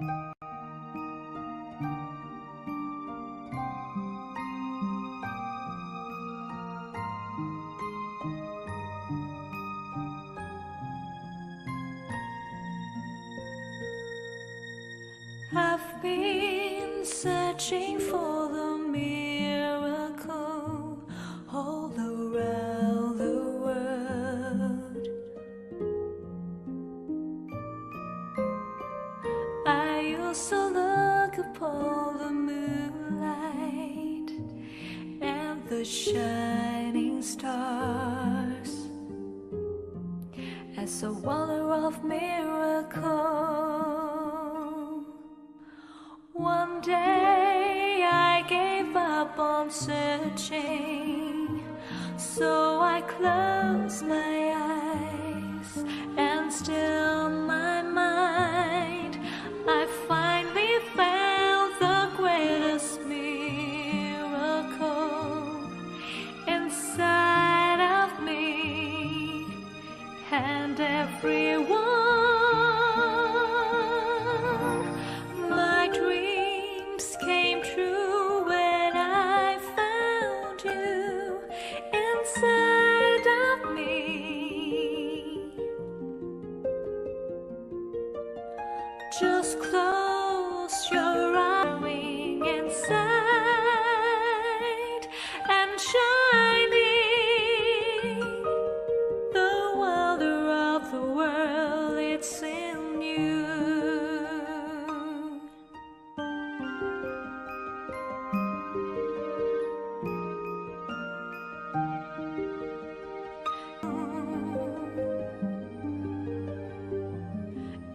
I've been searching for the miracle all around the world. I used to look upon the moonlight and the shining stars as a wonder of miracle. One day I gave up on searching, so I closed my eyes and still my mind. I finally found the greatest miracle inside of me and everyone. Came true when I found you inside of me. Just close your eyes inside and shining. The wonder of the world, it's in you.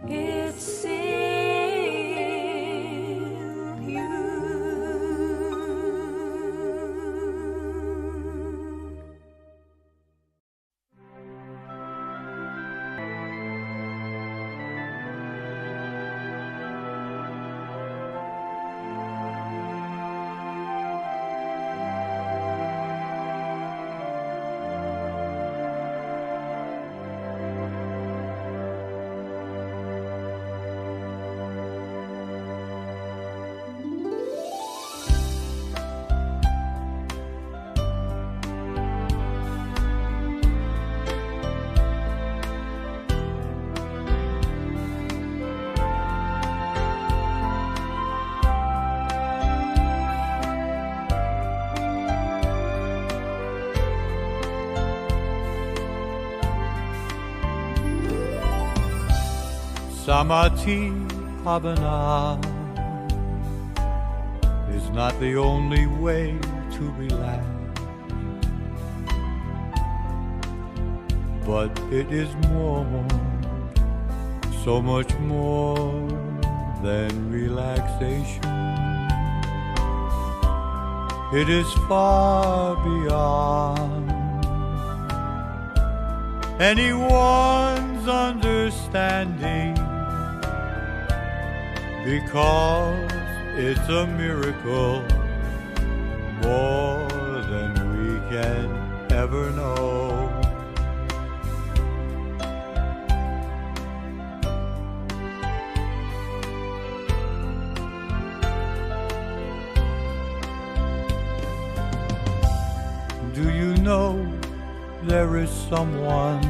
It's in you. Samadhi Bhavana is not the only way to relax, but it is more, so much more than relaxation. It is far beyond anyone's understanding, because it's a miracle more than we can ever know. Do you know there is someone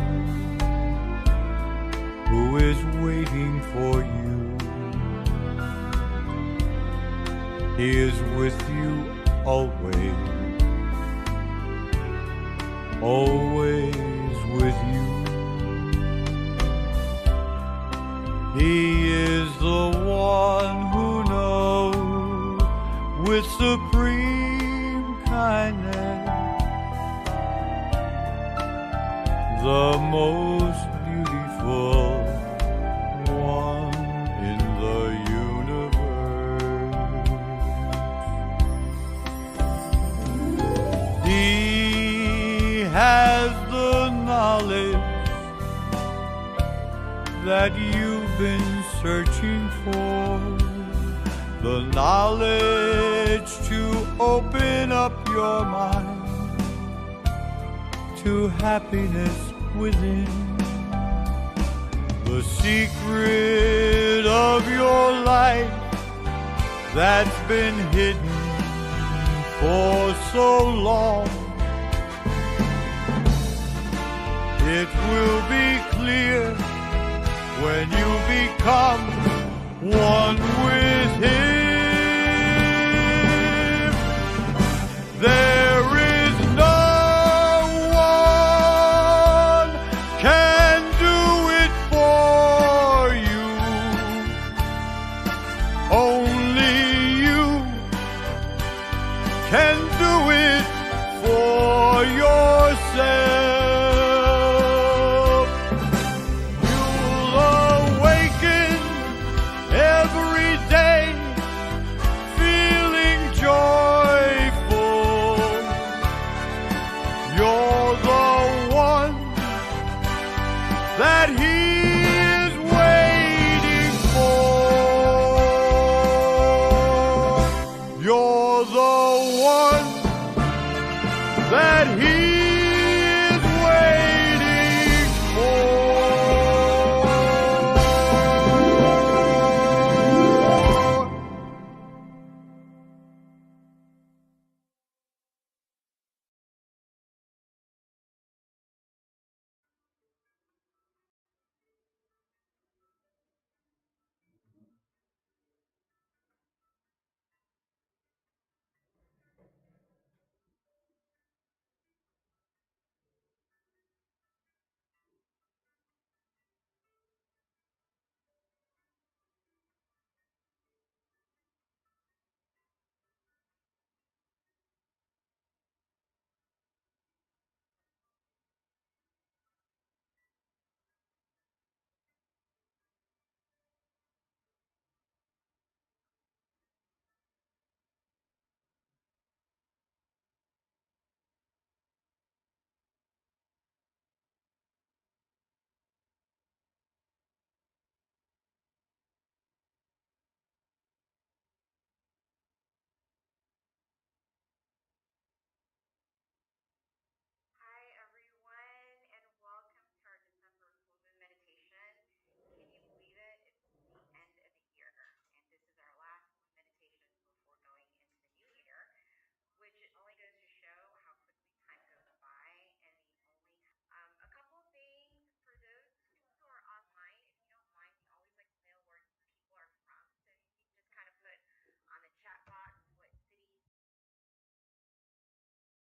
who is waiting for you? He is with you always, always with you. He is the one who knows with supreme kindness the most beautiful one in the universe. He has the knowledge that you've been searching for, the knowledge to open up your mind to happiness within. The secret of your life life that's been hidden for so long. It will be clear when you become one with Him. There is no one can do it for you. Only you can do it for yourself. You'll awaken every day feeling joyful. You're the one that He is waiting for. You're the one that He is waiting for.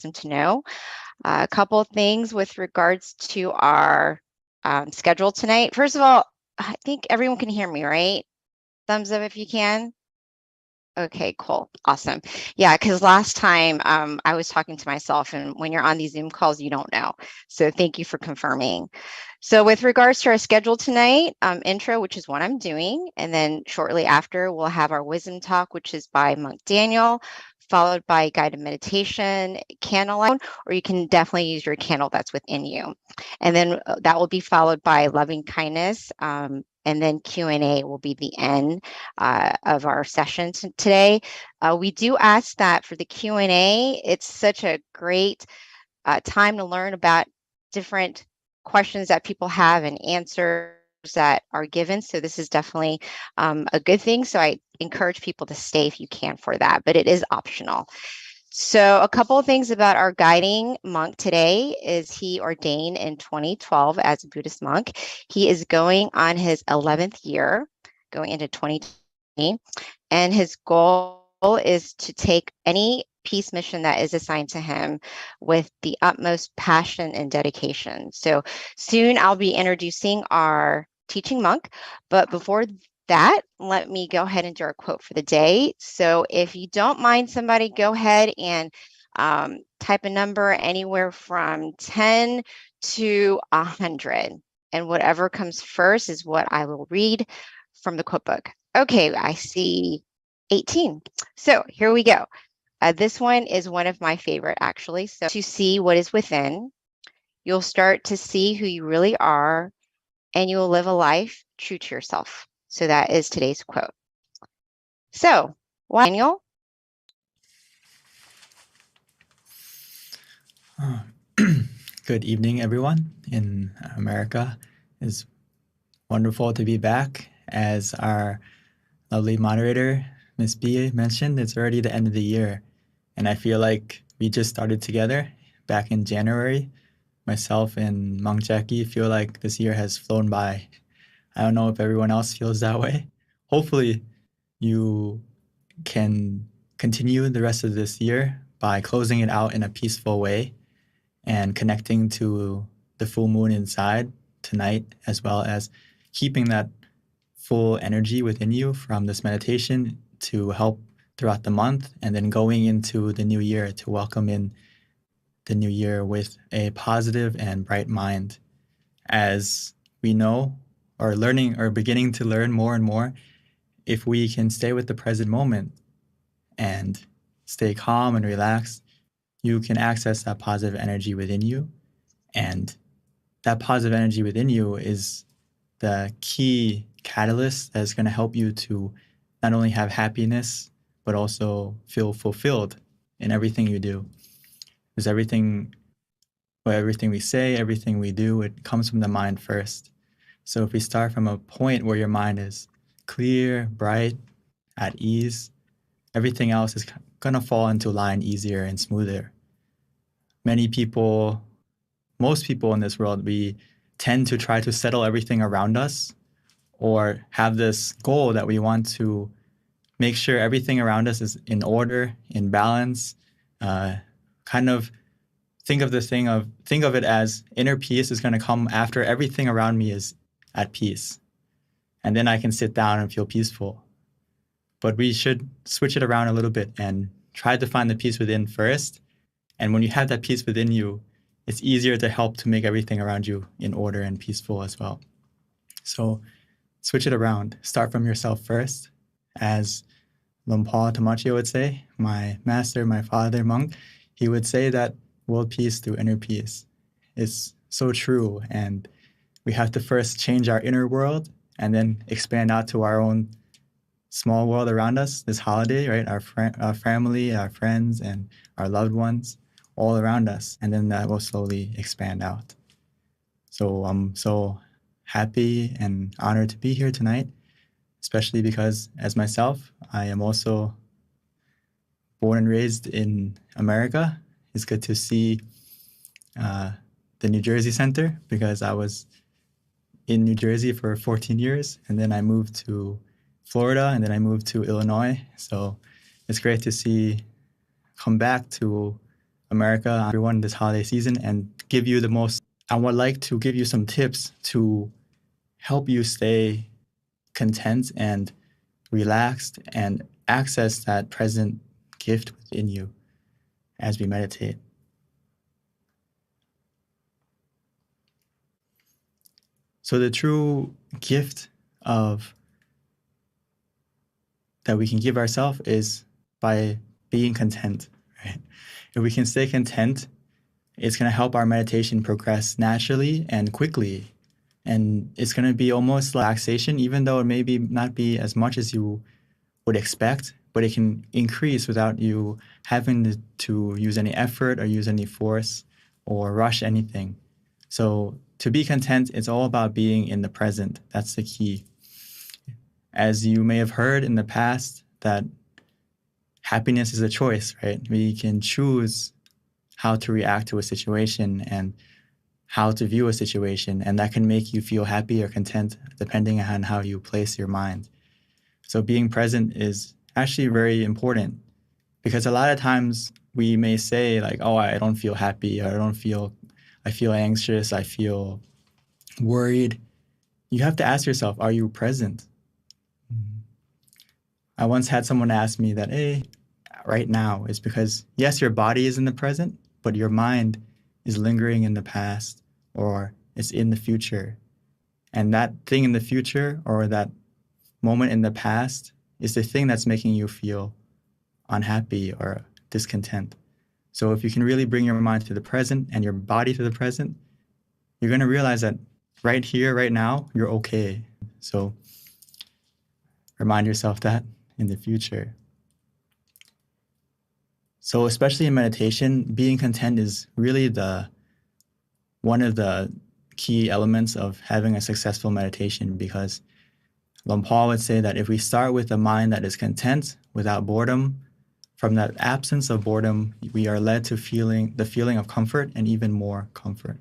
To know a couple of things with regards to our schedule tonight. First of all, I think everyone can hear me, right? Thumbs up if you can. Okay, cool. Awesome. Yeah, because last time I was talking to myself, and when you're on these Zoom calls, you don't know. So thank you for confirming. So with regards to our schedule tonight, intro, which is what I'm doing, and then shortly after, we'll have our wisdom talk, which is by Monk Daniel, followed by guided meditation, candlelight, or you can definitely use your candle that's within you. And then that will be followed by loving kindness, and then Q&A will be the end of our session today. We do ask that for the Q&A, it's such a great time to learn about different questions that people have and answers that are given. So this is definitely a good thing. So I encourage people to stay if you can for that, but it is optional. So a couple of things about our guiding monk today is he ordained in 2012 as a Buddhist monk. He is going on his 11th year, going into 2020, and his goal is to take any peace mission that is assigned to him with the utmost passion and dedication. So soon I'll be introducing our teaching monk, but before that, let me go ahead and do our quote for the day. So if you don't mind, somebody go ahead and type a number anywhere from 10 to 100. And whatever comes first is what I will read from the quote book. Okay, I see 18. So here we go. This one is one of my favorite, actually. So to see what is within, you'll start to see who you really are, and you will live a life true to yourself. So that is today's quote. So, Daniel? Good evening, everyone in America. It's wonderful to be back as our lovely moderator, Miss B, mentioned, it's already the end of the year. And I feel like we just started together back in January. Myself and Mang Jackie feel like this year has flown by. I don't know if everyone else feels that way. Hopefully, you can continue the rest of this year by closing it out in a peaceful way and connecting to the full moon inside tonight, as well as keeping that full energy within you from this meditation to help throughout the month, and then going into the new year to welcome in the new year with a positive and bright mind. As we know, or learning or beginning to learn more and more, if we can stay with the present moment and stay calm and relaxed, you can access that positive energy within you. And that positive energy within you is the key catalyst that's going to help you to not only have happiness, but also feel fulfilled in everything you do. Because everything we say, everything we do, it comes from the mind first. So if we start from a point where your mind is clear, bright, at ease, everything else is going to fall into line easier and smoother. Most people in this world, we tend to try to settle everything around us, or have this goal that we want to make sure everything around us is in order, in balance. Kind of think of it as inner peace is going to come after everything around me is at peace. And then I can sit down and feel peaceful. But we should switch it around a little bit and try to find the peace within first. And when you have that peace within you, it's easier to help to make everything around you in order and peaceful as well. So switch it around. Start from yourself first. As Lumpao Tamachio would say, my master, my father, monk, he would say that world peace through inner peace. It's so true. And we have to first change our inner world and then expand out to our own small world around us this holiday, right? Our family, our friends, and our loved ones all around us. And then that will slowly expand out. So I'm so happy and honored to be here tonight, especially because as myself, I am also born and raised in America. It's good to see the New Jersey Center, because I was in New Jersey for 14 years, and then I moved to Florida, and then I moved to Illinois. So it's great to come back to America, everyone, this holiday season, and I would like to give you some tips to help you stay content and relaxed and access that present gift within you as we meditate. So the true gift that we can give ourselves is by being content, right? If we can stay content, it's going to help our meditation progress naturally and quickly. And it's going to be almost like relaxation, even though it may not be as much as you would expect, but it can increase without you having to use any effort or use any force or rush anything. So to be content, it's all about being in the present. That's the key. As you may have heard in the past, that happiness is a choice, right? We can choose how to react to a situation and how to view a situation, and that can make you feel happy or content depending on how you place your mind. So being present is actually very important, because a lot of times we may say like, oh, I don't feel happy, or I feel anxious, I feel worried. You have to ask yourself, are you present? I once had someone ask me that, hey, right now, is because yes, your body is in the present, but your mind is lingering in the past, or it's in the future. And that thing in the future, or that moment in the past, is the thing that's making you feel unhappy or discontent. So if you can really bring your mind to the present and your body to the present, you're going to realize that right here, right now, you're okay. So remind yourself that in the future. So especially in meditation, being content is really one of the key elements of having a successful meditation, because Paul would say that if we start with a mind that is content without boredom, from that absence of boredom, we are led to the feeling of comfort and even more comfort.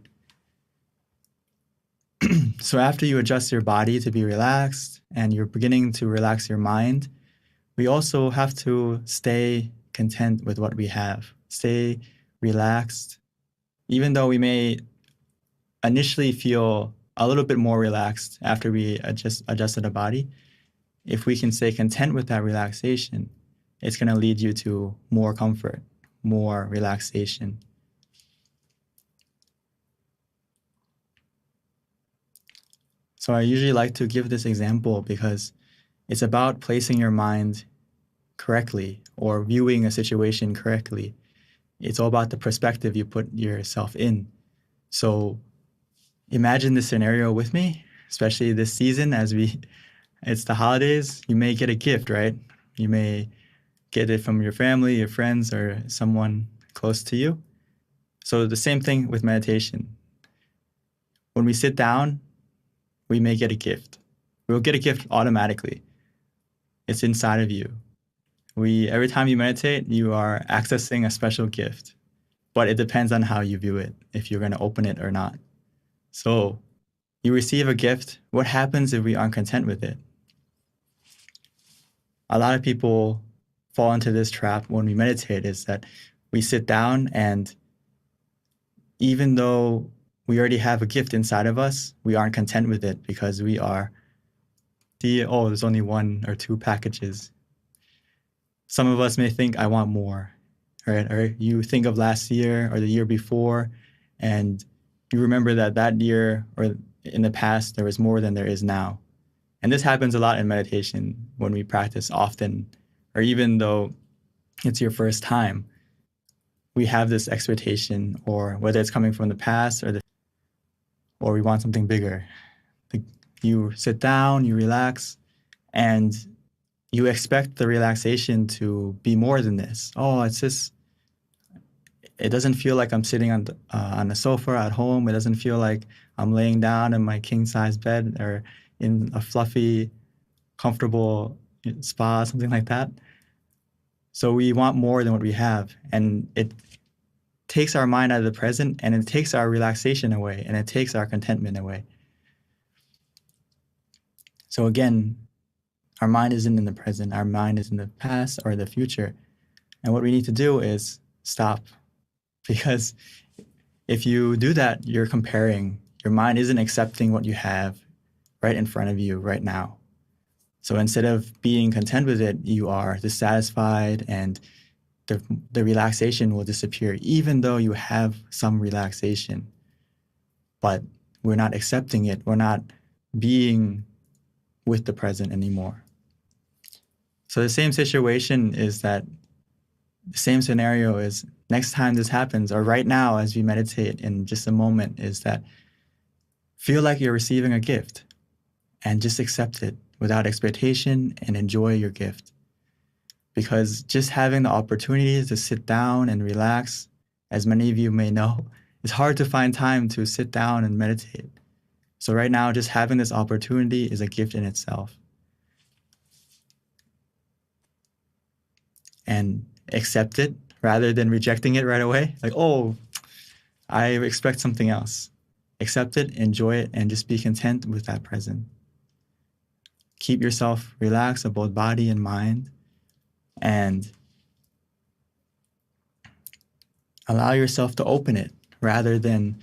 So after you adjust your body to be relaxed and you're beginning to relax your mind, we also have to stay content with what we have. Stay relaxed. Even though we may initially feel a little bit more relaxed after we adjusted the body, if we can stay content with that relaxation, it's going to lead you to more comfort, more relaxation. So I usually like to give this example because it's about placing your mind correctly or viewing a situation correctly. It's all about the perspective you put yourself in. So imagine this scenario with me, especially this season it's the holidays. You may get a gift, right? You may get it from your family, your friends, or someone close to you. So the same thing with meditation. When we sit down, we may get a gift. We'll get a gift automatically. It's inside of you. Every time you meditate, you are accessing a special gift, but it depends on how you view it, if you're going to open it or not. So you receive a gift. What happens if we aren't content with it? A lot of people fall into this trap when we meditate, is that we sit down and even though we already have a gift inside of us, we aren't content with it because there's only 1 or 2 packages. Some of us may think, I want more, right? Or you think of last year or the year before, and you remember that year or in the past, there was more than there is now. And this happens a lot in meditation when we practice often, or even though it's your first time, we have this expectation, or whether it's coming from the past or we want something bigger. You sit down, you relax, and you expect the relaxation to be more than this. Oh, it doesn't feel like I'm sitting on the sofa at home. It doesn't feel like I'm laying down in my king-size bed or in a fluffy, comfortable spa, something like that. So we want more than what we have. And it takes our mind out of the present, and it takes our relaxation away, and it takes our contentment away. So again, our mind isn't in the present. Our mind is in the past or the future. And what we need to do is stop. Because if you do that, you're comparing. Your mind isn't accepting what you have right in front of you right now. So instead of being content with it, you are dissatisfied, and the relaxation will disappear, even though you have some relaxation. But we're not accepting it. We're not being with the present anymore. So the same situation is that the same scenario is next time this happens, or right now as we meditate in just a moment, is that feel like you're receiving a gift and just accept it without expectation and enjoy your gift. Because just having the opportunity to sit down and relax, as many of you may know, it's hard to find time to sit down and meditate. So right now, just having this opportunity is a gift in itself. And accept it rather than rejecting it right away. Like, oh, I expect something else. Accept it, enjoy it, and just be content with that present. Keep yourself relaxed of both body and mind, and allow yourself to open it rather than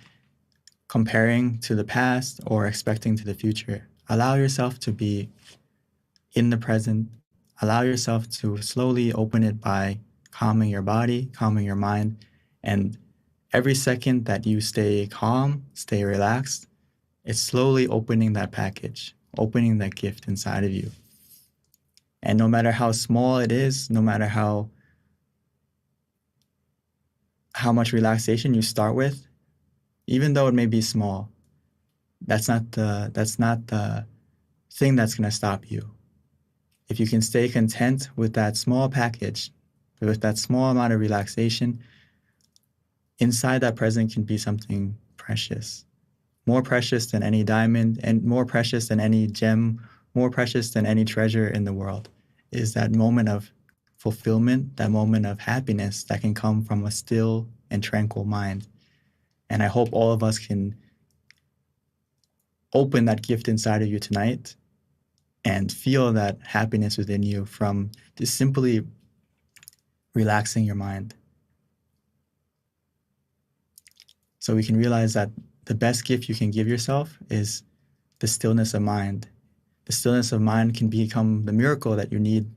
comparing to the past or expecting to the future. Allow yourself to be in the present. Allow yourself to slowly open it by calming your body, calming your mind. And every second that you stay calm, stay relaxed, it's slowly opening that package, opening that gift inside of you. And no matter how small it is, no matter how much relaxation you start with, even though it may be small, that's not the thing that's going to stop you. If you can stay content with that small package, with that small amount of relaxation, inside that present can be something precious, more precious than any diamond and more precious than any gem more precious than any treasure in the world is that moment of fulfillment, that moment of happiness that can come from a still and tranquil mind. And I hope all of us can open that gift inside of you tonight and feel that happiness within you from just simply relaxing your mind. So we can realize that the best gift you can give yourself is the stillness of mind. The stillness of mind can become the miracle that you need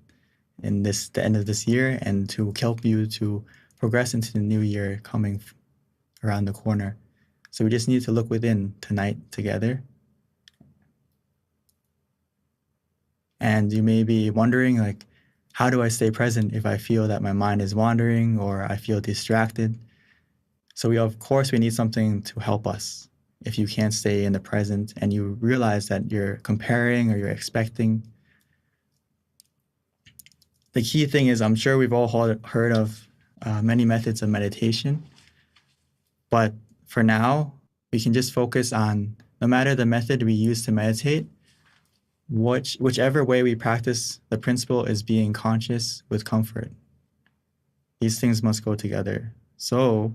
in the end of this year and to help you to progress into the new year coming around the corner. So we just need to look within tonight together. And you may be wondering, like, how do I stay present if I feel that my mind is wandering or I feel distracted? So of course, we need something to help us. If you can't stay in the present and you realize that you're comparing or you're expecting, the key thing is, I'm sure we've all heard of many methods of meditation, but for now, we can just focus on, no matter the method we use to meditate, whichever way we practice, the principle is being conscious with comfort. These things must go together. So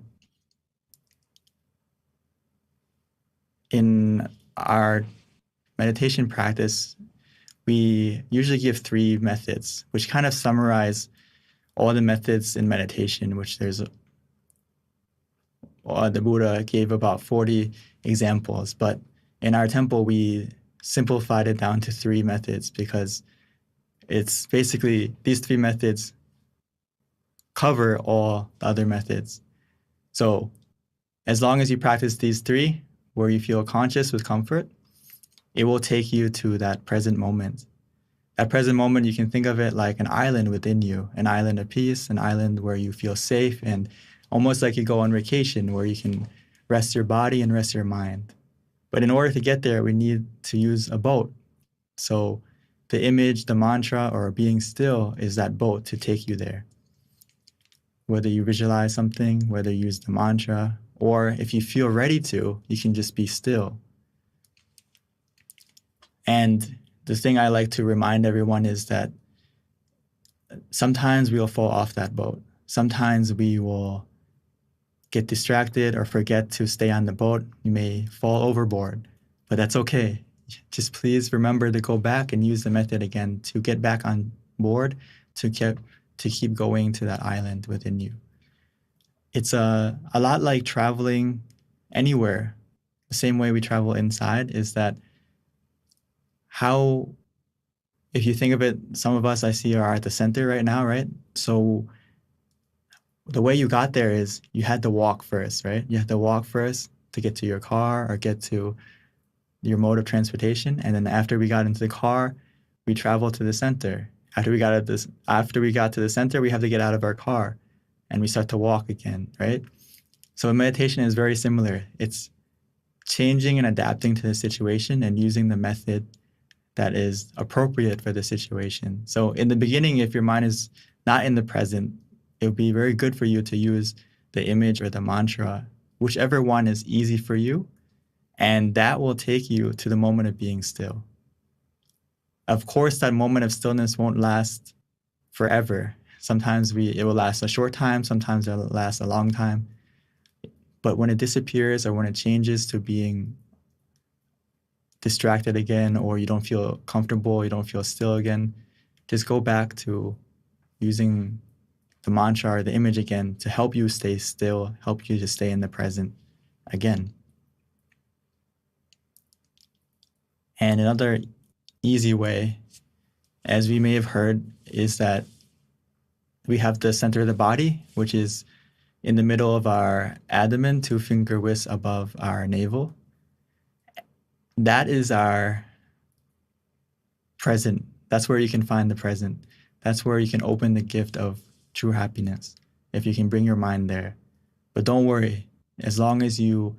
in our meditation practice, we usually give 3 methods, which kind of summarize all the methods in meditation, which the Buddha gave about 40 examples. But in our temple, we simplified it down to 3 methods because it's basically these 3 methods cover all the other methods. So as long as you practice these 3, where you feel conscious with comfort, it will take you to that present moment. That present moment, you can think of it like an island within you, an island of peace, an island where you feel safe, and almost like you go on vacation where you can rest your body and rest your mind. But in order to get there, we need to use a boat. So the image, the mantra, or being still is that boat to take you there. Whether you visualize something, whether you use the mantra, or if you feel ready to, you can just be still. And the thing I like to remind everyone is that sometimes we'll fall off that boat. Sometimes we will get distracted or forget to stay on the boat. You may fall overboard, but that's okay. Just please remember to go back and use the method again to get back on board, to keep going to that island within you. It's a lot like traveling anywhere. The same way we travel inside is that if you think of it, some of us I see are at the center right now, right? So the way you got there is you had to walk first, right? You had to walk first to get to your car or get to your mode of transportation. And then after we got into the car, we traveled to the center. After we got to the center, we have to get out of our car and we start to walk again, right? So meditation is very similar. It's changing and adapting to the situation and using the method that is appropriate for the situation. So in the beginning, if your mind is not in the present, it would be very good for you to use the image or the mantra, whichever one is easy for you, and that will take you to the moment of being still. Of course, that moment of stillness won't last forever. Sometimes it will last a short time, sometimes it will last a long time. But when it disappears or when it changes to being distracted again, or you don't feel comfortable, you don't feel still again, just go back to using the mantra or the image again to help you stay still, help you to stay in the present again. And another easy way, as we may have heard, is that we have the center of the body, which is in the middle of our abdomen, 2 finger widths above our navel. That is our present. That's where you can find the present. That's where you can open the gift of true happiness, if you can bring your mind there. But don't worry, as long as you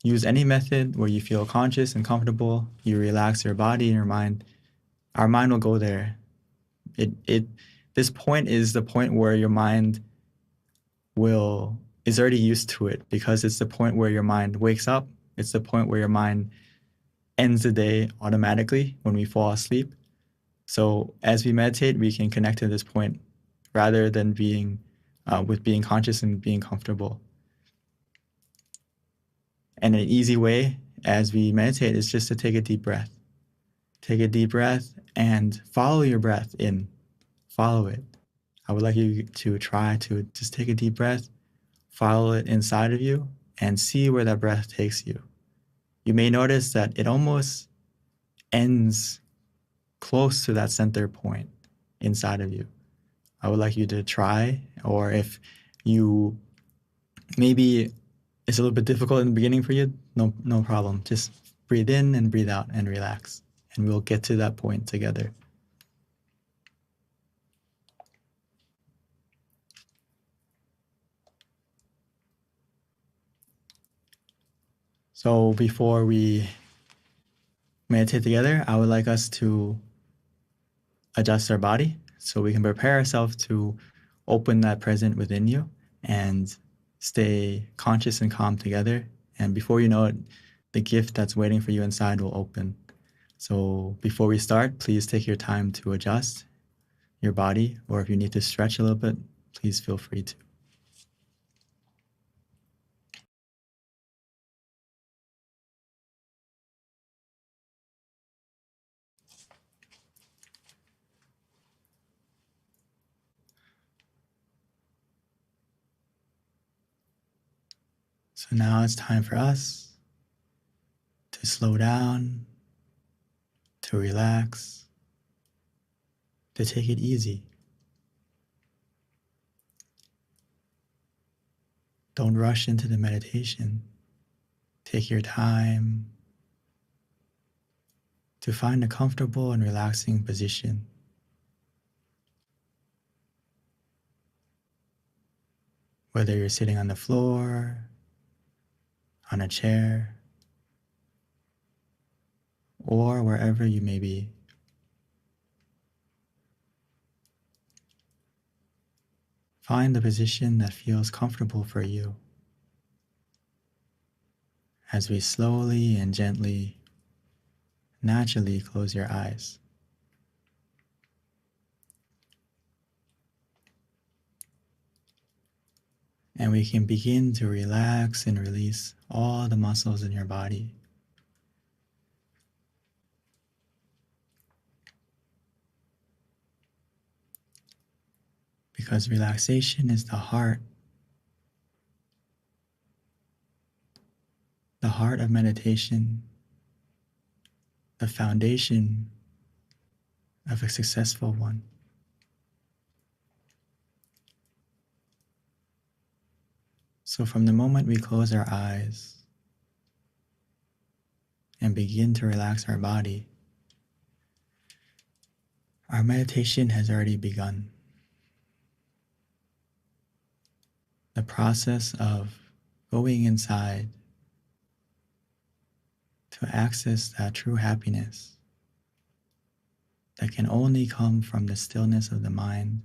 use any method where you feel conscious and comfortable, you relax your body and your mind, our mind will go there. This point is the point where your mind is already used to it, because it's the point where your mind wakes up. It's the point where your mind ends the day automatically when we fall asleep. So as we meditate, we can connect to this point rather than being conscious and being comfortable. And an easy way as we meditate is just to take a deep breath. Take a deep breath and follow your breath in. Follow it. I would like you to try to just take a deep breath, follow it inside of you, and see where that breath takes you. You may notice that it almost ends close to that center point inside of you. I would like you to try, or if you maybe it's a little bit difficult in the beginning for you, no problem. Just breathe in and breathe out and relax, and we'll get to that point together. So before we meditate together, I would like us to adjust our body so we can prepare ourselves to open that present within you and stay conscious and calm together. And before you know it, the gift that's waiting for you inside will open. So before we start, please take your time to adjust your body, or if you need to stretch a little bit, please feel free to. So now it's time for us to slow down, to relax, to take it easy. Don't rush into the meditation. Take your time to find a comfortable and relaxing position. Whether you're sitting on the floor, on a chair, or wherever you may be. Find the position that feels comfortable for you as we slowly and gently, naturally close your eyes. And we can begin to relax and release all the muscles in your body. Because relaxation is the heart of meditation, the foundation of a successful one. So from the moment we close our eyes and begin to relax our body, our meditation has already begun. The process of going inside to access that true happiness that can only come from the stillness of the mind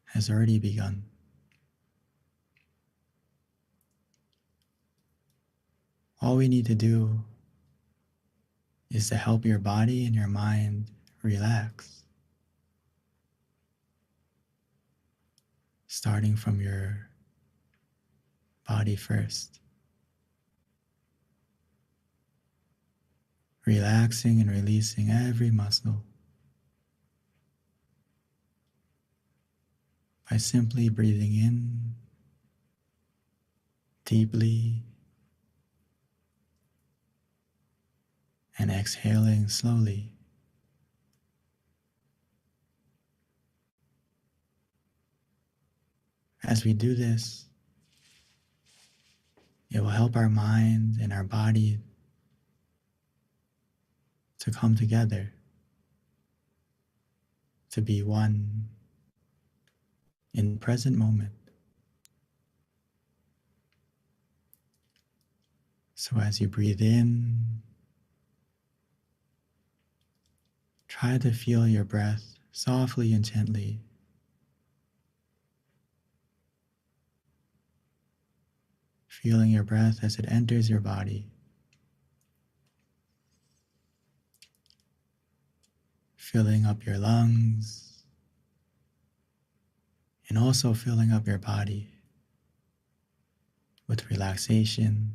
has already begun. All we need to do is to help your body and your mind relax, starting from your body first. Relaxing and releasing every muscle by simply breathing in deeply and exhaling slowly. As we do this, it will help our mind and our body to come together, to be one in the present moment. So as you breathe in, try to feel your breath softly and gently. Feeling your breath as it enters your body filling up your lungs, and also filling up your body with relaxation,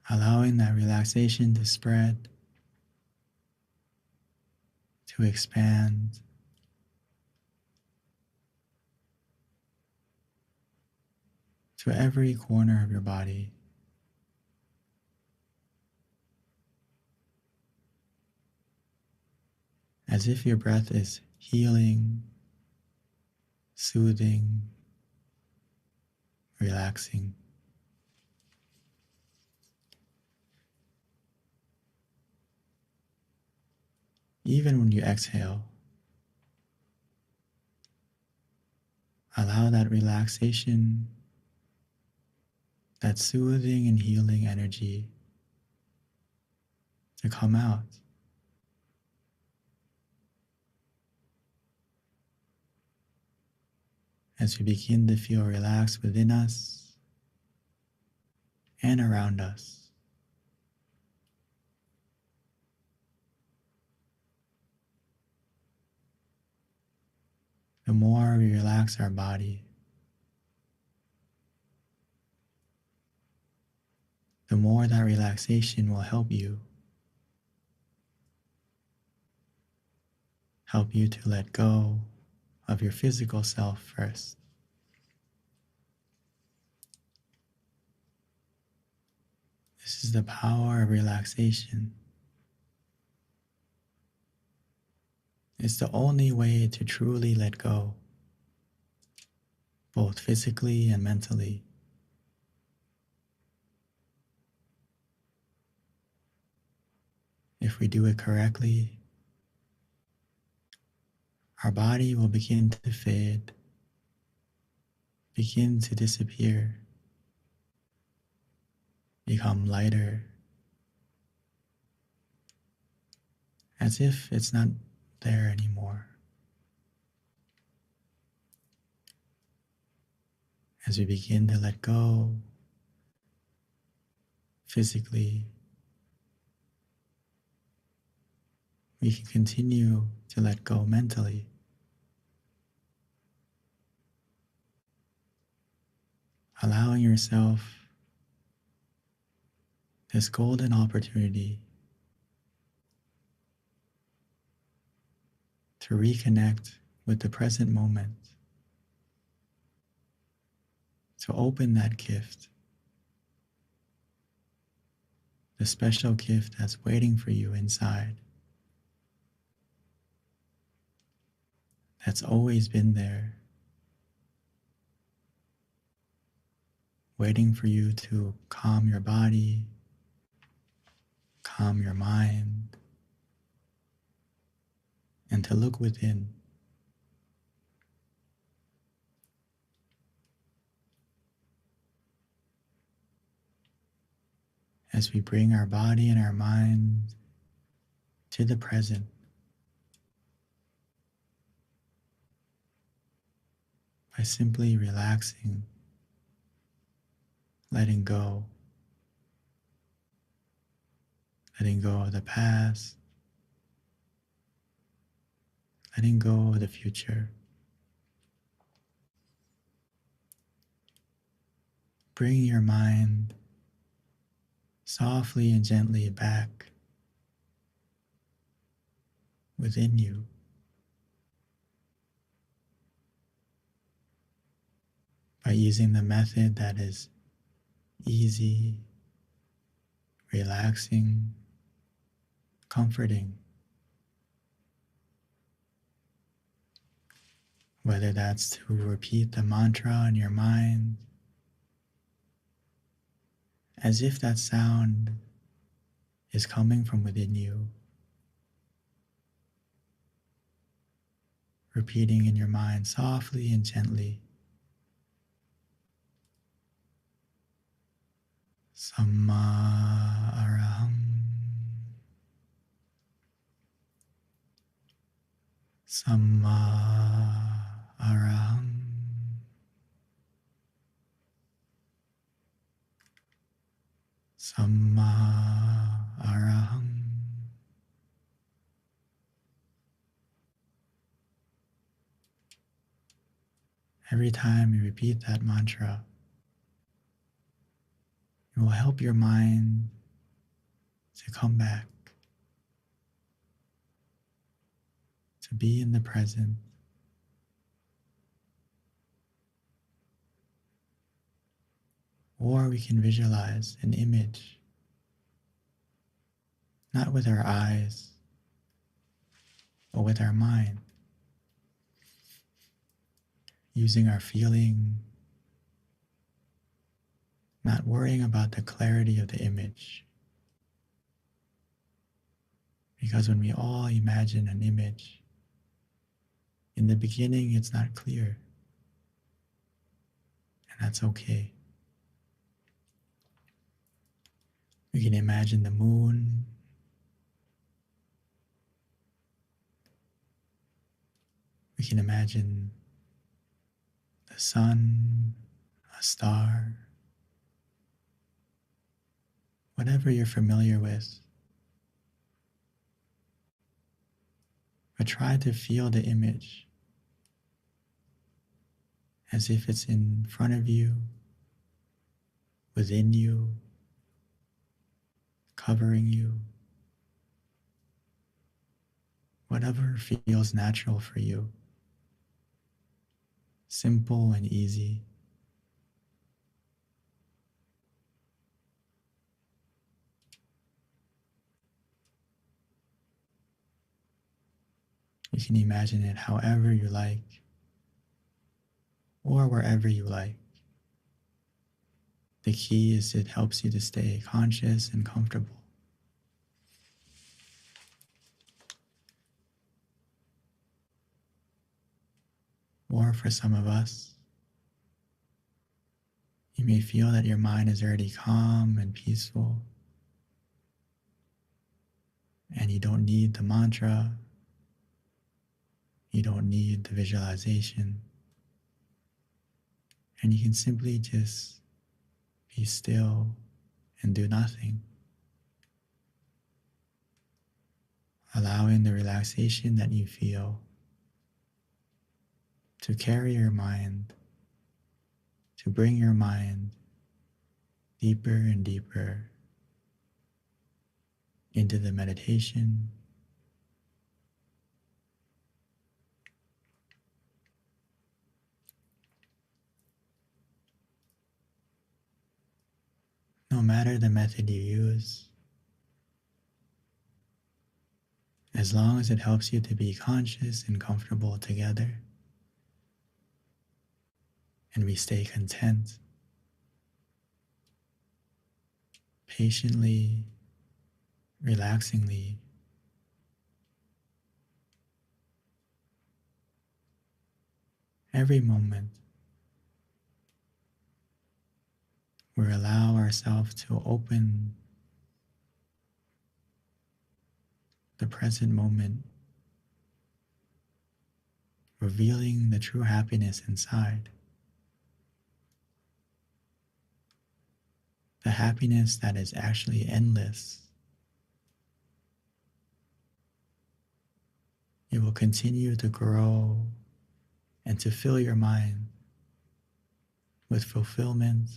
allowing that relaxation to spread, to expand, to every corner of your body. As if your breath is healing, soothing, relaxing. Even when you exhale, allow that relaxation, that soothing and healing energy to come out. As we begin to feel relaxed within us and around us. The more we relax our body, the more that relaxation will help you to let go of your physical self first. This is the power of relaxation. It's the only way to truly let go, both physically and mentally. If we do it correctly, our body will begin to fade, begin to disappear, become lighter, as if it's not there anymore. As we begin to let go physically, we can continue to let go mentally. Allowing yourself this golden opportunity to reconnect with the present moment, to open that gift, the special gift that's waiting for you inside, that's always been there, waiting for you to calm your body, calm your mind, and to look within. As we bring our body and our mind to the present, by simply relaxing, letting go of the past, letting go of the future. Bring your mind softly and gently back within you. By using the method that is easy, relaxing, comforting. Whether that's to repeat the mantra in your mind, as if that sound is coming from within you. Repeating in your mind softly and gently. Samma araham. Samma araham. Samma Araham. Every time you repeat that mantra, it will help your mind to come back, to be in the present. Or we can visualize an image, not with our eyes, but with our mind, using our feeling, not worrying about the clarity of the image. Because when we all imagine an image, in the beginning it's not clear, and that's okay. We can imagine the moon, we can imagine the sun, a star, whatever you're familiar with. But try to feel the image as if it's in front of you, within you, covering you. Whatever feels natural for you. Simple and easy. You can imagine it however you like, or wherever you like. The key is it helps you to stay conscious and comfortable. Or for some of us, you may feel that your mind is already calm and peaceful, and you don't need the mantra, you don't need the visualization, and you can simply just be still and do nothing, allowing the relaxation that you feel to carry your mind, to bring your mind deeper and deeper into the meditation, no matter the method you use, as long as it helps you to be conscious and comfortable together, and we stay content, patiently, relaxingly, every moment, we allow ourselves to open the present moment, revealing the true happiness inside. The happiness that is actually endless. It will continue to grow and to fill your mind with fulfillment,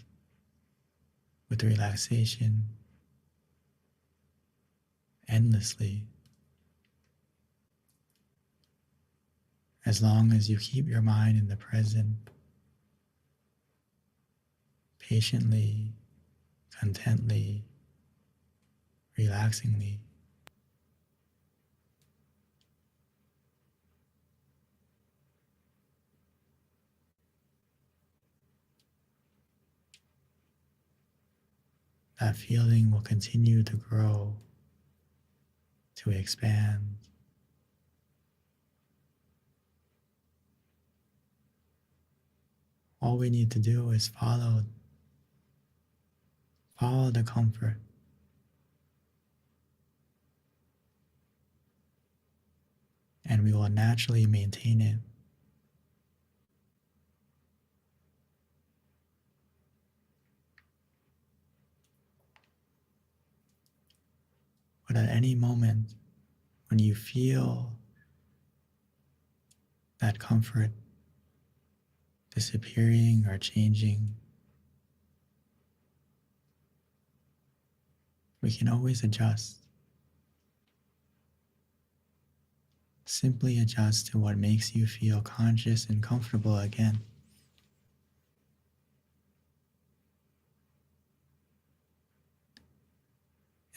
with relaxation, endlessly. As long as you keep your mind in the present, patiently, contently, relaxingly. That feeling will continue to grow, to expand. All we need to do is follow the comfort. And we will naturally maintain it. But at any moment, when you feel that comfort disappearing or changing, we can always adjust. Simply adjust to what makes you feel conscious and comfortable again.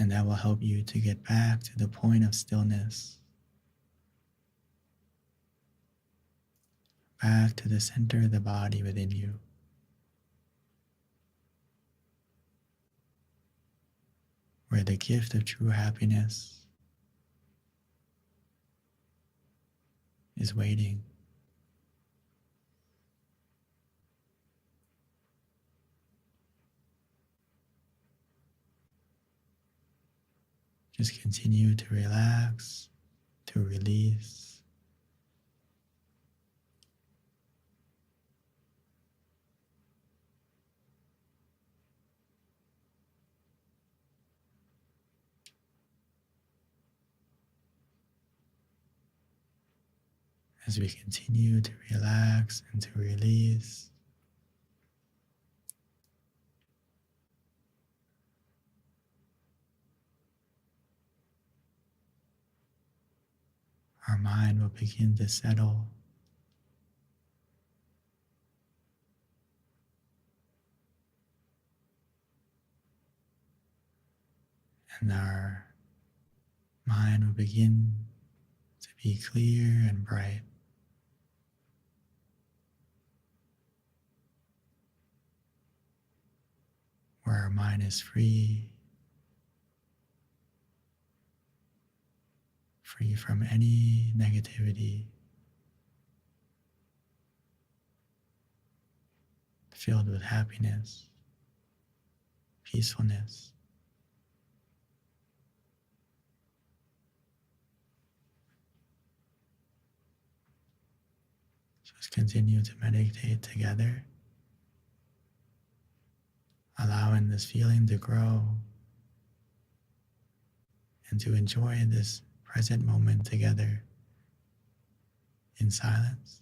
And that will help you to get back to the point of stillness, back to the center of the body within you, where the gift of true happiness is waiting. Just continue to relax, to release. As we continue to relax and to release, our mind will begin to settle, and our mind will begin to be clear and bright, where our mind is free from any negativity, filled with happiness, peacefulness. Just continue to meditate together, allowing this feeling to grow and to enjoy this present moment together in silence.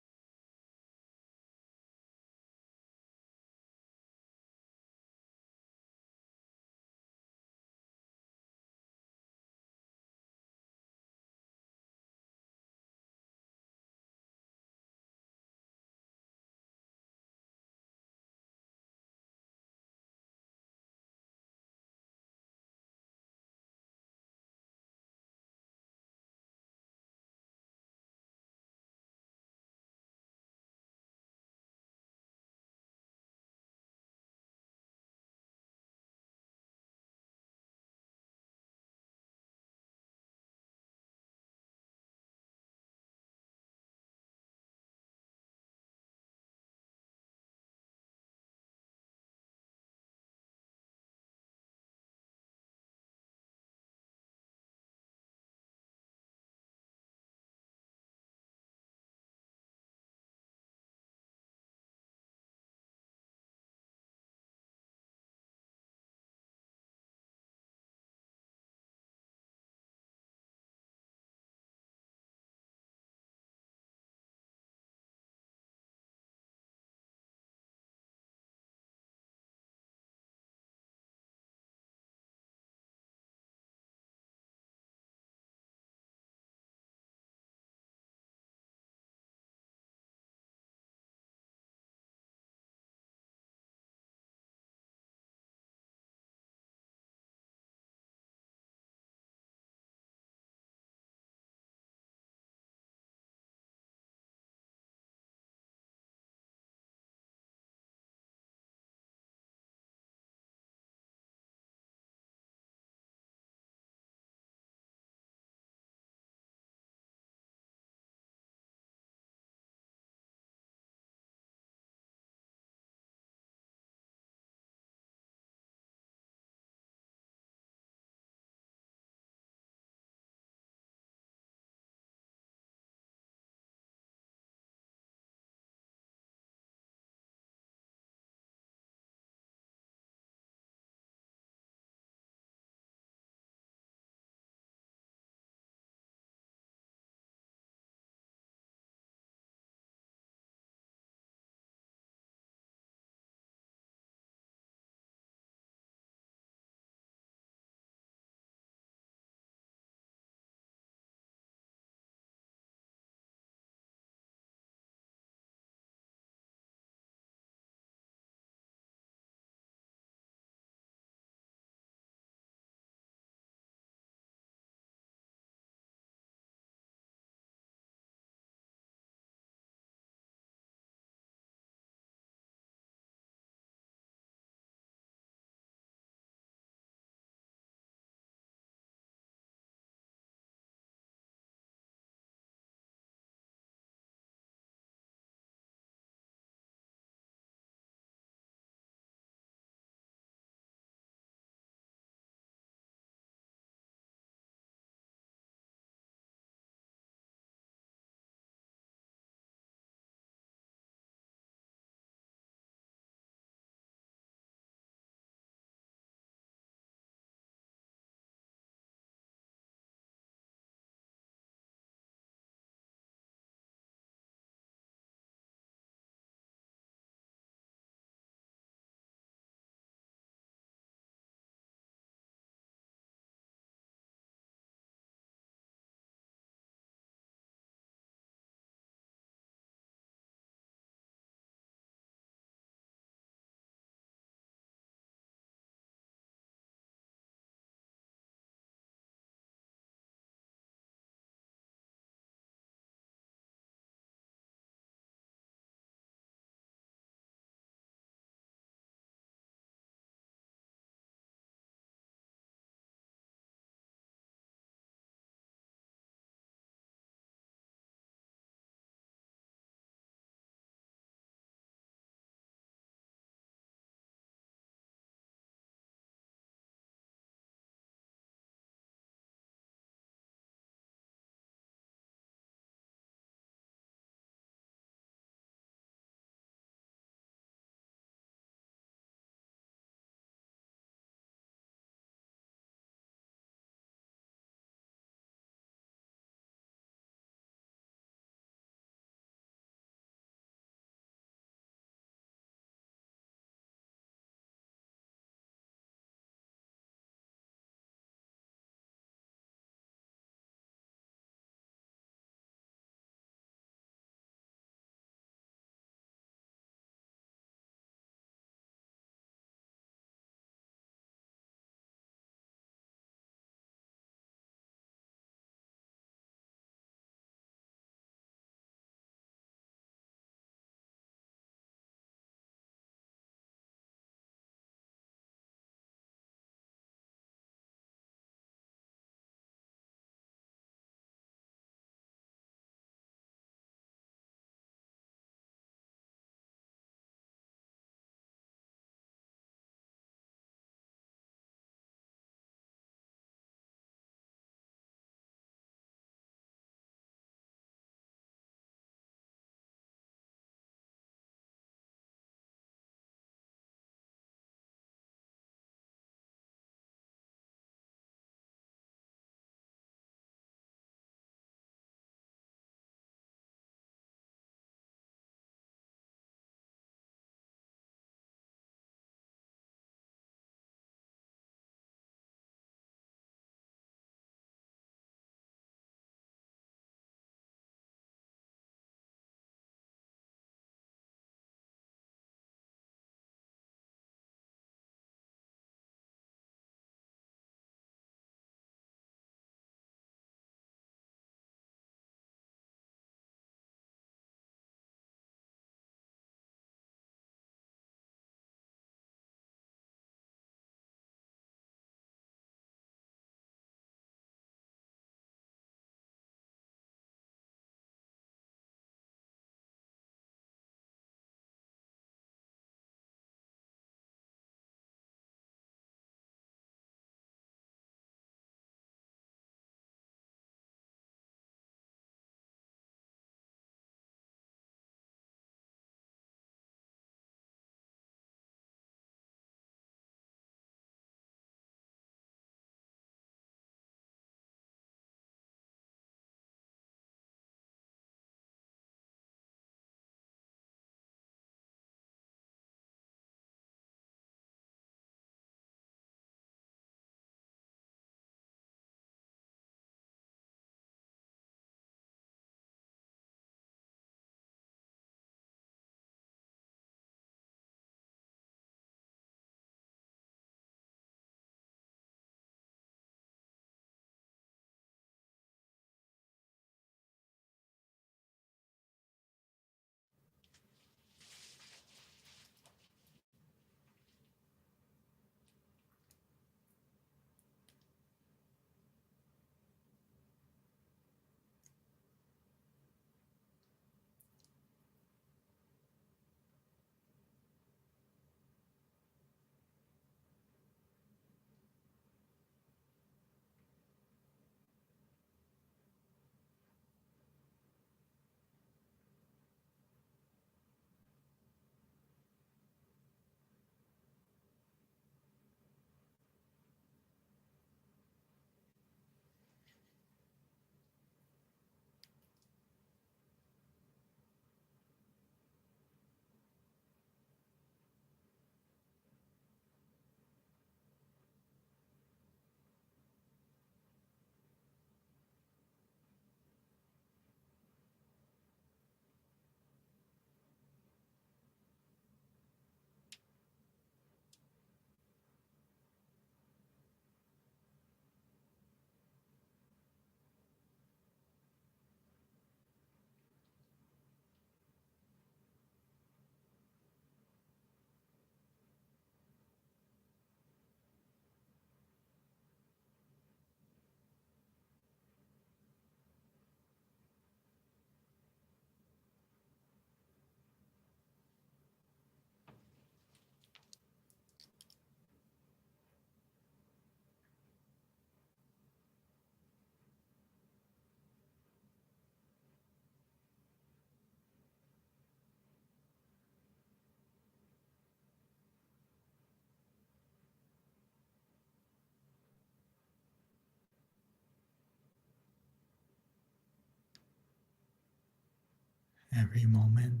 every moment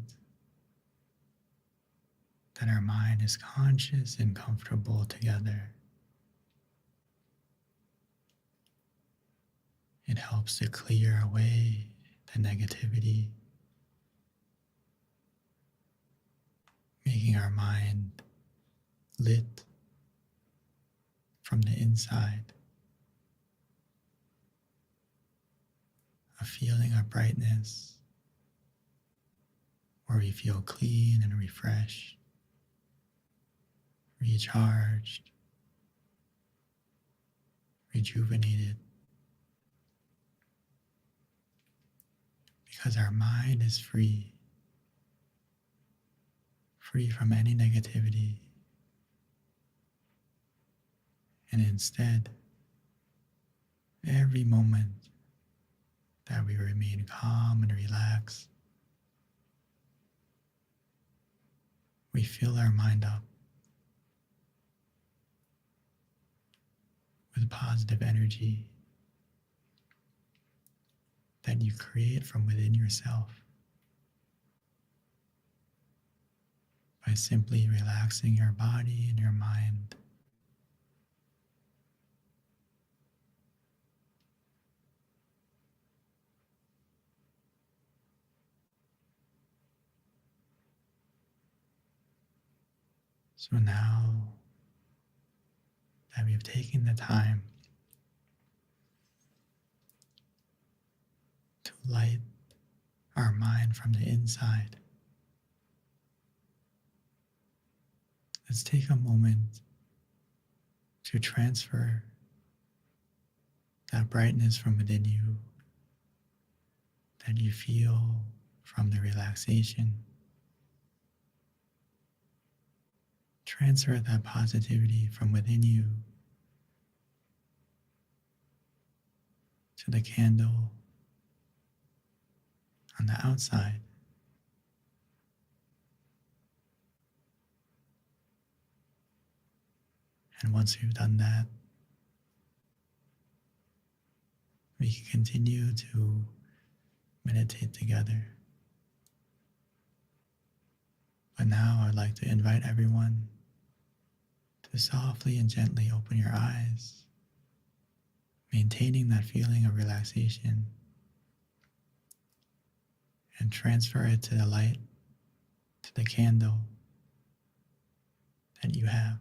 that our mind is conscious and comfortable together, it helps to clear away the negativity, making our mind lit from the inside, a feeling of brightness where we feel clean and refreshed, recharged, rejuvenated, because our mind is free from any negativity, and instead, every moment that we remain calm and relaxed, we fill our mind up with positive energy that you create from within yourself by simply relaxing your body and your mind. So now that we've taken the time to light our mind from the inside, let's take a moment to transfer that brightness from within you that you feel from the relaxation. Transfer that positivity from within you to the candle on the outside. And once we've done that, we can continue to meditate together. But now I'd like to invite everyone to softly and gently open your eyes, maintaining that feeling of relaxation, and transfer it to the light, to the candle that you have.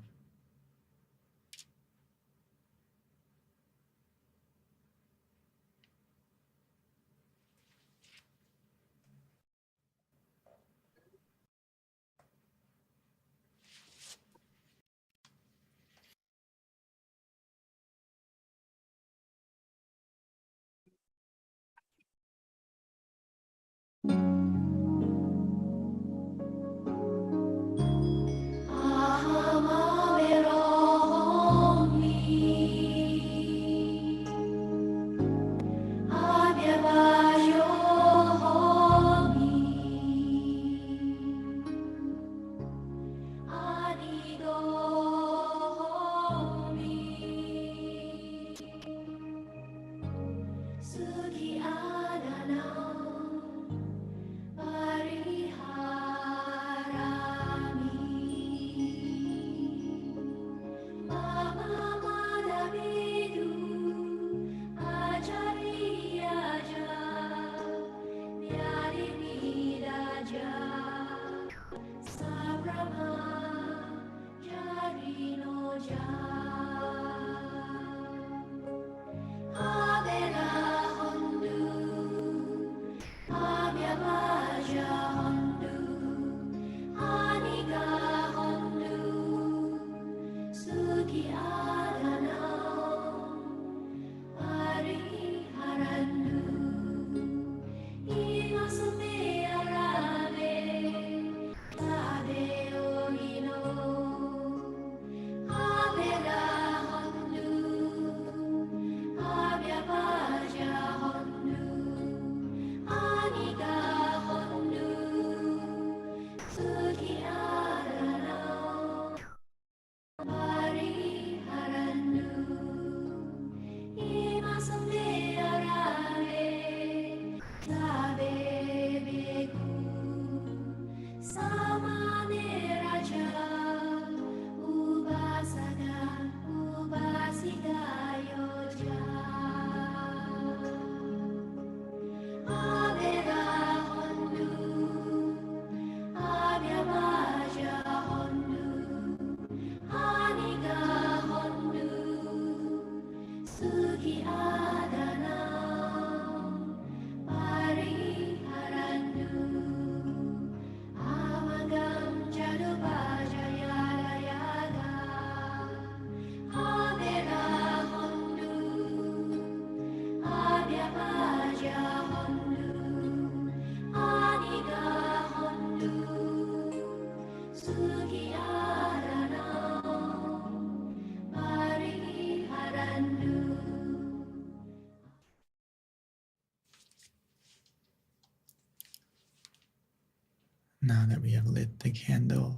that we have lit the candle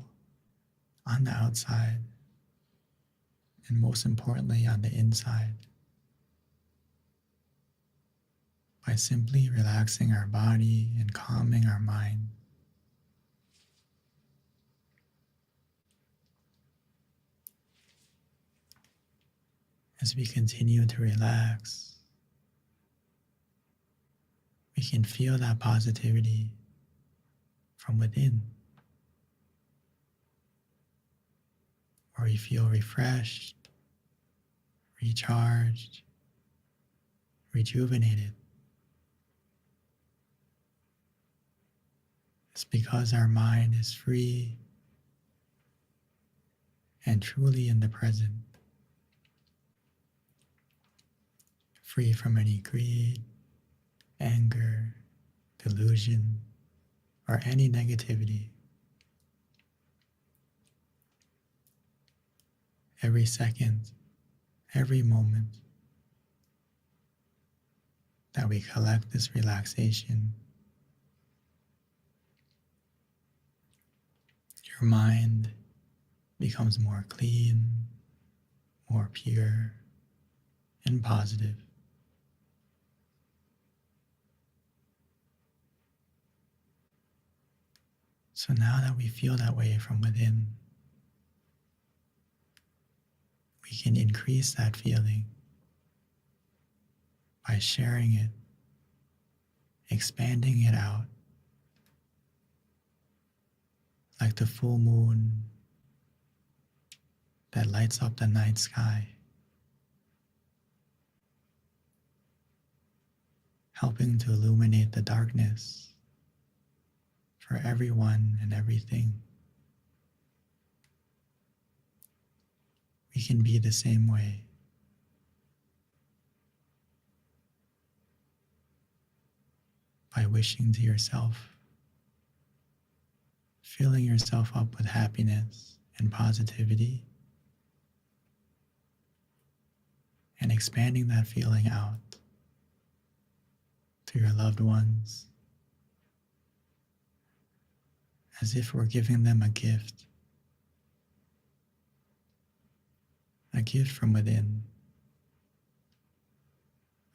on the outside, and most importantly, on the inside, by simply relaxing our body and calming our mind. As we continue to relax, we can feel that positivity from within, where we feel refreshed, recharged, rejuvenated. It's because our mind is free and truly in the present, free from any greed, anger, delusion, or any negativity. Every second, every moment that we collect this relaxation, your mind becomes more clean, more pure, and positive. So now that we feel that way from within, we can increase that feeling by sharing it, expanding it out, like the full moon that lights up the night sky, helping to illuminate the darkness for everyone and everything. We can be the same way. By wishing to yourself, filling yourself up with happiness and positivity, and expanding that feeling out to your loved ones, as if we're giving them a gift from within,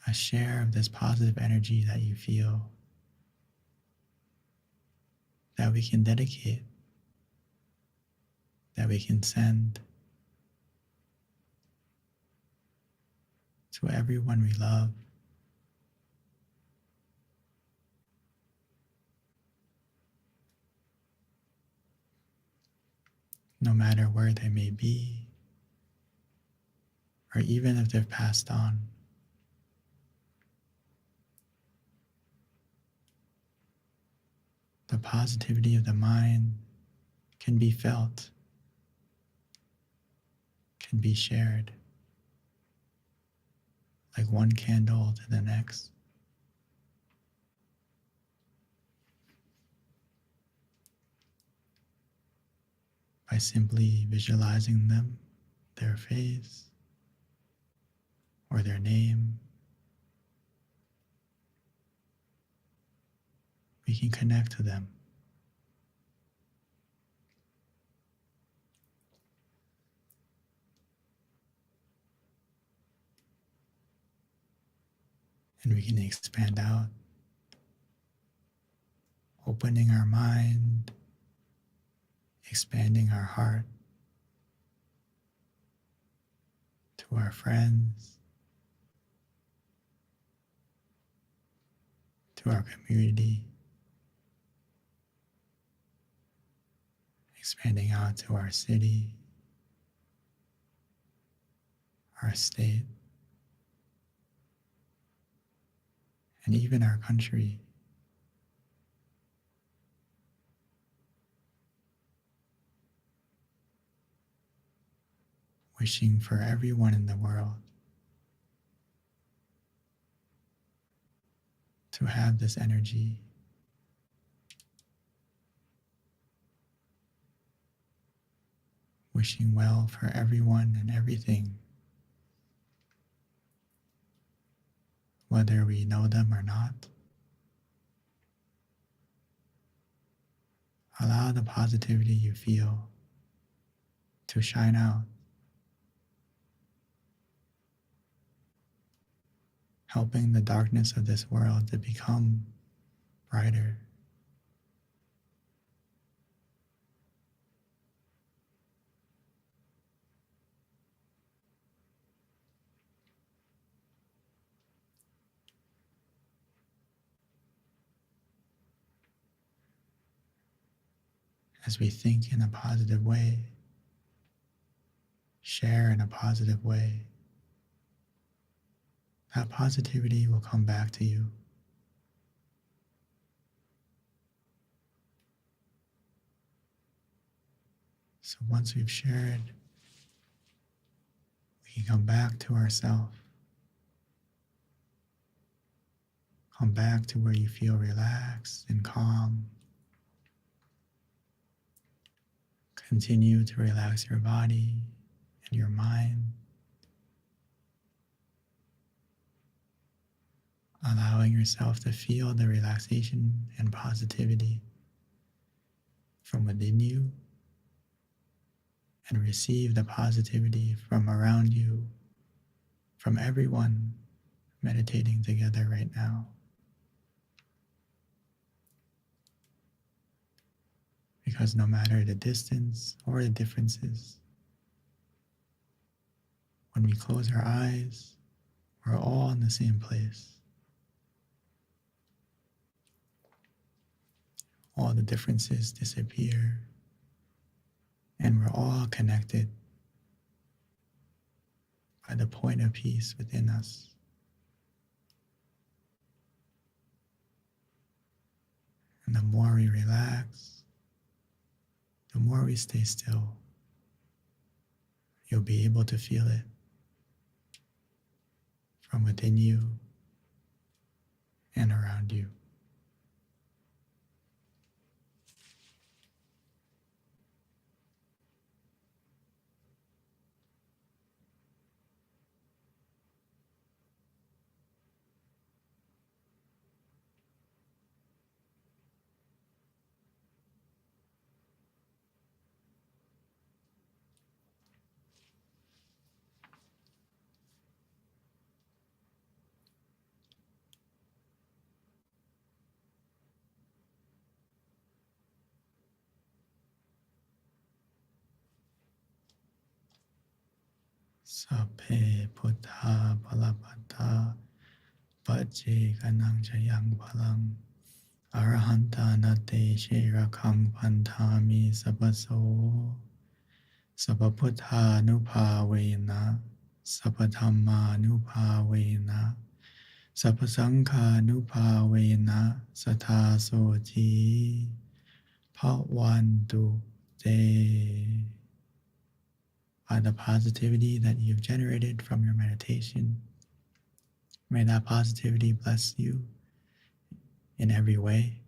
a share of this positive energy that you feel, that we can dedicate, that we can send to everyone we love. No matter where they may be, or even if they've passed on. The positivity of the mind can be felt, can be shared, like one candle to the next. By simply visualizing them, their face, or their name, we can connect to them. And we can expand out, opening our mind, expanding our heart to our friends, to our community, expanding out to our city, our state, and even our country. Wishing for everyone in the world to have this energy, wishing well for everyone and everything, whether we know them or not. Allow the positivity you feel to shine out, helping the darkness of this world to become brighter. As we think in a positive way, share in a positive way, that positivity will come back to you. So once we've shared, we can come back to ourselves, come back to where you feel relaxed and calm. Continue to relax your body and your mind, allowing yourself to feel the relaxation and positivity from within you and receive the positivity from around you, from everyone meditating together right now. Because no matter the distance or the differences, when we close our eyes, we're all in the same place. All the differences disappear, and we're all connected by the point of peace within us. And the more we relax, the more we stay still, you'll be able to feel it from within you and around you. Sape Buddha Balapata Pache Kanang Jayang Palang Arahanta Nate Shirakang Pantami Sabaso Sabaputta Nupavena Sapathamma Nupavena Sapasangha Nupavena Satasoti Pawantu Te. By the positivity that you've generated from your meditation, may that positivity bless you in every way.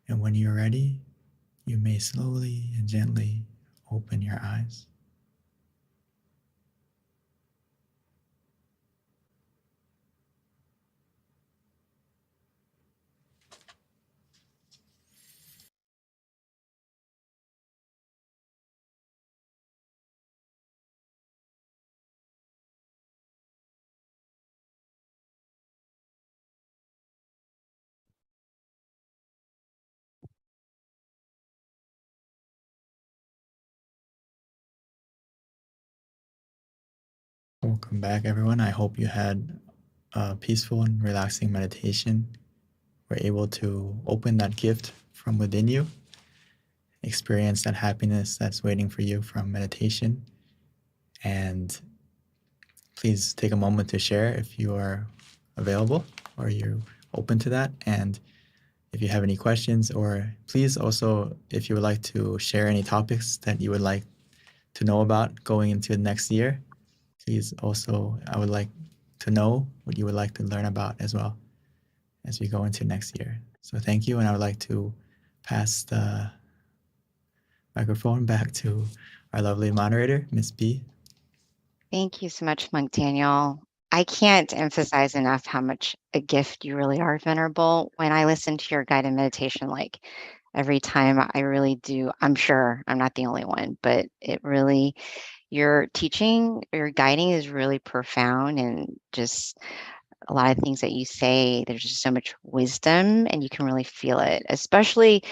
And when you're ready, you may slowly and gently open your eyes. Welcome back, everyone. I hope you had a peaceful and relaxing meditation. We're able to open that gift from within you, experience that happiness that's waiting for you from meditation. And please take a moment to share if you are available or you're open to that. And if you have any questions, or please also, if you would like to share any topics that you would like to know about going into the next year, please also, I would like to know what you would like to learn about as well as we go into next year. So thank you, and I would like to pass the microphone back to our lovely moderator, Ms. B. Thank you so much, Monk Daniel. I can't emphasize enough how much a gift you really are, Venerable. When I listen to your guided meditation, like every time. I really do. I'm sure I'm not the only one, but it really, your teaching, your guiding is really profound, and just a lot of things that you say, there's just so much wisdom and you can really feel it. Especially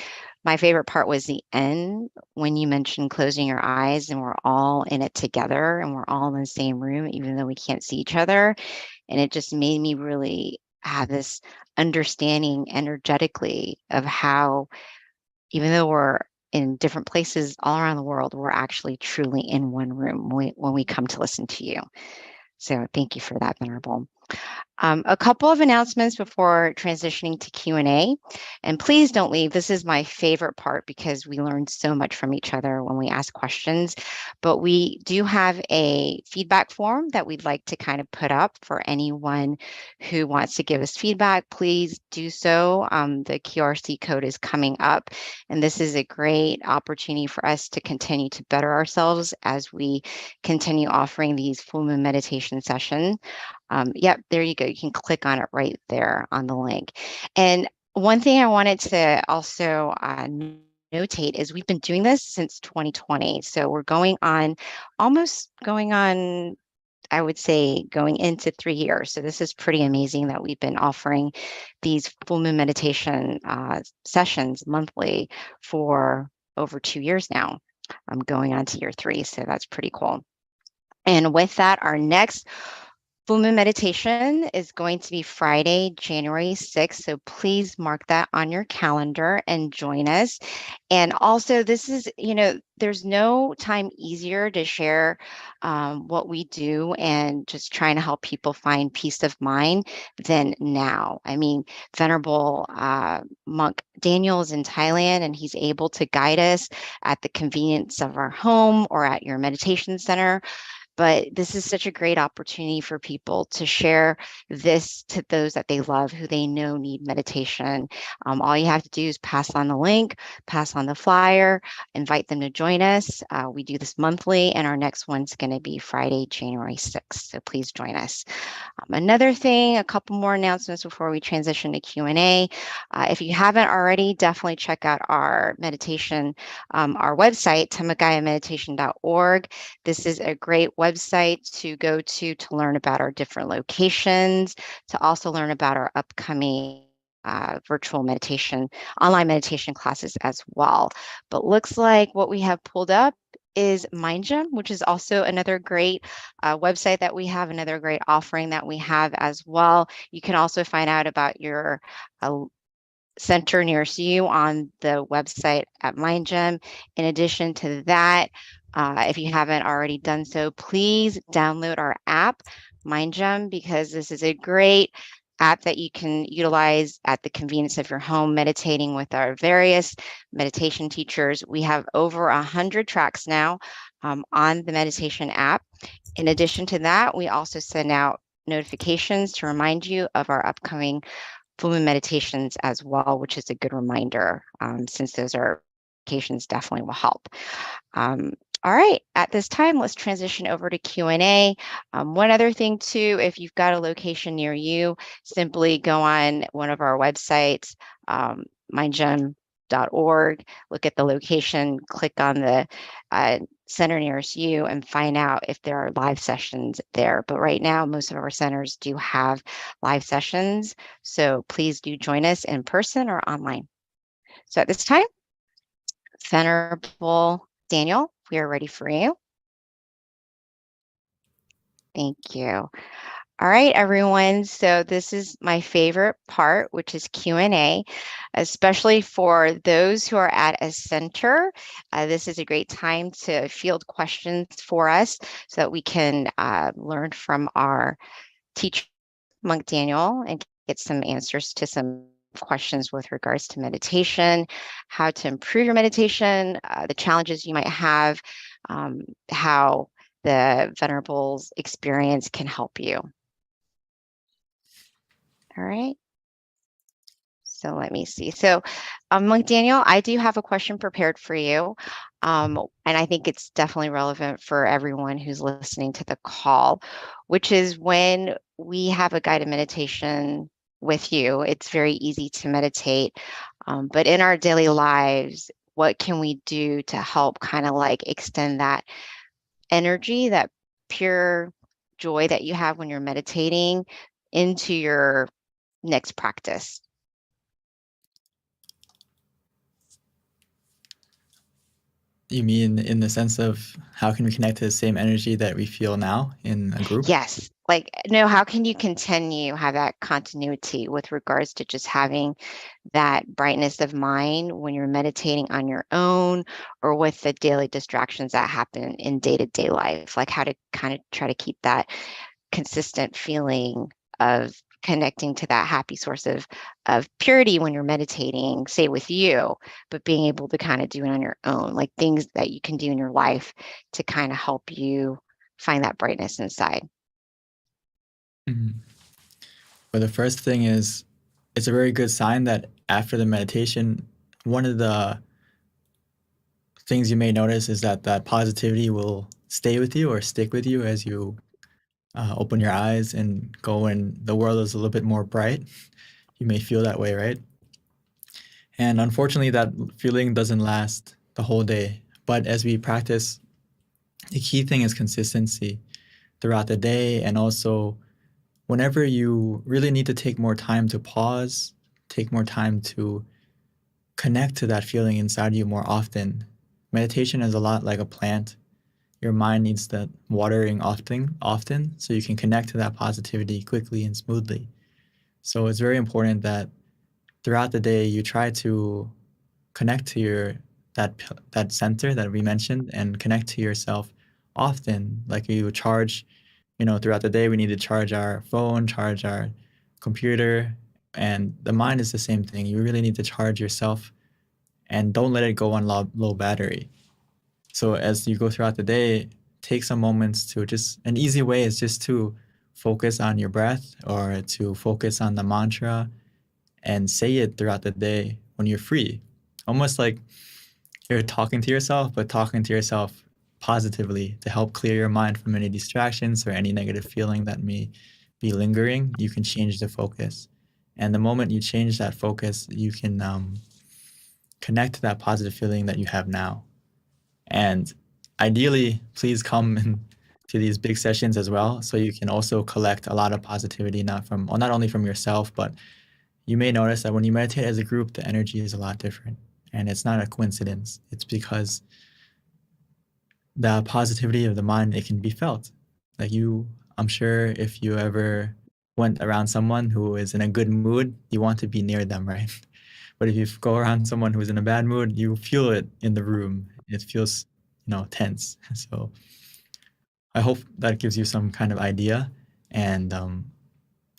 my favorite part was the end when you mentioned closing your eyes and we're all in it together and we're all in the same room, even though we can't see each other. And it just made me really have this understanding energetically of how, even though we're in different places all around the world, we're actually truly in one room when we come to listen to you. So thank you for that, Venerable. A couple of announcements before transitioning to Q&A, and please don't leave. This is my favorite part because we learn so much from each other when we ask questions, but we do have a feedback form that we'd like to kind of put up for anyone who wants to give us feedback. Please do so. The QRC code is coming up, and this is a great opportunity for us to continue to better ourselves as we continue offering these full moon meditation sessions. Yep, there you go. You can click on it right there on the link. And one thing I wanted to also notate is we've been doing this since 2020. So we're almost going on, I would say, going into 3 years. So this is pretty amazing that we've been offering these full moon meditation sessions monthly for over 2 years now. I'm going on to year 3, so that's pretty cool. And with that, our next full moon meditation is going to be Friday, January 6th. So please mark that on your calendar and join us. And also, this is, there's no time easier to share what we do and just trying to help people find peace of mind than now. I mean, Venerable Monk Daniel is in Thailand, and he's able to guide us at the convenience of our home or at your meditation center. But this is such a great opportunity for people to share this to those that they love, who they know need meditation. All you have to do is pass on the link, pass on the flyer, invite them to join us. We do this monthly, and our next one's going to be Friday, January 6th. So please join us. Another thing, a couple more announcements before we transition to Q&A. If you haven't already, definitely check out our meditation, our website, tamagayameditation.org. This is a great website to go to learn about our different locations, to also learn about our upcoming virtual meditation, online meditation classes as well. But looks like what we have pulled up is MindGym, which is also another great website that we have, another great offering that we have as well. You can also find out about your center nearest you on the website at MindGym. In addition to that, if you haven't already done so, please download our app, MindGym, because this is a great app that you can utilize at the convenience of your home, meditating with our various meditation teachers. We have over 100 tracks now on the meditation app. In addition to that, we also send out notifications to remind you of our upcoming full moon meditations as well, which is a good reminder, since those are notifications definitely will help. All right, at this time, let's transition over to Q&A. One other thing too, if you've got a location near you, simply go on one of our websites, mindgym.org, look at the location, click on the center nearest you and find out if there are live sessions there. But right now, most of our centers do have live sessions, so please do join us in person or online. So at this time, Venerable Daniel, we are ready for you. Thank you. All right, everyone. So this is my favorite part, which is Q&A, especially for those who are at a center. This is a great time to field questions for us so that we can learn from our teacher, Monk Daniel, and get some answers to some questions with regards to meditation, how to improve your meditation, the challenges you might have, how the Venerable's experience can help you. All right. So let me see. So Monk Daniel, I do have a question prepared for you. And I think it's definitely relevant for everyone who's listening to the call, which is when we have a guided meditation with you. It's very easy to meditate. But in our daily lives, what can we do to help kind of like extend that energy, that pure joy that you have when you're meditating into your next practice? You mean in the sense of how can we connect to the same energy that we feel now in a group? Yes. Like, no, how can you continue have that continuity with regards to just having that brightness of mind when you're meditating on your own or with the daily distractions that happen in day-to-day life? Like how to kind of try to keep that consistent feeling of connecting to that happy source of purity when you're meditating, say with you, but being able to kind of do it on your own, like things that you can do in your life to kind of help you find that brightness inside. Mhm. Well, the first thing is it's a very good sign that after the meditation, one of the things you may notice is that that positivity will stay with you or stick with you as you open your eyes and go and the world is a little bit more bright. You may feel that way, right? And unfortunately, that feeling doesn't last the whole day. But as we practice, the key thing is consistency throughout the day. And also, whenever you really need to take more time to pause, take more time to connect to that feeling inside you more often. Meditation is a lot like a plant. Your mind needs that watering often, so you can connect to that positivity quickly and smoothly. So it's very important that throughout the day you try to connect to that center that we mentioned and connect to yourself often. Like you charge, throughout the day we need to charge our phone, charge our computer, and the mind is the same thing. You really need to charge yourself and don't let it go on low battery. So as you go throughout the day, take some moments to just an easy way is just to focus on your breath or to focus on the mantra and say it throughout the day when you're free. Almost like you're talking to yourself, but talking to yourself positively to help clear your mind from any distractions or any negative feeling that may be lingering. You can change the focus. And the moment you change that focus, you can connect to that positive feeling that you have now. And ideally, please come to these big sessions as well, so you can also collect a lot of positivity, not only from yourself, but you may notice that when you meditate as a group, the energy is a lot different. And it's not a coincidence. It's because the positivity of the mind, it can be felt. Like I'm sure if you ever went around someone who is in a good mood, you want to be near them, right? But if you go around someone who's in a bad mood, you feel it in the room. It feels, tense. So I hope that gives you some kind of idea. And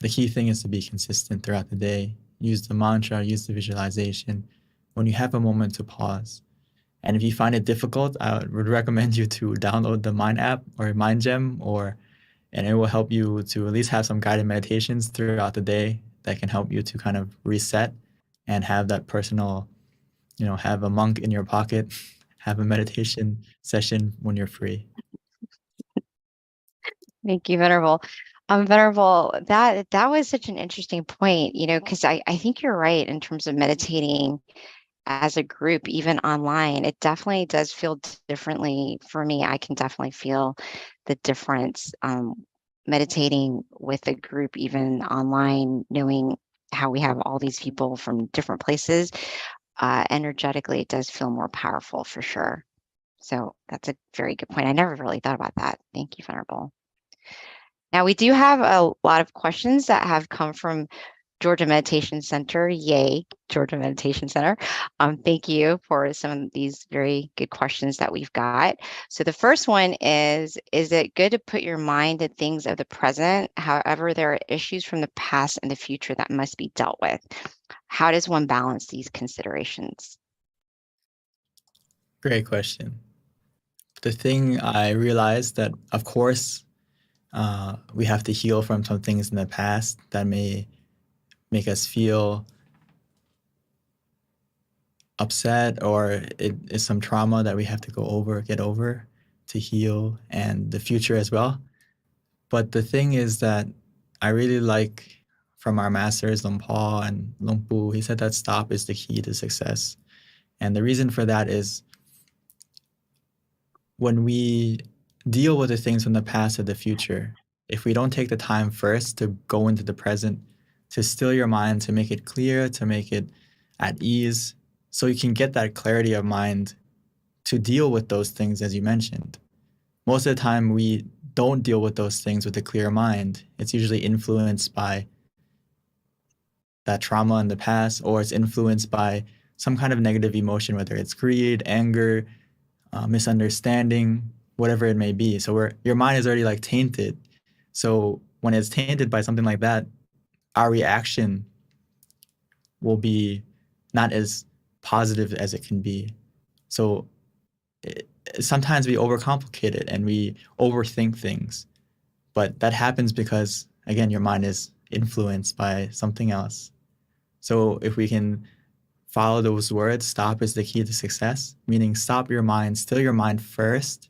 the key thing is to be consistent throughout the day. Use the mantra, use the visualization when you have a moment to pause. And if you find it difficult, I would recommend you to download the Mind app or Mind Gem, and it will help you to at least have some guided meditations throughout the day that can help you to kind of reset and have that personal, have a monk in your pocket, have a meditation session when you're free. Thank you, Venerable. Venerable, that was such an interesting point, because I think you're right in terms of meditating as a group, even online. It definitely does feel differently for me. I can definitely feel the difference meditating with a group, even online, knowing how we have all these people from different places. Energetically, it does feel more powerful for sure. So that's a very good point. I never really thought about that. Thank you, Venerable. Now, we do have a lot of questions that have come from Georgia Meditation Center. Yay, Georgia Meditation Center. Thank you for some of these very good questions that we've got. So the first one is it good to put your mind to things of the present? However, there are issues from the past and the future that must be dealt with. How does one balance these considerations? Great question. The thing I realized that, of course, we have to heal from some things in the past that may make us feel upset, or it is some trauma that we have to get over to heal, and the future as well. But the thing is that I really like from our masters, Luang Por and Luang Pu. He said that stop is the key to success. And the reason for that is when we deal with the things from the past or the future, if we don't take the time first to go into the present, to still your mind, to make it clear, to make it at ease, so you can get that clarity of mind to deal with those things as you mentioned. Most of the time, we don't deal with those things with a clear mind. It's usually influenced by that trauma in the past, or it's influenced by some kind of negative emotion, whether it's greed, anger, misunderstanding, whatever it may be. So your mind is already like tainted. So when it's tainted by something like that, our reaction will be not as positive as it can be. So sometimes we overcomplicate it and we overthink things, but that happens because, again, your mind is influenced by something else. So if we can follow those words, stop is the key to success, meaning stop your mind, still your mind first,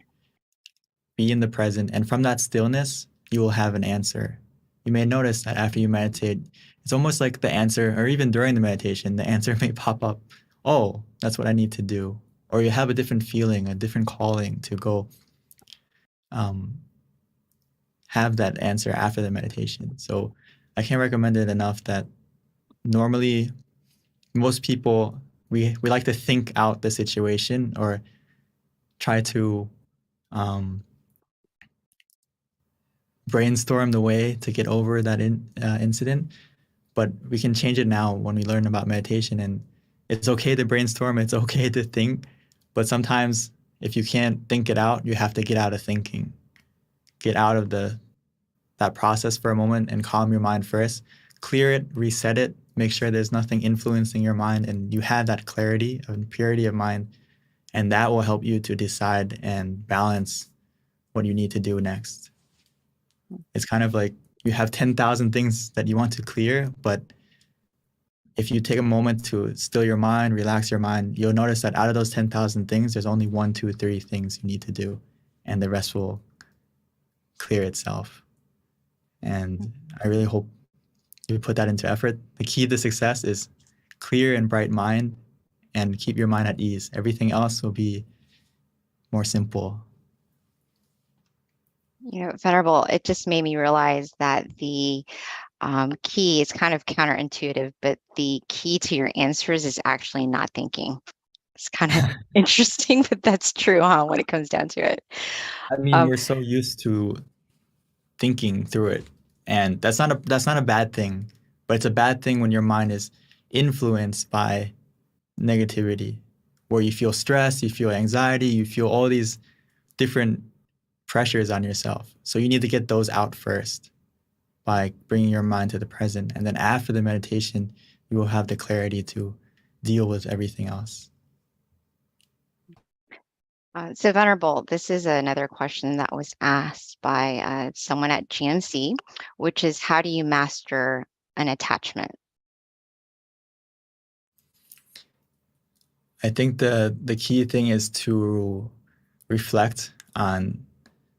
be in the present, and from that stillness, you will have an answer. You may notice that after you meditate, it's almost like the answer, or even during the meditation, the answer may pop up, oh, that's what I need to do. Or you have a different feeling, a different calling to go have that answer after the meditation. So I can't recommend it enough that normally most people, we like to think out the situation or try to brainstorm the way to get over that incident. But we can change it now when we learn about meditation. And it's okay to brainstorm, it's okay to think. But sometimes if you can't think it out, you have to get out of thinking. Get out of that process for a moment and calm your mind first. Clear it, reset it, make sure there's nothing influencing your mind, and you have that clarity and purity of mind, and that will help you to decide and balance what you need to do next. It's kind of like you have 10,000 things that you want to clear, but if you take a moment to still your mind, relax your mind, you'll notice that out of those 10,000 things, there's only 1, 2, 3 things you need to do, and the rest will clear itself. And I really hope you put that into effort. The key to success is clear and bright mind, and keep your mind at ease. Everything else will be more simple. Venerable, it just made me realize that the key is kind of counterintuitive, but the key to your answers is actually not thinking. It's kind of interesting, but that's true, huh, when it comes down to it. I mean, we're so used to thinking through it, and that's not a bad thing, but it's a bad thing when your mind is influenced by negativity, where you feel stress, you feel anxiety, you feel all these different pressures on yourself. So you need to get those out first by bringing your mind to the present, and then after the meditation, you will have the clarity to deal with everything else. So Venerable, this is another question that was asked by someone at GMC, which is, how do you master an attachment? I think the key thing is to reflect on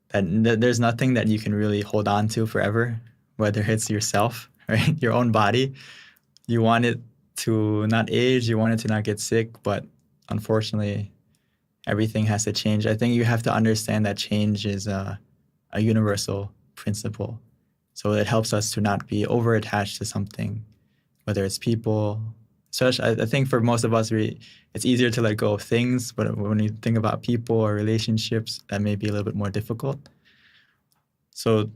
that there's nothing that you can really hold on to forever, whether it's yourself, right? Your own body. You want it to not age, you want it to not get sick, but unfortunately, everything has to change. I think you have to understand that change is a universal principle. So it helps us to not be over-attached to something, whether it's people. I think for most of us, it's easier to let go of things, but when you think about people or relationships, that may be a little bit more difficult. So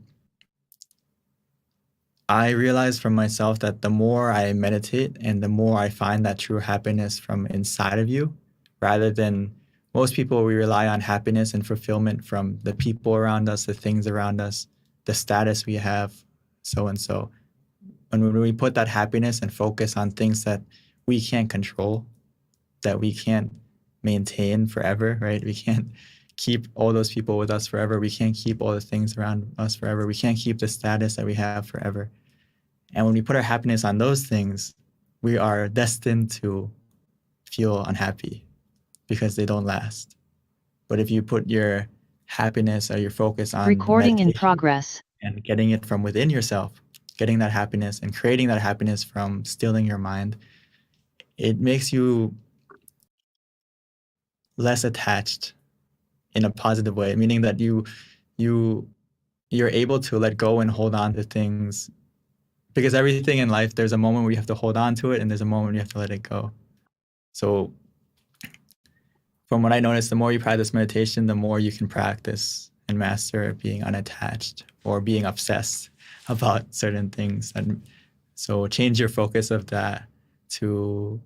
I realized for myself that the more I meditate and the more I find that true happiness from inside of you, rather than most people, we rely on happiness and fulfillment from the people around us, the things around us, the status we have, so and so. And when we put that happiness and focus on things that we can't control, that we can't maintain forever, right? We can't keep all those people with us forever. We can't keep all the things around us forever. We can't keep the status that we have forever. And when we put our happiness on those things, we are destined to feel unhappy because they don't last. But if you put your happiness or your focus on Recording in meditation progress. and getting it from within yourself, getting that happiness and creating that happiness from stilling your mind, it makes you less attached in a positive way, meaning that you you're able to let go and hold on to things, because everything in life, there's a moment where you have to hold on to it and there's a moment you have to let it go. So from what I noticed, the more you practice meditation, the more you can practice and master being unattached or being obsessed about certain things. And so change your focus of that to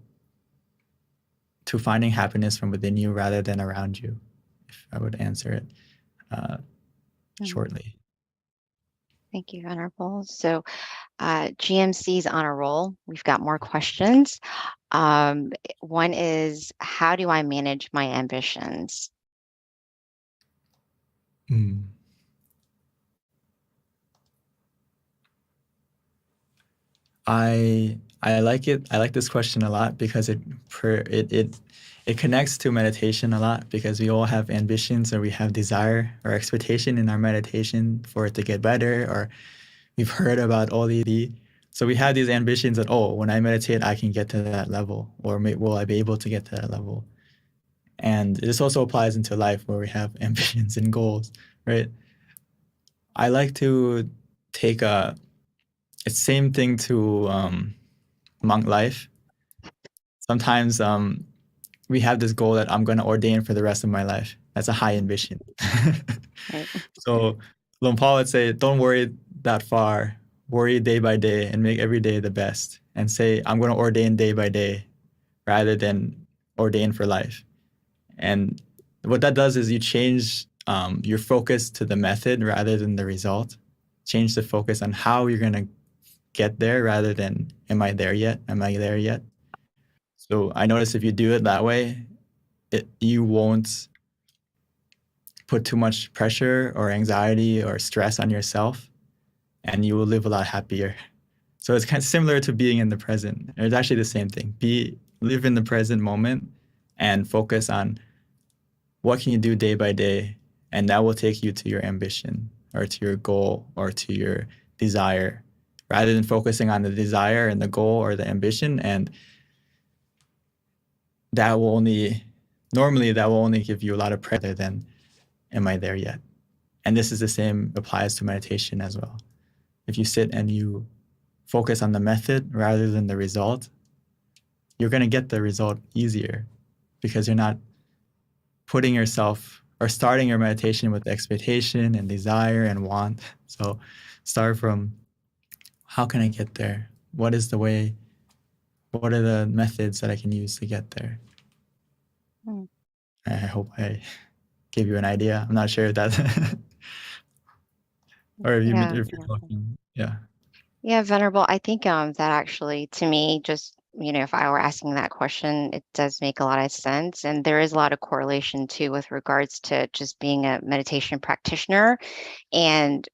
finding happiness from within you rather than around you, if I would answer it shortly. Thank you, Venerable. So GMC's on a roll. We've got more questions. One is, how do I manage my ambitions? I like it. I like this question a lot because it connects to meditation a lot, because we all have ambitions, or we have desire or expectation in our meditation for it to get better, or we've heard about all these. So we have these ambitions that, oh, when I meditate, I can get to that level, or will I be able to get to that level? And this also applies into life, where we have ambitions and goals, right? I like to take it's the same thing to monk life. Sometimes we have this goal that I'm going to ordain for the rest of my life. That's a high ambition. Right. So Luang Por would say, don't worry that far. Worry day by day and make every day the best. And say, I'm going to ordain day by day rather than ordain for life. And what that does is you change your focus to the method rather than the result. Change the focus on how you're going to get there rather than, am I there yet? Am I there yet? So I notice if you do it that way, you won't put too much pressure or anxiety or stress on yourself, and you will live a lot happier. So it's kind of similar to being in the present. It's actually the same thing. Live in the present moment and focus on what can you do day by day, and that will take you to your ambition or to your goal or to your desire, rather than focusing on the desire and the goal or the ambition. And that will only give you a lot of pressure than, am I there yet? And this is the same applies to meditation as well. If you sit and you focus on the method rather than the result, you're going to get the result easier, because you're not putting yourself or starting your meditation with expectation and desire and want. So start from, how can I get there? What is the way? What are the methods that I can use to get there? I hope I gave you an idea. I'm not sure if that's or if you're talking. Yeah. Yeah, Venerable. I think that actually, to me, just, if I were asking that question, it does make a lot of sense. And there is a lot of correlation too with regards to just being a meditation practitioner and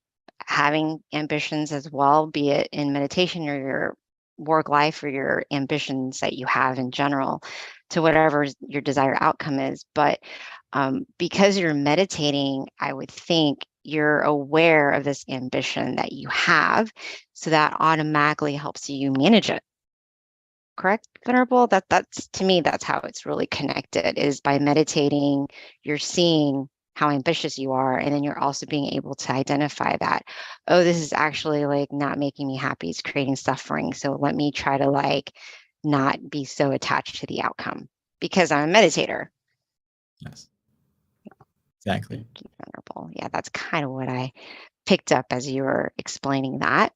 having ambitions as well, be it in meditation or your work life or your ambitions that you have in general, to whatever your desired outcome is. But because you're meditating, I would think you're aware of this ambition that you have, so that automatically helps you manage it. Correct, Venerable? That's to me, that's how it's really connected, is by meditating, you're seeing how ambitious you are, and then you're also being able to identify that, oh, this is actually like not making me happy, it's creating suffering. So let me try to like not be so attached to the outcome because I'm a meditator. Yes. Exactly. Thank you, Venerable. Yeah, that's kind of what I picked up as you were explaining that.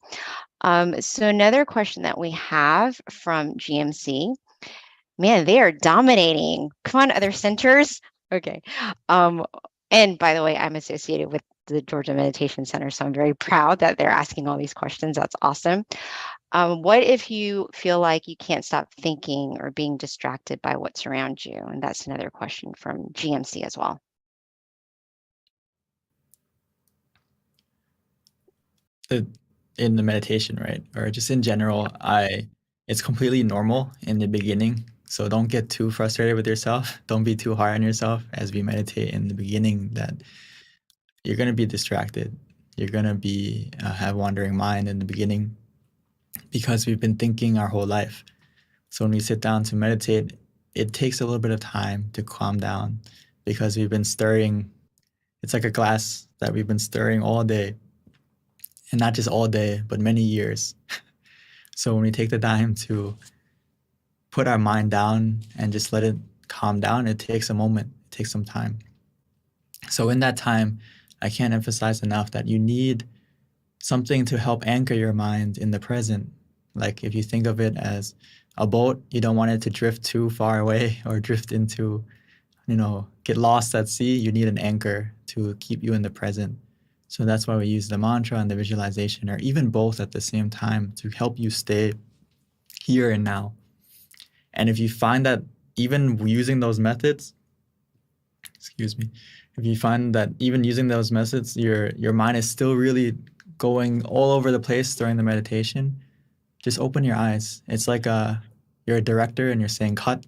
So another question that we have from GMC, man, they are dominating. Come on, other centers. Okay. And by the way, I'm associated with the Georgia Meditation Center, so I'm very proud that they're asking all these questions. That's awesome. What if you feel like you can't stop thinking or being distracted by what's around you? And that's another question from GMC as well. In the meditation, right? Or just in general, it's completely normal in the beginning. So don't get too frustrated with yourself. Don't be too hard on yourself as we meditate in the beginning, that you're going to be distracted. You're going to have wandering mind in the beginning. because we've been thinking our whole life. So when we sit down to meditate, it takes a little bit of time to calm down because we've been stirring. It's like a glass that we've been stirring all day, and not just all day, but many years. So when we take the time to put our mind down and just let it calm down, it takes a moment, it takes some time. So in that time, I can't emphasize enough that you need something to help anchor your mind in the present. Like if you think of it as a boat, you don't want it to drift too far away or drift into, get lost at sea. You need an anchor to keep you in the present. So that's why we use the mantra and the visualization, or even both at the same time, to help you stay here and now. And if you find that even using those methods, if you find that even using those methods, your mind is still really going all over the place during the meditation, just open your eyes. It's like you're a director and you're saying cut,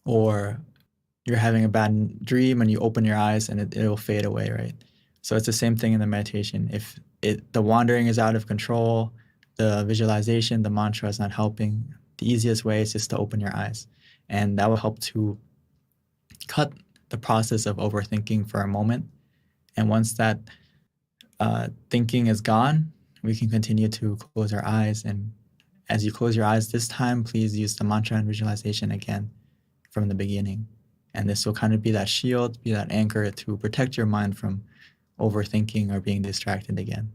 or you're having a bad dream and you open your eyes and it'll fade away, right? So it's the same thing in the meditation. If the wandering is out of control, the visualization, the mantra is not helping, the easiest way is just to open your eyes. And that will help to cut the process of overthinking for a moment. And once that thinking is gone, we can continue to close our eyes. And as you close your eyes this time, please use the mantra and visualization again from the beginning. And this will kind of be that shield, be that anchor to protect your mind from overthinking or being distracted again.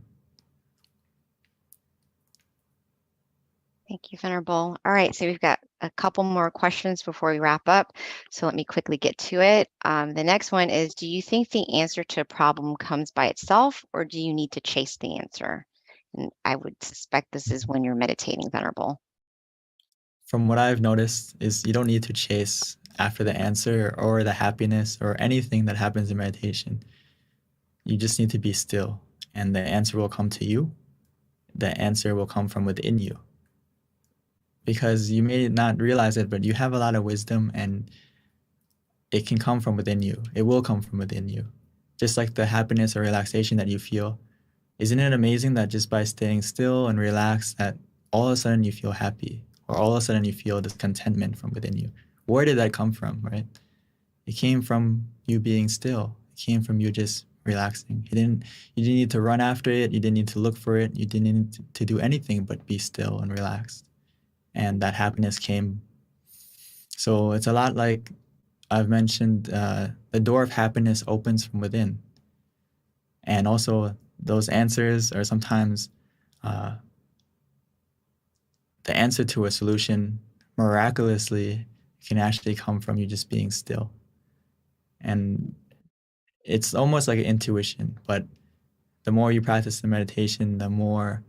Thank you, Venerable. All right, so we've got a couple more questions before we wrap up. So let me quickly get to it. The next one is, do you think the answer to a problem comes by itself, or do you need to chase the answer? And I would suspect this is when you're meditating, Venerable. From what I've noticed is you don't need to chase after the answer or the happiness or anything that happens in meditation. You just need to be still, and the answer will come to you. The answer will come from within you. Because you may not realize it, but you have a lot of wisdom, and it can come from within you. It will come from within you. Just like the happiness or relaxation that you feel. Isn't it amazing that just by staying still and relaxed, that all of a sudden you feel happy, or all of a sudden you feel this contentment from within you? Where did that come from, right? It came from you being still. It came from you just relaxing. You didn't need to run after it. You didn't need to look for it. You didn't need to do anything but be still and relaxed. And that happiness came. So it's a lot like I've mentioned, the door of happiness opens from within. And also those answers are sometimes the answer to a solution miraculously can actually come from you just being still. And it's almost like an intuition, but the more you practice the meditation, the more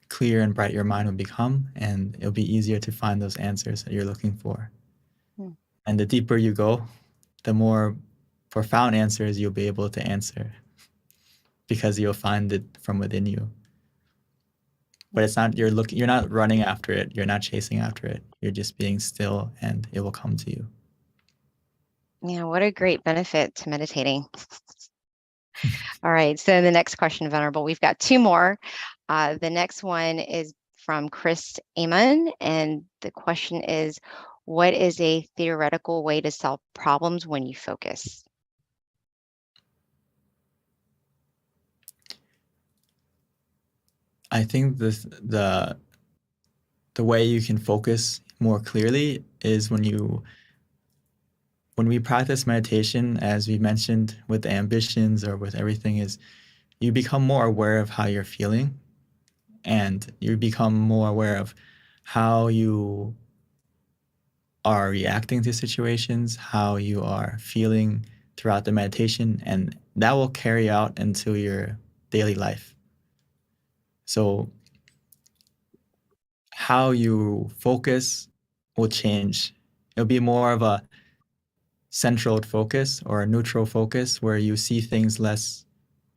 clear and bright your mind will become, and it'll be easier to find those answers that you're looking for. And the deeper you go, the more profound answers you'll be able to answer, because you'll find it from within you. But it's not you're not running after it, you're not chasing after it. You're just being still, and it will come to you. Yeah, what a great benefit to meditating. All right, so the next question, Venerable, we've got two more. The next one is from Chris Amon, and the question is, what is a theoretical way to solve problems when you focus? I think the way you can focus more clearly is when we practice meditation, as we mentioned, with the ambitions or with everything, is you become more aware of how you're feeling, and you become more aware of how you are reacting to situations, how you are feeling throughout the meditation, and that will carry out into your daily life. So how you focus will change. It'll be more of a central focus or a neutral focus, where you see things less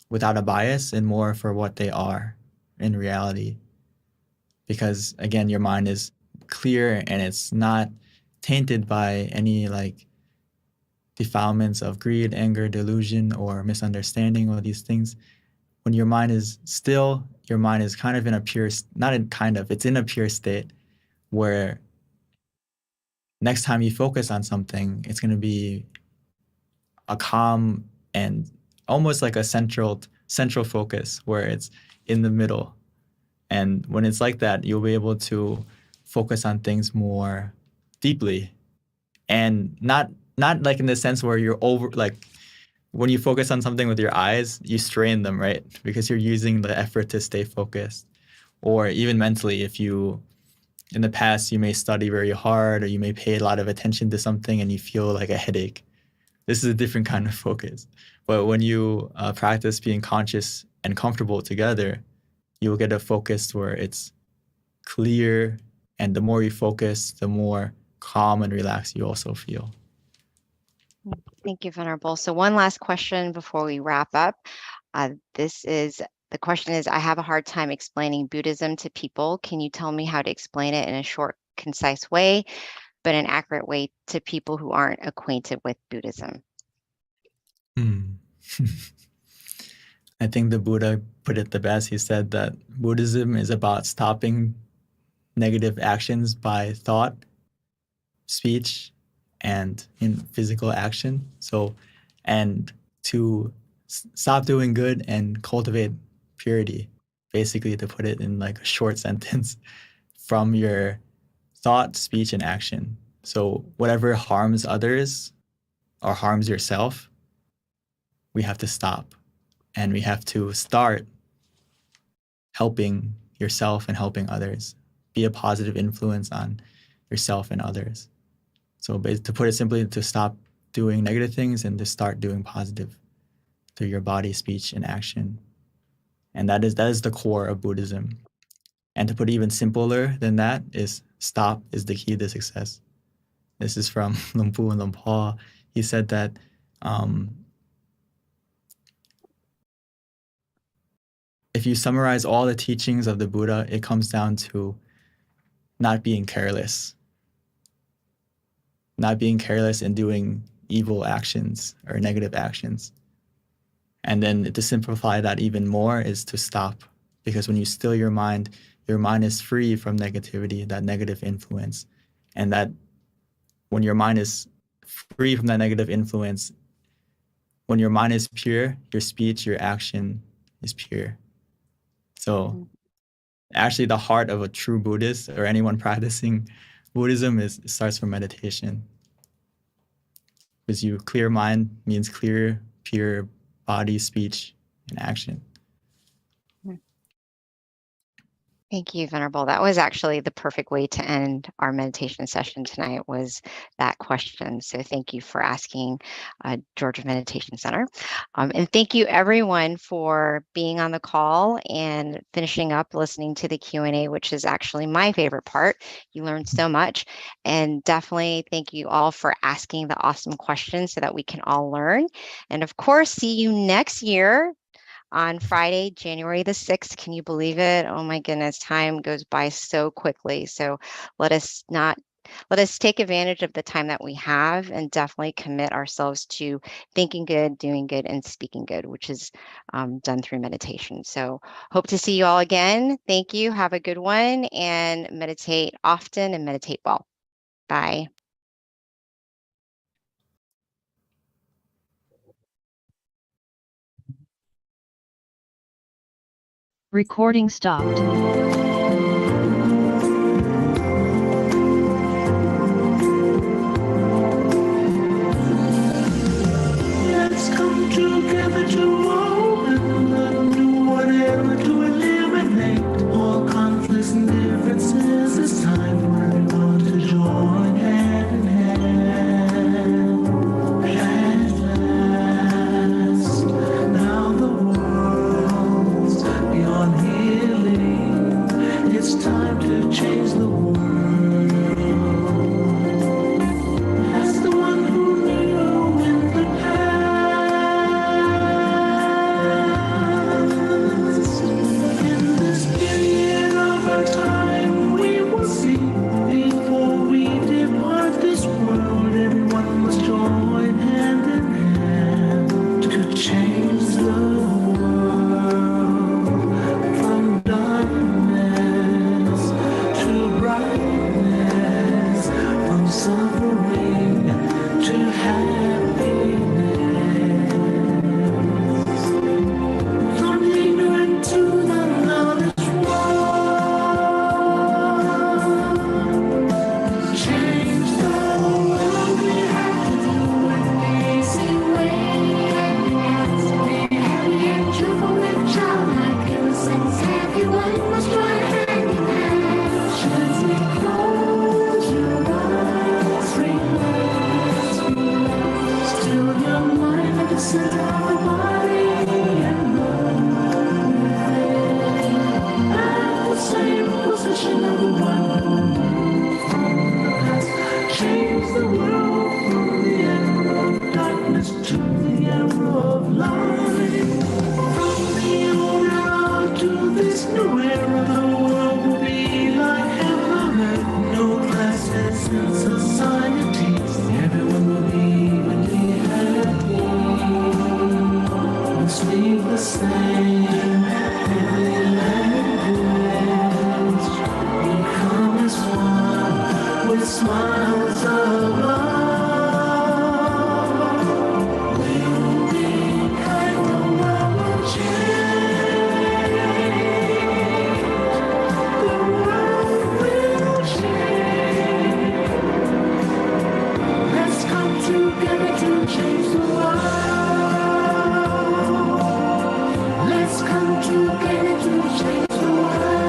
without a bias and more for what they are in reality. Because again, your mind is clear and it's not tainted by any like defilements of greed, anger, delusion, or misunderstanding, all these things. when your mind is still, your mind is kind of in a pure, not in kind of, it's in a pure state where next time you focus on something, it's going to be a calm and almost like a central focus where it's in the middle. And when it's like that, you'll be able to focus on things more deeply, and not like in the sense where you're over, like when you focus on something with your eyes, you strain them, right? Because you're using the effort to stay focused. Or even mentally, if you, in the past, you may study very hard or you may pay a lot of attention to something and you feel like a headache. This is a different kind of focus. But when you practice being conscious and comfortable together, you'll get a focus where it's clear, and the more you focus, the more calm and relaxed you also feel. Thank you, Venerable. So one last question before we wrap up. The question is, I have a hard time explaining Buddhism to people. Can you tell me how to explain it in a short, concise way, but an accurate way to people who aren't acquainted with Buddhism? I think the Buddha put it the best. He said that Buddhism is about stopping negative actions by thought, speech, and in physical action. So, and to stop doing good and cultivate purity, basically, to put it in like a short sentence, from your thought, speech, and action. So whatever harms others or harms yourself, we have to stop. And we have to start helping yourself and helping others. Be a positive influence on yourself and others. So to put it simply, to stop doing negative things and to start doing positive through your body, speech, and action. And that is the core of Buddhism. And to put it even simpler than that is stop is the key to success. This is from Luang Pu and Luang Por. He said that if you summarize all the teachings of the Buddha, it comes down to not being careless. Not being careless and doing evil actions or negative actions. And then to simplify that even more is to stop. Because when you still your mind is free from negativity, that negative influence. And that when your mind is free from that negative influence, when your mind is pure, your speech, your action is pure. So actually the heart of a true Buddhist or anyone practicing Buddhism starts from meditation. Because clear mind means clear, pure body, speech, and action. Thank you, Venerable. That was actually the perfect way to end our meditation session tonight, was that question. So thank you for asking, Georgia Meditation Center. And thank you everyone for being on the call and finishing up listening to the Q&A, which is actually my favorite part. You learned so much. And definitely thank you all for asking the awesome questions so that we can all learn. And of course, see you next year on Friday, January the 6th. Can you believe it? Oh my goodness, time goes by so quickly. So let us take advantage of the time that we have and definitely commit ourselves to thinking good, doing good, and speaking good, which is done through meditation. So hope to see you all again. Thank you. Have a good one, and meditate often and meditate well. Bye. Recording stopped. center of the body and move within. At the same position of the one who moved from the past. Change the world from the era of darkness to the era of light. From the old era to this new era, the world will be like heaven on earth. No classes in society. Everyone will be evenly happy. We'll speak the same heavenly language. Become as one with smiles of love. We'll be kind, the world will change. The world will change. Let's come together to change the world. Let's come together to change the world.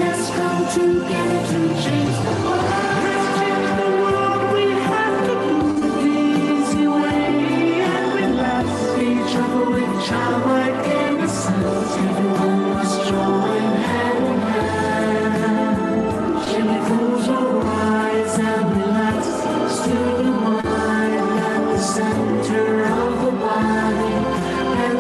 Let's come together to change the world. Let's change the world. We have to do it the easy way and relax each other with childlike innocence. Everyone must join hand in hand. Chemicals will rise and relax. Still the mind at the center of the body. And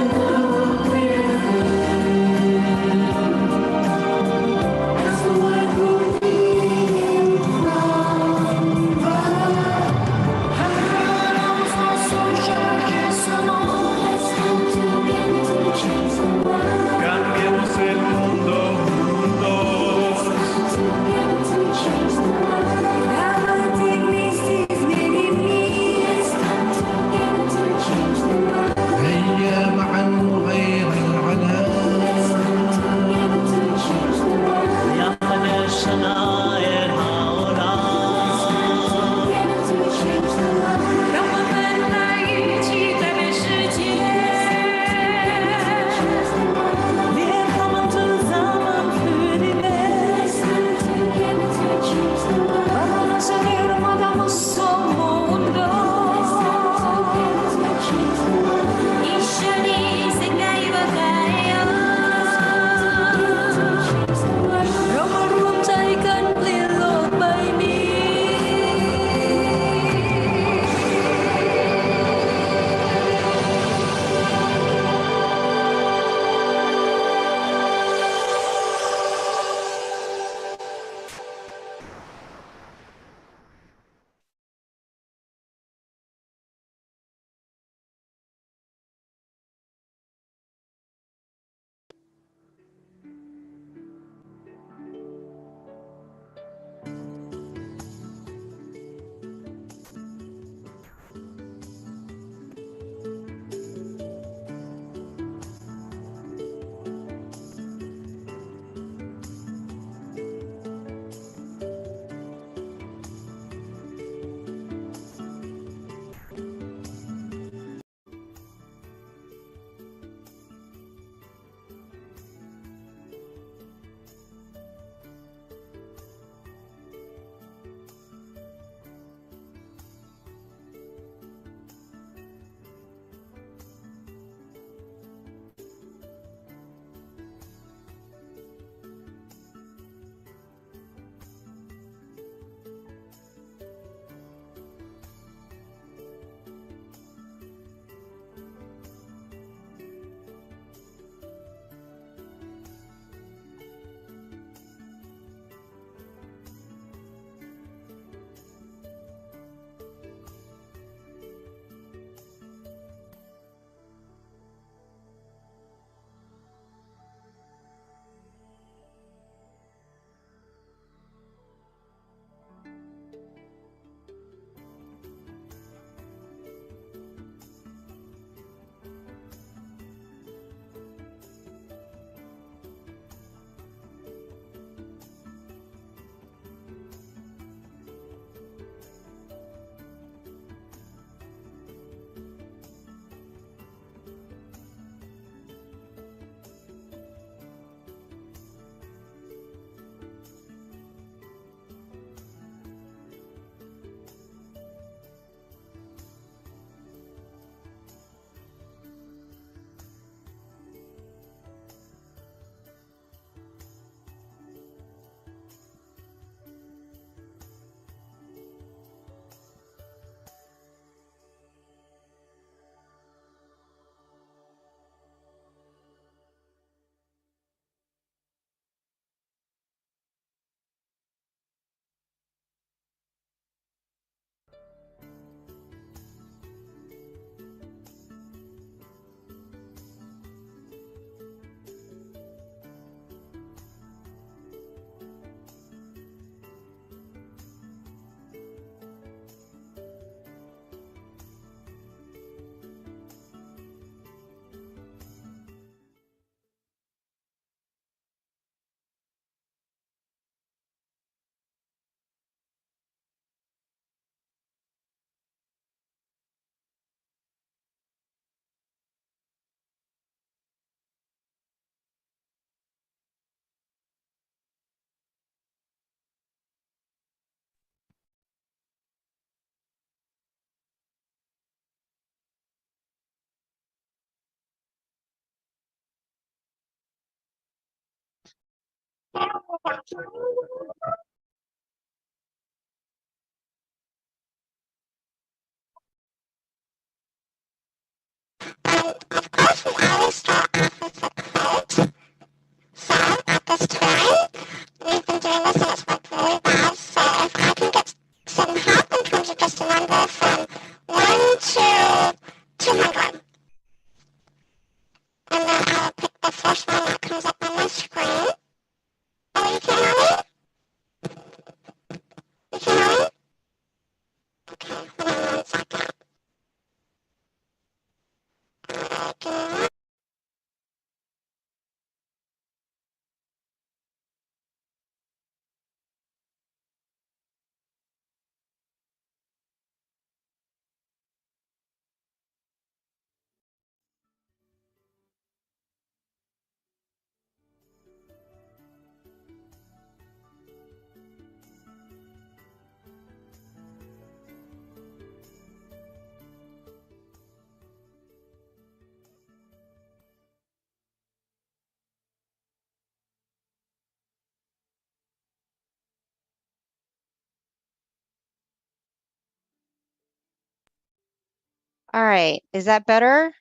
All right, is that better?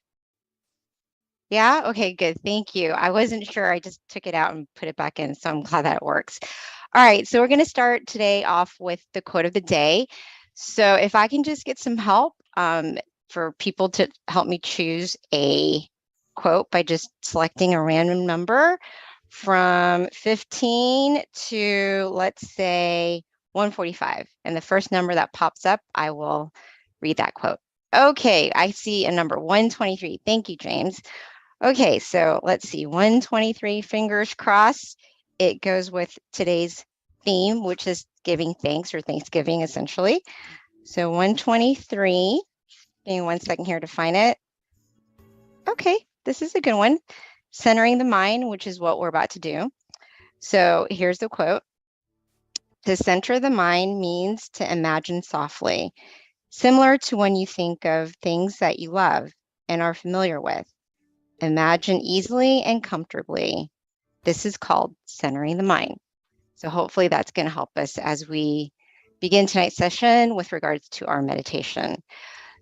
Yeah, okay, good. Thank you. I wasn't sure. I just took it out and put it back in, so I'm glad that it works. All right, so we're going to start today off with the quote of the day. So if I can just get some help for people to help me choose a quote by just selecting a random number from 15 to, let's say, 145. And the first number that pops up, I will read that quote. Okay, I see a number 123. Thank you, James. Okay, so let's see, 123, fingers crossed. It goes with today's theme, which is giving thanks or Thanksgiving, essentially. So 123, give me 1 second here to find it. Okay, this is a good one. Centering the mind, which is what we're about to do. So here's the quote. To center the mind means to imagine softly, similar to when you think of things that you love and are familiar with. Imagine easily and comfortably. This is called centering the mind. So hopefully that's going to help us as we begin tonight's session with regards to our meditation.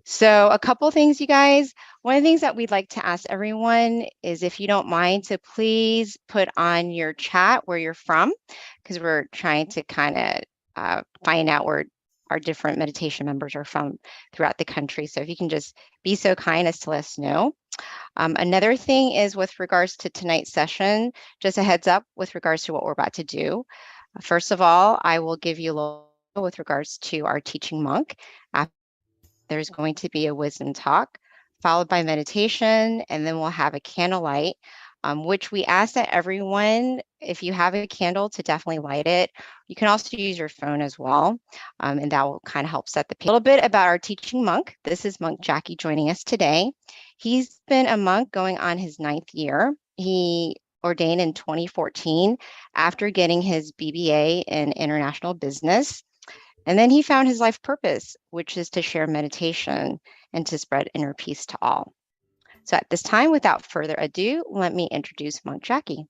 So a couple things, you guys. One of the things that we'd like to ask everyone is, if you don't mind, to please put on your chat where you're from, because we're trying to kind of find out where our different meditation members are from throughout the country. So if you can just be so kind as to let us know. Another thing is with regards to tonight's session, just a heads up with regards to what we're about to do. First of all, I will give you a little with regards to our teaching monk. There's going to be a wisdom talk, followed by meditation, and then we'll have a candlelight, which we ask that everyone, if you have a candle, to definitely light it. You can also use your phone as well, and that will kind of help set the pace. A little bit about our teaching monk. This is Monk Jackie joining us today. He's been a monk going on his 9th year. He ordained in 2014 after getting his BBA in international business. And then he found his life purpose, which is to share meditation and to spread inner peace to all. So at this time, without further ado, let me introduce Monk Jackie.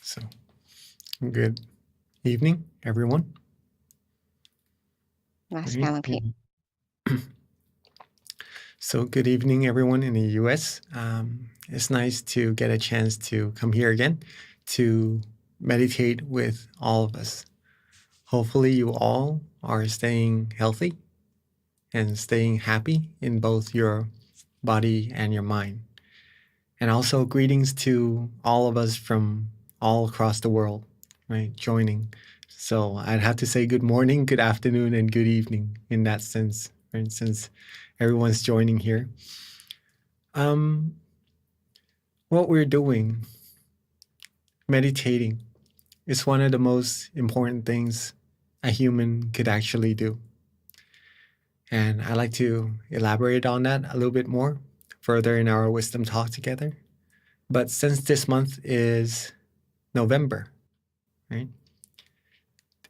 So, good evening, everyone. Nice Right. smiling people. So, good evening, everyone in the US. It's nice to get a chance to come here again to meditate with all of us. Hopefully, you all are staying healthy and staying happy in both your body and your mind. And also, greetings to all of us from all across the world, right, joining. So I'd have to say good morning, good afternoon, and good evening in that sense, right, since everyone's joining here. What we're doing, meditating, is one of the most important things a human could actually do. And I'd like to elaborate on that a little bit more further in our wisdom talk together. But since this month is November, right?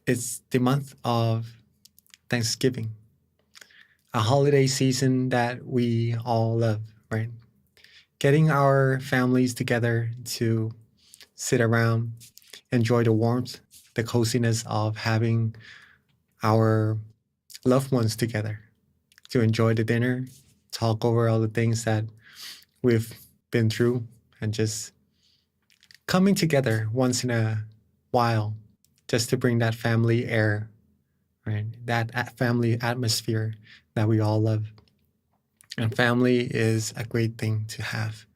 It's the month of Thanksgiving. a holiday season that we all love, right? Getting our families together to sit around, enjoy the warmth, the coziness of having our loved ones together, to enjoy the dinner, talk over all the things that we've been through, and just coming together once in a while just to bring that family air, right? That family atmosphere that we all love. And family is a great thing to have.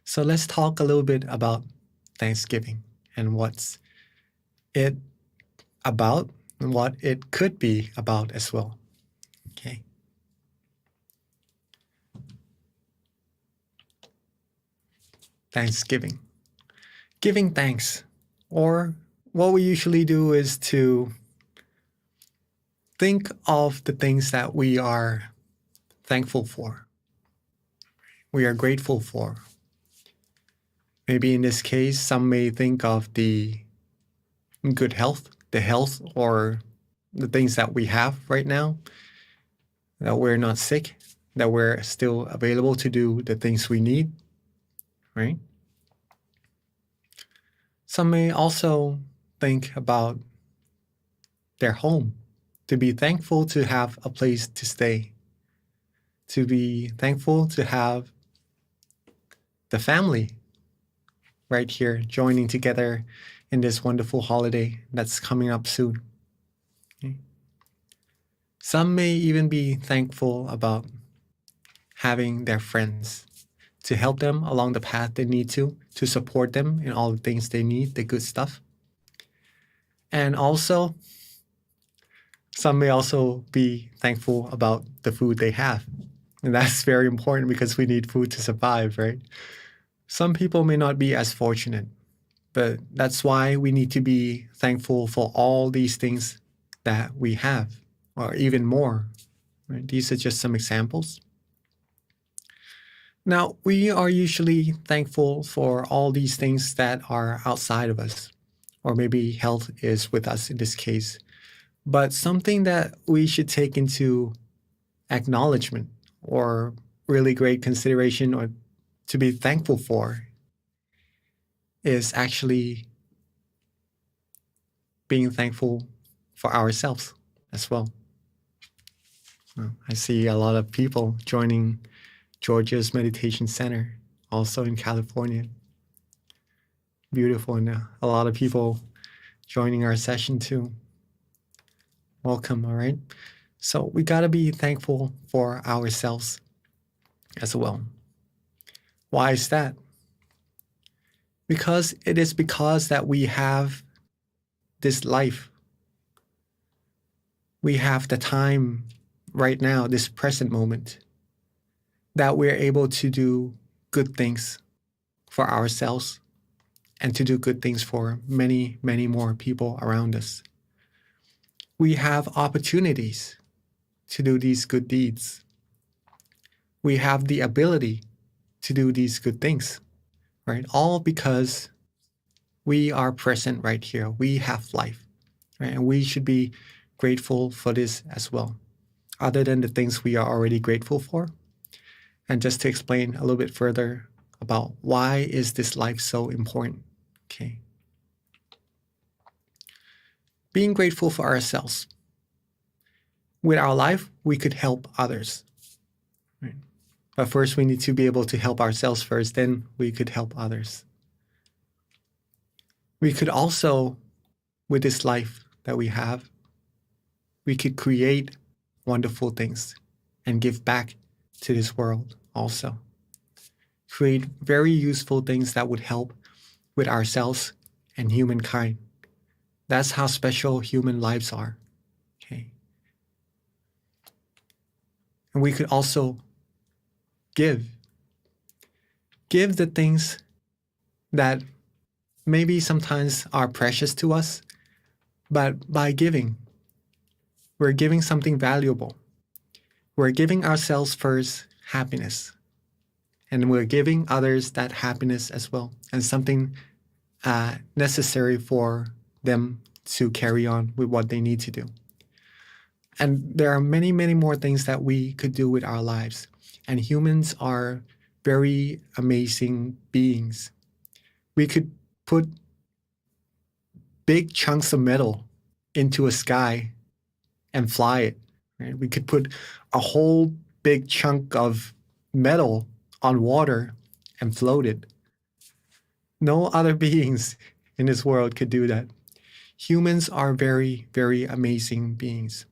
So let's talk a little bit about Thanksgiving and what's it about and what it could be about as well. Okay. Thanksgiving. Giving thanks. Or what we usually do is to think of the things that we are thankful for, we are grateful for. Maybe in this case, some may think of the good health, the health or the things that we have right now, that we're not sick, that we're still available to do the things we need, right? Some may also think about their home, to be thankful to have a place to stay, to be thankful to have the family right here joining together in this wonderful holiday that's coming up soon. Okay. Some may even be thankful about having their friends to help them along the path they need to support them in all the things they need, the good stuff. And also, some may also be thankful about the food they have. And that's very important because we need food to survive, right? Some people may not be as fortunate, but that's why we need to be thankful for all these things that we have, or even more. Right? These are just some examples. Now, we are usually thankful for all these things that are outside of us, or maybe health is with us in this case. But something that we should take into acknowledgement or really great consideration or to be thankful for is actually being thankful for ourselves as well. I see a lot of people joining Georgia's Meditation Center, also in California. Beautiful, and a lot of people joining our session too. Welcome, all right? So we got to be thankful for ourselves as well. Why is that? Because it is because that we have this life. We have the time right now, this present moment, that we're able to do good things for ourselves and to do good things for many, many more people around us. We have opportunities to do these good deeds. We have the ability to do these good things, right? All because we are present right here. We have life, right? And we should be grateful for this as well, other than the things we are already grateful for. And just to explain a little bit further about why is this life so important, okay? Being grateful for ourselves. With our life, we could help others, right? But first, we need to be able to help ourselves first, then we could help others. We could also, with this life that we have, we could create wonderful things and give back to this world also. Create very useful things that would help with ourselves and humankind. That's how special human lives are, okay? And we could also give the things that maybe sometimes are precious to us, but by giving, we're giving something valuable. We're giving ourselves first happiness, and we're giving others that happiness as well, and something necessary for them to carry on with what they need to do. And there are many, many more things that we could do with our lives. And humans are very amazing beings. We could put big chunks of metal into a sky and fly it. Right? We could put a whole big chunk of metal on water and float it. No other beings in this world could do that. Humans are very, very amazing beings.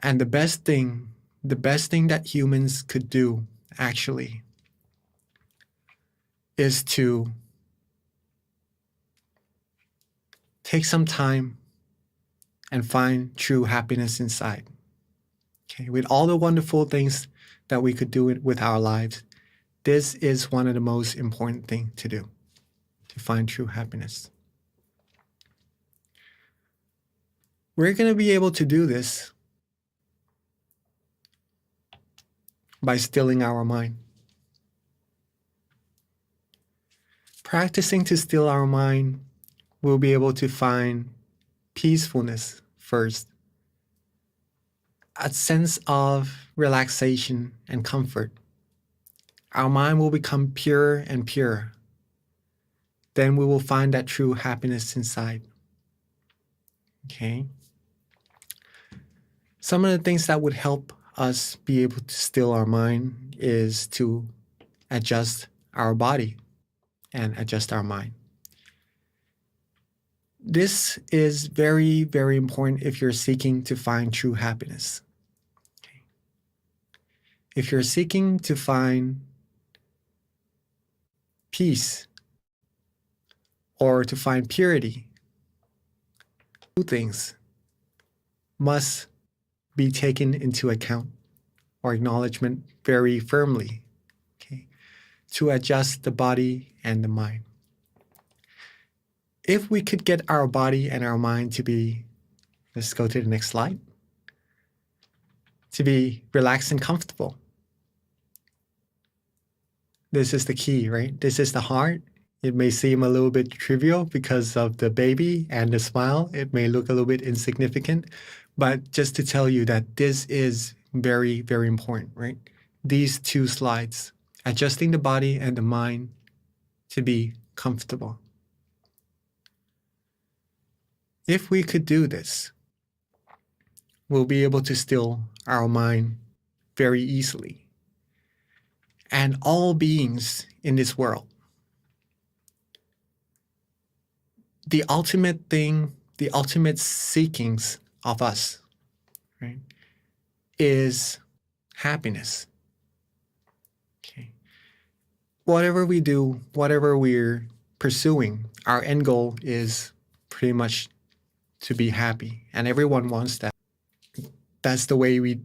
And the best thing that humans could do actually is to take some time and find true happiness inside. Okay, with all the wonderful things that we could do with our lives, this is one of the most important things to do, to find true happiness. We're going to be able to do this by stilling our mind. Practicing to still our mind, we'll be able to find peacefulness first, a sense of relaxation and comfort. Our mind will become purer and purer. Then we will find that true happiness inside. Okay? Some of the things that would help us be able to still our mind is to adjust our body and adjust our mind. This is very, very important if you're seeking to find true happiness. Okay. If you're seeking to find peace or to find purity, two things must be taken into account or acknowledgement very firmly, okay, to adjust the body and the mind. If we could get our body and our mind to be, let's go to the next slide, to be relaxed and comfortable. This is the key, right? This is the heart. It may seem a little bit trivial because of the baby and the smile. It may look a little bit insignificant, but just to tell you that this is very, very important, right? These two slides, adjusting the body and the mind to be comfortable. If we could do this, we'll be able to still our mind very easily. And all beings in this world, the ultimate thing, the ultimate seekings of us, right, is happiness. Okay. Whatever we do, whatever we're pursuing, our end goal is pretty much to be happy, and everyone wants that. That's the way we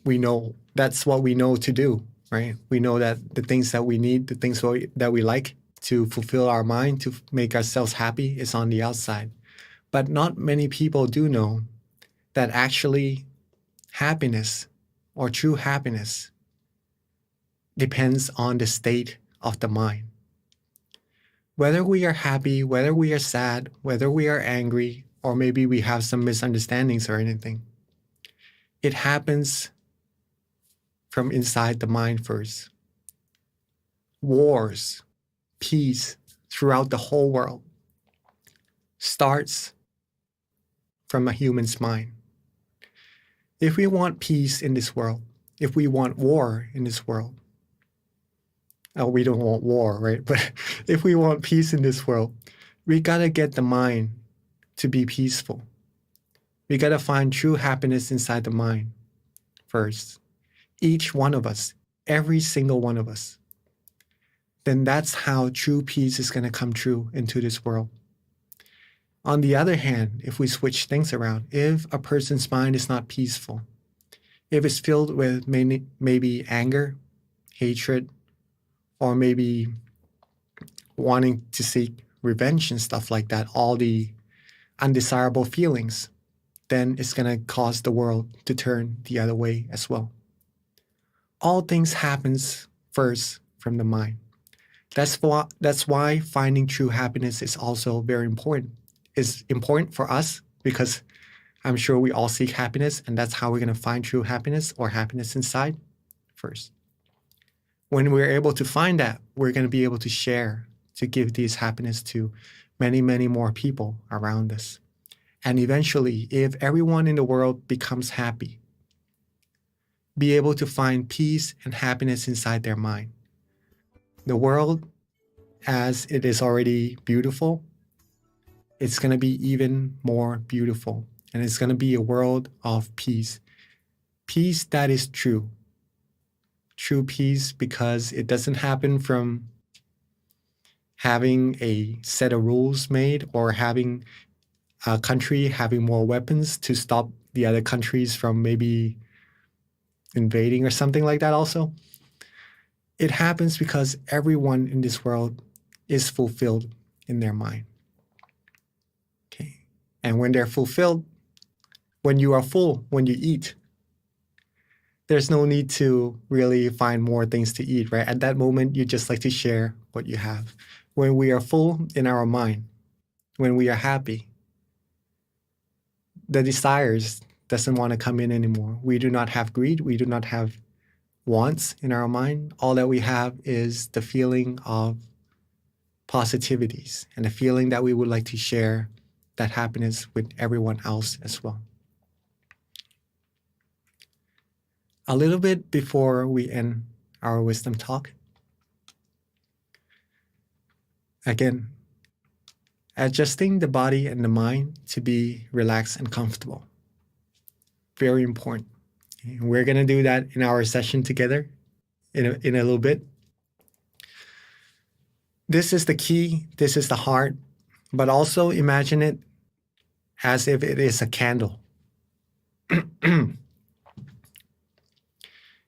know, that's what we know to do, right? We know that the things that we need, the things that we like to fulfill our mind, to make ourselves happy is on the outside. But not many people do know that actually happiness or true happiness depends on the state of the mind. Whether we are happy, whether we are sad, whether we are angry, or maybe we have some misunderstandings or anything, it happens from inside the mind first. Wars, peace throughout the whole world starts from a human's mind. If we want peace in this world, if we want war in this world, we don't want war, right? But if we want peace in this world, we gotta get the mind to be peaceful. We gotta find true happiness inside the mind first. Each one of us, every single one of us. Then that's how true peace is gonna come true into this world. On the other hand, if we switch things around, if a person's mind is not peaceful, if it's filled with maybe anger, hatred, or maybe wanting to seek revenge and stuff like that, all the undesirable feelings, then it's going to cause the world to turn the other way as well. All things happens first from the mind. That's why finding true happiness is also very important. It's important for us because I'm sure we all seek happiness, and that's how we're going to find true happiness or happiness inside first. When we're able to find that, we're going to be able to share, to give this happiness to many, many more people around us. And eventually, if everyone in the world becomes happy, be able to find peace and happiness inside their mind, the world, as it is already beautiful, it's going to be even more beautiful. And it's going to be a world of peace. Peace that is true. True peace, because it doesn't happen from having a set of rules made or having a country having more weapons to stop the other countries from maybe invading or something like that also. It happens because everyone in this world is fulfilled in their mind. Okay. And when they're fulfilled, when you are full, when you eat, there's no need to really find more things to eat, right? At that moment, you just like to share what you have. When we are full in our mind, when we are happy, the desires doesn't want to come in anymore. We do not have greed. We do not have wants in our mind. All that we have is the feeling of positivities and the feeling that we would like to share that happiness with everyone else as well. A little bit before we end our wisdom talk, again, adjusting the body and the mind to be relaxed and comfortable. Very important. We're going to do that in our session together in a little bit. This is the key. This is the heart. But also imagine it as if it is a candle.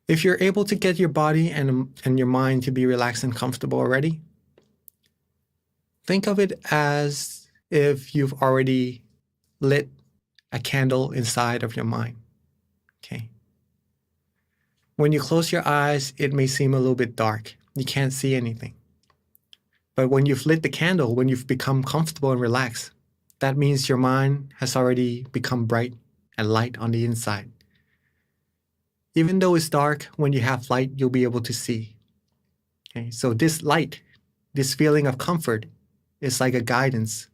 If you're able to get your body and your mind to be relaxed and comfortable already, think of it as if you've already lit a candle inside of your mind. Okay. When you close your eyes, it may seem a little bit dark. You can't see anything. But when you've lit the candle, when you've become comfortable and relaxed, that means your mind has already become bright and light on the inside. Even though it's dark, when you have light, you'll be able to see. Okay, so this light, this feeling of comfort is like a guidance,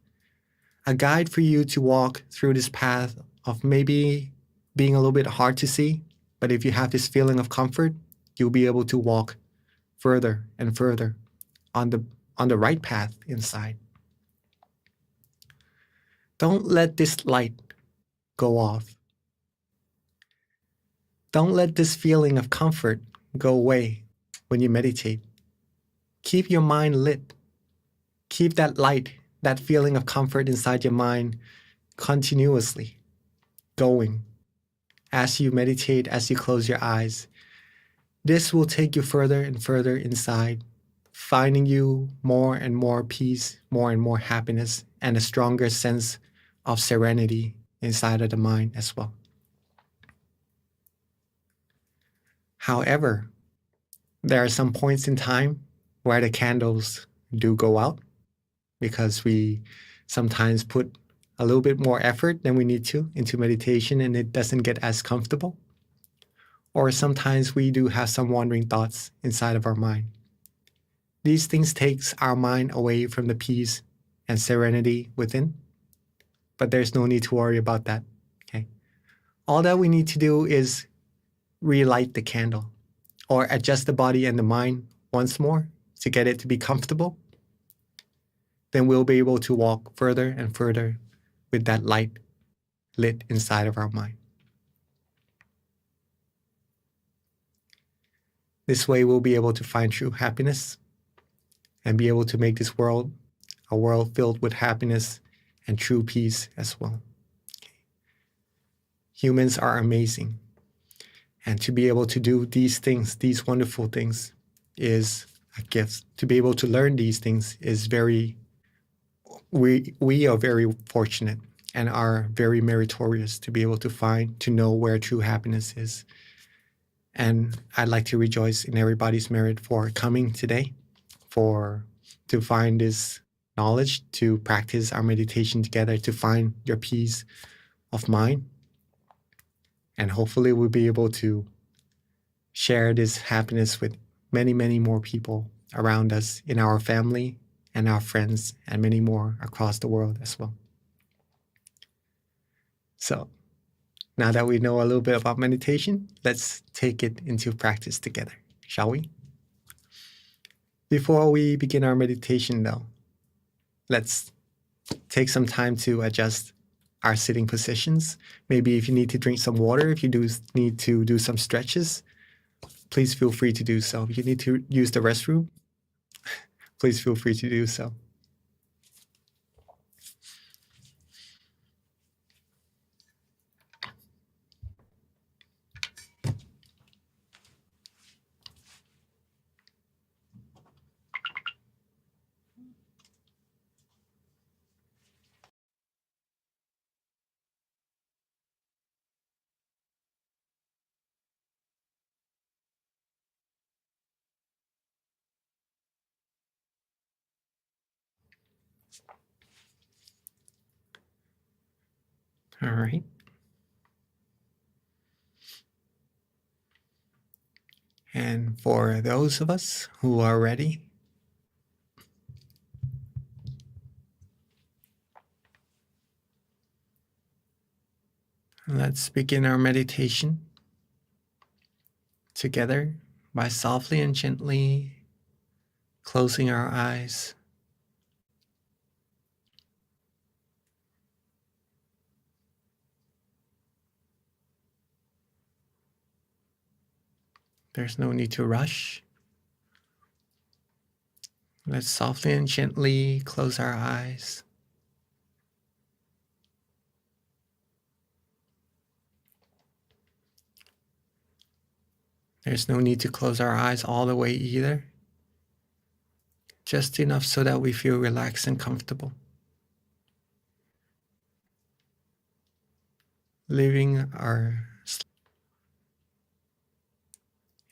a guide for you to walk through this path of maybe being a little bit hard to see, but if you have this feeling of comfort, you'll be able to walk further and further on the right path inside. Don't let this light go off. Don't let this feeling of comfort go away when you meditate. Keep your mind lit. Keep that light, that feeling of comfort inside your mind continuously going as you meditate, as you close your eyes. This will take you further and further inside, finding you more and more peace, more and more happiness, and a stronger sense of serenity inside of the mind as well. However, there are some points in time where the candles do go out because we sometimes put a little bit more effort than we need to into meditation and it doesn't get as comfortable. Or sometimes we do have some wandering thoughts inside of our mind. These things takes our mind away from the peace and serenity within, but there's no need to worry about that, okay? All that we need to do is relight the candle or adjust the body and the mind once more to get it to be comfortable. Then we'll be able to walk further and further with that light lit inside of our mind. This way we'll be able to find true happiness and be able to make this world a world filled with happiness and true peace as well. Okay. Humans are amazing. And to be able to do these things, these wonderful things, is a gift. To be able to learn these things is we are very fortunate and are very meritorious to be able to find, to know where true happiness is. And I'd like to rejoice in everybody's merit for coming today, to find this knowledge, to practice our meditation together, to find your peace of mine. And hopefully we'll be able to share this happiness with many, many more people around us in our family and our friends and many more across the world as well. So now that we know a little bit about meditation, let's take it into practice together, shall we? Before we begin our meditation though, let's take some time to adjust our sitting positions. Maybe if you need to drink some water, if you need to do some stretches, please feel free to do so. If you need to use the restroom, please feel free to do so. All right. And for those of us who are ready, let's begin our meditation together by softly and gently closing our eyes. There's no need to rush. Let's softly and gently close our eyes. There's no need to close our eyes all the way either. Just enough so that we feel relaxed and comfortable.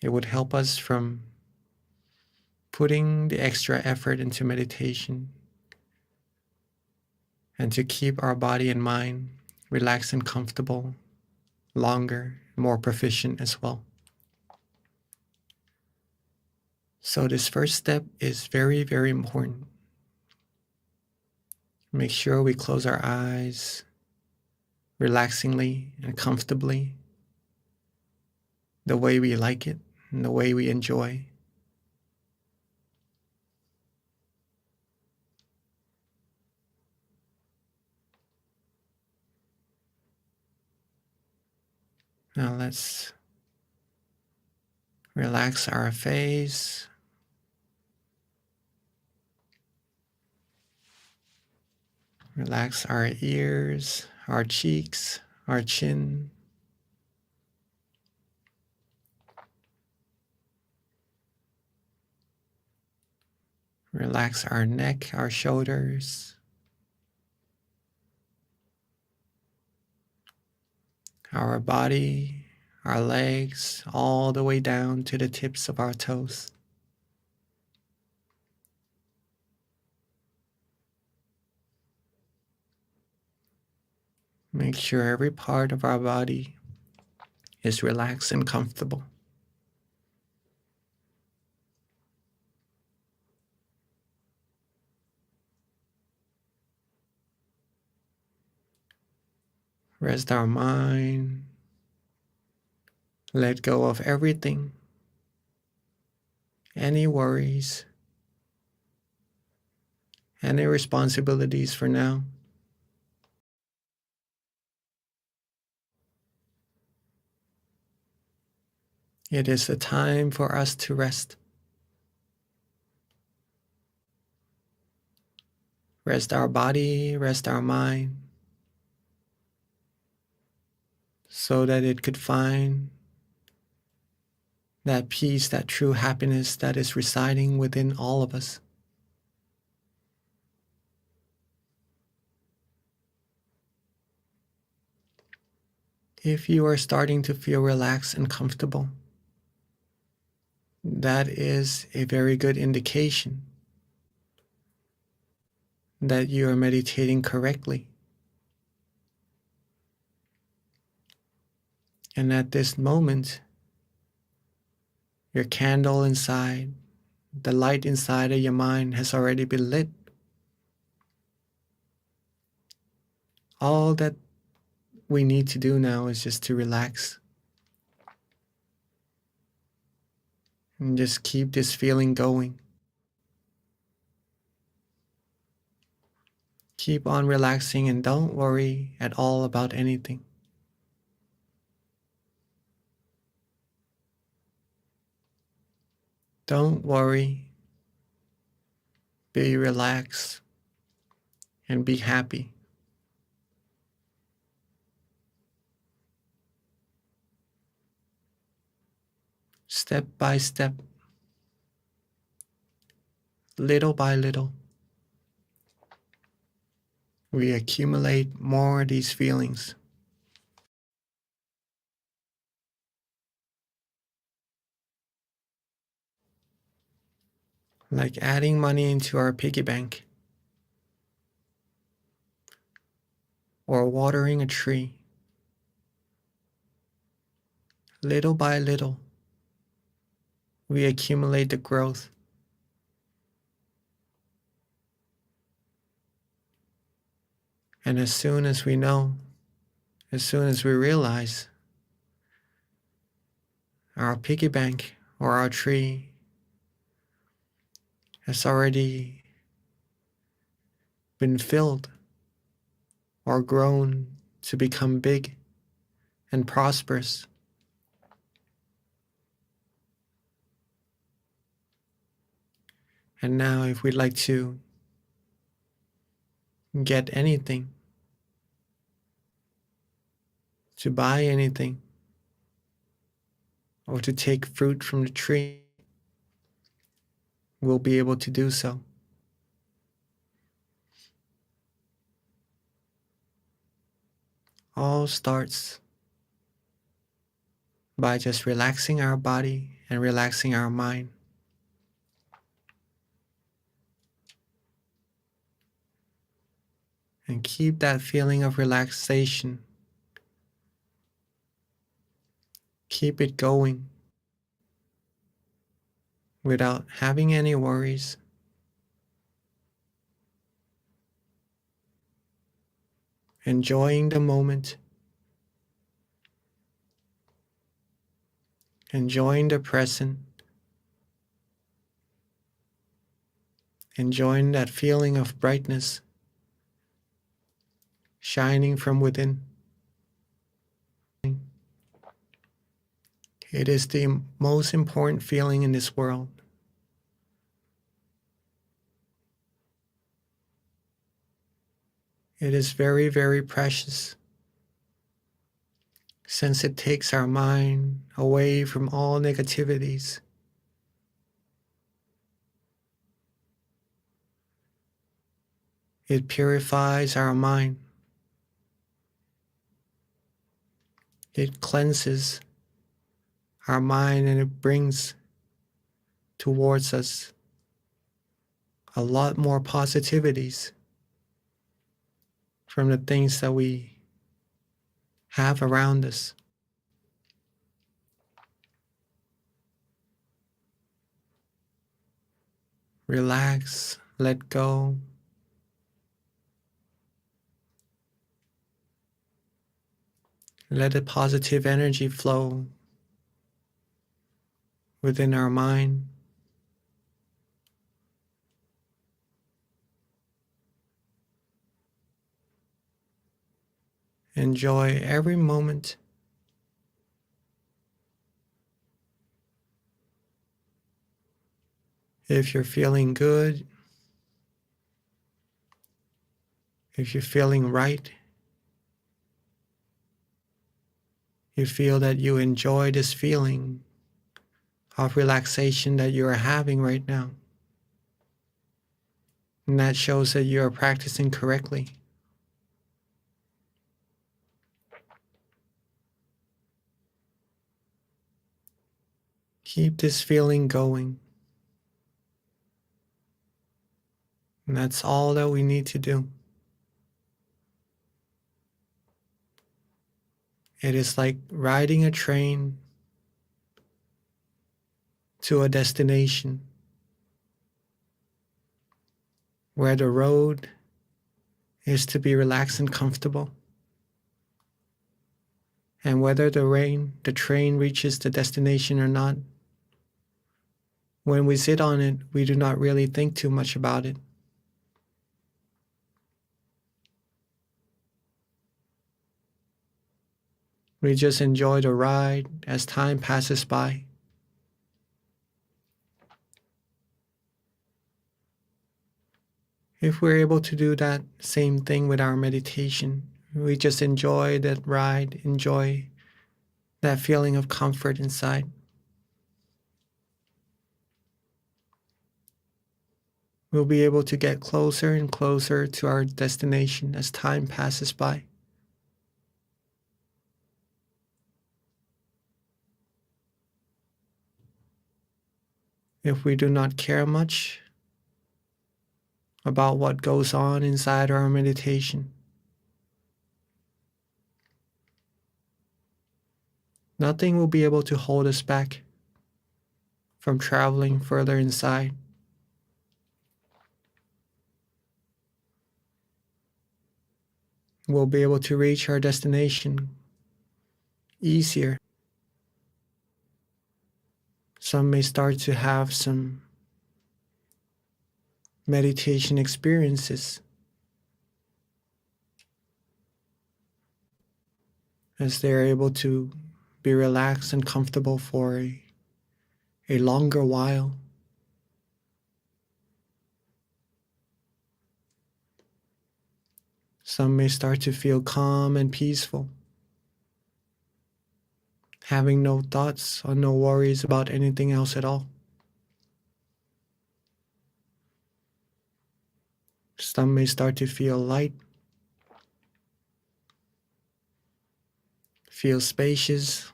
It would help us from putting the extra effort into meditation and to keep our body and mind relaxed and comfortable longer, more proficient as well. So this first step is very, very important. Make sure we close our eyes relaxingly and comfortably, the way we like it and the way we enjoy. Now let's relax our face. Relax our ears, our cheeks, our chin. Relax our neck, our shoulders. Our body, our legs, all the way down to the tips of our toes. Make sure every part of our body is relaxed and comfortable. Rest our mind. Let go of everything, any worries, any responsibilities for now. It is the time for us to rest. Rest our body, rest our mind, so that it could find that peace, that true happiness that is residing within all of us. If you are starting to feel relaxed and comfortable, that is a very good indication that you are meditating correctly. And at this moment, your candle inside, the light inside of your mind has already been lit. All that we need to do now is just to relax and just keep this feeling going. Keep on relaxing and don't worry at all about anything. Don't worry. Be relaxed and be happy. Step by step, little by little, we accumulate more of these feelings. Like adding money into our piggy bank or watering a tree. Little by little, we accumulate the growth. And as soon as we know, as soon as we realize our piggy bank or our tree has already been filled or grown to become big and prosperous, and now if we'd like to get anything, to buy anything, or to take fruit from the tree, we'll be able to do so. All starts by just relaxing our body and relaxing our mind. And keep that feeling of relaxation. Keep it going without having any worries. Enjoying the moment. Enjoying the present. Enjoying that feeling of brightness shining from within. It is the most important feeling in this world. It is very, very precious, since it takes our mind away from all negativities. It purifies our mind. It cleanses our mind, and it brings towards us a lot more positivities from the things that we have around us. Relax, let go. Let the positive energy flow within our mind. Enjoy every moment. If you're feeling good, if you're feeling right, you feel that you enjoy this feeling of relaxation that you are having right now. And that shows that you are practicing correctly. Keep this feeling going. And that's all that we need to do. It is like riding a train to a destination where the road is to be relaxed and comfortable. And whether the train reaches the destination or not, when we sit on it, we do not really think too much about it. We just enjoy the ride as time passes by. If we're able to do that same thing with our meditation, we just enjoy that ride, enjoy that feeling of comfort inside. We'll be able to get closer and closer to our destination as time passes by. If we do not care much about what goes on inside our meditation, nothing will be able to hold us back from traveling further inside. We'll be able to reach our destination easier. Some may start to have some meditation experiences as they're able to be relaxed and comfortable for a longer while. Some may start to feel calm and peaceful, having no thoughts or no worries about anything else at all. Some may start to feel light, feel spacious,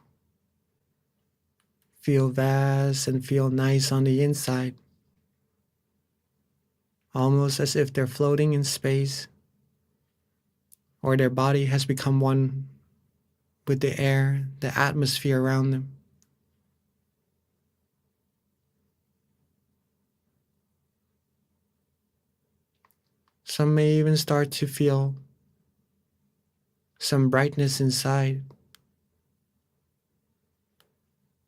feel vast, and feel nice on the inside, almost as if they're floating in space, or their body has become one with the air, the atmosphere around them. Some may even start to feel some brightness inside.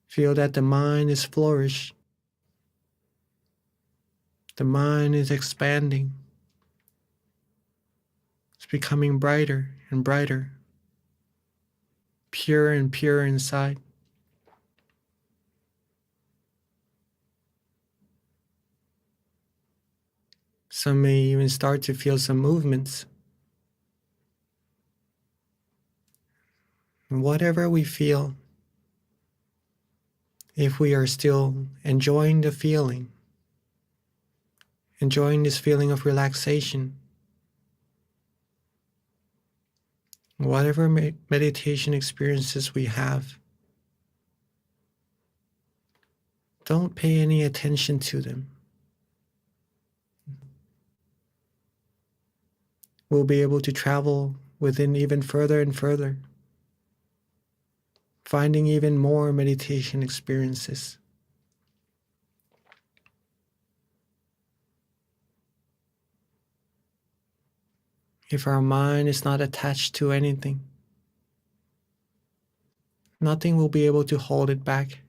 Feel that the mind is flourished. The mind is expanding. It's becoming brighter and brighter, purer and purer inside. Some may even start to feel some movements. And whatever we feel, if we are still enjoying the feeling, enjoying this feeling of relaxation, whatever meditation experiences we have, don't pay any attention to them. We'll be able to travel within even further and further, finding even more meditation experiences. If our mind is not attached to anything, nothing will be able to hold it back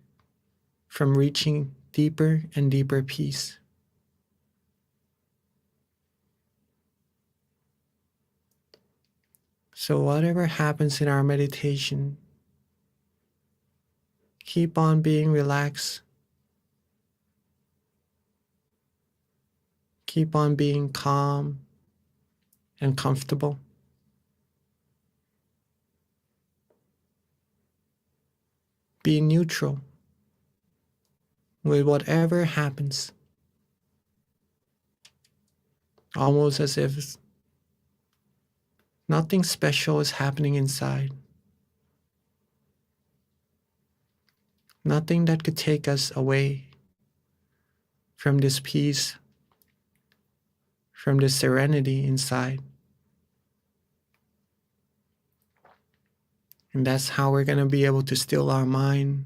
from reaching deeper and deeper peace. So whatever happens in our meditation, keep on being relaxed. Keep on being calm and comfortable. Be neutral with whatever happens, almost as if nothing special is happening inside. Nothing that could take us away from this peace, from this serenity inside. And that's how we're going to be able to still our mind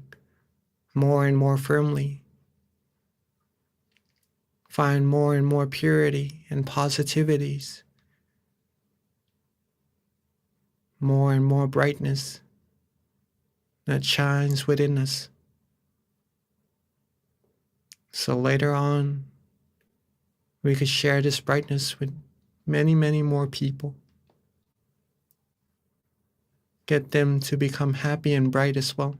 more and more firmly, find more and more purity and positivities, more and more brightness that shines within us. So later on, we could share this brightness with many, many more people. Get them to become happy and bright as well.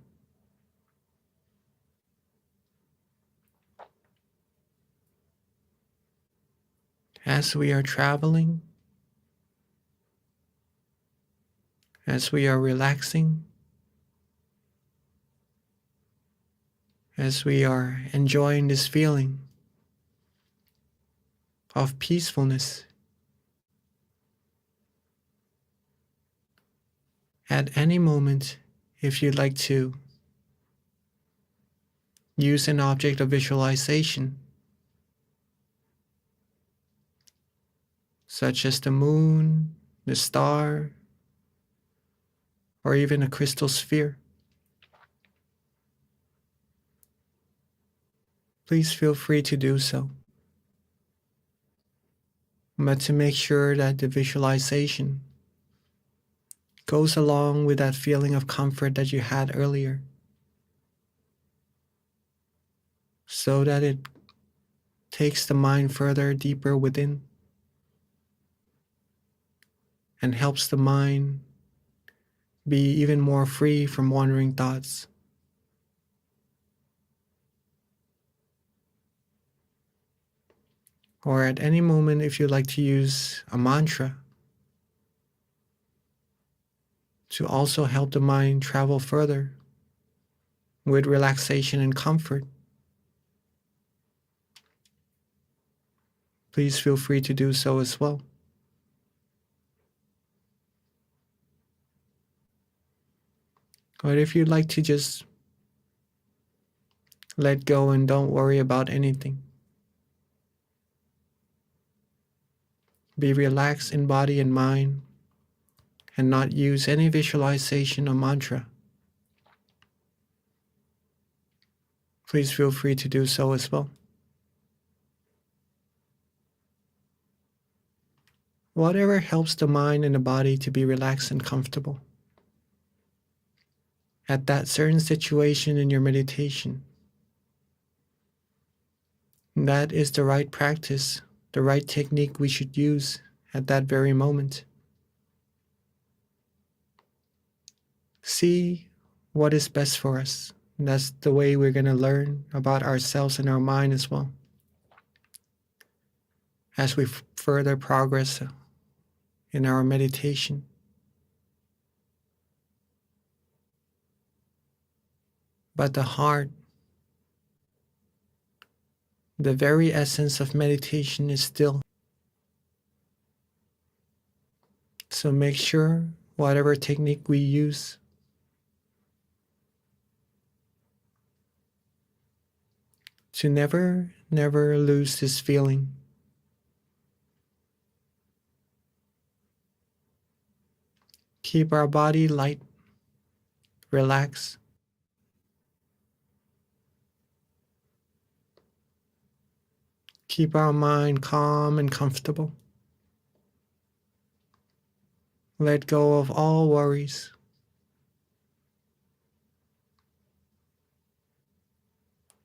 As we are traveling, as we are relaxing, as we are enjoying this feeling of peacefulness, at any moment, if you'd like to use an object of visualization, such as the moon, the star, or even a crystal sphere, please feel free to do so. But to make sure that the visualization goes along with that feeling of comfort that you had earlier, so that it takes the mind further deeper within and helps the mind be even more free from wandering thoughts. Or at any moment, if you'd like to use a mantra to also help the mind travel further with relaxation and comfort, please feel free to do so as well. Or if you'd like to just let go and don't worry about anything, be relaxed in body and mind and not use any visualization or mantra, please feel free to do so as well. Whatever helps the mind and the body to be relaxed and comfortable at that certain situation in your meditation, that is the right practice, the right technique we should use at that very moment. See what is best for us. And that's the way we're going to learn about ourselves and our mind as well, as we further progress in our meditation. But the heart, the very essence of meditation is still. So make sure whatever technique we use, to never lose this feeling. Keep our body light, relaxed. Keep our mind calm and comfortable. Let go of all worries.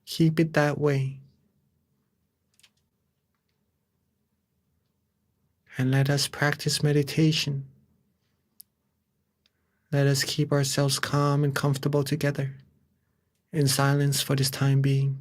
Keep it that way. And let us practice meditation. Let us keep ourselves calm and comfortable together in silence for this time being.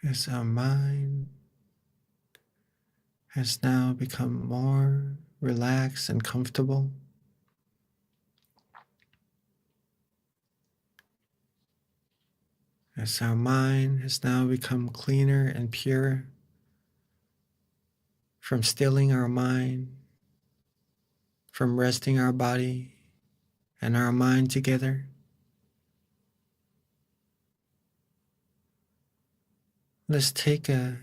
as our mind has now become more relaxed and comfortable. As our mind has now become cleaner and purer from stilling our mind, from resting our body and our mind together. Let's take a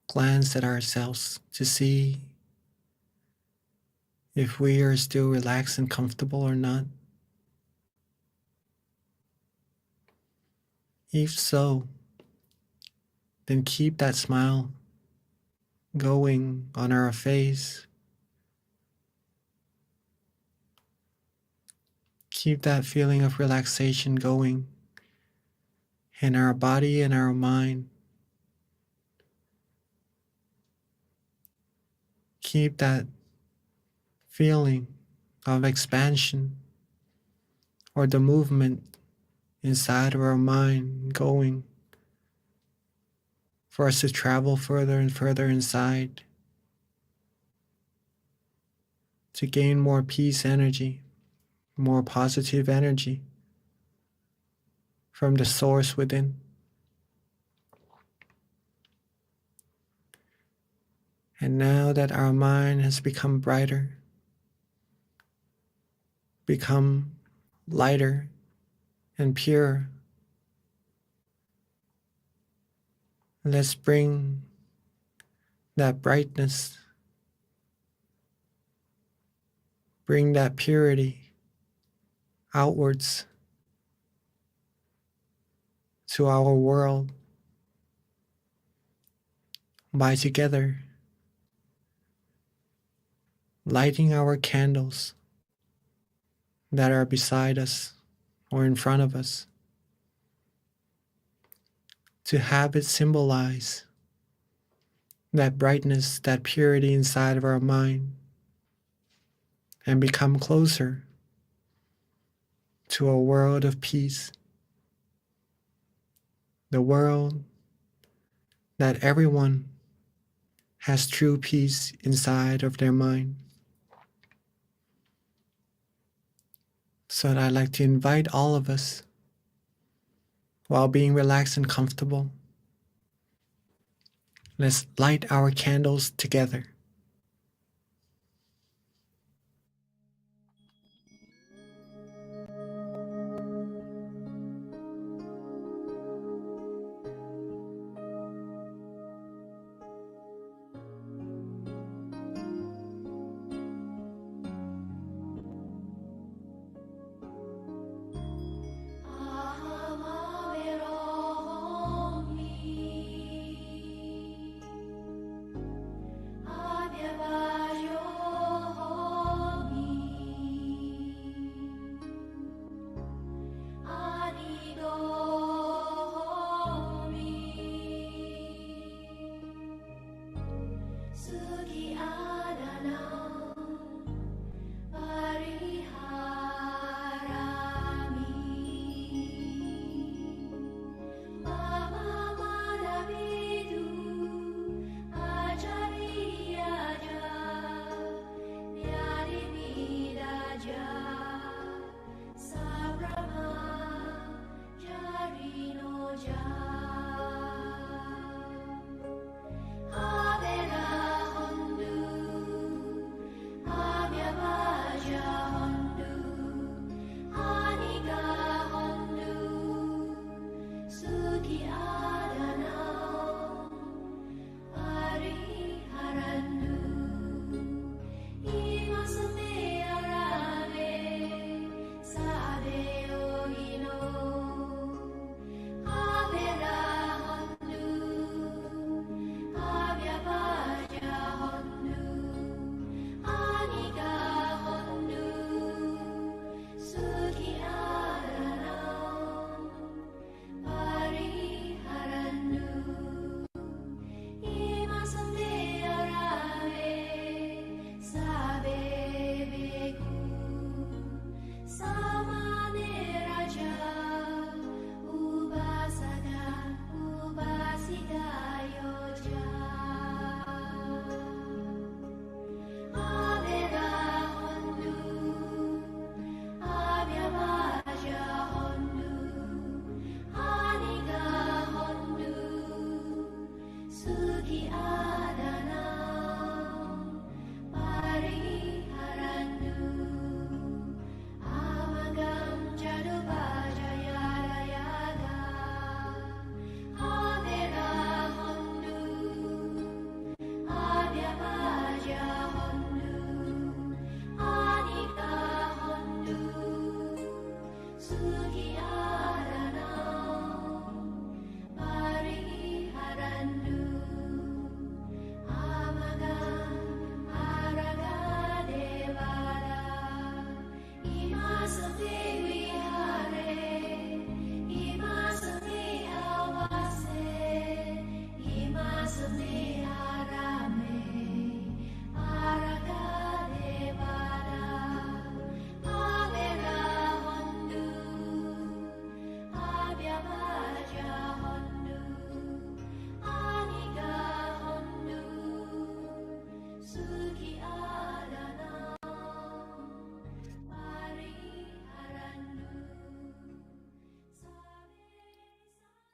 glance at ourselves to see if we are still relaxed and comfortable or not. If so, then keep that smile going on our face. Keep that feeling of relaxation going in our body and our mind. Keep that feeling of expansion or the movement inside of our mind going for us to travel further and further inside to gain more peace energy, more positive energy from the source within. And now that our mind has become brighter, become lighter and pure, let's bring that brightness, bring that purity outwards to our world by together lighting our candles that are beside us or in front of us to have it symbolize that brightness, that purity inside of our mind and become closer to a world of peace, the world that everyone has true peace inside of their mind. So I'd like to invite all of us, while being relaxed and comfortable, let's light our candles together.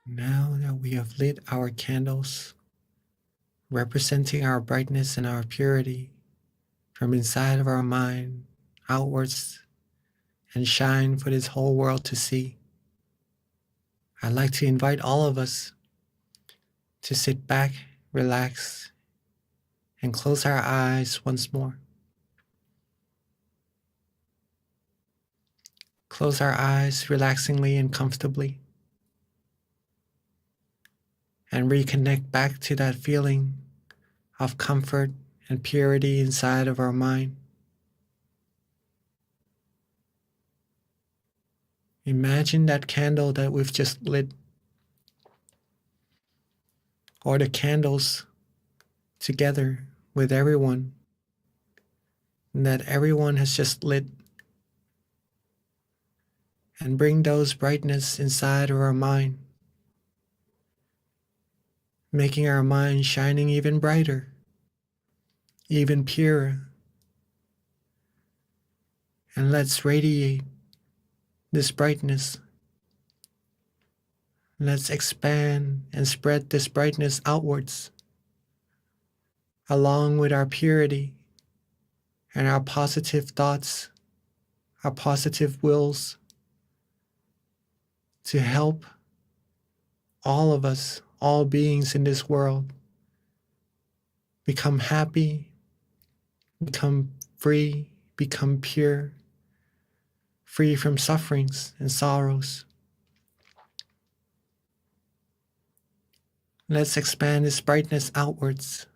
Now that we have lit our candles, representing our brightness and our purity from inside of our mind outwards and shine for this whole world to see, I'd like to invite all of us to sit back, relax, and close our eyes once more. Close our eyes relaxingly and comfortably, and reconnect back to that feeling of comfort and purity inside of our mind. Imagine that candle that we've just lit, or the candles together with everyone that everyone has just lit, and bring those brightness inside of our mind, making our mind shining even brighter, even purer. And let's radiate this brightness. Let's expand and spread this brightness outwards, along with our purity and our positive thoughts, our positive wills, to help all of us, all beings in this world, become happy, become free, become pure, free from sufferings and sorrows. Let's expand this brightness outwards,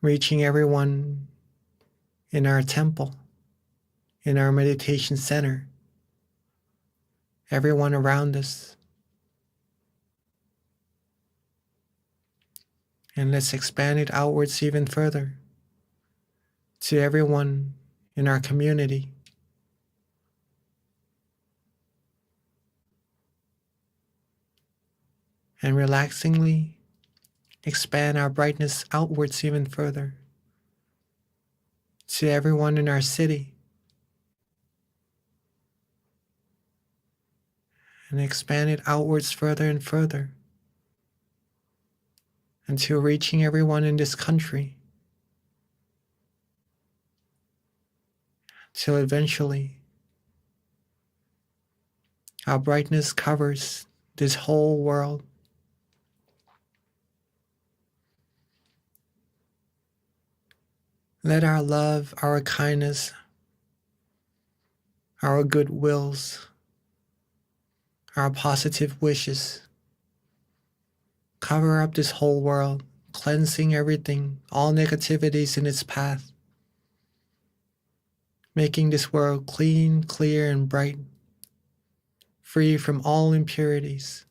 reaching everyone in our temple, in our meditation center, everyone around us. And let's expand it outwards even further to everyone in our community. And relaxingly expand our brightness outwards even further to everyone in our city. And expand it outwards further and further until reaching everyone in this country, till eventually our brightness covers this whole world. Let our love, our kindness, our good wills, our positive wishes cover up this whole world, cleansing everything, all negativities in its path, making this world clean, clear, and bright, free from all impurities.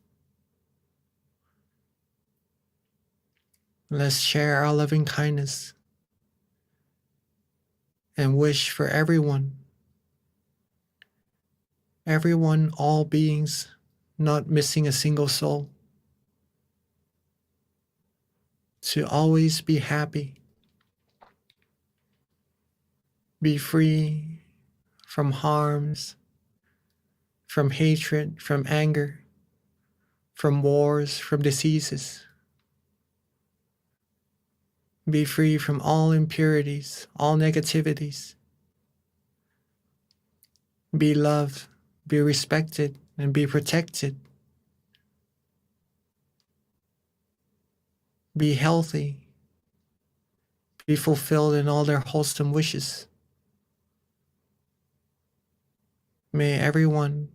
Let's share our loving kindness and wish for everyone, all beings, not missing a single soul, to always be happy, be free from harms, from hatred, from anger, from wars, from diseases. Be free from all impurities, all negativities. Be loved, be respected, and be protected. Be healthy, be fulfilled in all their wholesome wishes. May everyone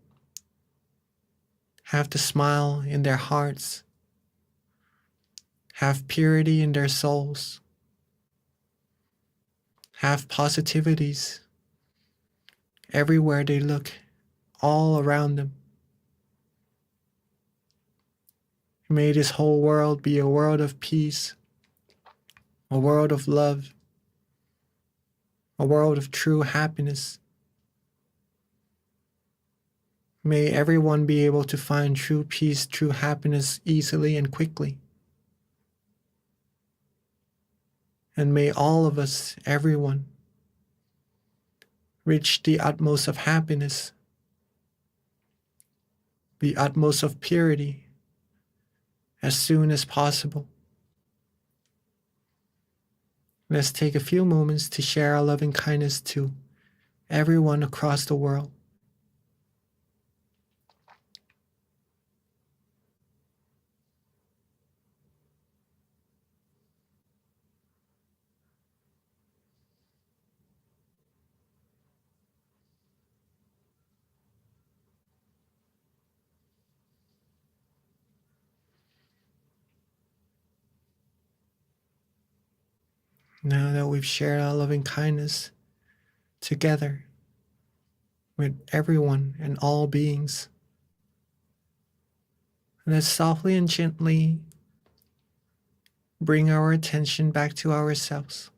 have the smile in their hearts, have purity in their souls, have positivities everywhere they look, all around them. May this whole world be a world of peace, a world of love, a world of true happiness. May everyone be able to find true peace, true happiness easily and quickly. And may all of us, everyone, reach the utmost of happiness, the utmost of purity, as soon as possible. Let's take a few moments to share our loving kindness to everyone across the world. Now that we've shared our loving kindness together with everyone and all beings, let's softly and gently bring our attention back to ourselves.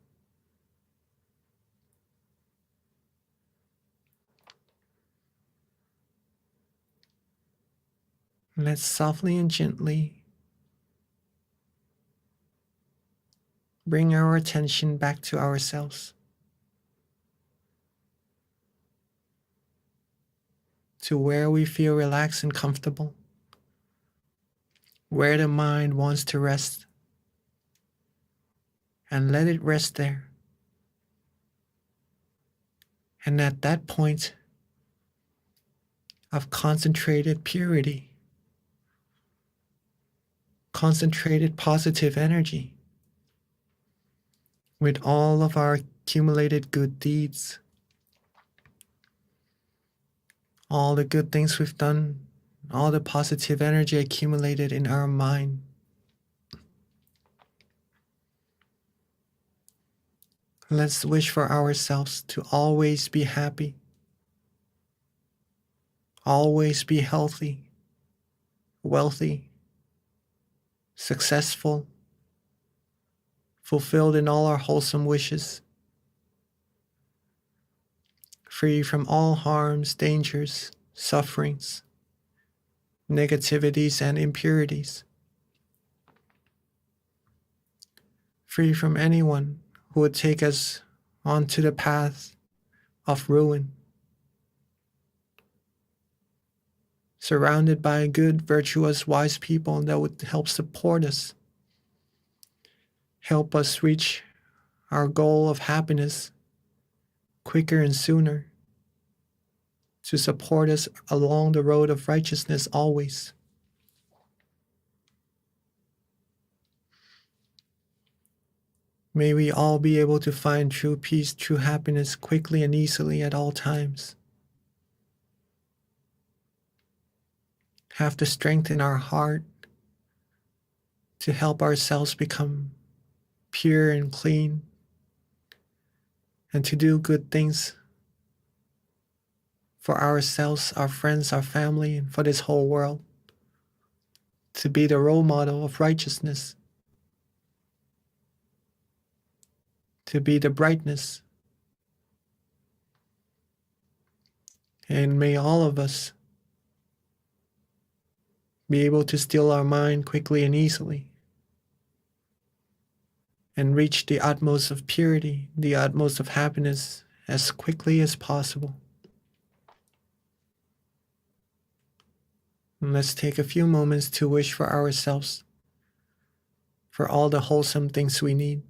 Let's softly and gently bring our attention back to ourselves, to where we feel relaxed and comfortable, where the mind wants to rest, and let it rest there. And at that point of concentrated purity, concentrated positive energy, with all of our accumulated good deeds, all the good things we've done, all the positive energy accumulated in our mind, let's wish for ourselves to always be happy, always be healthy, wealthy, successful, fulfilled in all our wholesome wishes, free from all harms, dangers, sufferings, negativities, and impurities, free from anyone who would take us onto the path of ruin, surrounded by good, virtuous, wise people that would help support us, help us reach our goal of happiness quicker and sooner, to support us along the road of righteousness always. May we all be able to find true peace, true happiness quickly and easily at all times. Have the strength in our heart to help ourselves become pure and clean, and to do good things for ourselves, our friends, our family, and for this whole world. To be the role model of righteousness, to be the brightness. And may all of us be able to still our mind quickly and easily, and reach the utmost of purity, the utmost of happiness as quickly as possible. And let's take a few moments to wish for ourselves, for all the wholesome things we need.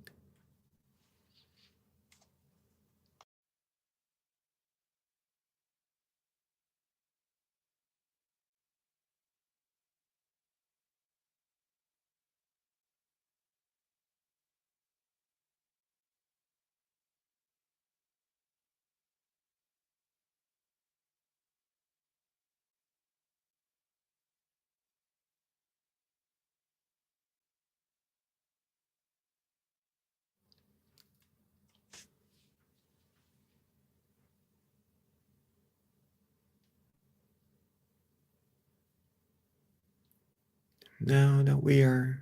Now that we are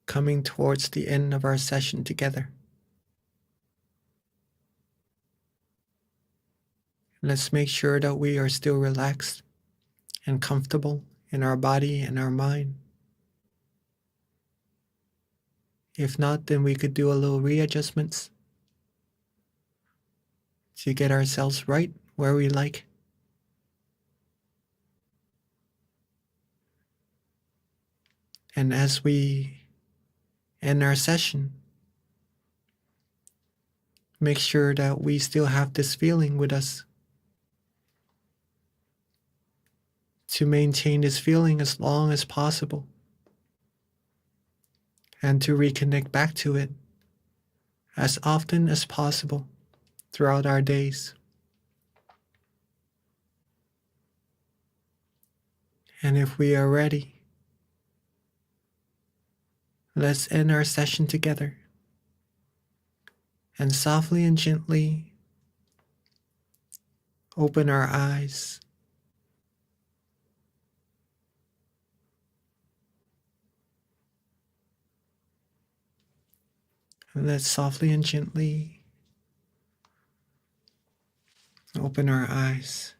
coming towards the end of our session together, let's make sure that we are still relaxed and comfortable in our body and our mind. If not, then we could do a little readjustments to get ourselves right where we like. And as we end our session, make sure that we still have this feeling with us. To maintain this feeling as long as possible. And to reconnect back to it as often as possible throughout our days. And if we are ready, let's end our session together. And softly and gently open our eyes. And let's softly and gently open our eyes.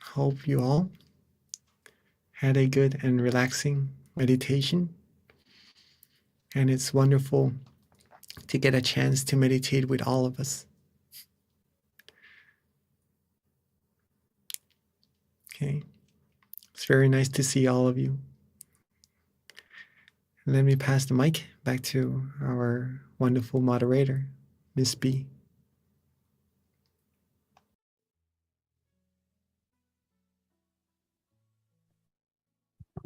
Hope you all had a good and relaxing meditation. And it's wonderful to get a chance to meditate with all of us. Okay, it's very nice to see all of you. Let me pass the mic back to our wonderful moderator, Miss B.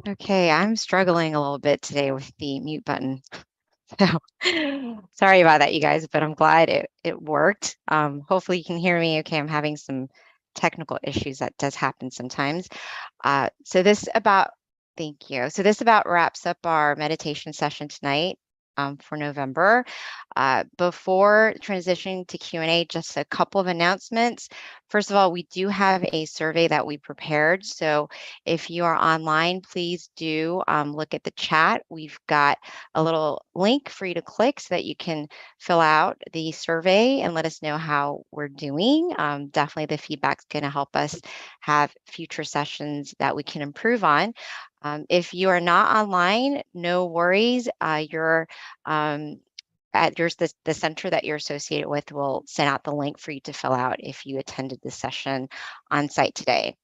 Okay, I'm struggling a little bit today with the mute button. So sorry about that, you guys, but I'm glad it worked. Hopefully you can hear me okay. I'm having some technical issues. That does happen sometimes. Thank you. So this about wraps up our meditation session tonight for November. Before transitioning to Q&A, just a couple of announcements. First of all, we do have a survey that we prepared. So if you are online, please do look at the chat. We've got a little link for you to click so that you can fill out the survey and let us know how we're doing. Definitely the feedback's going to help us have future sessions that we can improve on. If you are not online, no worries. The center that you're associated with will send out the link for you to fill out if you attended the session on site today.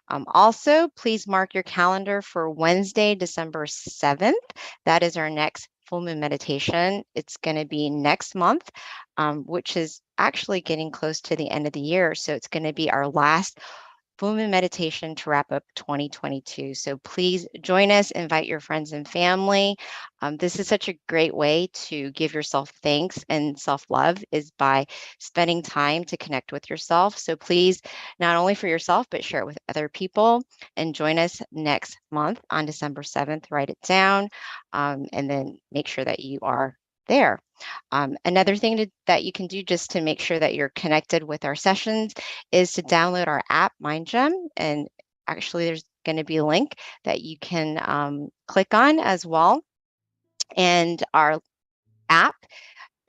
Also, please mark your calendar for Wednesday, December 7th. That is our next full moon meditation. It's going to be next month, which is actually getting close to the end of the year. So it's going to be our last full moon meditation to wrap up 2022. So please join us, invite your friends and family. This is such a great way to give yourself thanks and self-love is by spending time to connect with yourself. So please, not only for yourself, but share it with other people and join us next month on December 7th. Write it down and then make sure that you are there. Another thing that you can do just to make sure that you're connected with our sessions is to download our app, MindGem. And actually, there's going to be a link that you can click on as well. And our app,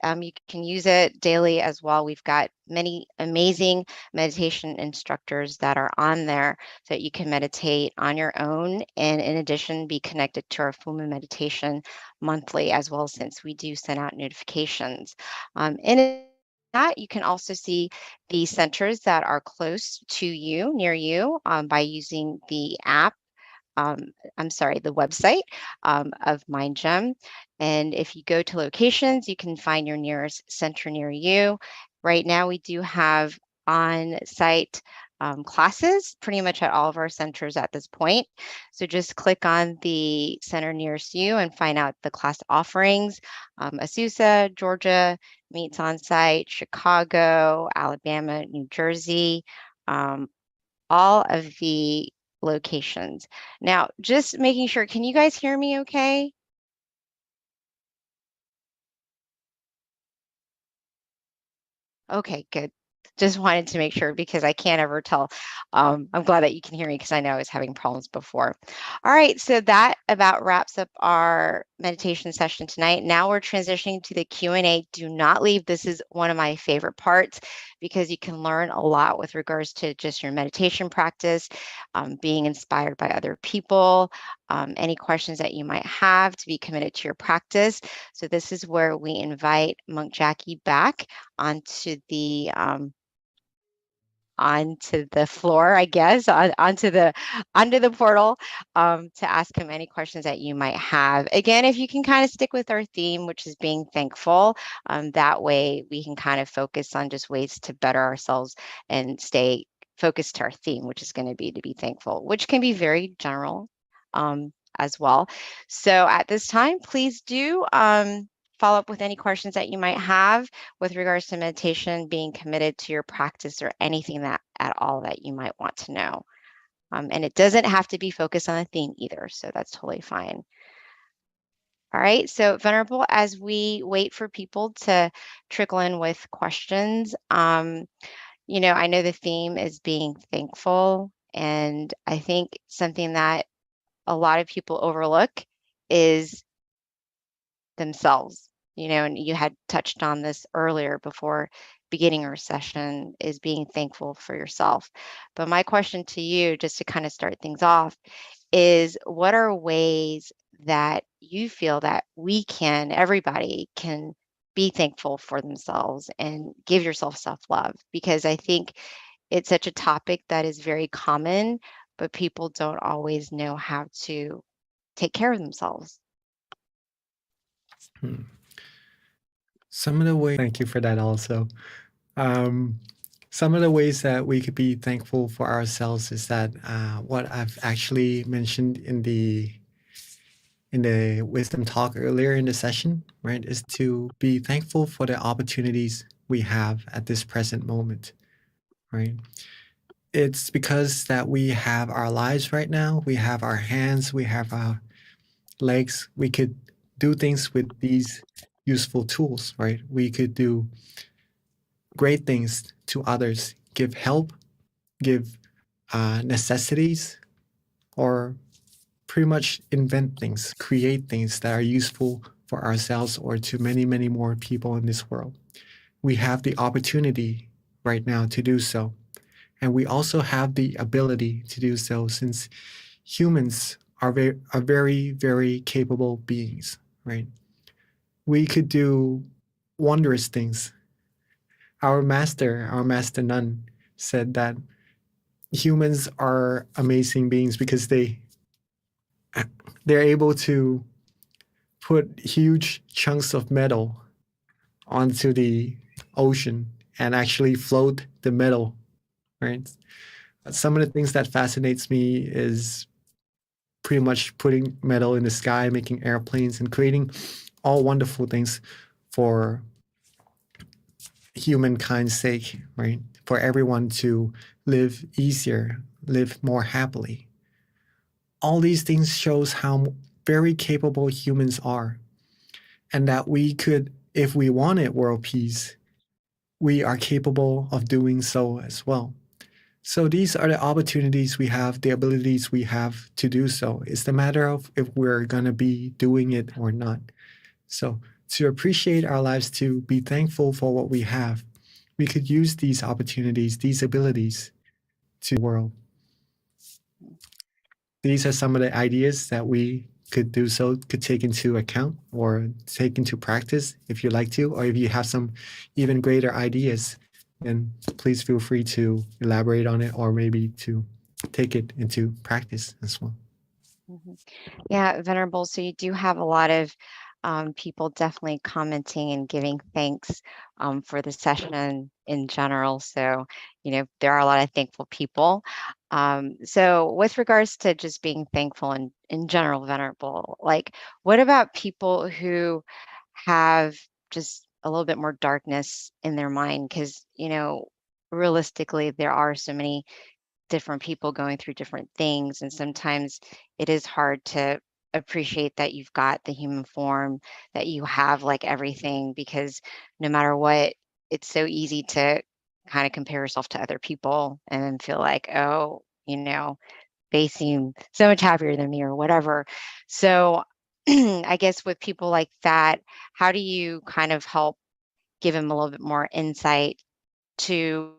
you can use it daily as well. We've got many amazing meditation instructors that are on there so that you can meditate on your own. And in addition, be connected to our full moon meditation monthly as well, since we do send out notifications. In that, you can also see the centers that are close to you, near you, by using the app. The website of MindGem. And if you go to locations, you can find your nearest center near you. Right now, we do have on-site classes pretty much at all of our centers at this point. So just click on the center nearest you and find out the class offerings. Azusa, Georgia meets on-site, Chicago, Alabama, New Jersey, all of the locations. Now, just making sure, can you guys hear me okay? Okay, good. Just wanted to make sure because I can't ever tell. I'm glad that you can hear me because I know I was having problems before. All right, so that about wraps up our meditation session tonight. Now we're transitioning to the Q&A. Do not leave. This is one of my favorite parts because you can learn a lot with regards to just your meditation practice, being inspired by other people, any questions that you might have to be committed to your practice. So this is where we invite Monk Jackie back onto the onto the floor, I guess, onto the portal to ask him any questions that you might have. Again, if you can kind of stick with our theme, which is being thankful, that way we can kind of focus on just ways to better ourselves and stay focused to our theme, which is going to be thankful, which can be very general as well. So at this time, please do follow up with any questions that you might have with regards to meditation, being committed to your practice, or anything that at all that you might want to know. And it doesn't have to be focused on a theme either, so that's totally fine. All right, so Venerable, as we wait for people to trickle in with questions, you know, I know the theme is being thankful, and I think something that a lot of people overlook is themselves, you know, and you had touched on this earlier before beginning our session, is being thankful for yourself. But my question to you, just to kind of start things off, is what are ways that you feel that everybody can be thankful for themselves and give yourself self-love? Because I think it's such a topic that is very common, but people don't always know how to take care of themselves. Some of the ways, thank you for that also. Some of the ways that we could be thankful for ourselves is that what I've actually mentioned in the wisdom talk earlier in the session, right, is to be thankful for the opportunities we have at this present moment, right? It's because that we have our lives right now, we have our hands, we have our legs, we could do things with these useful tools, right? We could do great things to others, give help, give necessities, or pretty much invent things, create things that are useful for ourselves or to many, many more people in this world. We have the opportunity right now to do so. And we also have the ability to do so, since humans are very, very capable beings, right? We could do wondrous things. Our master nun, said that humans are amazing beings because they're able to put huge chunks of metal onto the ocean and actually float the metal, right? Some of the things that fascinates me is pretty much putting metal in the sky, making airplanes, and creating all wonderful things for humankind's sake, right? For everyone to live easier, live more happily. All these things shows how very capable humans are, and that we could, if we wanted world peace, we are capable of doing so as well. So these are the opportunities we have, the abilities we have to do so. It's the matter of if we're going to be doing it or not. So to appreciate our lives, to be thankful for what we have, we could use these opportunities, these abilities to the world. These are some of the ideas that we could do so, could take into account or take into practice if you like to, or if you have some even greater ideas, then please feel free to elaborate on it or maybe to take it into practice as well. Yeah, Venerable. So you do have a lot of people definitely commenting and giving thanks for the session in general. So, you know, there are a lot of thankful people. So with regards to just being thankful in general, Venerable, like what about people who have just a little bit more darkness in their mind? Because, you know, realistically, there are so many different people going through different things, and sometimes it is hard to appreciate that you've got the human form, that you have like everything, because no matter what, it's so easy to kind of compare yourself to other people and then feel like, oh, you know, they seem so much happier than me or whatever. So I guess with people like that, how do you kind of help give them a little bit more insight to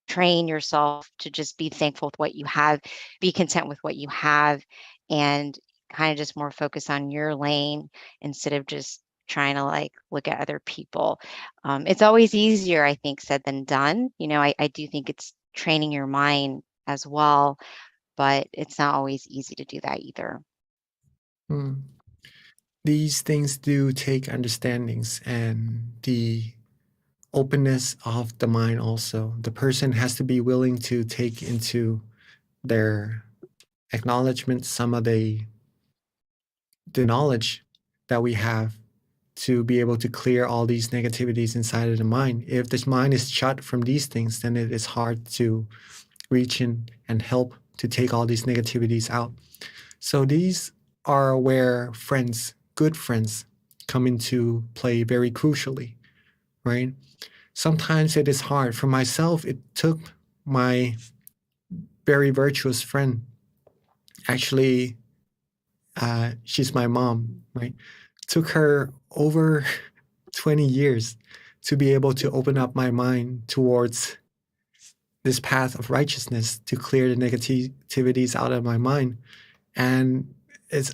train yourself to just be thankful with what you have, be content with what you have, and kind of just more focus on your lane instead of just trying to like look at other people? It's always easier, I think, said than done. You know, I do think it's training your mind as well, but it's not always easy to do that either. Mm. These things do take understandings and the openness of the mind also. The person has to be willing to take into their acknowledgement some of the knowledge that we have to be able to clear all these negativities inside of the mind. If this mind is shut from these things, then it is hard to reach in and help to take all these negativities out. So these are where friends, good friends, come into play very crucially, right? Sometimes it is hard. For myself, it took my very virtuous friend. Actually, she's my mom, right? Took her over 20 years to be able to open up my mind towards this path of righteousness to clear the negativities out of my mind. And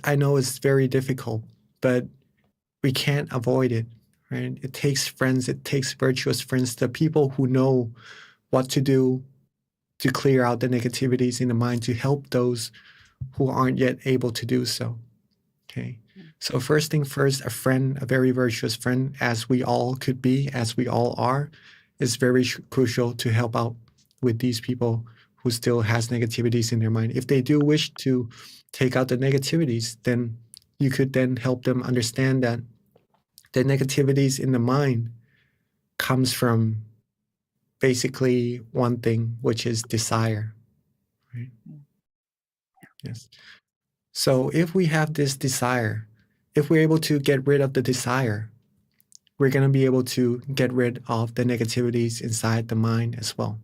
I know it's very difficult, but we can't avoid it, right? It takes friends, it takes virtuous friends, the people who know what to do to clear out the negativities in the mind, to help those who aren't yet able to do so. Okay. So first thing first, a friend, a very virtuous friend, as we all could be, as we all are, is very crucial to help out with these people who still has negativities in their mind. If they do wish to take out the negativities, then you could then help them understand that the negativities in the mind comes from basically one thing, which is desire. Right? Yes. So if we have this desire, if we're able to get rid of the desire, we're going to be able to get rid of the negativities inside the mind as well.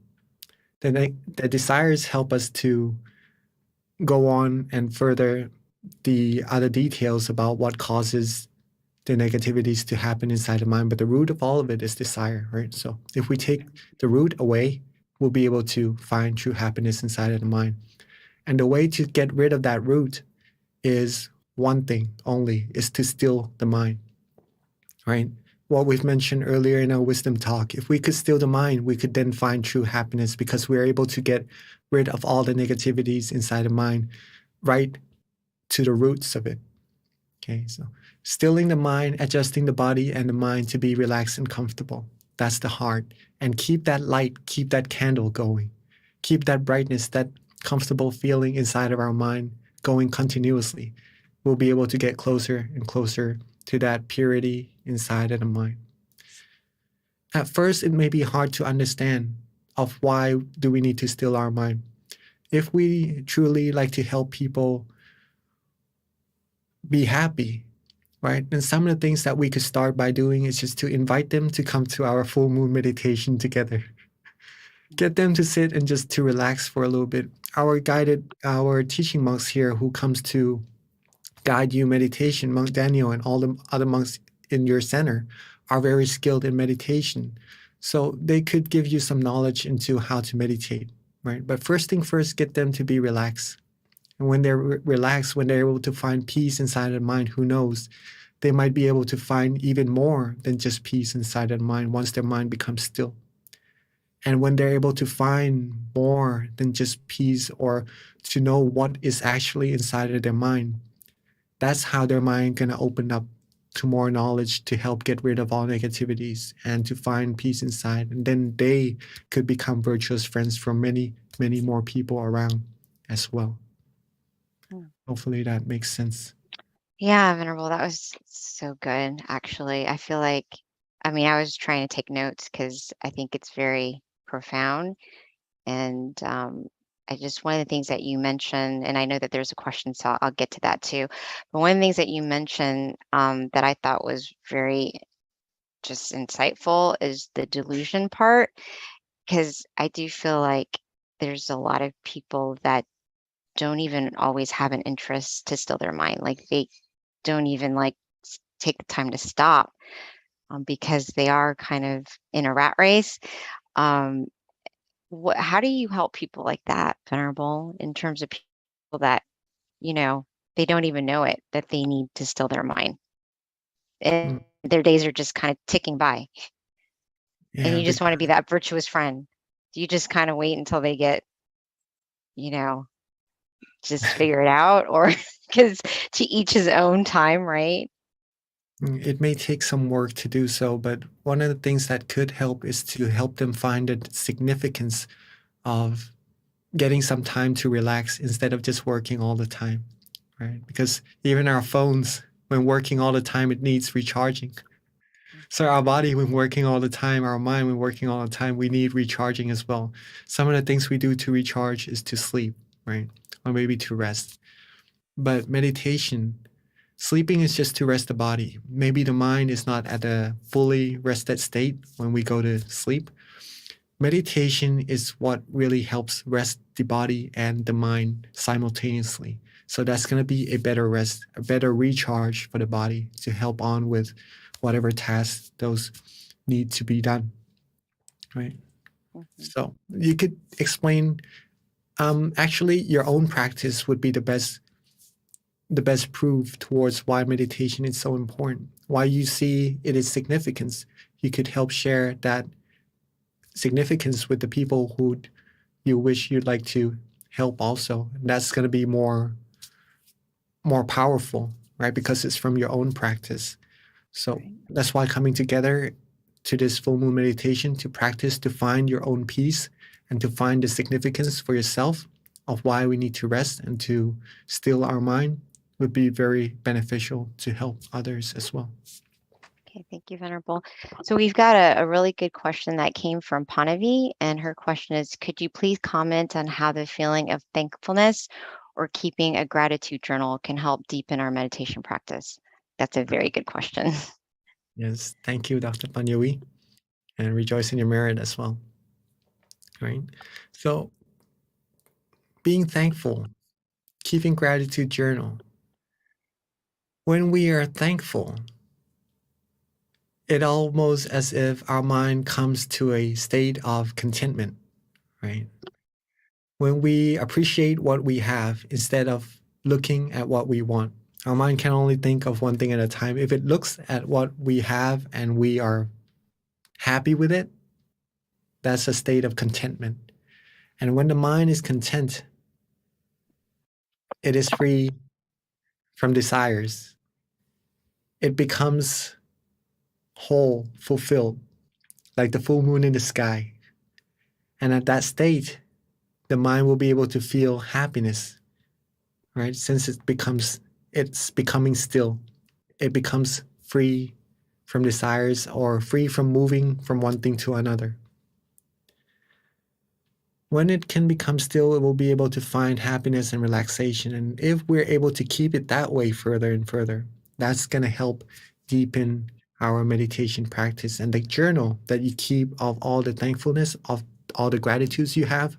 The desires help us to go on and further the other details about what causes the negativities to happen inside the mind. But the root of all of it is desire, right? So if we take the root away, we'll be able to find true happiness inside of the mind. And the way to get rid of that root is one thing only, is to still the mind, right? What we've mentioned earlier in our wisdom talk, if we could still the mind, we could then find true happiness because we're able to get rid of all the negativities inside the mind right to the roots of it. Okay, so stilling the mind, adjusting the body and the mind to be relaxed and comfortable. That's the heart. And keep that light, keep that candle going. Keep that brightness, that comfortable feeling inside of our mind going continuously. We'll be able to get closer and closer to that purity inside of the mind. At first, it may be hard to understand of why do we need to still our mind. If we truly like to help people be happy, right? And some of the things that we could start by doing is just to invite them to come to our full moon meditation together. Get them to sit and just to relax for a little bit. Our teaching monks here who comes to guide you meditation, Monk Daniel and all the other monks in your center are very skilled in meditation. So they could give you some knowledge into how to meditate, right? But first thing first, get them to be relaxed. And when they're relaxed, when they're able to find peace inside their mind, who knows, they might be able to find even more than just peace inside their mind once their mind becomes still. And when they're able to find more than just peace or to know what is actually inside of their mind, that's how their mind gonna open up to more knowledge to help get rid of all negativities and to find peace inside. And then they could become virtuous friends for many, many more people around as well. Hopefully that makes sense. Yeah, Venerable, that was so good, actually. I feel like, I was trying to take notes because I think it's very profound. And one of the things that you mentioned, and I know that there's a question, so I'll get to that too. But one of the things that you mentioned that I thought was very just insightful is the delusion part, because I do feel like there's a lot of people that don't even always have an interest to still their mind. Like they don't even take the time to stop because they are kind of in a rat race. How do you help people like that, Venerable, in terms of people that, they don't even know it, that they need to still their mind? And their days are just kind of ticking by. And Yeah, you just want to be that virtuous friend. Do you just kind of wait until they get, just figure it out, or because to each his own time, right? It may take some work to do so, but one of the things that could help is to help them find the significance of getting some time to relax instead of just working all the time, right? Because even our phones, when working all the time, it needs recharging. So our body, when working all the time, our mind, when working all the time, we need recharging as well. Some of the things we do to recharge is to sleep, right? Or maybe to rest. But meditation, sleeping is just to rest the body. Maybe the mind is not at a fully rested state when we go to sleep. Meditation is what really helps rest the body and the mind simultaneously. So that's going to be a better rest, a better recharge for the body to help on with whatever tasks those need to be done, right? So you could explain, actually your own practice would be the best proof towards why meditation is so important, why you see it is significance. You could help share that significance with the people who you wish you'd like to help also. And that's going to be more powerful, right? Because it's from your own practice. So that's why coming together to this full moon meditation to practice, to find your own peace and to find the significance for yourself of why we need to rest and to still our mind would be very beneficial to help others as well. Okay, thank you, Venerable. So we've got a really good question that came from Panavi, and her question is, could you please comment on how the feeling of thankfulness or keeping a gratitude journal can help deepen our meditation practice? That's a very good question. Yes, thank you, Dr. Panyawi, and rejoice in your merit as well. Right? So being thankful, keeping gratitude journal. When we are thankful, it almost as if our mind comes to a state of contentment, right? When we appreciate what we have instead of looking at what we want, our mind can only think of one thing at a time. If it looks at what we have and we are happy with it, that's a state of contentment. And when the mind is content, it is free from desires. It becomes whole, fulfilled, like the full moon in the sky. And at that state, the mind will be able to feel happiness, right? Since it's becoming still. It becomes free from desires or free from moving from one thing to another. When it can become still, it will be able to find happiness and relaxation. And if we're able to keep it that way further and further, that's going to help deepen our meditation practice. And the journal that you keep of all the thankfulness, of all the gratitudes you have,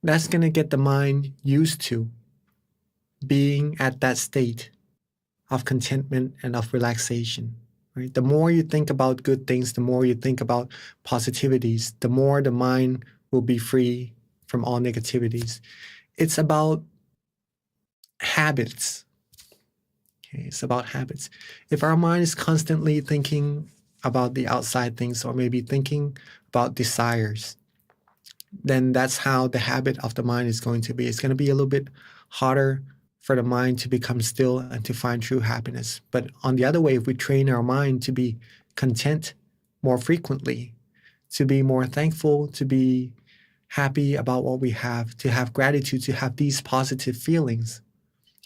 that's going to get the mind used to being at that state of contentment and of relaxation. Right? The more you think about good things, the more you think about positivities, the more the mind will be free from all negativities. It's about habits. Okay, it's about habits. If our mind is constantly thinking about the outside things or maybe thinking about desires, then that's how the habit of the mind is going to be. It's going to be a little bit harder for the mind to become still and to find true happiness. But on the other way, if we train our mind to be content more frequently, to be more thankful, to be happy about what we have, to have gratitude, to have these positive feelings,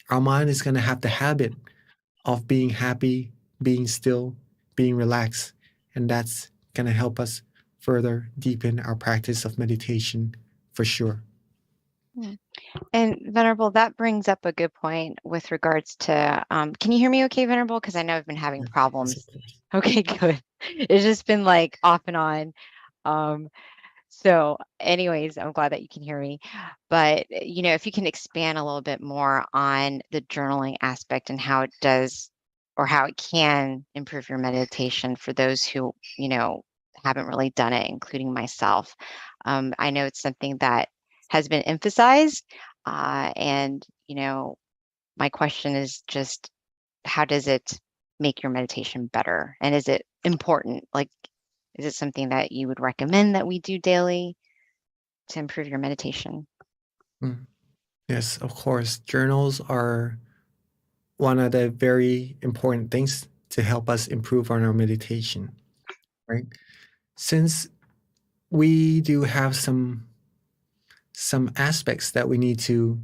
our mind is going to have the habit of being happy, being still, being relaxed. And that's going to help us further deepen our practice of meditation for sure. And Venerable, that brings up a good point with regards to, can you hear me okay, Venerable? Because I know I've been having problems. Okay, good. It's just been like off and on. So anyways, I'm glad that you can hear me. But, if you can expand a little bit more on the journaling aspect and how it does or how it can improve your meditation for those who, haven't really done it, including myself. I know it's something that has been emphasized. And, my question is just, how does it make your meditation better? And is it important? Like, Is it something that you would recommend that we do daily to improve your meditation? Yes, of course. Journals are one of the very important things to help us improve on our meditation, right? Since we do have some aspects that we need to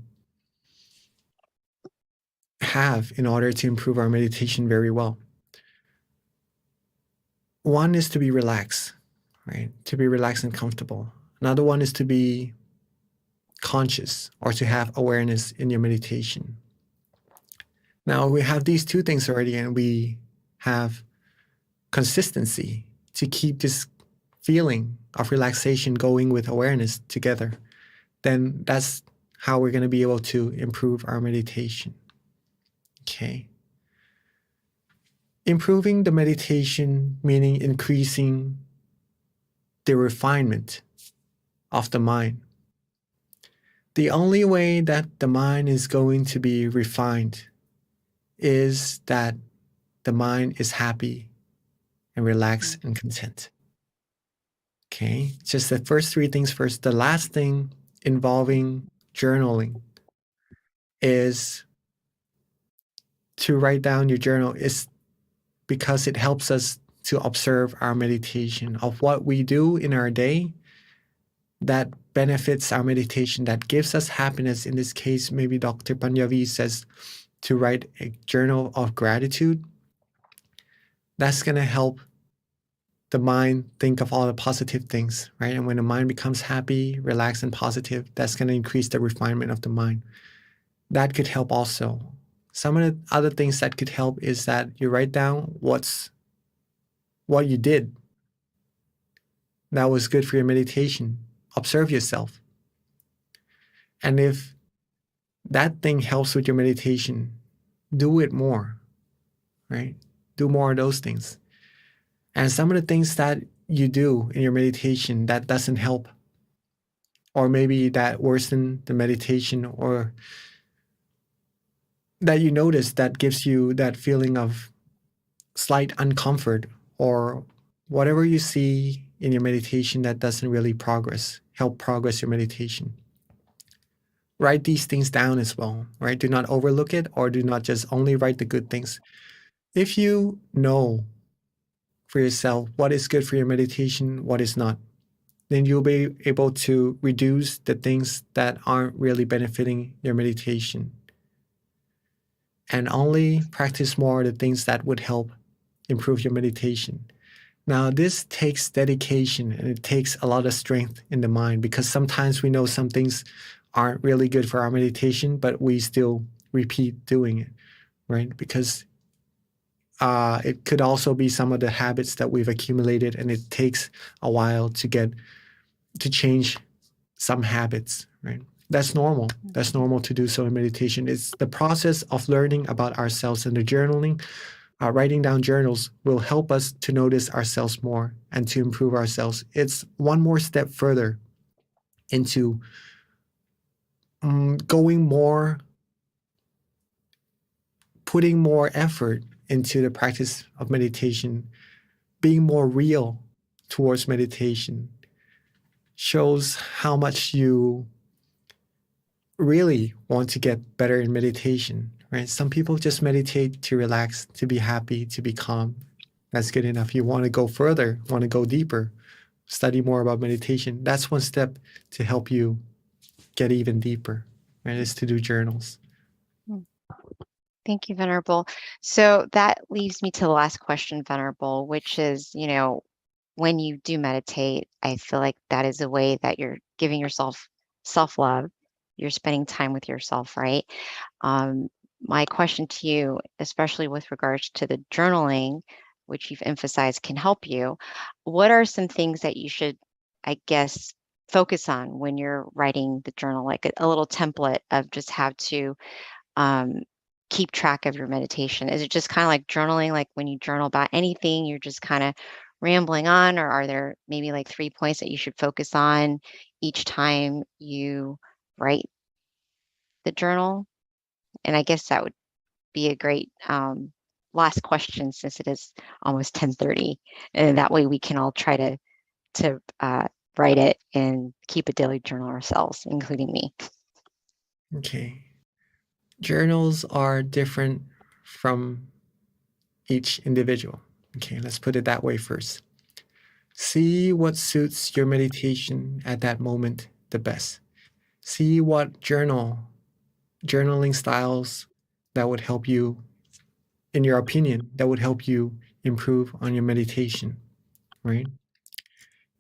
have in order to improve our meditation very well. One is to be relaxed, right? To be relaxed and comfortable. Another one is to be conscious or to have awareness in your meditation. Now we have these two things already, and we have consistency to keep this feeling of relaxation going with awareness together. Then that's how we're going to be able to improve our meditation. Okay. Improving the meditation, meaning increasing the refinement of the mind. The only way that the mind is going to be refined is that the mind is happy and relaxed and content. Okay, just the first three things first. The last thing involving journaling is to write down your journal is because it helps us to observe our meditation of what we do in our day that benefits our meditation, that gives us happiness. In this case, maybe Dr. Panjavi says to write a journal of gratitude. That's going to help the mind think of all the positive things, right? And when the mind becomes happy, relaxed, and positive, that's going to increase the refinement of the mind. That could help also. Some of the other things that could help is that you write down what you did that was good for your meditation. Observe yourself. And if that thing helps with your meditation, do it more, right? Do more of those things. And some of the things that you do in your meditation that doesn't help, or maybe that worsen the meditation, or that you notice that gives you that feeling of slight uncomfort, or whatever you see in your meditation that doesn't really help progress your meditation. Write these things down as well, right? Do not overlook it, or do not just only write the good things. If you know for yourself what is good for your meditation, what is not, then you'll be able to reduce the things that aren't really benefiting your meditation and only practice more the things that would help improve your meditation. Now, this takes dedication and it takes a lot of strength in the mind, because sometimes we know some things aren't really good for our meditation, but we still repeat doing it, right? Because it could also be some of the habits that we've accumulated, and it takes a while to change some habits, right? That's normal. That's normal to do so in meditation. It's the process of learning about ourselves, and the journaling, writing down journals will help us to notice ourselves more and to improve ourselves. It's one more step further into putting more effort into the practice of meditation, being more real towards meditation, shows how much you really want to get better in meditation, right? Some people just meditate to relax, to be happy, to be calm. That's good enough. You want to go further, want to go deeper, study more about meditation. That's one step to help you get even deeper, right? Is to do journals. Thank you, Venerable. So that leaves me to the last question, Venerable, which is, when you do meditate, I feel like that is a way that you're giving yourself self-love. You're spending time with yourself, right? My question to you, especially with regards to the journaling, which you've emphasized can help you, what are some things that you should, I guess, focus on when you're writing the journal, like a little template of just how to keep track of your meditation? Is it just kind of like journaling, like when you journal about anything, you're just kind of rambling on, or are there maybe like 3 points that you should focus on each time you write the journal? And I guess that would be a great last question, since it is almost 10:30, and that way we can all try to write it and keep a daily journal ourselves, including me. Okay. Journals are different from each individual. Okay, let's put it that way first. See what suits your meditation at that moment the best. See what journaling styles that would help you, in your opinion, that would help you improve on your meditation, right?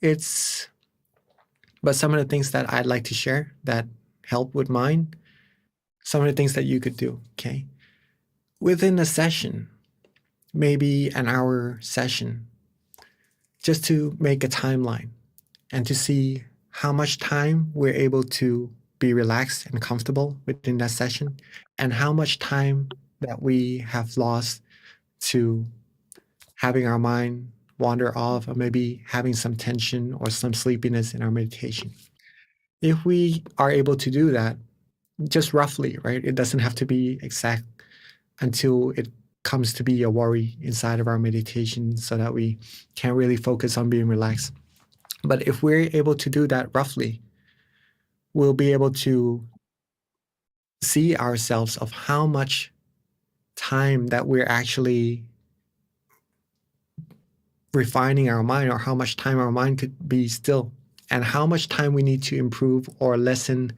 But some of the things that I'd like to share that help with mine, some of the things that you could do, okay? Within a session, maybe an hour session, just to make a timeline and to see how much time we're able to be relaxed and comfortable within that session, and how much time that we have lost to having our mind wander off, or maybe having some tension or some sleepiness in our meditation. If we are able to do that, just roughly, right? It doesn't have to be exact until it comes to be a worry inside of our meditation, so that we can't really focus on being relaxed. But if we're able to do that roughly, we'll be able to see ourselves of how much time that we're actually refining our mind, or how much time our mind could be still, and how much time we need to improve or lessen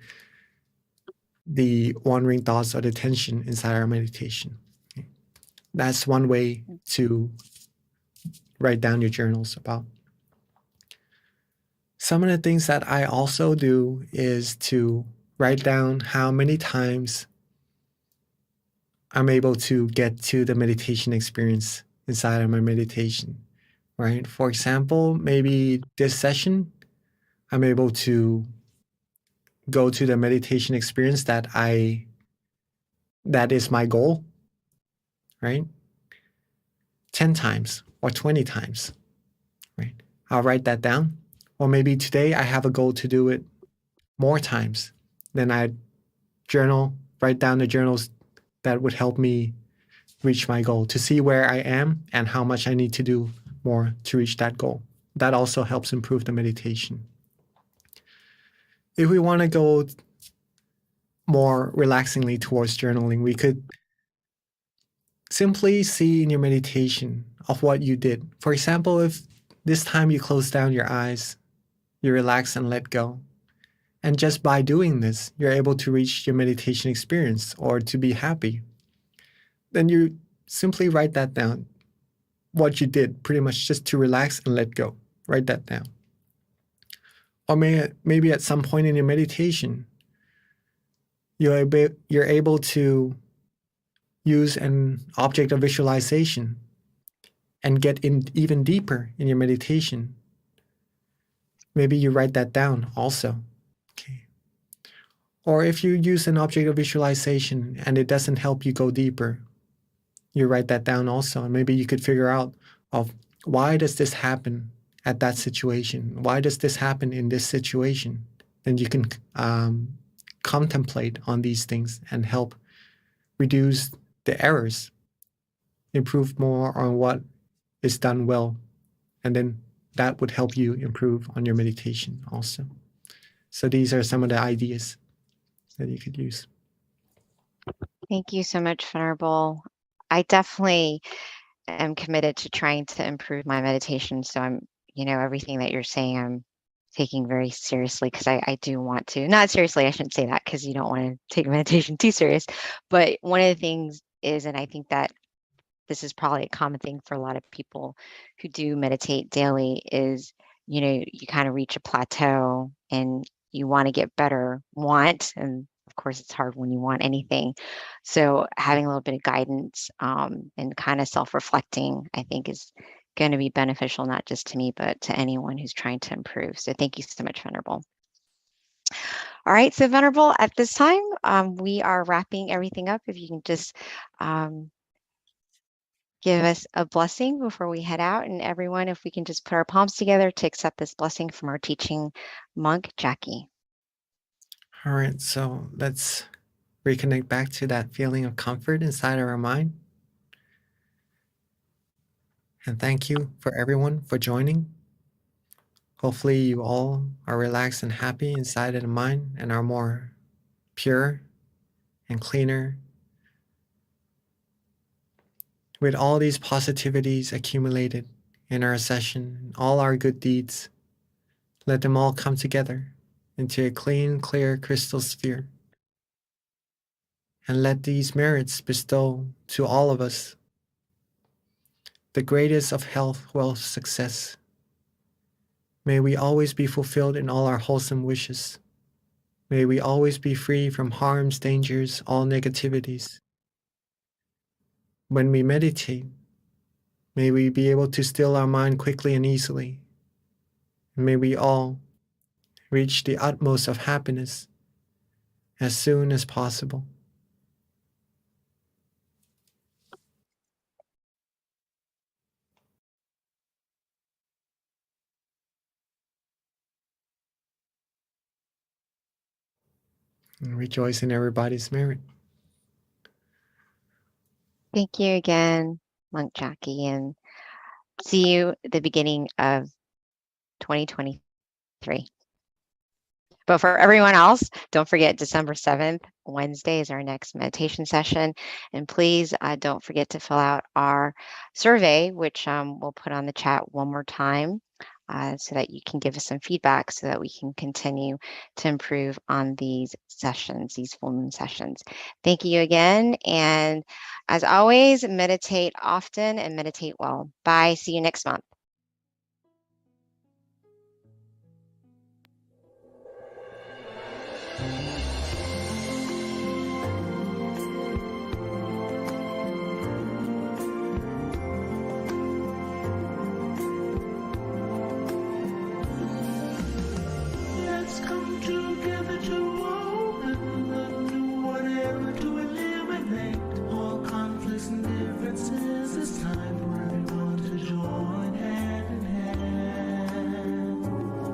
the wandering thoughts or the tension inside our meditation. That's one way to write down your journals about. Some of the things that I also do is to write down how many times I'm able to get to the meditation experience inside of my meditation, right? For example, maybe this session, I'm able to go to the meditation experience that is my goal, right? 10 times or 20 times, right? I'll write that down. Or maybe today I have a goal to do it more times. Then I write down the journals that would help me reach my goal, to see where I am and how much I need to do more to reach that goal. That also helps improve the meditation. If we want to go more relaxingly towards journaling, we could simply see in your meditation of what you did. For example, if this time you close down your eyes, you relax and let go. And just by doing this, you're able to reach your meditation experience or to be happy. Then you simply write that down, what you did, pretty much just to relax and let go. Write that down. Or maybe at some point in your meditation, you're able to use an object of visualization and get in even deeper in your meditation. Maybe you write that down also. Okay. Or if you use an object of visualization and it doesn't help you go deeper, you write that down also. And maybe you could figure out of why does this happen at that situation? Why does this happen in this situation? Then you can contemplate on these things and help reduce the errors, improve more on what is done well. And then that would help you improve on your meditation also. So these are some of the ideas that you could use. Thank you so much, Venerable. I definitely am committed to trying to improve my meditation. So I'm, everything that you're saying, I'm taking very seriously, because I do want to. Not seriously, I shouldn't say that, because you don't want to take meditation too serious. But one of the things is, and I think that this is probably a common thing for a lot of people who do meditate daily, is, you kind of reach a plateau and you want to get better, and of course it's hard when you want anything. So having a little bit of guidance and kind of self-reflecting, I think, is going to be beneficial, not just to me, but to anyone who's trying to improve. So thank you so much, Venerable. All right, so Venerable, at this time, we are wrapping everything up. If you can just give us a blessing before we head out. And everyone, if we can just put our palms together to accept this blessing from our teaching monk, Jackie. All right, so let's reconnect back to that feeling of comfort inside of our mind. And thank you for everyone for joining. Hopefully you all are relaxed and happy inside and mind and are more pure and cleaner. With all these positivities accumulated in our session, all our good deeds, let them all come together into a clean, clear crystal sphere. And let these merits bestow to all of us the greatest of health, wealth, success. May we always be fulfilled in all our wholesome wishes. May we always be free from harms, dangers, all negativities. When we meditate, may we be able to still our mind quickly and easily. May we all reach the utmost of happiness as soon as possible. And rejoice in everybody's merit. Thank you again, Monk Jackie, and see you at the beginning of 2023. But for everyone else, don't forget December 7th, Wednesday is our next meditation session. And please don't forget to fill out our survey, which we'll put on the chat one more time so that you can give us some feedback so that we can continue to improve on these sessions, these full moon sessions. Thank you again. And as always, meditate often and meditate well. Bye. See you next month. Let's come together to open the new whatever to eliminate all conflicts and differences. It's time for everyone to join hand in hand.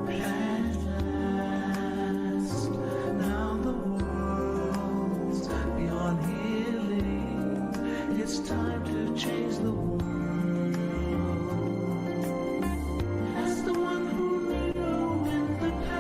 At last, now the world's beyond healing. It's time to change the world. As the one who knew in the past,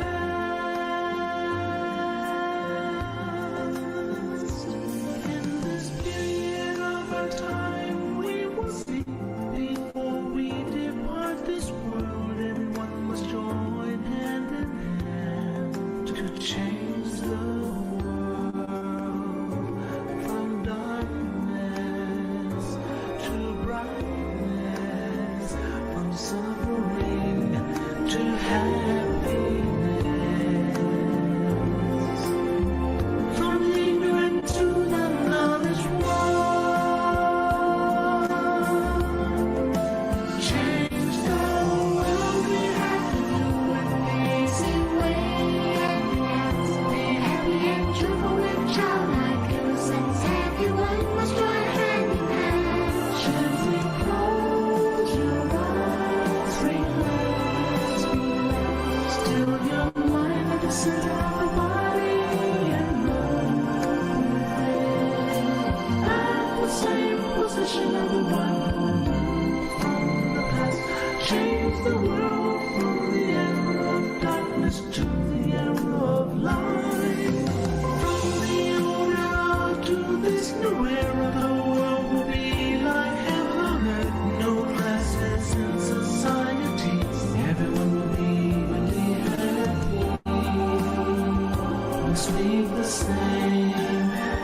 in this period of our time, we will see before we depart this world. Everyone must join hand in hand to change the world from darkness to brightness, from suffering to happiness, from ignorant to the knowledge world. Change the world, we have to do it the easy way. Be happy and joyful and childlike, innocence. Everyone must join hand in hand. Gently close your eyes, relax, still your mind at the center of the body and move at the same position of the one who moved from the past. Change the world from the era of darkness to the era of light. From the old era to this new era, the world will be like heaven on earth. No classes in society. Everyone will be really happy. We speak the same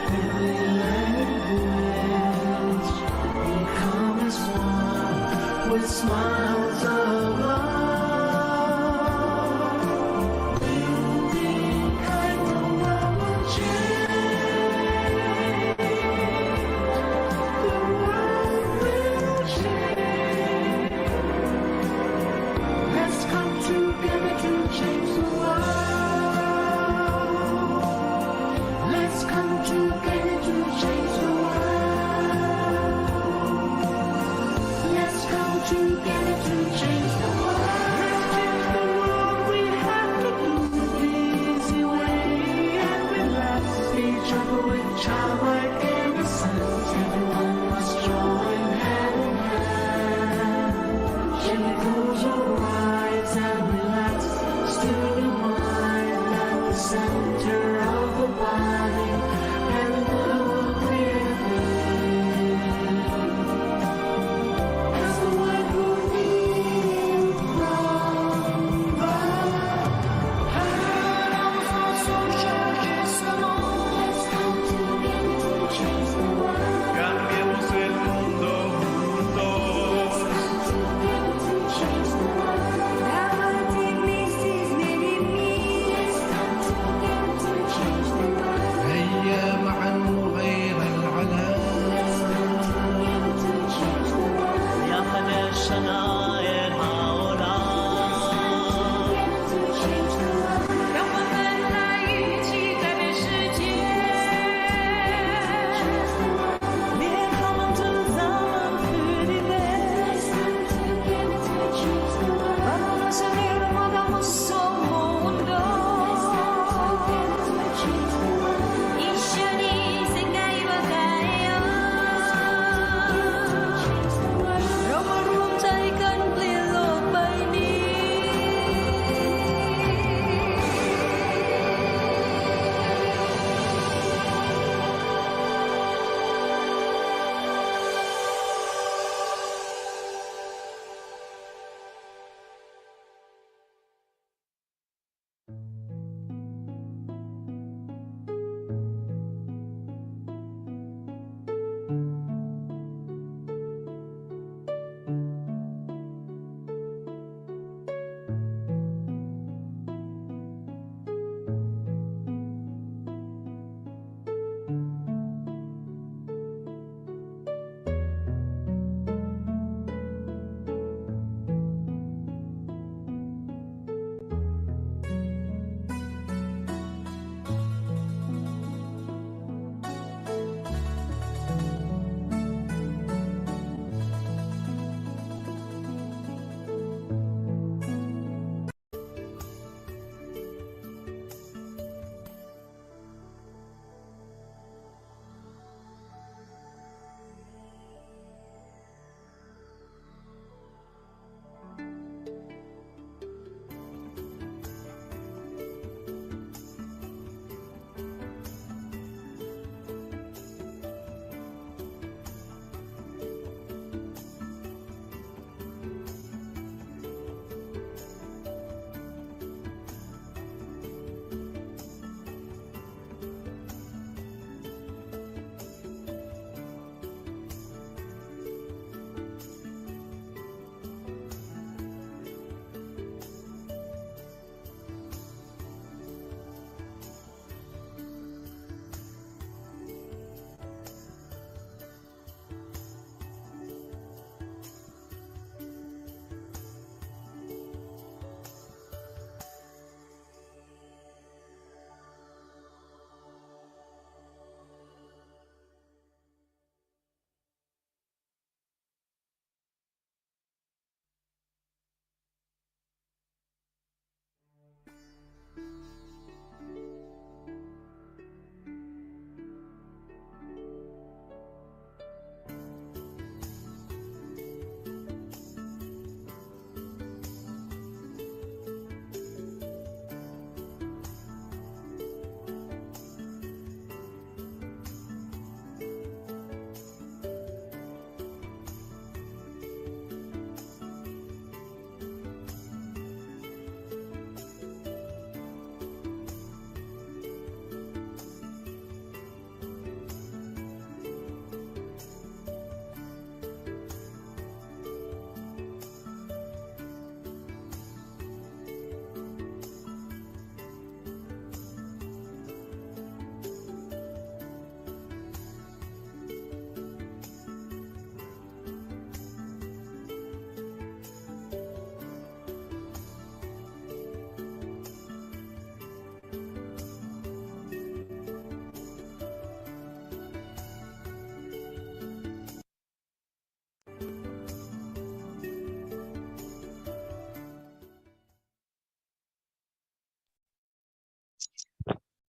daily language. Become as one with smiles of love. We'll be kind, the world will change. The world will change. Let's come together to change the world.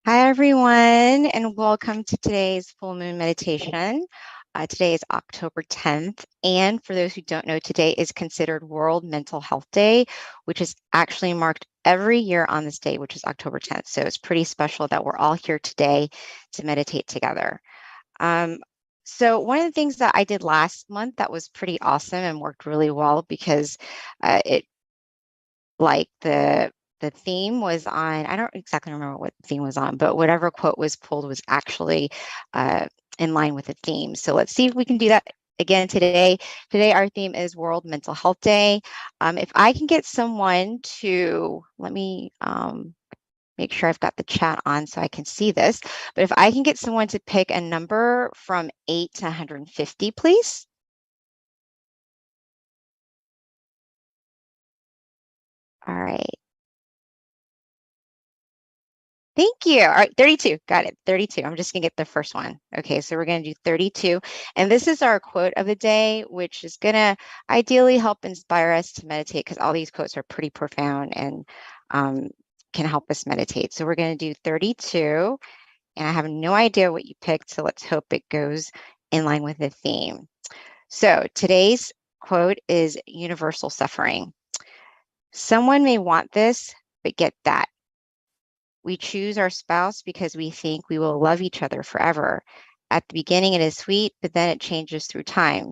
Hi, everyone, and welcome to today's full moon meditation. Today is October 10th, and for those who don't know, today is considered World Mental Health Day, which is actually marked every year on this day, which is October 10th. So it's pretty special that we're all here today to meditate together. So one of the things that I did last month that was pretty awesome and worked really well because it like the theme was on, I don't exactly remember what the theme was on, but whatever quote was pulled was actually in line with the theme. So let's see if we can do that again today. Today our theme is World Mental Health Day. If I can get someone to, let me make sure I've got the chat on so I can see this, but if I can get someone to pick a number from 8 to 150, please. All right. Thank you. All right, 32. Got it. 32. I'm just going to get the first one. Okay, so we're going to do 32. And this is our quote of the day, which is going to ideally help inspire us to meditate because all these quotes are pretty profound and can help us meditate. So we're going to do 32. And I have no idea what you picked, so let's hope it goes in line with the theme. So today's quote is universal suffering. Someone may want this, but get that. We choose our spouse because we think we will love each other forever. At the beginning, it is sweet, but then it changes through time.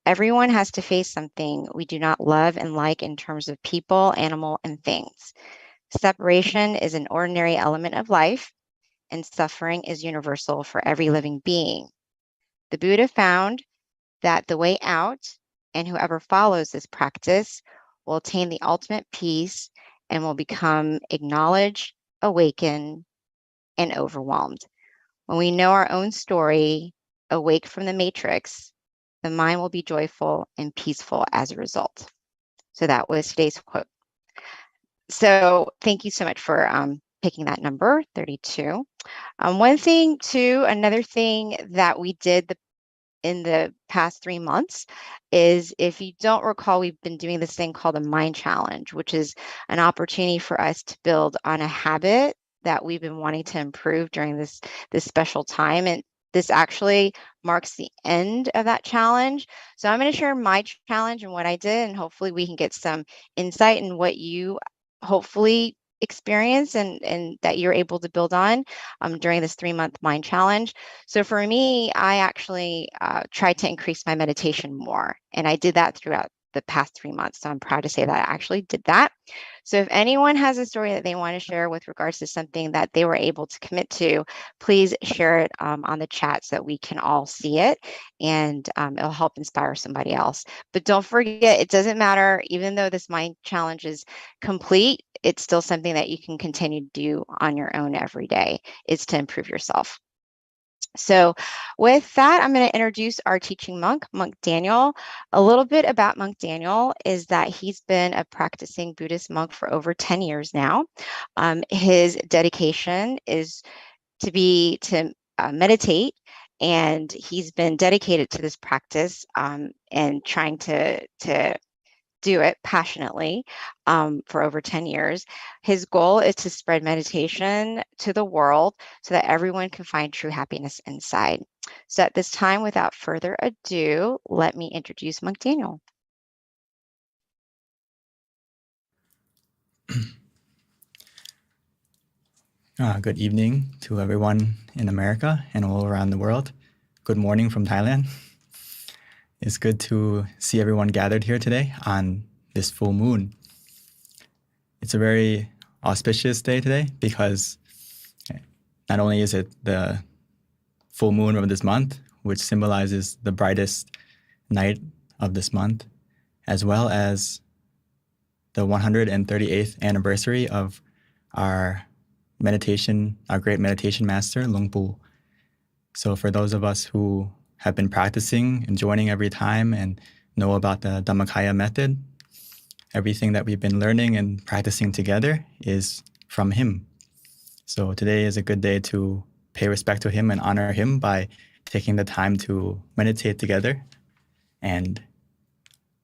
Everyone has to face something we do not love and like in terms of people, animal, and things. Separation is an ordinary element of life, and suffering is universal for every living being. The Buddha found that the way out, and whoever follows this practice, will attain the ultimate peace and will become acknowledged, awakened, and overwhelmed. When we know our own story, awake from the matrix, the mind will be joyful and peaceful as a result. So that was today's quote. So thank you so much for picking that number, 32. One thing too, another thing that we did in the past 3 months is, if you don't recall, we've been doing this thing called a mind challenge, which is an opportunity for us to build on a habit that we've been wanting to improve during this special time. And this actually marks the end of that challenge. So I'm going to share my challenge and what I did, and hopefully we can get some insight in what you hopefully experience and that you're able to build on during this 3-month mind challenge. So for me, I actually tried to increase my meditation more, and I did that throughout the past 3 months. So I'm proud to say that I actually did that. So if anyone has a story that they want to share with regards to something that they were able to commit to, please share it on the chat so that we can all see it, and it'll help inspire somebody else. But don't forget, it doesn't matter, even though this mind challenge is complete, it's still something that you can continue to do on your own every day, is to improve yourself. So with that, I'm going to introduce our teaching monk, Monk Daniel. A little bit about Monk Daniel is that he's been a practicing Buddhist monk for over 10 years now. His dedication is to meditate, and he's been dedicated to this practice and trying to do it passionately for over 10 years. His goal is to spread meditation to the world so that everyone can find true happiness inside. So at this time, without further ado, let me introduce Monk Daniel. Good evening to everyone in America and all around the world. Good morning from Thailand. It's good to see everyone gathered here today on this full moon. It's a very auspicious day today because not only is it the full moon of this month, which symbolizes the brightest night of this month, as well as the 138th anniversary of our great meditation master, Luang Pu. So for those of us who have been practicing and joining every time and know about the Dhammakaya method, everything that we've been learning and practicing together is from him. So today is a good day to pay respect to him and honor him by taking the time to meditate together. And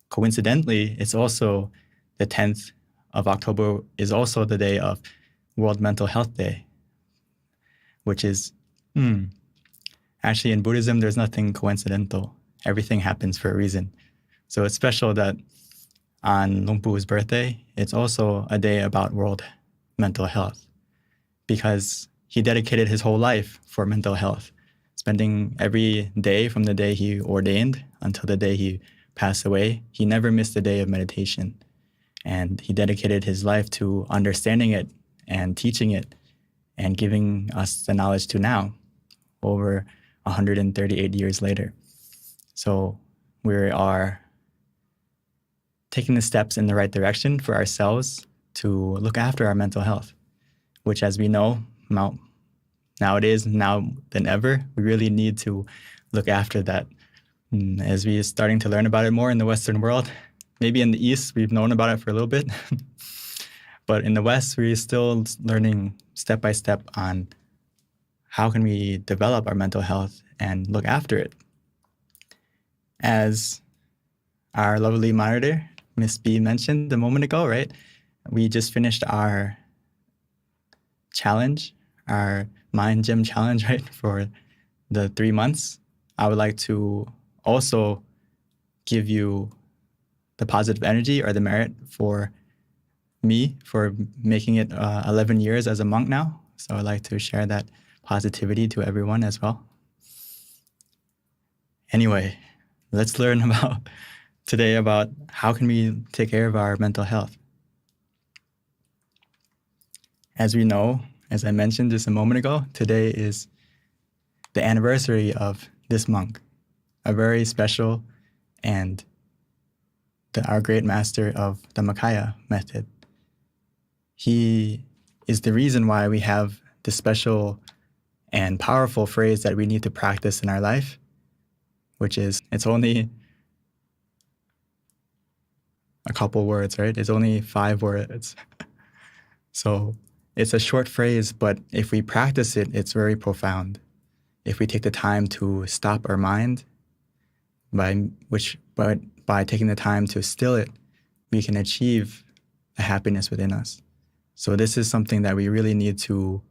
coincidentally, it's also the 10th of October is also the day of World Mental Health Day. which is, actually in Buddhism, there's nothing coincidental. Everything happens for a reason. So it's special that on Luang Pu's birthday, it's also a day about World Mental Health, because he dedicated his whole life for mental health, spending every day from the day he ordained until the day he passed away. He never missed a day of meditation. And he dedicated his life to understanding it and teaching it and giving us the knowledge to now, over 138 years later. So we are taking the steps in the right direction for ourselves to look after our mental health, which, as we know, nowadays, now than ever, we really need to look after that. As we are starting to learn about it more in the Western world, maybe in the East, we've known about it for a little bit, but in the West, we're still learning step by step on how can we develop our mental health and look after it. As our lovely monitor, Miss B, mentioned a moment ago, right? We just finished our challenge, our Mind Gym challenge, right, for the 3 months. I would like to also give you the positive energy or the merit for me for making it 11 years as a monk now. So I'd like to share that positivity to everyone as well. Anyway, let's learn about today about how can we take care of our mental health. As we know, as I mentioned just a moment ago, today is the anniversary of this monk, a very special and our great master of the Dhammakaya method. He is the reason why we have this special and powerful phrase that we need to practice in our life, which is, it's only a couple words, right? It's only 5 words. So it's a short phrase, but if we practice it, it's very profound. If we take the time to stop our mind, by taking the time to still it, we can achieve the happiness within us. So this is something that we really need to,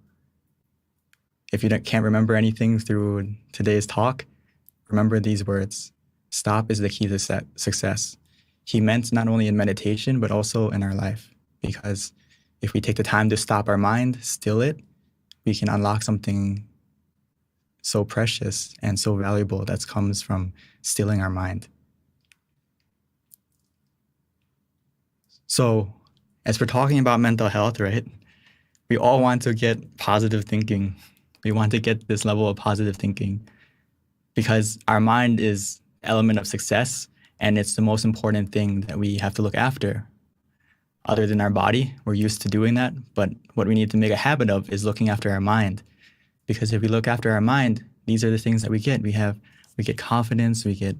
if you can't remember anything through today's talk, remember these words. Stop is the key to success. He meant not only in meditation, but also in our life. Because if we take the time to stop our mind, still it, we can unlock something so precious and so valuable that comes from stilling our mind. So as we're talking about mental health, right, we all want to get positive thinking. We want to get this level of positive thinking because our mind is an element of success, and it's the most important thing that we have to look after. Other than our body, we're used to doing that, but what we need to make a habit of is looking after our mind. Because if we look after our mind, these are the things that we get. We get confidence, we get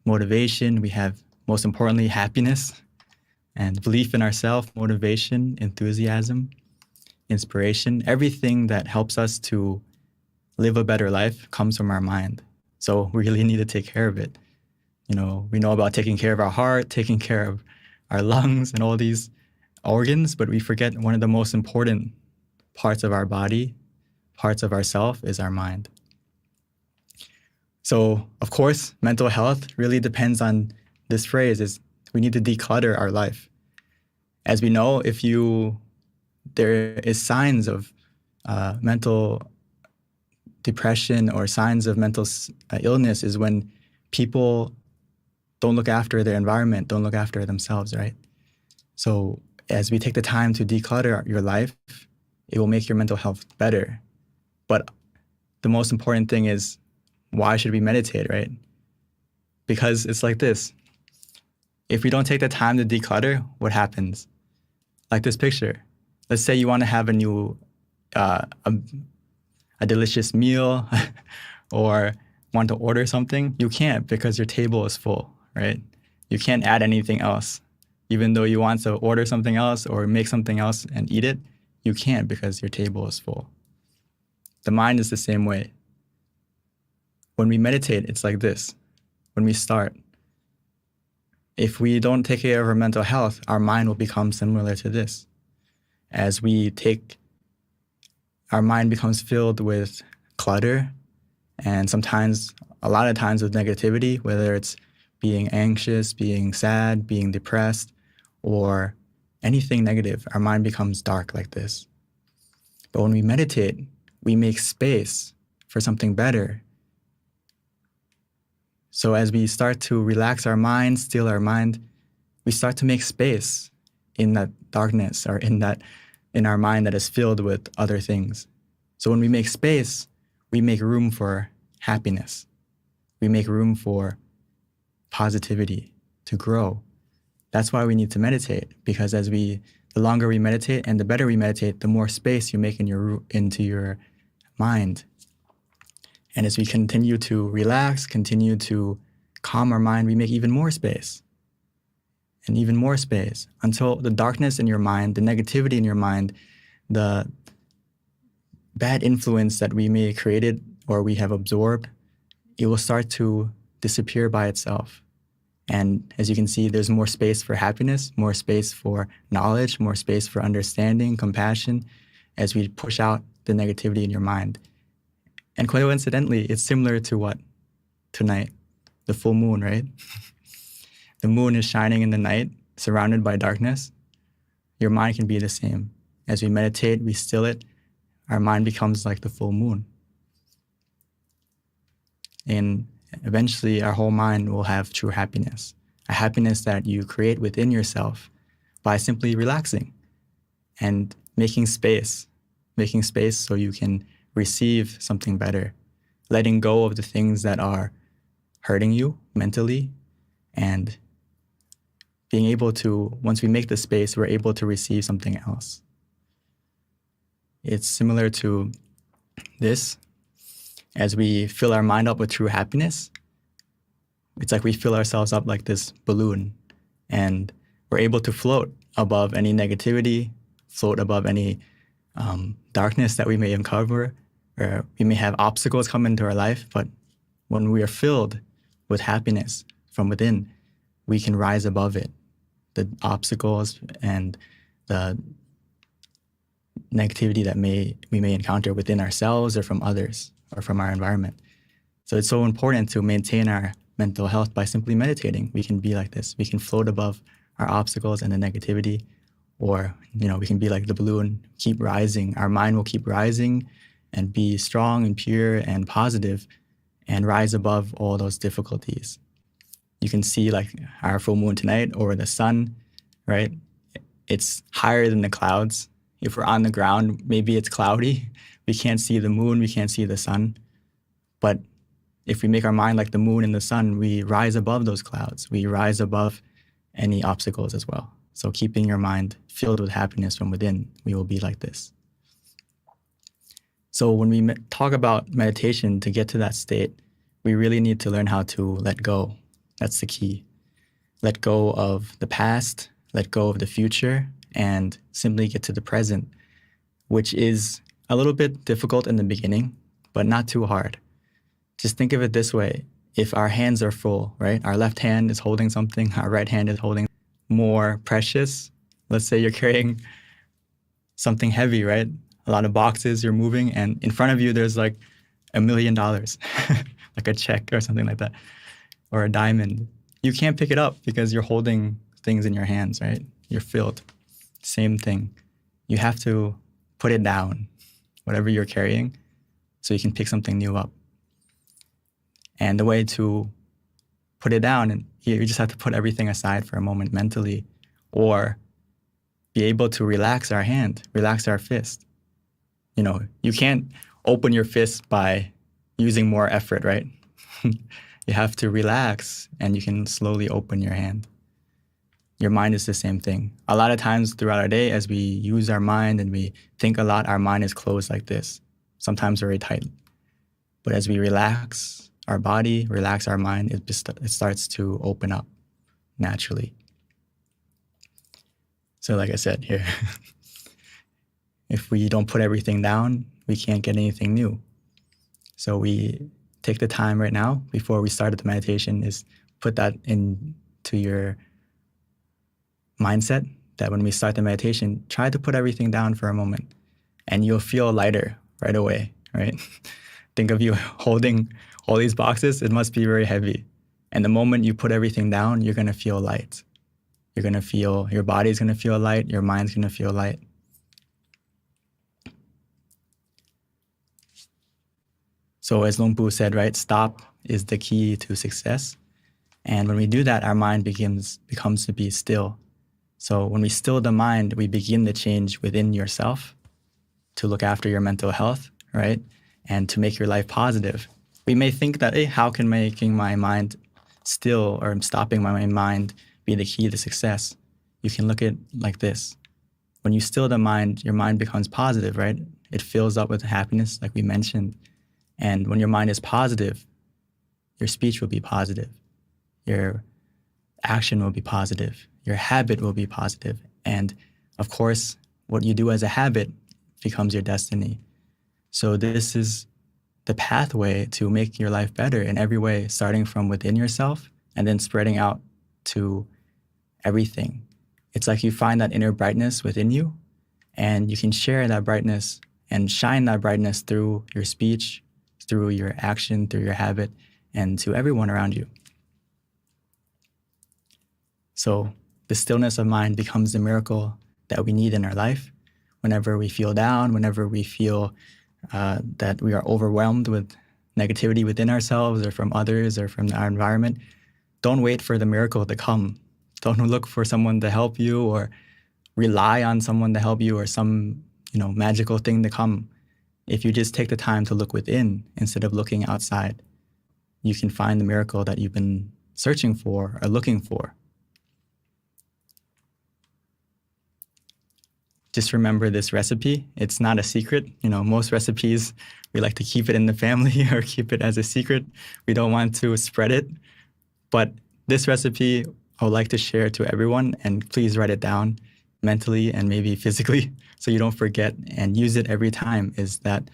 motivation, we have, most importantly, happiness and belief in ourselves, motivation, enthusiasm, inspiration. Everything that helps us to live a better life comes from our mind. So we really need to take care of it. You know, we know about taking care of our heart, taking care of our lungs and all these organs, but we forget one of the most important parts of our body, parts of ourself, is our mind. So, of course, mental health really depends on this phrase, is we need to declutter our life. As we know, there is signs of mental depression or signs of mental illness is when people don't look after their environment, don't look after themselves, right? So as we take the time to declutter your life, it will make your mental health better. But the most important thing is, why should we meditate, right? Because it's like this. If we don't take the time to declutter, what happens? Like this picture. Let's say you want to have a new, a delicious meal or want to order something. You can't because your table is full, right? You can't add anything else. Even though you want to order something else or make something else and eat it, you can't because your table is full. The mind is the same way. When we meditate, it's like this. When we start, if we don't take care of our mental health, our mind will become similar to this. As we take our mind becomes filled with clutter and sometimes, a lot of times with negativity, whether it's being anxious, being sad, being depressed, or anything negative, our mind becomes dark like this. But when we meditate, we make space for something better. So as we start to relax our mind, still our mind, we start to make space in that darkness or in our mind that is filled with other things. So when we make space, we make room for happiness. We make room for positivity to grow. That's why we need to meditate, because the longer we meditate and the better we meditate, the more space you make into your mind. And as we continue to relax, continue to calm our mind, we make even more space and even more space until the darkness in your mind, the negativity in your mind, the bad influence that we may have created or we have absorbed, it will start to disappear by itself. And as you can see, there's more space for happiness, more space for knowledge, more space for understanding, compassion, as we push out the negativity in your mind. And coincidentally, it's similar to what? Tonight, the full moon, right? The moon is shining in the night, surrounded by darkness. Your mind can be the same. As we meditate, we still it, our mind becomes like the full moon. And eventually, our whole mind will have true happiness, a happiness that you create within yourself by simply relaxing and making space so you can receive something better, letting go of the things that are hurting you mentally, and being able to, once we make the space, we're able to receive something else. It's similar to this. As we fill our mind up with true happiness, it's like we fill ourselves up like this balloon, and we're able to float above any negativity, float above any darkness that we may uncover, or we may have obstacles come into our life. But when we are filled with happiness from within, we can rise above it, the obstacles and the negativity that we may encounter within ourselves or from others or from our environment. So it's so important to maintain our mental health by simply meditating. We can be like this. We can float above our obstacles and the negativity, or we can be like the balloon, keep rising. Our mind will keep rising and be strong and pure and positive and rise above all those difficulties. You can see like our full moon tonight over the sun, right? It's higher than the clouds. If we're on the ground, maybe it's cloudy. We can't see the moon, we can't see the sun. But if we make our mind like the moon and the sun, we rise above those clouds. We rise above any obstacles as well. So keeping your mind filled with happiness from within, we will be like this. So when we talk about meditation, to get to that state, we really need to learn how to let go. That's the key. Let go of the past, let go of the future, and simply get to the present, which is a little bit difficult in the beginning, but not too hard. Just think of it this way. If our hands are full, right? Our left hand is holding something, our right hand is holding more precious. Let's say you're carrying something heavy, right? A lot of boxes you're moving, and in front of you, there's like $1 million, like a check or something like that, or a diamond. You can't pick it up because you're holding things in your hands, right? You're filled. Same thing. You have to put it down, whatever you're carrying, so you can pick something new up. And the way to put it down, and you just have to put everything aside for a moment mentally, or be able to relax our hand, relax our fist. You can't open your fist by using more effort, right? You have to relax, and you can slowly open your hand. Your mind is the same thing. A lot of times throughout our day, as we use our mind and we think a lot, our mind is closed like this, sometimes very tight. But as we relax our body, relax our mind, it starts to open up naturally. So like I said here, if we don't put everything down, we can't get anything new. So we take the time right now before we started the meditation is put that into your mindset that when we start the meditation, try to put everything down for a moment, and you'll feel lighter. right away, right? Think of you holding all these boxes. It must be very heavy. And the moment you put everything down, you're going to feel light. You're going to feel, your body's going to feel light. Your mind's going to feel light. So as Luang Pu said, right, stop is the key to success. And when we do that, our mind becomes to be still. So when we still the mind, we begin the change within yourself to look after your mental health, right? And to make your life positive. We may think that, hey, how can making my mind still or stopping my mind be the key to success? You can look at it like this. When you still the mind, your mind becomes positive, right? It fills up with happiness, like we mentioned. And when your mind is positive, your speech will be positive. Your action will be positive. Your habit will be positive. And of course, what you do as a habit becomes your destiny. So this is the pathway to make your life better in every way, starting from within yourself and then spreading out to everything. It's like you find that inner brightness within you, and you can share that brightness and shine that brightness through your speech, through your action, through your habit, and to everyone around you. So the stillness of mind becomes the miracle that we need in our life. Whenever we feel down, whenever we feel that we are overwhelmed with negativity within ourselves or from others or from our environment, don't wait for the miracle to come. Don't look for someone to help you or rely on someone to help you or some, magical thing to come. If you just take the time to look within instead of looking outside, you can find the miracle that you've been searching for or looking for. Just remember this recipe. It's not a secret. Most recipes, we like to keep it in the family or keep it as a secret. We don't want to spread it. But this recipe, I would like to share to everyone, and please write it down mentally and maybe physically so you don't forget and use it every time, is that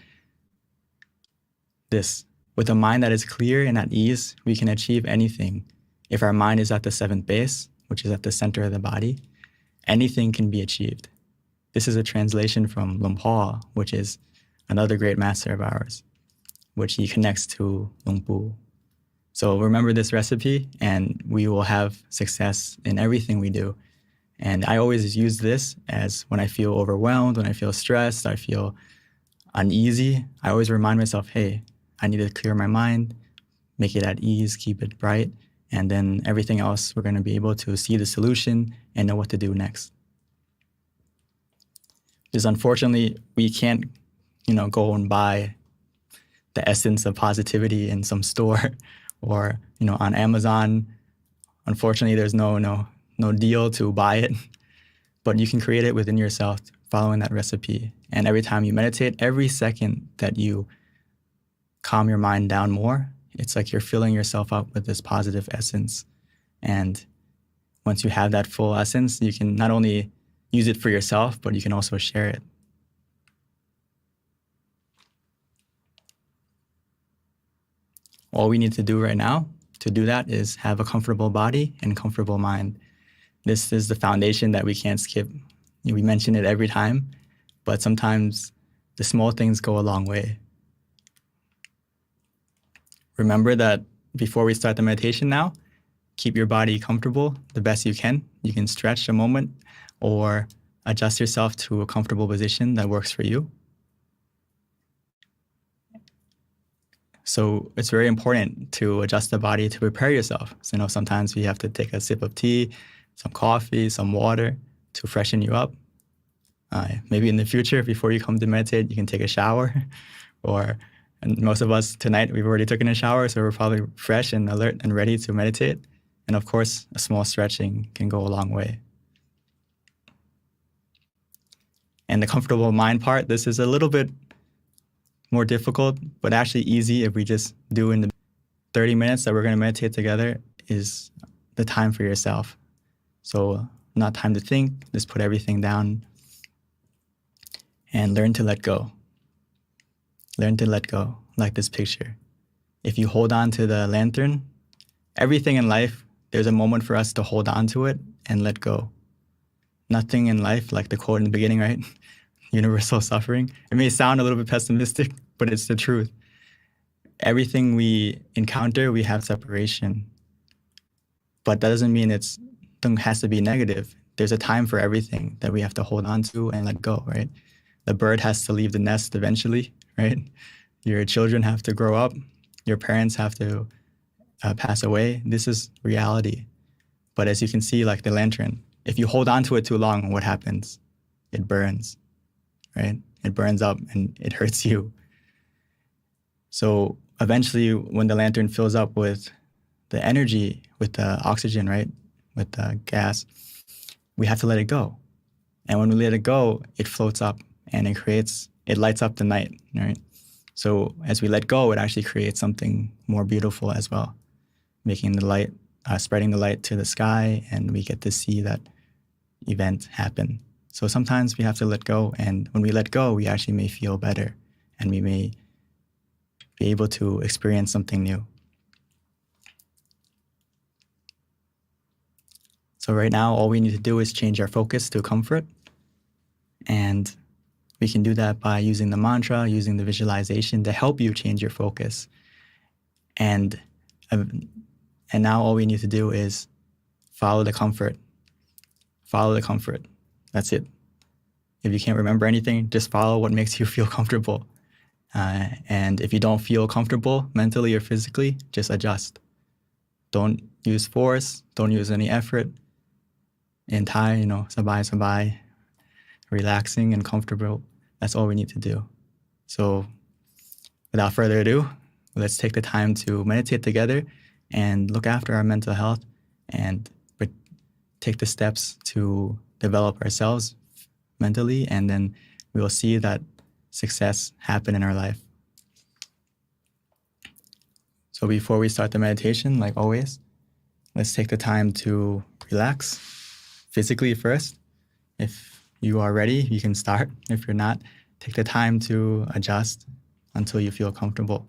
this. With a mind that is clear and at ease, we can achieve anything. If our mind is at the seventh base, which is at the center of the body, anything can be achieved. This is a translation from Luang Por, which is another great master of ours, which he connects to Luang Pu. So remember this recipe, and we will have success in everything we do. And I always use this as when I feel overwhelmed, when I feel stressed, I feel uneasy. I always remind myself, hey, I need to clear my mind, make it at ease, keep it bright, and then everything else, we're going to be able to see the solution and know what to do next. Because unfortunately, we can't, go and buy the essence of positivity in some store or, on Amazon. Unfortunately, there's no deal to buy it, but you can create it within yourself following that recipe. And every time you meditate, every second that you calm your mind down more, it's like you're filling yourself up with this positive essence. And once you have that full essence, you can not only use it for yourself, but you can also share it. All we need to do right now to do that is have a comfortable body and comfortable mind. This is the foundation that we can't skip. We mention it every time, but sometimes the small things go a long way. Remember that before we start the meditation now, keep your body comfortable the best you can. You can stretch a moment or adjust yourself to a comfortable position that works for you. So it's very important to adjust the body to prepare yourself. So, sometimes we have to take a sip of tea, some coffee, some water to freshen you up. Maybe in the future, before you come to meditate, you can take a shower. And most of us tonight, we've already taken a shower, so we're probably fresh and alert and ready to meditate. And of course, a small stretching can go a long way. And the comfortable mind part, this is a little bit more difficult, but actually easy if we just do in the 30 minutes that we're going to meditate together is the time for yourself. So not time to think, just put everything down and learn to let go. Learn to let go, like this picture. If you hold on to the lantern, everything in life, there's a moment for us to hold on to it and let go. Nothing in life, like the quote in the beginning, right? universal suffering. It may sound a little bit pessimistic, but it's the truth. Everything we encounter, we have separation. But that doesn't mean it has to be negative. There's a time for everything that we have to hold on to and let go, right? The bird has to leave the nest eventually, right? Your children have to grow up. Your parents have to pass away. This is reality. But as you can see, like the lantern, if you hold on to it too long, what happens? It burns, right? It burns up and it hurts you. So eventually, when the lantern fills up with the energy, with the oxygen, right? With the gas, we have to let it go. And when we let it go, it floats up and it lights up the night, right? So as we let go, it actually creates something more beautiful as well, making the light, spreading the light to the sky, and we get to see that event happen. So sometimes we have to let go, and when we let go, we actually may feel better, and we may be able to experience something new. So right now, all we need to do is change our focus to comfort, and we can do that by using the mantra, using the visualization to help you change your focus. And now all we need to do is follow the comfort. Follow the comfort. That's it. If you can't remember anything, just follow what makes you feel comfortable. And if you don't feel comfortable mentally or physically, just adjust. Don't use force. Don't use any effort. In Thai, sabai, relaxing and comfortable. That's all we need to do. So without further ado, let's take the time to meditate together and look after our mental health and take the steps to develop ourselves mentally, and then we will see that success happen in our life. So before we start the meditation, like always, let's take the time to relax physically first. If you are ready, you can start. If you're not, take the time to adjust until you feel comfortable.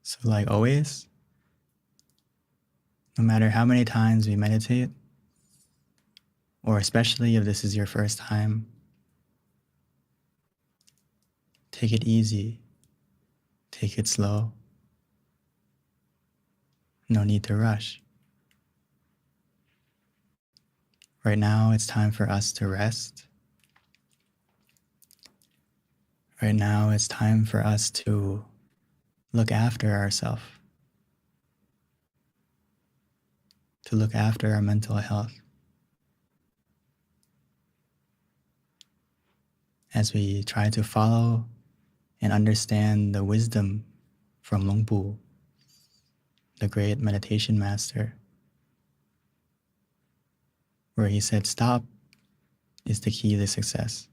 So like always, no matter how many times we meditate, or especially if this is your first time, take it easy, take it slow. No need to rush. Right now, it's time for us to rest. Right now, it's time for us to look after ourselves, to look after our mental health. As we try to follow and understand the wisdom from Luang Pu, the great meditation master, where he said, stop is the key to success.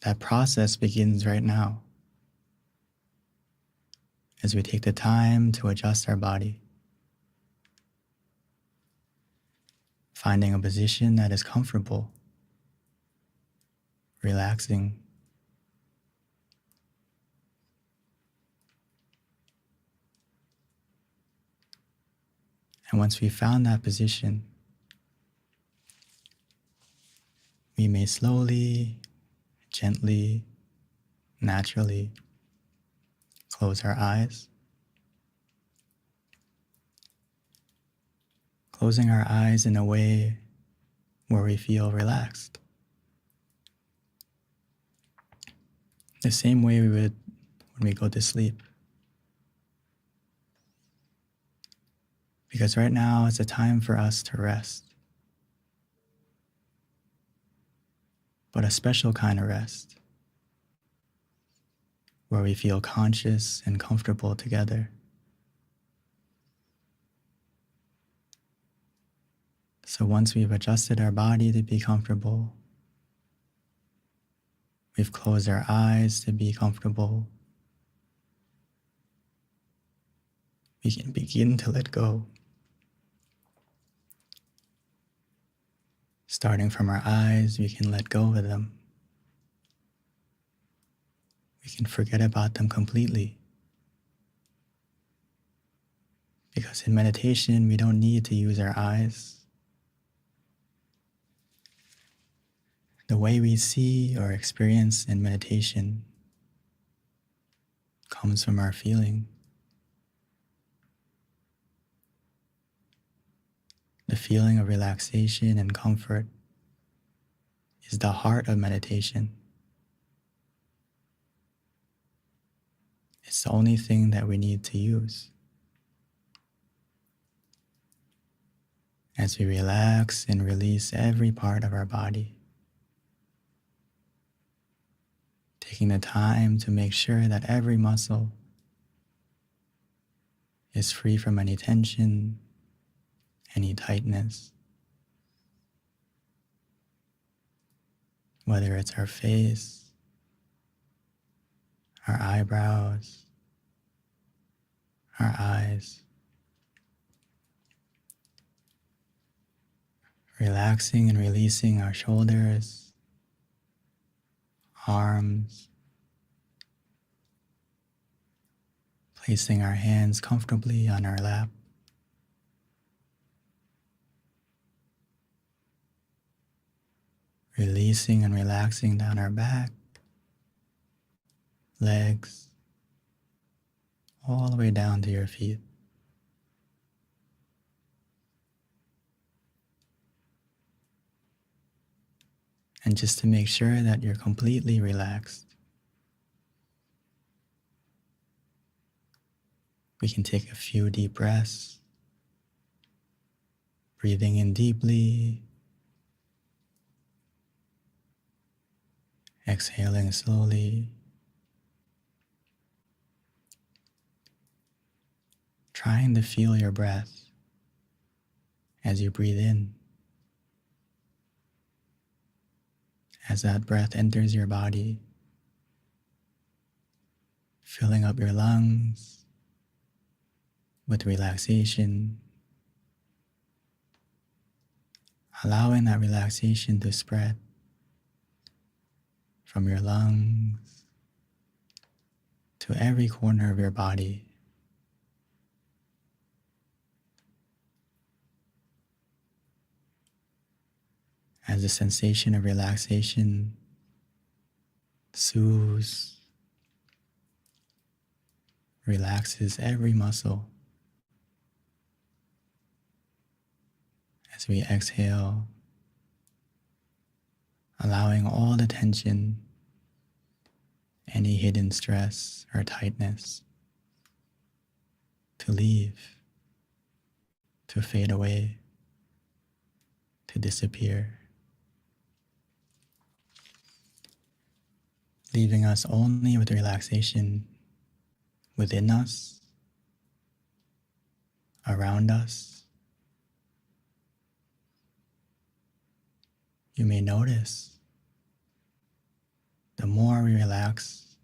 That process begins right now, as we take the time to adjust our body, finding a position that is comfortable, relaxing. And once we've found that position, we may slowly, gently, naturally close our eyes. Closing our eyes in a way where we feel relaxed. The same way we would when we go to sleep. Because right now is a time for us to rest. But a special kind of rest, where we feel conscious and comfortable together. So once we've adjusted our body to be comfortable, we've closed our eyes to be comfortable, we can begin to let go. Starting from our eyes, we can let go of them. we can forget about them completely. Because in meditation, we don't need to use our eyes. The way we see or experience in meditation comes from our feeling. The feeling of relaxation and comfort is the heart of meditation. It's the only thing that we need to use. As we relax and release every part of our body, taking the time to make sure that every muscle is free from any tension, any tightness, whether it's our face, our eyebrows, our eyes. Relaxing and releasing our shoulders, arms, placing our hands comfortably on our lap, releasing and relaxing down our back, legs, all the way down to your feet. And just to make sure that you're completely relaxed, we can take a few deep breaths, breathing in deeply, exhaling slowly, trying to feel your breath as you breathe in. As that breath enters your body, filling up your lungs with relaxation, allowing that relaxation to spread from your lungs to every corner of your body. As the sensation of relaxation soothes, relaxes every muscle. As we exhale, allowing all the tension, any hidden stress or tightness to leave, to fade away, to disappear, leaving us only with relaxation within us, around us. You may notice the more we relax,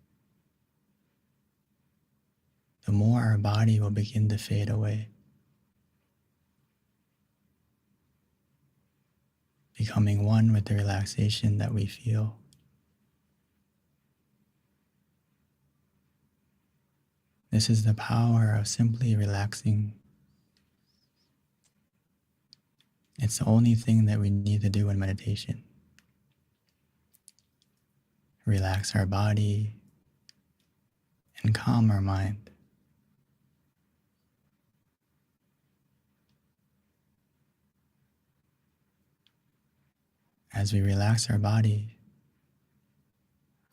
the more our body will begin to fade away, becoming one with the relaxation that we feel. This is the power of simply relaxing. It's the only thing that we need to do in meditation. Relax our body and calm our mind. As we relax our body,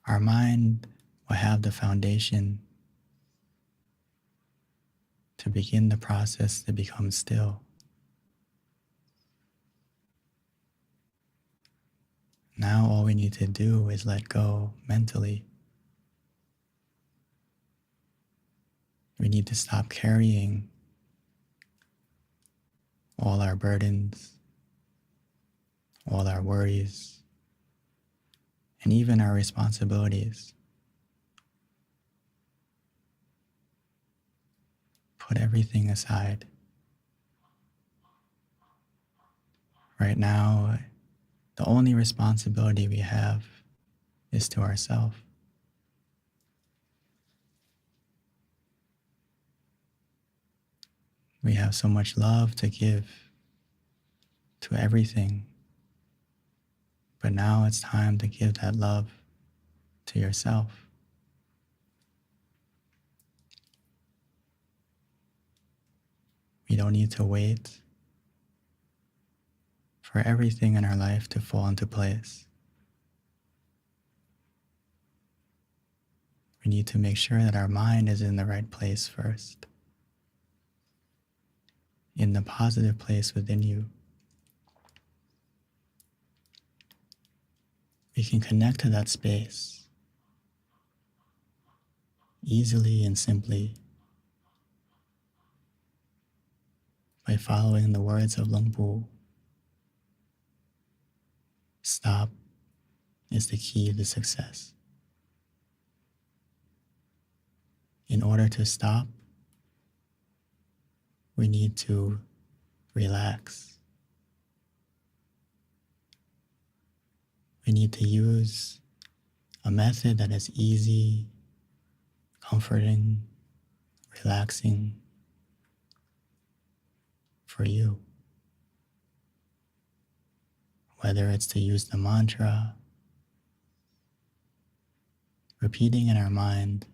our mind will have the foundation to begin the process to become still. Now all we need to do is let go mentally. We need to stop carrying all our burdens, all our worries, and even our responsibilities. Put everything aside. Right now, the only responsibility we have is to ourselves. We have so much love to give to everything. But now it's time to give that love to yourself. We don't need to wait for everything in our life to fall into place. We need to make sure that our mind is in the right place first, in the positive place within you. We can connect to that space easily and simply by following the words of Luang Pu. Stop is the key to success. In order to stop, we need to relax. We need to use a method that is easy, comforting, relaxing for you. Whether it's to use the mantra, repeating in our mind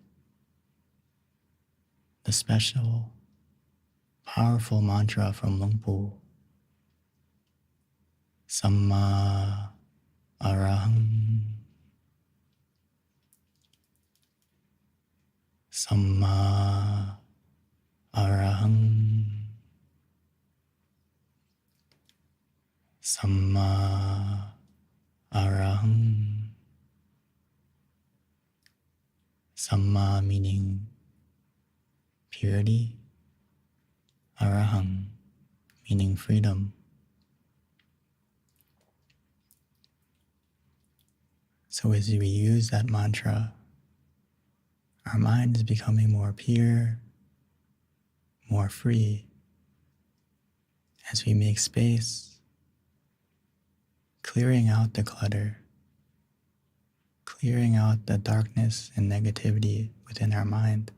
the special, powerful mantra from Luang Pu, Samma Arahang, Samma Arahang, Samma Arahang. Samma meaning purity, Arahang meaning freedom. So as we use that mantra, our mind is becoming more pure, more free, as we make space, clearing out the clutter, clearing out the darkness and negativity within our mind.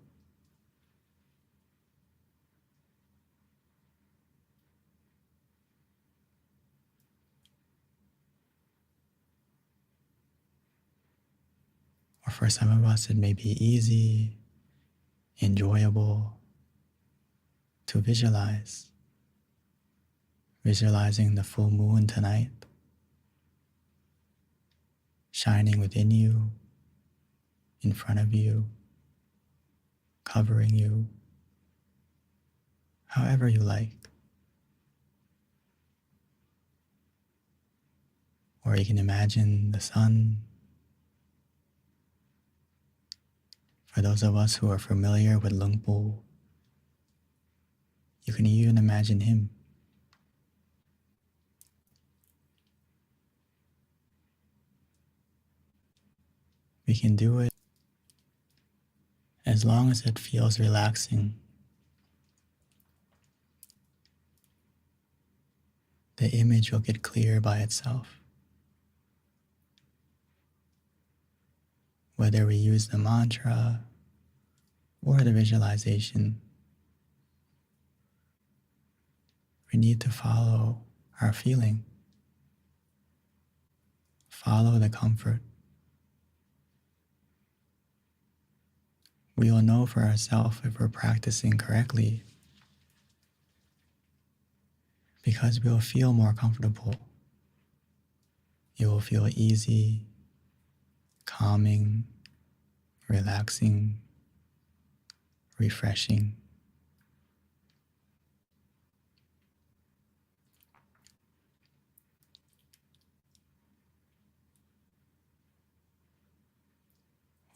Or for some of us, it may be easy, enjoyable to visualize. Visualizing the full moon tonight, shining within you, in front of you, covering you, however you like. Or you can imagine the sun. For those of us who are familiar with Luang Pu, you can even imagine him. We can do it as long as it feels relaxing. The image will get clear by itself. Whether we use the mantra or the visualization, we need to follow our feeling, follow the comfort. We will know for ourselves if we're practicing correctly, because we will feel more comfortable. It will feel easy, calming, relaxing, refreshing.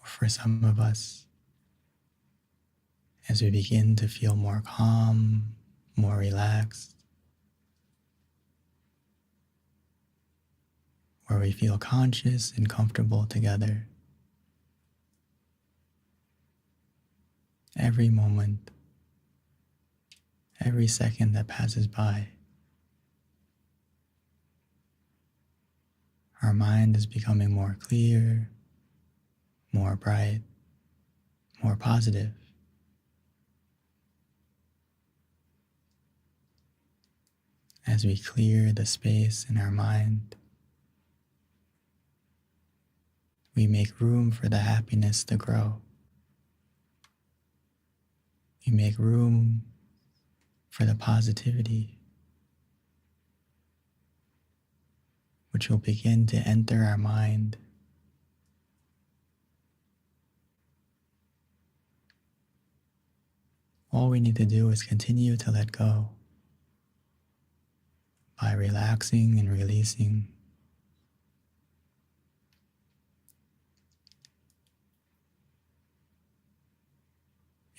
For some of us, as we begin to feel more calm, more relaxed, where we feel conscious and comfortable together, every moment, every second that passes by, our mind is becoming more clear, more bright, more positive. as we clear the space in our mind, we make room for the happiness to grow. We make room for the positivity, which will begin to enter our mind. All we need to do is continue to let go by relaxing and releasing.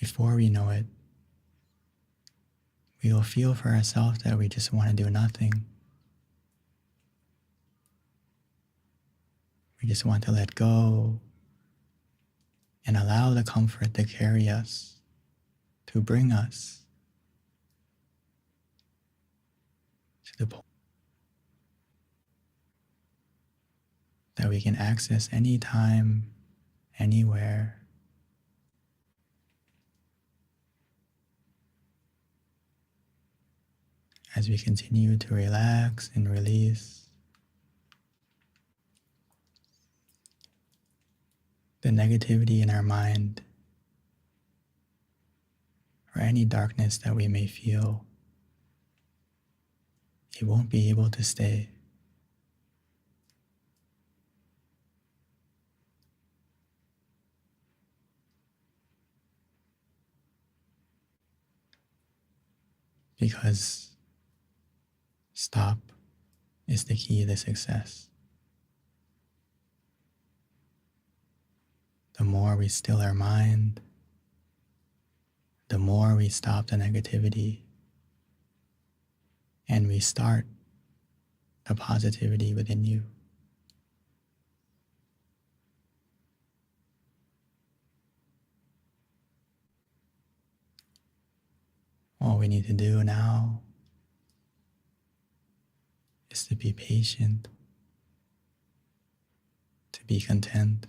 Before we know it, we will feel for ourselves that we just want to do nothing. We just want to let go and allow the comfort to carry us, to bring us to the point that we can access anytime, anywhere. As we continue to relax and release, the negativity in our mind or any darkness that we may feel, it won't be able to stay. Because stop is the key to success. The more we still our mind, the more we stop the negativity and we start the positivity within you. All we need to do now is to be patient, to be content,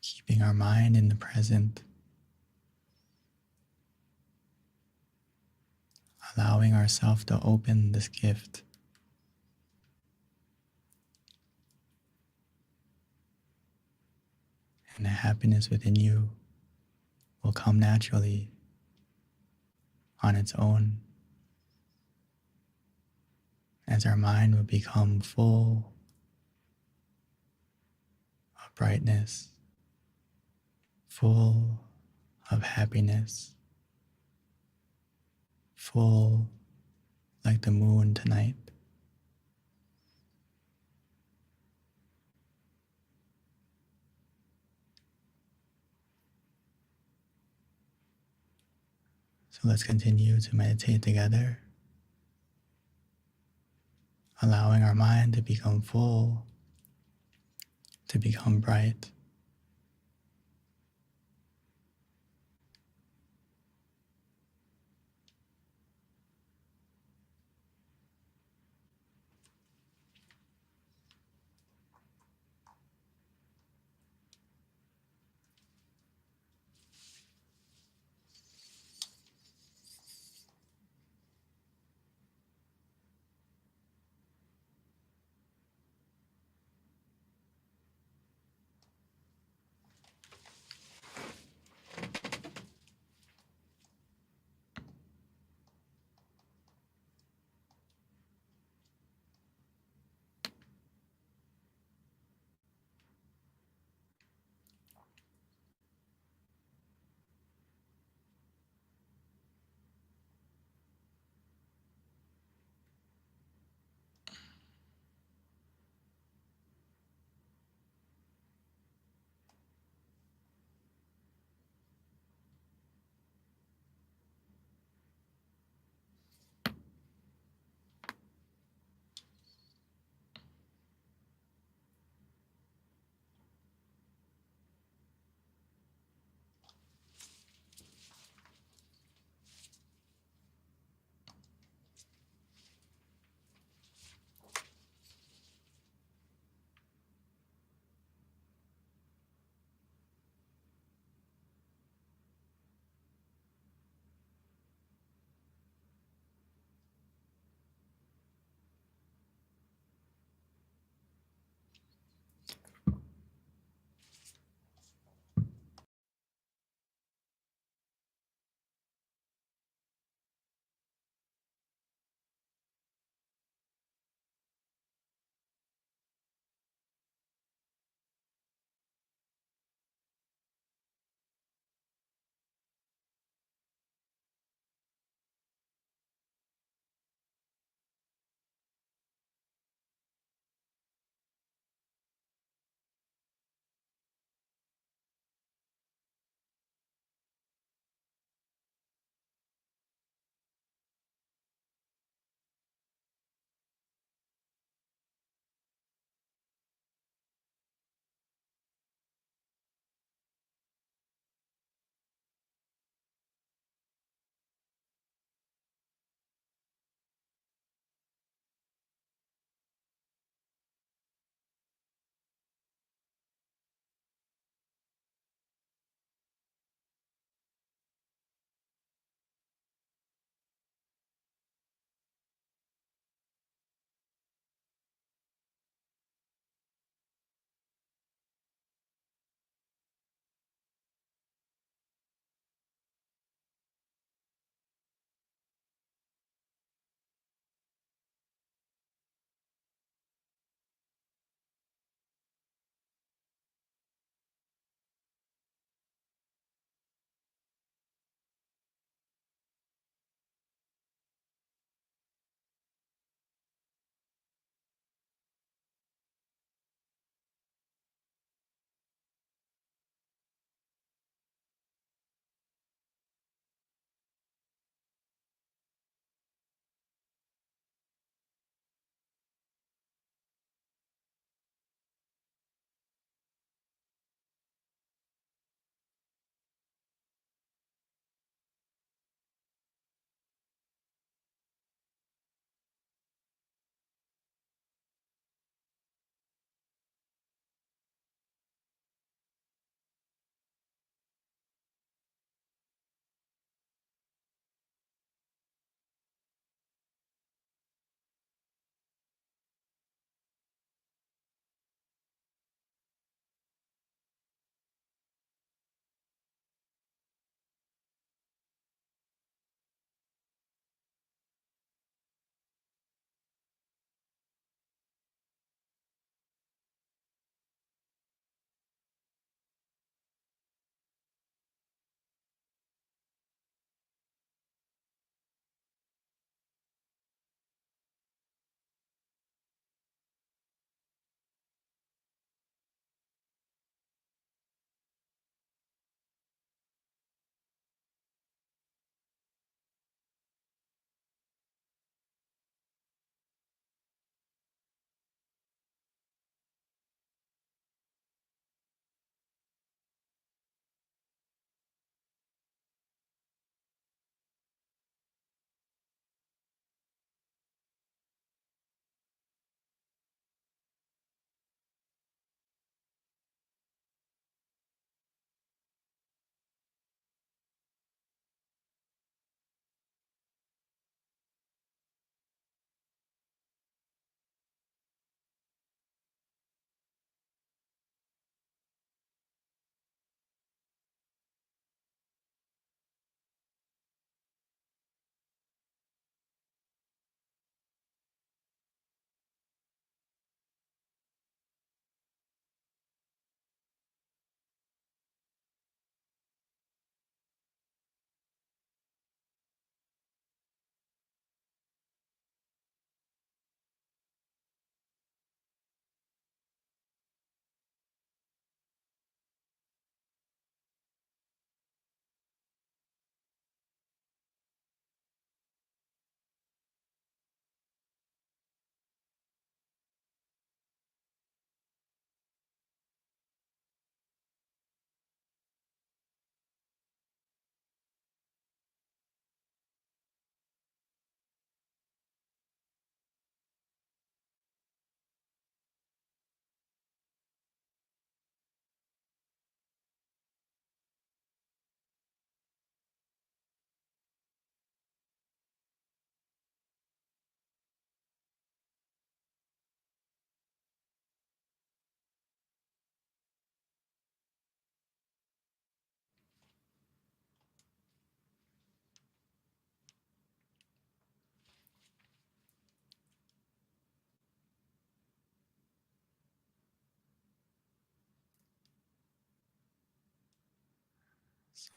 keeping our mind in the present, allowing ourselves to open this gift. And the happiness within you will come naturally on its own as our mind will become full of brightness, full of happiness, full like the moon tonight. So let's continue to meditate together, allowing our mind to become full, to become bright.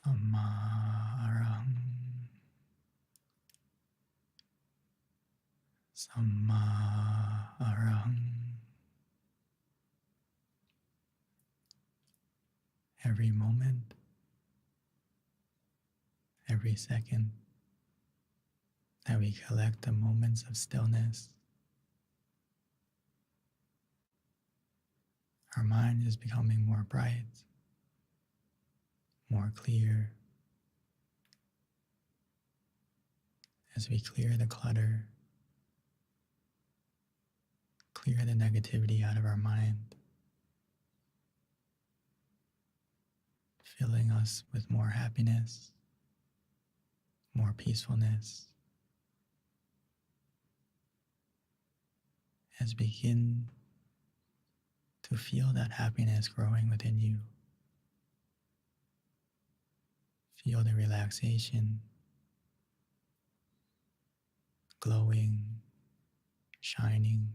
Samma Arahang. Samma Arahang. Every moment, every second that we collect the moments of stillness, our mind is becoming more bright, more clear, as we clear the clutter, clear the negativity out of our mind, filling us with more happiness, more peacefulness. As begin to feel that happiness growing within you. Feel the relaxation, glowing, shining.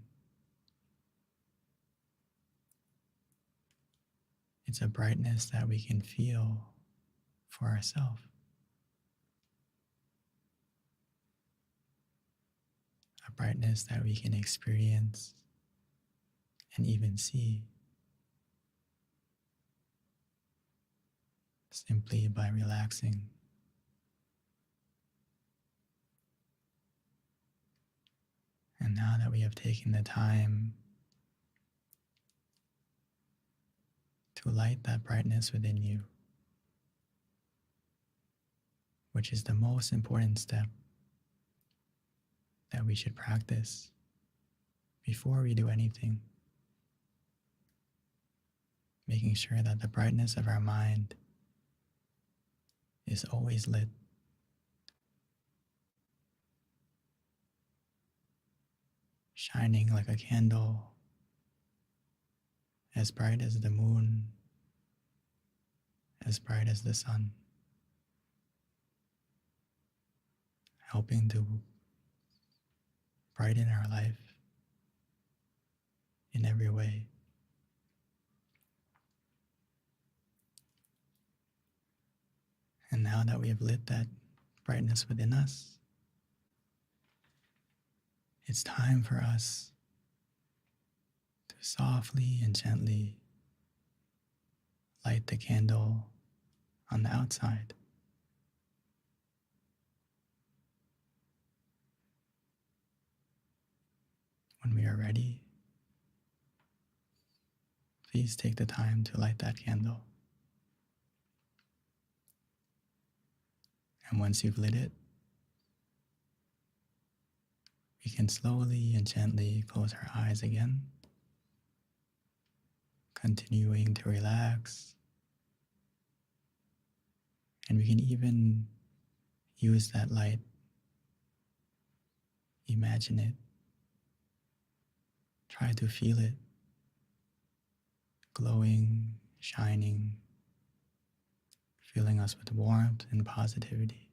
It's a brightness that we can feel for ourselves. A brightness that we can experience and even see simply by relaxing. And now that we have taken the time to light that brightness within you, which is the most important step that we should practice before we do anything, making sure that the brightness of our mind is always lit. Shining like a candle, as bright as the moon, as bright as the sun, helping to brighten our life in every way. And now that we have lit that brightness within us, it's time for us to softly and gently light the candle on the outside. When we are ready, please take the time to light that candle. And once you've lit it, we can slowly and gently close our eyes again, continuing to relax. And we can even use that light, imagine it, try to feel it, glowing, shining, filling us with warmth and positivity.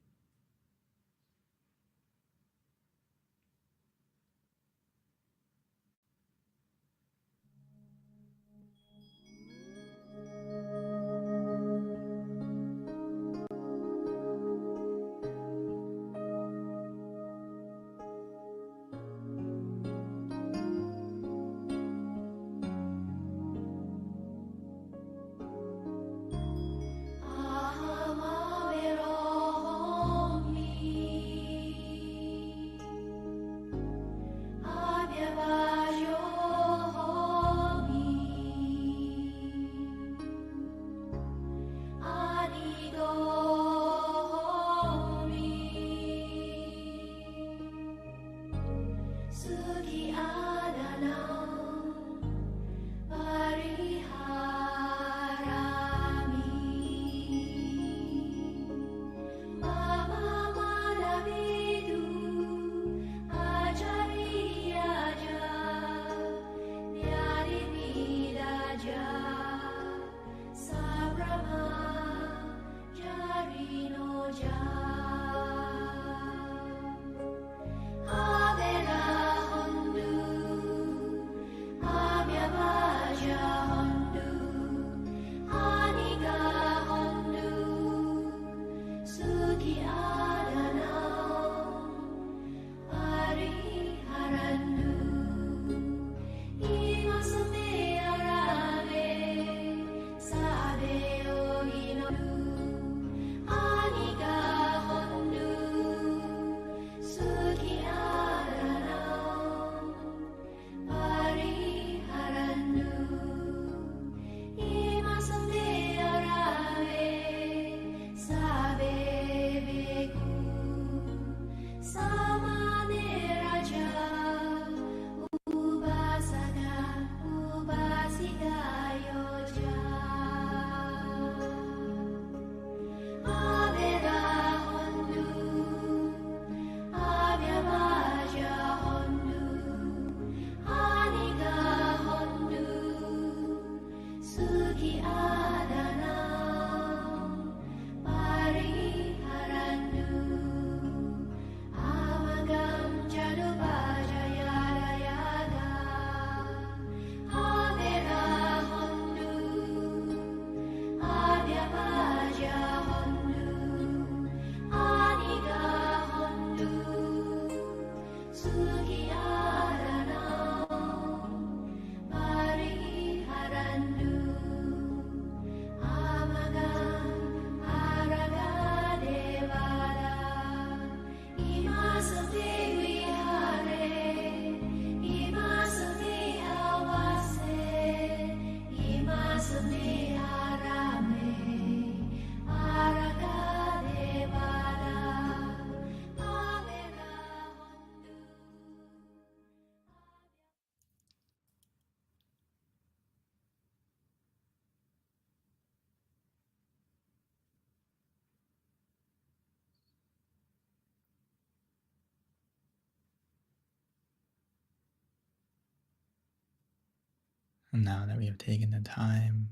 And now that we have taken the time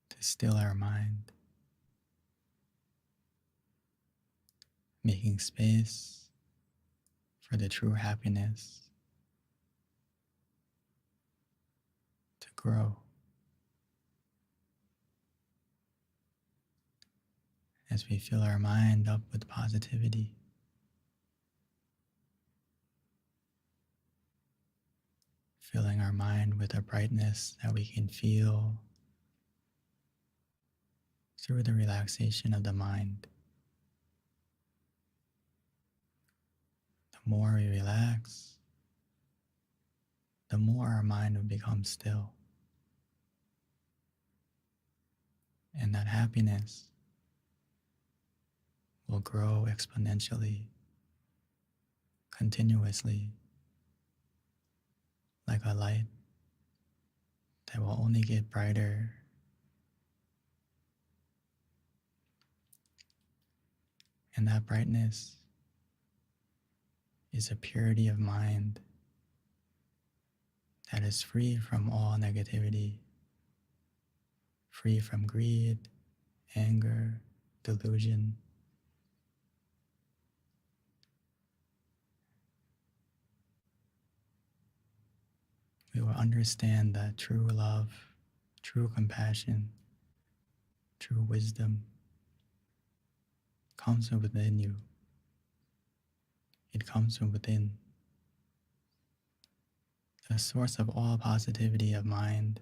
to still our mind, making space for the true happiness to grow. As we fill our mind up with positivity, filling our mind with a brightness that we can feel through the relaxation of the mind. The more we relax, the more our mind will become still. And that happiness will grow exponentially, continuously, like a light that will only get brighter. And that brightness is a purity of mind that is free from all negativity, free from greed, anger, delusion. We will understand that true love, true compassion, true wisdom comes from within you. It comes from within. The source of all positivity of mind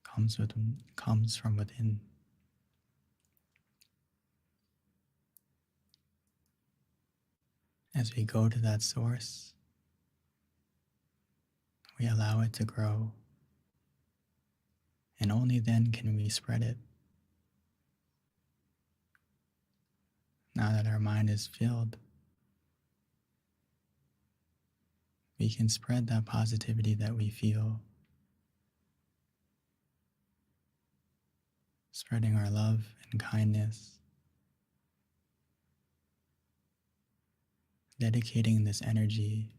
comes from within. As we go to that source, we allow it to grow, and only then can we spread it. Now that our mind is filled, we can spread that positivity that we feel, spreading our love and kindness, dedicating this energy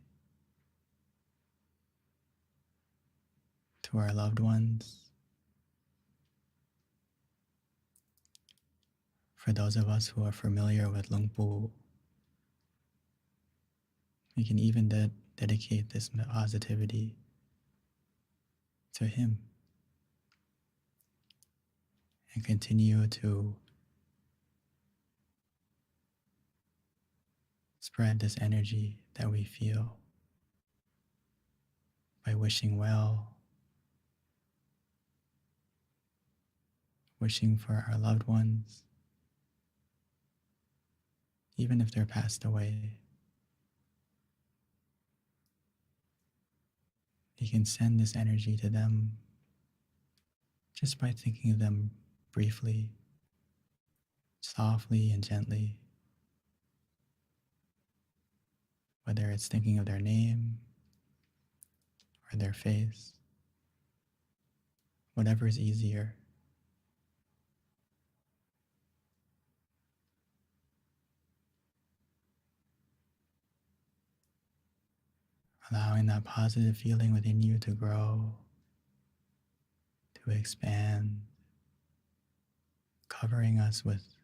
to our loved ones. For those of us who are familiar with Lung Pu, we can even dedicate this positivity to him and continue to spread this energy that we feel by wishing well, wishing for our loved ones, even if they're passed away. You can send this energy to them just by thinking of them briefly, softly and gently, whether it's thinking of their name or their face, whatever is easier. Allowing that positive feeling within you to grow, to expand, covering us with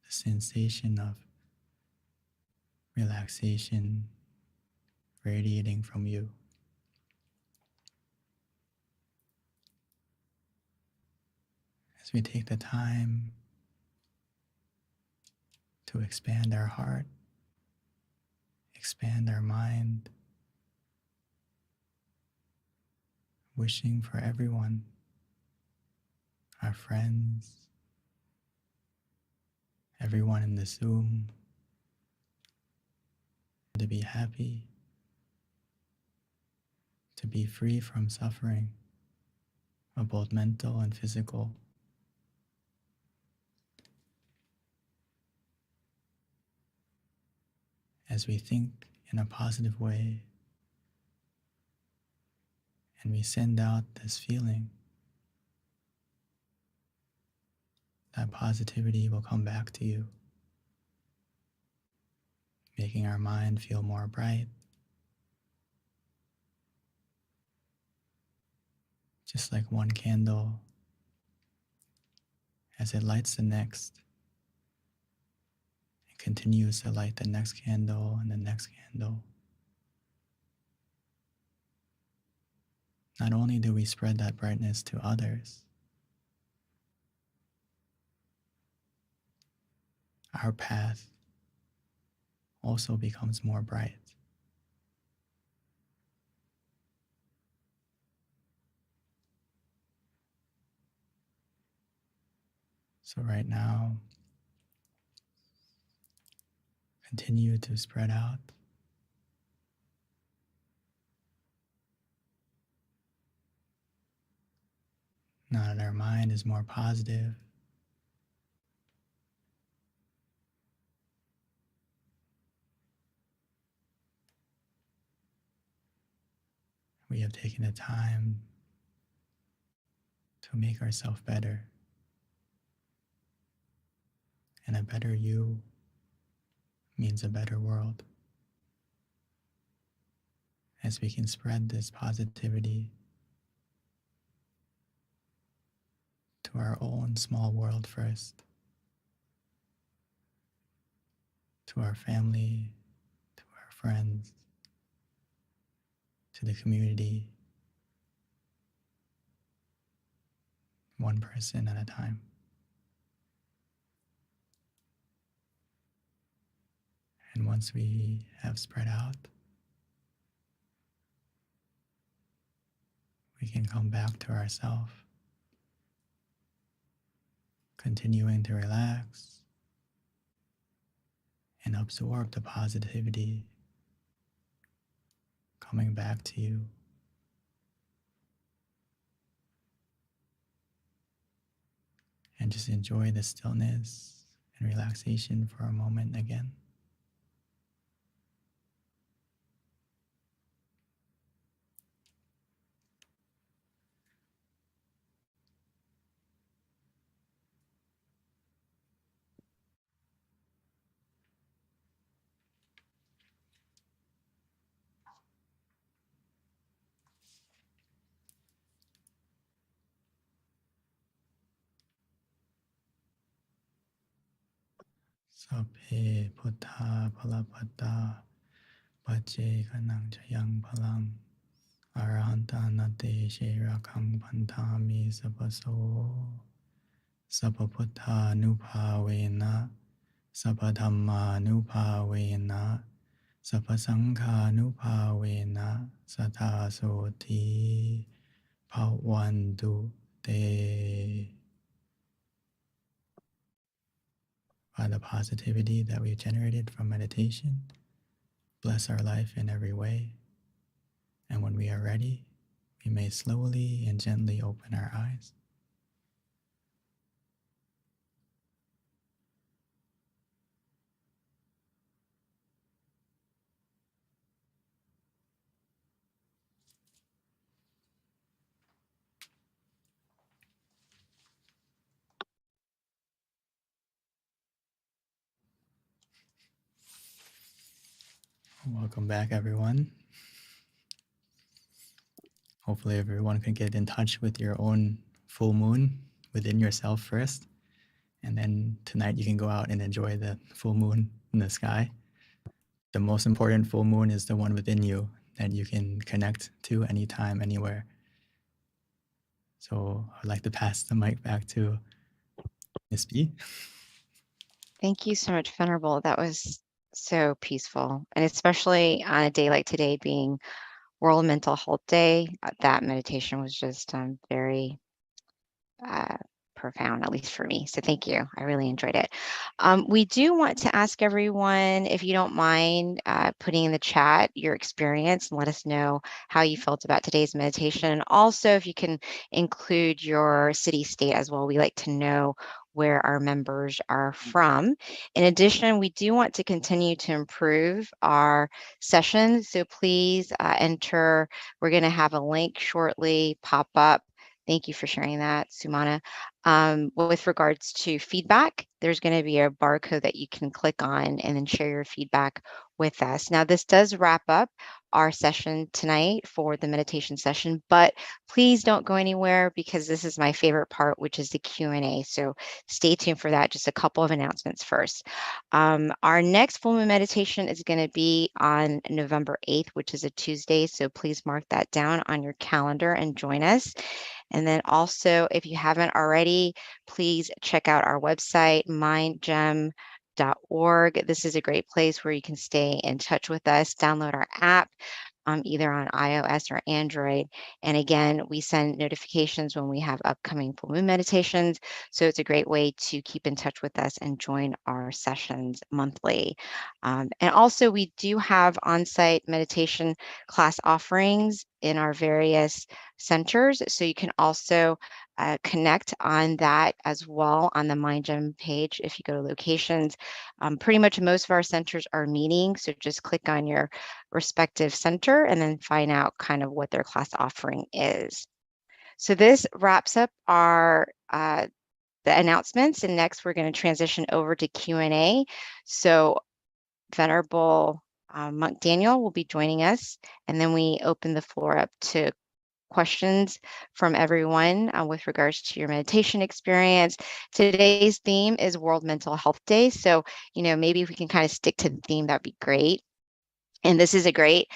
the sensation of relaxation radiating from you. As we take the time to expand our heart, expand our mind, wishing for everyone, our friends, everyone in the Zoom, to be happy, to be free from suffering of both mental and physical. As we think in a positive way and we send out this feeling, that positivity will come back to you, making our mind feel more bright, just like one candle, as it lights the next, it continues to light the next candle and the next candle. Not only do we spread that brightness to others, our path also becomes more bright. So right now, continue to spread out. Now that our mind is more positive, we have taken the time to make ourselves better. And a better you means a better world. As we can spread this positivity to our own small world first, to our family, to our friends, to the community, one person at a time. And once we have spread out, we can come back to ourselves, continuing to relax and absorb the positivity coming back to you. And just enjoy the stillness and relaxation for a moment again. Sabbe Buddha Palapada Pache Kanang Chayang Palang Arahanta Nate Shirakang Pantami Sabaso Sabaputta Nupavena Sabadhamma Nupavena Sabasangha Nupavena Satasoti Pawandu Te. By the positivity that we've generated from meditation, bless our life in every way. And when we are ready, we may slowly and gently open our eyes. Welcome back, everyone. Hopefully everyone can get in touch with your own full moon within yourself first. And then tonight you can go out and enjoy the full moon in the sky. The most important full moon is the one within you that you can connect to anytime, anywhere. So I'd like to pass the mic back to Miss B. Thank you so much, Venerable. That was so peaceful. And especially on a day like today being World Mental Health Day, that meditation was just very profound, at least for me. So thank you. I really enjoyed it. We do want to ask everyone, if you don't mind putting in the chat your experience and let us know how you felt about today's meditation. And also if you can include your city state as well. We like to know where our members are from. In addition, we do want to continue to improve our sessions. So please enter. We're going to have a link shortly pop up Thank you for sharing that, Sumana. With regards to feedback, there's going to be a barcode that you can click on and then share your feedback with us. Now, this does wrap up our session tonight for the meditation session, but please don't go anywhere because this is my favorite part, which is the Q&A. So stay tuned for that. Just a couple of announcements first. Our next full moon meditation is going to be on November 8th, which is a Tuesday. So please mark that down on your calendar and join us. And then also, if you haven't already, please check out our website, mindgem.org. This is a great place where you can stay in touch with us, download our app, either on iOS or Android. And again, we send notifications when we have upcoming full moon meditations. So it's a great way to keep in touch with us and join our sessions monthly. And also, we do have on-site meditation class offerings in our various centers. So you can also connect on that as well on the MindGem page if you go to locations. Pretty much most of our centers are meeting, so just click on your respective center and then find out kind of what their class offering is. So this wraps up our the announcements, and next we're going to transition over to Q&A. So Venerable Monk Daniel will be joining us, and then we open the floor up to questions from everyone with regards to your meditation experience. Today's theme is World Mental Health Day. So, maybe if we can kind of stick to the theme, that'd be great. And this is a great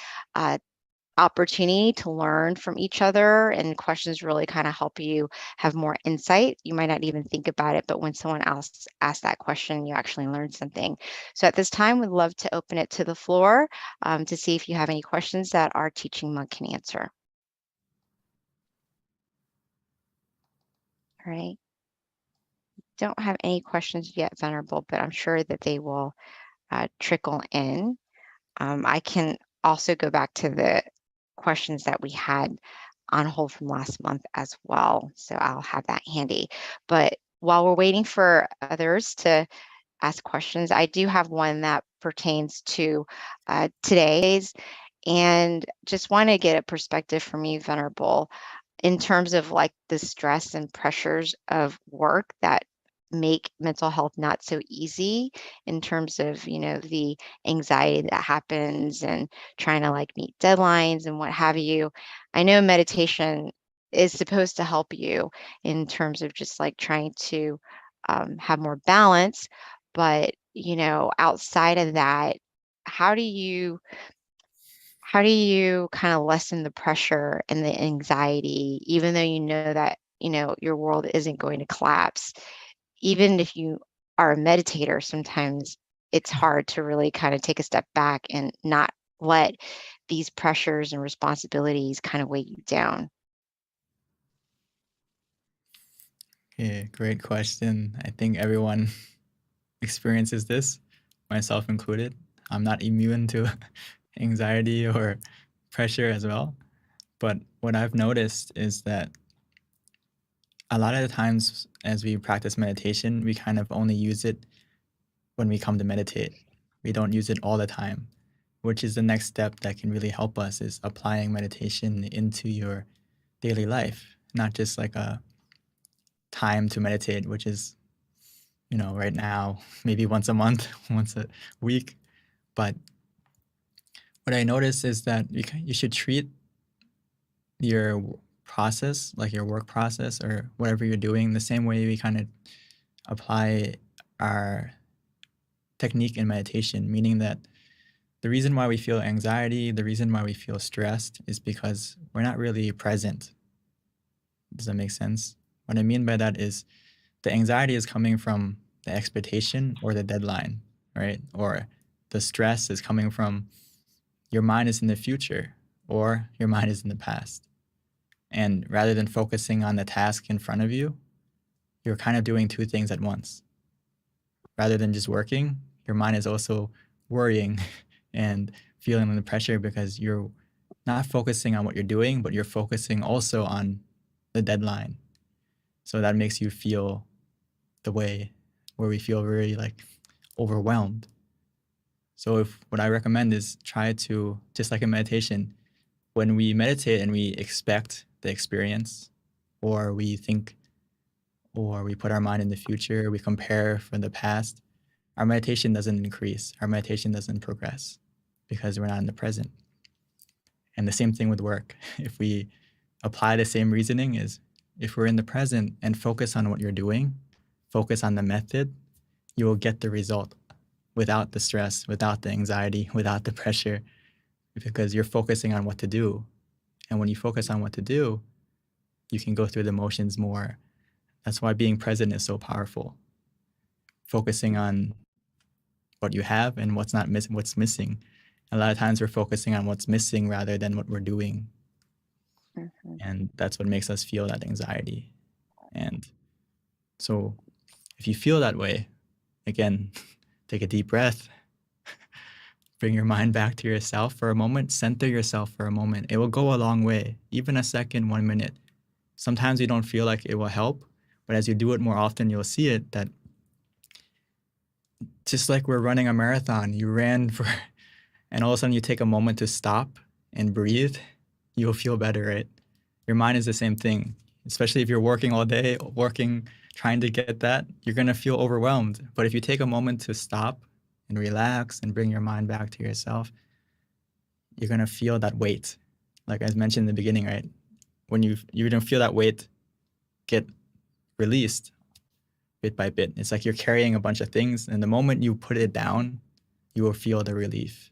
opportunity to learn from each other, and questions really kind of help you have more insight. You might not even think about it, but when someone else asks that question, you actually learn something. So at this time, we'd love to open it to the floor to see if you have any questions that our teaching monk can answer. All right. Don't have any questions yet, Venerable, but I'm sure that they will trickle in. I can also go back to the questions that we had on hold from last month as well. So I'll have that handy. But while we're waiting for others to ask questions, I do have one that pertains to today's, and just want to get a perspective from you, Venerable, in terms of like the stress and pressures of work that make mental health not so easy, in terms of the anxiety that happens and trying to like meet deadlines and what have you. I know meditation is supposed to help you in terms of just like trying to have more balance, but outside of that, how do you kind of lessen the pressure and the anxiety, even though you know that your world isn't going to collapse? Even if you are a meditator, sometimes it's hard to really kind of take a step back and not let these pressures and responsibilities kind of weigh you down. Okay, great question. I think everyone experiences this, myself included. I'm not immune to anxiety or pressure as well. But what I've noticed is that a lot of the times as we practice meditation, we kind of only use it when we come to meditate. We don't use it all the time, which is the next step that can really help us, is applying meditation into your daily life, not just like a time to meditate, which is, right now, maybe once a month, once a week. But what I noticed is that you should treat your process, like your work process or whatever you're doing, the same way we kind of apply our technique in meditation, meaning that the reason why we feel anxiety, the reason why we feel stressed is because we're not really present. Does that make sense? What I mean by that is the anxiety is coming from the expectation or the deadline, right? Or the stress is coming from your mind is in the future or your mind is in the past. And rather than focusing on the task in front of you, you're kind of doing two things at once. Rather than just working, your mind is also worrying and feeling the pressure because you're not focusing on what you're doing, but you're focusing also on the deadline. So that makes you feel the way where we feel very like overwhelmed. So what I recommend is try to, just like in meditation, when we meditate and we expect the experience, or we think, or we put our mind in the future, we compare from the past, our meditation doesn't increase, our meditation doesn't progress because we're not in the present. And the same thing with work. If we apply the same reasoning, is if we're in the present and focus on what you're doing, focus on the method, you will get the result without the stress, without the anxiety, without the pressure, because you're focusing on what to do. And when you focus on what to do, you can go through the motions more. That's why being present is so powerful. Focusing on what you have and what's not missing, what's missing. A lot of times we're focusing on what's missing rather than what we're doing. Mhm. And that's what makes us feel that anxiety. And so if you feel that way, again, take a deep breath, bring your mind back to yourself for a moment, center yourself for a moment. It will go a long way, even a second, 1 minute. Sometimes you don't feel like it will help, but as you do it more often, you'll see it that just like we're running a marathon, you ran for, and all of a sudden you take a moment to stop and breathe, you'll feel better, right? Your mind is the same thing, especially if you're working all day, trying to get that, you're going to feel overwhelmed. But if you take a moment to stop and relax and bring your mind back to yourself, you're going to feel that weight. Like I mentioned in the beginning, right? When you don't feel that weight get released bit by bit. It's like you're carrying a bunch of things, and the moment you put it down, you will feel the relief.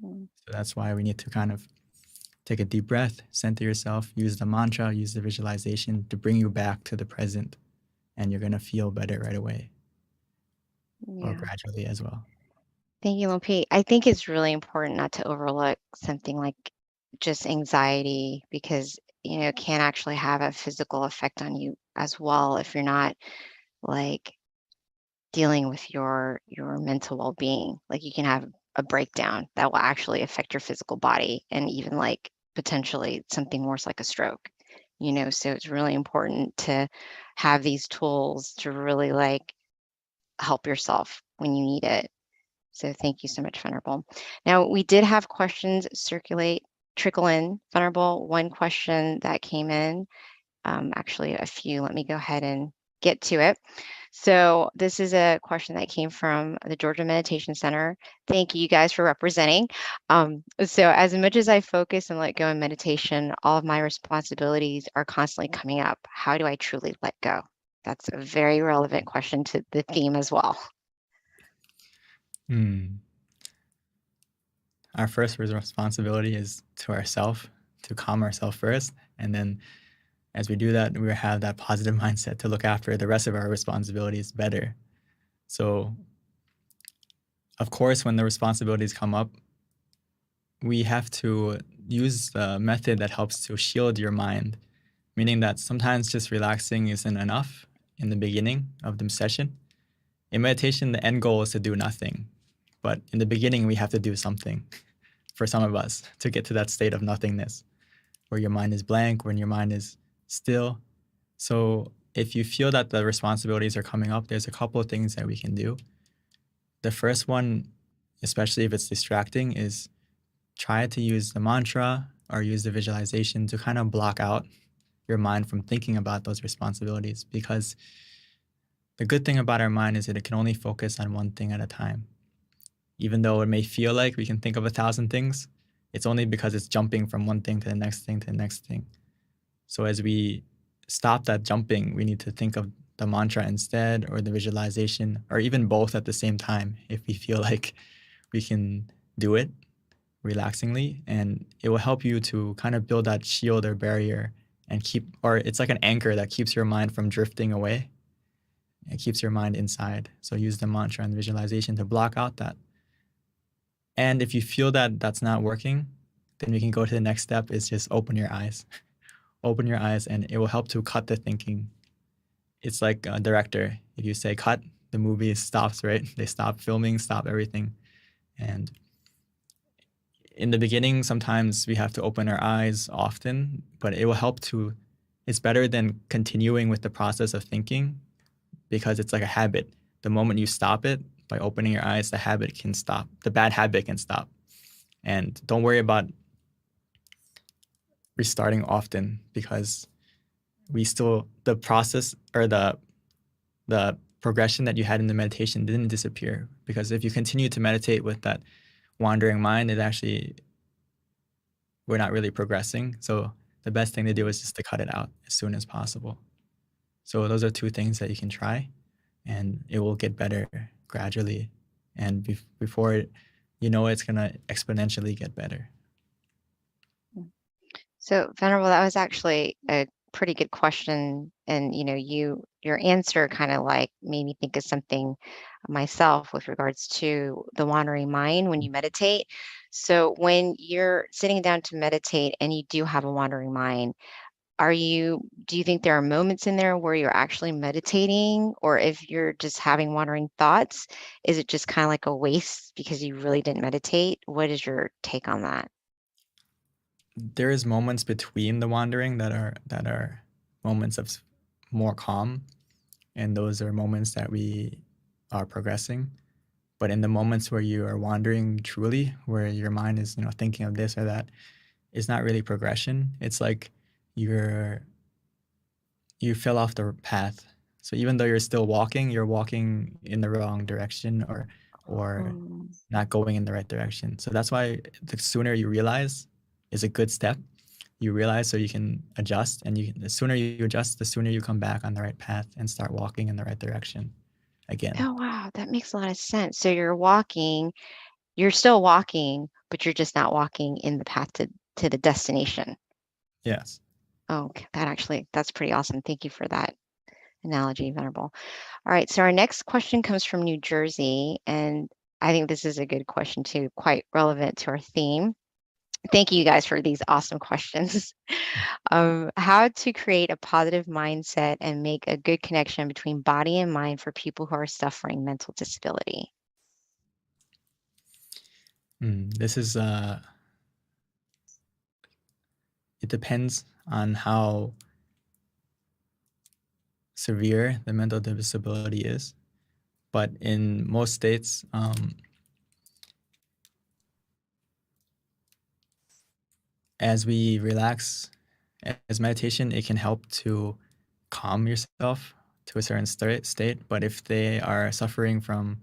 Mm. So that's why we need to kind of take a deep breath, center yourself, use the mantra, use the visualization to bring you back to the present, and you're going to feel better right away or Yeah. gradually as well. Thank you, Lumpy. I think it's really important not to overlook something like just anxiety because, it can actually have a physical effect on you as well if you're not like dealing with your mental well-being. Like you can have a breakdown that will actually affect your physical body and even like potentially something worse like a stroke. So it's really important to have these tools to really like help yourself when you need it. So thank you so much, Venerable. Now, we did have questions trickle in, Venerable. One question that came in, actually a few. Let me go ahead and get to it. So this is a question that came from the Georgia Meditation Center. Thank you guys for representing. So as much as I focus and let go in meditation, all of my responsibilities are constantly coming up. How do I truly let go? That's a very relevant question to the theme as well. Our first responsibility is to ourselves, to calm ourselves first. And then as we do that, we have that positive mindset to look after the rest of our responsibilities better. So, of course, when the responsibilities come up, we have to use the method that helps to shield your mind, meaning that sometimes just relaxing isn't enough in the beginning of the session. In meditation, the end goal is to do nothing. But in the beginning, we have to do something for some of us to get to that state of nothingness, where your mind is blank, when your mind is still. So if you feel that the responsibilities are coming up, there's a couple of things that we can do. The first one, especially if it's distracting, is try to use the mantra or use the visualization to kind of block out your mind from thinking about those responsibilities. Because the good thing about our mind is that it can only focus on one thing at a time. Even though it may feel like we can think of 1,000 things, it's only because it's jumping from one thing to the next thing to the next thing. So as we stop that jumping, we need to think of the mantra instead, or the visualization, or even both at the same time if we feel like we can do it relaxingly. And it will help you to kind of build that shield or barrier and it's like an anchor that keeps your mind from drifting away. It keeps your mind inside. So use the mantra and the visualization to block out that. And if you feel that that's not working, then we can go to the next step is just open your eyes. Open your eyes and it will help to cut the thinking. It's like a director. If you say cut, the movie stops, right? They stop filming, stop everything. And in the beginning, sometimes we have to open our eyes often, but it will help it's better than continuing with the process of thinking because it's like a habit. The moment you stop it, by opening your eyes, the habit can stop. The bad habit can stop. And don't worry about restarting often because we still, the process or the progression that you had in the meditation didn't disappear, because if you continue to meditate with that wandering mind, it actually, we're not really progressing. So the best thing to do is just to cut it out as soon as possible. So those are two things that you can try, and it will get better gradually. And before it, you know, it's gonna exponentially get better. So, Venerable, that was actually a pretty good question. And, you know, your answer kind of like made me think of something myself with regards to the wandering mind when you meditate. So when you're sitting down to meditate and you do have a wandering mind, do you think there are moments in there where you're actually meditating? Or if you're just having wandering thoughts, is it just kind of like a waste because you really didn't meditate? What is your take on that? There is moments between the wandering that are moments of more calm, and those are moments that we are progressing. But in the moments where you are wandering truly, where your mind is, you know, thinking of this or that, it's not really progression. It's like you fell off the path. So even though you're still walking, you're walking in the wrong direction, or Mm. not going in the right direction. So that's why the sooner you realize is a good step. You realize so you can adjust, and the sooner you adjust, the sooner you come back on the right path and start walking in the right direction again. Oh, wow, that makes a lot of sense. So you're still walking, but you're just not walking in the path to the destination. Yes. Oh, okay, that's pretty awesome. Thank you for that analogy, Venerable. All right, so our next question comes from New Jersey, and I think this is a good question too, quite relevant to our theme. Thank you guys for these awesome questions. How to create a positive mindset and make a good connection between body and mind for people who are suffering mental disability. This is it depends on how severe the mental disability is, but in most states, as we relax, as meditation, it can help to calm yourself to a certain state. But if they are suffering from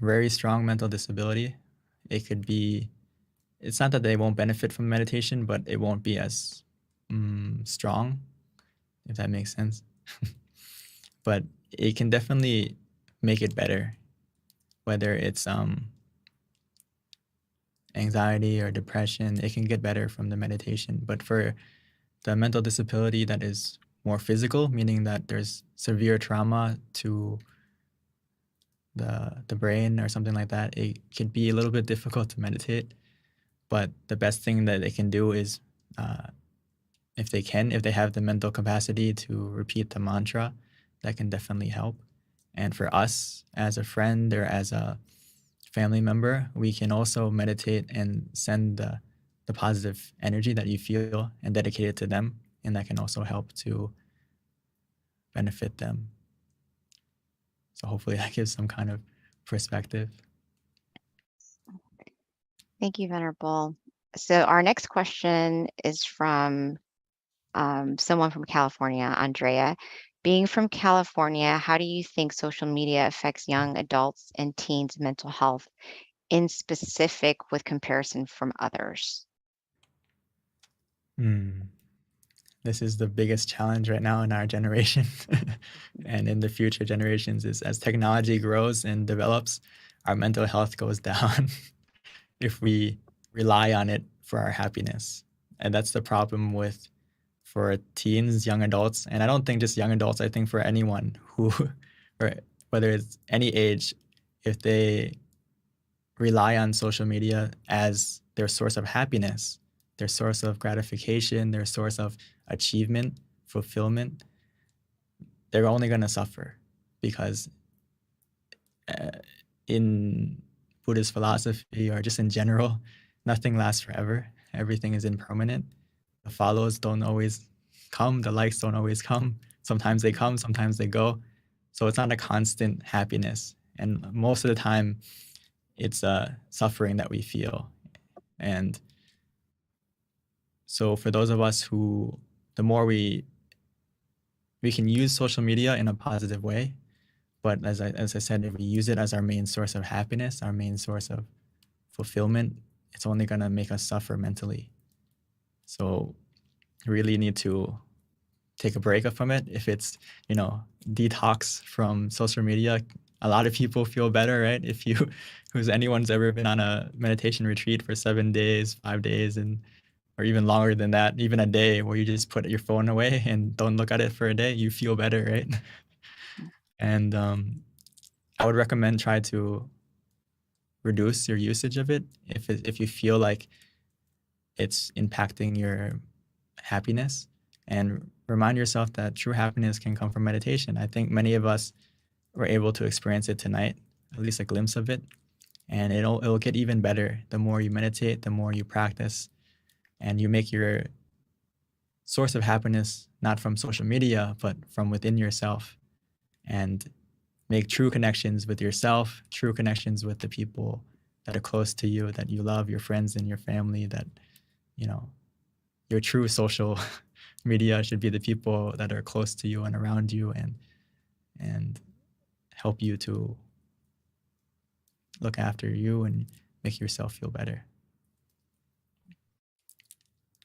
very strong mental disability, it's not that they won't benefit from meditation, but it won't be as strong, if that makes sense. But it can definitely make it better, whether it's anxiety or depression. It can get better from the meditation. But for the mental disability that is more physical, meaning that there's severe trauma to the brain or something like that, it could be a little bit difficult to meditate. But the best thing that they can do is, if they have the mental capacity to repeat the mantra, that can definitely help. And for us, as a friend or as a family member, we can also meditate and send the positive energy that you feel and dedicate it to them. And that can also help to benefit them. So hopefully that gives some kind of perspective. Thank you, Venerable. So our next question is from someone from California, Andrea. Being from California, how do you think social media affects young adults and teens' mental health, in specific with comparison from others? This is the biggest challenge right now in our generation and in the future generations, is as technology grows and develops, our mental health goes down if we rely on it for our happiness. And that's the problem for teens, young adults, and I don't think just young adults, I think for anyone who, or whether it's any age, if they rely on social media as their source of happiness, their source of gratification, their source of achievement, fulfillment, they're only going to suffer, because in Buddhist philosophy, or just in general, nothing lasts forever. Everything is impermanent. The follows don't always come. The likes don't always come. Sometimes they come, sometimes they go. So it's not a constant happiness. And most of the time, it's suffering that we feel. And So for those of us who, the more we can use social media in a positive way, but as I said, if we use it as our main source of happiness, our main source of fulfillment, it's only going to make us suffer mentally. So you really need to take a break from it. If it's, detox from social media, a lot of people feel better, right? Who's anyone's ever been on a meditation retreat for 7 days, 5 days, or even longer than that, even a day where you just put your phone away and don't look at it for a day, you feel better, right? And I would recommend try to reduce your usage of it if you feel like it's impacting your happiness, and remind yourself that true happiness can come from meditation. I think many of us were able to experience it tonight, at least a glimpse of it, and it'll get even better the more you meditate, the more you practice, and you make your source of happiness not from social media but from within yourself, and make true connections with yourself, true connections with the people that are close to you, that you love, your friends and your family. That your true social media should be the people that are close to you and around you, and help you to look after you and make yourself feel better.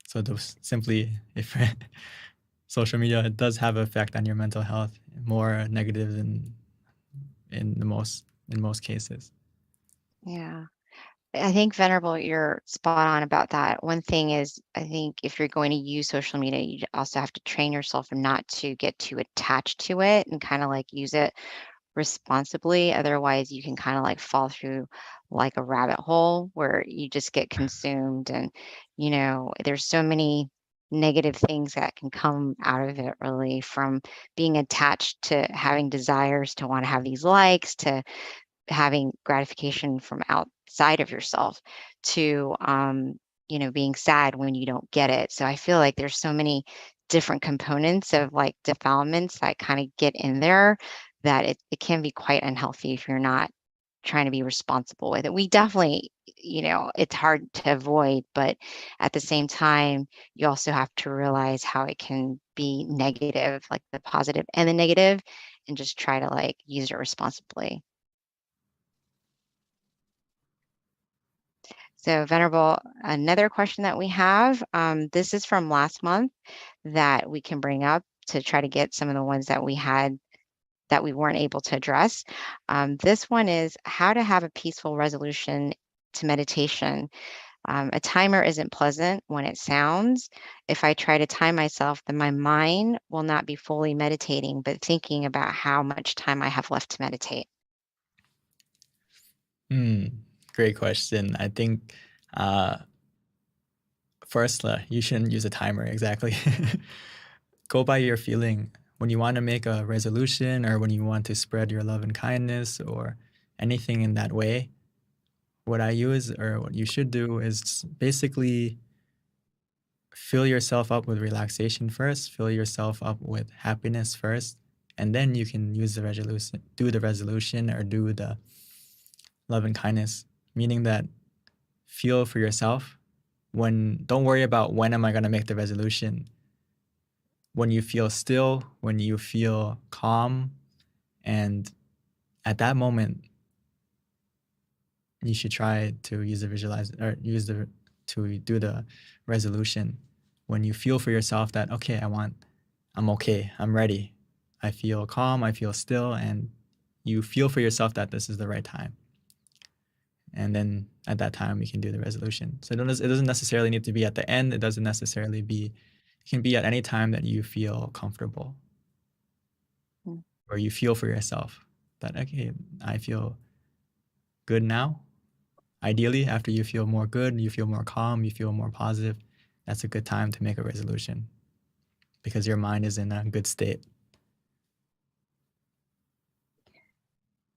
So those simply, if social media does have an effect on your mental health, more negative than in most cases. Yeah. I think, Venerable, you're spot on about that. One thing is, I think if you're going to use social media, you also have to train yourself not to get too attached to it and kind of like use it responsibly. Otherwise, you can kind of like fall through like a rabbit hole where you just get consumed. And, there's so many negative things that can come out of it, really, from being attached to having desires to want to have these likes, to having gratification from outside of yourself, to being sad when you don't get it. So I feel like there's so many different components of like defilements that kind of get in there, that it can be quite unhealthy if you're not trying to be responsible with it. We definitely, it's hard to avoid, but at the same time, you also have to realize how it can be negative, like the positive and the negative, and just try to like use it responsibly. So, Venerable, another question that we have, this is from last month that we can bring up to try to get some of the ones that we had that we weren't able to address. This one is how to have a peaceful resolution to meditation. A timer isn't pleasant when it sounds. If I try to time myself, then my mind will not be fully meditating, but thinking about how much time I have left to meditate. Great question. I think first, you shouldn't use a timer, exactly. Go by your feeling. When you want to make a resolution, or when you want to spread your love and kindness, or anything in that way, what I use, or what you should do, is basically fill yourself up with relaxation first, fill yourself up with happiness first, and then you can use the resolution, do the love and kindness, meaning that feel for yourself. Don't worry about when am I going to make the resolution. When you feel still, when you feel calm, and at that moment, you should try to to do the resolution. When you feel for yourself that, okay, I'm okay, I'm ready, I feel calm, I feel still, and you feel for yourself that this is the right time. And then at that time, we can do the resolution. So it doesn't necessarily need to be at the end. It doesn't necessarily it can be at any time that you feel comfortable, or you feel for yourself that, okay, I feel good now. Ideally, after you feel more good, you feel more calm, you feel more positive, that's a good time to make a resolution, because your mind is in a good state.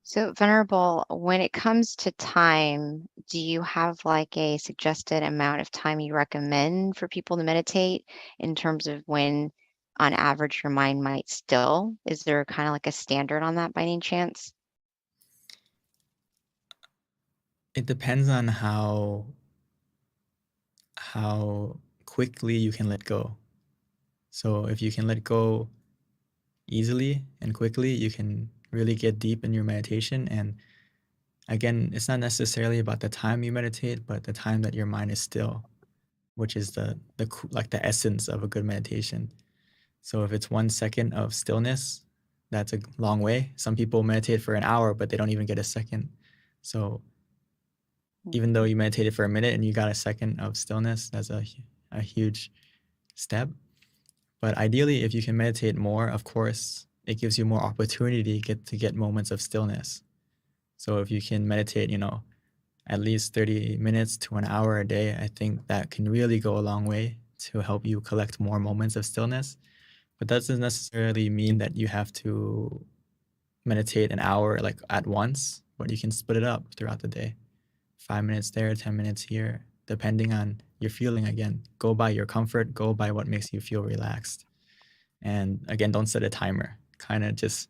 So, Venerable, when it comes to time, do you have like a suggested amount of time you recommend for people to meditate, in terms of when, on average, your mind might still? Is there kind of like a standard on that by any chance? It depends on how quickly you can let go. So if you can let go easily and quickly, you can really get deep in your meditation. And again, it's not necessarily about the time you meditate, but the time that your mind is still, which is like the essence of a good meditation. So if it's 1 second of stillness, that's a long way. Some people meditate for an hour, but they don't even get a second. So even though you meditated for a minute and you got a second of stillness, that's a huge step. But ideally, if you can meditate more, of course, it gives you more opportunity to get moments of stillness. So if you can meditate, at least 30 minutes to an hour a day, I think that can really go a long way to help you collect more moments of stillness. But that doesn't necessarily mean that you have to meditate an hour like at once, but you can split it up throughout the day. 5 minutes there, 10 minutes here, depending on your feeling. Again, go by your comfort, go by what makes you feel relaxed. And again, don't set a timer. Kind of just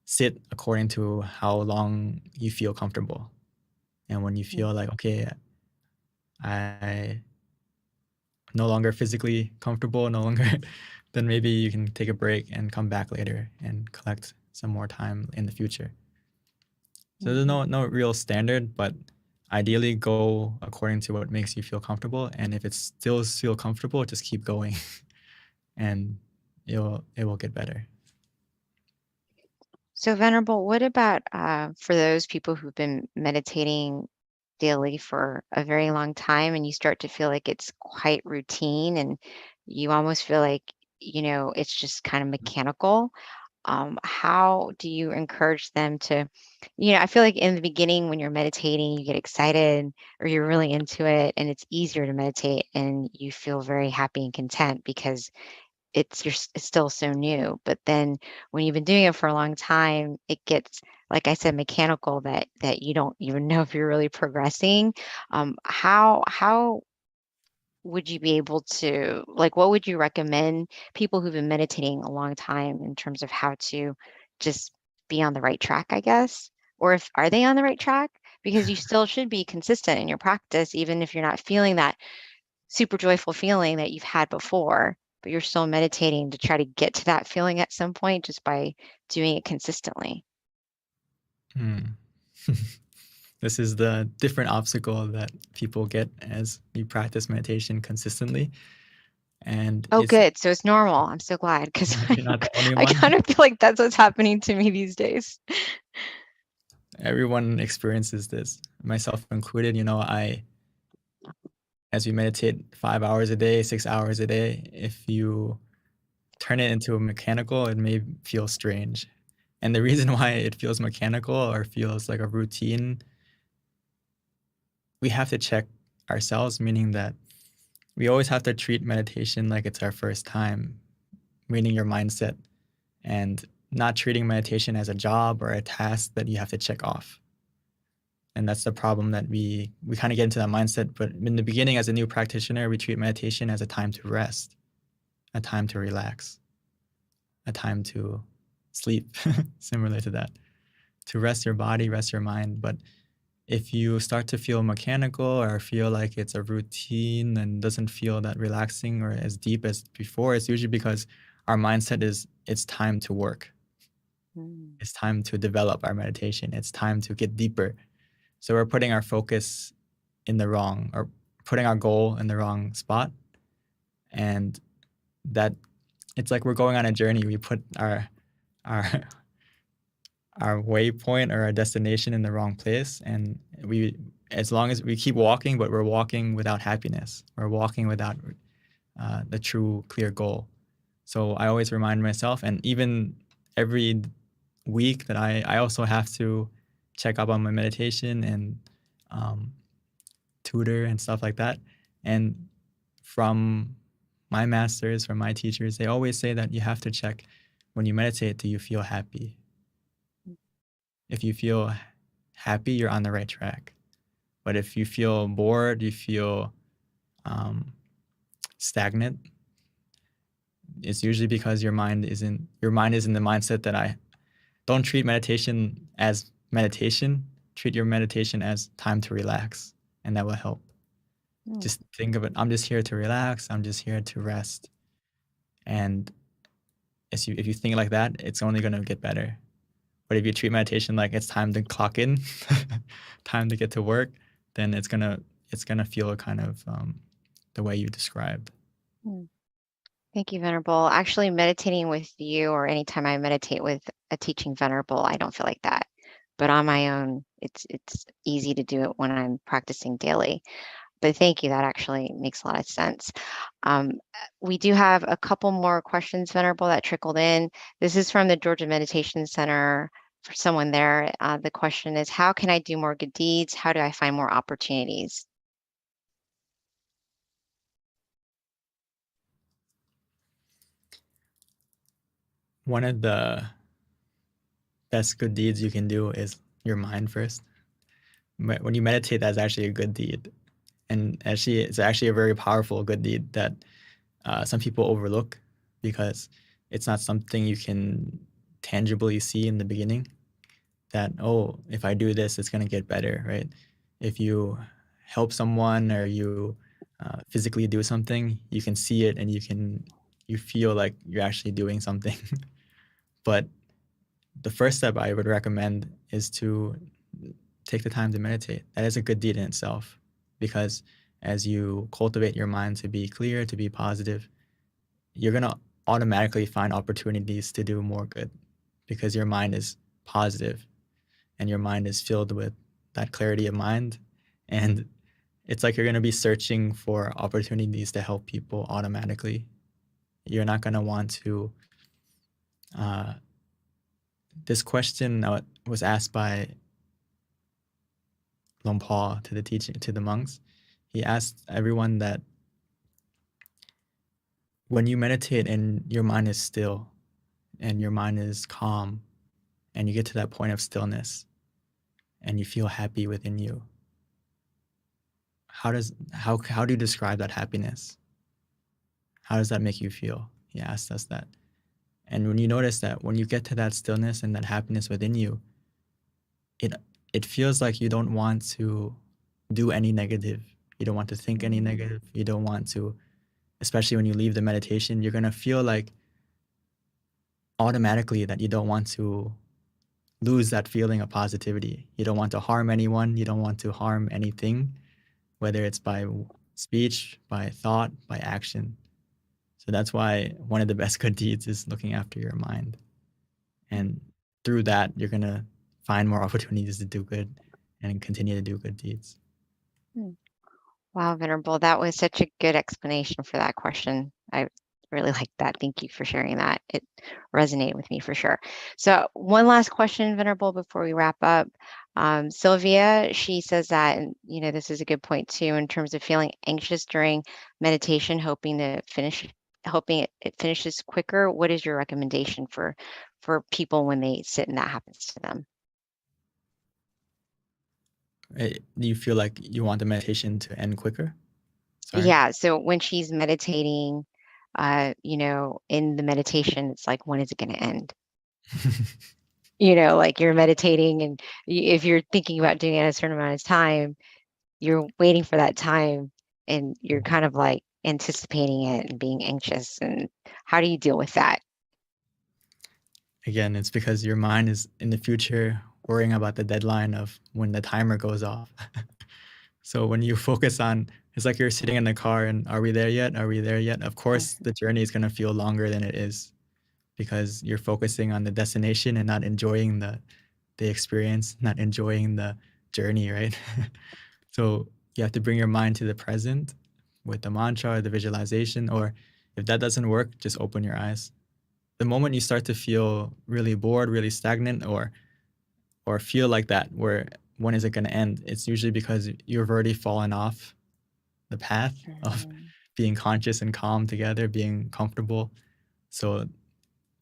sit according to how long you feel comfortable. And when you feel like, okay, I no longer physically comfortable, no longer, then maybe you can take a break and come back later and collect some more time in the future. So there's no real standard, but ideally go according to what makes you feel comfortable. And if it still feel comfortable, just keep going and it will get better. So, Venerable, what about for those people who've been meditating daily for a very long time and you start to feel like it's quite routine and you almost feel like, it's just kind of mechanical? How do you encourage them to, I feel like in the beginning when you're meditating, you get excited or you're really into it and it's easier to meditate and you feel very happy and content because it's still so new. But then when you've been doing it for a long time, it gets, like I said, mechanical that you don't even know if you're really progressing. How would you be able to, like, what would you recommend people who've been meditating a long time in terms of how to just be on the right track, I guess? Or are they on the right track? Because you still should be consistent in your practice, even if you're not feeling that super joyful feeling that you've had before, but you're still meditating to try to get to that feeling at some point just by doing it consistently. This is the different obstacle that people get as you practice meditation consistently. And Oh, good. So it's normal. I'm so glad because you're not the only I one. kind of feel like that's what's happening to me these days. Everyone experiences this, myself included. As we meditate 5 hours a day, 6 hours a day, if you turn it into a mechanical, it may feel strange. And the reason why it feels mechanical or feels like a routine, we have to check ourselves, meaning that we always have to treat meditation like it's our first time, meaning your mindset, and not treating meditation as a job or a task that you have to check off. And that's the problem that we kind of get into that mindset. But in the beginning, as a new practitioner, we treat meditation as a time to rest, a time to relax, a time to sleep, similar to that, to rest your body, rest your mind. But if you start to feel mechanical or feel like it's a routine and doesn't feel that relaxing or as deep as before, it's usually because our mindset is it's time to work. It's time to develop our meditation. It's time to get deeper. So we're putting our focus in the wrong, or putting our goal in the wrong spot. And that it's like we're going on a journey. We put our waypoint or our destination in the wrong place. And as long as we keep walking, but we're walking without happiness, we're walking without the true clear goal. So I always remind myself, and even every week that I also have to check up on my meditation and tutor and stuff like that. And from my masters, from my teachers, they always say that you have to check when you meditate, do you feel happy? If you feel happy, you're on the right track. But if you feel bored, you feel stagnant, it's usually because your mind is in the mindset that I don't treat meditation as meditation. Treat your meditation as time to relax, and that will help. Just think of it. I'm just here to relax. I'm just here to rest. And if you think like that, it's only going to get better. But if you treat meditation like it's time to clock in, time to get to work, then it's gonna feel kind of the way you described. Thank you, Venerable. Actually, meditating with you or anytime I meditate with a teaching Venerable, I don't feel like that. But on my own, it's easy to do it when I'm practicing daily. But thank you. That actually makes a lot of sense. We do have a couple more questions, Venerable, that trickled in. This is from the Georgia Meditation Center for someone there. The question is, how can I do more good deeds? How do I find more opportunities? One of the best good deeds you can do is your mind first. When you meditate, that's actually a good deed. And actually, it's actually a very powerful good deed that some people overlook because it's not something you can tangibly see in the beginning. That, oh, if I do this, it's going to get better, right? If you help someone or you physically do something, you can see it and you feel like you're actually doing something. But the first step I would recommend is to take the time to meditate. That is a good deed in itself, because as you cultivate your mind to be clear, to be positive, you're going to automatically find opportunities to do more good because your mind is positive and your mind is filled with that clarity of mind. And it's like you're going to be searching for opportunities to help people automatically. You're not going to want to. This question was asked by Longpa to the monks. He asked everyone that when you meditate and your mind is still and your mind is calm and you get to that point of stillness and you feel happy within you, how do you describe that happiness? How does that make you feel? He asked us that. And when you notice that when you get to that stillness and that happiness within you, it feels like you don't want to do any negative. You don't want to think any negative. You don't want to, especially when you leave the meditation, you're going to feel like automatically that you don't want to lose that feeling of positivity. You don't want to harm anyone. You don't want to harm anything, whether it's by speech, by thought, by action. So that's why one of the best good deeds is looking after your mind. And through that, you're going to find more opportunities to do good and continue to do good deeds. Wow, Venerable, that was such a good explanation for that question. I really like that. Thank you for sharing that. It resonated with me for sure. So one last question, Venerable, before we wrap up. Sylvia, she says that, and this is a good point too, in terms of feeling anxious during meditation, hoping it finishes quicker. What is your recommendation for people when they sit and that happens to them? Do you feel like you want the meditation to end quicker? Sorry. Yeah. So when she's meditating, in the meditation, it's like, when is it going to end? Like you're meditating and if you're thinking about doing it at a certain amount of time, you're waiting for that time and you're kind of like anticipating it and being anxious. And how do you deal with that? Again, it's because your mind is in the future worrying about the deadline of when the timer goes off. So when you focus on, it's like you're sitting in the car and are we there yet? Are we there yet? Of course, the journey is going to feel longer than it is because you're focusing on the destination and not enjoying the experience, not enjoying the journey, right? So you have to bring your mind to the present with the mantra or the visualization, or if that doesn't work, just open your eyes. The moment you start to feel really bored, really stagnant, or feel like that, where when is it going to end? It's usually because you've already fallen off the path of being conscious and calm together, being comfortable. So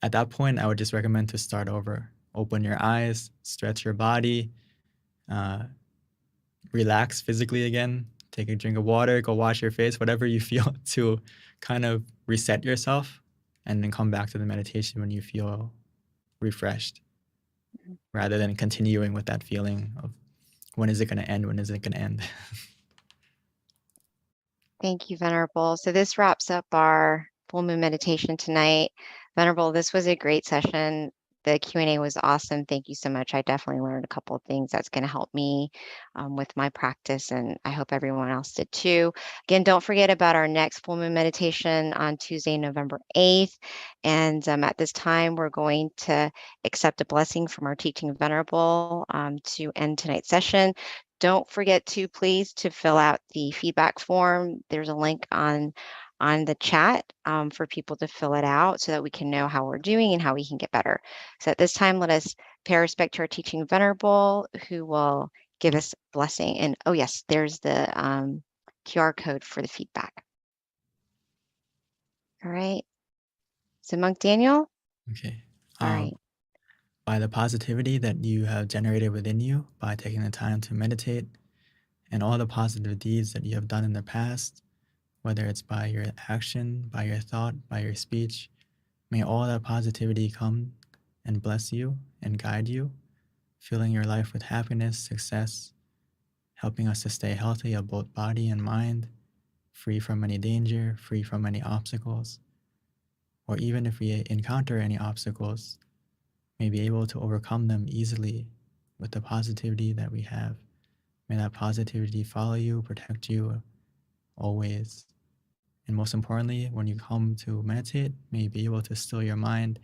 at that point, I would just recommend to start over. Open your eyes, stretch your body, relax physically again, take a drink of water, go wash your face, whatever you feel to kind of reset yourself, and then come back to the meditation when you feel refreshed, rather than continuing with that feeling of when is it going to end? When is it going to end? Thank you, Venerable. So this wraps up our full moon meditation tonight. Venerable, this was a great session. The Q&A was awesome. Thank you so much. I definitely learned a couple of things that's going to help me with my practice, and I hope everyone else did too. Again, don't forget about our next full moon meditation on Tuesday, November 8th. And at this time, we're going to accept a blessing from our teaching Venerable to end tonight's session. Don't forget to please to fill out the feedback form. There's a link on the chat for people to fill it out so that we can know how we're doing and how we can get better. So at this time, let us pay respect to our teaching Venerable, who will give us blessing. And oh yes, there's the QR code for the feedback. All right. So Monk Daniel. Okay. All right. By the positivity that you have generated within you by taking the time to meditate, and all the positive deeds that you have done in the past, whether it's by your action, by your thought, by your speech, may all that positivity come and bless you and guide you, filling your life with happiness, success, helping us to stay healthy of both body and mind, free from any danger, free from any obstacles, or even if we encounter any obstacles, may be able to overcome them easily with the positivity that we have. May that positivity follow you, protect you always. And most importantly, when you come to meditate, may you be able to still your mind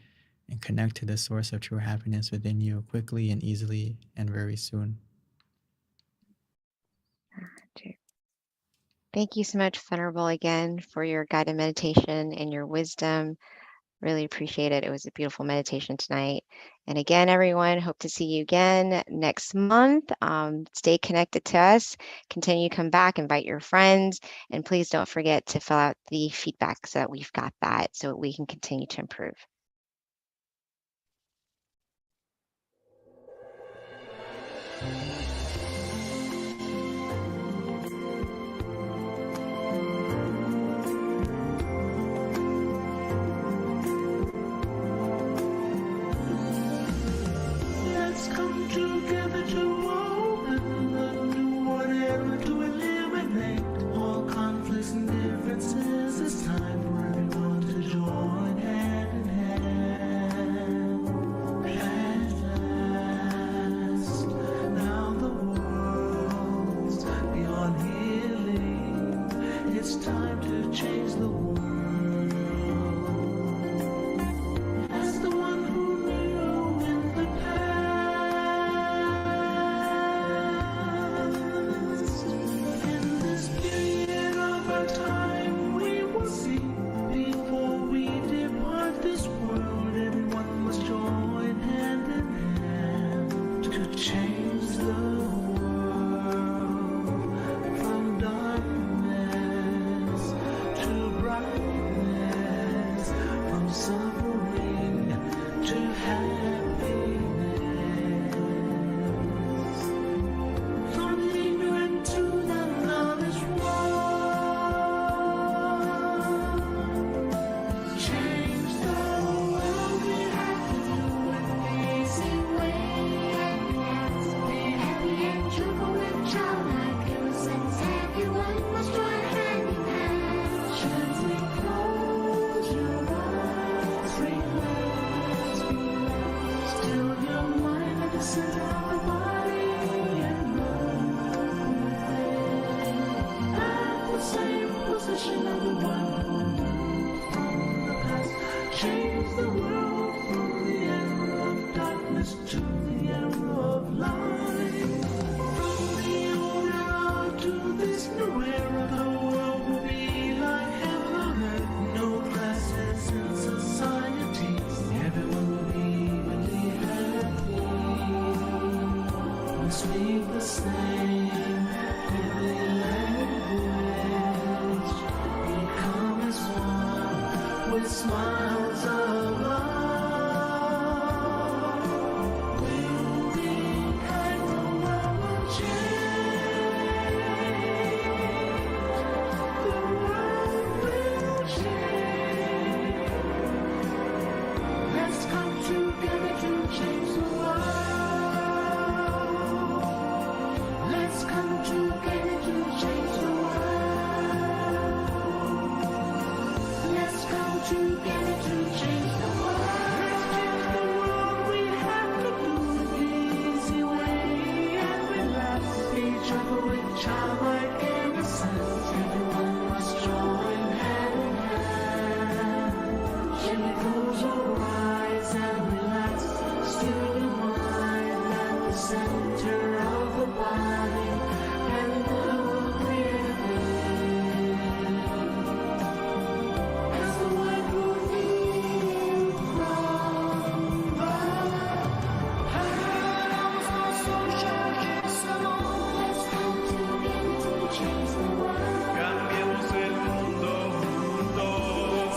and connect to the source of true happiness within you quickly and easily and very soon. Thank you so much, Venerable, again, for your guided meditation and your wisdom. Really appreciate it. It was a beautiful meditation tonight. And again, everyone, hope to see you again next month. Stay connected to us. Continue to come back, invite your friends, and please don't forget to fill out the feedback so that we've got that so we can continue to improve. Let's come together to open the new whatever to eliminate all conflicts and differences. It's time for everyone to join hand in hand. At last, now the world's beyond healing. It's time to change the world. As the one who knew in the past, in this period of our time, we will see before we depart this world. Everyone must join hand in hand to change the world from darkness to brightness, from suffering to happiness, from ignorant to the knowledge world. Change the world, we have to do it easy way. Be happy and joyful with childlike innocence. Everyone must join hand in hand. Gently close your eyes, relax, relax. Still your mind at the center of the body and move within. At the same position of the one who knew from the past. Change the world from the era of darkness to the era of light. From the old era to this new era, the world will be like heaven on earth. No classes in society. Everyone will be really happy. We speak the same heavenly language. Become as one with smiles of love. We'll be kind, the world will change. The world will change. Let's come together to change the world. Let's come together to change the world. Gently close your eyes and relax. Steer your mind at the center of the body and move clearly. As the light moves in from the house of social salon. Let's come together to change the world. Cambiemos el mundo juntos.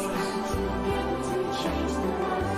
Together to change the world.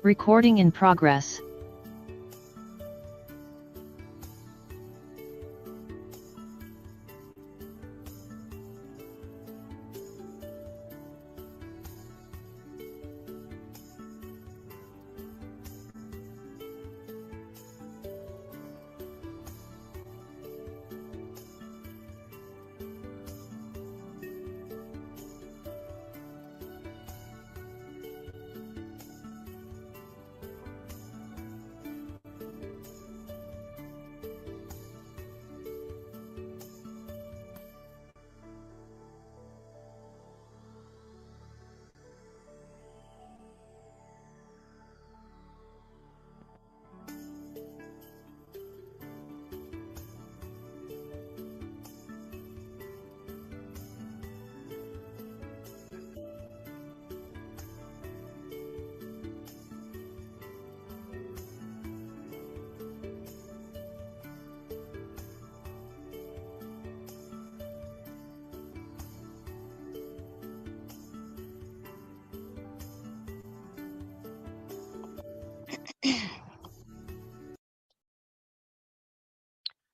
Recording in progress.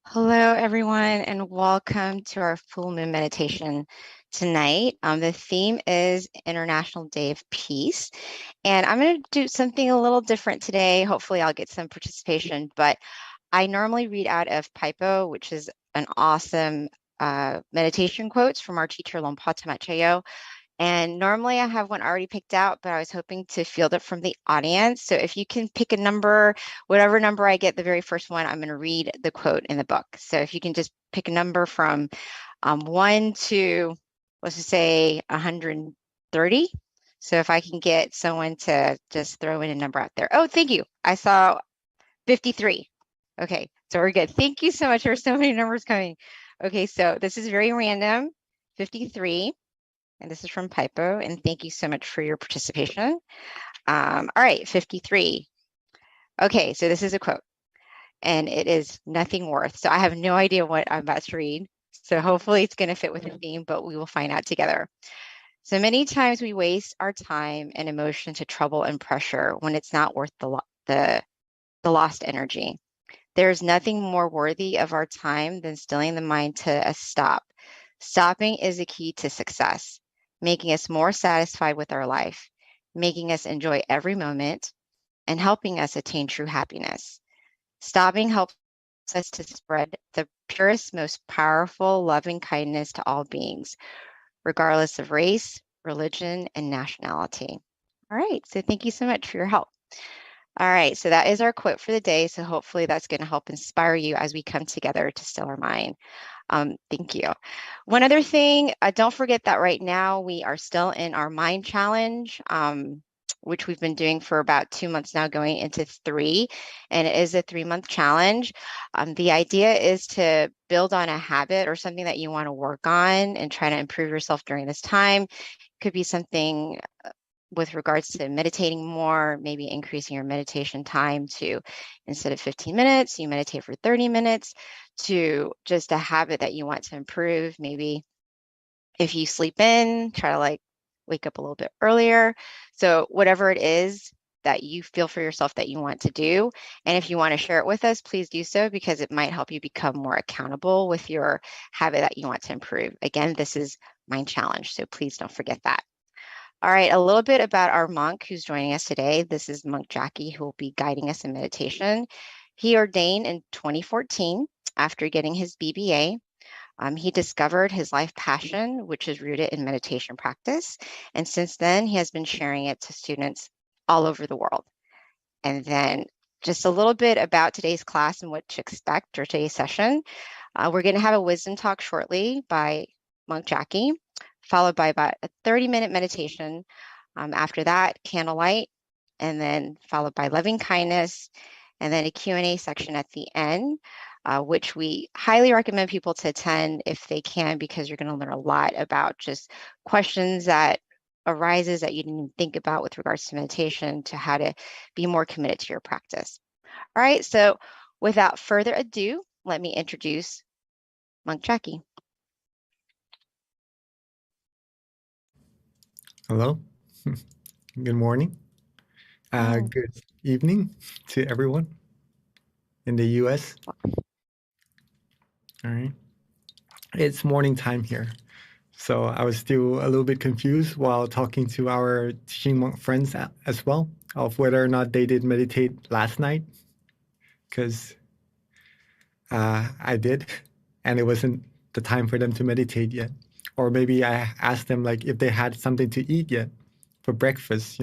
Hello, everyone, and welcome to our full moon meditation tonight. The theme is International Day of Peace, and I'm going to do something a little different today. Hopefully, I'll get some participation, but I normally read out of Paipo, which is an awesome meditation quotes from our teacher, Lompa Tamachayo. And normally I have one already picked out, but I was hoping to field it from the audience. So if you can pick a number, whatever number I get, the very first one, I'm going to read the quote in the book. So if you can just pick a number from 1 to, let's just say 130. So if I can get someone to just throw in a number out there. Oh, thank you. I saw 53. Okay, so we're good. Thank you so much. There's so many numbers coming. Okay, so this is very random, 53. And this is from Paipo, and thank you so much for your participation. All right, 53. Okay, so this is a quote, and it is nothing worth. So I have no idea what I'm about to read. So hopefully it's going to fit with the theme, but we will find out together. So many times we waste our time and emotion to trouble and pressure when it's not worth the lost energy. There is nothing more worthy of our time than stilling the mind to a stop. Stopping is a key to success, making us more satisfied with our life, making us enjoy every moment, and helping us attain true happiness. Stopping helps us to spread the purest, most powerful, loving kindness to all beings, regardless of race, religion, and nationality. All right, so thank you so much for your help. All right, so that is our quote for the day. So hopefully that's going to help inspire you as we come together to still our mind. Thank you. One other thing, don't forget that right now we are still in our mind challenge, which we've been doing for about 2 months now, going into 3, and it is a 3-month challenge. The idea is to build on a habit or something that you want to work on and try to improve yourself during this time. Could be something with regards to meditating more, maybe increasing your meditation time to, instead of 15 minutes, you meditate for 30 minutes, to just a habit that you want to improve. Maybe if you sleep in, try to wake up a little bit earlier. So whatever it is that you feel for yourself that you want to do. And if you want to share it with us, please do so, because it might help you become more accountable with your habit that you want to improve. Again, this is Mind Challenge, so please don't forget that. All right, a little bit about our monk who's joining us today. This is Monk Jackie, who will be guiding us in meditation. He ordained in 2014 after getting his BBA. He discovered his life passion, which is rooted in meditation practice. And since then, he has been sharing it to students all over the world. And then just a little bit about today's class and what to expect, or today's session. We're going to have a wisdom talk shortly by Monk Jackie, followed by about a 30-minute meditation. After that, candlelight, and then followed by loving kindness, and then a Q&A section at the end, which we highly recommend people to attend if they can, because you're going to learn a lot about just questions that arises that you didn't even think about with regards to meditation, to how to be more committed to your practice. All right, so without further ado, let me introduce Monk Jackie. Hello. Good morning. Oh, Good evening to everyone in the US. All right. It's morning time here. So I was still a little bit confused while talking to our teaching monk friends as well of whether or not they did meditate last night, because I did, and it wasn't the time for them to meditate yet. Or maybe I asked them like if they had something to eat yet for breakfast.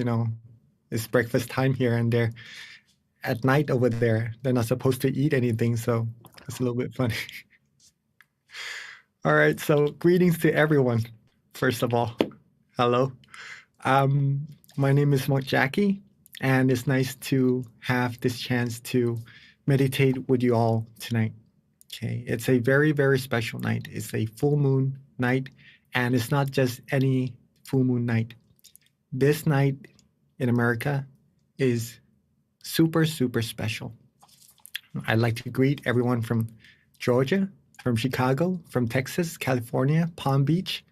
It's breakfast time here, and they're at night over there. They're not supposed to eat anything, so it's a little bit funny. All right, so greetings to everyone. First of all, hello. My name is Monk Jackie, and it's nice to have this chance to meditate with you all tonight. Okay, it's a very, very special night. It's a full moon night, and it's not just any full moon night. This night in America is super, super special. I'd like to greet everyone from Georgia, from Chicago, from Texas, California, Palm Beach.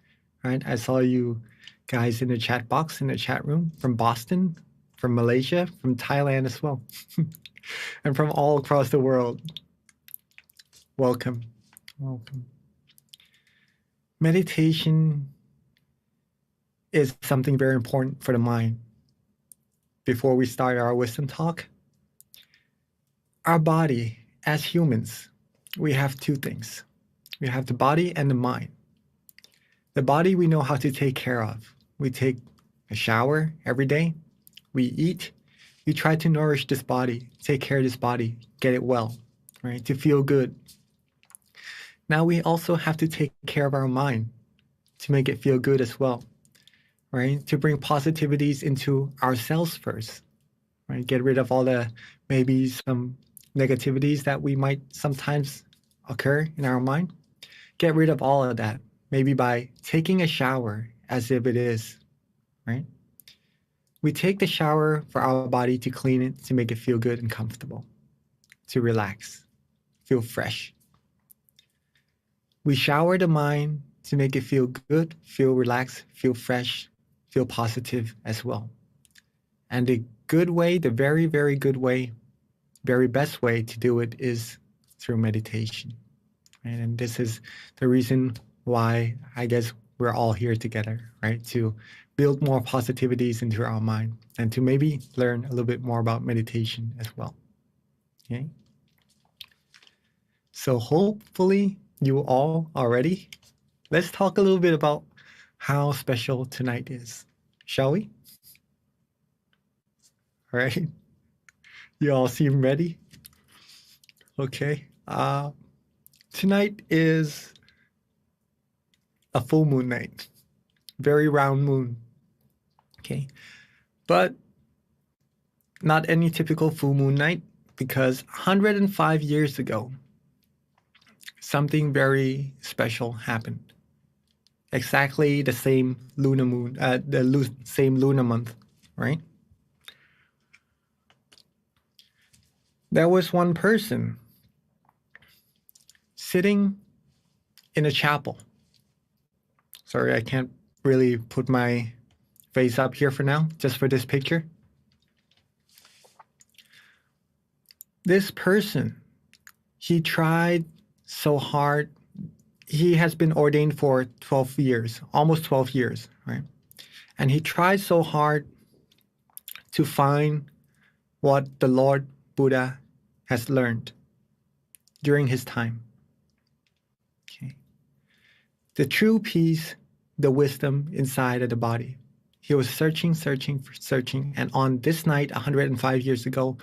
Right? I saw you guys in the chat box, in the chat room, from Boston, from Malaysia, from Thailand as well, and from all across the world. Welcome. Welcome. Meditation is something very important for the mind. Before we start our wisdom talk, our body, as humans, we have two things. We have the body and the mind. The body we know how to take care of. We take a shower every day. We eat. We try to nourish this body, take care of this body, get it well, right? To feel good. Now we also have to take care of our mind to make it feel good as well, right? To bring positivities into ourselves first, right? Get rid of all the maybe some negativities that we might sometimes occur in our mind. Get rid of all of that, maybe by taking a shower as if it is, right? We take the shower for our body to clean it, to make it feel good and comfortable, to relax, feel fresh. We shower the mind to make it feel good, feel relaxed, feel fresh, feel positive as well. And the good way, the very, very good way, very best way to do it is through meditation. Right? And this is the reason why I guess we're all here together, right? To build more positivities into our mind and to maybe learn a little bit more about meditation as well. Okay. So hopefully you all are ready. Let's talk a little bit about how special tonight is, shall we? All right. You all seem ready? Okay. Tonight is a full moon night, very round moon. Okay. But not any typical full moon night, because 105 years ago, something very special happened. Exactly the same lunar moon, same lunar month, right? There was one person sitting in a chapel. Sorry, I can't really put my face up here for now, just for this picture. This person, he tried so hard. He has been ordained for 12 years, almost 12 years, right? And he tried so hard to find what the Lord Buddha has learned during his time. Okay. The true peace, the wisdom inside of the body. He was searching, and on this night, 105 years ago,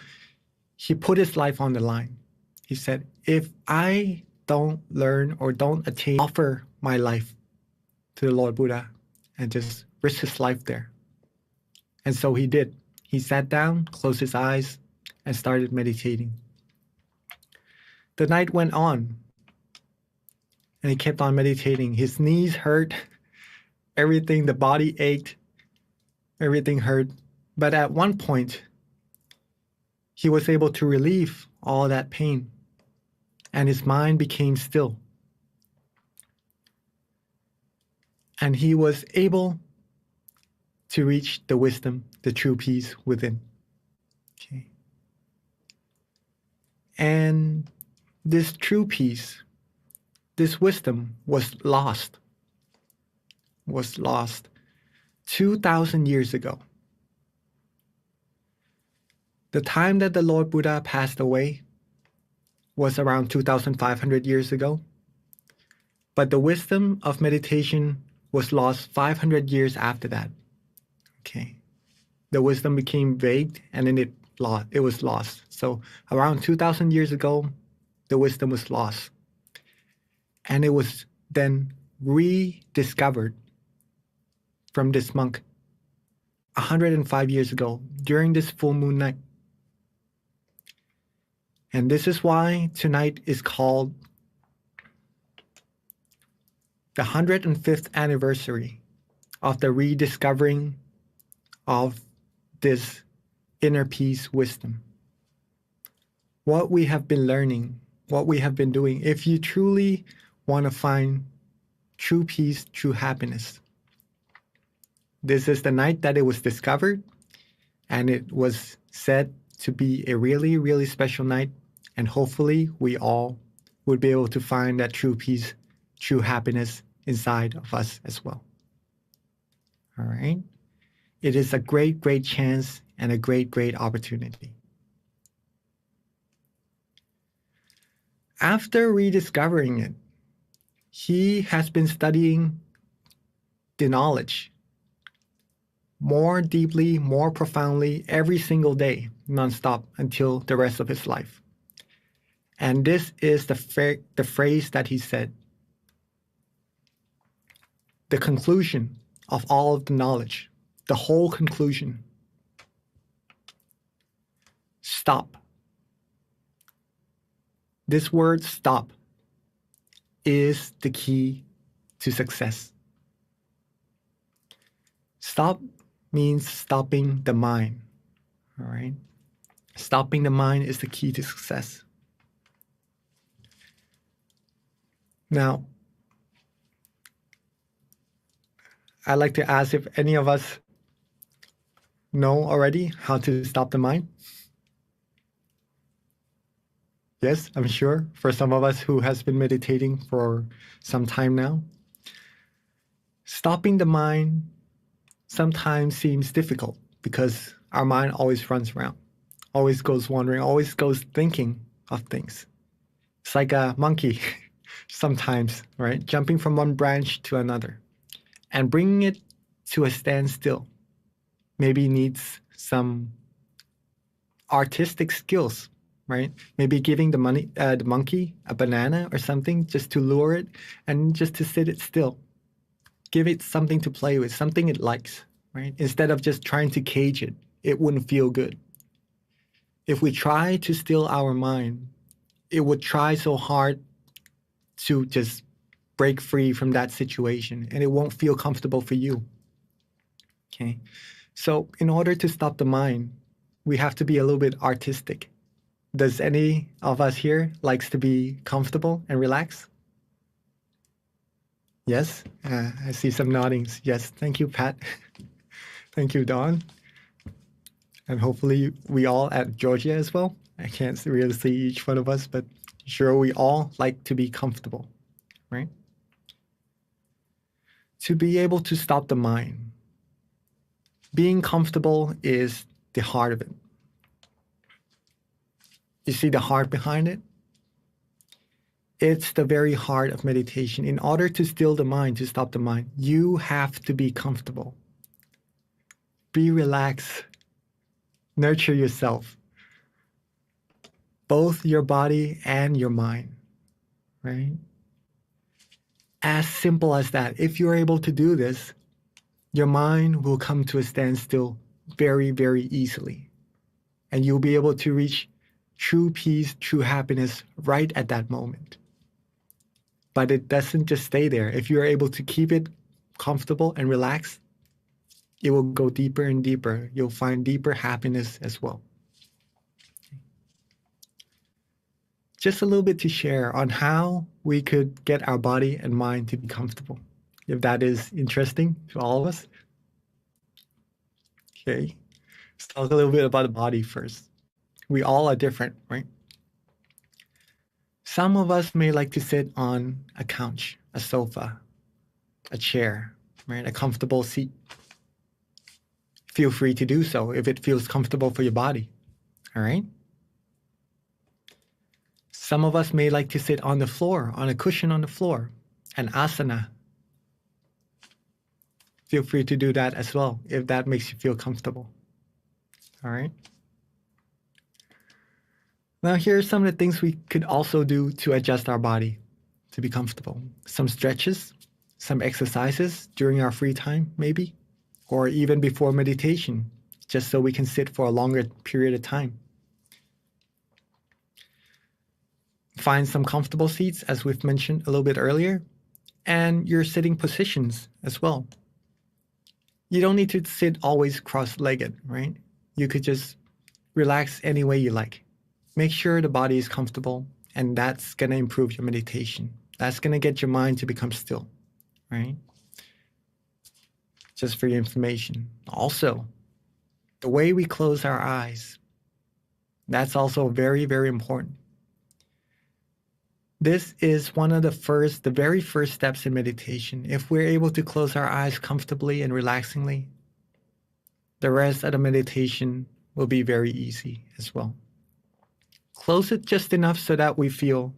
he put his life on the line. He said, if I don't learn or don't attain, offer my life to the Lord Buddha and just risk his life there. And so he did. He sat down, closed his eyes, and started meditating. The night went on, and he kept on meditating. His knees hurt, everything, the body ached, everything hurt. But at one point, he was able to relieve all that pain, and his mind became still. And he was able to reach the wisdom, the true peace within. Okay. And this true peace, this wisdom was lost 2,000 years ago. The time that the Lord Buddha passed away was around 2,500 years ago. But the wisdom of meditation was lost 500 years after that. Okay. The wisdom became vague and then it was lost. So around 2,000 years ago, the wisdom was lost. And it was then rediscovered from this monk 105 years ago during this full moon night. And this is why tonight is called the 105th anniversary of the rediscovering of this inner peace wisdom. What we have been learning, what we have been doing, if you truly want to find true peace, true happiness, this is the night that it was discovered, and it was said to be a really, really special night, and hopefully we all would be able to find that true peace, true happiness inside of us as well. All right? It is a great, great chance and a great, great opportunity. After rediscovering it, he has been studying the knowledge more deeply, more profoundly, every single day, nonstop, until the rest of his life. And this is the phrase that he said. The conclusion of all of the knowledge, the whole conclusion. Stop. This word stop is the key to success. Stop means stopping the mind. All right? Stopping the mind is the key to success. Now, I'd like to ask if any of us know already how to stop the mind. Yes, I'm sure for some of us who has been meditating for some time now. Stopping the mind sometimes seems difficult because our mind always runs around, always goes wandering, always goes thinking of things. It's like a monkey sometimes, right? Jumping from one branch to another. And bringing it to a standstill maybe needs some artistic skills, right? Maybe giving the monkey a banana or something just to lure it and just to sit it still. Give it something to play with, something it likes, right? Instead of just trying to cage it, it wouldn't feel good. If we try to still our mind, it would try so hard to just break free from that situation, and it won't feel comfortable for you. Okay, so in order to stop the mind, we have to be a little bit artistic. Does any of us here likes to be comfortable and relaxed? Yes, I see some noddings. Yes, thank you, Pat. Thank you, Dawn. And hopefully we all at Georgia as well. I can't really see each one of us, but sure we all like to be comfortable, right? To be able to stop the mind, being comfortable is the heart of it. You see the heart behind it? It's the very heart of meditation. In order to still the mind, to stop the mind, you have to be comfortable. Be relaxed. Nurture yourself. Both your body and your mind, right? As simple as that. If you're able to do this, your mind will come to a standstill very, very easily. And you'll be able to reach true peace, true happiness right at that moment. But it doesn't just stay there. If you're able to keep it comfortable and relaxed, it will go deeper and deeper. You'll find deeper happiness as well. Just a little bit to share on how we could get our body and mind to be comfortable, if that is interesting to all of us. Okay, Let's talk a little bit about the body first. We all are different, right? Some of us may like to sit on a couch, a sofa, a chair, right? A comfortable seat. Feel free to do so if it feels comfortable for your body, all right? Some of us may like to sit on the floor, on a cushion on the floor, an asana. Feel free to do that as well if that makes you feel comfortable, all right? Now, here are some of the things we could also do to adjust our body to be comfortable. Some stretches, some exercises during our free time, maybe, or even before meditation, just so we can sit for a longer period of time. Find some comfortable seats, as we've mentioned a little bit earlier, and your sitting positions as well. You don't need to sit always cross-legged, right? You could just relax any way you like. Make sure the body is comfortable, and that's going to improve your meditation. That's going to get your mind to become still, right? Just for your information. Also, the way we close our eyes, that's also very, very important. This is one of the very first steps in meditation. If we're able to close our eyes comfortably and relaxingly, the rest of the meditation will be very easy as well. Close it just enough so that we feel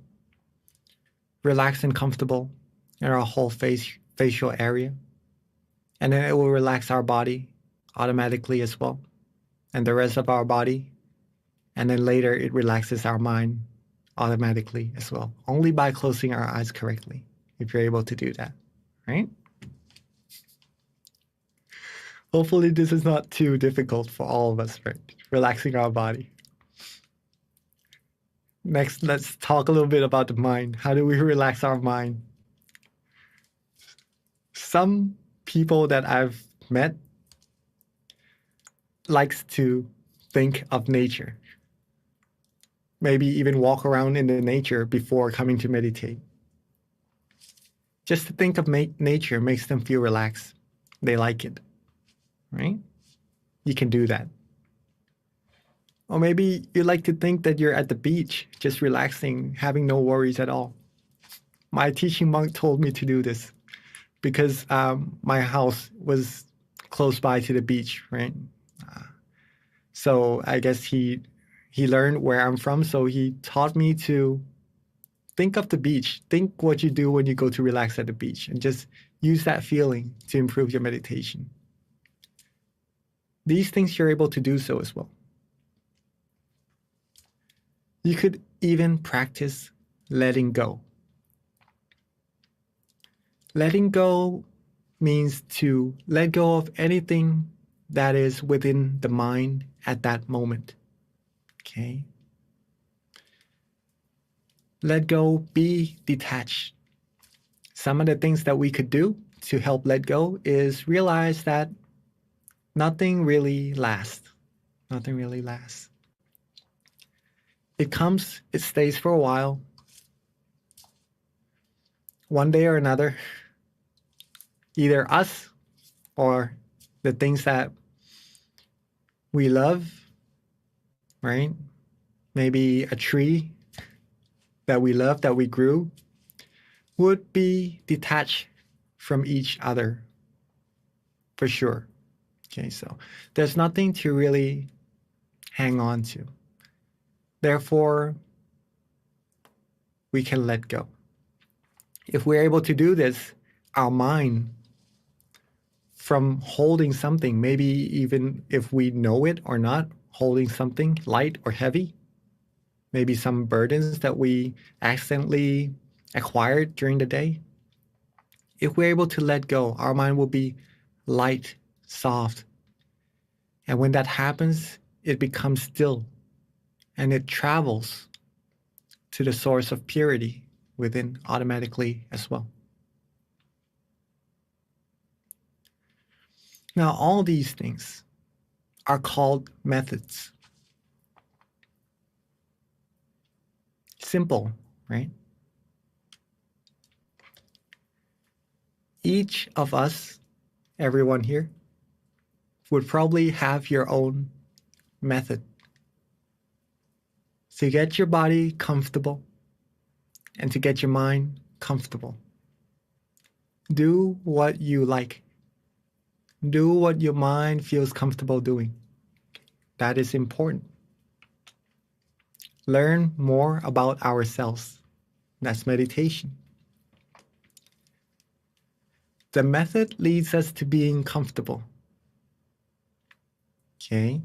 relaxed and comfortable in our whole facial area. And then it will relax our body automatically as well, and the rest of our body. And then later it relaxes our mind automatically as well, only by closing our eyes correctly, if you're able to do that, right? Hopefully this is not too difficult for all of us, right? Relaxing our body. Next, let's talk a little bit about the mind. How do we relax our mind? Some people that I've met likes to think of nature. Maybe even walk around in the nature before coming to meditate. Just to think of nature makes them feel relaxed. They like it, right? You can do that. Or maybe you like to think that you're at the beach, just relaxing, having no worries at all. My teaching monk told me to do this because my house was close by to the beach, right? So I guess he learned where I'm from, so he taught me to think of the beach. Think what you do when you go to relax at the beach, and just use that feeling to improve your meditation. These things you're able to do so as well. You could even practice letting go. Letting go means to let go of anything that is within the mind at that moment. Okay? Let go, be detached. Some of the things that we could do to help let go is realize that nothing really lasts. Nothing really lasts. It comes, it stays for a while. One day or another, either us or the things that we love, right? Maybe a tree that we love, that we grew, would be detached from each other for sure. Okay, so there's nothing to really hang on to. Therefore, we can let go. If we're able to do this, our mind, from holding something, maybe even if we know it or not, holding something light or heavy, maybe some burdens that we accidentally acquired during the day. If we're able to let go, our mind will be light, soft. And when that happens, it becomes still, and it travels to the source of purity within automatically as well. Now, all these things are called methods. Simple, right? Each of us, everyone here, would probably have your own method to get your body comfortable and to get your mind comfortable. Do what you like. Do what your mind feels comfortable doing. That is important. Learn more about ourselves. That's meditation. The method leads us to being comfortable. Okay?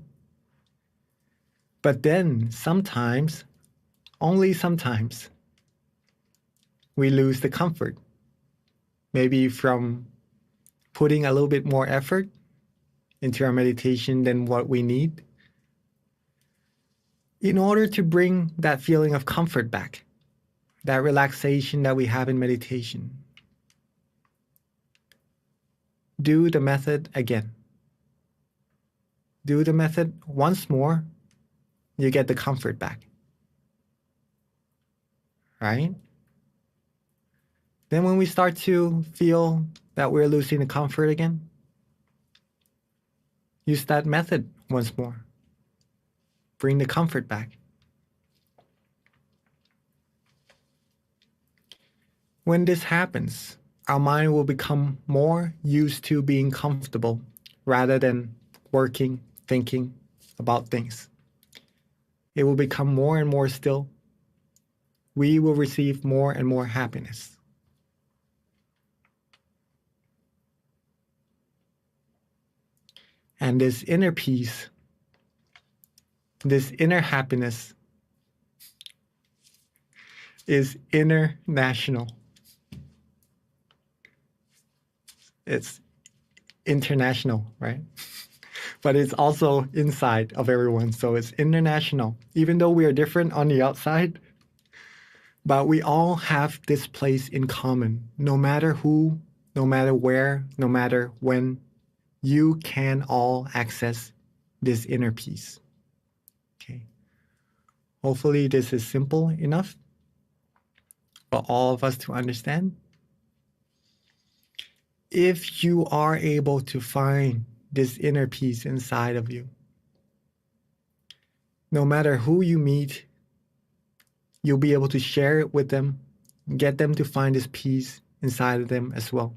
But then sometimes, only sometimes, we lose the comfort. Maybe from putting a little bit more effort into our meditation than what we need, in order to bring that feeling of comfort back, that relaxation that we have in meditation. Do the method again. Do the method once more, you get the comfort back. Right? Then when we start to feel that we're losing the comfort again, use that method once more. Bring the comfort back. When this happens, our mind will become more used to being comfortable rather than working, thinking about things. It will become more and more still. We will receive more and more happiness. And this inner peace, this inner happiness is international. It's international, right? But it's also inside of everyone. So it's international. Even though we are different on the outside, but we all have this place in common. No matter who, no matter where, no matter when, you can all access this inner peace. Okay. Hopefully this is simple enough for all of us to understand. If you are able to find this inner peace inside of you, no matter who you meet, you'll be able to share it with them, get them to find this peace inside of them as well.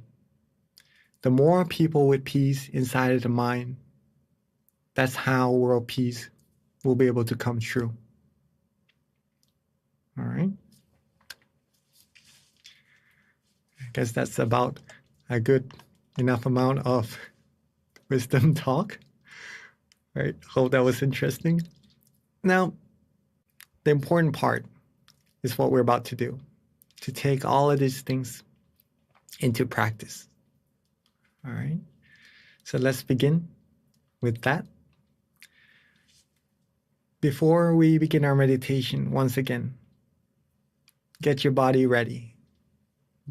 The more people with peace inside of the mind, that's how world peace will be able to come true. All right. I guess that's about a good enough amount of wisdom talk. All right. Hope that was interesting. Now, the important part is what we're about to do, to take all of these things into practice. All right. So let's begin with that. Before we begin our meditation, once again, get your body ready.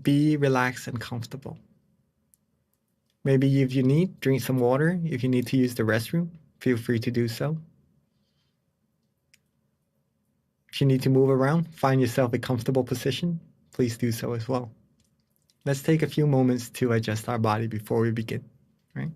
Be relaxed and comfortable. Maybe if you need, drink some water. If you need to use the restroom, feel free to do so. If you need to move around, find yourself a comfortable position, please do so as well. Let's take a few moments to adjust our body before we begin, right?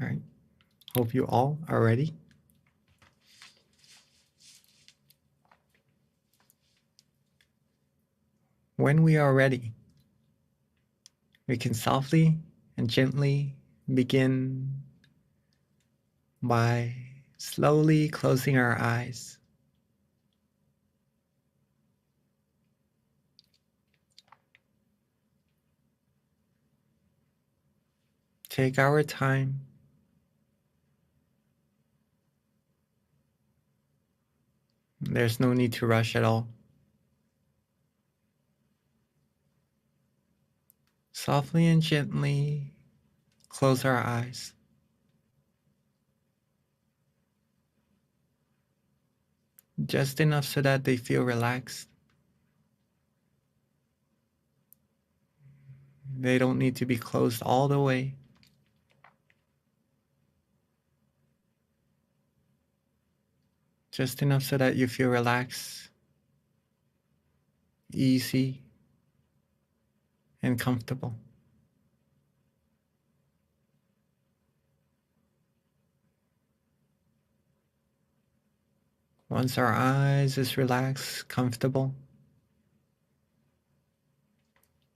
All right. Hope you all are ready. When we are ready, we can softly and gently begin by slowly closing our eyes. Take our time. There's no need to rush at all. softly and gently close our eyes. Just enough so that they feel relaxed. They don't need to be closed all the way. Just enough so that you feel relaxed, easy, and comfortable. Once our eyes is relaxed, comfortable,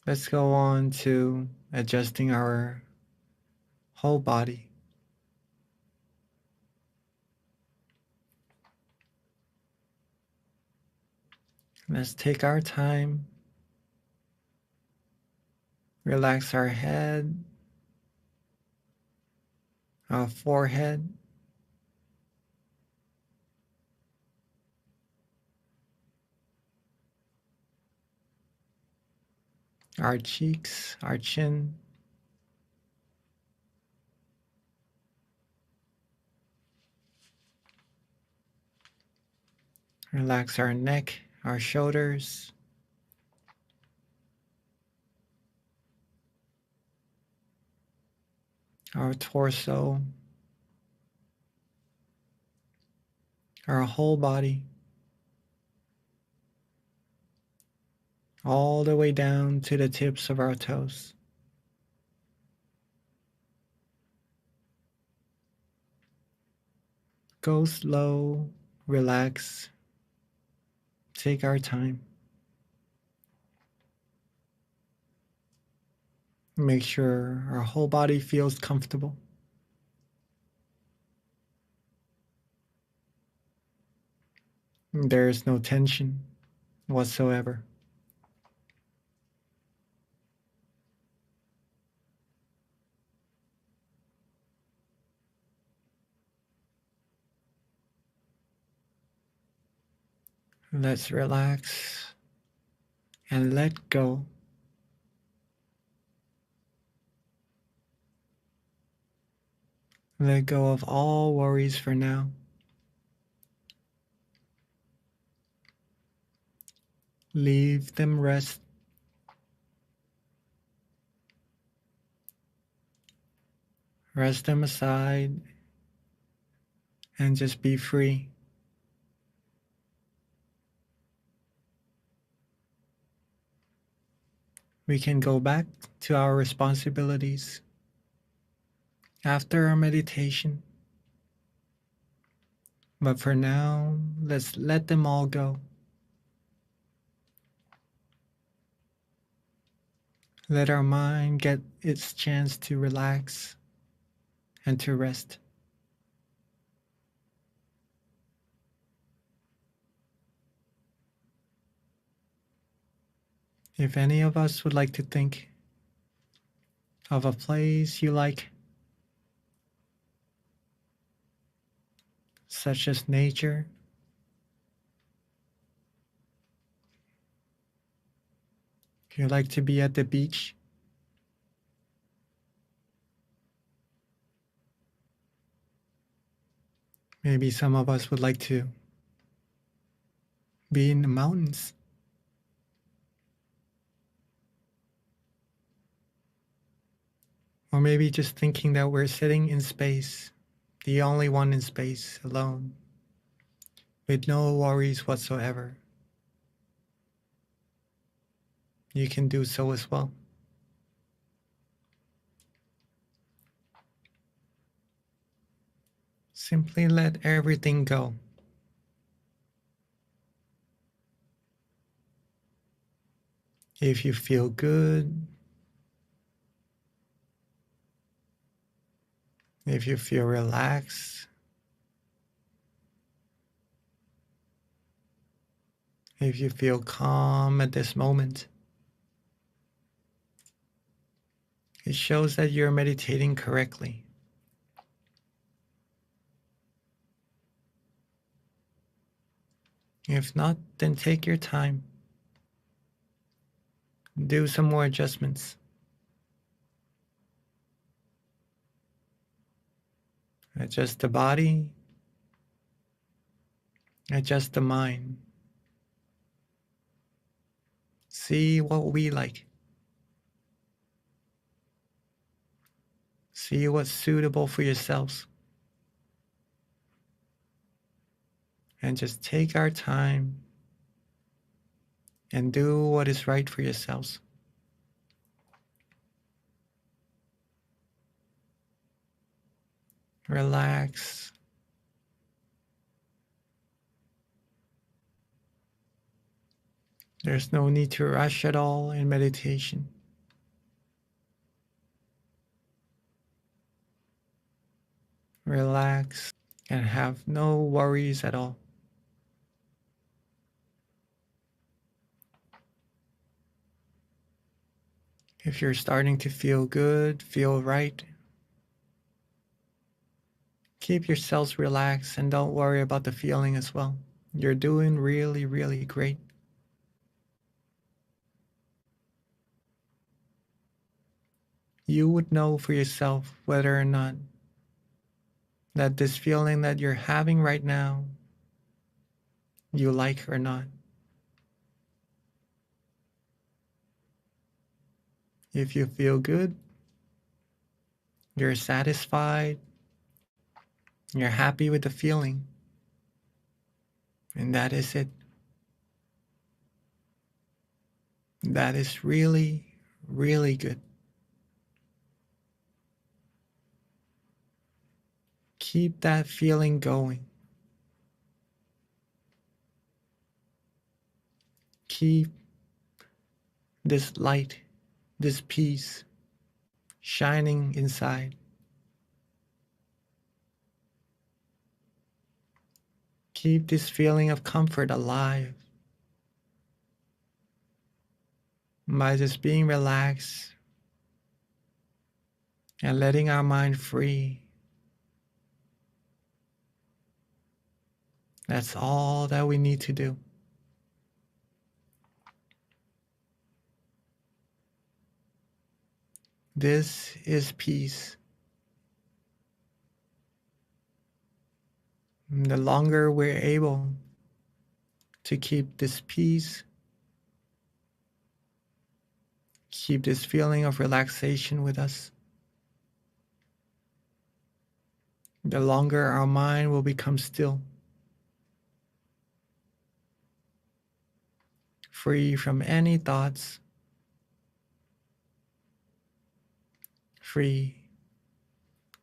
let's go on to adjusting our whole body. Let's take our time, relax our head, our forehead, our cheeks, our chin, relax our neck, our shoulders, our torso, our whole body, all the way down to the tips of our toes. Go slow, relax, take our time. Make sure our whole body feels comfortable. There is no tension whatsoever. Let's relax and let go. Let go of all worries for now. Leave them rest. Rest them aside and just be free. We can go back to our responsibilities after our meditation. But for now, let's let them all go. Let our mind get its chance to relax and to rest. If any of us would like to think of a place you like, such as nature, if you like to be at the beach, maybe some of us would like to be in the mountains. Or maybe just thinking that we're sitting in space, the only one in space, alone, with no worries whatsoever. You can do so as well. Simply let everything go. If you feel good, if you feel relaxed, if you feel calm at this moment, it shows that you're meditating correctly. If not, then take your time. Do some more adjustments. Adjust the body, adjust the mind. See what we like. See what's suitable for yourselves. And just take our time and do what is right for yourselves. Relax. There's no need to rush at all in meditation. Relax and have no worries at all. If you're starting to feel good, feel right, keep yourselves relaxed and don't worry about the feeling as well. You're doing really, really great. You would know for yourself whether or not that this feeling that you're having right now, you like or not. If you feel good, you're satisfied, you're happy with the feeling, and that is it. That is really, really good. Keep that feeling going. Keep this light, this peace shining inside. Keep this feeling of comfort alive by just being relaxed and letting our mind free. That's all that we need to do. This is peace. And the longer we're able to keep this peace, keep this feeling of relaxation with us, the longer our mind will become still, free from any thoughts, free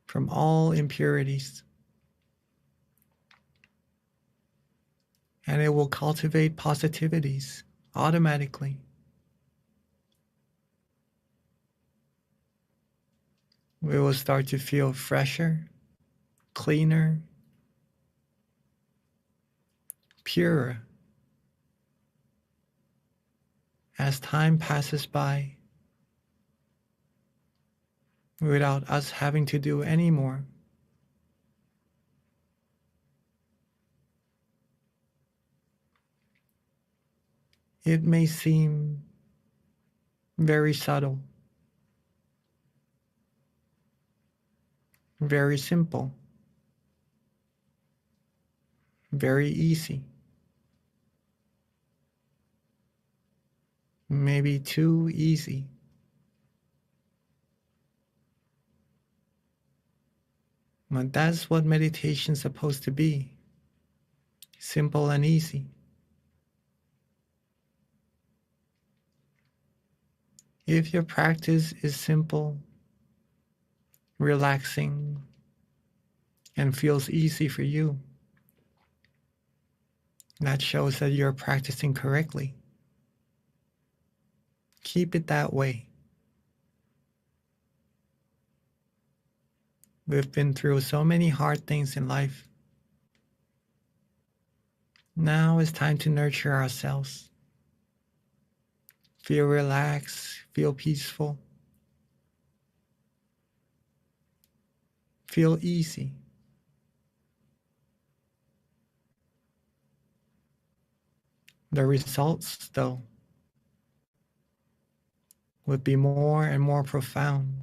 from all impurities. And it will cultivate positivities automatically. We will start to feel fresher, cleaner, purer as time passes by without us having to do any more. It may seem very subtle, very simple, very easy, maybe too easy. But that's what meditation's supposed to be, simple and easy. If your practice is simple, relaxing, and feels easy for you, that shows that you're practicing correctly. Keep it that way. We've been through so many hard things in life. Now it's time to nurture ourselves. Feel relaxed, feel peaceful, feel easy. The results, though, would be more and more profound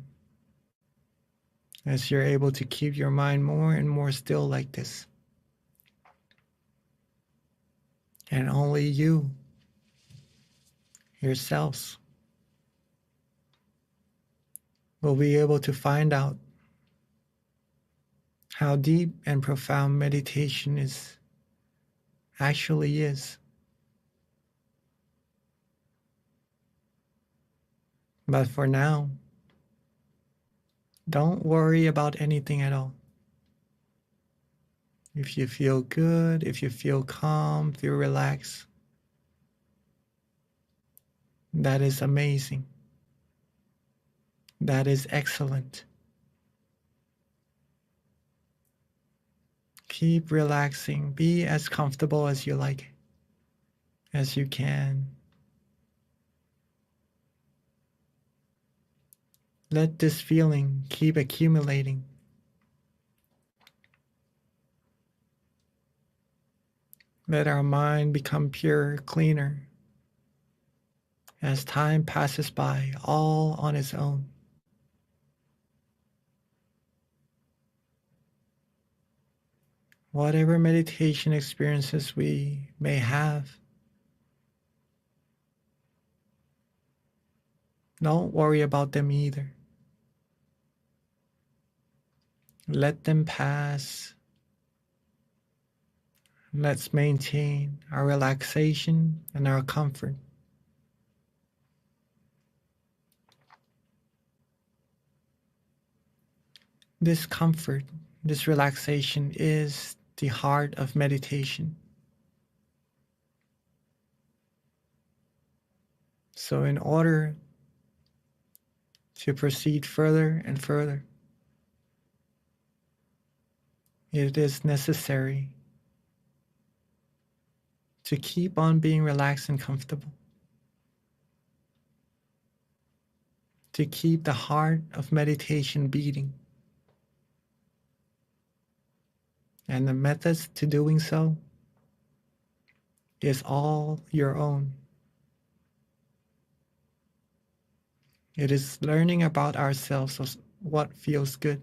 as you're able to keep your mind more and more still like this. And only you, yourselves, will be able to find out how deep and profound meditation actually is. But for now, don't worry about anything at all. If you feel good, if you feel calm, feel relaxed, that is amazing. That is excellent. Keep relaxing. Be as comfortable as you like, as you can. Let this feeling keep accumulating. Let our mind become pure, cleaner, as time passes by, all on its own. Whatever meditation experiences we may have, don't worry about them either. Let them pass. Let's maintain our relaxation and our comfort. This comfort, this relaxation is the heart of meditation. So in order to proceed further and further, it is necessary to keep on being relaxed and comfortable, to keep the heart of meditation beating. And the methods to doing so is all your own. It is learning about ourselves, of what feels good,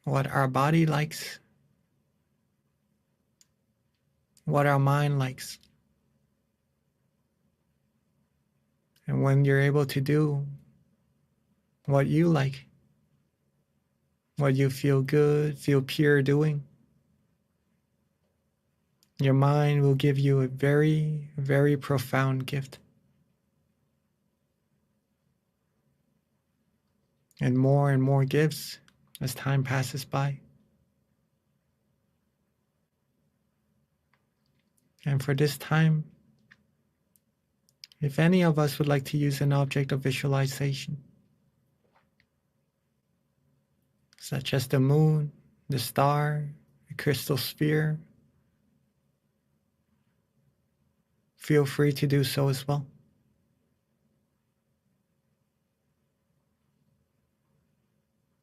what our body likes, what our mind likes. And when you're able to do what you like, what you feel good, feel pure doing, your mind will give you a very, very profound gift. And more gifts as time passes by. And for this time, if any of us would like to use an object of visualization, such as the moon, the star, a crystal sphere, feel free to do so as well.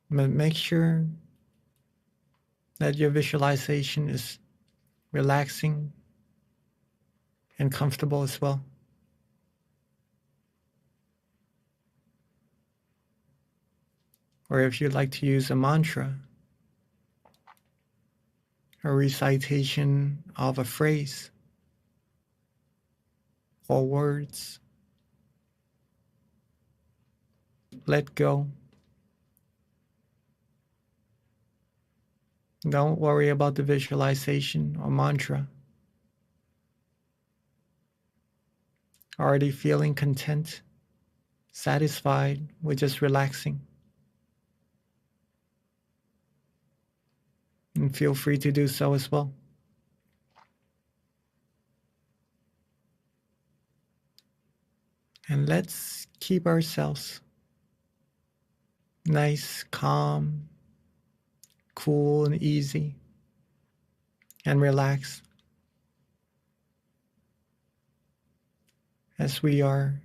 But make sure that your visualization is relaxing and comfortable as well. Or if you'd like to use a mantra, a recitation of a phrase or words, let go. Don't worry about the visualization or mantra. Already feeling content, satisfied with just relaxing. And feel free to do so as well. And let's keep ourselves nice, calm, cool and easy, and relaxed as we are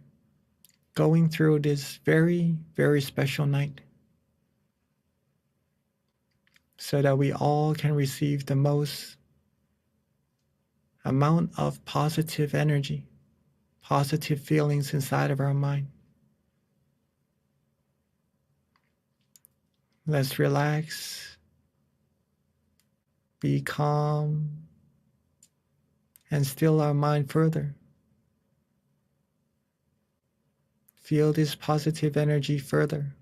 going through this very, very special night, so that we all can receive the most amount of positive energy, positive feelings inside of our mind. Let's relax, be calm, and still our mind further. Feel this positive energy further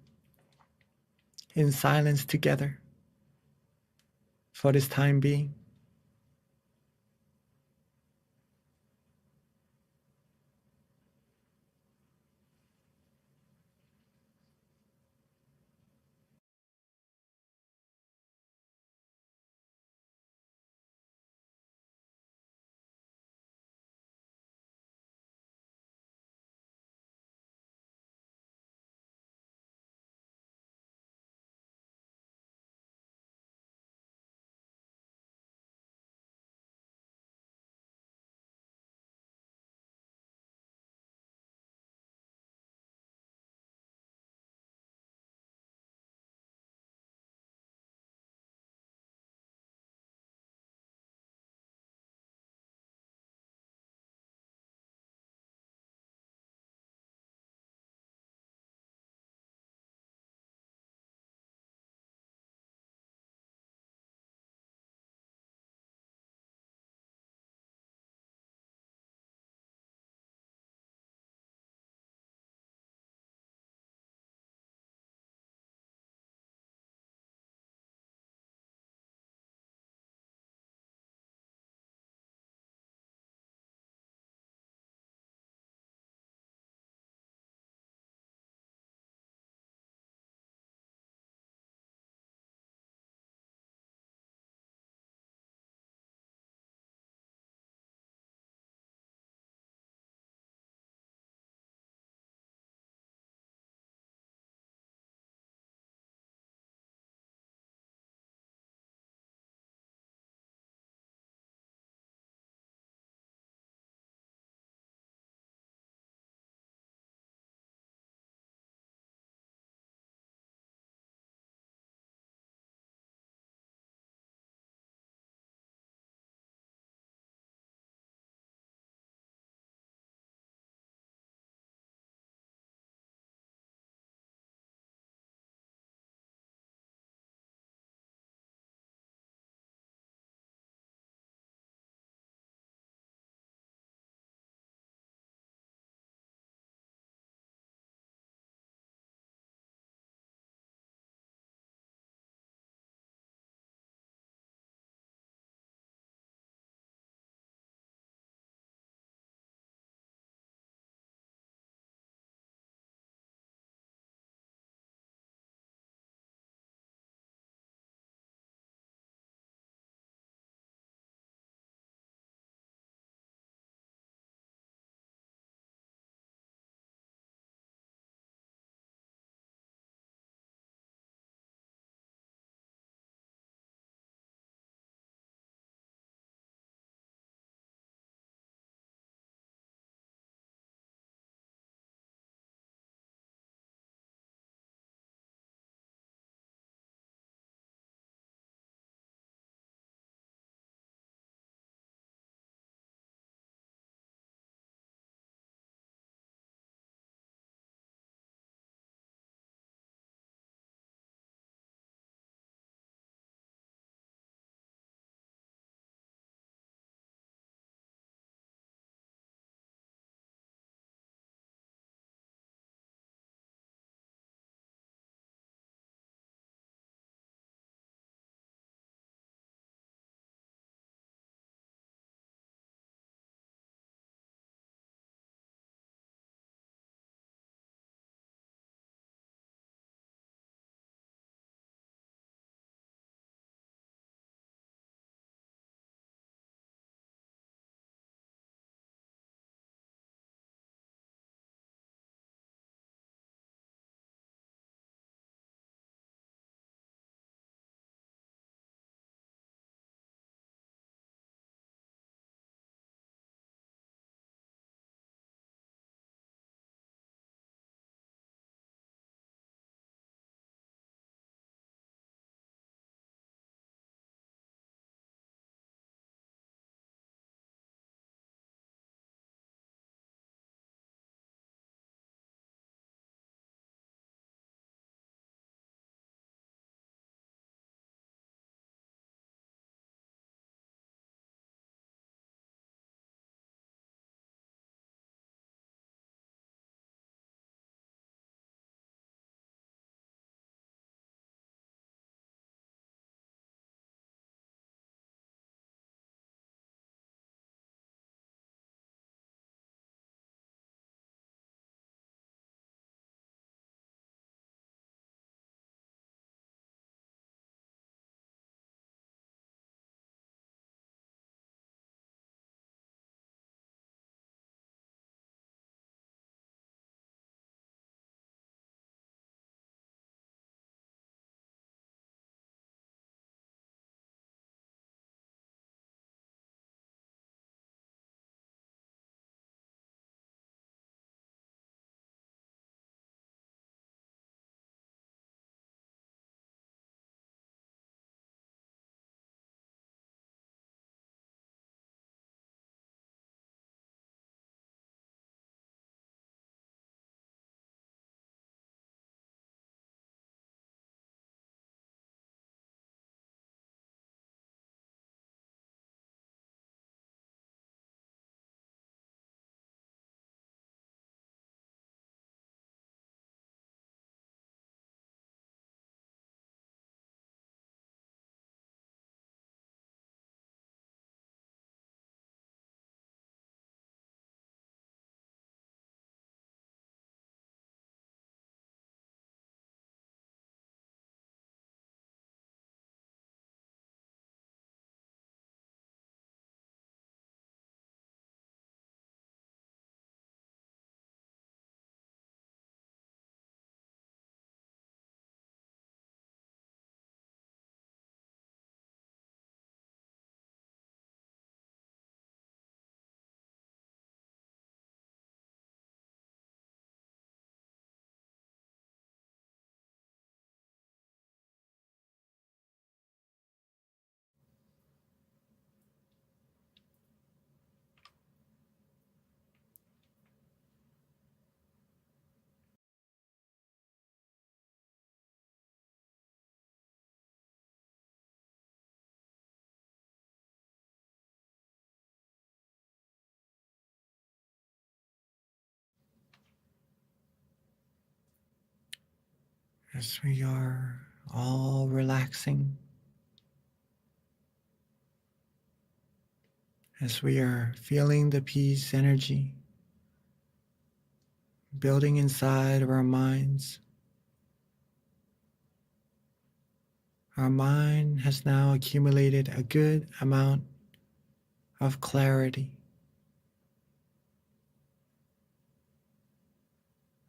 in silence together for this time being. as we are all relaxing, as we are feeling the peace energy building inside of our minds. Our mind has now accumulated a good amount of clarity,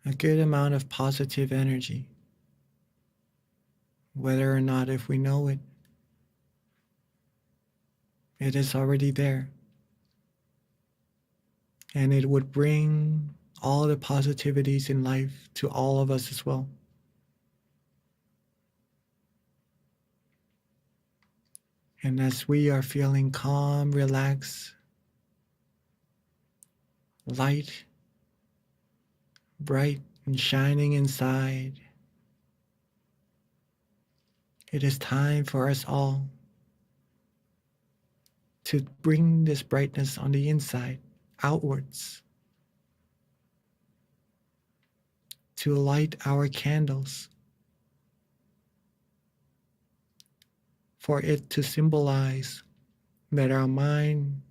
a good amount of positive energy, whether or not if we know it, it is already there. And it would bring all the positivities in life to all of us as well. And as we are feeling calm, relaxed, light, bright, and shining inside, it is time for us all to bring this brightness on the inside, outwards, to light our candles, for it to symbolize that our mind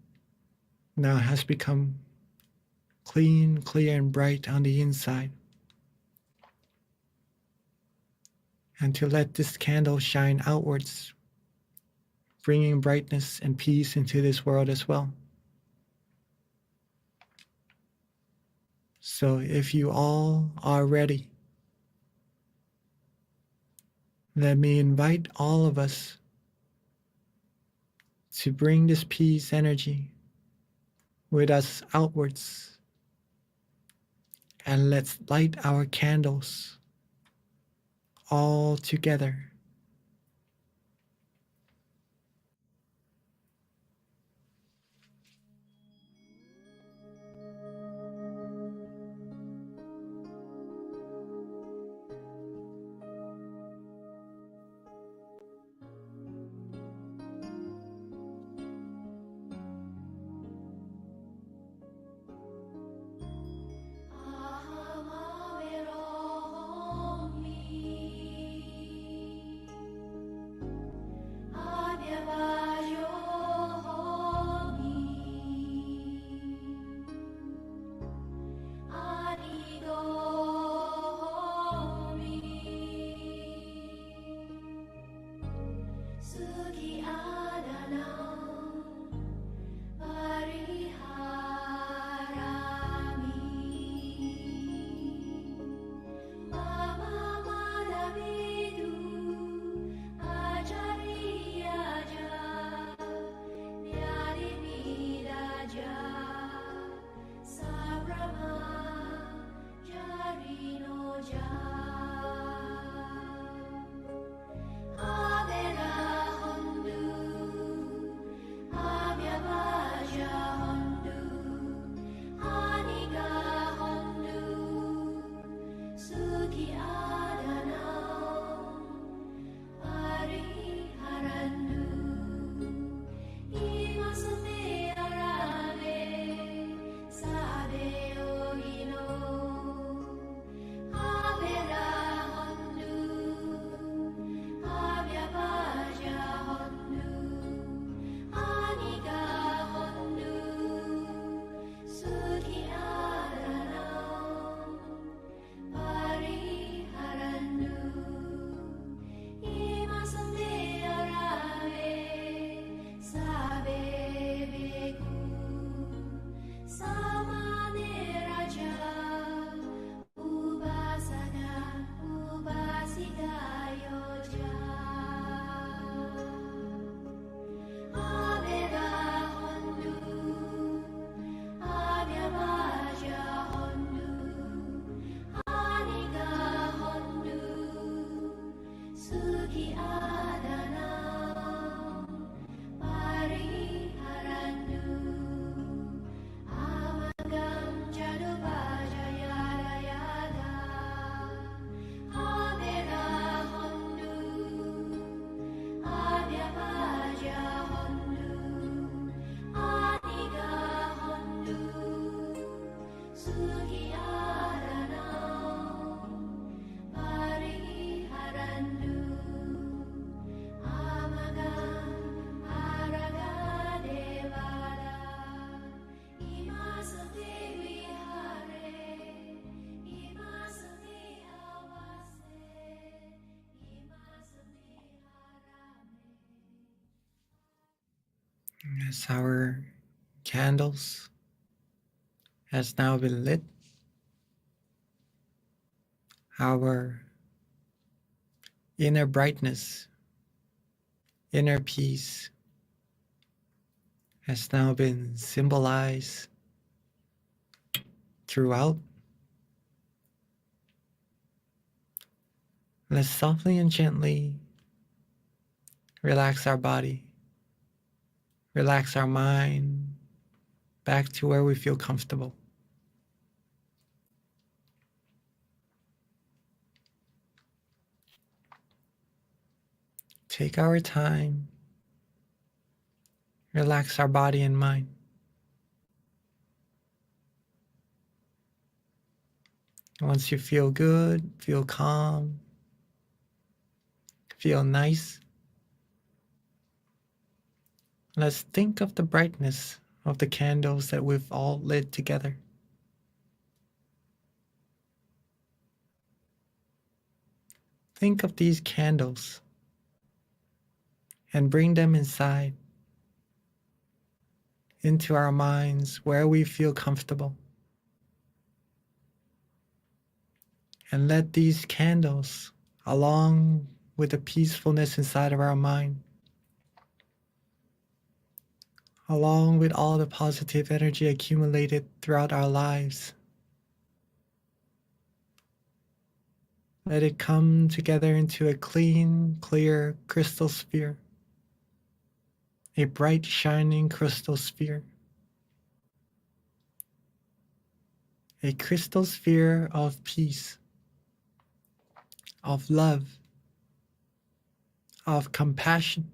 now has become clean, clear, and bright on the inside. And to let this candle shine outwards, bringing brightness and peace into this world as well. So if you all are ready, let me invite all of us to bring this peace energy with us outwards, and let's light our candles all together. As our candles has now been lit, our inner brightness, inner peace has now been symbolized throughout. Let's softly and gently relax our body, relax our mind back to where we feel comfortable. Take our time, relax our body and mind. Once you feel good, feel calm, feel nice, let's think of the brightness of the candles that we've all lit together. Think of these candles and bring them inside, into our minds where we feel comfortable. And let these candles, along with the peacefulness inside of our mind, along with all the positive energy accumulated throughout our lives, let it come together into a clean, clear crystal sphere, a bright, shining crystal sphere, a crystal sphere of peace, of love, of compassion.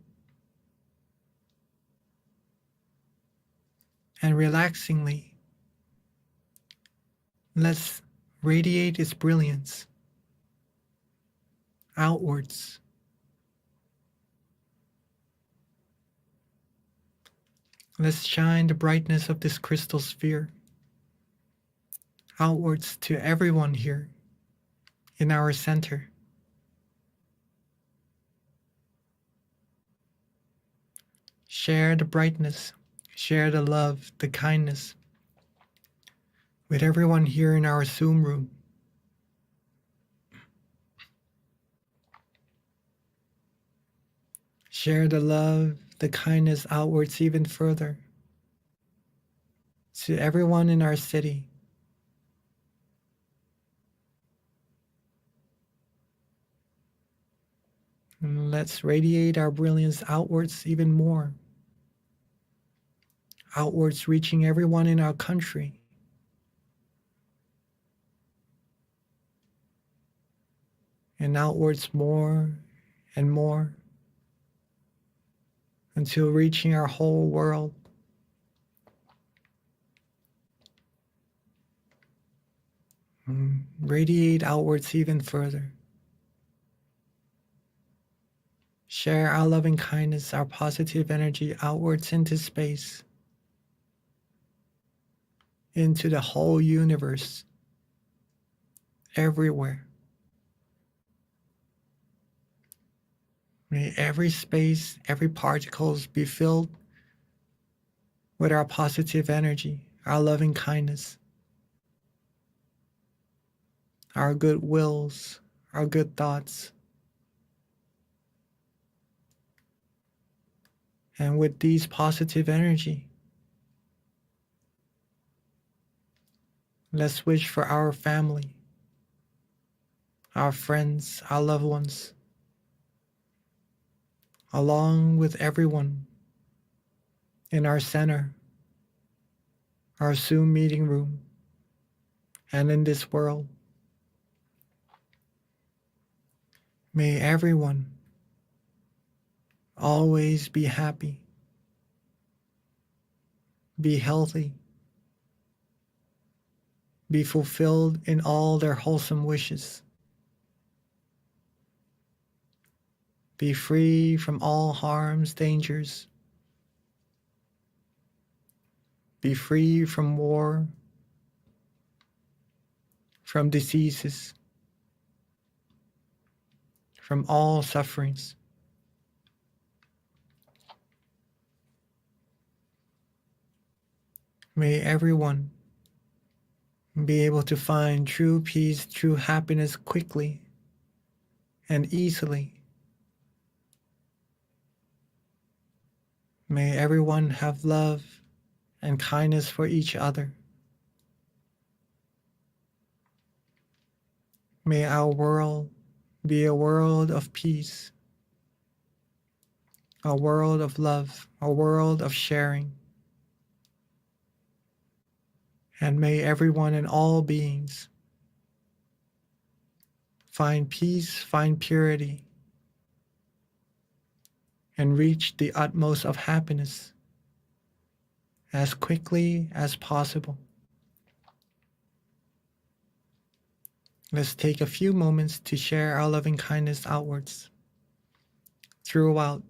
And relaxingly, let's radiate its brilliance outwards. Let's shine the brightness of this crystal sphere outwards to everyone here in our center. Share the brightness, share the love, the kindness with everyone here in our Zoom room. Share the love, the kindness outwards even further to everyone in our city. And let's radiate our brilliance outwards even more. Outwards, reaching everyone in our country. And outwards more and more until reaching our whole world. Radiate outwards even further. Share our loving kindness, our positive energy outwards into space, into the whole universe, everywhere. May every space, every particles be filled with our positive energy, our loving kindness, our good wills, our good thoughts. And with these positive energy, let's wish for our family, our friends, our loved ones, along with everyone in our center, our Zoom meeting room, and in this world. May everyone always be happy, be healthy, be fulfilled in all their wholesome wishes, be free from all harms, dangers, be free from war, from diseases, from all sufferings. May everyone be able to find true peace, true happiness quickly and easily. May everyone have love and kindness for each other. May our world be a world of peace, a world of love, a world of sharing. And may everyone and all beings find peace, find purity, and reach the utmost of happiness as quickly as possible. Let's take a few moments to share our loving kindness outwards, throughout,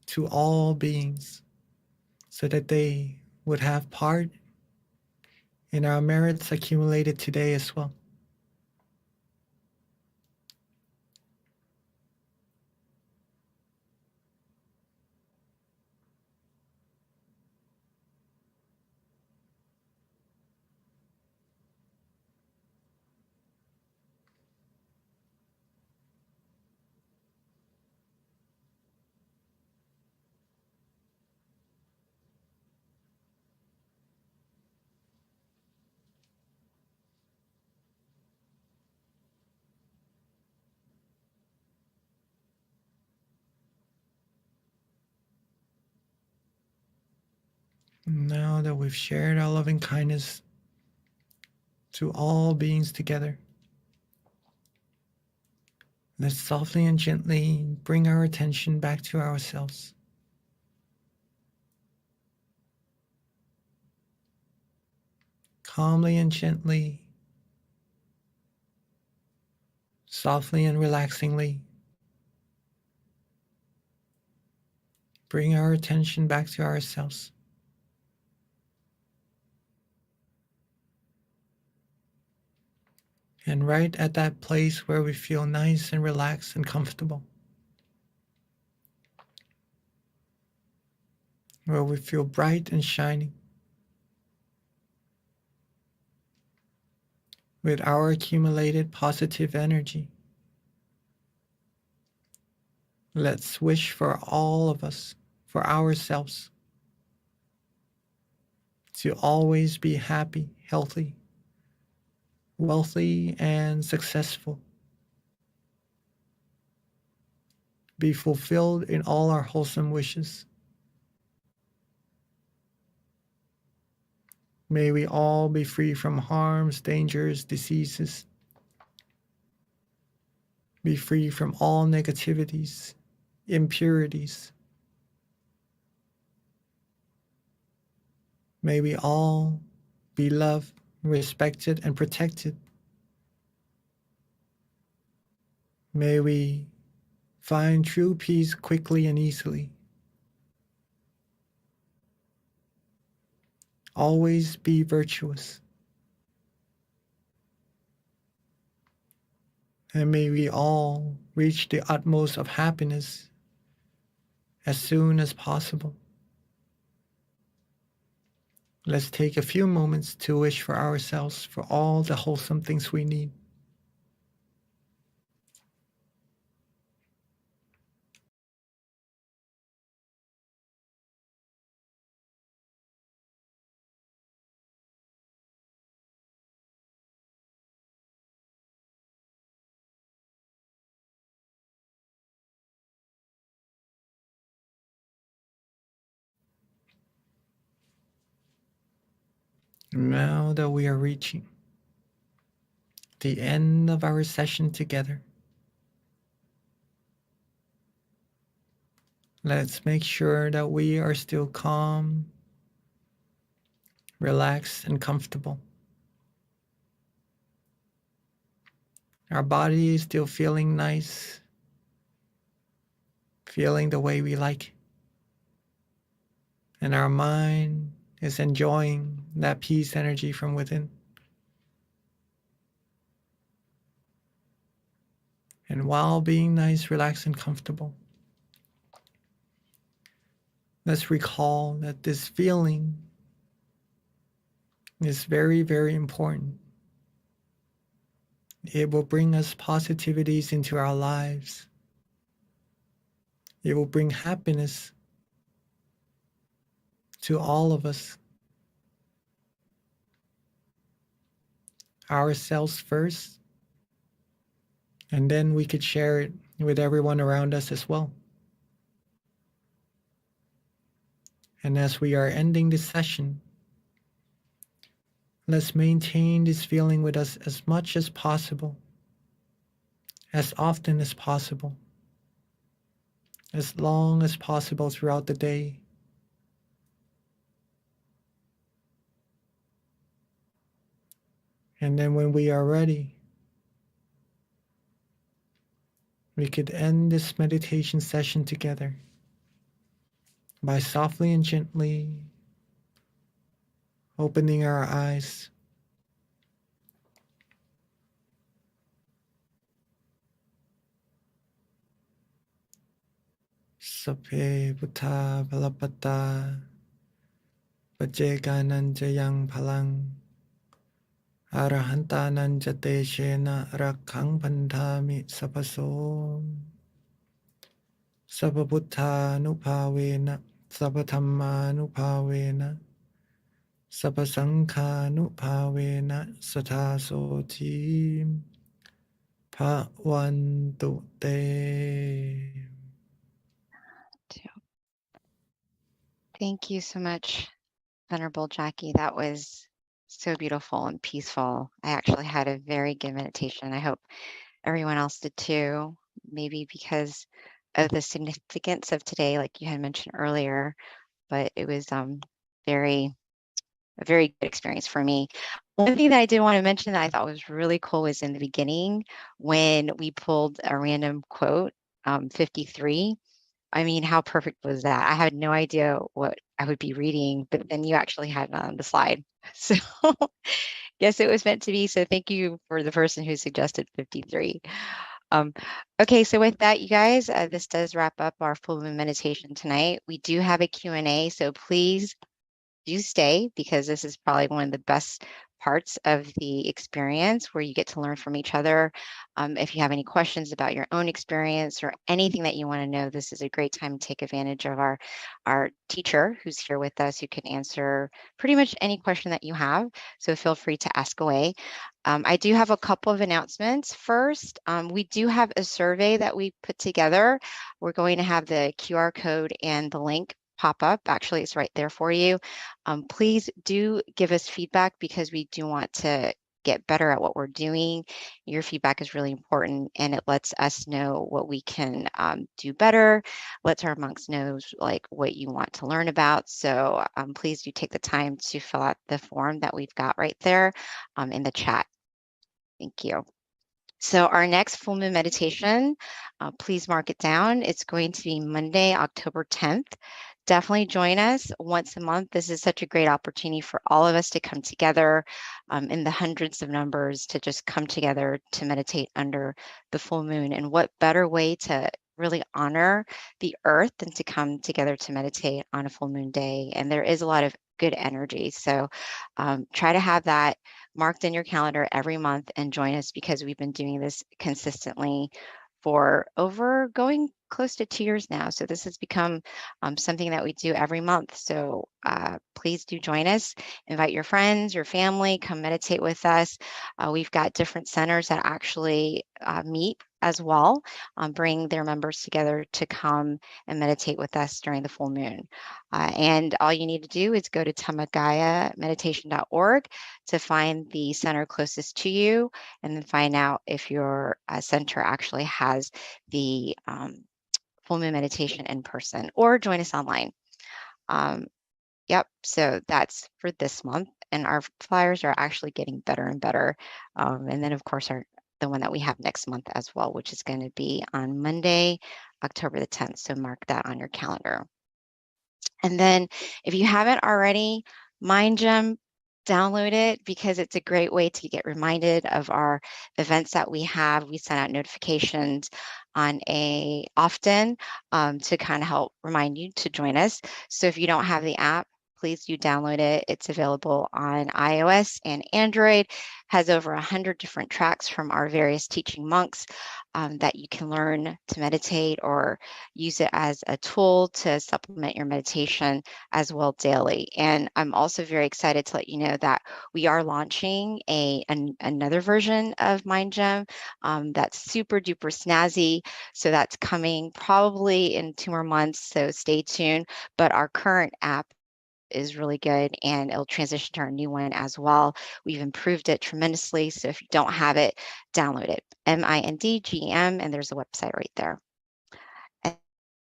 to all beings, so that they would have part in our merits accumulated today as well. Now that we've shared our loving kindness to all beings together, let's softly and gently bring our attention back to ourselves. Calmly and gently, softly and relaxingly, bring our attention back to ourselves. And right at that place where we feel nice and relaxed and comfortable, where we feel bright and shining, with our accumulated positive energy, let's wish for all of us, for ourselves, to always be happy, healthy, wealthy, and successful. Be fulfilled in all our wholesome wishes. May we all be free from harms, dangers, diseases. Be free from all negativities, impurities. May we all be loved, respected, and protected. May we find true peace quickly and easily. Always be virtuous. And may we all reach the utmost of happiness as soon as possible. Let's take a few moments to wish for ourselves for all the wholesome things we need. Now that we are reaching the end of our session together, let's make sure that we are still calm, relaxed, and comfortable. Our body is still feeling nice, feeling the way we like. And our mind is enjoying that peace energy from within. And while being nice, relaxed, and comfortable, let's recall that this feeling is very, very important. It will bring us positivities into our lives. It will bring happiness to all of us. Ourselves first, and then we could share it with everyone around us as well. And as we are ending this session, let's maintain this feeling with us as much as possible, as often as possible, as long as possible throughout the day. And then when we are ready, we could end this meditation session together by softly and gently opening our eyes. Sape Buddha Valapata Pajeganan Jayang Palang Arahantanan Jate Shena Rakhang Bandhami Sapaso Sababuddha Nupavena Sabathamma Nupavena Sabasangha Nupavena Satasoti Pawantu Te. Thank you so much, Venerable Jackie. That was so beautiful and peaceful. I actually had a very good meditation. I hope everyone else did too. Maybe because of the significance of today, like you had mentioned earlier, but it was a very good experience for me. One thing that I did want to mention that I thought was really cool was in the beginning when we pulled a random quote, 53. I mean, how perfect was that? I had no idea what I would be reading, but then you actually had it on the slide. So yes, it was meant to be. So thank you for the person who suggested 53. Okay, so with that, you guys, this does wrap up our full moon meditation tonight. We do have a Q&A, so please do stay because this is probably one of the best parts of the experience where you get to learn from each other. If you have any questions about your own experience or anything that you want to know, this is a great time to take advantage of our teacher who's here with us, who can answer pretty much any question that you have. So feel free to ask away. I do have a couple of announcements. First, we do have a survey that we put together. We're going to have the QR code and the link pop up. Actually, it's right there for you. Please do give us feedback because we do want to get better at what we're doing. Your feedback is really important and it lets us know what we can do better, lets our monks know like what you want to learn about. So please do take the time to fill out the form that we've got right there in the chat. Thank you. So our next full moon meditation, please mark it down. It's going to be Monday, October 10th. Definitely join us once a month. This is such a great opportunity for all of us to come together in the hundreds of numbers to just come together to meditate under the full moon. And what better way to really honor the earth than to come together to meditate on a full moon day. And there is a lot of good energy. So try to have that marked in your calendar every month and join us because we've been doing this consistently for over going close to 2 years now. So this has become something that we do every month. So please do join us, invite your friends, your family, come meditate with us. We've got different centers that actually meet as well, bring their members together to come and meditate with us during the full moon. And all you need to do is go to tamagayameditation.org to find the center closest to you and then find out if your center actually has the full moon meditation in person or join us online. Yep, so that's for this month. And our flyers are actually getting better and better. And then of course, the one that we have next month as well, which is going to be on Monday, October the 10th. So mark that on your calendar. And then if you haven't already, MindGem, download it because it's a great way to get reminded of our events that we have. We send out notifications on often to kind of help remind you to join us. So if you don't have the app, please do download it. It's available on iOS and Android, has over 100 different tracks from our various teaching monks that you can learn to meditate or use it as a tool to supplement your meditation as well daily. And I'm also very excited to let you know that we are launching another version of Mind Gem that's super duper snazzy. So that's coming probably in 2 more months. So stay tuned. But our current app is really good and it'll transition to our new one as well. We've improved it tremendously. So if you don't have it, download it. MINDGEM, and there's a website right there.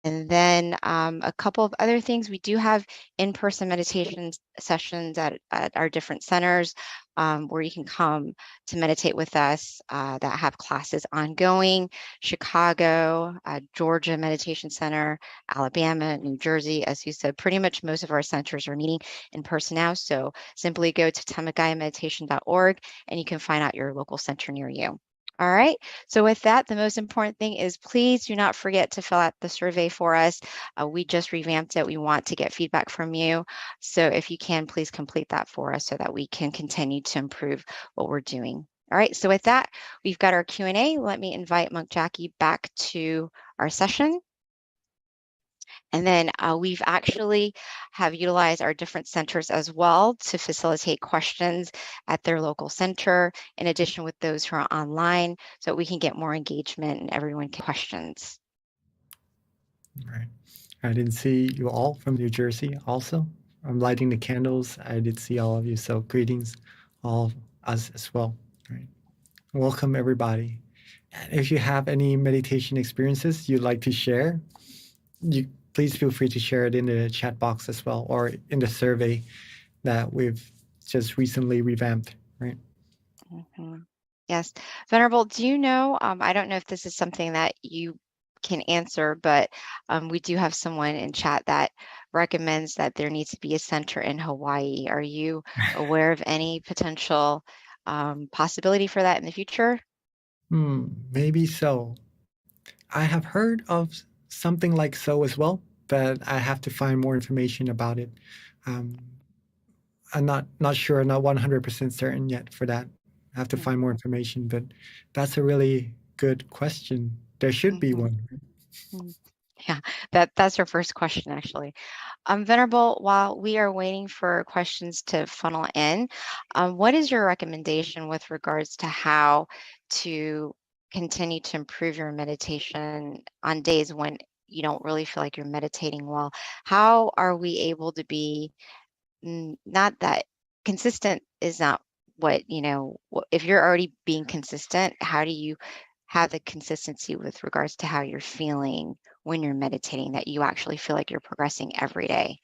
And then a couple of other things, we do have in-person meditation sessions at our different centers where you can come to meditate with us that have classes ongoing. Chicago, Georgia Meditation Center, Alabama, New Jersey. As you said, pretty much most of our centers are meeting in person now. So simply go to tamagayameditation.org and you can find out your local center near you. All right. So with that, the most important thing is please do not forget to fill out the survey for us. We just revamped it. We want to get feedback from you. So if you can, please complete that for us so that we can continue to improve what we're doing. All right. So with that, we've got our Q&A. Let me invite Monk Jackie back to our session. And then we've actually have utilized our different centers as well to facilitate questions at their local center, in addition with those who are online, so we can get more engagement and everyone can questions. Right. I didn't see you all from New Jersey also. I'm lighting the candles. I did see all of you. So greetings, all of us as well. Right. Welcome, everybody. And if you have any meditation experiences you'd like to share, you please feel free to share it in the chat box as well, or in the survey that we've just recently revamped, right? Mm-hmm. Yes. Venerable, do you know, I don't know if this is something that you can answer, but we do have someone in chat that recommends that there needs to be a center in Hawaii. Are you aware of any potential possibility for that in the future? Maybe so. I have heard of something like so as well, but I have to find more information about it. I'm not sure, not 100% certain yet for that. I have to find more information, but that's a really good question. There should be one. Yeah, that's our first question, actually. Venerable, while we are waiting for questions to funnel in, what is your recommendation with regards to how to continue to improve your meditation on days when you don't really feel like you're meditating well? How are we able to be, not that consistent is not what, if you're already being consistent, how do you have the consistency with regards to how you're feeling when you're meditating, that you actually feel like you're progressing every day?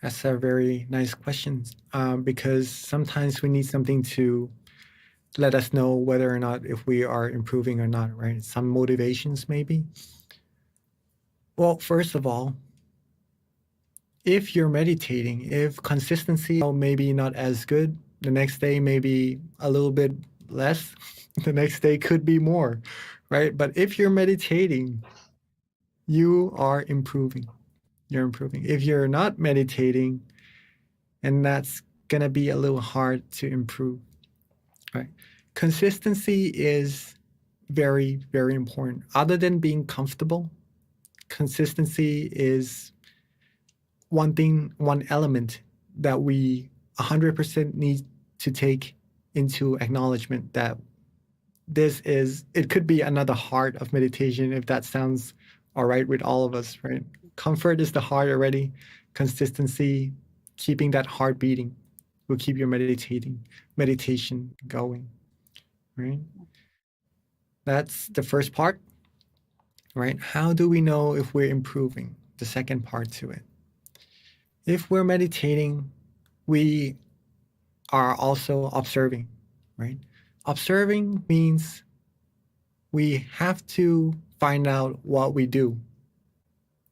That's a very nice question, because sometimes we need something to let us know whether or not if we are improving or not, right? Some motivations maybe. Well, first of all, if you're meditating, if consistency maybe not as good, the next day maybe a little bit less, the next day could be more, right? But if you're meditating, you are improving. You're improving. If you're not meditating, and that's gonna be a little hard to improve, right? Consistency is very, very important. Other than being comfortable, consistency is one element that we 100% need to take into acknowledgement, that it could be another heart of meditation, if that sounds all right with all of us, right? Comfort is the heart already. Consistency, keeping that heart beating, will keep your meditation going, right? That's the first part, right? How do we know if we're improving? The second part to it. If we're meditating, we are also observing, right? Observing means we have to find out what we do,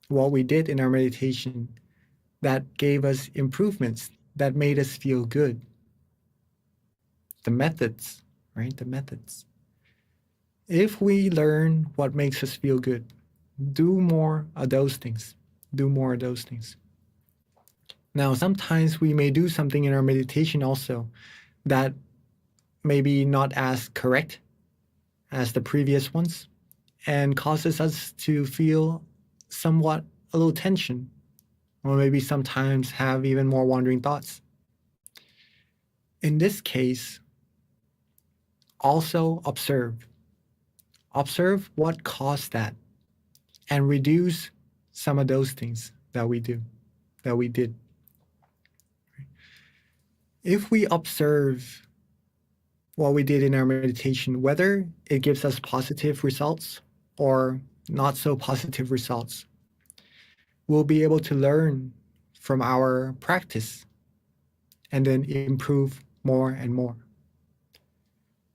what we did in our meditation that gave us improvements, that made us feel good. The methods, right? The methods. If we learn what makes us feel good, do more of those things. do more of those things. Now, sometimes we may do something in our meditation also that may be not as correct as the previous ones and causes us to feel somewhat a little tension, or maybe sometimes have even more wandering thoughts. In this case, also observe. Observe what caused that and reduce some of those things that we did. If we observe what we did in our meditation, whether it gives us positive results or not so positive results, we'll be able to learn from our practice and then improve more and more.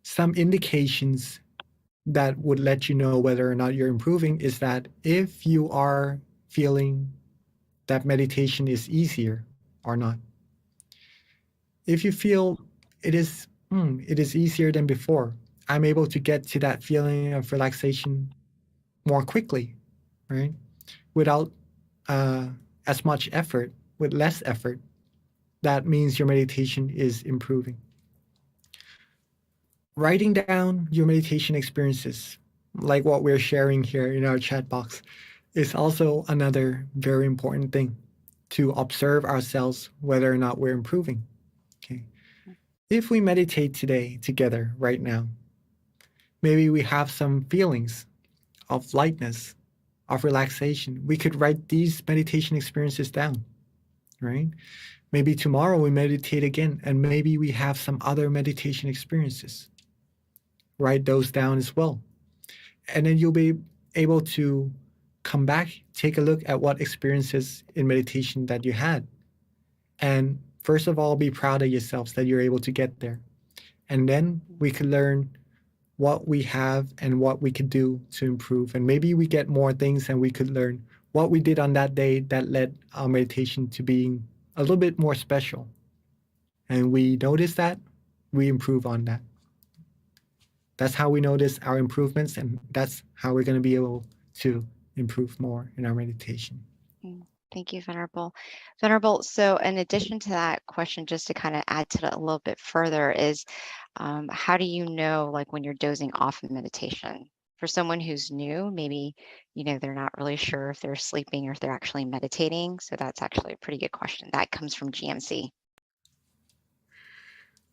Some indications that would let you know whether or not you're improving is that if you are feeling that meditation is easier or not. If you feel it is easier than before, I'm able to get to that feeling of relaxation more quickly, right? Without as much effort, with less effort, that means your meditation is improving. Writing down your meditation experiences, like what we're sharing here in our chat box, is also another very important thing to observe ourselves whether or not we're improving. Okay. If we meditate today together right now, maybe we have some feelings of lightness, of relaxation. We could write these meditation experiences down, right? Maybe tomorrow we meditate again, and maybe we have some other meditation experiences. Write those down as well. And then you'll be able to come back, take a look at what experiences in meditation that you had. And first of all, be proud of yourselves that you're able to get there. And then we could learn what we have and what we could do to improve. And maybe we get more things and we could learn what we did on that day that led our meditation to being a little bit more special. And we notice that, we improve on that. That's how we notice our improvements, and that's how we're going to be able to improve more in our meditation. Thank you, Venerable. Venerable, so in addition to that question, just to kind of add to that a little bit further is, how do you know, like when you're dozing off in meditation? For someone who's new, maybe, they're not really sure if they're sleeping or if they're actually meditating. So that's actually a pretty good question. That comes from GMC.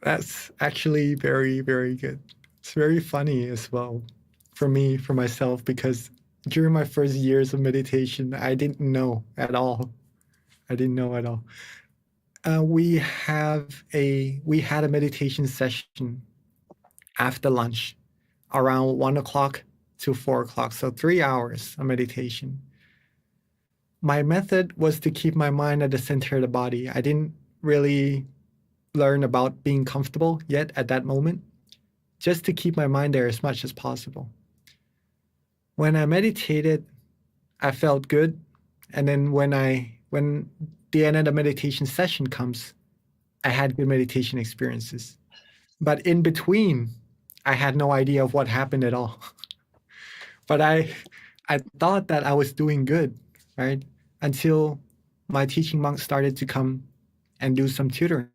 That's actually very, very good. It's very funny as well for me, for myself, because during my first years of meditation, I didn't know at all. We had a meditation session after lunch around 1 o'clock to 4 o'clock, so 3 hours of meditation. My method was to keep my mind at the center of the body. I didn't really learn about being comfortable yet at that moment, just to keep my mind there as much as possible. When I meditated, I felt good. And then when the end of the meditation session comes, I had good meditation experiences. But in between, I had no idea of what happened at all. But I thought that I was doing good, right? Until my teaching monks started to come and do some tutoring,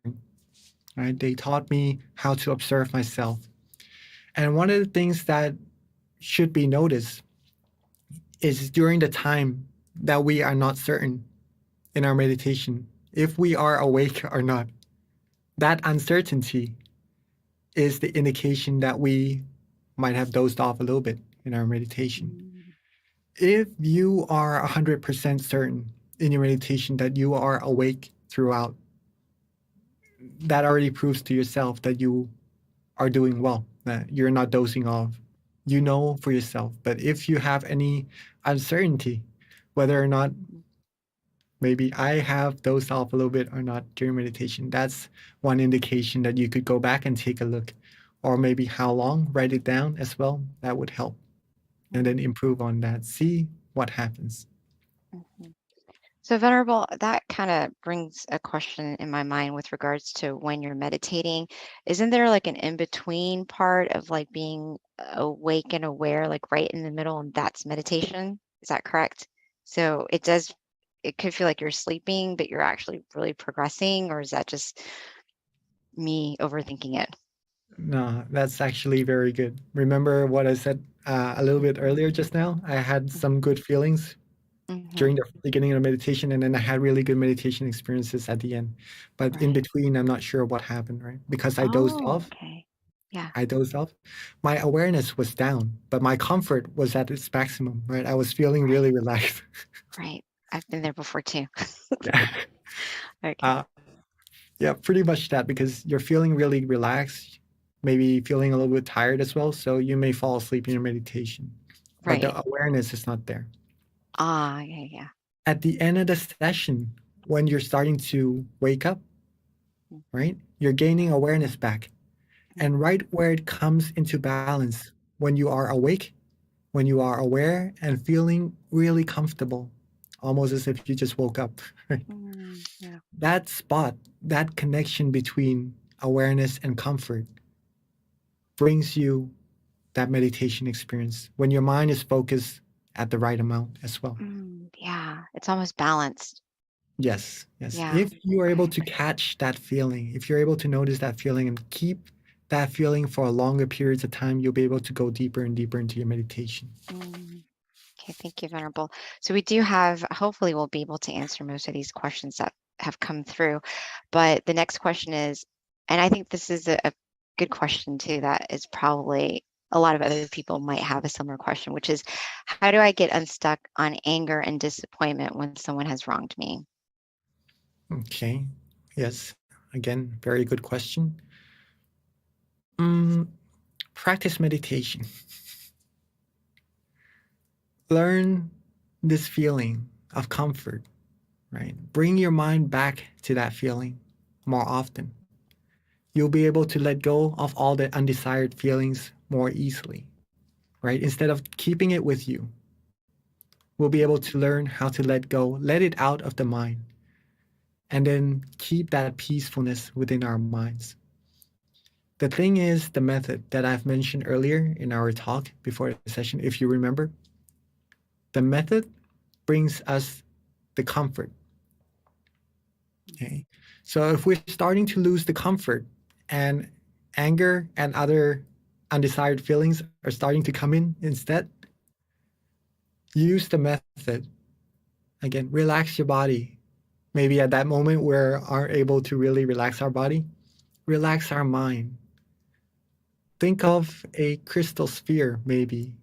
right? They taught me how to observe myself. And one of the things that should be noticed is during the time that we are not certain in our meditation, if we are awake or not. That uncertainty is the indication that we might have dozed off a little bit in our meditation. If you are 100% certain in your meditation that you are awake throughout, that already proves to yourself that you are doing well, that you're not dozing off. You know for yourself. But if you have any uncertainty, whether or not maybe I have dozed off a little bit or not during meditation, that's one indication that you could go back and take a look. Or maybe how long, write it down as well. That would help. And then improve on that. See what happens. Mm-hmm. So Venerable, that kind of brings a question in my mind with regards to when you're meditating. Isn't there like an in-between part of like being awake and aware, like right in the middle, and that's meditation? Is that correct? So it does it could feel like you're sleeping, but you're actually really progressing, or is that just me overthinking it? No, that's actually very good. Remember what I said a little bit earlier just now? I had some good feelings Mhm. during the beginning of meditation, and then I had really good meditation experiences at the end. But in Right. between, I'm not sure what happened, right? Because I dozed Oh, off. okay. Yeah, I dozed off. My awareness was down, but my comfort was at its maximum, right? I was feeling right, really relaxed. right. I've been there before too. Yeah. Okay. Uh, yeah, pretty much that, because you're feeling really relaxed, maybe feeling a little bit tired as well. So you may fall asleep in your meditation, but Right. the awareness is not there. Ah, yeah, yeah. At the end of the session, when you're starting to wake up, right, you're gaining awareness back. And right where it comes into balance, when you are awake, when you are aware and feeling really comfortable, almost as if you just woke up, right? Yeah. That spot, that connection between awareness and comfort brings you that meditation experience when your mind is focused at the right amount as well. Yeah. It's almost balanced. Yes, yes. Yeah. If you are able Okay. to catch that feeling, if you're able to notice that feeling and keep that feeling for a longer periods of time, you'll be able to go deeper and deeper into your meditation. Okay, thank you, Venerable. So we do have, hopefully we'll be able to answer most of these questions that have come through. But the next question is, and I think this is a good question too, that is probably a lot of other people might have a similar question, which is, how do I get unstuck on anger and disappointment when someone has wronged me? Okay. Yes. Again, very good question. Mm, practice meditation. Learn this feeling of comfort, right? Bring your mind back to that feeling more often. You'll be able to let go of all the undesired feelings more easily, right? Instead of keeping it with you, we'll be able to learn how to let go, let it out of the mind, and then keep that peacefulness within our minds. The thing is, the method that I've mentioned earlier in our talk before the session, if you remember, the method brings us the comfort. Okay. So if we're starting to lose the comfort and anger and other undesired feelings are starting to come in instead, use the method. Again, relax your body. Maybe at that moment we aren't able to really relax our body, relax our mind. Think of a crystal sphere, maybe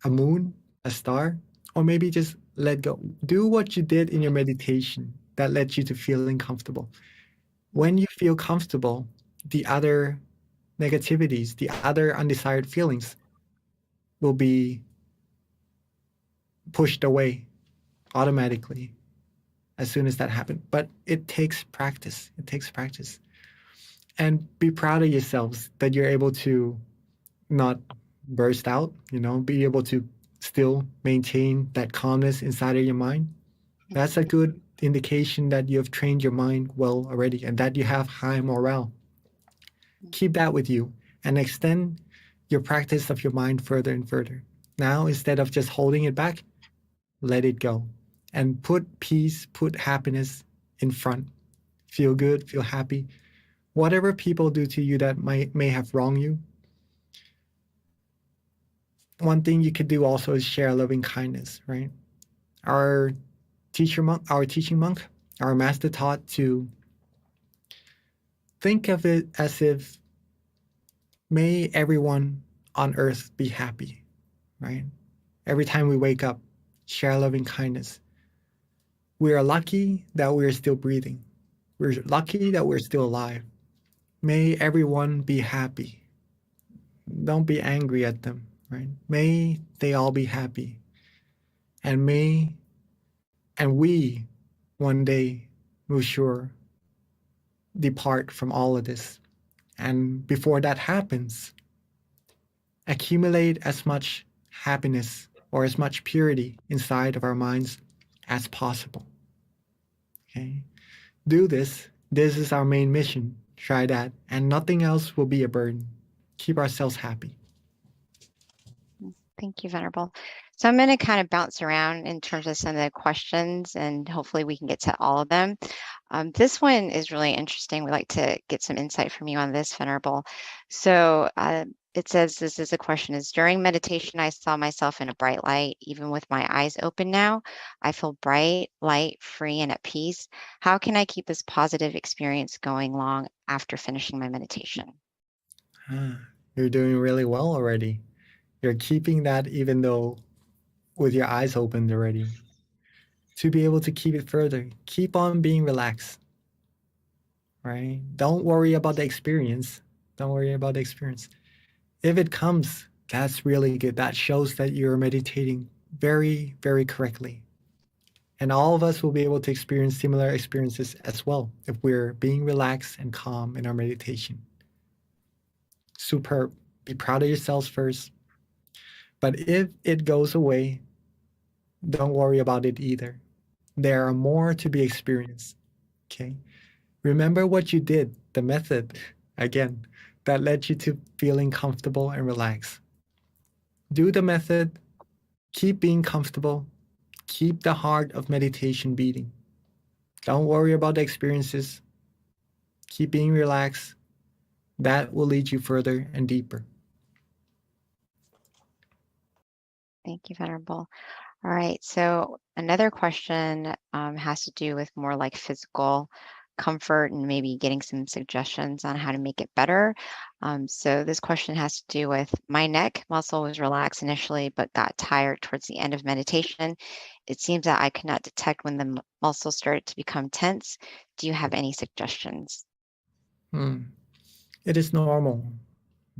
a moon, a star, or maybe just let go. Do what you did in your meditation that led you to feeling comfortable. When you feel comfortable, the other negativities, the other undesired feelings will be pushed away automatically as soon as that happens. But it takes practice. It takes practice. And be proud of yourselves that you're able to not burst out, be able to still maintain that calmness inside of your mind. That's a good indication that you have trained your mind well already and that you have high morale. Keep that with you and extend your practice of your mind further and further. Now, instead of just holding it back, let it go and put peace, put happiness in front. Feel good, feel happy. Whatever people do to you that may have wronged you, one thing you could do also is share loving kindness, right? Our teaching monk, our master taught to think of it as if may everyone on earth be happy, right? Every time we wake up, share loving kindness. We are lucky that we're still breathing. We're lucky that we're still alive. May everyone be happy. Don't be angry at them, right? May they all be happy. And we one day will sure depart from all of this. And before that happens, accumulate as much happiness or as much purity inside of our minds as possible. Okay? Do this. This is our main mission. Try that, and nothing else will be a burden. Keep ourselves happy. Thank you, Venerable. So I'm going to kind of bounce around in terms of some of the questions, and hopefully we can get to all of them. This one is really interesting. We'd like to get some insight from you on this, Venerable. So it says, this is a question, is during meditation, I saw myself in a bright light. Even with my eyes open now, I feel bright, light, free, and at peace. How can I keep this positive experience going long after finishing my meditation? You're doing really well already. You're keeping that even though with your eyes opened already. To be able to keep it further, keep on being relaxed, right? Don't worry about the experience. Don't worry about the experience. If it comes, that's really good. That shows that you're meditating very, very correctly. And all of us will be able to experience similar experiences as well if we're being relaxed and calm in our meditation. Superb. Be proud of yourselves first. But if it goes away, don't worry about it either. There are more to be experienced. Okay. Remember what you did, the method, again, that led you to feeling comfortable and relaxed. Do the method, keep being comfortable, keep the heart of meditation beating. Don't worry about the experiences. Keep being relaxed. That will lead you further and deeper. Thank you, Venerable. All right, so another question has to do with more like physical comfort and maybe getting some suggestions on how to make it better. So this question has to do with my neck muscle was relaxed initially, but got tired towards the end of meditation. It seems that I could not detect when the muscle started to become tense. Do you have any suggestions? It is normal,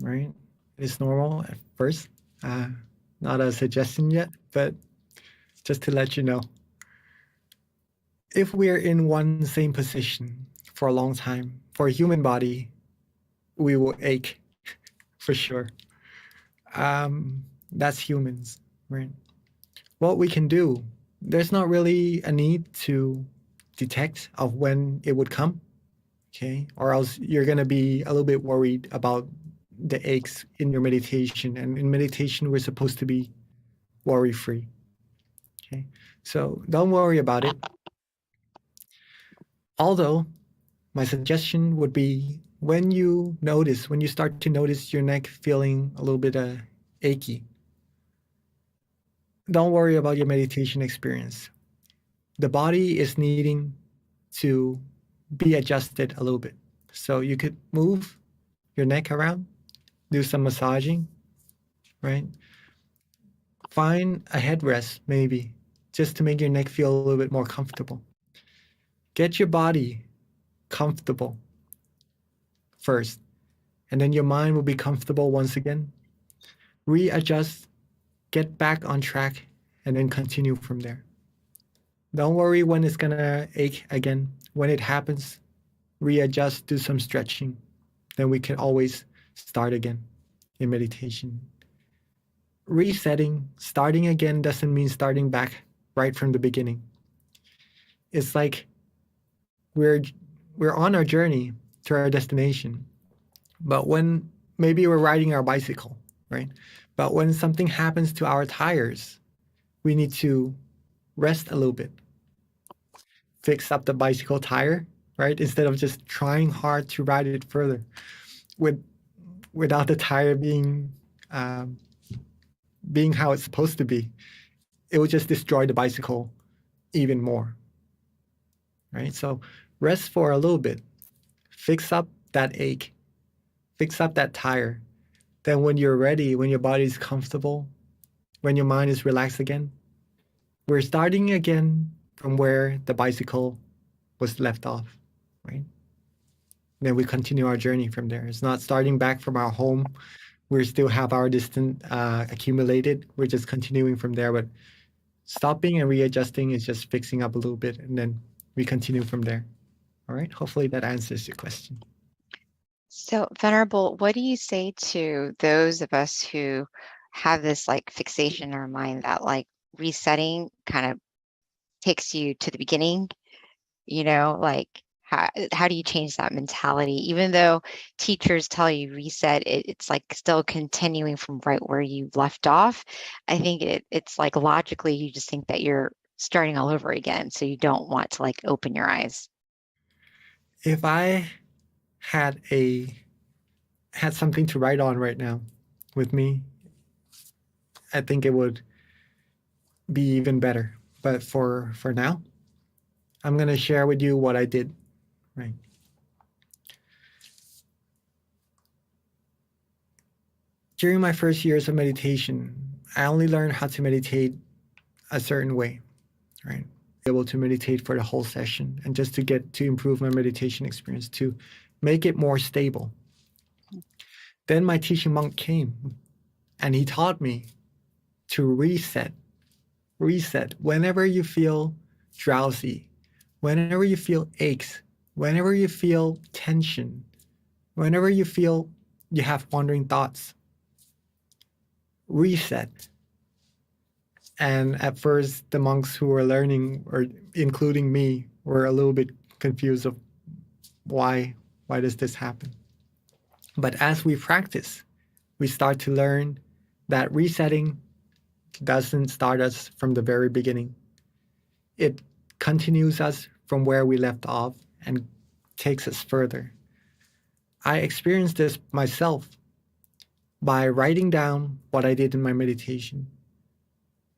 right? It is normal at first. Not a suggestion yet, but just to let you know. If we're in one same position for a long time, for a human body, we will ache for sure. That's humans, right? What we can do, there's not really a need to detect of when it would come, okay? Or else you're gonna be a little bit worried about the aches in your meditation. And in meditation, we're supposed to be worry-free, okay? So don't worry about it. Although my suggestion would be when you start to notice your neck feeling a little bit achy, don't worry about your meditation experience. The body is needing to be adjusted a little bit. So you could move your neck around, do some massaging, right? Find a headrest maybe, just to make your neck feel a little bit more comfortable. Get your body comfortable first, and then your mind will be comfortable once again. Readjust, get back on track, and then continue from there. Don't worry when it's gonna ache again. When it happens, readjust, do some stretching. Then we can always start again in meditation. Resetting, starting again doesn't mean starting back right from the beginning. It's like we're on our journey to our destination, but when maybe we're riding our bicycle, right? But when something happens to our tires, we need to rest a little bit, fix up the bicycle tire, right? Instead of just trying hard to ride it further without the tire being how it's supposed to be. It will just destroy the bicycle even more, right? So rest for a little bit, fix up that ache, fix up that tire. Then when you're ready, when your body is comfortable, when your mind is relaxed again, we're starting again from where the bicycle was left off, right? Then we continue our journey from there. It's not starting back from our home. We still have our distance accumulated. We're just continuing from there, but stopping and readjusting is just fixing up a little bit, and then we continue from there. All right, hopefully that answers your question. So, Venerable, what do you say to those of us who have this like fixation in our mind that like resetting kind of takes you to the beginning? You know, like how do you change that mentality? Even though teachers tell you reset, it's like still continuing from right where you left off. I think it's like logically you just think that you're starting all over again, so you don't want to like open your eyes. If I had something to write on right now with me, I think it would be even better. But for now, I'm going to share with you what I did, right? During my first years of meditation, I only learned how to meditate a certain way, right? Able to meditate for the whole session and just to improve my meditation experience, to make it more stable. Then my teaching monk came and he taught me to reset whenever you feel drowsy, whenever you feel aches, whenever you feel tension, whenever you feel you have wandering thoughts. Reset. And at first, the monks who were learning, or including me, were a little bit confused of why does this happen? But as we practice, we start to learn that resetting doesn't start us from the very beginning. It continues us from where we left off and takes us further. I experienced this myself by writing down what I did in my meditation.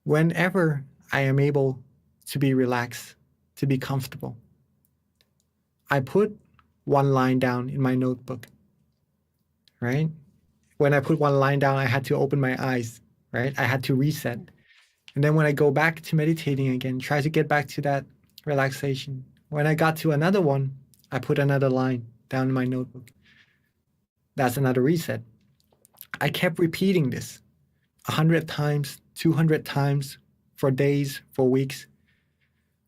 Whenever I am able to be relaxed, to be comfortable, I put one line down in my notebook, right? When I put one line down, I had to open my eyes, right? I had to reset. And then when I go back to meditating again, try to get back to that relaxation. When I got to another one, I put another line down in my notebook. That's another reset. I kept repeating this 100 times, 200 times, for days, for weeks.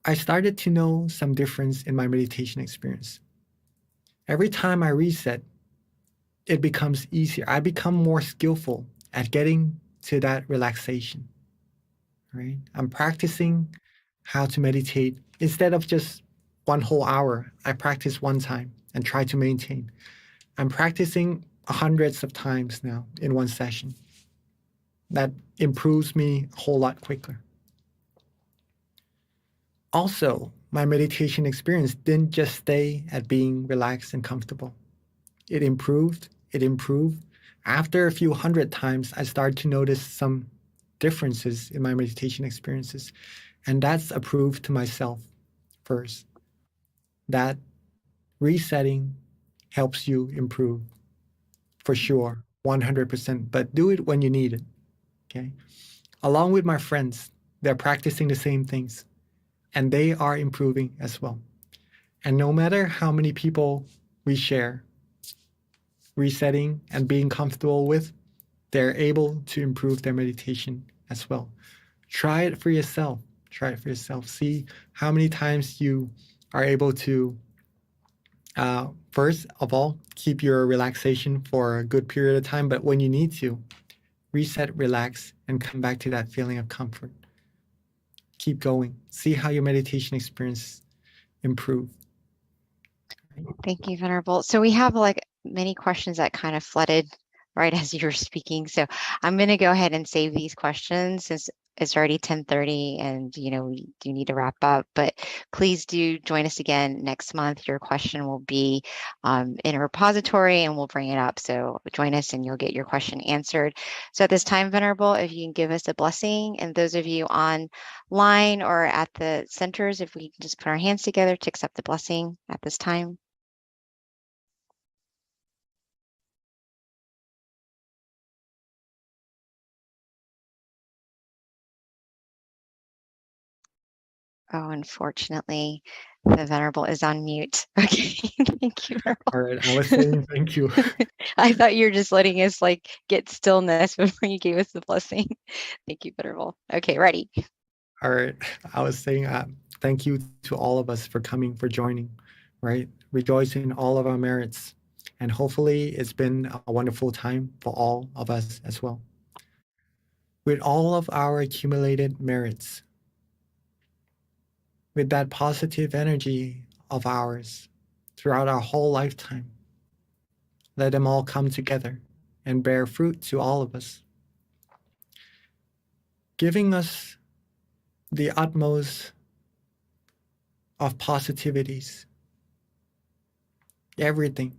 I started to know some difference in my meditation experience. Every time I reset, it becomes easier. I become more skillful at getting to that relaxation, right? I'm practicing how to meditate. Instead of just one whole hour, I practice one time and try to maintain. I'm practicing hundreds of times now in one session. That improves me a whole lot quicker. Also, my meditation experience didn't just stay at being relaxed and comfortable. It improved. After a few hundred times, I started to notice some differences in my meditation experiences. And that's a proof to myself first, that resetting helps you improve for sure, 100%, but do it when you need it, okay? Along with my friends, they're practicing the same things and they are improving as well. And no matter how many people we share, resetting and being comfortable with, they're able to improve their meditation as well. Try it for yourself. See how many times you are able to, first of all, keep your relaxation for a good period of time, but when you need to, reset, relax, and come back to that feeling of comfort. Keep going. See how your meditation experience improve. Thank you, Venerable. So we have like many questions that kind of flooded right as you were speaking. So I'm going to go ahead and save these questions since it's already 10:30 and we do need to wrap up, but please do join us again next month. Your question will be in a repository and we'll bring it up. So join us and you'll get your question answered. So at this time, Venerable, if you can give us a blessing, and those of you online or at the centers, if we can just put our hands together to accept the blessing at this time. Oh, unfortunately, the Venerable is on mute. Okay, thank you, Venerable. All right, I was saying thank you. I thought you were just letting us like get stillness before you gave us the blessing. Thank you, Venerable. Okay, ready. All right, I was saying thank you to all of us for coming, for joining, right? Rejoice in all of our merits. And hopefully it's been a wonderful time for all of us as well. With all of our accumulated merits, with that positive energy of ours, throughout our whole lifetime. Let them all come together and bear fruit to all of us, giving us the utmost of positivities, everything.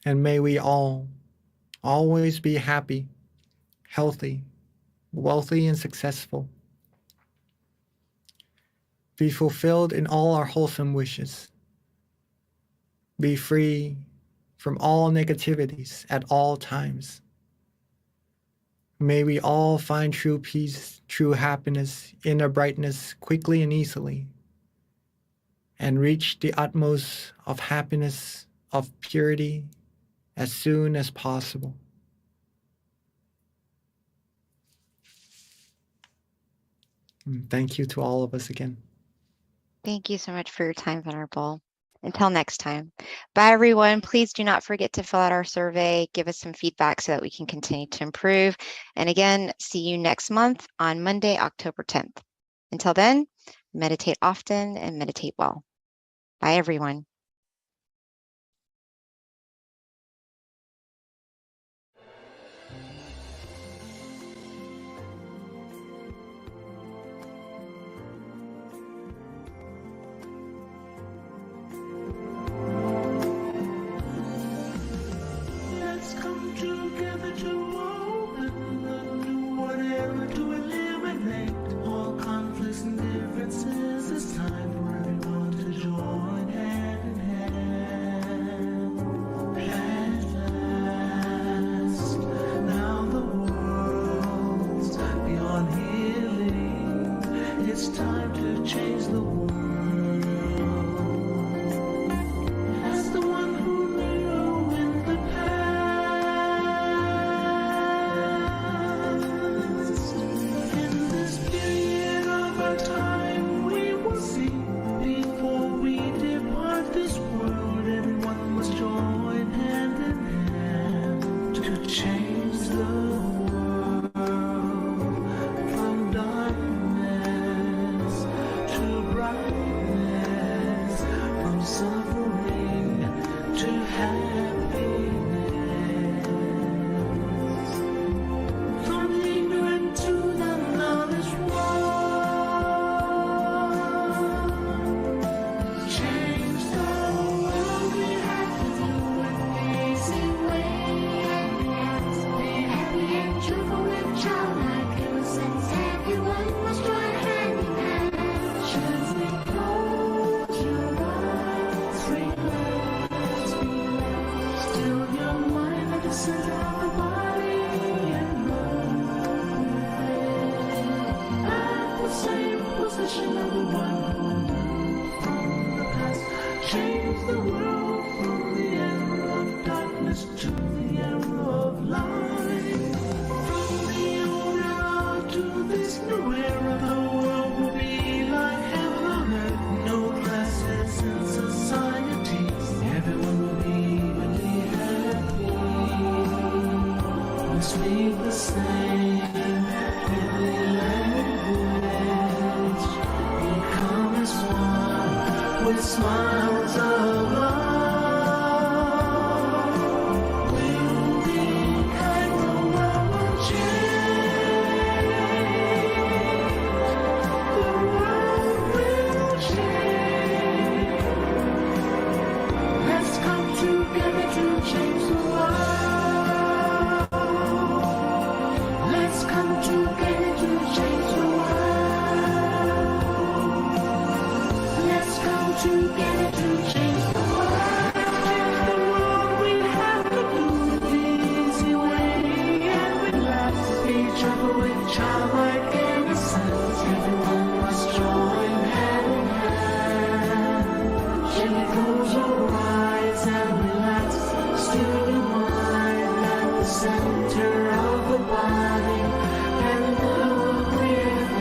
And may we all always be happy, healthy, wealthy, and successful. Be fulfilled in all our wholesome wishes. Be free from all negativities at all times. May we all find true peace, true happiness, inner brightness quickly and easily, and reach the utmost of happiness, of purity, as soon as possible. Thank you to all of us again. Thank you so much for your time, Venerable. Until next time. Bye, everyone. Please do not forget to fill out our survey. Give us some feedback so that we can continue to improve. And again, see you next month on Monday, October 10th. Until then, meditate often and meditate well. Bye, everyone. Let's come together to open the new whatever to eliminate all conflicts and differences. It's time for everyone to join hand in hand. At last, now the world's beyond healing. It's time to change the world. As the one who knew in the past, in this period of our time, we will see before we depart this world. Everyone must join hand in hand to change the world from darkness to brightness, from suffering to happiness, from ignorant to the knowledge world. Change the world, we have to do it the easy way. Be happy and cheerful and childlike innocence. Everyone must join hand in hand. Gently close your eyes, relax, still your mind at the center of the body and move at the same position of the one who moved from the past. Change the world from the era of darkness to the era of light. From the old era to this new era, the world will be like heaven on earth. No classes in society. Everyone will be really happy. We speak the same heavenly language. We come as one with smiles of love. We'll be kind, the world will change. The world will change. Let's come together to change the world. Let's come together to change the world. Let's come together to change the world. Change the world, we have to do it the easy way and relax. Be gentle with childlike innocence. Everyone must join hand in hand. Gently close your eyes and relax. Still your mind at the center of the body and move freely.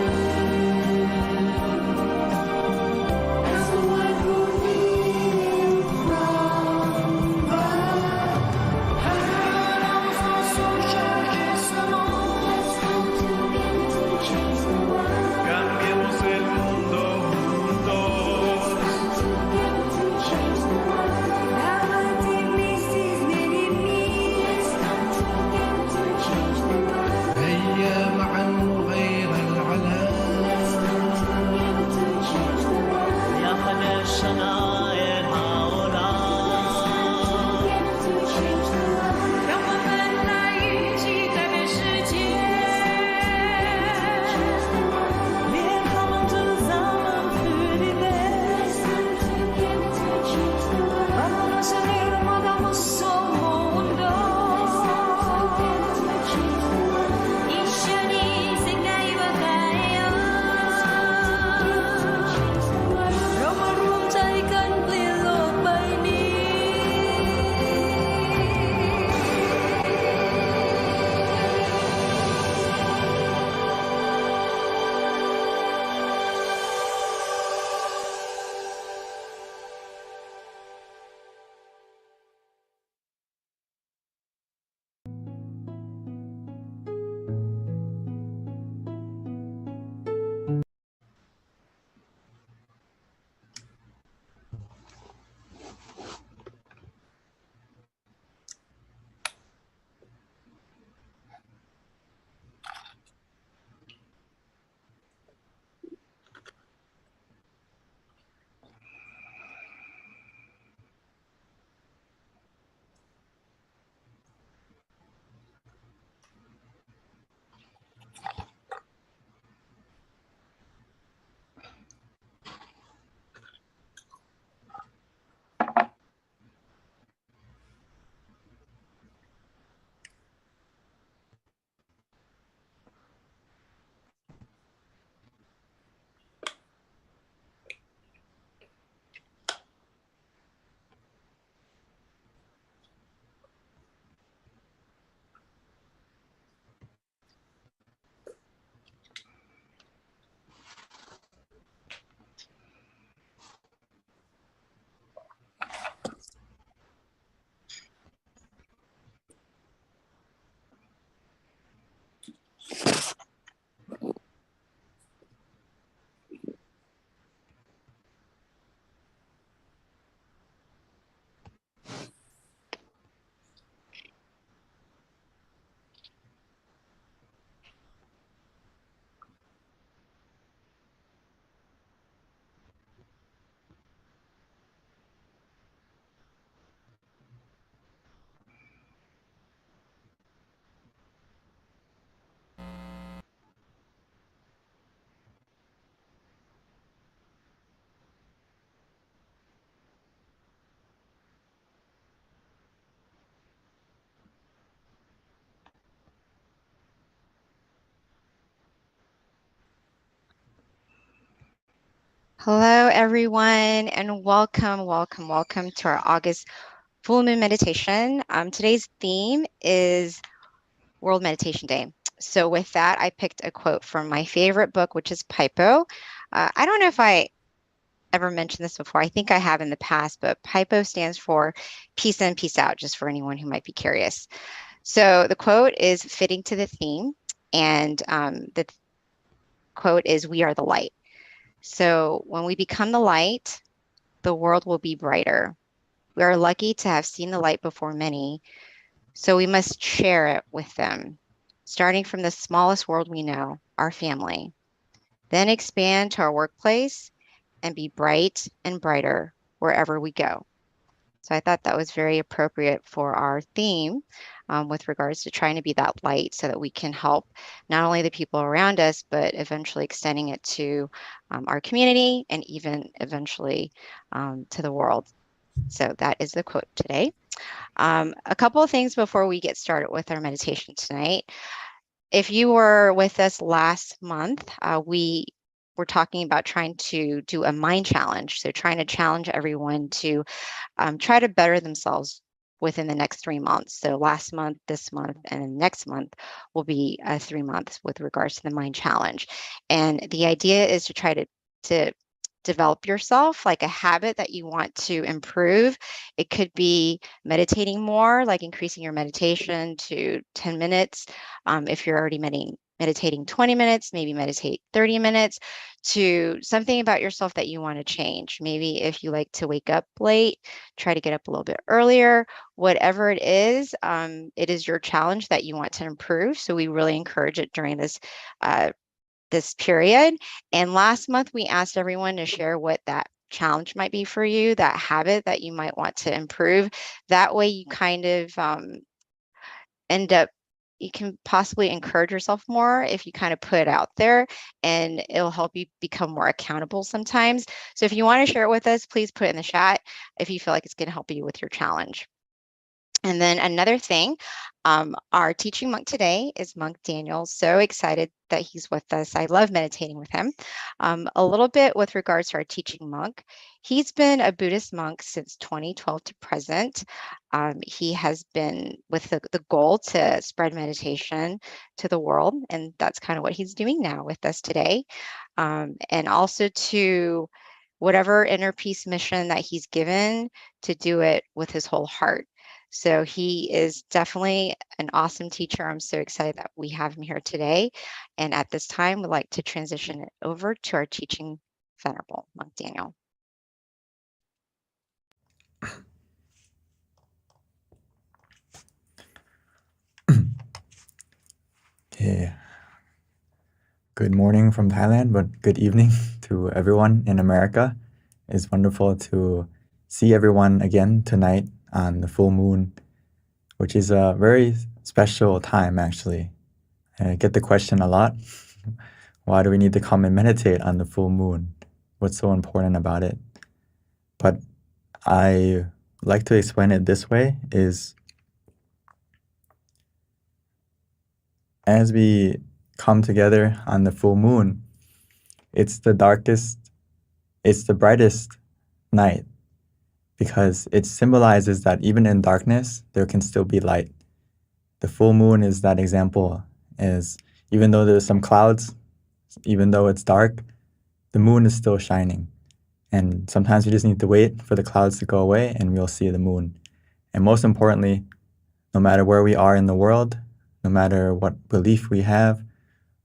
As the one who 让我们来一起改变世界。Wir kommen zusammen für die Welt. Vamos a unir, hagamos un mundo. 一緒に世界を変えよう。เรามารวมใจกันเปลี่ยนโลกใบนี้ Hello, everyone, and welcome to our August full moon meditation. Today's theme is World Meditation Day. So with that, I picked a quote from my favorite book, which is Paipo. I don't know if I ever mentioned this before. I think I have in the past, but Paipo stands for peace in, peace out, just for anyone who might be curious. So the quote is fitting to the theme, and the quote is, "We are the light." So when we become the light, the world will be brighter. We are lucky to have seen the light before many, so we must share it with them, starting from the smallest world we know, our family. Then expand to our workplace and be bright and brighter wherever we go. So I thought that was very appropriate for our theme with regards to trying to be that light so that we can help not only the people around us, but eventually extending it to our community and even eventually to the world. So that is the quote today. A couple of things before we get started with our meditation tonight. If you were with us last month, we were talking about trying to do a mind challenge. So trying to challenge everyone to try to better themselves within the next 3 months. So last month, this month, and then next month will be 3 months with regards to the mind challenge. And the idea is to try to develop yourself, like a habit that you want to improve. It could be meditating more, like increasing your meditation to 10 minutes. If you're already meditating 20 minutes, maybe meditate 30 minutes, to something about yourself that you want to change. Maybe if you like to wake up late, try to get up a little bit earlier. Whatever it is your challenge that you want to improve. So we really encourage it during this period. And last month, we asked everyone to share what that challenge might be for you, that habit that you might want to improve. That way you kind of end up, you can possibly encourage yourself more if you kind of put it out there, and it'll help you become more accountable sometimes. So if you want to share it with us, please put it in the chat if you feel like it's going to help you with your challenge. And then another thing, our teaching monk today is Monk Daniel. So excited that he's with us. I love meditating with him. A little bit with regards to our teaching monk. He's been a Buddhist monk since 2012 to present. He has been with the goal to spread meditation to the world, and that's kind of what he's doing now with us today. And also to whatever inner peace mission that he's given, to do it with his whole heart. So he is definitely an awesome teacher. I'm so excited that we have him here today. And at this time, we'd like to transition it over to our teaching venerable, Monk Daniel. Okay. Good morning from Thailand, but good evening to everyone in America. It's wonderful to see everyone again tonight on the full moon, which is a very special time, actually. I get the question a lot. Why do we need to come and meditate on the full moon? What's so important about it? But I like to explain it this way, is as we come together on the full moon, it's the brightest night, because it symbolizes that even in darkness, there can still be light. The full moon is that example, is even though there's some clouds, even though it's dark, the moon is still shining. And sometimes we just need to wait for the clouds to go away and we'll see the moon. And most importantly, no matter where we are in the world, no matter what belief we have,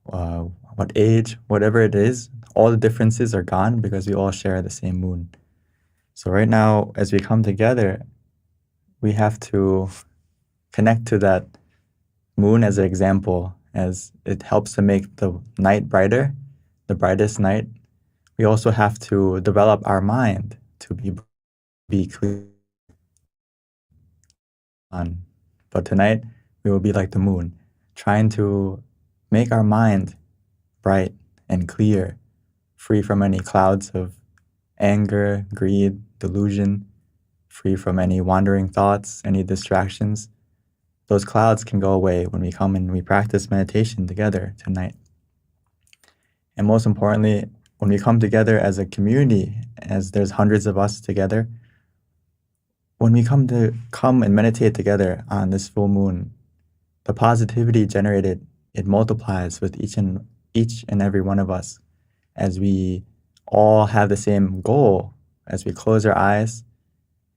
what age, whatever it is, all the differences are gone because we all share the same moon. So right now, as we come together, we have to connect to that moon as an example, as it helps to make the night brighter, the brightest night. We also have to develop our mind to be clear. But tonight, we will be like the moon, trying to make our mind bright and clear, free from any clouds of anger, greed, delusion, free from any wandering thoughts, any distractions. Those clouds can go away when we come and we practice meditation together tonight. And most importantly, when we come together as a community, as there's hundreds of us together, when we come and meditate together on this full moon, the positivity generated, it multiplies with each and every one of us, as we all have the same goal. As we close our eyes,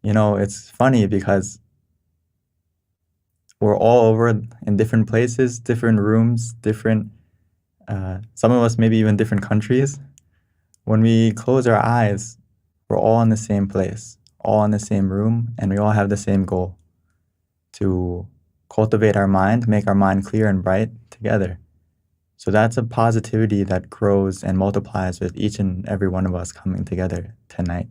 it's funny because we're all over in different places, different rooms, different, some of us maybe even different countries. When we close our eyes, we're all in the same place, all in the same room, and we all have the same goal: to cultivate our mind, make our mind clear and bright together. So that's a positivity that grows and multiplies with each and every one of us coming together tonight.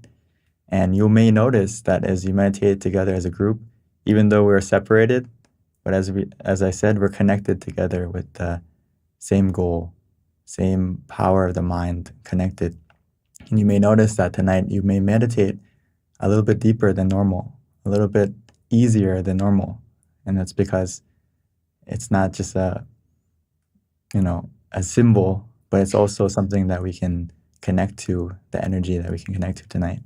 And you may notice that as you meditate together as a group, even though we're separated, but as I said, we're connected together with the same goal, same power of the mind connected. And you may notice that tonight you may meditate a little bit deeper than normal, a little bit easier than normal. And that's because it's not just a symbol, but it's also something that we can connect to, the energy that we can connect to tonight.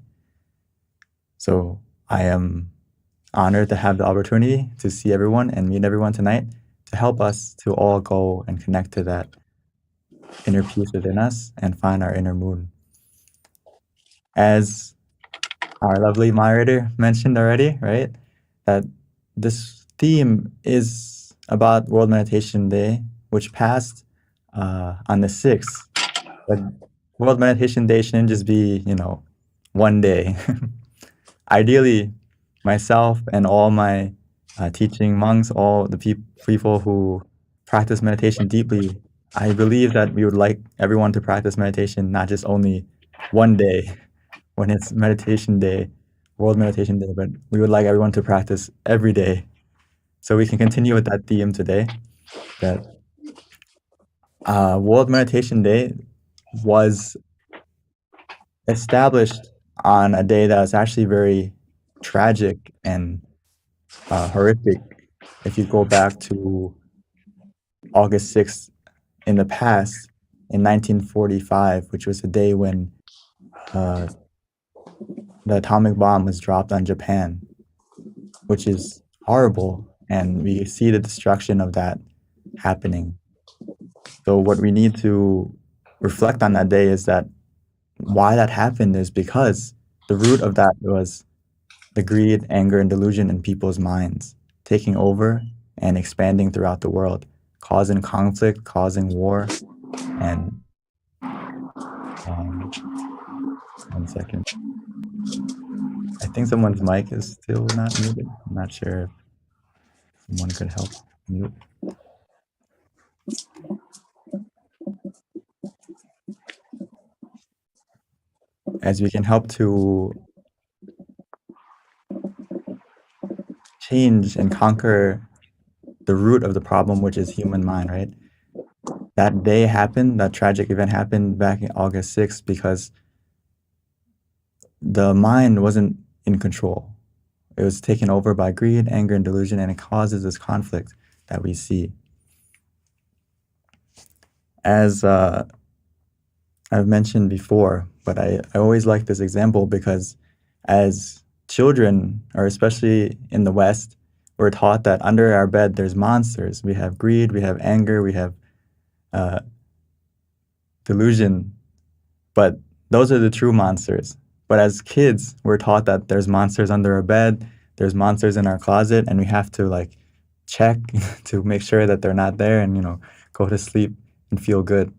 So I am honored to have the opportunity to see everyone and meet everyone tonight, to help us to all go and connect to that inner peace within us and find our inner moon. As our lovely moderator mentioned already, right, that this theme is about World Meditation Day, which passed on the 6th. But World Meditation Day shouldn't just be, one day. Ideally, myself and all my teaching monks, all the people who practice meditation deeply, I believe that we would like everyone to practice meditation not just only one day when it's meditation day, World Meditation Day, but we would like everyone to practice every day. So we can continue with that theme today. That World Meditation Day was established on a day that was actually very tragic and horrific. If you go back to August 6th in the past, in 1945, which was the day when the atomic bomb was dropped on Japan, which is horrible, and we see the destruction of that happening. So what we need to reflect on that day is that why that happened is because the root of that was the greed, anger, and delusion in people's minds, taking over and expanding throughout the world, causing conflict, causing war, and 1 second. I think someone's mic is still not muted. I'm not sure if someone could help mute. As we can help to change and conquer the root of the problem, which is human mind, right? That day happened, that tragic event happened back in August 6th because the mind wasn't in control. It was taken over by greed, anger, and delusion, and it causes this conflict that we see. As I've mentioned before, but I always like this example because as children, or especially in the West, we're taught that under our bed there's monsters. We have greed, we have anger, we have delusion, but those are the true monsters. But as kids, we're taught that there's monsters under our bed, there's monsters in our closet, and we have to like check to make sure that they're not there and, go to sleep and feel good.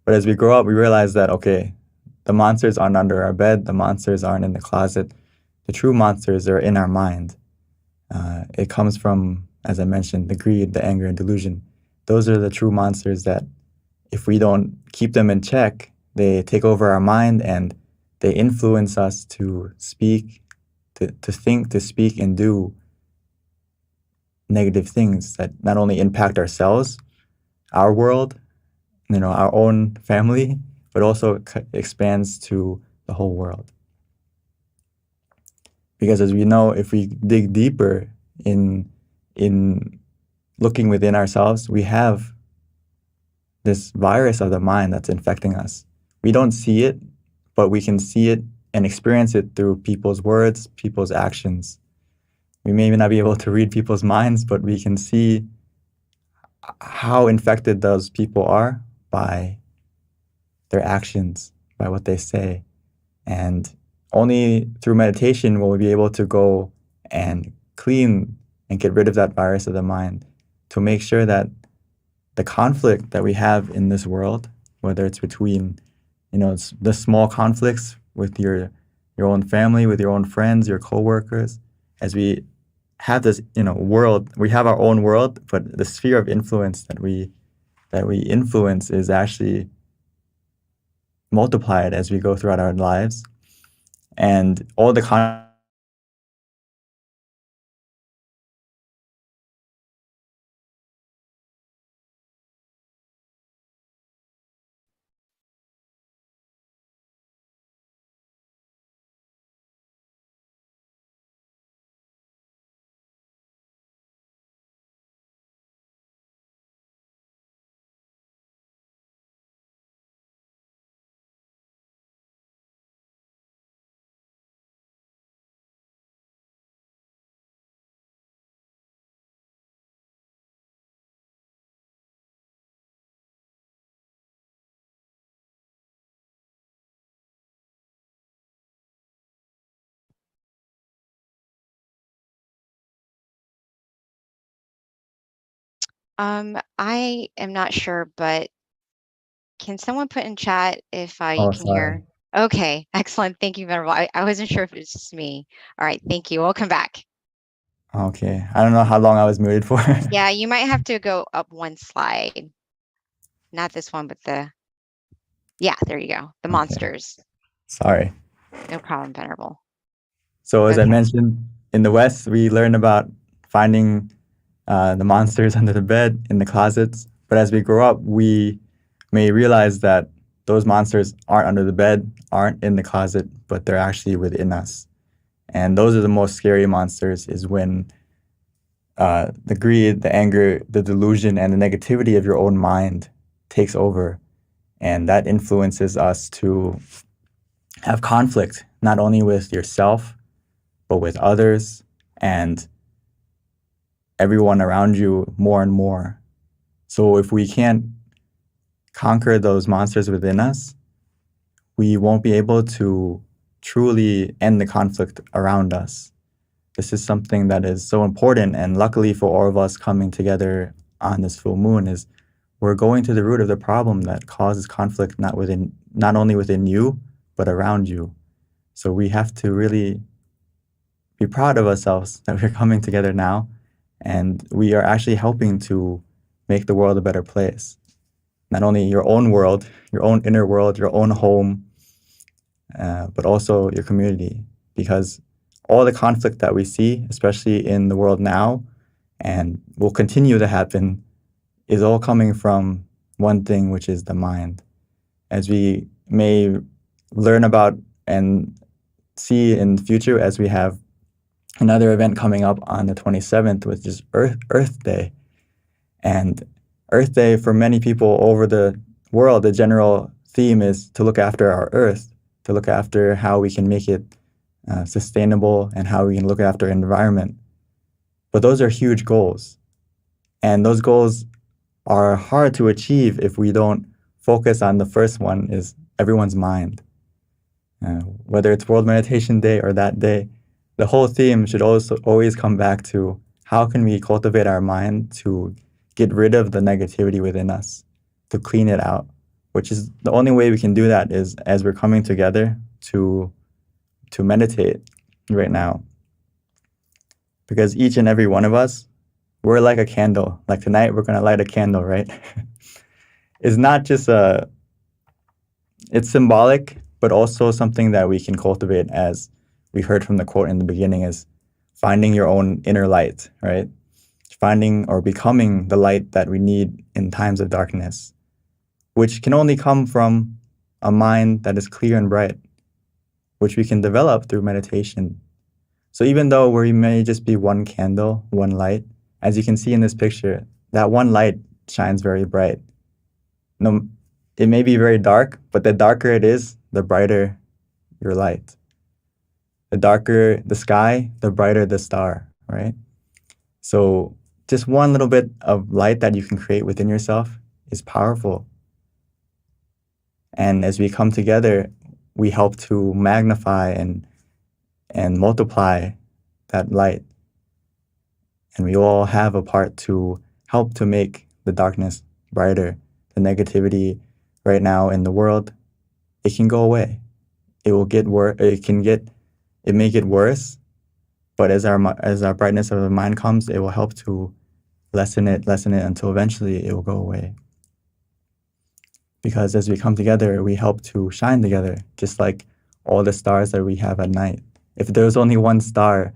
But as we grow up, we realize that, okay, the monsters aren't under our bed, the monsters aren't in the closet. The true monsters are in our mind. It comes from, as I mentioned, the greed, the anger, and delusion. Those are the true monsters that if we don't keep them in check, they take over our mind and they influence us to speak, to think, to speak, and do negative things that not only impact ourselves, our world, our own family, but also expands to the whole world. Because as we know, if we dig deeper in looking within ourselves, we have this virus of the mind that's infecting us. We don't see it, but we can see it and experience it through people's words, people's actions. We may not be able to read people's minds, but we can see how infected those people are by their actions, by what they say. And only through meditation will we be able to go and clean and get rid of that virus of the mind to make sure that the conflict that we have in this world, whether it's between, it's the small conflicts with your own family, with your own friends, your coworkers, as we have this, world, we have our own world, but the sphere of influence that we influence is actually multiplied as we go throughout our lives. And all the I am not sure, but can someone put in chat if you Oh, can hear? sorry. Okay, excellent. Thank you, Venerable. I wasn't sure if it was just me. All right, thank you. Welcome back. Okay. I don't know how long I was muted for. Yeah, you might have to go up one slide. Not this one, but yeah, there you go. The Okay. monsters. Sorry. No problem, Venerable. So as I Okay. mentioned, in the West, we learn about finding the monsters under the bed, in the closets. But as we grow up, we may realize that those monsters aren't under the bed, aren't in the closet, but they're actually within us. And those are the most scary monsters, is when the greed, the anger, the delusion, and the negativity of your own mind takes over. And that influences us to have conflict, not only with yourself, but with others and everyone around you more and more. So if we can't conquer those monsters within us, we won't be able to truly end the conflict around us. This is something that is so important, and luckily for all of us coming together on this full moon is we're going to the root of the problem that causes conflict not only within you, but around you. So we have to really be proud of ourselves that we're coming together now, and we are actually helping to make the world a better place. Not only your own world, your own inner world, your own home, but also your community. Because all the conflict that we see, especially in the world now, and will continue to happen, is all coming from one thing, which is the mind. As we may learn about and see in the future, as we have another event coming up on the 27th, which is Earth Day. And Earth Day, for many people over the world, the general theme is to look after our Earth, to look after how we can make it sustainable and how we can look after our environment. But those are huge goals. And those goals are hard to achieve if we don't focus on the first one, is everyone's mind. Whether it's World Meditation Day or that day, the whole theme should also always come back to how can we cultivate our mind to get rid of the negativity within us, to clean it out, which is the only way we can do that is as we're coming together to meditate right now. Because each and every one of us, we're like a candle. Like tonight, we're going to light a candle, right? It's not just it's symbolic, but also something that we can cultivate, as we heard from the quote in the beginning, is finding your own inner light, right? Finding or becoming the light that we need in times of darkness, which can only come from a mind that is clear and bright, which we can develop through meditation. So even though we may just be one candle, one light, as you can see in this picture, that one light shines very bright. No, it may be very dark, but the darker it is, the brighter your light. The darker the sky, the brighter the star, right? So just one little bit of light that you can create within yourself is powerful. And as we come together, we help to magnify and multiply that light. And we all have a part to help to make the darkness brighter. The negativity right now in the world, it can go away. It will get worse. It may get worse, but as our brightness of the mind comes, it will help to lessen it until eventually it will go away. Because as we come together, we help to shine together, just like all the stars that we have at night. If there's only one star,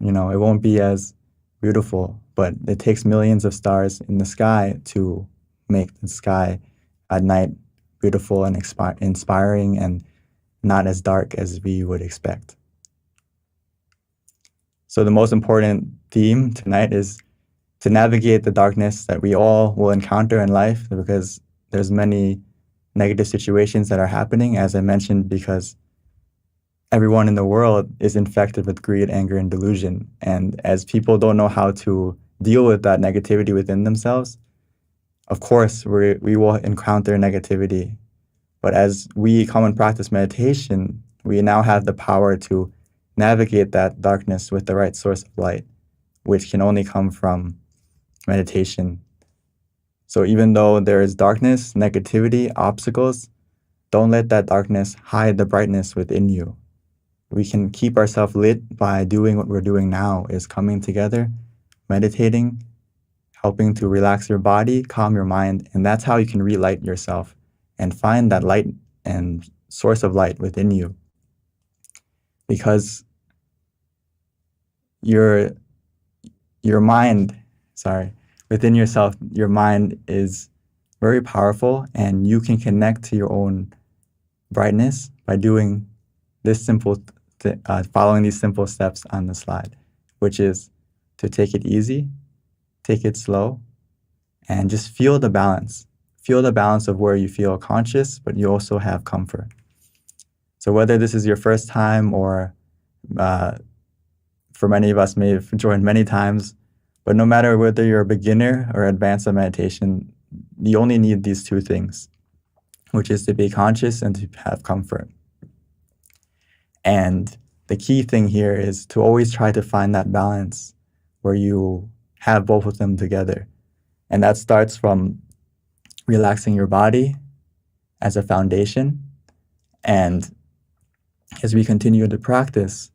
it won't be as beautiful, but it takes millions of stars in the sky to make the sky at night beautiful and inspiring and not as dark as we would expect. So the most important theme tonight is to navigate the darkness that we all will encounter in life, because there's many negative situations that are happening, as I mentioned, because everyone in the world is infected with greed, anger, and delusion. And as people don't know how to deal with that negativity within themselves, of course, we will encounter negativity. But as we come and practice meditation, we now have the power to navigate that darkness with the right source of light, which can only come from meditation. So even though there is darkness, negativity, obstacles, don't let that darkness hide the brightness within you. We can keep ourselves lit by doing what we're doing now, is coming together, meditating, helping to relax your body, calm your mind, and that's how you can relight yourself and find that light and source of light within you. because your mind, within yourself, your mind is very powerful, and you can connect to your own brightness by doing this following these simple steps on the slide, which is to take it easy, take it slow, and just feel the balance. Feel the balance of where you feel conscious, but you also have comfort. So whether this is your first time or for many of us may have joined many times, but no matter whether you're a beginner or advanced in meditation, you only need these two things, which is to be conscious and to have comfort. And the key thing here is to always try to find that balance where you have both of them together. And that starts from relaxing your body as a foundation. And as we continue to practice,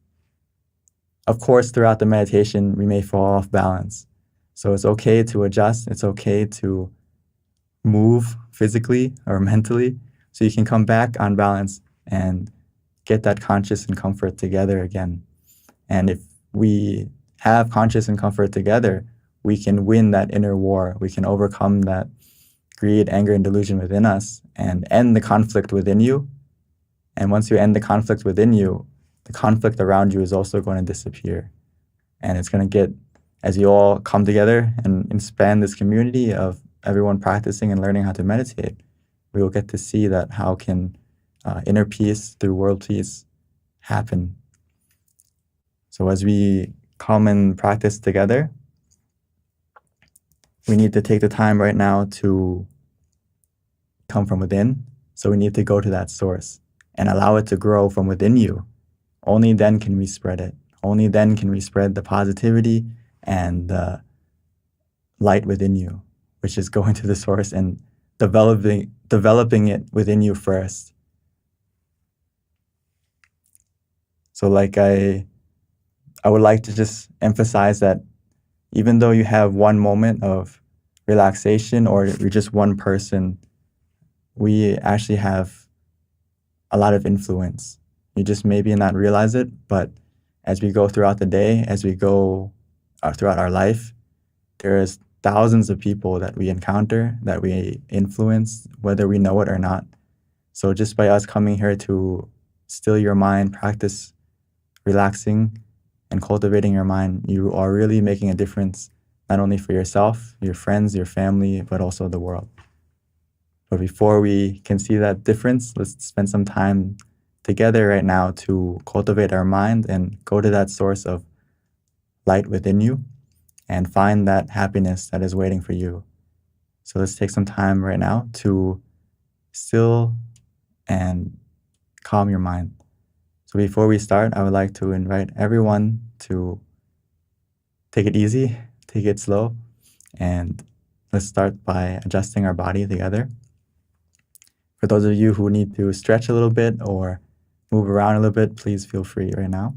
of course, throughout the meditation, we may fall off balance. So it's okay to adjust. It's okay to move physically or mentally so you can come back on balance and get that conscious and comfort together again. And if we have conscious and comfort together, we can win that inner war. We can overcome that greed, anger, and delusion within us and end the conflict within you. And once you end the conflict within you, the conflict around you is also going to disappear. And it's going to get, as you all come together and expand this community of everyone practicing and learning how to meditate, we will get to see that how can inner peace through world peace happen. So as we come and practice together, we need to take the time right now to come from within. So we need to go to that source and allow it to grow from within you. Only then can we spread it. Only then can we spread the positivity and the light within you, which is going to the source and developing it within you first. So like I would like to just emphasize that even though you have one moment of relaxation or you're just one person, we actually have a lot of influence. You just maybe not realize it, but as we go throughout the day, as we go throughout our life, there's thousands of people that we encounter, that we influence, whether we know it or not. So just by us coming here to still your mind, practice relaxing and cultivating your mind, you are really making a difference, not only for yourself, your friends, your family, but also the world. But before we can see that difference, let's spend some time together right now to cultivate our mind and go to that source of light within you and find that happiness that is waiting for you. So let's take some time right now to still and calm your mind. So before we start, I would like to invite everyone to take it easy, take it slow, and let's start by adjusting our body together. For those of you who need to stretch a little bit or move around a little bit, please feel free right now.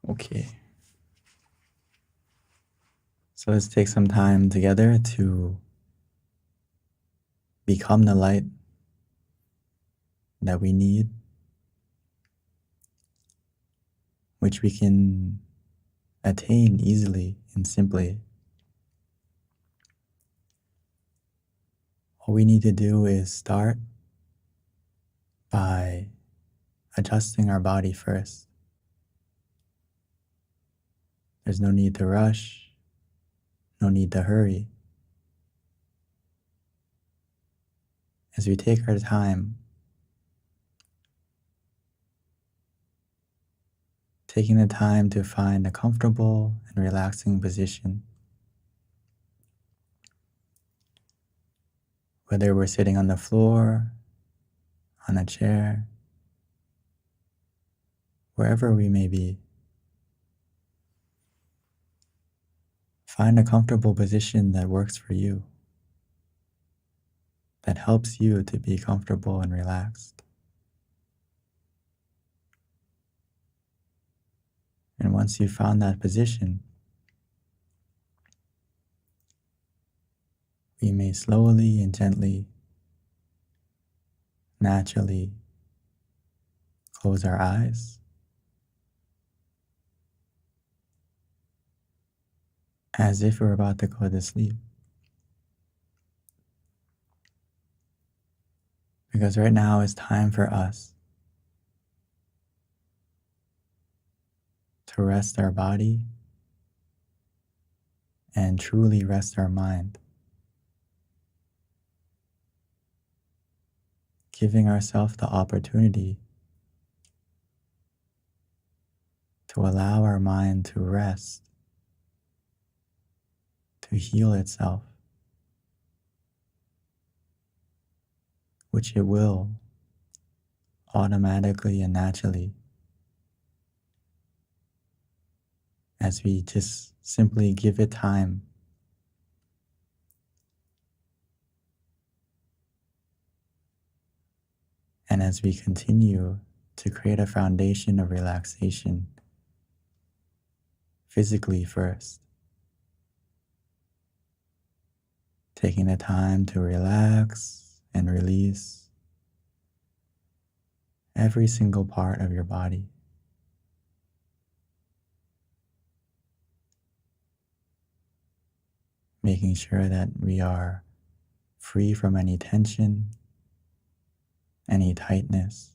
Okay. So let's take some time together to become the light that we need, which we can attain easily and simply. All we need to do is start by adjusting our body first. There's no need to rush, no need to hurry. As we take our time, taking the time to find a comfortable and relaxing position. Whether we're sitting on the floor, on a chair, wherever we may be, find a comfortable position that works for you. that helps you to be comfortable and relaxed. And once you've found that position, we may slowly and gently, naturally close our eyes as if we're about to go to sleep. Because right now is time for us to rest our body and truly rest our mind, giving ourselves the opportunity to allow our mind to rest, to heal itself, which it will automatically and naturally as we just simply give it time. And as we continue to create a foundation of relaxation, physically first, taking the time to relax and release every single part of your body. Making sure that we are free from any tension, any tightness.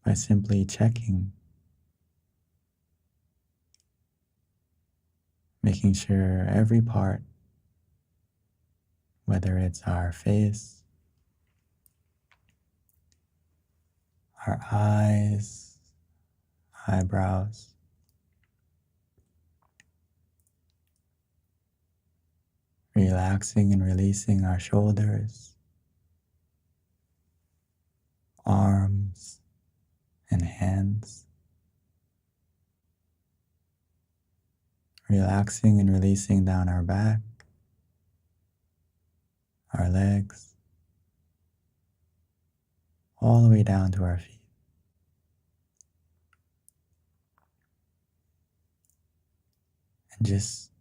By simply checking, making sure every part, whether it's our face, our eyes, eyebrows, relaxing and releasing our shoulders, arms, and hands, relaxing and releasing down our back, our legs, all the way down to our feet. And just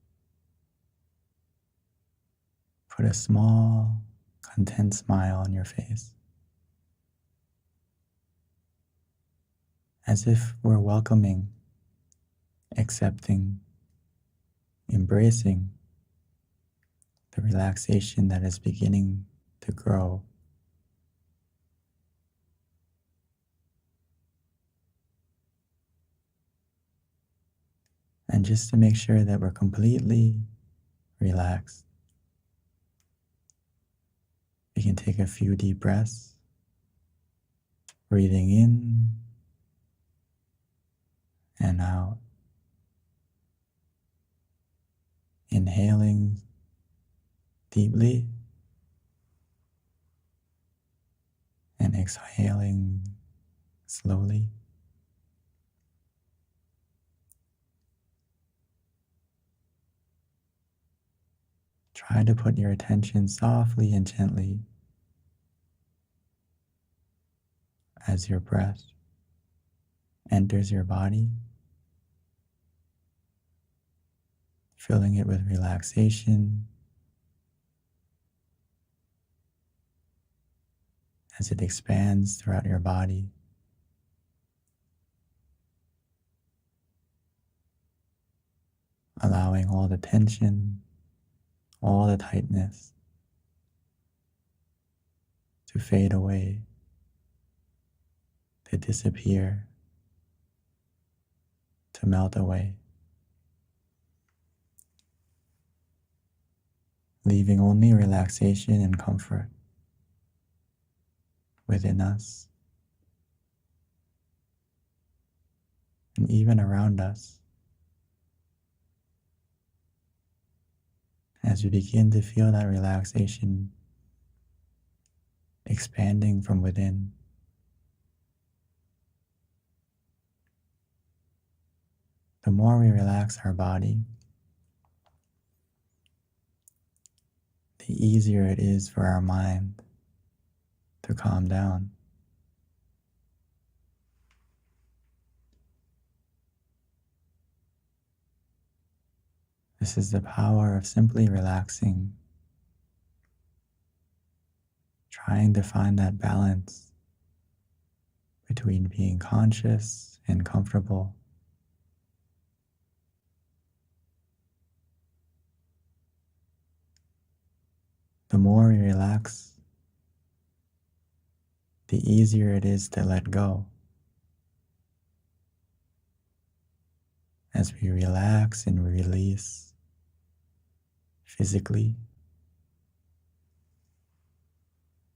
put a small, content smile on your face, as if we're welcoming, accepting, embracing the relaxation that is beginning to grow. And just to make sure that we're completely relaxed, we can take a few deep breaths, breathing in and out, inhaling deeply and exhaling slowly. Try to put your attention softly and gently as your breath enters your body, filling it with relaxation as it expands throughout your body. Allowing all the tension, all the tightness to fade away, to disappear, to melt away, leaving only relaxation and comfort within us and even around us. As we begin to feel that relaxation expanding from within, the more we relax our body, the easier it is for our mind to calm down. This is the power of simply relaxing, trying to find that balance between being conscious and comfortable. The more we relax, the easier it is to let go. As we relax and release physically,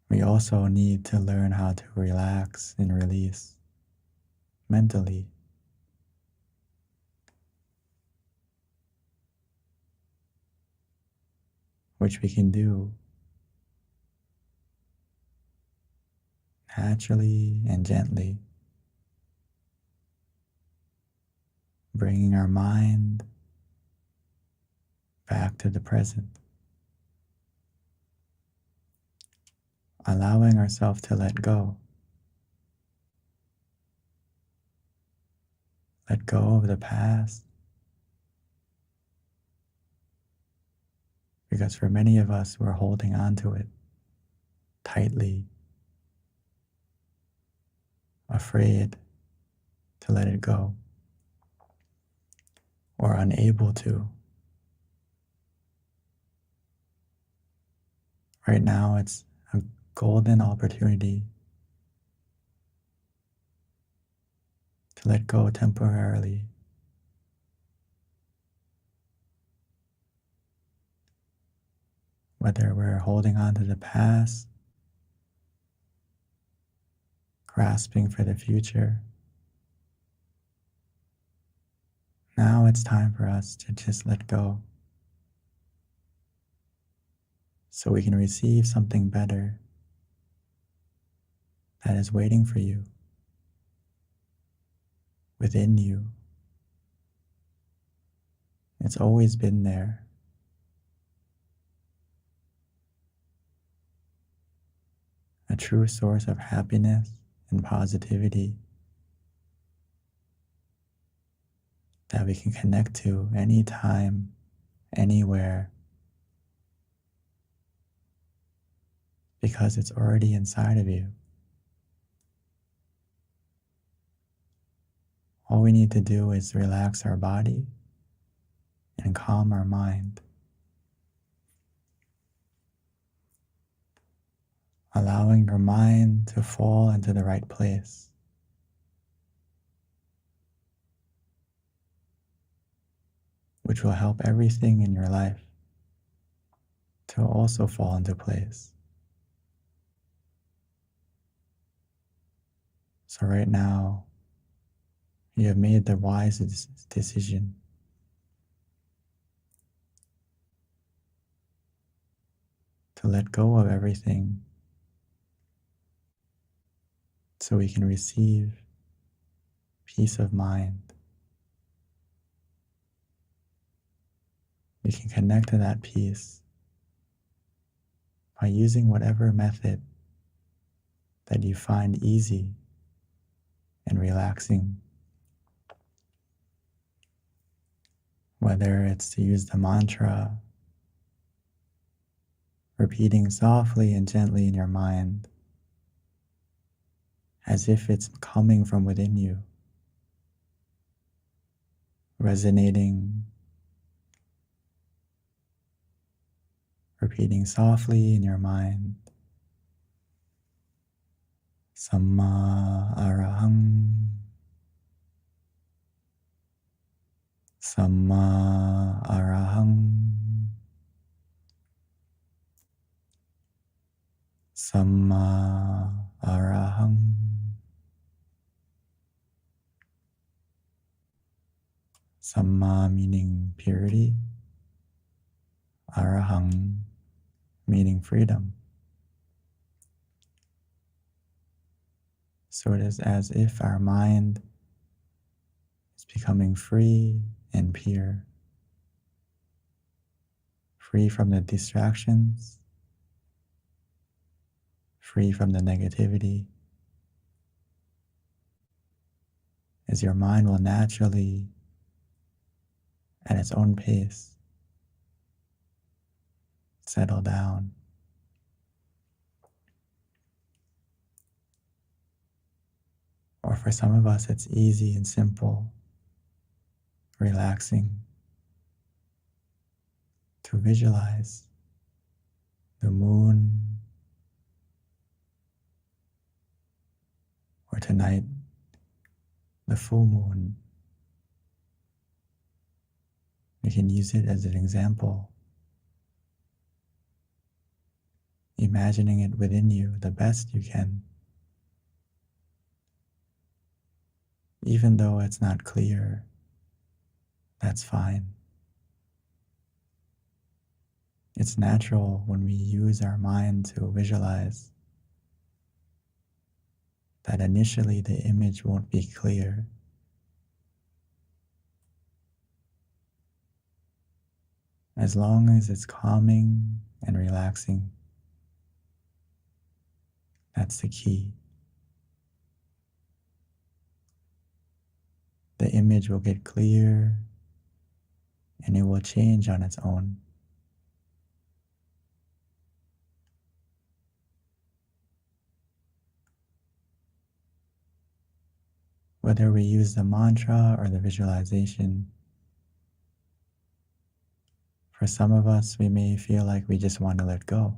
we also need to learn how to relax and release mentally. Which we can do naturally and gently, bringing our mind back to the present, allowing ourselves to let go of the past, because for many of us, we're holding on to it tightly, afraid to let it go, or unable to. Right now, it's a golden opportunity to let go temporarily. Whether we're holding on to the past, grasping for the future, now it's time for us to just let go so we can receive something better that is waiting for you, within you. It's always been there. A true source of happiness and positivity that we can connect to anytime, anywhere, because it's already inside of you. All we need to do is relax our body and calm our mind, allowing your mind to fall into the right place. Which will help everything in your life to also fall into place. So right now, you have made the wise decision to let go of everything so we can receive peace of mind. We can connect to that peace by using whatever method that you find easy and relaxing. Whether it's to use the mantra, repeating softly and gently in your mind, as if it's coming from within you, resonating, repeating softly in your mind, Samma Arahang, Samma Arahang, Samma Arahang. Samma meaning purity, Arahang meaning freedom. So it is as if our mind is becoming free and pure, free from the distractions, free from the negativity, as your mind will naturally, at its own pace, settle down. Or for some of us, it's easy and simple, relaxing, to visualize the moon, or tonight, the full moon. We can use it as an example, imagining it within you the best you can. Even though it's not clear, that's fine. It's natural when we use our mind to visualize that initially the image won't be clear. As long as it's calming and relaxing, that's the key. The image will get clear and it will change on its own. Whether we use the mantra or the visualization, for some of us, we may feel like we just want to let go.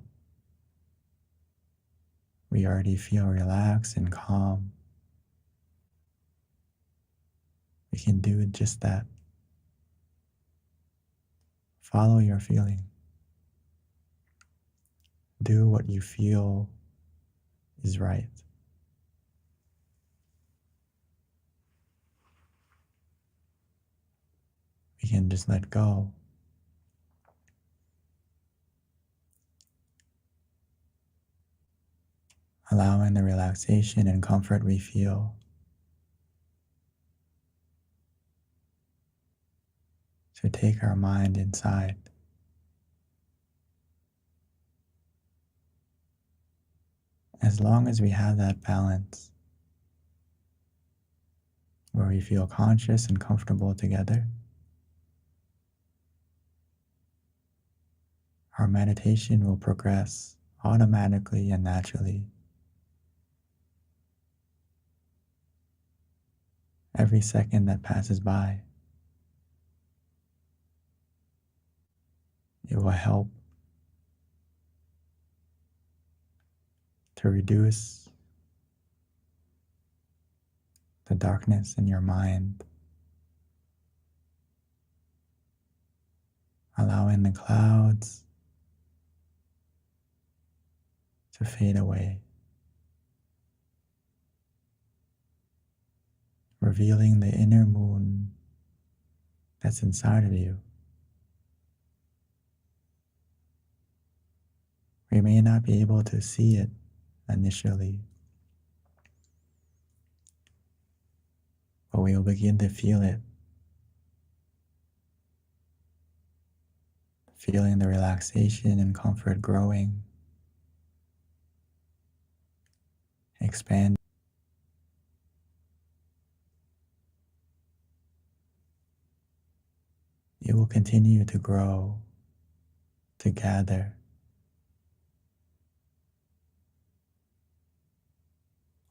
We already feel relaxed and calm. We can do just that. Follow your feeling. Do what you feel is right. We can just let go. Allowing the relaxation and comfort we feel to take our mind inside. As long as we have that balance where we feel conscious and comfortable together, our meditation will progress automatically and naturally. Every second that passes by, it will help to reduce the darkness in your mind, allowing the clouds to fade away, revealing the inner moon that's inside of you. We may not be able to see it initially, but we will begin to feel it, feeling the relaxation and comfort growing, expanding. It will continue to grow, to gather,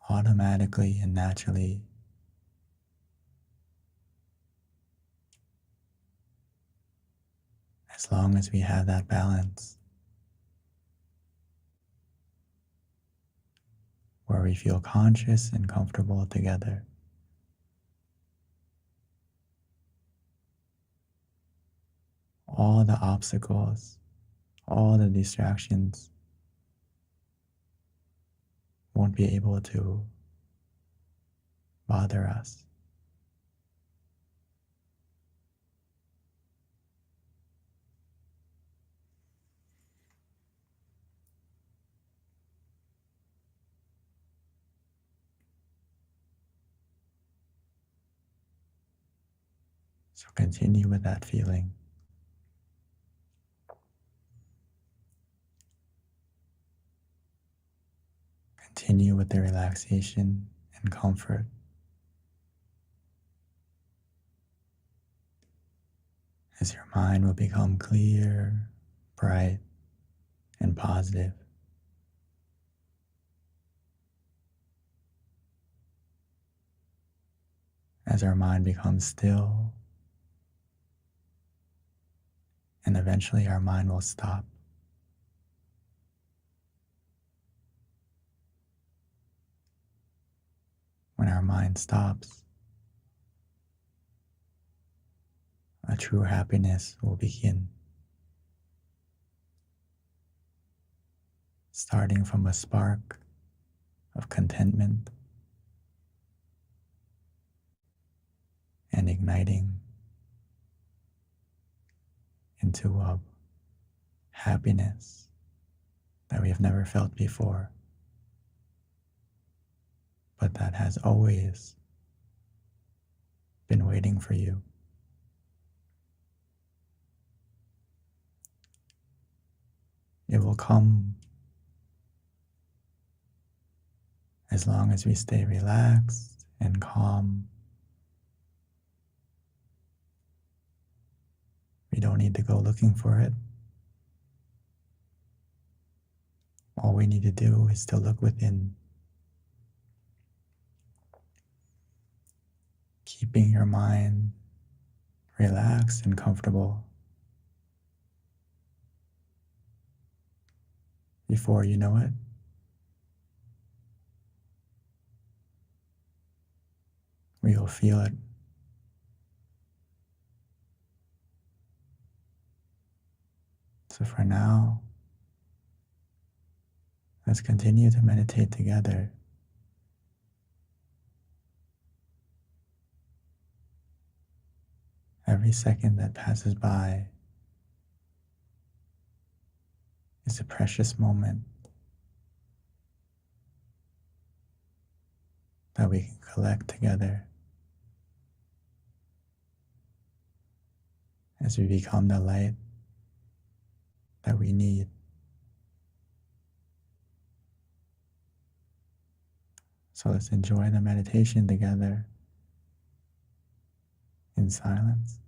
automatically and naturally. As long as we have that balance where we feel conscious and comfortable together. All the obstacles, all the distractions won't be able to bother us. So continue with that feeling. continue with the relaxation and comfort. As your mind will become clear, bright, and positive. As our mind becomes still, and eventually our mind will stop. When our mind stops, a true happiness will begin, starting from a spark of contentment and igniting into a happiness that we have never felt before, but that has always been waiting for you. It will come as long as we stay relaxed and calm. We don't need to go looking for it. All we need to do is to look within, keeping your mind relaxed and comfortable. Before you know it, we will feel it. So for now, let's continue to meditate together. Every second that passes by is a precious moment that we can collect together as we become the light that we need. So let's enjoy the meditation together in silence.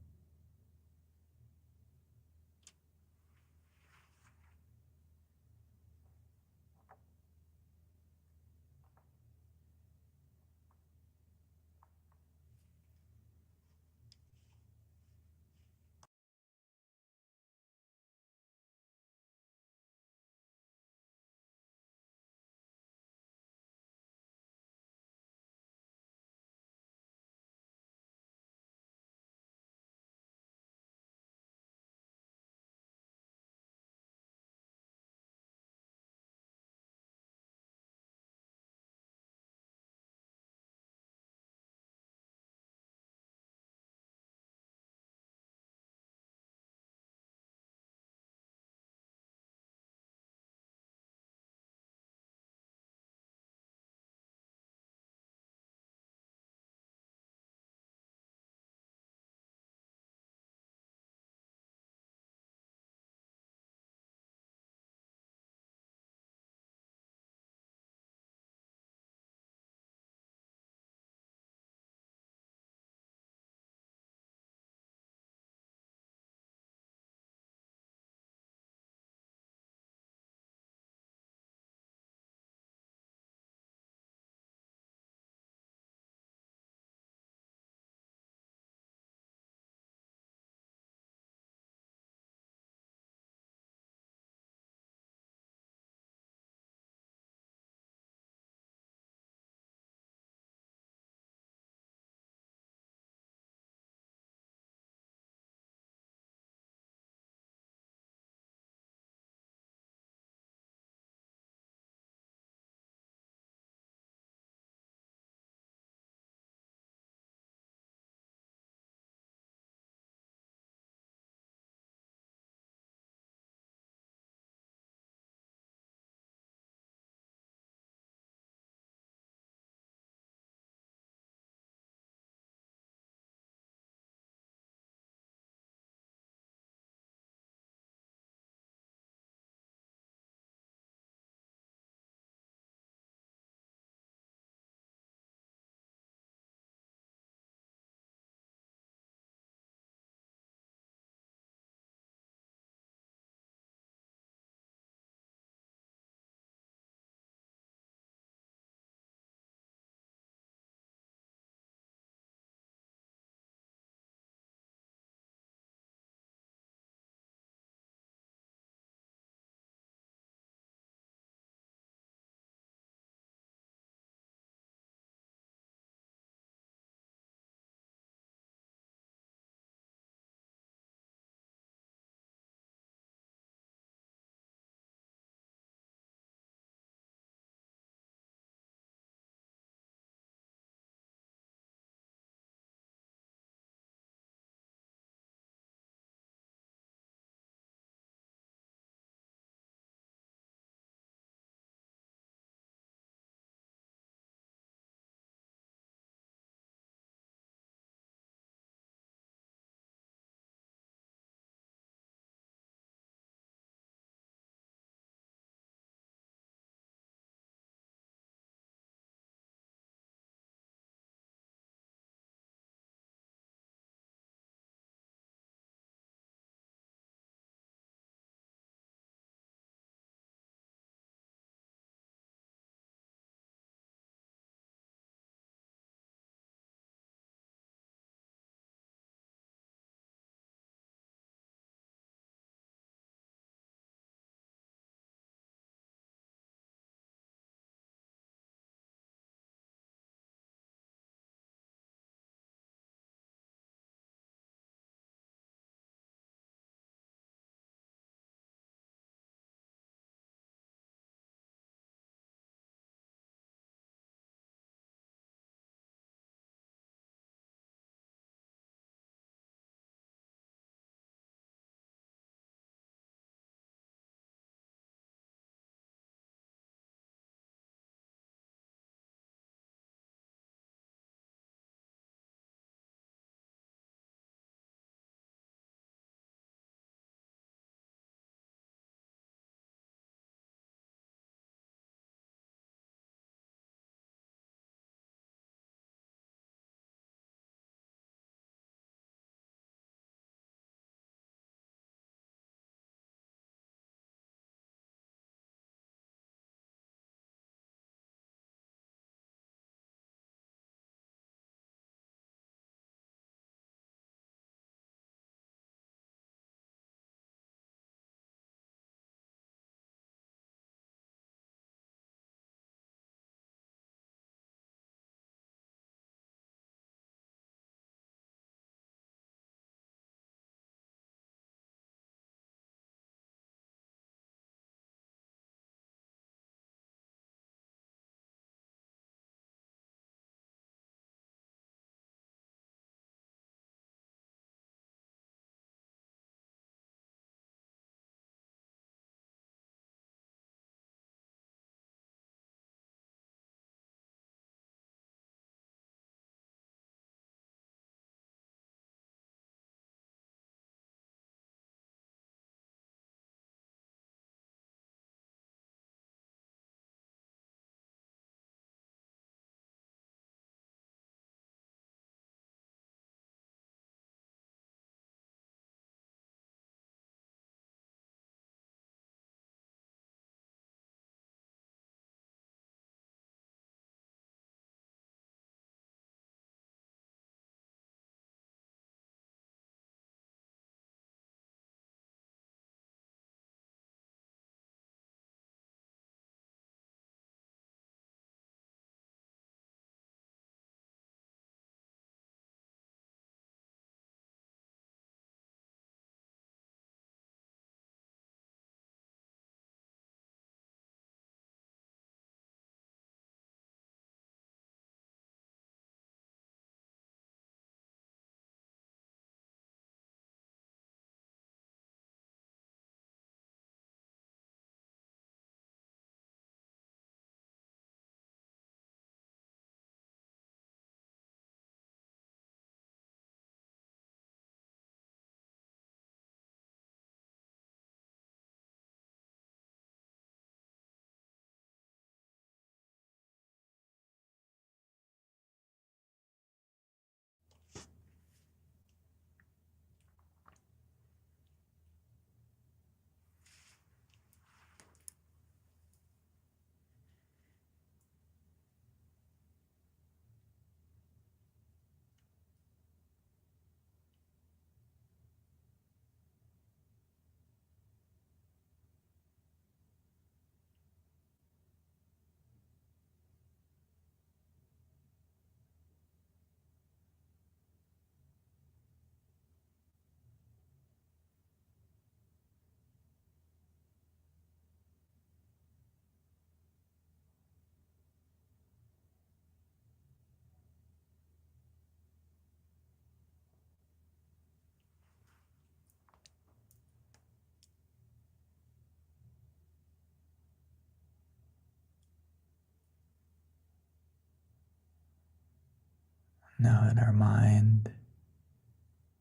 Now that our mind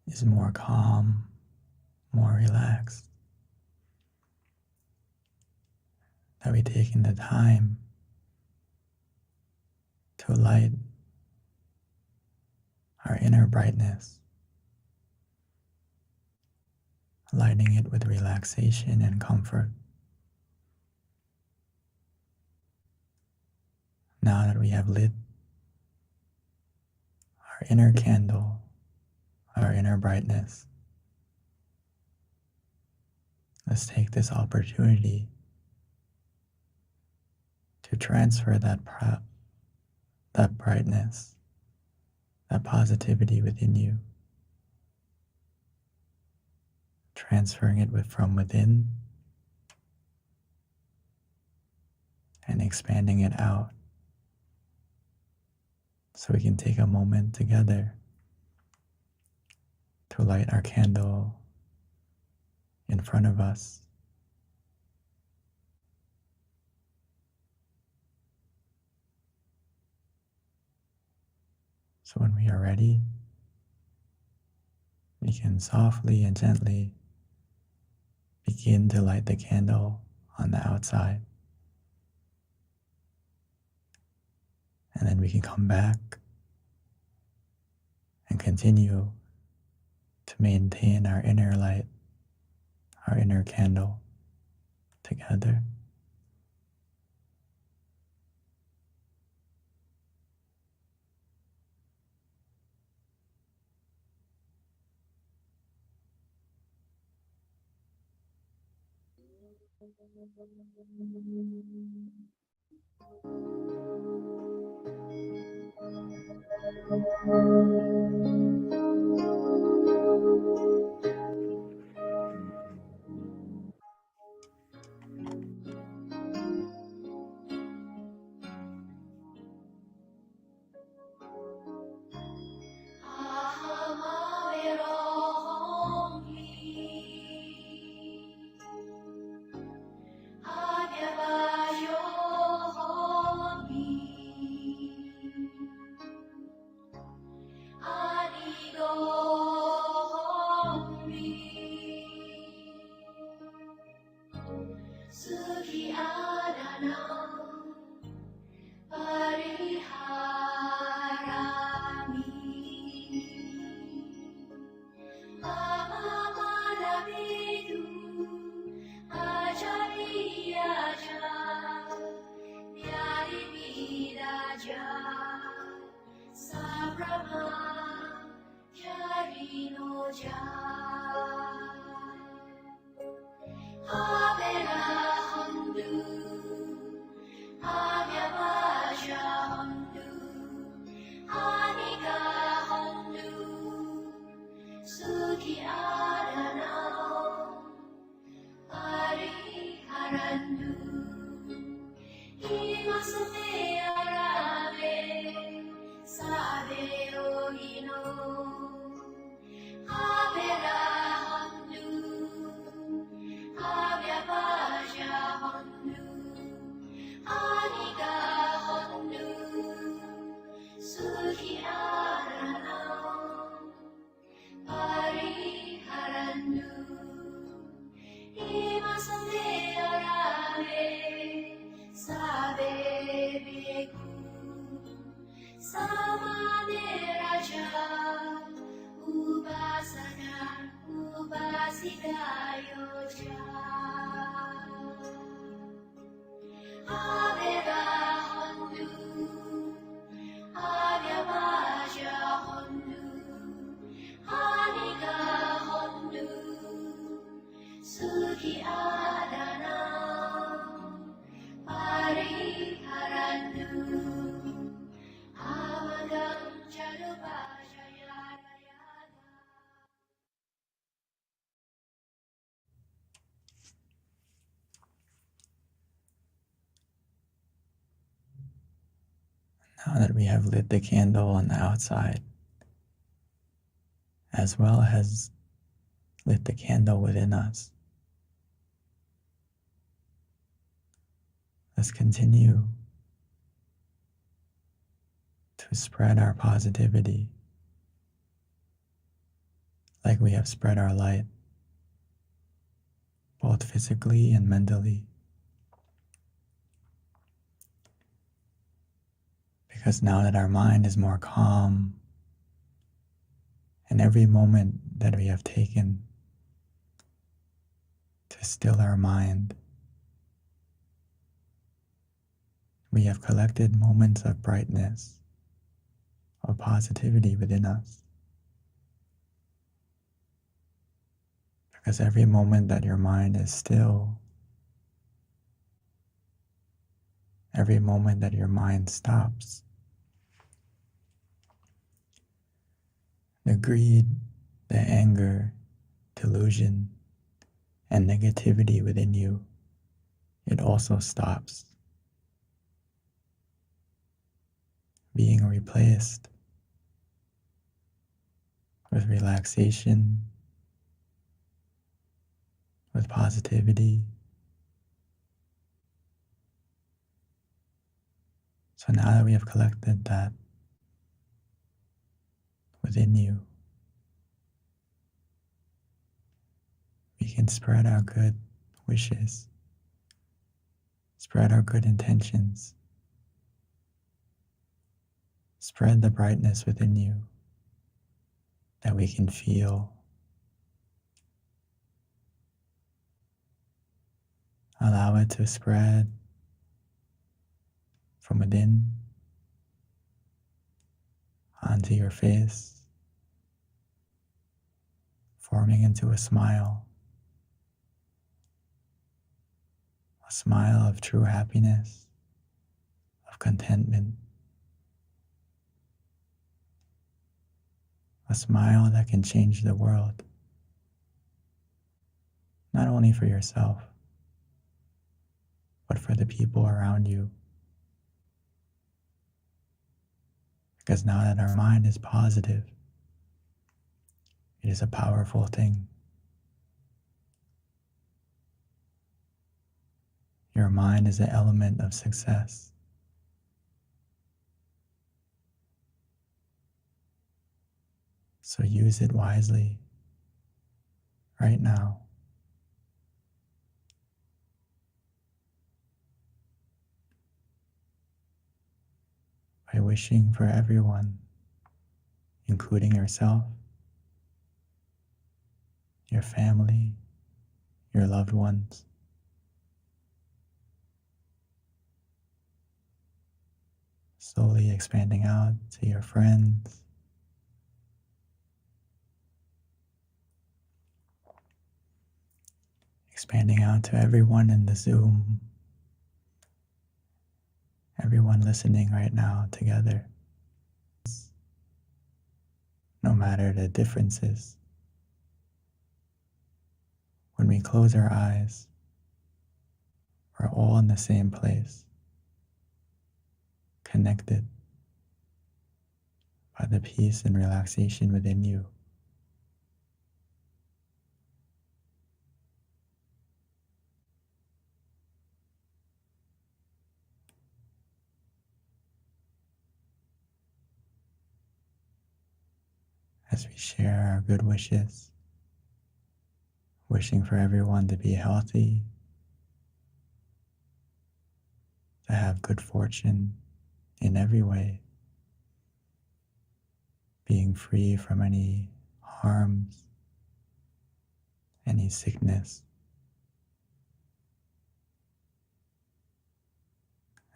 is more calm, more relaxed, that we take in the time to light our inner brightness, lighting it with relaxation and comfort. Now that we have lit our inner candle, our inner brightness, let's take this opportunity to transfer that brightness, that positivity within you, transferring it from within and expanding it out. So we can take a moment together to light our candle in front of us. So when we are ready, we can softly and gently begin to light the candle on the outside. And then we can come back and continue to maintain our inner light, our inner candle together. Now that we have lit the candle on the outside, as well as lit the candle within us, let's continue to spread our positivity like we have spread our light, both physically and mentally. Because now that our mind is more calm, and every moment that we have taken to still our mind, we have collected moments of brightness, of positivity within us. Because every moment that your mind is still, every moment that your mind stops, the greed, the anger, delusion, and negativity within you, it also stops, being replaced with relaxation, with positivity. So now that we have collected that within you, we can spread our good wishes, spread our good intentions, spread the brightness within you that we can feel. Allow it to spread from within onto your face, forming into a smile of true happiness, of contentment, a smile that can change the world, not only for yourself, but for the people around you. Because now that our mind is positive, it is a powerful thing. Your mind is an element of success. So use it wisely right now. By wishing for everyone, including yourself, your family, your loved ones, slowly expanding out to your friends, expanding out to everyone in the Zoom, everyone listening right now together. No matter the differences, when we close our eyes, we're all in the same place, connected by the peace and relaxation within you. As we share our good wishes, wishing for everyone to be healthy, to have good fortune in every way, being free from any harms, any sickness,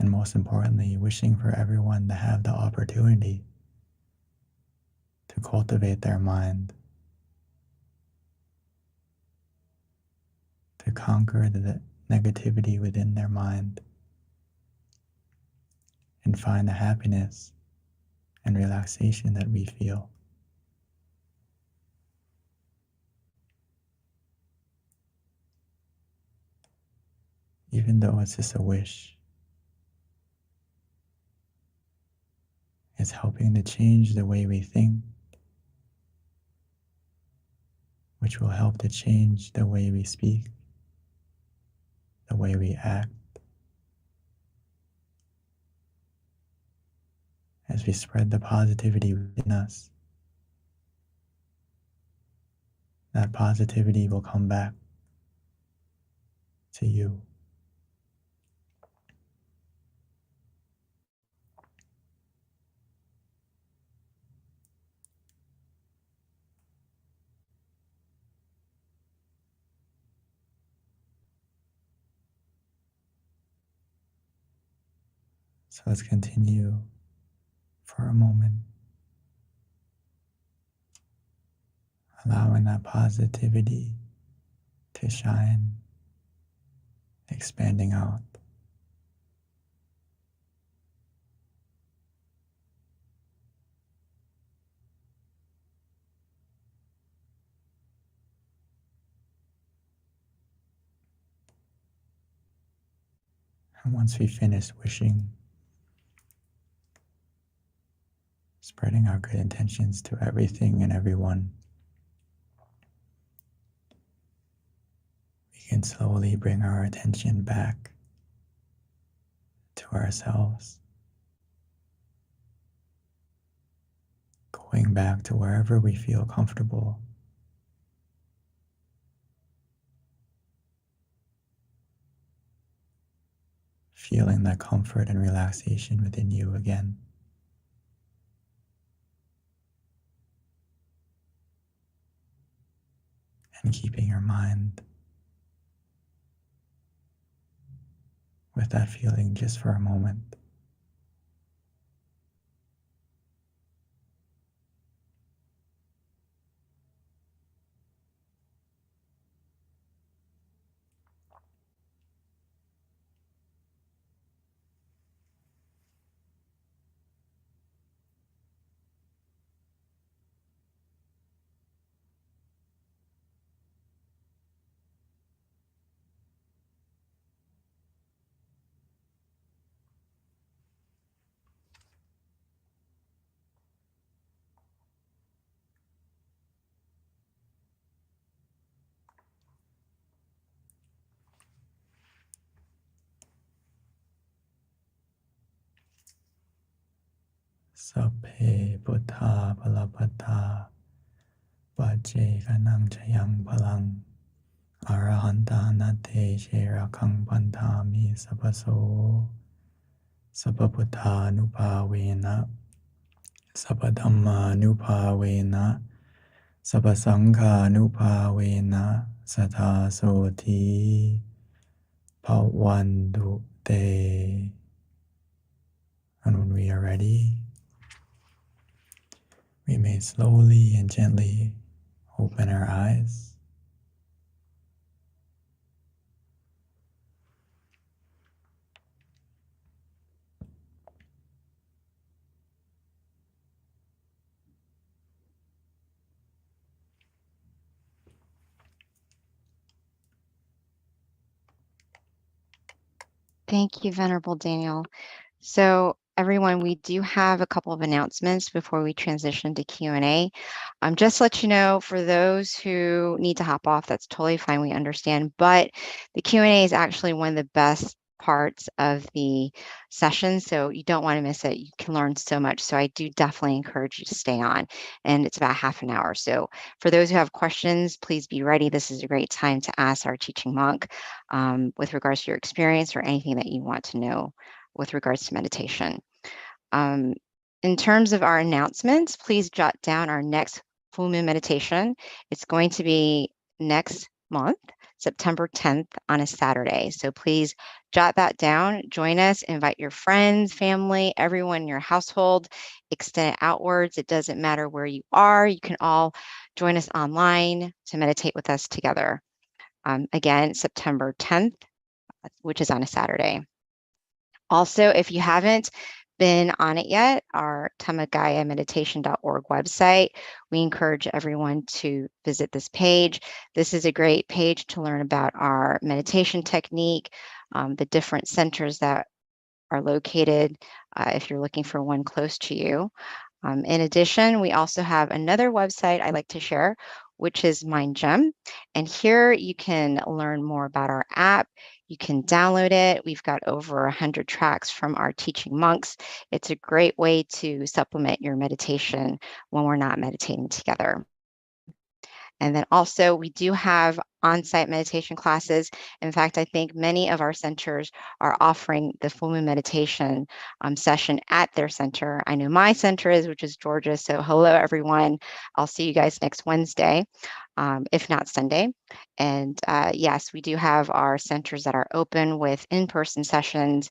and most importantly, wishing for everyone to have the opportunity to cultivate their mind, to conquer the negativity within their mind, and find the happiness and relaxation that we feel. Even though it's just a wish, it's helping to change the way we think, which will help to change the way we speak, the way we act, as we spread the positivity within us. That positivity will come back to you. So let's continue for a moment, allowing that positivity to shine, expanding out. And once we finish wishing, spreading our good intentions to everything and everyone, we can slowly bring our attention back to ourselves, going back to wherever we feel comfortable. Feeling that comfort and relaxation within you again. And keeping your mind with that feeling just for a moment. Sabbe buddha palapata vajje ganang chayang palang arahanta nate sherakang pantami sabaso sabbabuddha nupavena sabbadhamma nupavena sabbasangha nupavena satha soti bhavantu te. And when we are ready, we may slowly and gently open our eyes. Thank you, Venerable Daniel. So everyone, we do have a couple of announcements before we transition to Q&A. Just to let you know, for those who need to hop off, that's totally fine, we understand, but the Q&A is actually one of the best parts of the session, so you don't want to miss it. You can learn so much, so I do definitely encourage you to stay on, and it's about half an hour. So for those who have questions, please be ready. This is a great time to ask our teaching monk with regards to your experience or anything that you want to know with regards to meditation. In terms of our announcements, please jot down our next full moon meditation. It's going to be next month, September 10th on a Saturday. So please jot that down, join us, invite your friends, family, everyone in your household, extend it outwards. It doesn't matter where you are. You can all join us online to meditate with us together. Again, September 10th, which is on a Saturday. Also, if you haven't been on it yet, our tamagayameditation.org website, we encourage everyone to visit this page. This is a great page to learn about our meditation technique, the different centers that are located if you're looking for one close to you. In addition, we also have another website I like to share, which is Mind Gem. And here you can learn more about our app. You can download it. We've got over 100 tracks from our teaching monks. It's a great way to supplement your meditation when we're not meditating together. And then also we do have on-site meditation classes. In fact, I think many of our centers are offering the full moon meditation session at their center. I know my center is, which is Georgia. So hello, everyone. I'll see you guys next Wednesday, if not Sunday. And yes, we do have our centers that are open with in-person sessions.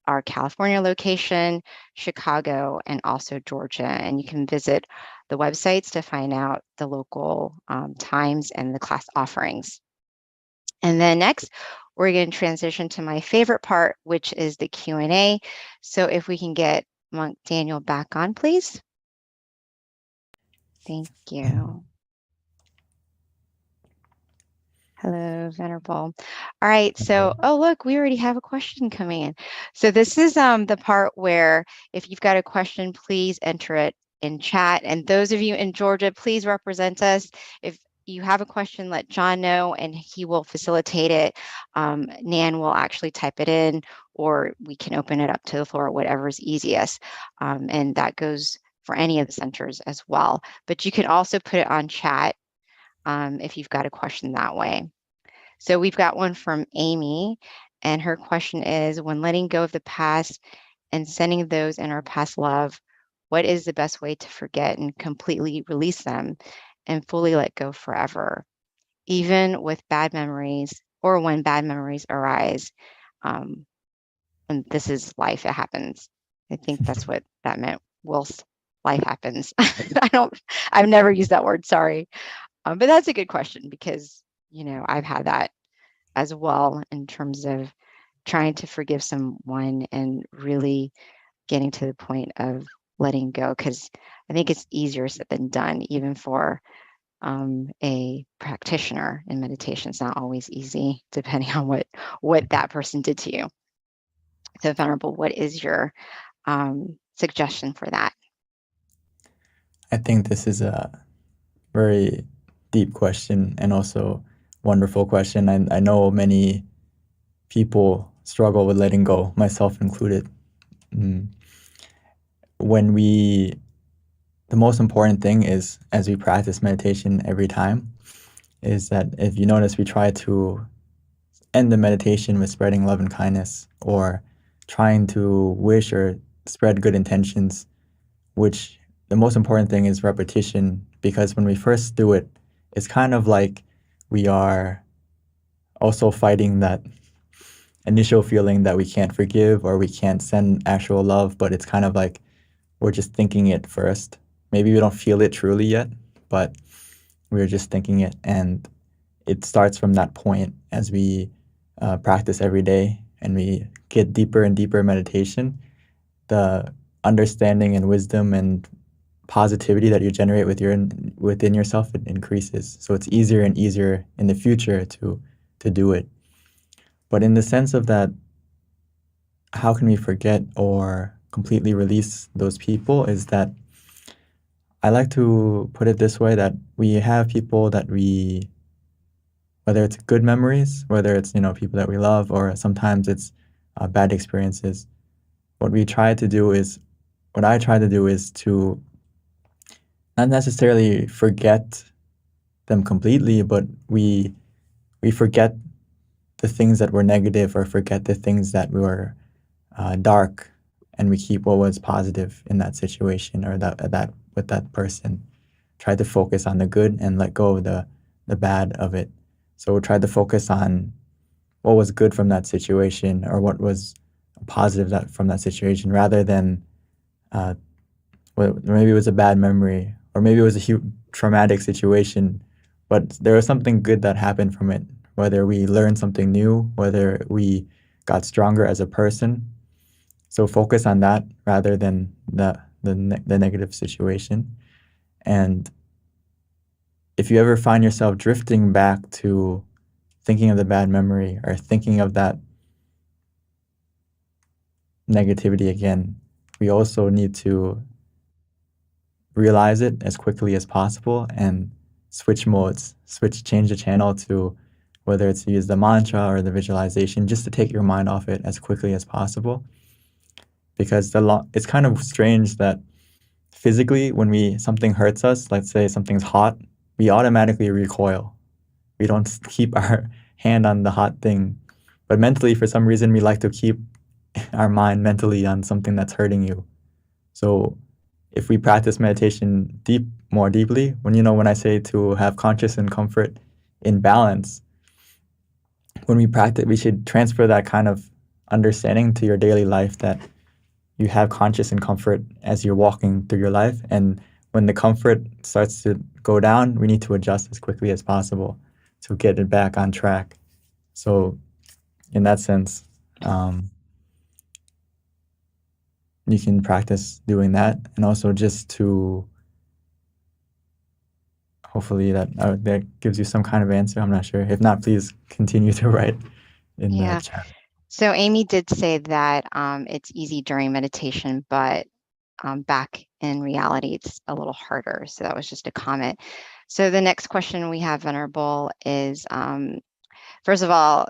Our California location, Chicago, and also Georgia. And you can visit the websites to find out the local times and the class offerings. And then next, we're going to transition to my favorite part, which is the Q&A. So if we can get Monk Daniel back on, please. Thank you. Hello, Venerable. All right, so, oh, look, we already have a question coming in. So this is the part where if you've got a question, please enter it in chat. And those of you in Georgia, please represent us. If you have a question, let John know and he will facilitate it. Nan will actually type it in, or we can open it up to the floor, whatever is easiest. And that goes for any of the centers as well. But you can also put it on chat if you've got a question that way. So we've got one from Amy, and her question is, when letting go of the past and sending those in our past love, what is the best way to forget and completely release them and fully let go forever, even with bad memories or when bad memories arise? And this is life, it happens. I think that's what that meant. Whilst life happens. I've never used that word, sorry. But that's a good question because, you know, I've had that as well in terms of trying to forgive someone and really getting to the point of letting go, because I think it's easier said than done, even for a practitioner in meditation. It's not always easy, depending on what that person did to you. So, Venerable, what is your suggestion for that? I think this is a very deep question and also wonderful question. I know many people struggle with letting go, myself included. The most important thing is, as we practice meditation every time, is that if you notice, we try to end the meditation with spreading love and kindness, or trying to wish or spread good intentions, which the most important thing is repetition, because when we first do it, it's kind of like we are also fighting that initial feeling that we can't forgive or we can't send actual love, but it's kind of like we're just thinking it first. Maybe we don't feel it truly yet, but we're just thinking it. And it starts from that point as we practice every day and we get deeper and deeper meditation. The understanding and wisdom and positivity that you generate within yourself, it increases. So it's easier and easier in the future to do it. But in the sense of that, how can we forget or completely release those people, is that I like to put it this way, that we have people that whether it's good memories, whether it's, people that we love, or sometimes it's bad experiences. What I try to do is to not necessarily forget them completely, but we forget the things that were negative, or forget the things that were dark, and we keep what was positive in that situation, or that with that person. Try to focus on the good and let go of the bad of it. So we'll try to focus on what was good from that situation, or what was positive from that situation, rather than maybe it was a bad memory, or maybe it was a huge traumatic situation, but there was something good that happened from it, whether we learned something new, whether we got stronger as a person. So focus on that rather than the negative situation. And if you ever find yourself drifting back to thinking of the bad memory, or thinking of that negativity again, we also need to realize it as quickly as possible and switch modes, change the channel to whether it's to use the mantra or the visualization, just to take your mind off it as quickly as possible. Because it's kind of strange that physically, when something hurts us, let's say something's hot, we automatically recoil. We don't keep our hand on the hot thing. But mentally, for some reason, we like to keep our mind mentally on something that's hurting you. So if we practice meditation more deeply, when I say to have conscious and comfort in balance, when we practice, we should transfer that kind of understanding to your daily life, that you have conscious and comfort as you're walking through your life. And when the comfort starts to go down, we need to adjust as quickly as possible to get it back on track. So in that sense, you can practice doing that. And also just to, hopefully that gives you some kind of answer. I'm not sure. If not, please continue to write in the chat. So Amy did say that it's easy during meditation, but back in reality, it's a little harder. So that was just a comment. So the next question we have, Venerable, is first of all,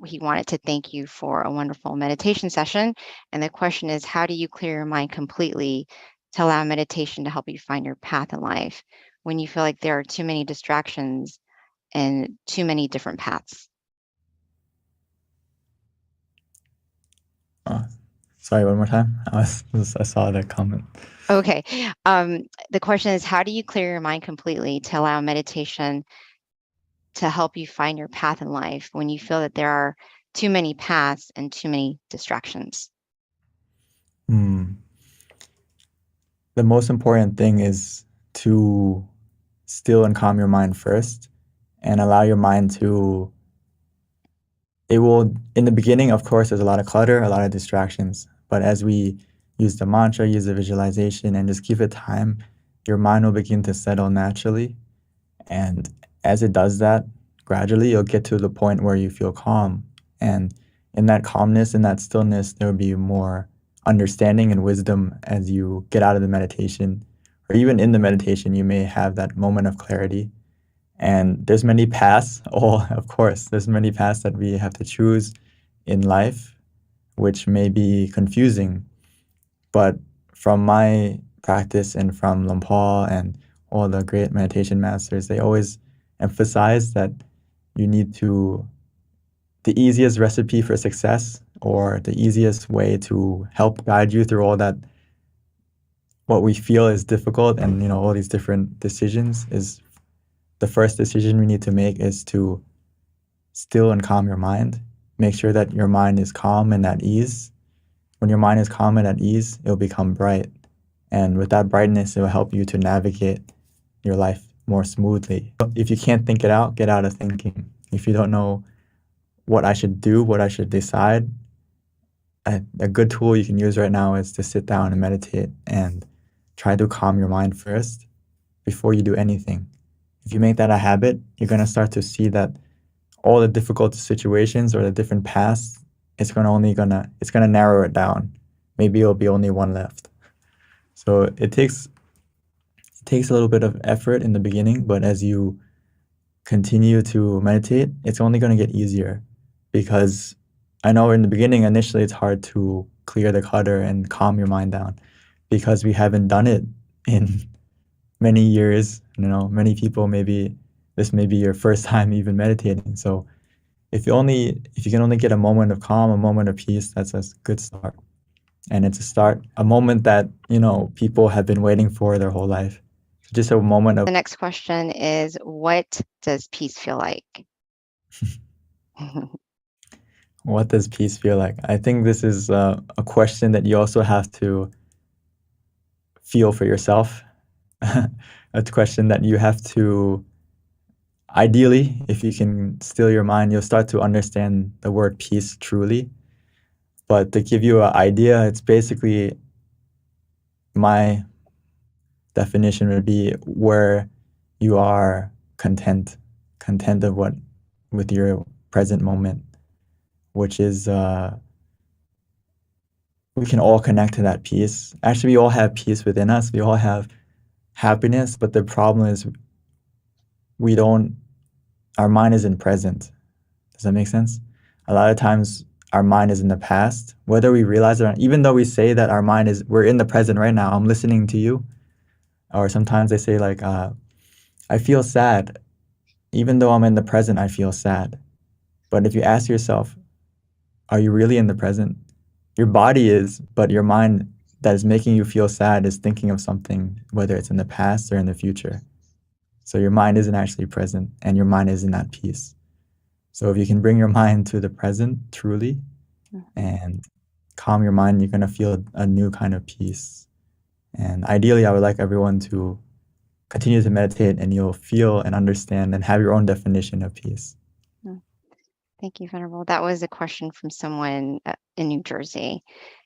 he wanted to thank you for a wonderful meditation session. And the question is, how do you clear your mind completely to allow meditation to help you find your path in life when you feel like there are too many distractions and too many different paths? Sorry, one more time. I saw the comment. Okay. The question is, how do you clear your mind completely to allow meditation to help you find your path in life when you feel that there are too many paths and too many distractions? The most important thing is to still and calm your mind first, and allow your mind to, in the beginning, of course, there's a lot of clutter, a lot of distractions. But as we use the mantra, use the visualization, and just give it time, your mind will begin to settle naturally. And as it does that, gradually you'll get to the point where you feel calm. And in that calmness, in that stillness, there will be more understanding and wisdom as you get out of the meditation. Or even in the meditation, you may have that moment of clarity. And there's many paths. Of course, there's many paths that we have to choose in life, which may be confusing. But from my practice and from Lumpal and all the great meditation masters, they always emphasize that you need the easiest recipe for success, or the easiest way to help guide you through all that, what we feel is difficult and, all these different decisions, is the first decision we need to make is to still and calm your mind. Make sure that your mind is calm and at ease. When your mind is calm and at ease, it'll become bright. And with that brightness, it will help you to navigate your life more smoothly. If you can't think it out, get out of thinking. If you don't know what I should do, what I should decide, a good tool you can use right now is to sit down and meditate and try to calm your mind first before you do anything. If you make that a habit, you're going to start to see that all the difficult situations or the different paths, it's going to narrow it down. Maybe it'll be only one left. So it takes a little bit of effort in the beginning, but as you continue to meditate, it's only going to get easier. Because I know in the beginning, initially, it's hard to clear the clutter and calm your mind down, because we haven't done it in many years. Many people, maybe this may be your first time even meditating. So if you can only get a moment of calm, a moment of peace, that's a good start. And it's a moment that, people have been waiting for their whole life. Just a moment of... The next question is, what does peace feel like? What does peace feel like? I think this is a question that you also have to feel for yourself. A question that you have to, ideally, if you can still your mind, you'll start to understand the word peace truly. But to give you an idea, it's basically, my definition would be where you are content with your present moment, which is, we can all connect to that peace. Actually, we all have peace within us. We all have happiness, but the problem is our mind isn't present. Does that make sense? A lot of times our mind is in the past, whether we realize it or not, even though we say that we're in the present right now, I'm listening to you. Or sometimes they say like, I feel sad. Even though I'm in the present, I feel sad. But if you ask yourself, are you really in the present? Your body is, but your mind that is making you feel sad is thinking of something, whether it's in the past or in the future. So your mind isn't actually present and your mind isn't at peace. So if you can bring your mind to the present truly and calm your mind, you're going to feel a new kind of peace. And ideally, I would like everyone to continue to meditate and you'll feel and understand and have your own definition of peace. Thank you, Venerable. That was a question from someone in New Jersey.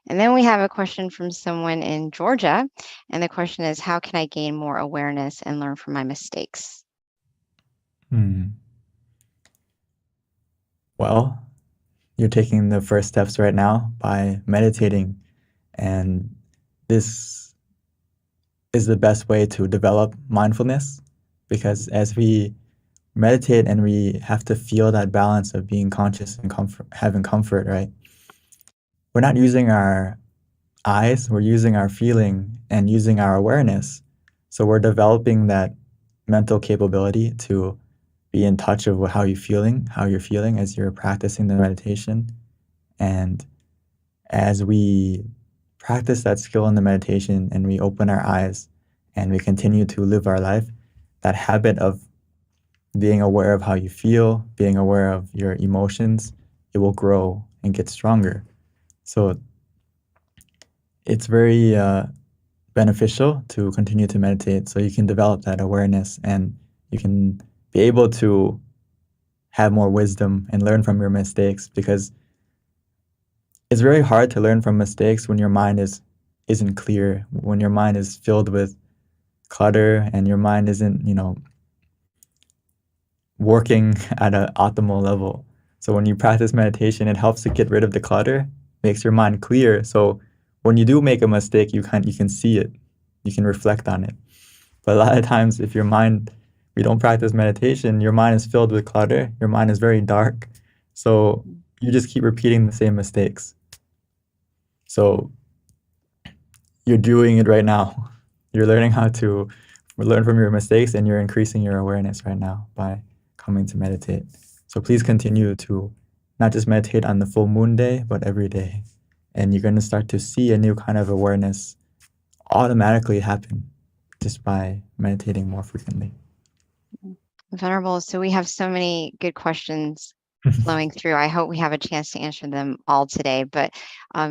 And then we have a question from someone in Georgia. And the question is, how can I gain more awareness and learn from my mistakes? Well, you're taking the first steps right now by meditating. And this is the best way to develop mindfulness, because as we meditate and we have to feel that balance of being conscious and having comfort, right? We're not using our eyes, we're using our feeling and using our awareness. So we're developing that mental capability to be in touch of how you're feeling as you're practicing the meditation. And as we practice that skill in the meditation and we open our eyes and we continue to live our life, that habit of being aware of how you feel, being aware of your emotions, it will grow and get stronger. So it's very beneficial to continue to meditate so you can develop that awareness and you can be able to have more wisdom and learn from your mistakes, because it's very hard to learn from mistakes when your mind isn't clear, when your mind is filled with clutter and your mind isn't, working at an optimal level. So when you practice meditation, it helps to get rid of the clutter, makes your mind clear. So when you do make a mistake, you can see it, you can reflect on it. But a lot of times, if we don't practice meditation, your mind is filled with clutter, your mind is very dark. So you just keep repeating the same mistakes. So you're doing it right now. You're learning how to learn from your mistakes and you're increasing your awareness right now by coming to meditate. So please continue to not just meditate on the full moon day, but every day. And you're going to start to see a new kind of awareness automatically happen just by meditating more frequently. Venerable, so we have so many good questions flowing through. I hope we have a chance to answer them all today. But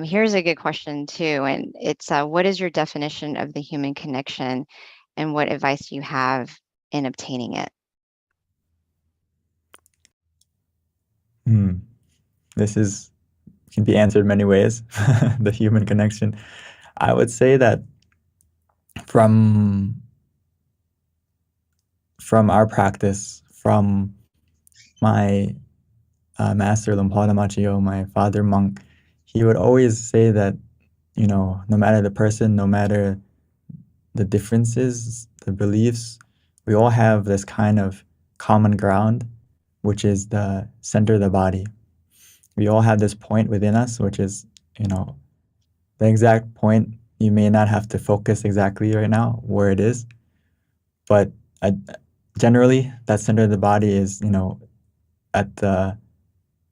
here's a good question too. And it's, what is your definition of the human connection and what advice do you have in obtaining it? This can be answered many ways, the human connection. I would say that from our practice, from my master Lumpata Machio, my father monk, he would always say that, no matter the person, no matter the differences, the beliefs, we all have this kind of common ground, which is the center of the body. We all have this point within us, which is, the exact point. You may not have to focus exactly right now where it is, but generally that center of the body is, at the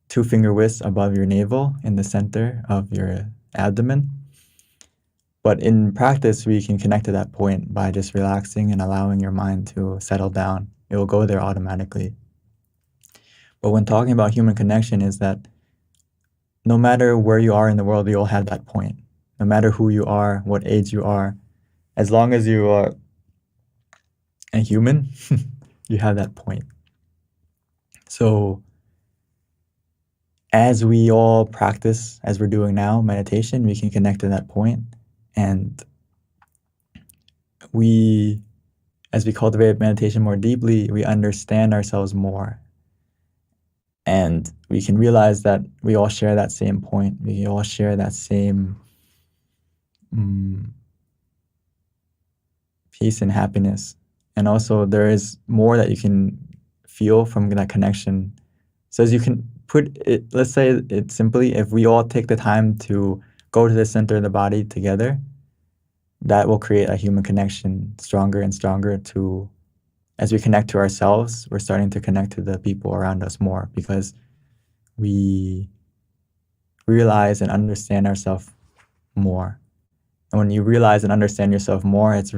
2-finger widths above your navel in the center of your abdomen. But in practice, we can connect to that point by just relaxing and allowing your mind to settle down. It will go there automatically. But when talking about human connection is that no matter where you are in the world, we all have that point. No matter who you are, what age you are, as long as you are a human, you have that point. So as we all practice, as we're doing now, meditation, we can connect to that point. And as we cultivate meditation more deeply, we understand ourselves more. And we can realize that we all share that same point. We all share that same peace and happiness. And also there is more that you can feel from that connection. So as you can put it, let's say it simply, if we all take the time to go to the center of the body together, that will create a human connection stronger and stronger. To as we connect to ourselves, we're starting to connect to the people around us more, because we realize and understand ourselves more. And when you realize and understand yourself more, it's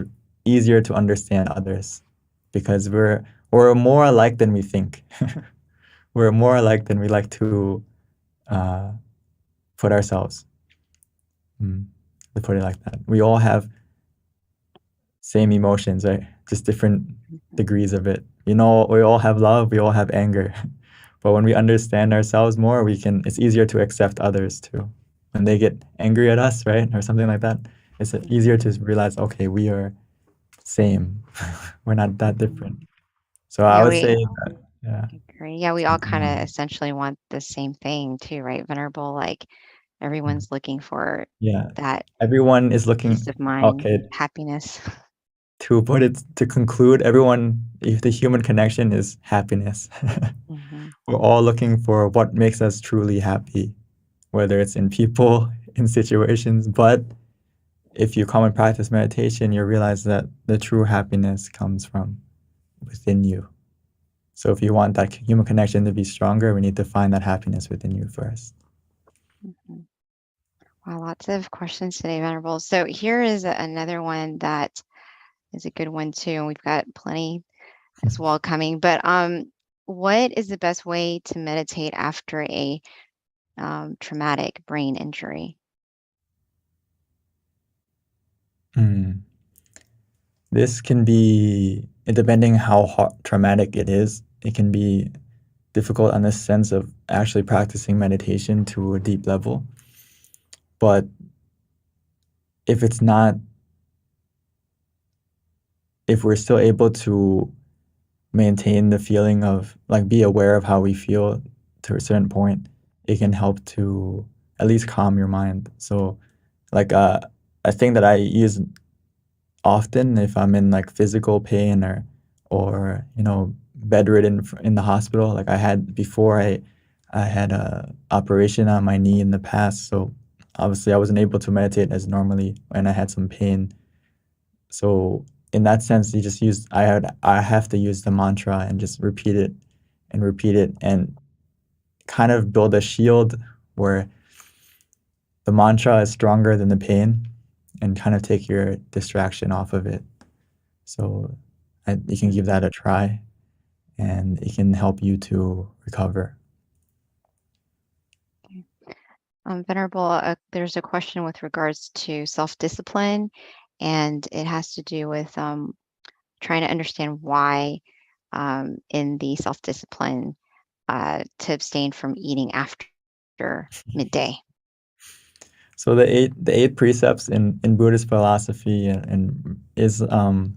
easier to understand others, because we're more alike than we think. We're more alike than we like to put ourselves. To put it like that. We all have same emotions, right? Just different degrees of it. We all have love, we all have anger. But when we understand ourselves more, it's easier to accept others too. When they get angry at us, right? Or something like that, it's easier to realize, okay, we are same. We're not that different. So I Yeah, would we say that, yeah. agree. Yeah, we all kind of essentially want the same thing too, right? Venerable, like everyone's looking for Yeah. that Everyone is looking, peace of mind, okay, happiness. to conclude, if the human connection is happiness. We're all looking for what makes us truly happy, whether it's in people, in situations. But if you come and practice meditation, you realize that the true happiness comes from within you. So if you want that human connection to be stronger, we need to find that happiness within you first. Wow, lots of questions today, Venerable. So here is another one that is a good one too, and we've got plenty as well coming. But what is the best way to meditate after a traumatic brain injury? This can be, depending how traumatic it is, it can be difficult in the sense of actually practicing meditation to a deep level. But if we're still able to maintain the feeling of, like, be aware of how we feel to a certain point, it can help to at least calm your mind. So like a thing that I use often if I'm in like physical pain or bedridden in the hospital, like I had before, I had a operation on my knee in the past, so obviously I wasn't able to meditate as normally and I had some pain. So in that sense, I have to use the mantra and just repeat it and kind of build a shield where the mantra is stronger than the pain and kind of take your distraction off of it. So you can give that a try and it can help you to recover. Venerable, there's a question with regards to self-discipline, and it has to do with trying to understand why in the self-discipline to abstain from eating after midday. So the eight precepts in Buddhist philosophy and is the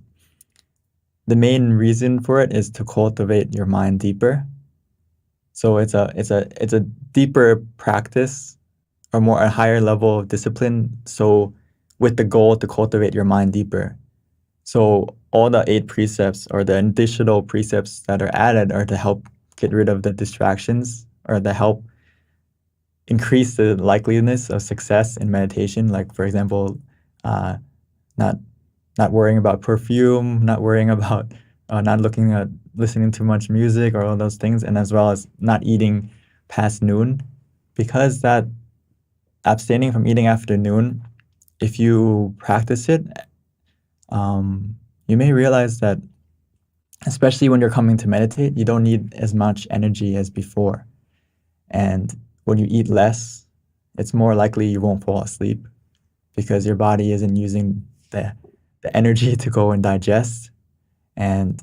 main reason for it is to cultivate your mind deeper. So it's a deeper practice or a higher level of discipline. So with the goal to cultivate your mind deeper. So all the 8 precepts or the additional precepts that are added are to help get rid of the distractions or to help increase the likeliness of success in meditation. Like, for example, not worrying about perfume, not worrying about not listening to much music or all those things, and as well as not eating past noon, because that abstaining from eating after noon, if you practice it, you may realize that, especially when you're coming to meditate, you don't need as much energy as before. And when you eat less, it's more likely you won't fall asleep because your body isn't using the energy to go and digest. And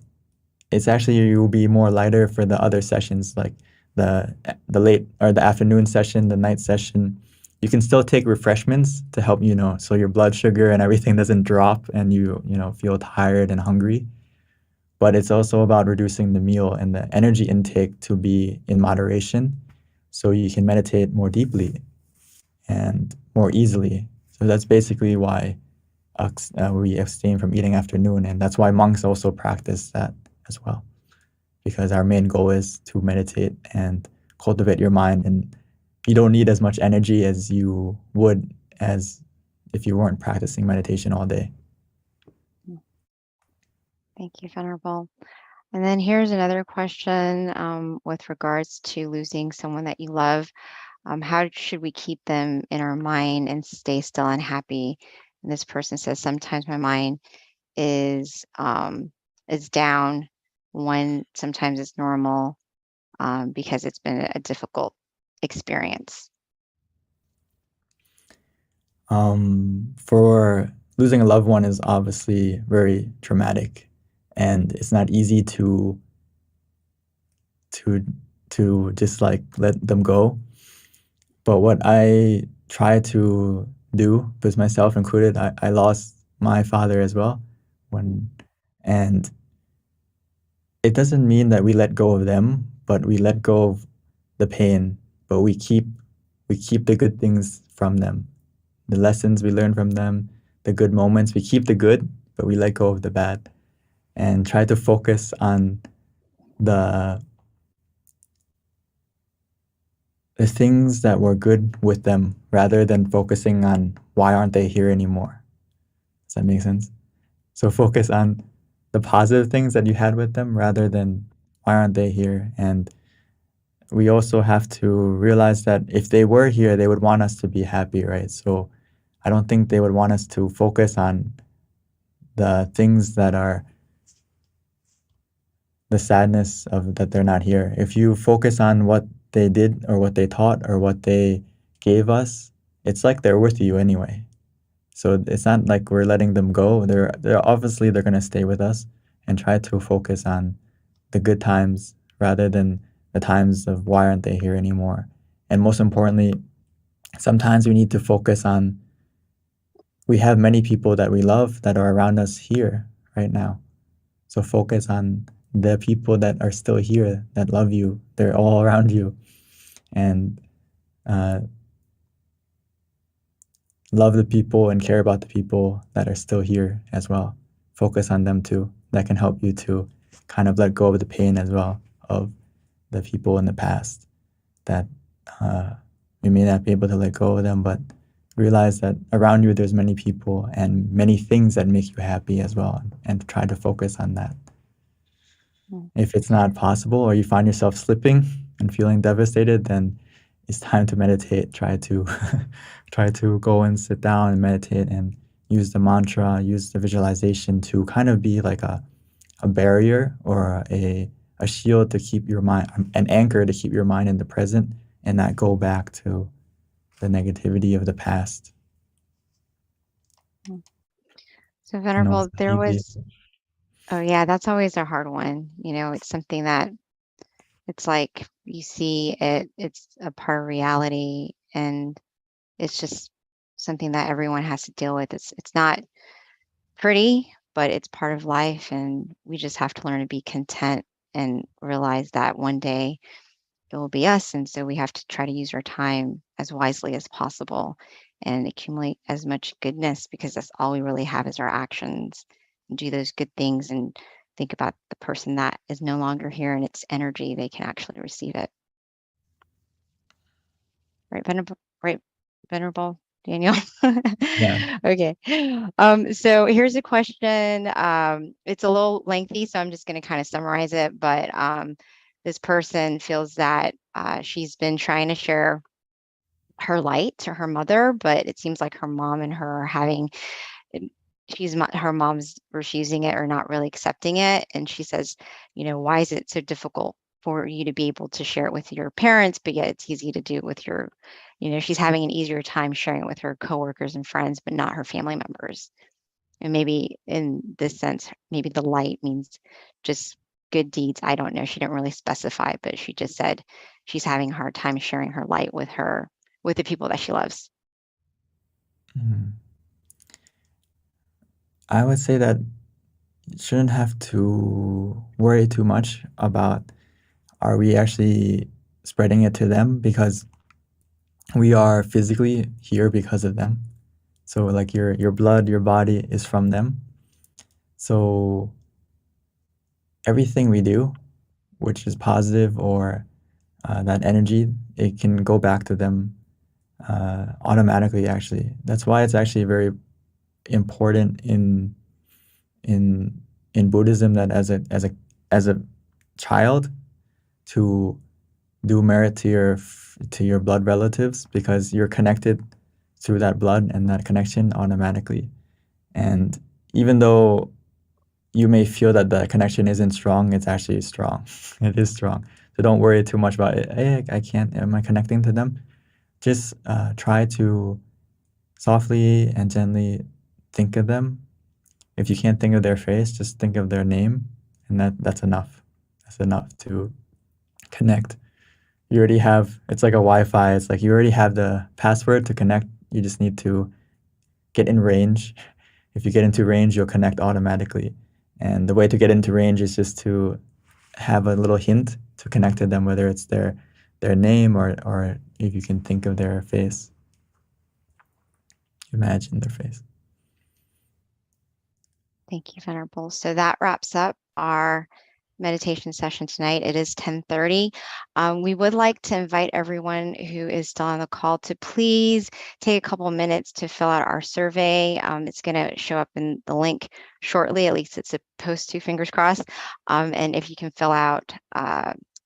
it's actually, you will be more lighter for the other sessions, like the late or the afternoon session, the night session. You can still take refreshments to help, so your blood sugar and everything doesn't drop and you feel tired and hungry. But it's also about reducing the meal and the energy intake to be in moderation so you can meditate more deeply and more easily. So that's basically why we abstain from eating after noon, and that's why monks also practice that as well, because our main goal is to meditate and cultivate your mind, and you don't need as much energy as you would as if you weren't practicing meditation all day. Thank you, Venerable. And then here's another question with regards to losing someone that you love. How should we keep them in our mind and stay still and happy? And this person says, sometimes my mind is down when sometimes it's normal because it's been a difficult experience. For losing a loved one is obviously very traumatic, and it's not easy to just like let them go. But what I try to do, with myself included, I lost my father as well, and it doesn't mean that we let go of them, but we let go of the pain, but we keep the good things from them, the lessons we learn from them, the good moments. We keep the good, but we let go of the bad, and try to focus on the things that were good with them rather than focusing on why aren't they here anymore. Does that make sense? So focus on the positive things that you had with them rather than why aren't they here. And we also have to realize that if they were here, they would want us to be happy, right? So I don't think they would want us to focus on the things that are the sadness of that they're not here. If you focus on what they did or what they taught or what they gave us, it's like they're with you anyway. So it's not like we're letting them go. They're obviously they're going to stay with us, and try to focus on the good times rather than the times of why aren't they here anymore. And most importantly, sometimes we need to focus on, we have many people that we love that are around us here right now. So focus on the people that are still here, that love you. They're all around you. And love the people and care about the people that are still here as well. Focus on them too. That can help you to kind of let go of the pain as well of the people in the past that you may not be able to let go of them, but realize that around you there's many people and many things that make you happy as well, and try to focus on that. If it's not possible or you find yourself slipping and feeling devastated, then it's time to meditate. Try to go and sit down and meditate and use the mantra, use the visualization to kind of be like a barrier or a shield to keep your mind, an anchor to keep your mind in the present and not go back to the negativity of the past. So Venerable, it's not there easy. was, oh yeah, that's always a hard one. It's something that it's like you see it, it's a part of reality, and it's just something that everyone has to deal with. It's not pretty, but it's part of life, and we just have to learn to be content and realize that one day it will be us. And so we have to try to use our time as wisely as possible and accumulate as much goodness, because that's all we really have is our actions, and do those good things and think about the person that is no longer here and its energy, they can actually receive it. Right, Venerable Daniel? Yeah. Okay. So here's a question. It's a little lengthy, so I'm just going to kind of summarize it. But this person feels that she's been trying to share her light to her mother, but it seems like her mom and her are having, her mom's refusing it or not really accepting it. And she says, why is it so difficult for you to be able to share it with your parents, but yet it's easy to do it with your, she's having an easier time sharing it with her coworkers and friends, but not her family members. And maybe in this sense, maybe the light means just good deeds. I don't know. She didn't really specify, but she just said she's having a hard time sharing her light with the people that she loves. I would say that you shouldn't have to worry too much about, are we actually spreading it to them, because we are physically here because of them. So like your blood, your body is from them. So everything we do, which is positive or that energy, it can go back to them automatically. Actually, that's why it's actually very important in in Buddhism that as a child to do merit to your blood relatives, because you're connected through that blood and that connection automatically. And even though you may feel that the connection isn't strong, it's actually strong. It is strong. So don't worry too much about it. Hey, I can't. Am I connecting to them? Just try to softly and gently think of them. If you can't think of their face, just think of their name, and that's enough. That's enough to connect. You already have. It's like a Wi-Fi. It's like you already have the password to connect. You just need to get in range. If you get into range, you'll connect automatically. And the way to get into range is just to have a little hint to connect to them, whether it's their name or if you can think of their face. Imagine their face. Thank you, Venerable. So that wraps up our meditation session tonight. It is 10:30. We would like to invite everyone who is still on the call to please take a couple of minutes to fill out our survey. It's going to show up in the link shortly. At least it's supposed to, fingers crossed. And if you can fill out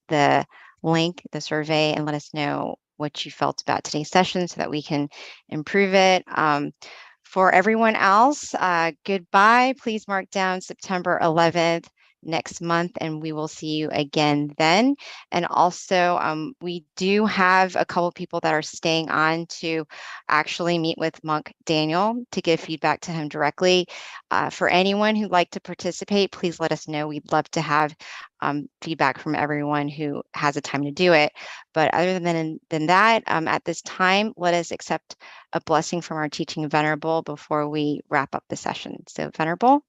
the link, the survey, and let us know what you felt about today's session so that we can improve it. For everyone else, goodbye. Please mark down September 11th next month, and we will see you again then. And also, we do have a couple people that are staying on to actually meet with Monk Daniel to give feedback to him directly. For anyone who'd like to participate, please let us know. We'd love to have feedback from everyone who has a time to do it. But other than that, at this time, let us accept a blessing from our teaching Venerable before we wrap up the session. So Venerable.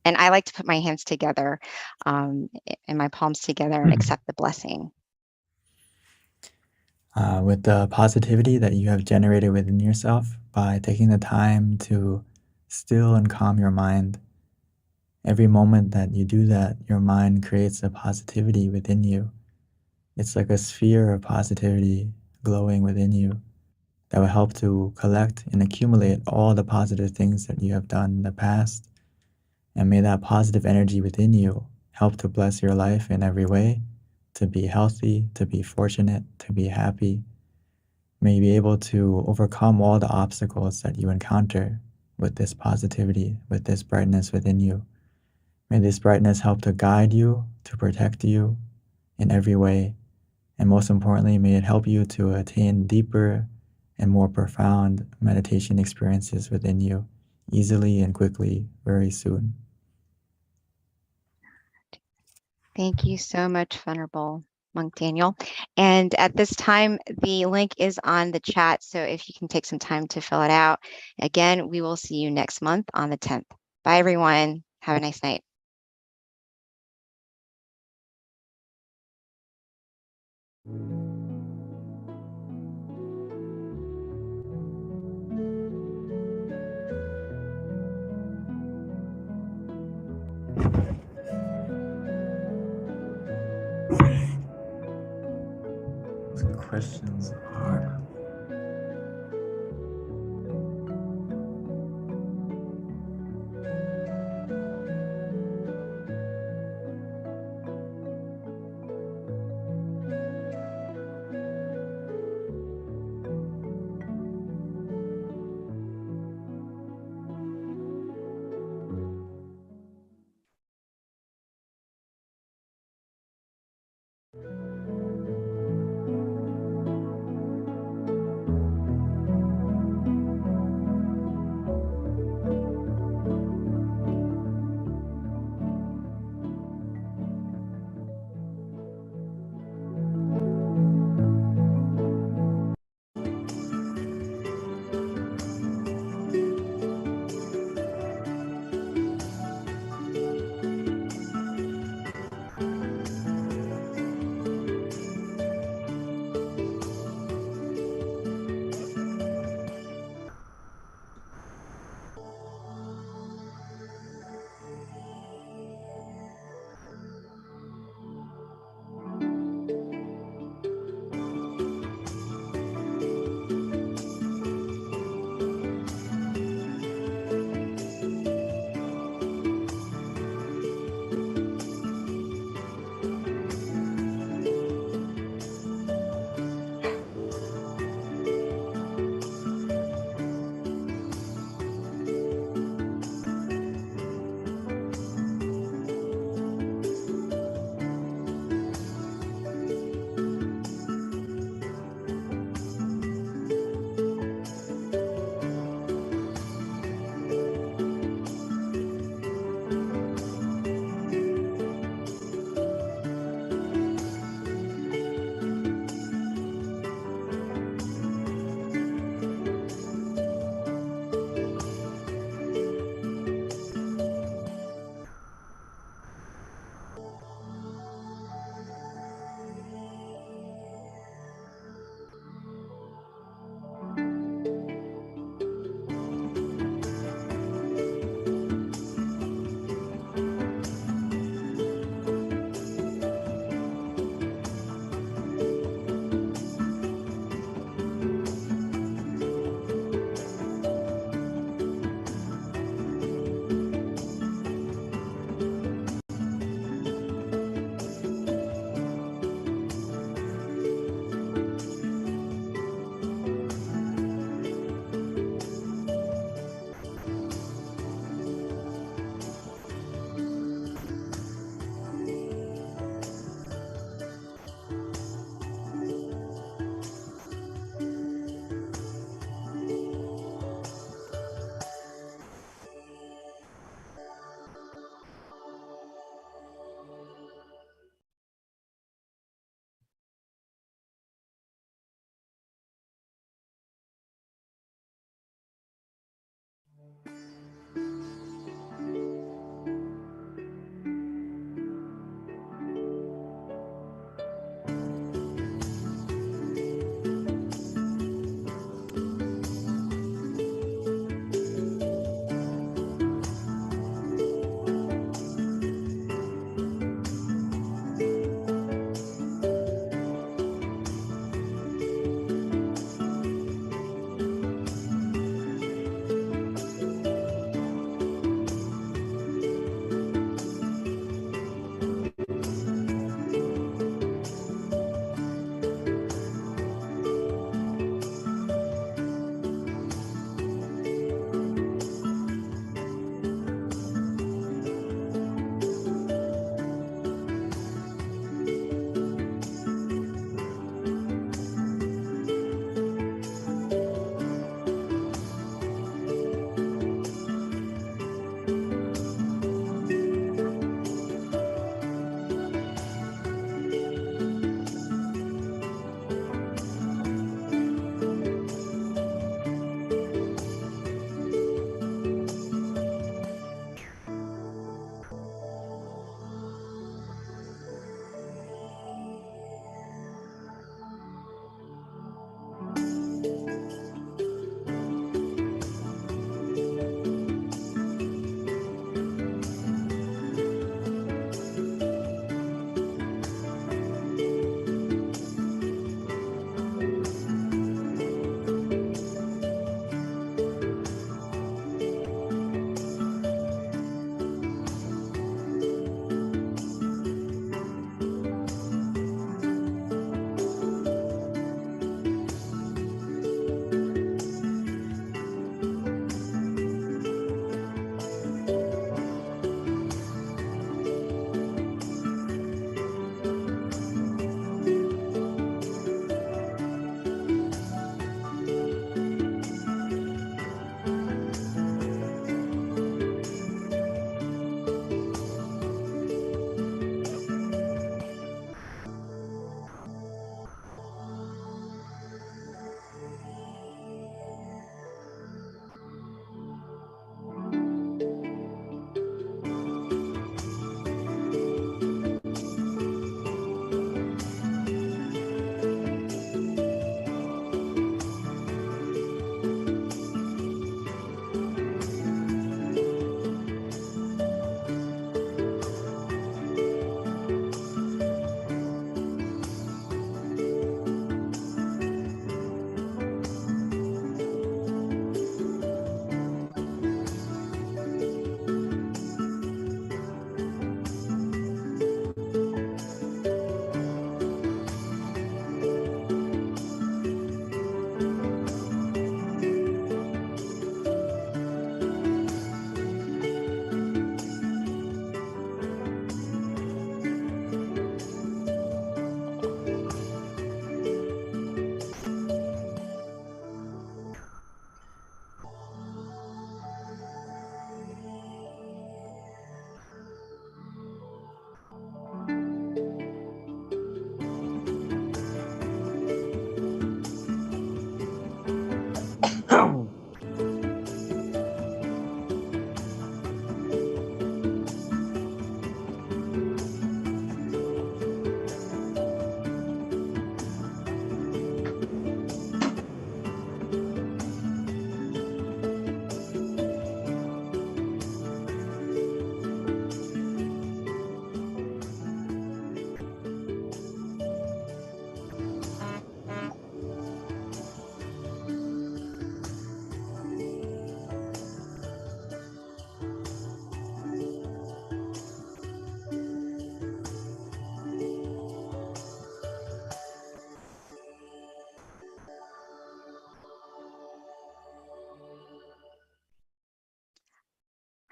And I like to put my hands together and my palms together and accept the blessing. With the positivity that you have generated within yourself by taking the time to still and calm your mind. Every moment that you do that, your mind creates a positivity within you. It's like a sphere of positivity glowing within you that will help to collect and accumulate all the positive things that you have done in the past. And may that positive energy within you help to bless your life in every way, to be healthy, to be fortunate, to be happy. May you be able to overcome all the obstacles that you encounter with this positivity, with this brightness within you. May this brightness help to guide you, to protect you in every way. And most importantly, may it help you to attain deeper and more profound meditation experiences within you easily and quickly, very soon. Thank you so much, Venerable Monk Daniel. And at this time, the link is on the chat. So if you can take some time to fill it out. Again, we will see you next month on the 10th. Bye, everyone. Have a nice night. Questions are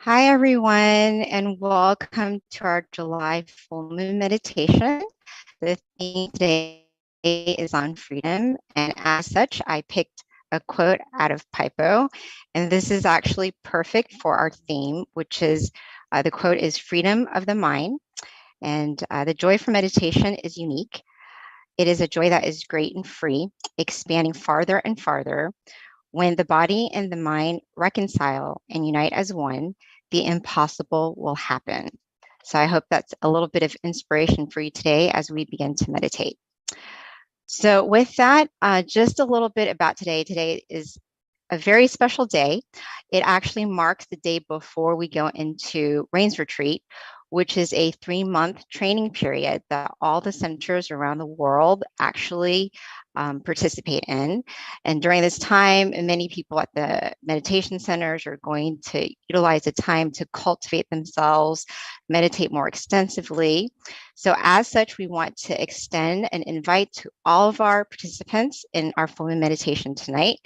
Hi, everyone, and welcome to our July full moon meditation. The theme today is on freedom, and as such, I picked a quote out of Pipo, and this is actually perfect for our theme, which is the quote is freedom of the mind, and the joy for meditation is unique. It is a joy that is great and free, expanding farther and farther. When the body and the mind reconcile and unite as one, the impossible will happen. So I hope that's a little bit of inspiration for you today as we begin to meditate. So with that, just a little bit about today. Today is a very special day. It actually marks the day before we go into Rains Retreat, which is a 3-month training period that all the centers around the world actually participate in. And during this time, many people at the meditation centers are going to utilize the time to cultivate themselves, meditate more extensively. So as such, we want to extend and invite to all of our participants in our full moon meditation tonight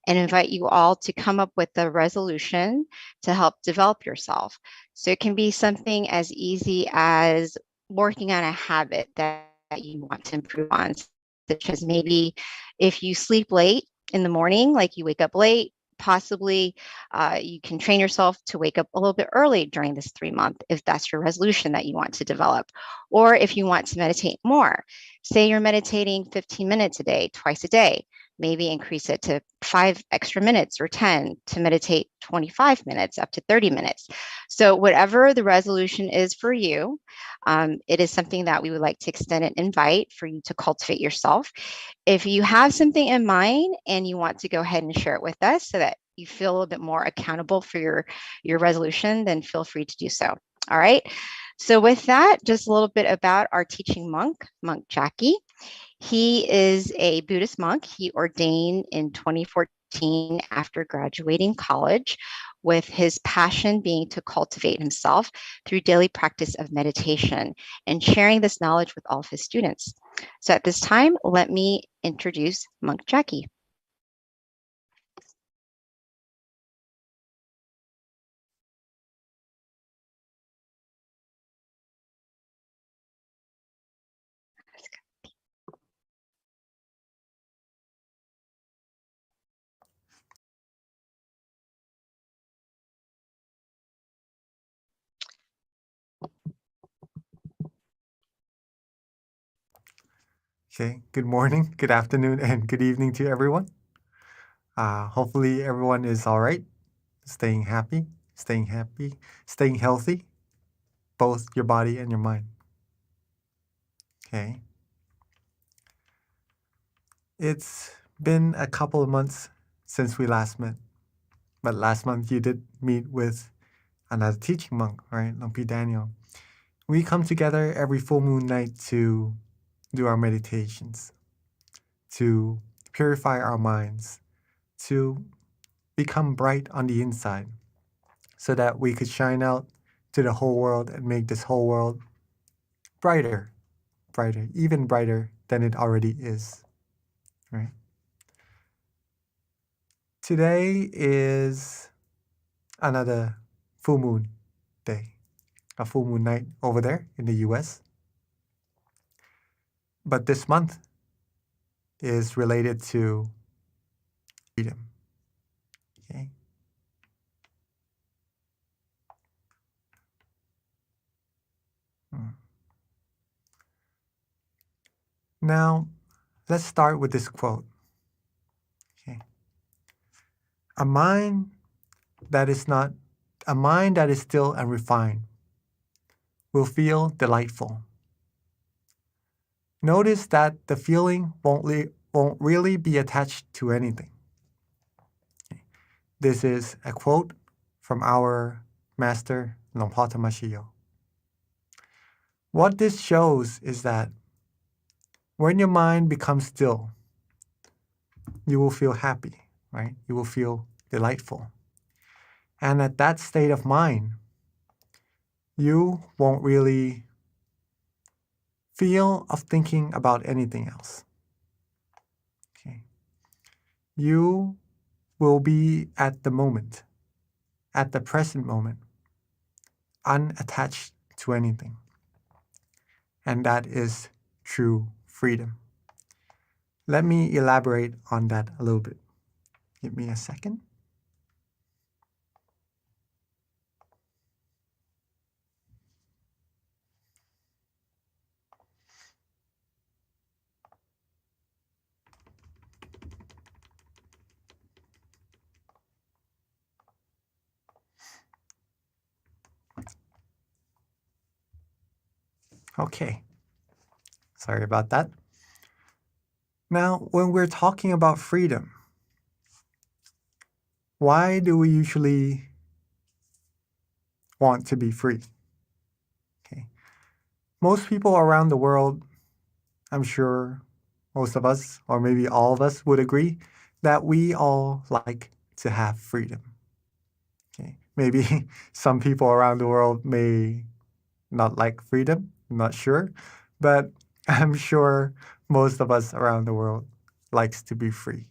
and invite you all to come up with a resolution to help develop yourself. So it can be something as easy as working on a habit that you want to improve on, such as maybe if you sleep late in the morning, like you wake up late, possibly you can train yourself to wake up a little bit early during this 3-month, if that's your resolution that you want to develop. Or if you want to meditate more, say you're meditating 15 minutes a day, twice a day, maybe increase it to 5 extra minutes or 10 to meditate 25 minutes up to 30 minutes. So whatever the resolution is for you, it is something that we would like to extend an invite for you to cultivate yourself. If you have something in mind and you want to go ahead and share it with us so that you feel a little bit more accountable for your resolution, then feel free to do so. All right. So with that, just a little bit about our teaching monk, Monk Jackie. He is a Buddhist monk. He ordained in 2014 after graduating college, with his passion being to cultivate himself through daily practice of meditation and sharing this knowledge with all of his students. So at this time, let me introduce Monk Jackie. Okay, good morning, good afternoon, and good evening to everyone. Hopefully everyone is all right, staying happy, staying healthy, both your body and your mind. Okay. It's been a couple of months since we last met, but last month you did meet with another teaching monk, right, Lumpy Daniel. We come together every full moon night to do our meditations, to purify our minds, to become bright on the inside so that we could shine out to the whole world and make this whole world brighter, even brighter than it already is, right? Today is another full moon day, a full moon night over there in the US. But this month is related to freedom. Okay. Now, let's start with this quote. Okay. A mind that is still and refined will feel delightful. Notice that the feeling won't really be attached to anything. Okay. This is a quote from our master, Longpa Tamashio. What this shows is that when your mind becomes still, you will feel happy, right? You will feel delightful. And at that state of mind, you won't really feel of thinking about anything else. Okay. You will be at the moment, at the present moment, unattached to anything. And that is true freedom. Let me elaborate on that a little bit. Give me a second. Okay. Sorry about that. Now, when we're talking about freedom, why do we usually want to be free? Okay. Most people around the world, I'm sure most of us, or maybe all of us, would agree that we all like to have freedom. Okay. Maybe some people around the world may not like freedom, I'm not sure, but I'm sure most of us around the world likes to be free.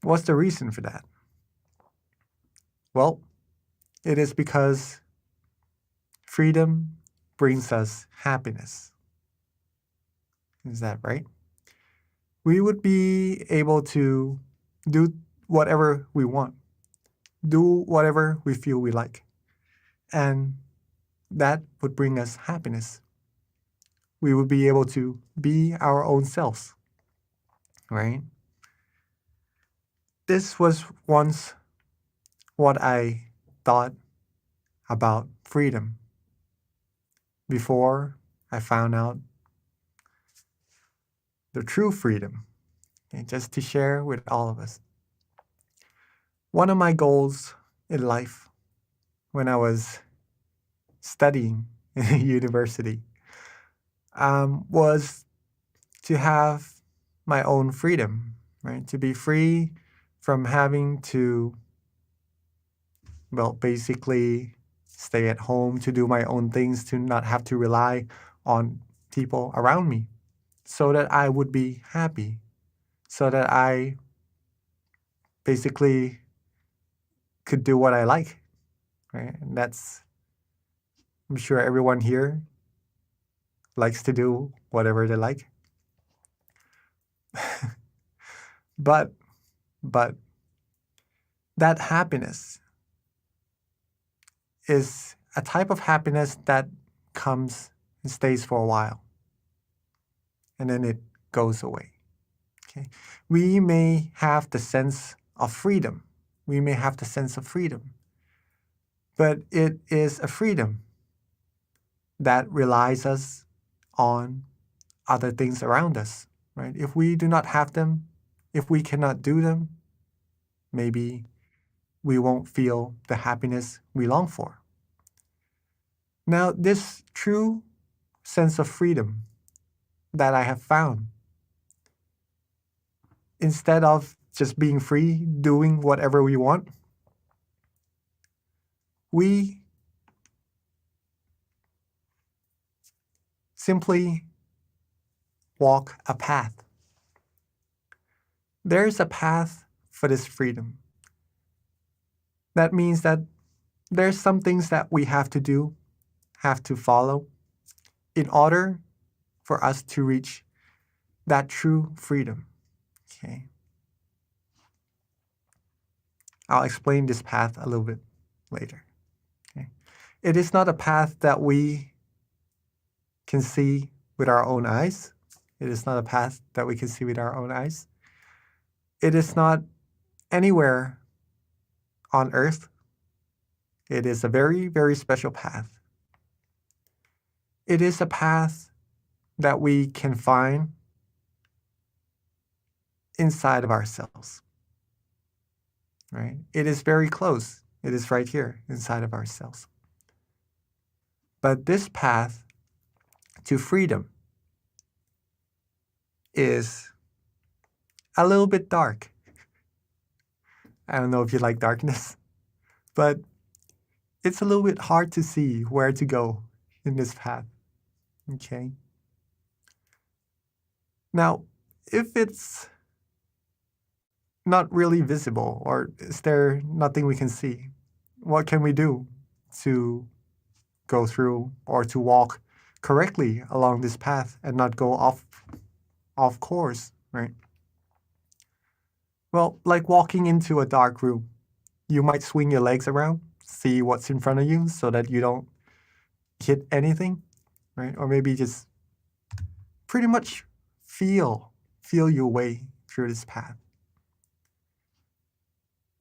What's the reason for that? Well, it is because freedom brings us happiness. Is that right? We would be able to do whatever we want, do whatever we feel we like, and that would bring us happiness. We would be able to be our own selves. right? This was once what I thought about freedom before I found out the true freedom. Okay, just to share with all of us. One of my goals in life when I was studying in university was to have my own freedom, right? To be free from having to, well, basically stay at home, to do my own things, to not have to rely on people around me, so that I would be happy, so that I basically could do what I like, right? And I'm sure everyone here likes to do whatever they like. but that happiness is a type of happiness that comes and stays for a while, and then it goes away. Okay? We may have the sense of freedom. We may have the sense of freedom, but it is a freedom that relies us on other things around us, right? If we do not have them, if we cannot do them, maybe we won't feel the happiness we long for. Now, this true sense of freedom that I have found, instead of just being free, doing whatever we want, we simply walk a path. There's a path for this freedom. That means that there's some things that we have to do, have to follow, in order for us to reach that true freedom. Okay. I'll explain this path a little bit later. Okay. It is not a path that we can see with our own eyes. It is not a path that we can see with our own eyes. It is not anywhere on earth. It is a very, very special path. It is a path that we can find inside of ourselves, right? It is very close. It is right here inside of ourselves. But this path to freedom is a little bit dark. I don't know if you like darkness, but it's a little bit hard to see where to go in this path. Okay. Now, if it's not really visible, or is there nothing we can see, what can we do to go through or to walk correctly along this path and not go off course, right? Well, like walking into a dark room, you might swing your legs around, see what's in front of you so that you don't hit anything, right? Or maybe just pretty much feel your way through this path.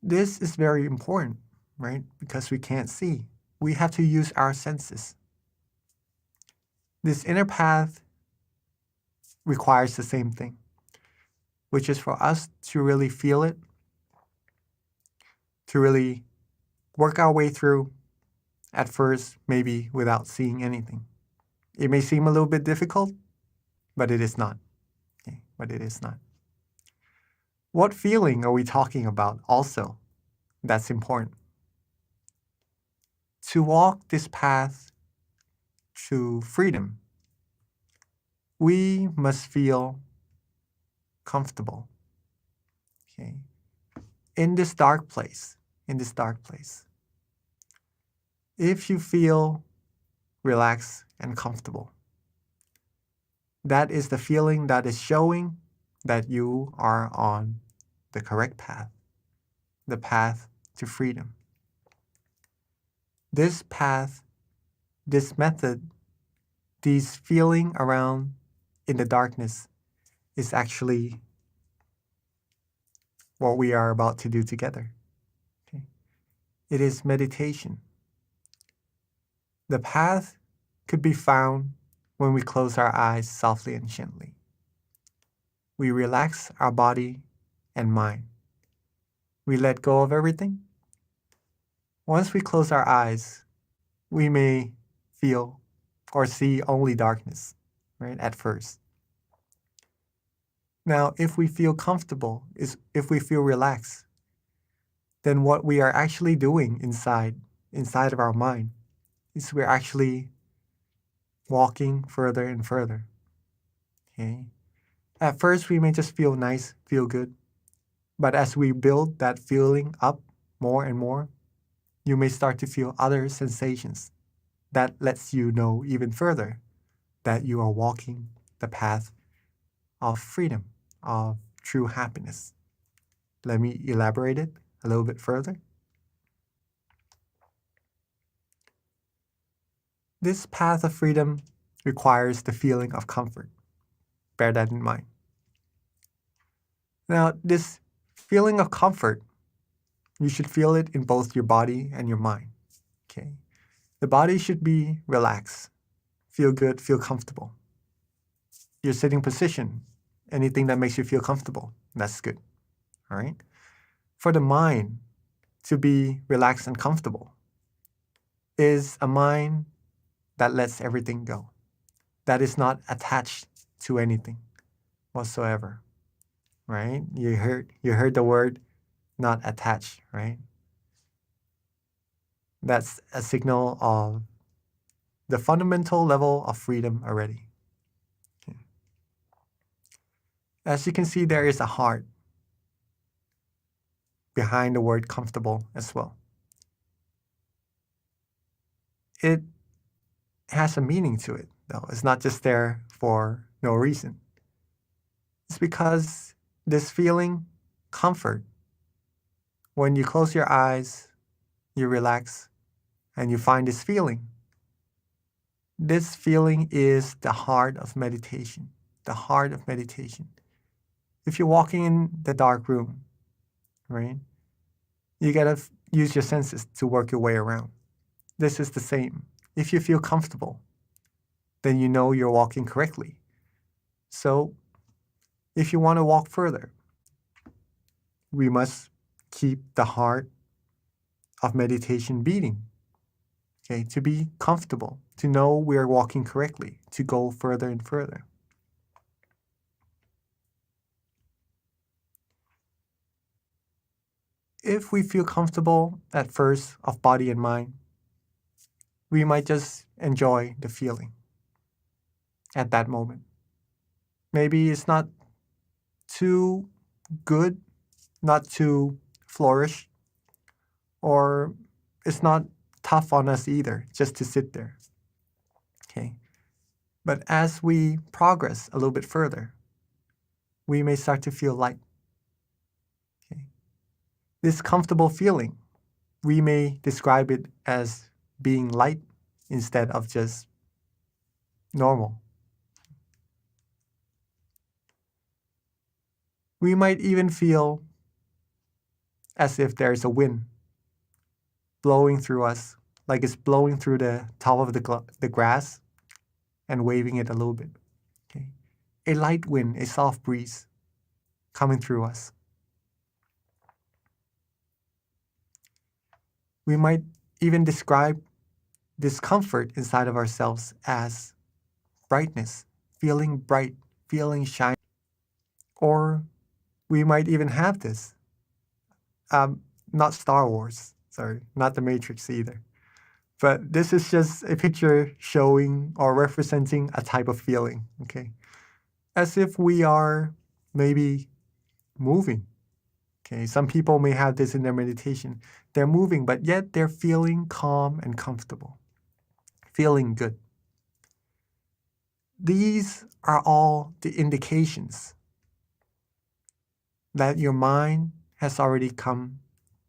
This is very important, right? Because we can't see. We have to use our senses. This inner path requires the same thing, which is for us to really feel it, to really work our way through, at first, maybe without seeing anything. It may seem a little bit difficult, but it is not. Okay? But it is not. What feeling are we talking about also? That's important. To walk this path to freedom, we must feel comfortable. Okay? In this dark place, if you feel relaxed and comfortable, that is the feeling that is showing that you are on the correct path, the path to freedom. This path, this method, these feeling around in the darkness is actually what we are about to do together. Okay? It is meditation. The path could be found when we close our eyes softly and gently. We relax our body and mind. We let go of everything. Once we close our eyes, we may feel or see only darkness, right, at first. Now, if we feel comfortable, if we feel relaxed, then what we are actually doing inside of our mind is we're actually walking further and further. Okay? At first, we may just feel nice, feel good. But as we build that feeling up more and more, you may start to feel other sensations that lets you know even further that you are walking the path of freedom, of true happiness. Let me elaborate it a little bit further. This path of freedom requires the feeling of comfort. Bear that in mind. Now, this feeling of comfort, you should feel it in both your body and your mind. Okay? The body should be relaxed, feel good, feel comfortable. Your sitting position, anything that makes you feel comfortable, that's good. All right? For the mind to be relaxed and comfortable is a mind that lets everything go, that is not attached to anything whatsoever, right? You heard the word not attached, right? That's a signal of the fundamental level of freedom already. Okay. As you can see, there is a heart behind the word comfortable as well. It has a meaning to it, though. It's not just there for no reason. It's because this feeling, comfort, when you close your eyes, you relax, and you find this feeling. This feeling is the heart of meditation, the heart of meditation. If you're walking in the dark room, right, you gotta use your senses to work your way around. This is the same. If you feel comfortable, then you know you're walking correctly. So if you want to walk further, we must keep the heart of meditation beating, okay, to be comfortable, to know we're walking correctly, to go further and further. If we feel comfortable at first of body and mind, we might just enjoy the feeling at that moment. Maybe it's not too good, not too flourish, or it's not tough on us either, just to sit there. Okay. But as we progress a little bit further, we may start to feel light. Okay. This comfortable feeling, we may describe it as being light instead of just normal. We might even feel as if there's a wind blowing through us, like it's blowing through the top of the grass and waving it a little bit. Okay. A light wind, a soft breeze coming through us. We might even describe this comfort inside of ourselves as brightness, feeling bright, feeling shiny. Or we might even have this. Not Star Wars, sorry, not the Matrix either. But this is just a picture showing or representing a type of feeling, okay? As if we are maybe moving, okay? Some people may have this in their meditation. They're moving, but yet they're feeling calm and comfortable, feeling good. These are all the indications that your mind has already come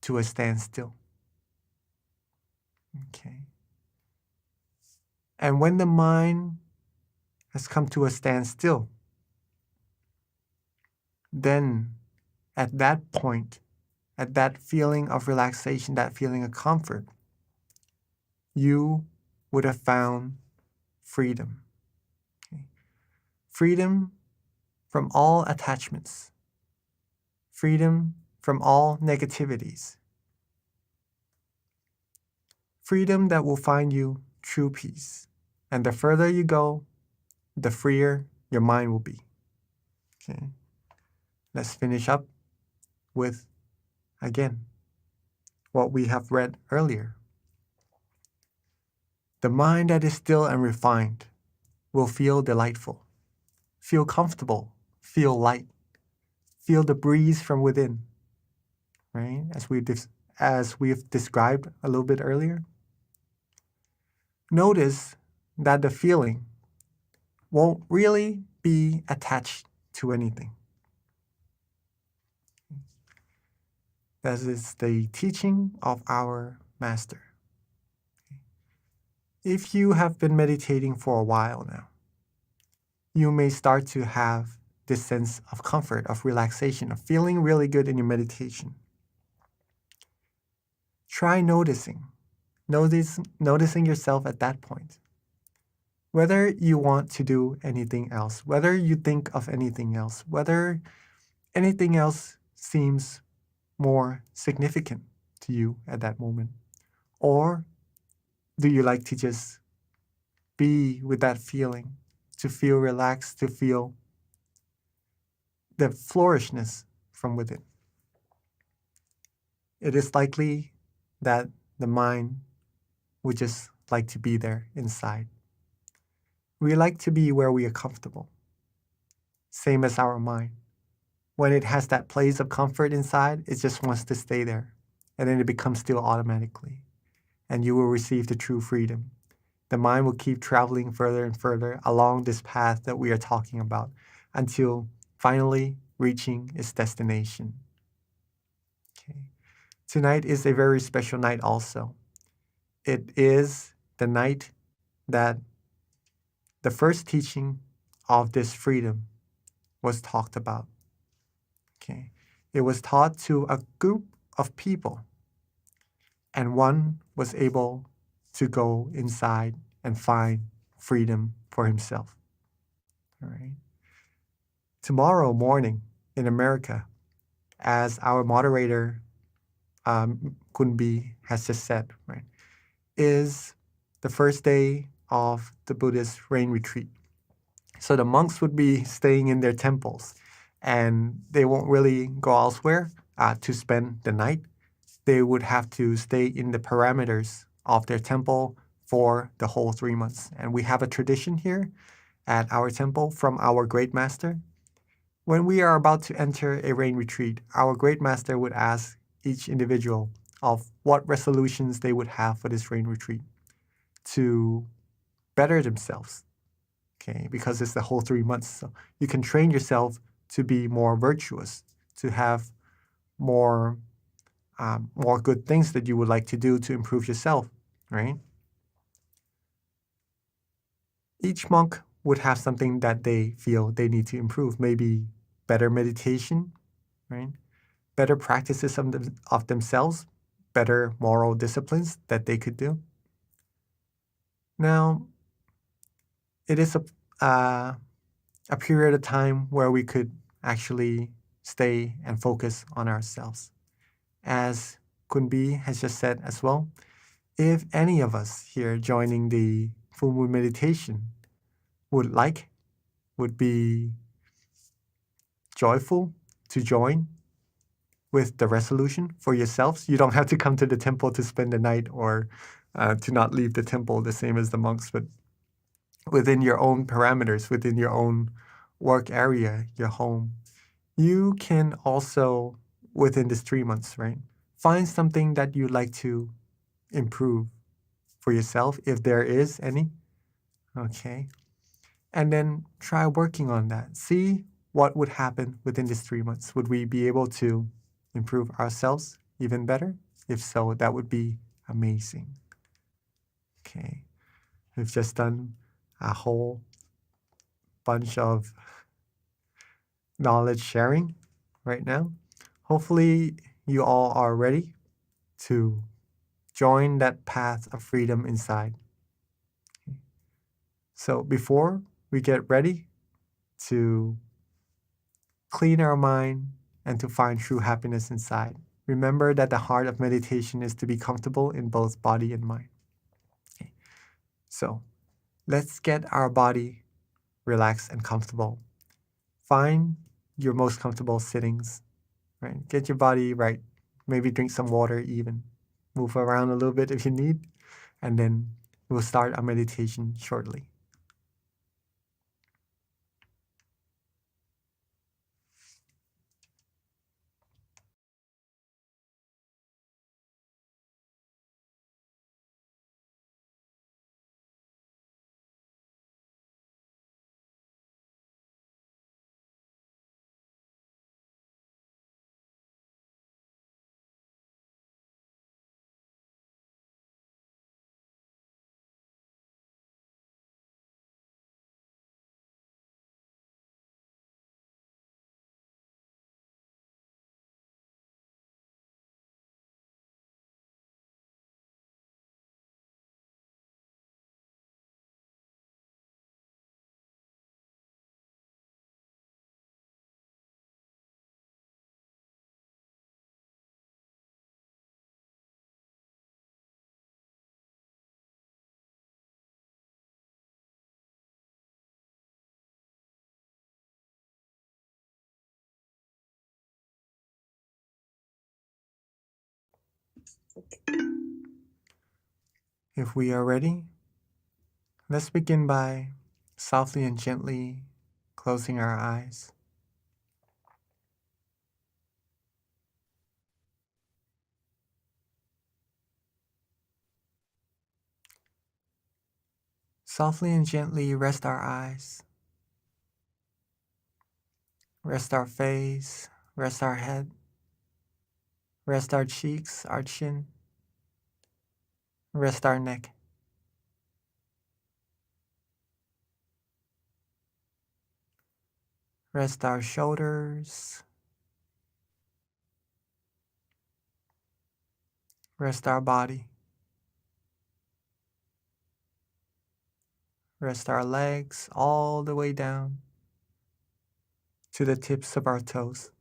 to a standstill. Okay. And when the mind has come to a standstill, then at that point, at that feeling of relaxation, that feeling of comfort, you would have found freedom. Okay? Freedom from all attachments, freedom from all negativities, freedom that will find you true peace. And the further you go, the freer your mind will be. Okay. Let's finish up with, again, what we have read earlier. The mind that is still and refined will feel delightful, feel comfortable, feel light, feel the breeze from within, right? As we've described a little bit earlier. Notice that the feeling won't really be attached to anything. That is the teaching of our master. If you have been meditating for a while now, you may start to have this sense of comfort, of relaxation, of feeling really good in your meditation. Try noticing yourself at that point. Whether you want to do anything else, whether you think of anything else, whether anything else seems more significant to you at that moment, or do you like to just be with that feeling, to feel relaxed, to feel the flourishness from within? It is likely that the mind would just like to be there inside. We like to be where we are comfortable. Same as our mind. When it has that place of comfort inside, it just wants to stay there. And then it becomes still automatically. And you will receive the true freedom. The mind will keep traveling further and further along this path that we are talking about until finally reaching its destination. Okay. Tonight is a very special night also. It is the night that the first teaching of this freedom was talked about. Okay. It was taught to a group of people, and one was able to go inside and find freedom for himself. All right. Tomorrow morning in America, as our moderator Kunbi has just said, right, is the first day of the Buddhist rain retreat. So the monks would be staying in their temples, and they won't really go elsewhere to spend the night. They would have to stay in the parameters of their temple for the whole 3 months. And we have a tradition here at our temple from our great master. When we are about to enter a rain retreat, our great master would ask each individual of what resolutions they would have for this rain retreat to better themselves. Okay, because it's the whole 3 months. So you can train yourself to be more virtuous, to have more good things that you would like to do to improve yourself, right? Each monk would have something that they feel they need to improve. Maybe better meditation, right? Better practices of themselves, better moral disciplines that they could do. Now, it is a period of time where we could actually stay and focus on ourselves. As Kunbi has just said as well, if any of us here joining the full moon meditation would be joyful to join with the resolution for yourselves, you don't have to come to the temple to spend the night or to not leave the temple the same as the monks, but within your own parameters, within your own work area, your home, you can also, within this 3 months, right, find something that you'd like to improve for yourself, if there is any. Okay. And then try working on that. See what would happen within these 3 months. Would we be able to improve ourselves even better? If so, that would be amazing. Okay. We've just done a whole bunch of knowledge sharing right now. Hopefully, you all are ready to join that path of freedom inside. So, before we get ready to clean our mind and to find true happiness inside, remember that the heart of meditation is to be comfortable in both body and mind. Okay. So, let's get our body relaxed and comfortable. Find your most comfortable sittings, right? Get your body right. Maybe drink some water even. Move around a little bit if you need. And then we'll start our meditation shortly. If we are ready, let's begin by softly and gently closing our eyes. Softly and gently rest our eyes, rest our face, rest our head, rest our cheeks, our chin, rest our neck. Rest our shoulders, rest our body, rest our legs all the way down to the tips of our toes.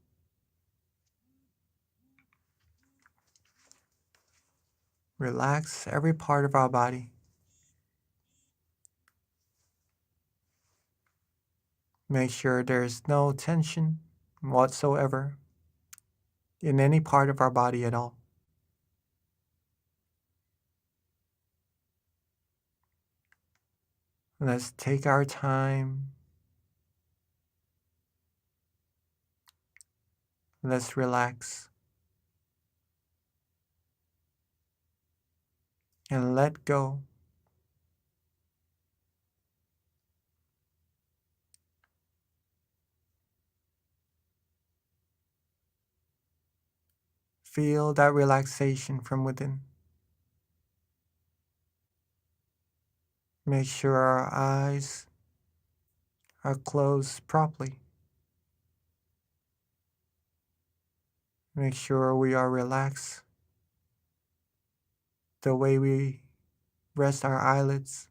Relax every part of our body. Make sure there's no tension whatsoever in any part of our body at all. Let's take our time. Let's relax. And let go. Feel that relaxation from within. Make sure our eyes are closed properly. Make sure we are relaxed the way we rest our eyelids.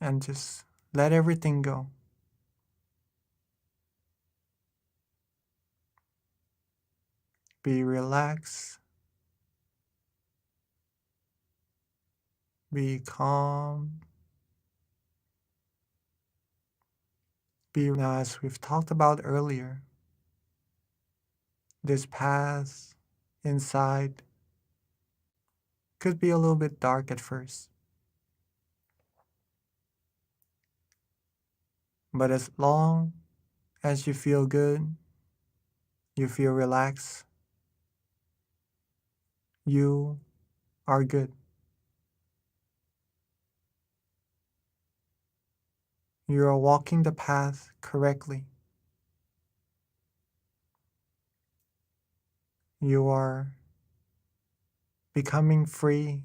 And just let everything go. Be relaxed. Be calm. Now, as we've talked about earlier, this path inside could be a little bit dark at first. But as long as you feel good, you feel relaxed, you are good. You are walking the path correctly. You are becoming free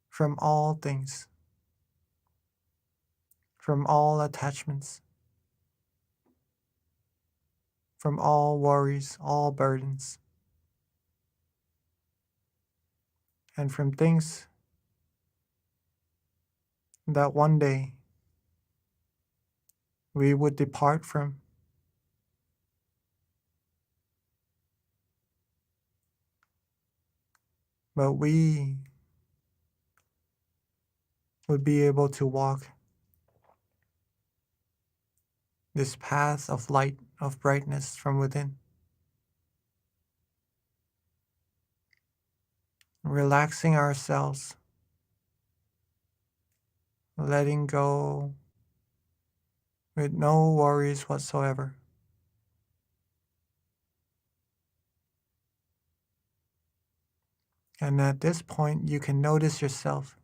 from all things. from all attachments, from all worries, all burdens, and from things that one day we would depart from. But we would be able to walk this path of light, of brightness from within, relaxing ourselves, letting go with no worries whatsoever. And at this point, you can notice yourself,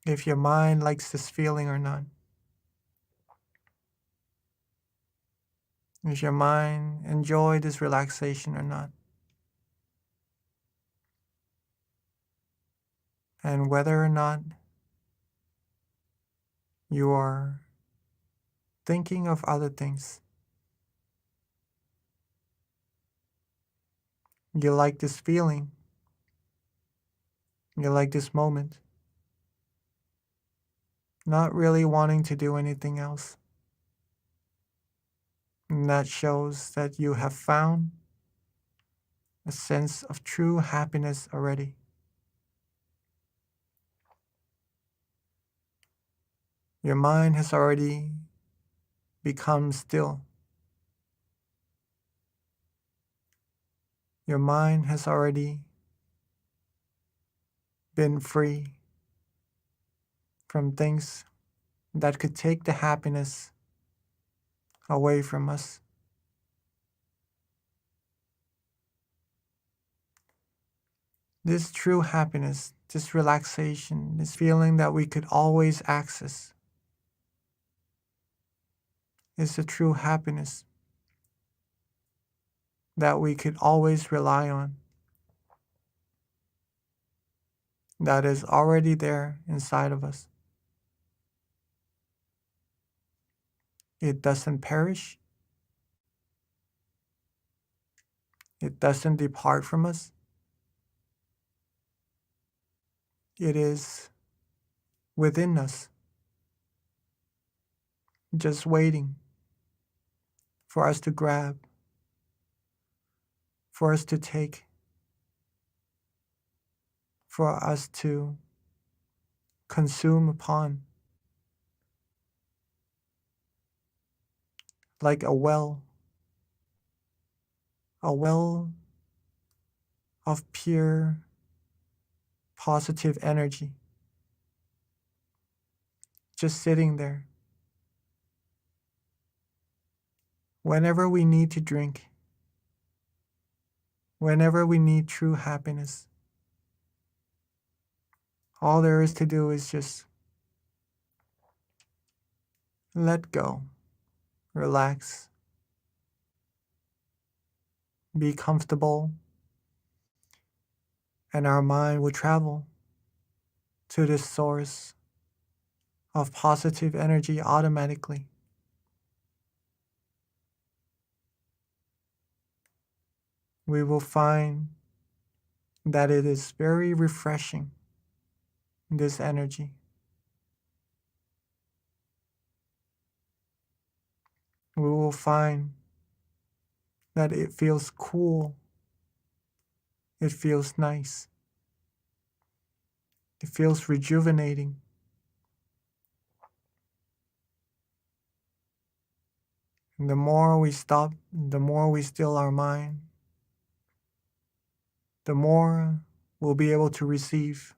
if your mind likes this feeling or not. Does your mind enjoy this relaxation or not? And whether or not you are thinking of other things. You like this feeling. You like this moment. Not really wanting to do anything else. And that shows that you have found a sense of true happiness already. Your mind has already become still. Your mind has already been free from things that could take the happiness away from us. This true happiness, this relaxation, this feeling that we could always access is the true happiness that we could always rely on, that is already there inside of us. It doesn't perish. It doesn't depart from us. It is within us, just waiting for us to grab, for us to take, for us to consume upon, like a well of pure positive energy, just sitting there. Whenever we need to drink, whenever we need true happiness, all there is to do is just let go, relax, be comfortable, and our mind will travel to this source of positive energy automatically. We will find that it is very refreshing, this energy. We will find that it feels cool, it feels nice, it feels rejuvenating. And the more we stop, the more we still our mind, the more we'll be able to receive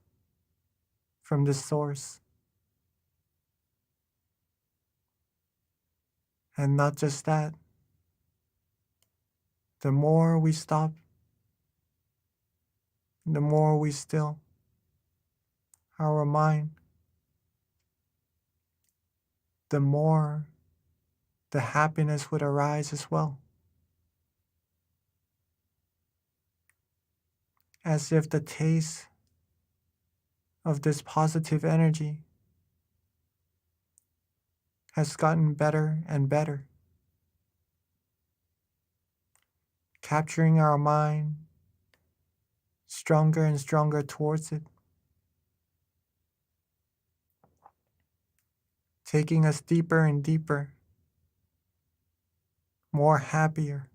from this source. And not just that, the more we stop, the more we still our mind, the more the happiness would arise as well. As if the taste of this positive energy has gotten better and better, capturing our mind stronger and stronger towards it, taking us deeper and deeper, more happier,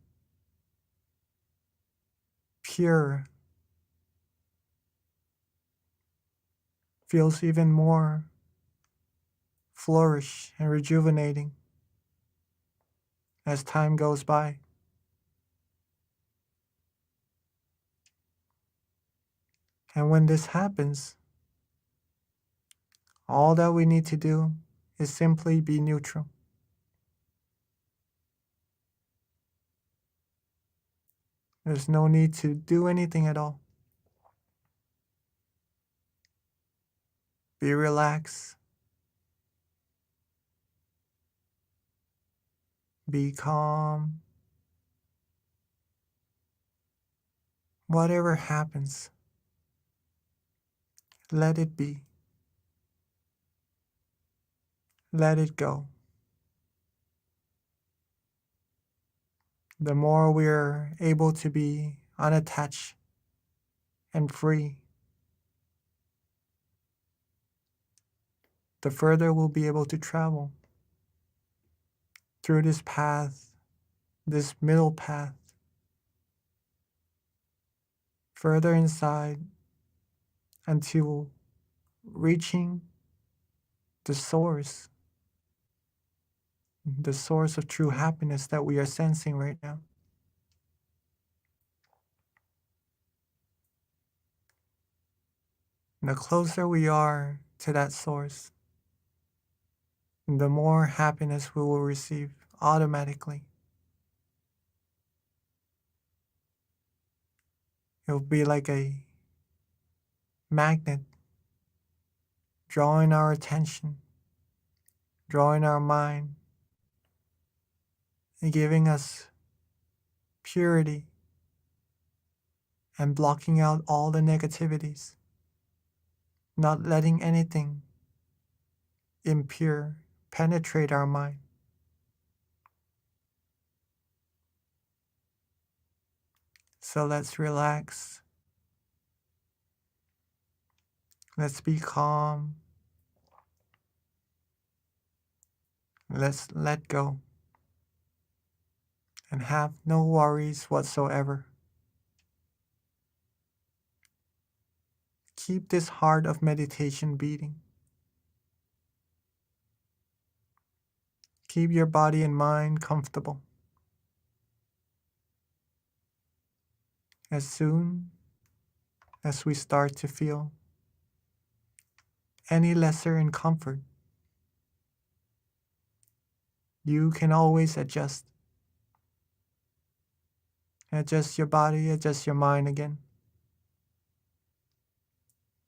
purer, feels even more flourish and rejuvenating as time goes by. And when this happens, all that we need to do is simply be neutral. There's no need to do anything at all. Be relaxed. Be calm. Whatever happens, let it be. Let it go. The more we're able to be unattached and free, the further we'll be able to travel through this path, this middle path, further inside until reaching the source of true happiness that we are sensing right now. And the closer we are to that source, the more happiness we will receive automatically. It will be like a magnet drawing our attention, drawing our mind, and giving us purity and blocking out all the negativities, not letting anything impure penetrate our mind. So let's relax. Let's be calm. Let's let go and have no worries whatsoever. Keep this heart of meditation beating. Keep your body and mind comfortable. As soon as we start to feel any lesser in comfort, you can always adjust. Adjust your body, adjust your mind again.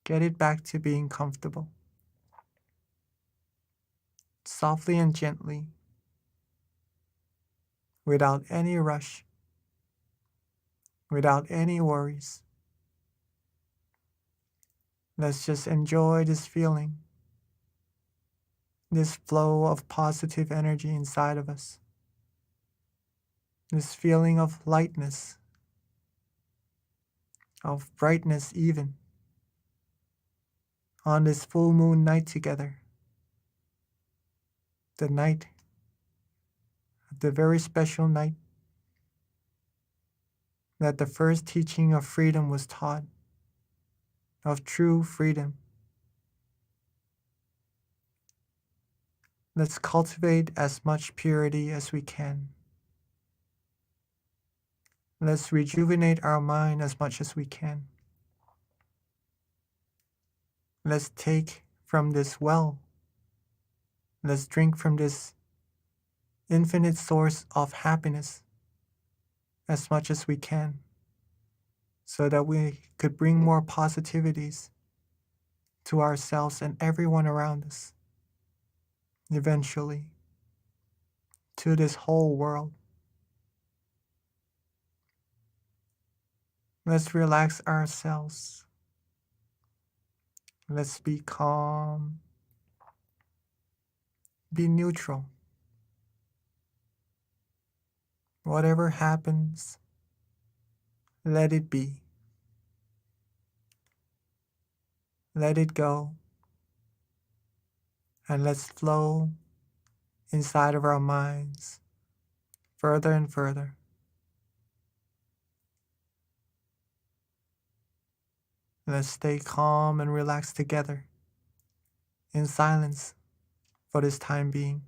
Get it back to being comfortable. Softly and gently, without any rush, without any worries. Let's just enjoy this feeling, this flow of positive energy inside of us, this feeling of lightness, of brightness even, on this full moon night together, the night, the very special night that the first teaching of freedom was taught, of true freedom. Let's cultivate as much purity as we can. Let's rejuvenate our mind as much as we can. Let's take from this well. Let's drink from this infinite source of happiness as much as we can, so that we could bring more positivities to ourselves and everyone around us, eventually to this whole world. Let's relax ourselves. Let's be calm. Be neutral. Whatever happens, let it be. Let it go. And let's flow inside of our minds further and further. Let's stay calm and relaxed together in silence for this time being.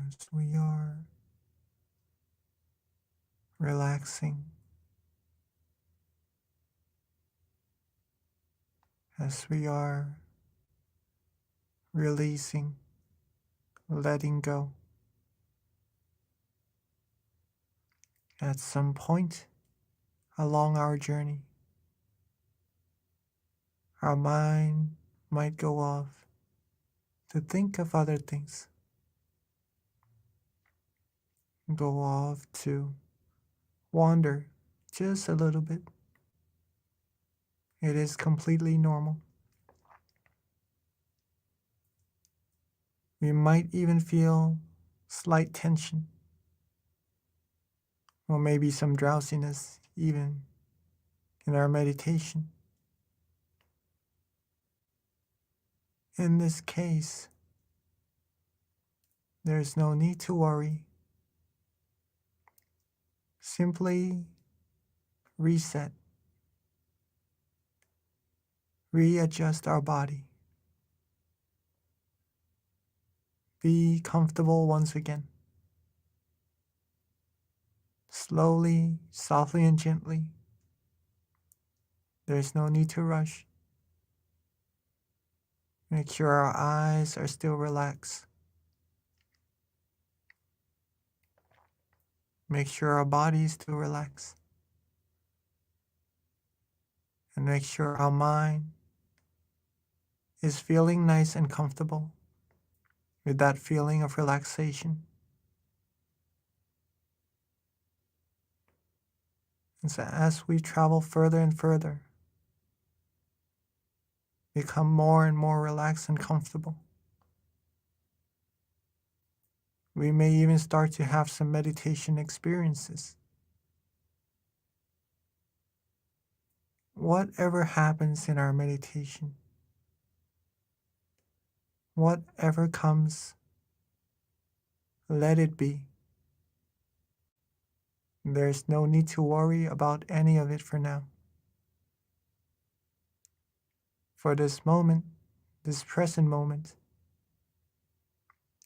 As we are relaxing, as we are releasing, letting go, at some point along our journey, our mind might go off to think of other things, go off to wander just a little bit It is completely normal. We might even feel slight tension, or maybe some drowsiness even in our meditation. In this case, there is no need to worry. Simply reset, readjust our body. Be comfortable once again. Slowly, softly, and gently. There is no need to rush. Make sure our eyes are still relaxed. Make sure our body is still relaxed. And make sure our mind is feeling nice and comfortable with that feeling of relaxation. And so as we travel further and further, become more and more relaxed and comfortable, we may even start to have some meditation experiences. Whatever happens in our meditation, whatever comes, let it be. There's no need to worry about any of it for now. For this moment, this present moment,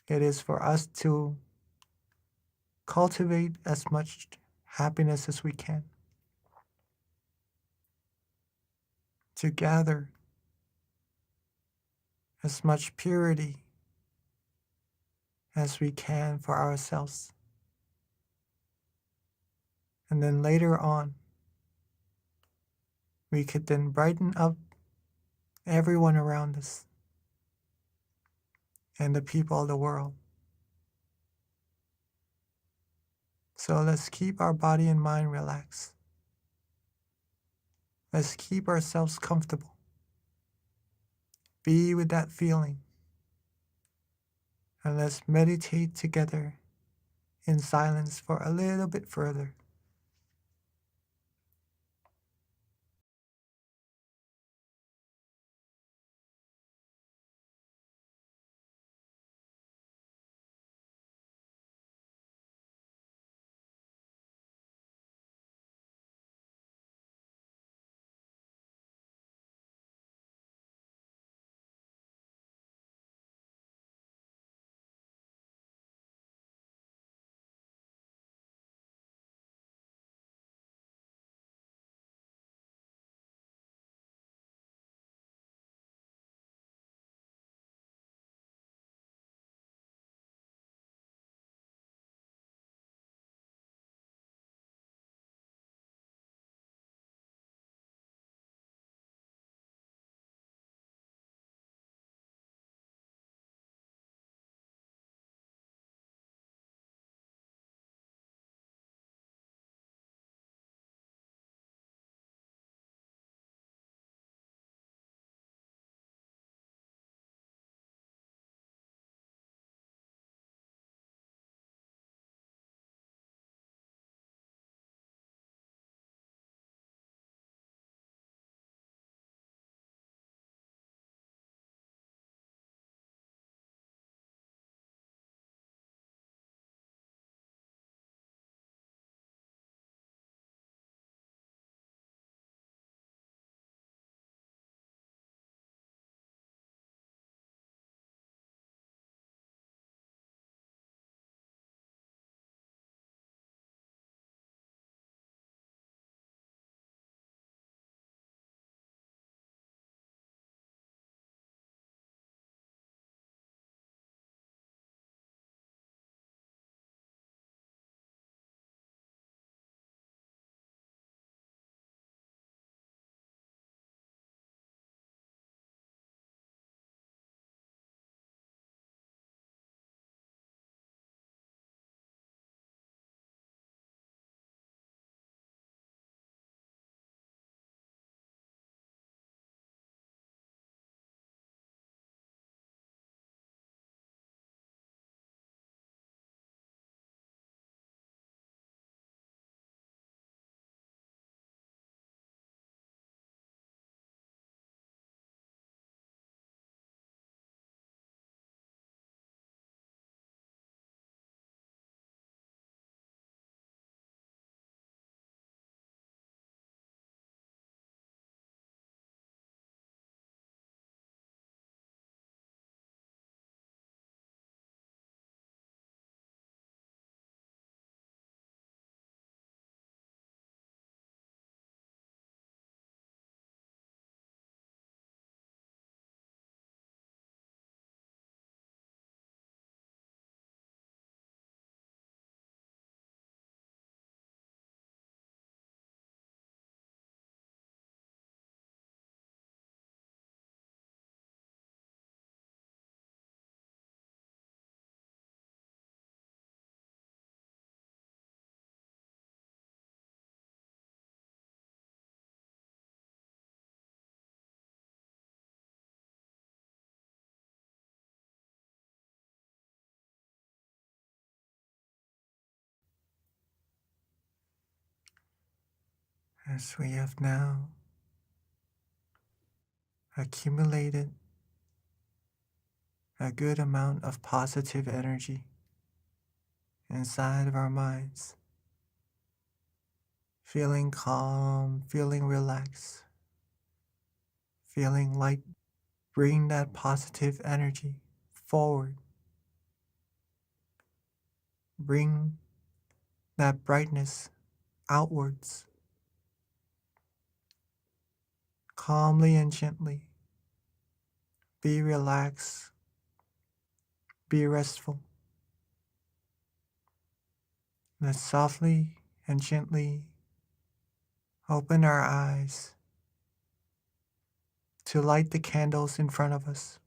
it is for us to cultivate as much happiness as we can, to gather as much purity as we can for ourselves. And then later on, we could then brighten up everyone around us and the people of the world. So let's keep our body and mind relaxed. Let's keep ourselves comfortable. Be with that feeling. And let's meditate together in silence for a little bit further. as we have now accumulated a good amount of positive energy inside of our minds, feeling calm, feeling relaxed, feeling light. Bring that positive energy forward. Bring that brightness outwards, calmly and gently. Be relaxed, be restful. Let's softly and gently open our eyes to light the candles in front of us,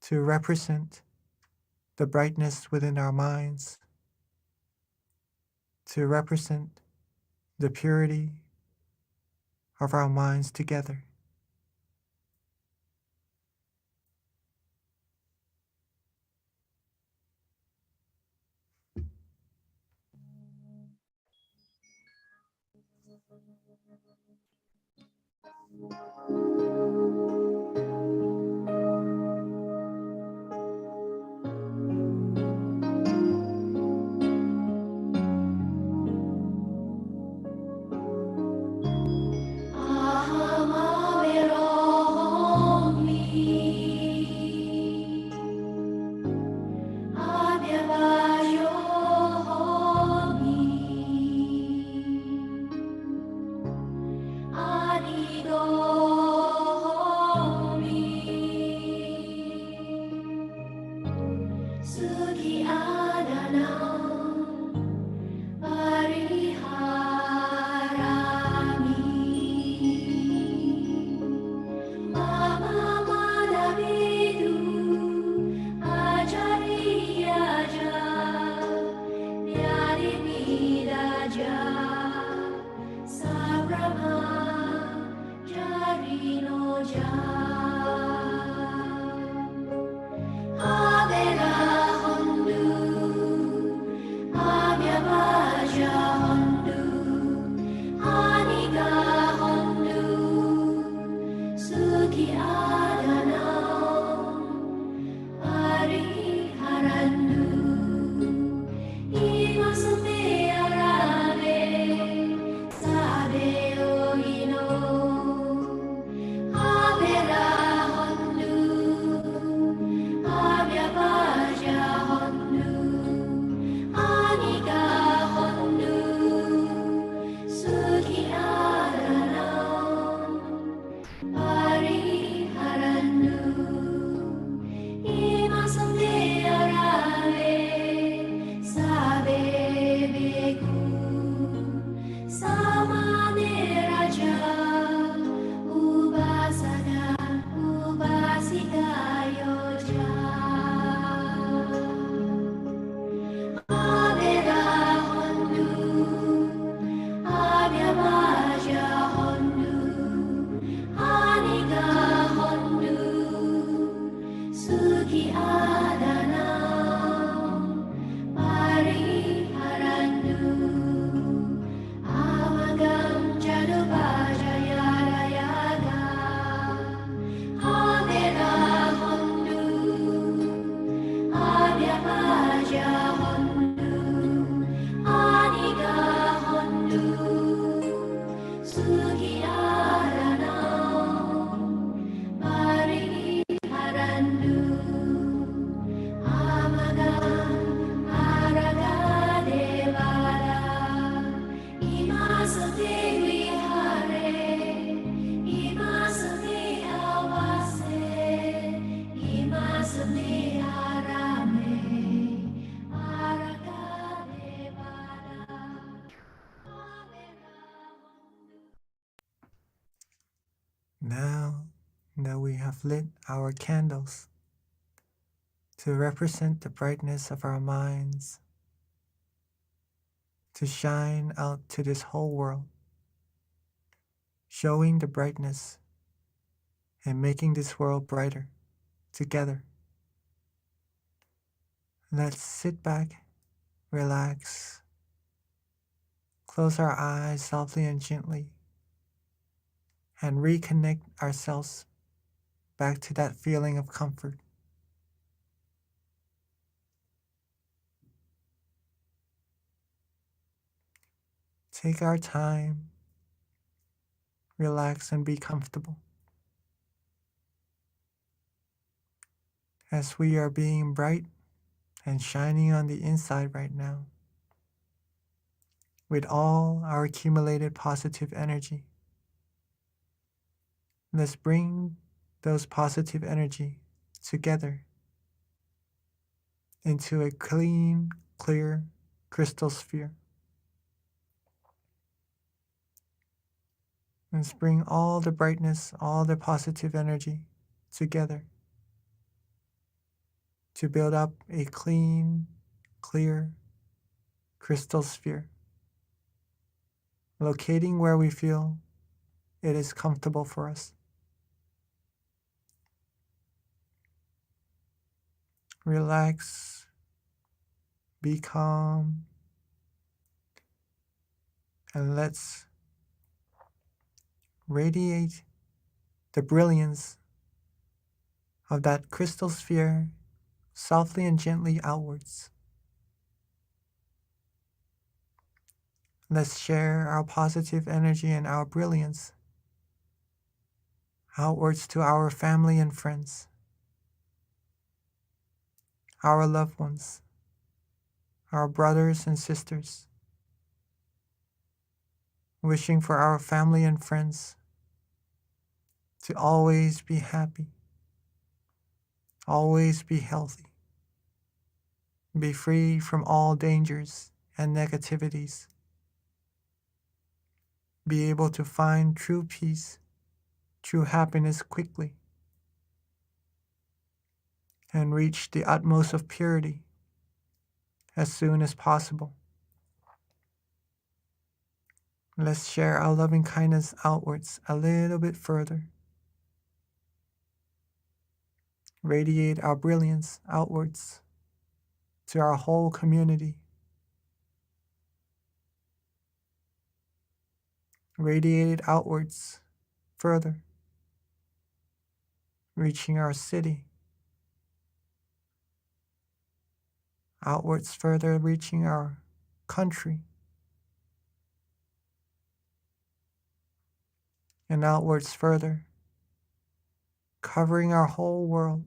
to represent the brightness within our minds, to represent the purity of our minds together. Now that we have lit our candles to represent the brightness of our minds, to shine out to this whole world, showing the brightness and making this world brighter together. Let's sit back, relax, close our eyes softly and gently and reconnect ourselves back to that feeling of comfort. Take our time, relax, and be comfortable as we are being bright and shining on the inside right now with all our accumulated positive energy. Let's bring those positive energy together into a clean, clear crystal sphere. Let's bring all the brightness, all the positive energy together to build up a clean, clear crystal sphere, locating where we feel it is comfortable for us. Relax, be calm, and let's radiate the brilliance of that crystal sphere softly and gently outwards. Let's share our positive energy and our brilliance outwards to our family and friends, our loved ones, our brothers and sisters, wishing for our family and friends to always be happy, always be healthy, be free from all dangers and negativities, be able to find true peace, true happiness quickly, and reach the utmost of purity as soon as possible. Let's share our loving kindness outwards a little bit further. Radiate our brilliance outwards to our whole community. Radiate it outwards further, reaching our city. Outwards further, reaching our country. And outwards further, covering our whole world.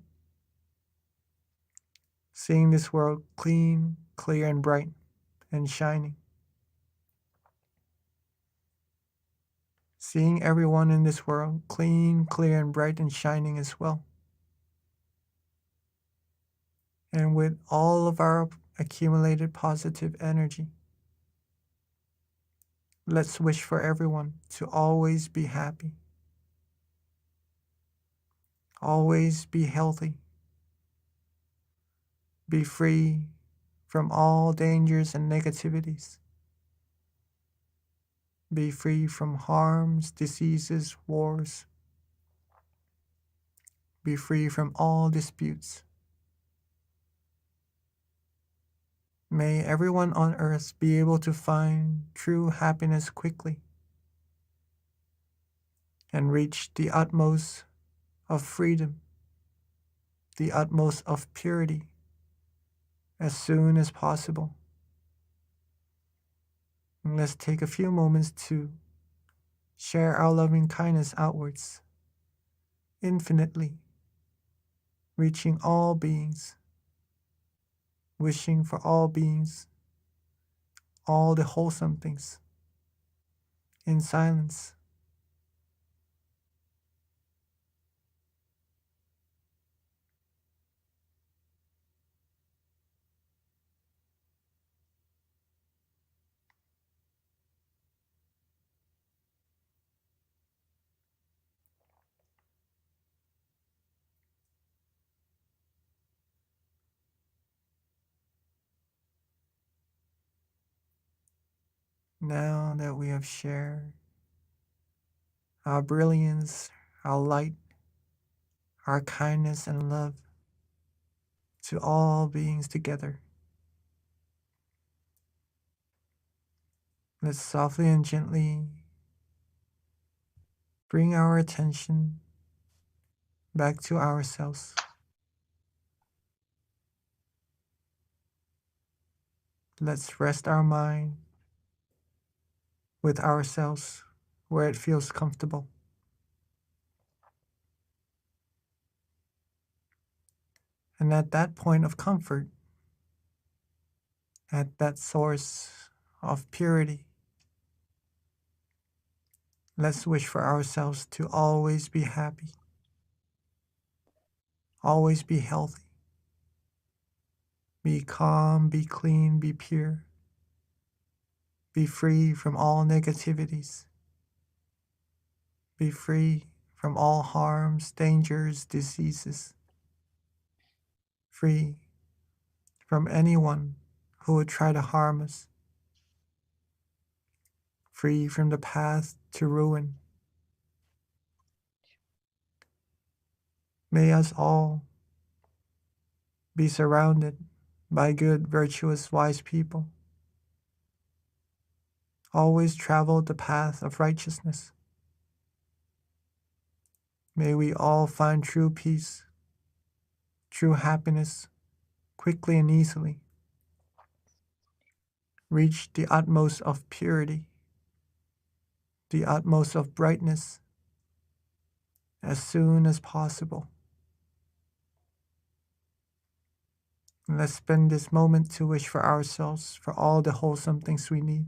Seeing this world clean, clear, and bright, and shining. Seeing everyone in this world clean, clear, and bright, and shining as well. And with all of our accumulated positive energy, let's wish for everyone to always be happy, always be healthy, be free from all dangers and negativities, be free from harms, diseases, wars, be free from all disputes. May everyone on earth be able to find true happiness quickly and reach the utmost of freedom, the utmost of purity as soon as possible. And let's take a few moments to share our loving kindness outwards, infinitely, reaching all beings, wishing for all beings, all the wholesome things, in silence. Now that we have shared our brilliance, our light, our kindness and love to all beings together, Let's softly and gently bring our attention back to ourselves. Let's rest our mind with ourselves where it feels comfortable. And at that point of comfort, at that source of purity, let's wish for ourselves to always be happy, always be healthy, be calm, be clean, be pure, be free from all negativities, be free from all harms, dangers, diseases, free from anyone who would try to harm us, free from the path to ruin. May us all be surrounded by good, virtuous, wise people. Always travel the path of righteousness. May we all find true peace, true happiness, quickly and easily. Reach the utmost of purity, the utmost of brightness, as soon as possible. And let's spend this moment to wish for ourselves for all the wholesome things we need.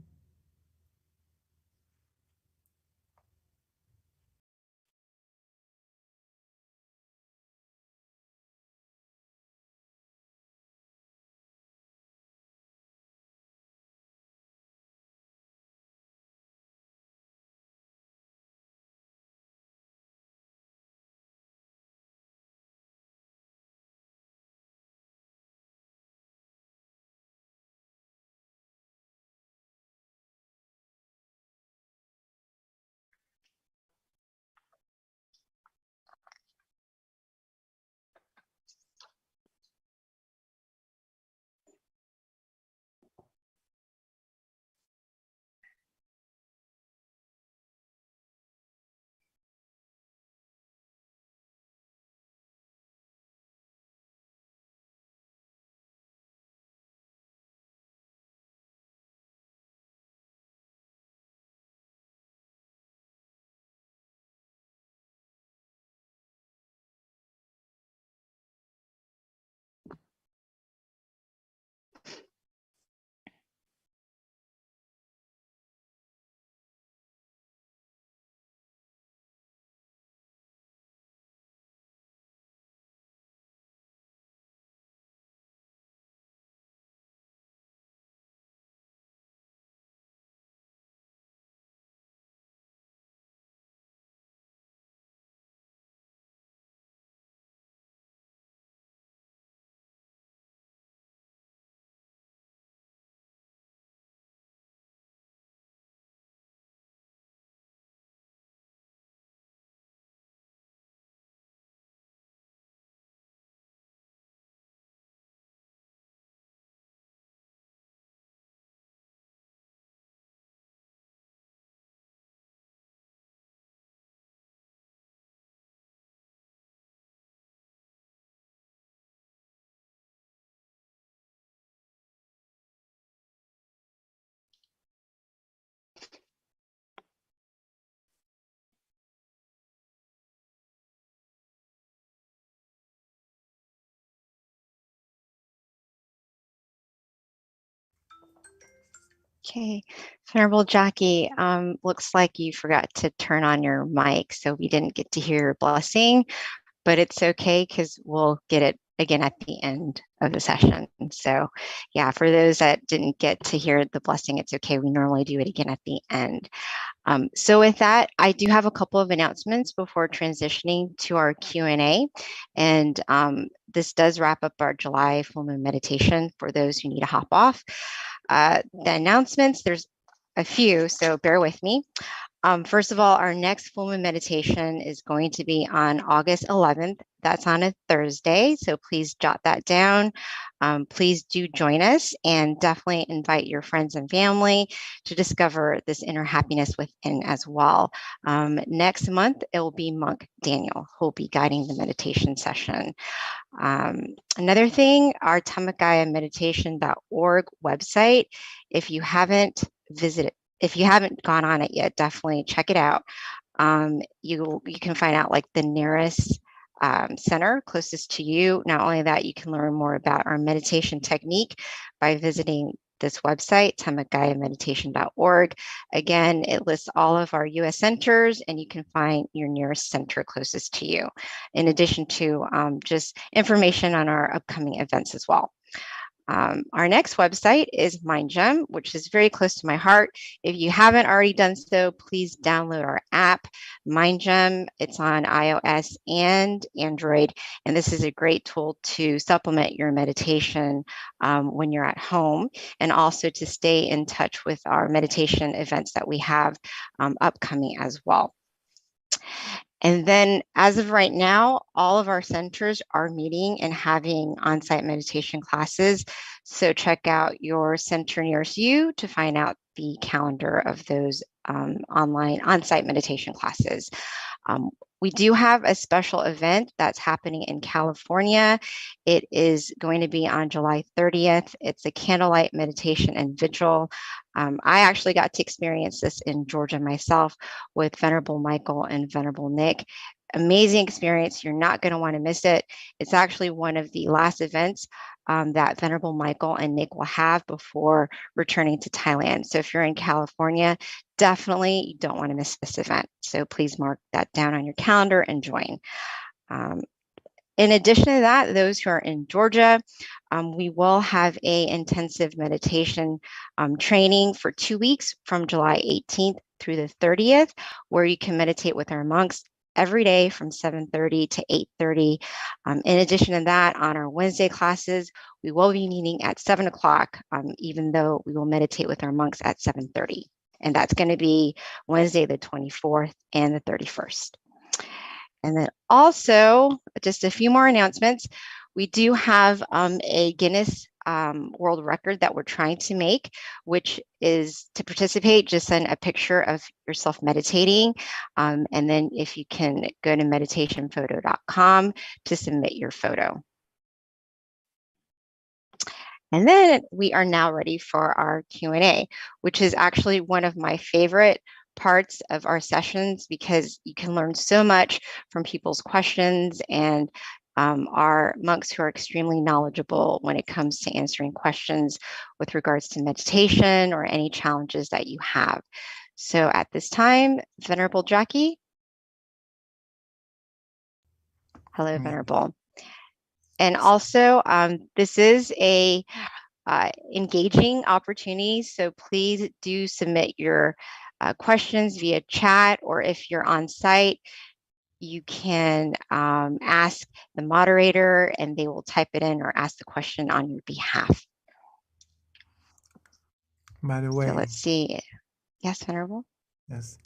Okay, Venerable Jackie, looks like you forgot to turn on your mic, so we didn't get to hear your blessing, but it's okay because we'll get it again at the end of the session. So yeah, for those that didn't get to hear the blessing, it's okay. We normally do it again at the end. So with that, I do have a couple of announcements before transitioning to our Q&A. And this does wrap up our July full moon meditation for those who need to hop off. The announcements, there's a few, so bear with me. First of all, our next full moon meditation is going to be on August 11th. That's on a Thursday, so please jot that down. Please do join us and definitely invite your friends and family to discover this inner happiness within as well. Next month, it will be Monk Daniel who will be guiding the meditation session. Another thing, our tamakayameditation.org website, if you haven't gone on it yet, definitely check it out. You can find out like the nearest center closest to you. Not only that, you can learn more about our meditation technique by visiting this website, tamakayameditation.org. Again, it lists all of our US centers, and you can find your nearest center closest to you, in addition to just information on our upcoming events as well. Our next website is MindGem, which is very close to my heart. If you haven't already done so, please download our app, MindGem. It's on iOS and Android, and this is a great tool to supplement your meditation when you're at home, and also to stay in touch with our meditation events that we have upcoming as well. And then as of right now, all of our centers are meeting and having on-site meditation classes. So check out your center nearest you to find out the calendar of those online on-site meditation classes. We do have a special event that's happening in California. It is going to be on July 30th. It's a candlelight meditation and vigil. I actually got to experience this in Georgia myself with Venerable Michael and Venerable Nick. Amazing experience. You're not going to want to miss it. It's actually one of the last events that Venerable Michael and Nick will have before returning to Thailand. So if you're in California, definitely you don't want to miss this event. So please mark that down on your calendar and join. In addition to that, those who are in Georgia, we will have a intensive meditation training for 2 weeks from July 18th through the 30th, where you can meditate with our monks every day from 7:30 to 8:30. In addition to that, on our Wednesday classes, we will be meeting at 7 o'clock, even though we will meditate with our monks at 7:30. And that's going to be Wednesday, the 24th and the 31st. And then also, just a few more announcements. We do have a Guinness World Record that we're trying to make, which is to participate, just send a picture of yourself meditating. And then if you can go to meditationphoto.com to submit your photo. And then we are now ready for our Q&A, which is actually one of my favorite parts of our sessions because you can learn so much from people's questions, and our monks who are extremely knowledgeable when it comes to answering questions with regards to meditation or any challenges that you have. So at this time, Venerable Jackie. Hello, Venerable. And also, this is a engaging opportunity, so please do submit your questions via chat, or if you're on site, you can ask the moderator and they will type it in or ask the question on your behalf. By the way, so let's see. Yes, Venerable? Yes.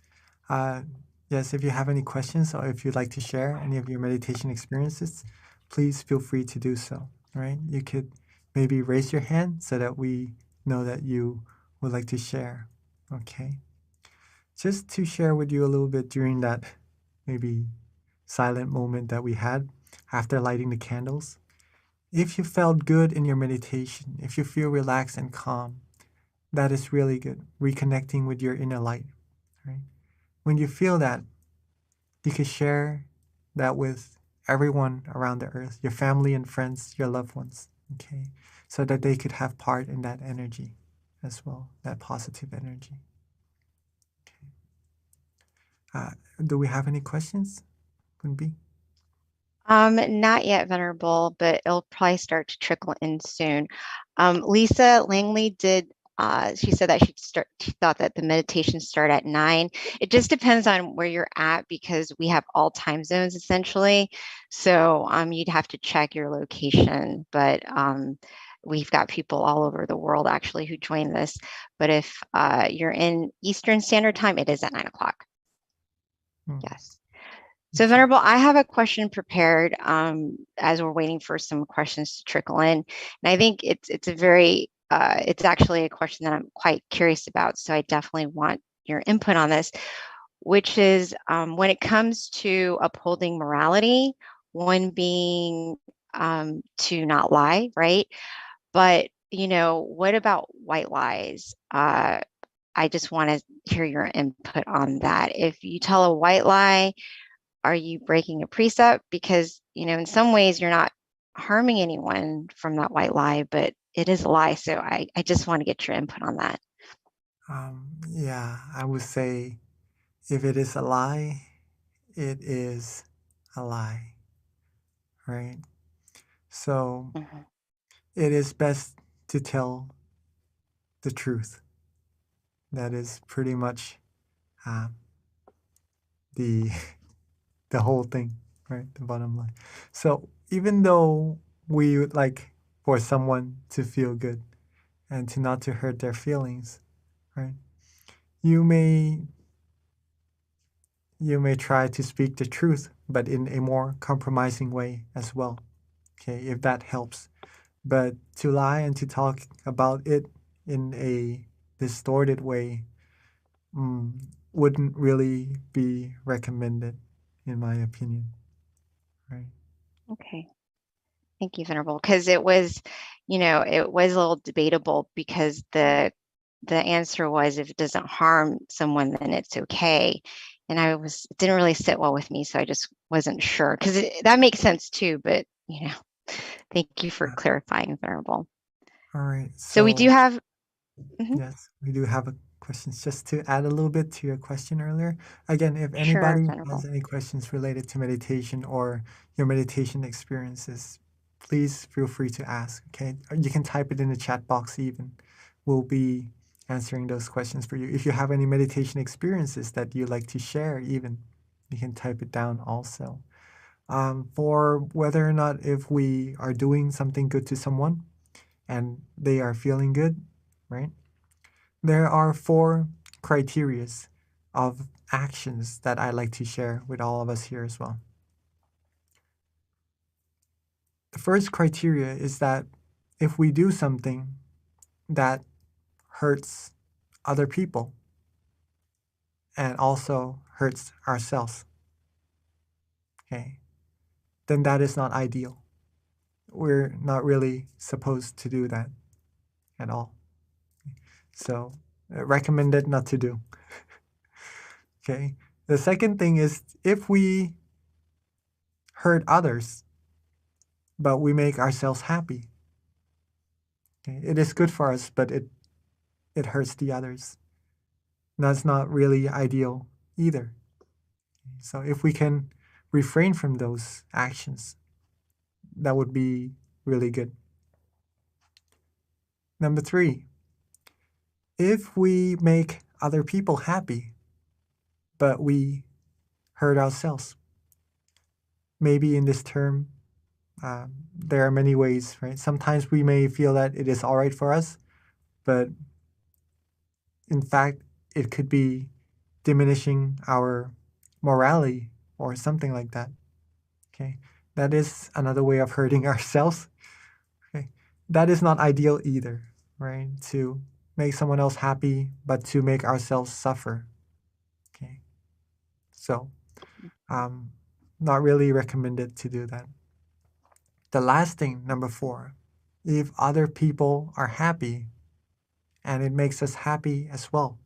Yes, if you have any questions or if you'd like to share any of your meditation experiences, please feel free to do so, right? You could maybe raise your hand so that we know that you would like to share, okay? Just to share with you a little bit during that maybe silent moment that we had after lighting the candles. If you felt good in your meditation, if you feel relaxed and calm, that is really good. Reconnecting with your inner light, right? When you feel that, you can share that with everyone around the earth, your family and friends, your loved ones, okay? So that they could have part in that energy as well, that positive energy. Okay. Do we have any questions? Could be. Not yet, Venerable, but it'll probably start to trickle in soon. Lisa Langley did. She said that she thought that the meditations start at 9. It just depends on where you're at because we have all time zones essentially. So you'd have to check your location, but we've got people all over the world actually who join this. But if you're in Eastern Standard Time, it is at 9 o'clock. Yes. So Venerable, I have a question prepared as we're waiting for some questions to trickle in. And I think it's a very, it's actually a question that I'm quite curious about. So I definitely want your input on this, which is when it comes to upholding morality, one being to not lie, right? But, what about white lies? I just want to hear your input on that. If you tell a white lie, are you breaking a precept? Because, in some ways you're not harming anyone from that white lie, but it is a lie. So I just want to get your input on that. Yeah, I would say if it is a lie, it is a lie, right? So Mhm. it is best to tell the truth. That is pretty much the the whole thing, right? The bottom line. So even though we would like for someone to feel good and to not to hurt their feelings, right? You may try to speak the truth, but in a more compromising way as well. Okay, if that helps. But to lie and to talk about it in a distorted way mm, wouldn't really be recommended, in my opinion. Right. Okay. Thank you, Venerable. Because it was, it was a little debatable because the answer was if it doesn't harm someone, then it's okay. And it didn't really sit well with me. So I just wasn't sure because that makes sense too. But, thank you for clarifying, Venerable. All right. So we do So have, mhm, yes, we do have a questions. Just to add a little bit to your question earlier. Again, if sure, anybody has Venerable. any questions related to meditation or your meditation experiences, please feel free to ask. Okay, you can type it in the chat box. Even we'll be answering those questions for you. If you have any meditation experiences that you like to share, even you can type it down also. For whether or not if we are doing something good to someone and they are feeling good, right? There are 4 criterias of actions that I like to share with all of us here as well. The first criteria is that if we do something that hurts other people and also hurts ourselves, okay, then that is not ideal. We're not really supposed to do that at all. So, recommended not to do. Okay. The second thing is if we hurt others, but we make ourselves happy. Okay? It is good for us, but it hurts the others. That's not really ideal either. So if we can refrain from those actions, that would be really good. Number 3, if we make other people happy, but we hurt ourselves, maybe in this term, there are many ways, right? Sometimes we may feel that it is all right for us, but in fact, it could be diminishing our morality or something like that. Okay, that is another way of hurting ourselves. Okay, that is not ideal either, right? To make someone else happy, but to make ourselves suffer. Okay, so not really recommended to do that. The last thing, number 4, if other people are happy and it makes us happy as well,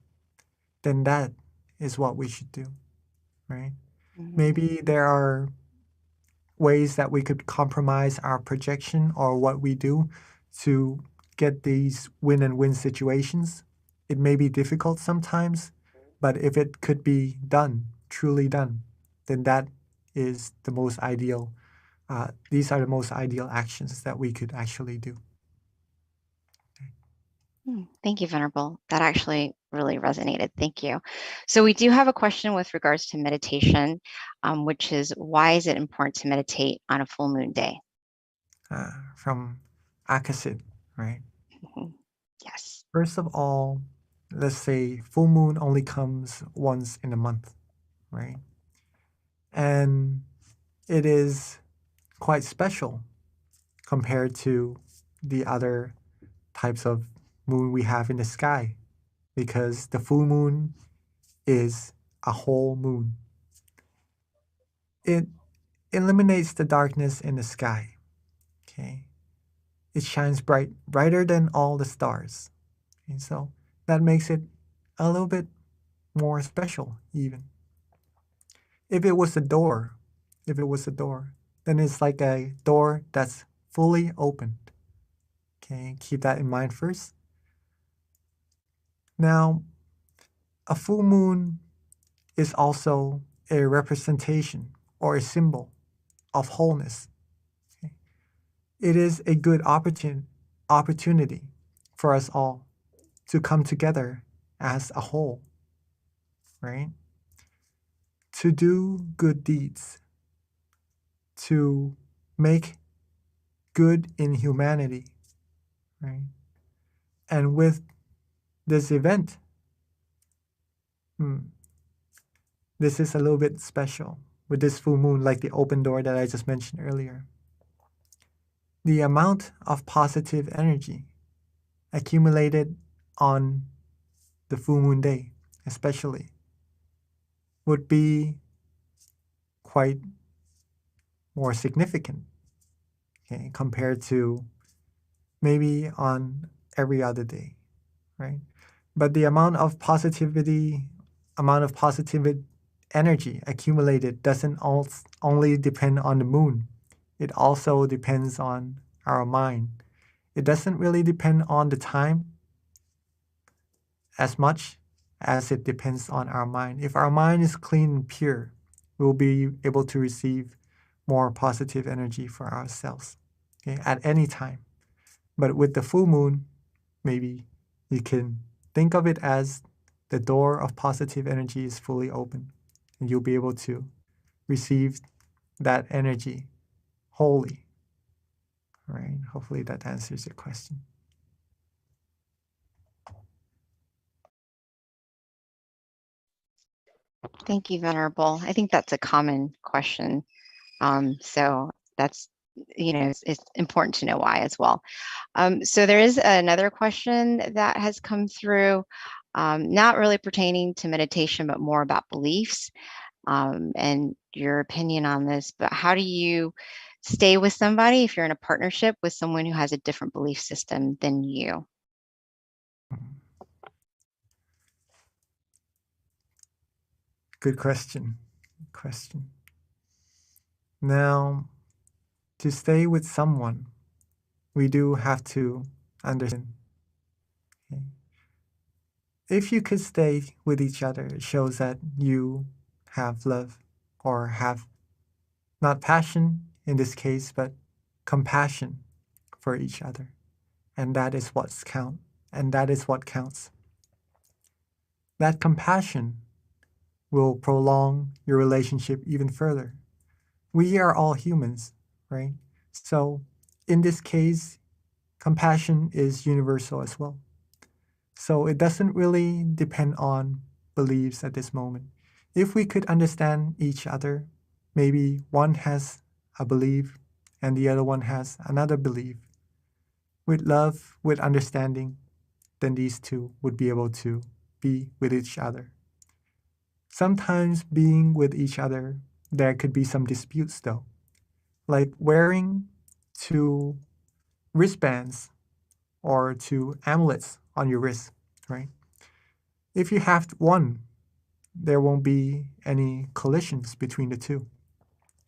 then that is what we should do, right? Mhm. Maybe there are ways that we could compromise our projection or what we do to get these win and win situations. It may be difficult sometimes, but if it could be done, truly done, then that is the most ideal. These are the most ideal actions that we could actually do. Thank you, Venerable. That actually really resonated. Thank you. So we do have a question with regards to meditation, which is why is it important to meditate on a full moon day? From Akasid, right? Mhm. Yes. First of all, let's say full moon only comes once in a month, right? And it is quite special compared to the other types of moon we have in the sky, because the full moon is a whole moon. It eliminates the darkness in the sky. Okay, it shines brighter than all the stars. And so that makes it a little bit more special even. If it was a door, then it's like a door that's fully opened. Okay, keep that in mind first. Now, a full moon is also a representation or a symbol of wholeness. Okay? It is a good opportunity for us all to come together as a whole, right? To do good deeds, to make good in humanity, right? And with this event, this is a little bit special. With this full moon, like the open door that I just mentioned earlier, the amount of positive energy accumulated on the full moon day, especially, would be quite more significant, okay, compared to maybe on every other day, right? But the amount of positive energy accumulated doesn't only depend on the moon. It also depends on our mind. It doesn't really depend on the time as much as it depends on our mind. If our mind is clean and pure, we'll be able to receive more positive energy for ourselves, okay, at any time. But with the full moon, maybe you can think of it as the door of positive energy is fully open, and you'll be able to receive that energy wholly. All right? Hopefully that answers your question. Thank you, Venerable. I think that's a common question. So that's, it's important to know why as well. So there is another question that has come through, not really pertaining to meditation, but more about beliefs, and your opinion on this. But how do you stay with somebody if you're in a partnership with someone who has a different belief system than you? Good question. Now, to stay with someone, we do have to understand. Okay? If you could stay with each other, it shows that you have love, or have not passion in this case, but compassion for each other. And that is what counts. That compassion will prolong your relationship even further. We are all humans, right? So in this case, compassion is universal as well. So it doesn't really depend on beliefs at this moment. If we could understand each other, maybe one has a belief and the other one has another belief. With love, with understanding, then these two would be able to be with each other. Sometimes being with each other, there could be some disputes though, like wearing two wristbands or two amulets on your wrist, right? If you have one, there won't be any collisions between the two.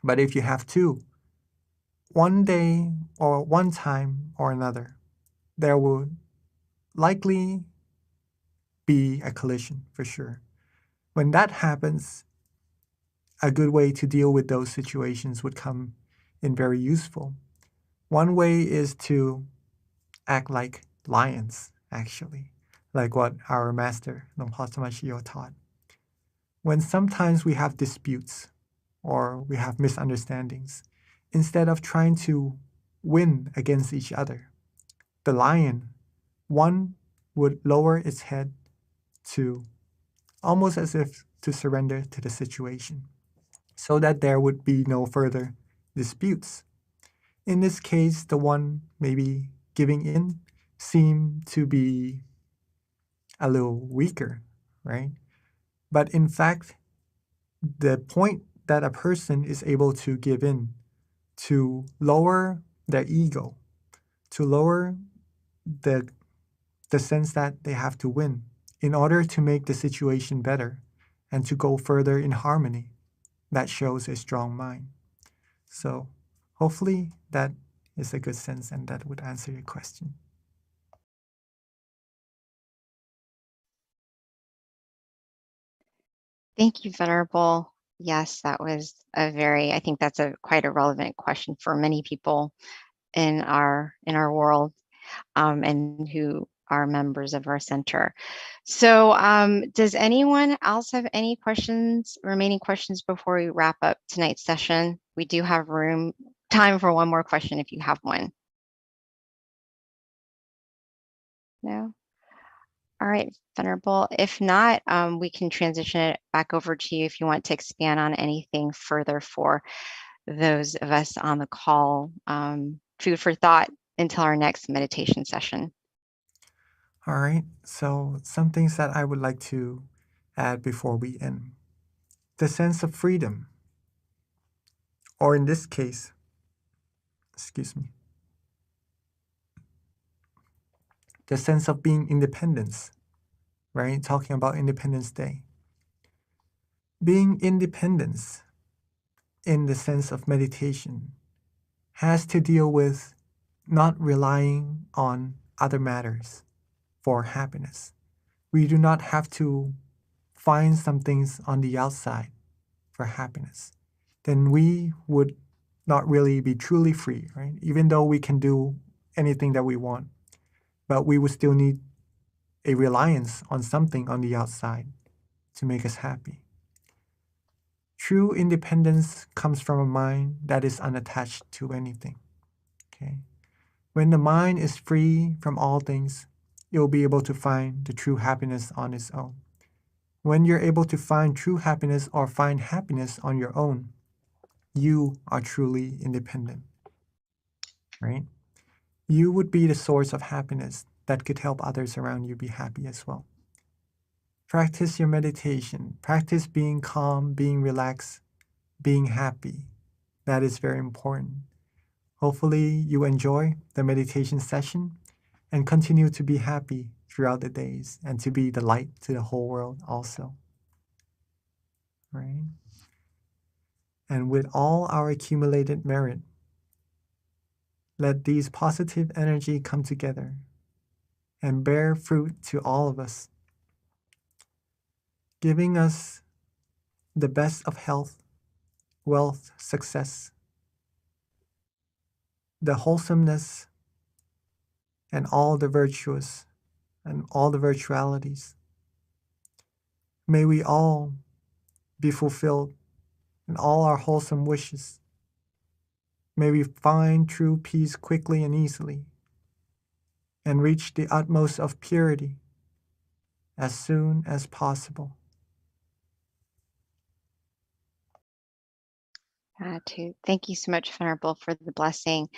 But if you have two, one day or one time or another, there will likely be a collision for sure. When that happens, a good way to deal with those situations would come in very useful. One way is to act like lions, actually, like what our master, Nongpa Samashio, taught. When sometimes we have disputes or we have misunderstandings, instead of trying to win against each other, the lion, one would lower its head to almost as if to surrender to the situation. so that there would be no further disputes. In this case, the one maybe giving in seemed to be a little weaker, right? But in fact, the point that a person is able to give in, to lower their ego, to lower the sense that they have to win in order to make the situation better and to go further in harmony, that shows a strong mind. So hopefully that is a good sense and that would answer your question. Thank you, Venerable. Yes, that was I think that's quite a relevant question for many people in our world, and who are members of our center. So does anyone else have any remaining questions before we wrap up tonight's session? We do have time for one more question if you have one. No? All right, Venerable. If not, we can transition it back over to you if you want to expand on anything further for those of us on the call. Food for thought until our next meditation session. All right, so some things that I would like to add before we end. The sense of freedom, or in this case, the sense of being independence, right? Talking about Independence Day. Being independence in the sense of meditation has to deal with not relying on other matters for happiness. We do not have to find some things on the outside for happiness. Then we would not really be truly free, right? Even though we can do anything that we want, but we would still need a reliance on something on the outside to make us happy. True independence comes from a mind that is unattached to anything. Okay? When the mind is free from all things, you'll be able to find the true happiness on its own. When you're able to find true happiness or find happiness on your own, you are truly independent, right? You would be the source of happiness that could help others around you be happy as well. Practice your meditation. Practice being calm, being relaxed, being happy. That is very important. Hopefully you enjoy the meditation session and continue to be happy throughout the days and to be the light to the whole world also. Right? And with all our accumulated merit, let these positive energy come together and bear fruit to all of us, giving us the best of health, wealth, success, the wholesomeness, and all the virtuous and all the virtualities. May we all be fulfilled in all our wholesome wishes. May we find true peace quickly and easily, and reach the utmost of purity as soon as possible. Thank you so much, Venerable, for the blessing.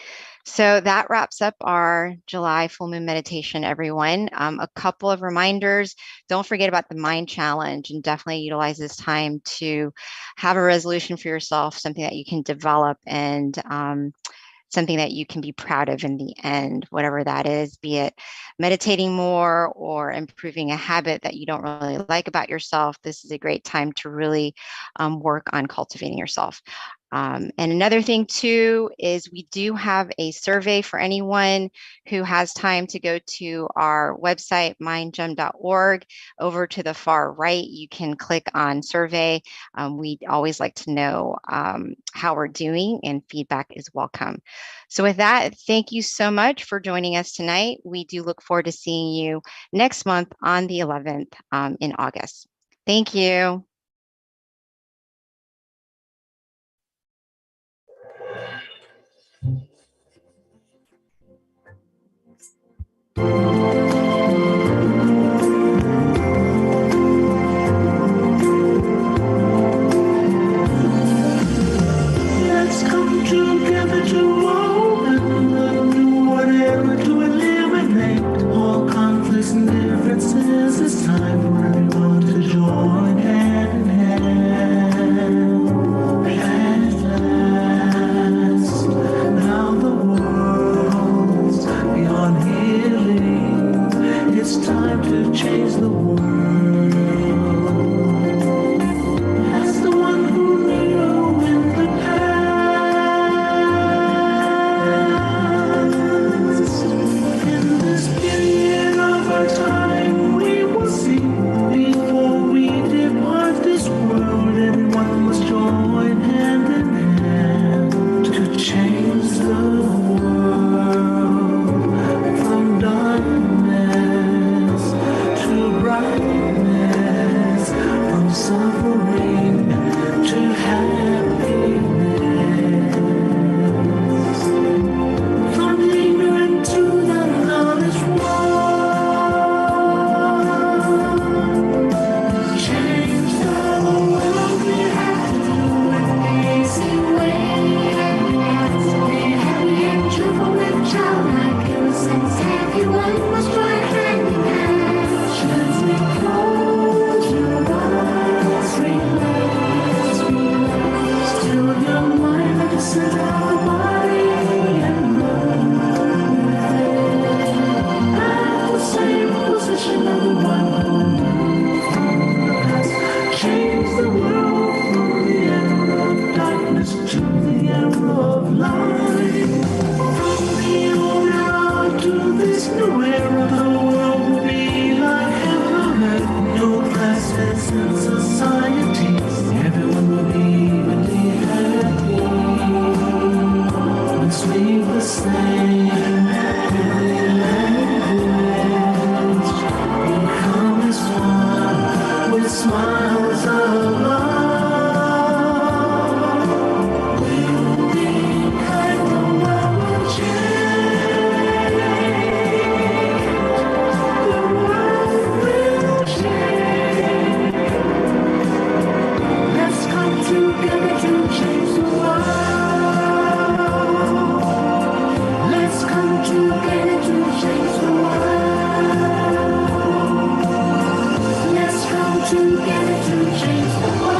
So that wraps up our July full moon meditation, everyone. A couple of reminders. Don't forget about the mind challenge and definitely utilize this time to have a resolution for yourself, something that you can develop and something that you can be proud of in the end, whatever that is, be it meditating more or improving a habit that you don't really like about yourself. This is a great time to really work on cultivating yourself. And another thing too is we do have a survey for anyone who has time to go to our website, mindgem.org. Over to the far right, you can click on survey. We always like to know how we're doing, and feedback is welcome. So with that, thank you so much for joining us tonight. We do look forward to seeing you next month on the 11th in August. Thank you. house of love. We'll be kind, the world will change. The world will change. Let's come together to change the world. Let's come together to change the world. Let's come together to change the world.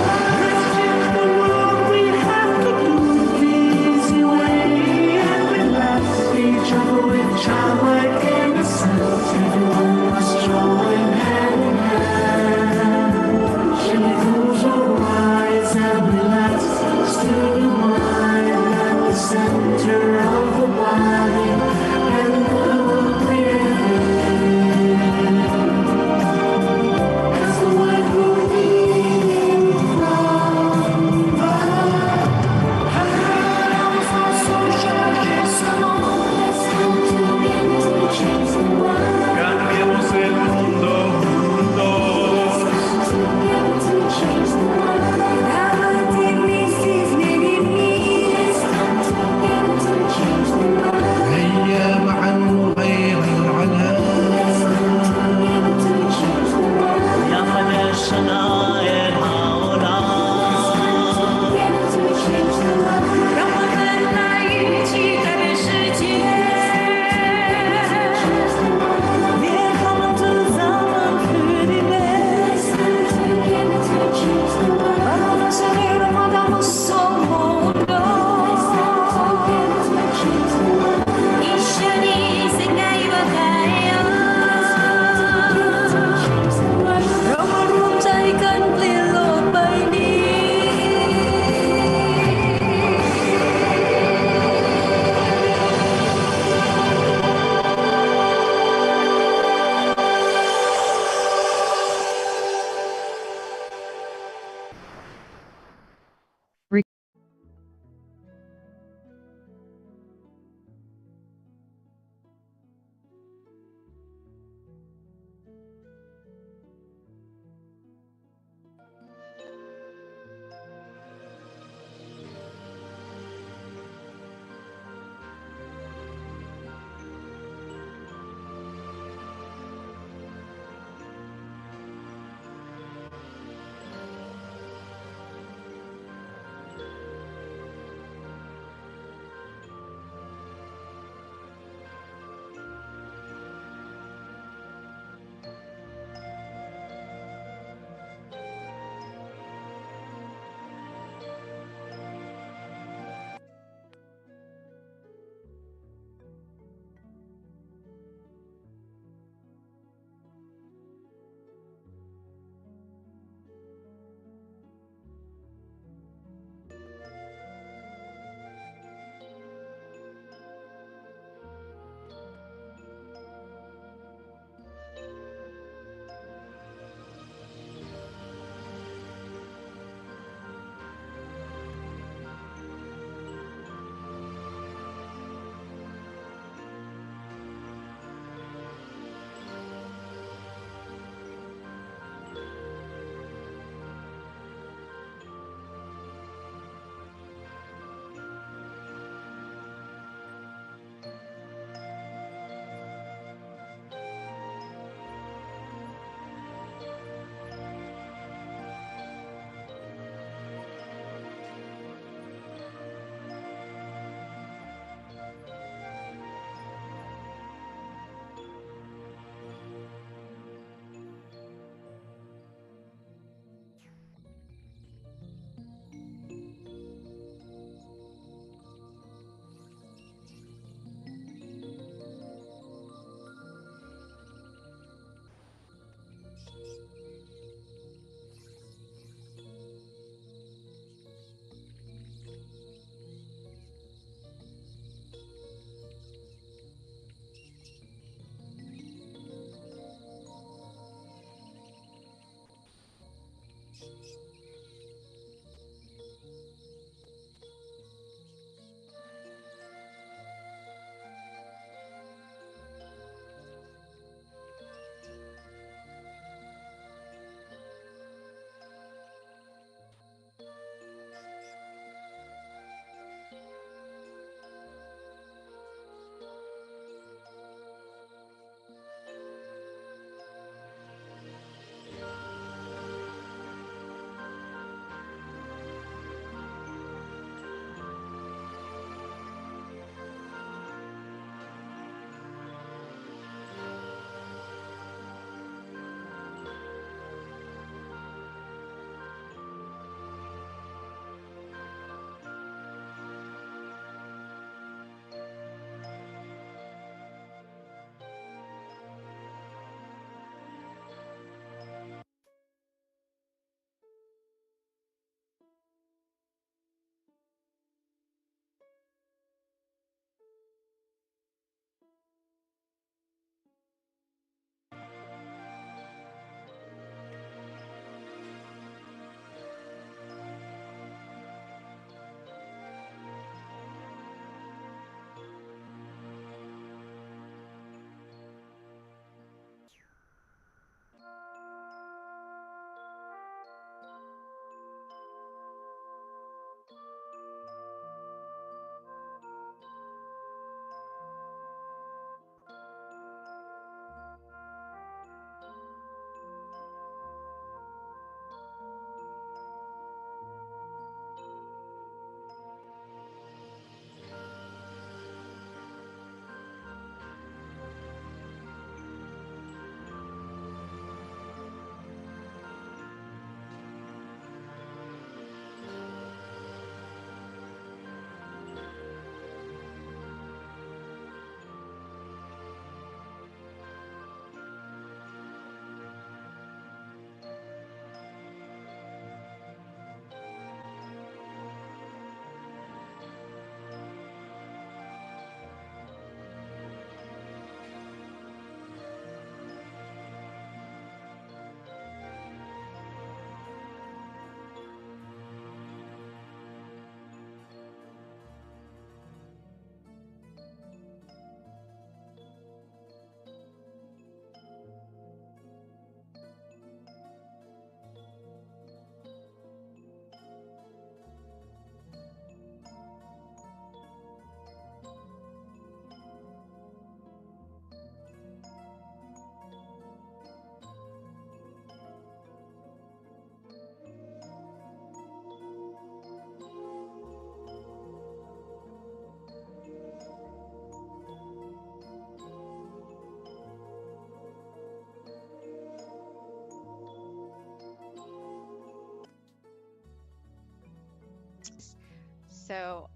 So,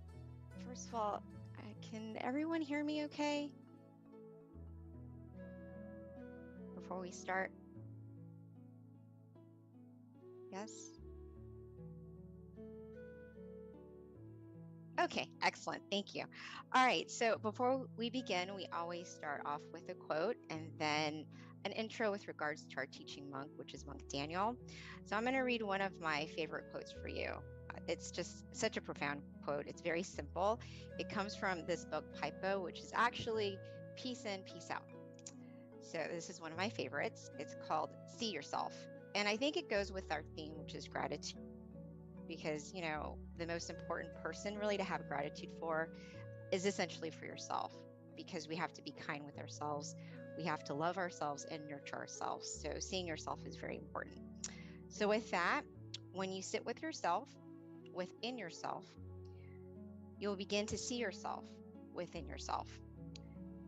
first of all, can everyone hear me okay? Before we start? Yes? Okay, excellent. Thank you. All right, so before we begin, we always start off with a quote and then an intro with regards to our teaching monk, which is Monk Daniel. So I'm going to read one of my favorite quotes for you. It's just such a profound quote. It's very simple. It comes from this book, Pipo, which is actually Peace In, Peace Out. So this is one of my favorites. It's called See Yourself. And I think it goes with our theme, which is gratitude. Because, you know, the most important person really to have gratitude for is essentially for yourself, because we have to be kind with ourselves. We have to love ourselves and nurture ourselves. So seeing yourself is very important. So with that, when you sit with yourself, within yourself, you'll begin to see yourself within yourself.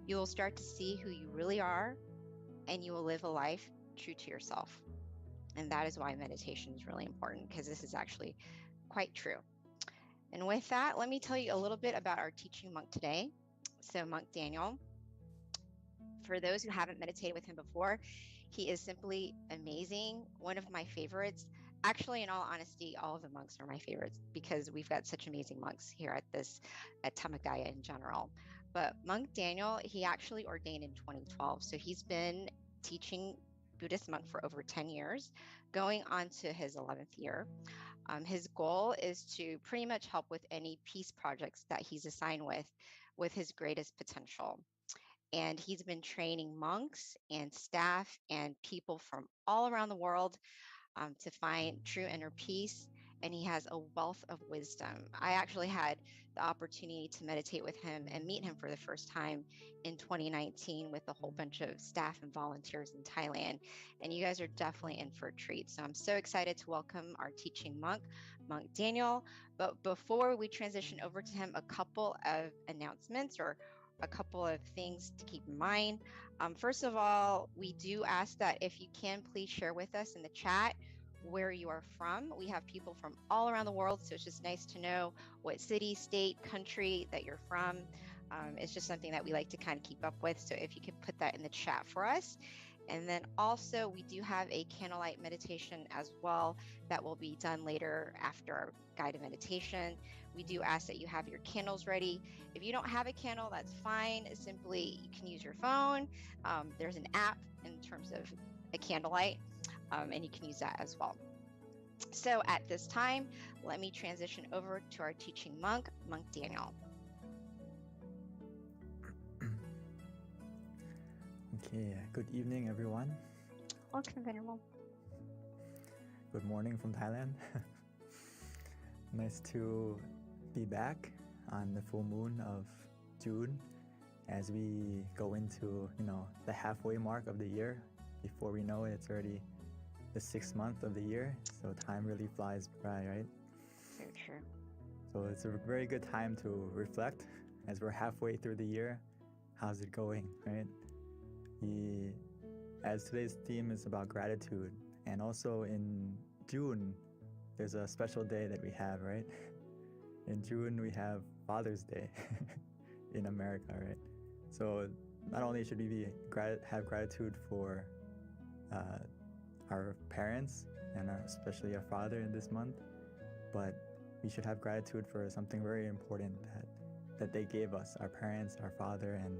You will start to see who you really are, and you will live a life true to yourself. And that is why meditation is really important, because this is actually quite true. And with that, let me tell you a little bit about our teaching monk today. So Monk Daniel, for those who haven't meditated with him before, he is simply amazing. One of my favorites. Actually, in all honesty, all of the monks are my favorites because we've got such amazing monks here at Tamagaya in general. But Monk Daniel, he actually ordained in 2012. So he's been teaching Buddhist monk for over 10 years, going on to his 11th year. His goal is to pretty much help with any peace projects that he's assigned with his greatest potential. And he's been training monks and staff and people from all around the world to find true inner peace. And he has a wealth of wisdom. I actually had the opportunity to meditate with him and meet him for the first time in 2019 with a whole bunch of staff and volunteers in Thailand. And you guys are definitely in for a treat. So I'm so excited to welcome our teaching monk, Monk Daniel. But before we transition over to him, a couple of announcements or a couple of things to keep in mind. First of all, we do ask that if you can, please share with us in the chat where you are from. We have people from all around the world, so it's just nice to know what city, state, country that you're from. It's just something that we like to kind of keep up with. So if you could put that in the chat for us. And then also we do have a candlelight meditation as well that will be done later after our guided meditation. We do ask that you have your candles ready. If you don't have a candle, that's fine. Simply, you can use your phone. There's an app in terms of a candlelight, and you can use that as well. So at this time, let me transition over to our teaching monk, Monk Daniel. Okay, good evening, everyone. Welcome, Venerable. Good morning from Thailand. Nice to be back on the full moon of June as we go into, the halfway mark of the year. Before we know it, it's already the 6th month of the year. So time really flies by, right? So true. So it's a very good time to reflect as we're halfway through the year. How's it going, right? As today's theme is about gratitude, and also in June, there's a special day that we have, right? In June, we have Father's Day in America, right? So not only should we have gratitude for our parents and especially our father in this month, but we should have gratitude for something very important that they gave us, our parents, our father, and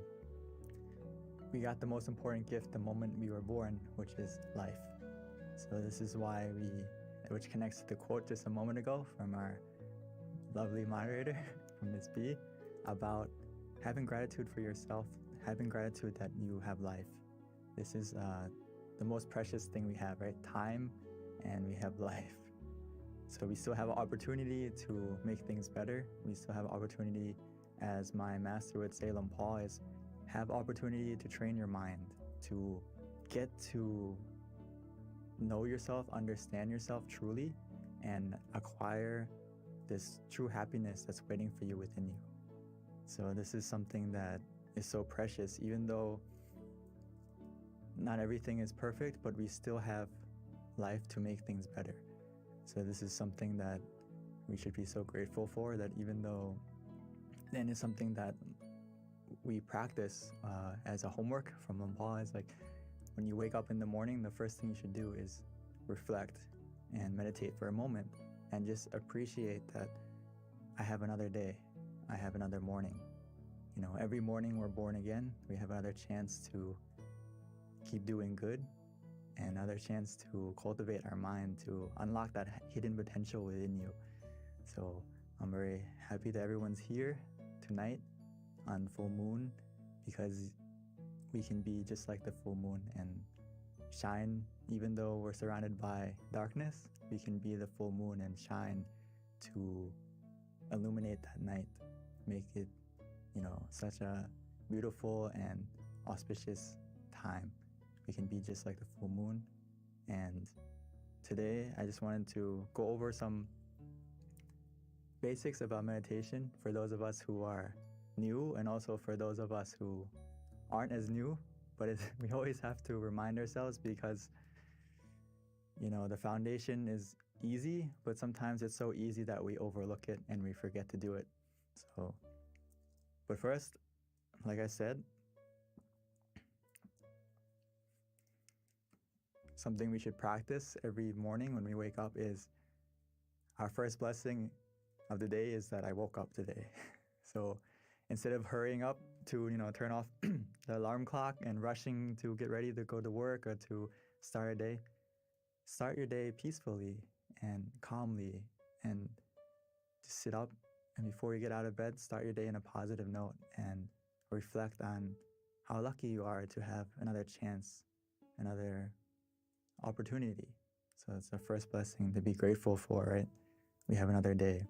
we got the most important gift the moment we were born, which is life. So this is why which connects to the quote just a moment ago from our lovely moderator, from Ms. B, about having gratitude for yourself, having gratitude that you have life. This is the most precious thing we have, right? Time, and we have life. So we still have an opportunity to make things better. We still have an opportunity, as my master would say, Lom Paul, is have opportunity to train your mind, to get to know yourself, understand yourself truly, and acquire this true happiness that's waiting for you within you. So this is something that is so precious, even though not everything is perfect, but we still have life to make things better. So this is something that we should be so grateful for, that even though then it's something that we practice as a homework from Lampal, is like when you wake up in the morning, the first thing you should do is reflect and meditate for a moment and just appreciate that I have another day, I have another morning. You know, every morning we're born again, we have another chance to keep doing good and another chance to cultivate our mind, to unlock that hidden potential within you. So I'm very happy that everyone's here tonight on full moon, because we can be just like the full moon and shine. Even though we're surrounded by darkness, we can be the full moon and shine to illuminate that night, make it, you know, such a beautiful and auspicious time. We can be just like the full moon. And today I just wanted to go over some basics about meditation for those of us who are new, and also for those of us who aren't as new, but we always have to remind ourselves, because you know, the foundation is easy, but sometimes it's so easy that we overlook it and we forget to do it. So, but first, like I said, something we should practice every morning when we wake up is our first blessing of the day is that I woke up today. So instead of hurrying up to, you know, turn off the alarm clock and rushing to get ready to go to work or to start a day, start your day peacefully and calmly, and just sit up, and before you get out of bed, start your day in a positive note and reflect on how lucky you are to have another chance, another opportunity. So it's the first blessing to be grateful for, right? We have another day.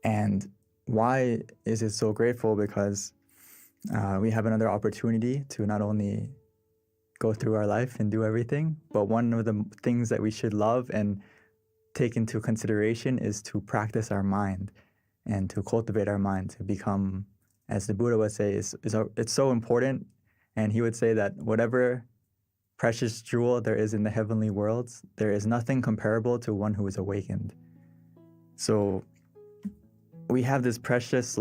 And why is it so grateful? Because we have another opportunity to not only go through our life and do everything, but one of the things that we should love and take into consideration is to practice our mind and to cultivate our mind to become, as the Buddha would say, it's so important. And he would say that whatever precious jewel there is in the heavenly worlds, there is nothing comparable to one who is awakened. So we have this precious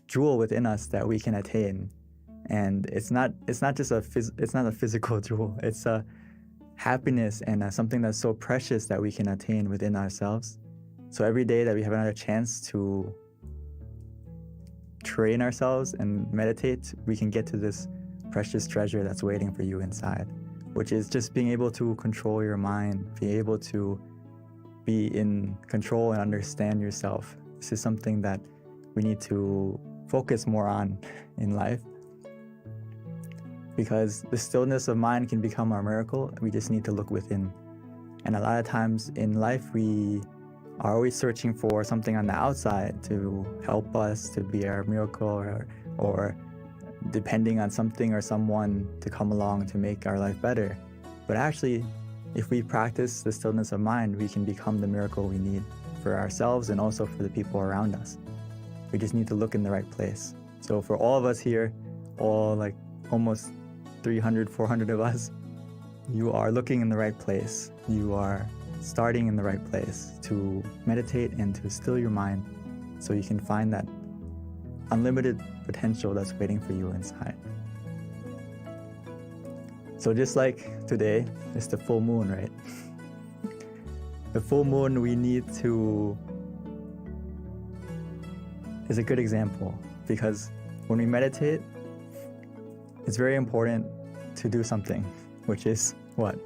jewel within us that we can attain, and it's not just a physical jewel. It's a happiness and something that's so precious that we can attain within ourselves. So every day that we have another chance to train ourselves and meditate, we can get to this precious treasure that's waiting for you inside, which is just being able to control your mind, be able to be in control and understand yourself. This is something that we need to focus more on in life, because the stillness of mind can become our miracle. We just need to look within. And a lot of times in life, we are always searching for something on the outside to help us, to be our miracle, or depending on something or someone to come along to make our life better. But actually, if we practice the stillness of mind, we can become the miracle we need for ourselves and also for the people around us. We just need to look in the right place. So for all of us here, all almost 300, 400 of us, you are looking in the right place. You are starting in the right place to meditate and to still your mind so you can find that unlimited potential that's waiting for you inside. So just like today, it's the full moon, right? The full moon is a good example, because when we meditate, it's very important to do something, which is what?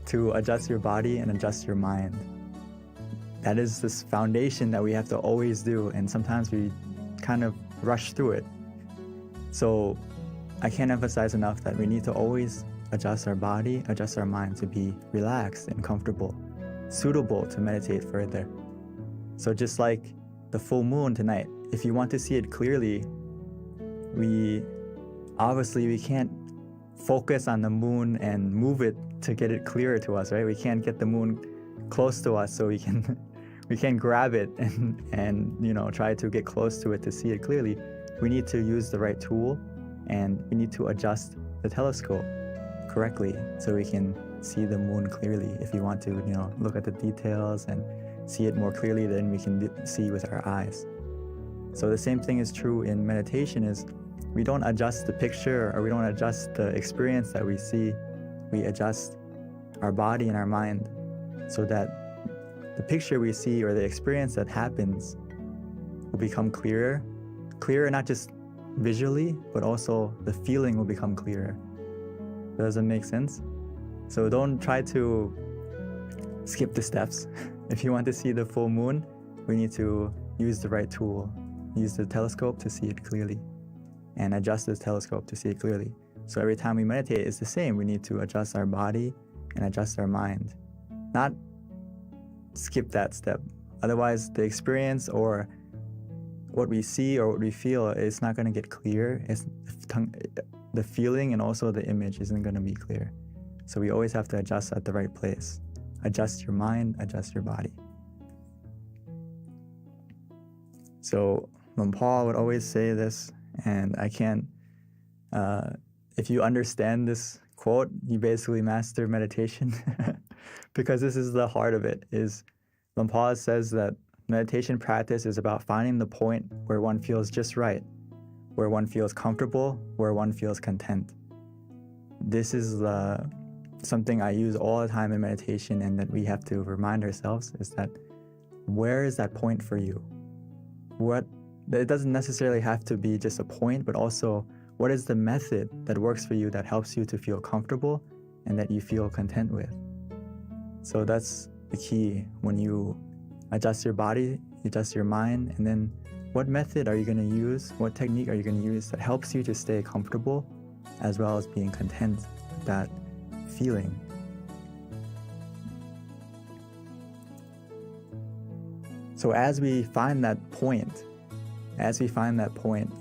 To adjust your body and adjust your mind. That is this foundation that we have to always do, and sometimes we kind of rush through it. So I can't emphasize enough that we need to always adjust our body, adjust our mind to be relaxed and comfortable, suitable to meditate further. So just like the full moon tonight, if you want to see it clearly, we can't focus on the moon and move it to get it clearer to us, right? We can't get the moon close to us so we can grab it and try to get close to it to see it clearly. We need to use the right tool, and we need to adjust the telescope correctly so we can see the moon clearly. If you want to, look at the details and see it more clearly than we can see with our eyes. So the same thing is true in meditation, is we don't adjust the picture or we don't adjust the experience that we see. We adjust our body and our mind so that the picture we see or the experience that happens will become clearer not just visually, but also the feeling will become clearer. Does that make sense? So don't try to skip the steps. If you want to see the full moon, we need to use the right tool. Use the telescope to see it clearly and adjust the telescope to see it clearly. So every time we meditate, it's the same. We need to adjust our body and adjust our mind. Not skip that step. Otherwise, the experience or what we see or what we feel is not going to get clear. The feeling and also the image isn't going to be clear. So we always have to adjust at the right place. Adjust your mind, adjust your body. So Paul would always say this, and I can't, if you understand this quote, you basically master meditation. Because this is the heart of it, is Paul says that meditation practice is about finding the point where one feels just right, where one feels comfortable, where one feels content. This is something I use all the time in meditation, and that we have to remind ourselves, is that where is that point for you? It doesn't necessarily have to be just a point, but also what is the method that works for you, that helps you to feel comfortable and that you feel content with. So that's the key. When you adjust your body, you adjust your mind, and then what method are you going to use? What technique are you going to use that helps you to stay comfortable as well as being content with that feeling? So as we find that point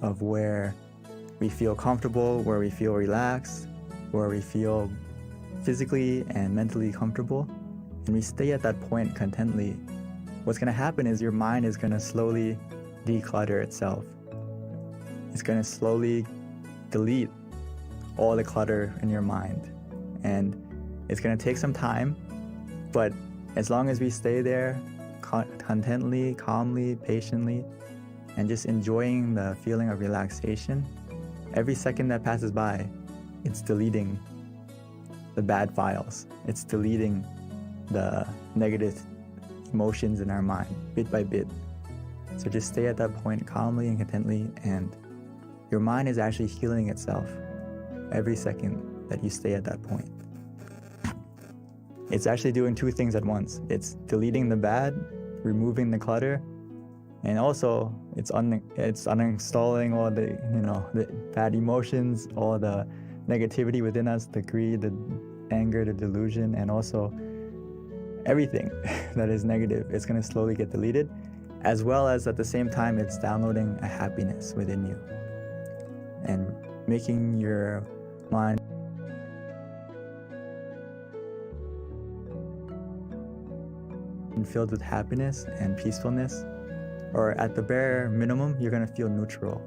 of where we feel comfortable, where we feel relaxed, where we feel physically and mentally comfortable, and we stay at that point contently, what's going to happen is your mind is going to slowly declutter itself. It's going to slowly delete all the clutter in your mind. And it's going to take some time, but as long as we stay there contently, calmly, patiently, and just enjoying the feeling of relaxation, every second that passes by, it's deleting the bad files. It's deleting the negative emotions in our mind, bit by bit. So just stay at that point calmly and contently, and your mind is actually healing itself every second that you stay at that point. It's actually doing two things at once. It's deleting the bad, removing the clutter, and also it's uninstalling all the bad emotions, all the negativity within us, the greed, the anger, the delusion, and also everything that is negative. It's going to slowly get deleted, as well as at the same time it's downloading a happiness within you and making your mind filled with happiness and peacefulness. Or at the bare minimum, you're going to feel neutral.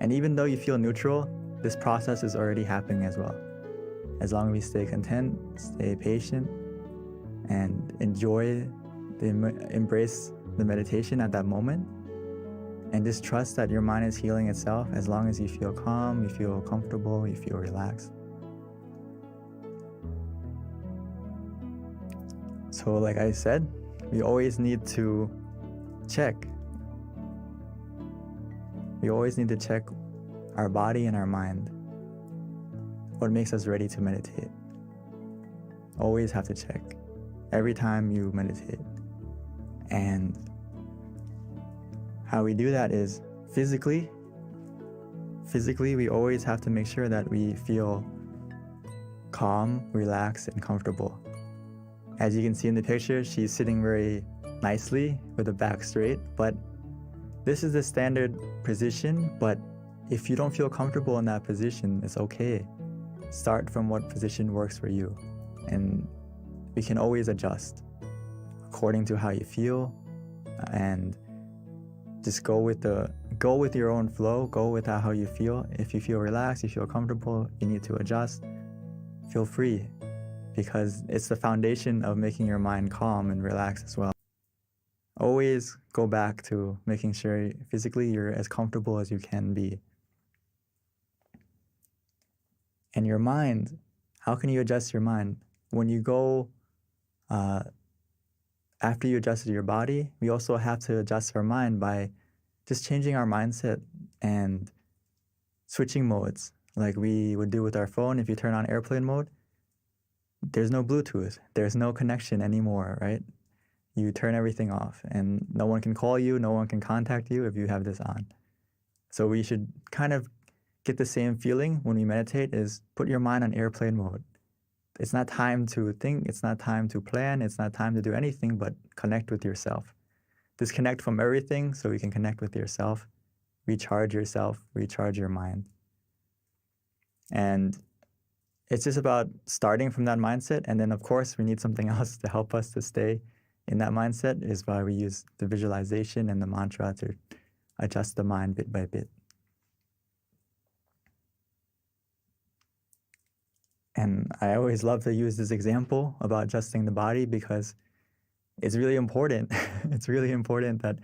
And even though you feel neutral, this process is already happening as well. As long as we stay content, stay patient, and embrace the meditation at that moment, and just trust that your mind is healing itself. As long as you feel calm, you feel comfortable, you feel relaxed. So like I said, we always need to check. We always need to check our body and our mind. What makes us ready to meditate? Always have to check every time you meditate. And how we do that is physically, we always have to make sure that we feel calm, relaxed, and comfortable. As you can see in the picture, she's sitting very nicely with the back straight, but this is the standard position. But if you don't feel comfortable in that position, it's okay. Start from what position works for you, and we can always adjust according to how you feel, and just go with your own flow. Go with how you feel. If you feel relaxed, you feel comfortable, you need to adjust, feel free. because it's the foundation of making your mind calm and relaxed as well. Always go back to making sure physically you're as comfortable as you can be. And your mind, how can you adjust your mind? When you go, after you adjusted your body, we also have to adjust our mind by just changing our mindset and switching modes, like we would do with our phone. If you turn on airplane mode, there's no Bluetooth, there's no connection anymore, right? You turn everything off and no one can call you, no one can contact you if you have this on. So we should kind of get the same feeling when we meditate, is put your mind on airplane mode. It's not time to think, it's not time to plan, it's not time to do anything but connect with yourself. Disconnect from everything so you can connect with yourself, recharge yourself, recharge your mind. And it's just about starting from that mindset. And then, of course, we need something else to help us to stay in that mindset, is why we use the visualization and the mantra to adjust the mind bit by bit. And I always love to use this example about adjusting the body because it's really important. It's really important that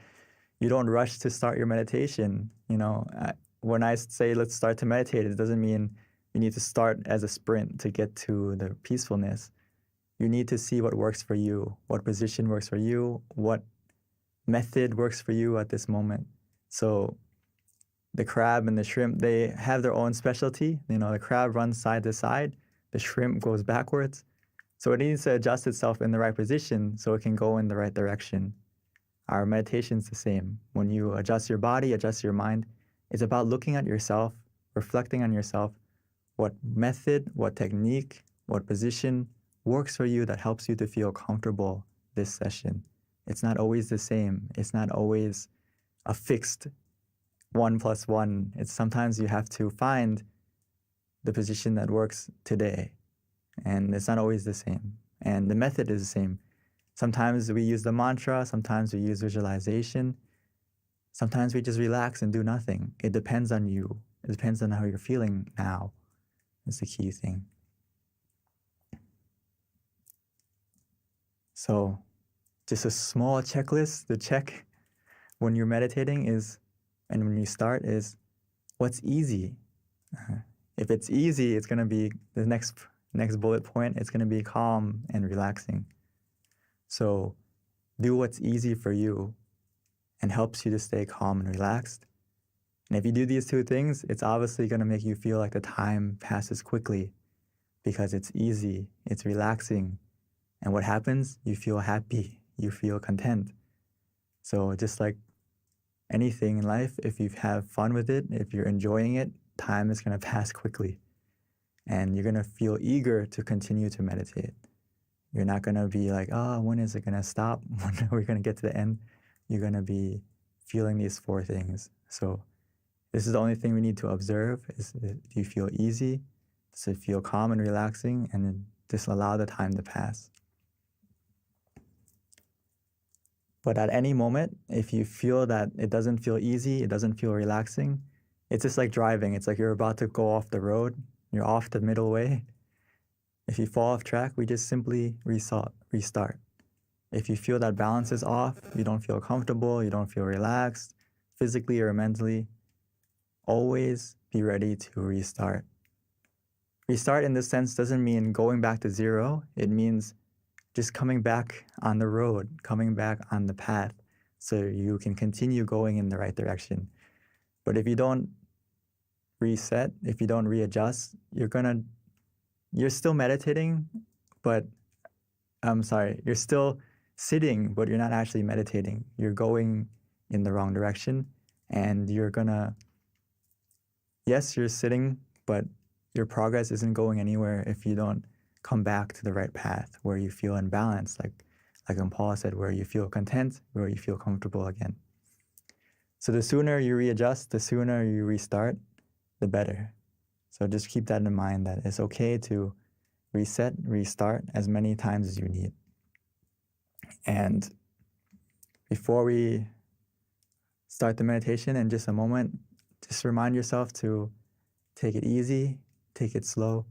you don't rush to start your meditation. You know, when I say let's start to meditate, it doesn't mean you need to start as a sprint to get to the peacefulness. You need to see what works for you, what position works for you, what method works for you at this moment. So the crab and the shrimp, they have their own specialty. You know, the crab runs side to side, the shrimp goes backwards. So it needs to adjust itself in the right position so it can go in the right direction. Our meditation's the same. When you adjust your body, adjust your mind, it's about looking at yourself, reflecting on yourself, what method, what technique, what position works for you that helps you to feel comfortable this session. It's not always the same. It's not always a fixed 1 + 1. It's sometimes you have to find the position that works today. And it's not always the same. And the method is the same. Sometimes we use the mantra, sometimes we use visualization. Sometimes we just relax and do nothing. It depends on you. It depends on how you're feeling now. That's the key thing. So just a small checklist to check when you're meditating is, and when you start, is what's easy. If it's easy, it's going to be the next bullet point. It's going to be calm and relaxing. So do what's easy for you and helps you to stay calm and relaxed. And if you do these two things, it's obviously going to make you feel like the time passes quickly because it's easy, it's relaxing. And what happens? You feel happy, you feel content. So just like anything in life, if you have fun with it, if you're enjoying it, time is going to pass quickly. And you're going to feel eager to continue to meditate. You're not going to be like, oh, when is it going to stop? When are we going to get to the end? You're going to be feeling these 4 things. So this is the only thing we need to observe is, do you feel easy? Does it feel calm and relaxing? And then just allow the time to pass. But at any moment, if you feel that it doesn't feel easy, it doesn't feel relaxing, it's just like driving. It's like you're about to go off the road. You're off the middle way. If you fall off track, we just simply restart. If you feel that balance is off, you don't feel comfortable, you don't feel relaxed, physically or mentally, always be ready to restart. Restart in this sense doesn't mean going back to zero. It means just coming back on the road, coming back on the path so you can continue going in the right direction. But if you don't reset, if you don't readjust, you're still meditating, but you're still sitting, but you're not actually meditating. You're going in the wrong direction and yes, you're sitting, but your progress isn't going anywhere if you don't come back to the right path where you feel in balance, like Paul said, where you feel content, where you feel comfortable again. So the sooner you readjust, the sooner you restart, the better. So just keep that in mind, that it's okay to reset, restart as many times as you need. And before we start the meditation in just a moment, just remind yourself to take it easy, take it slow,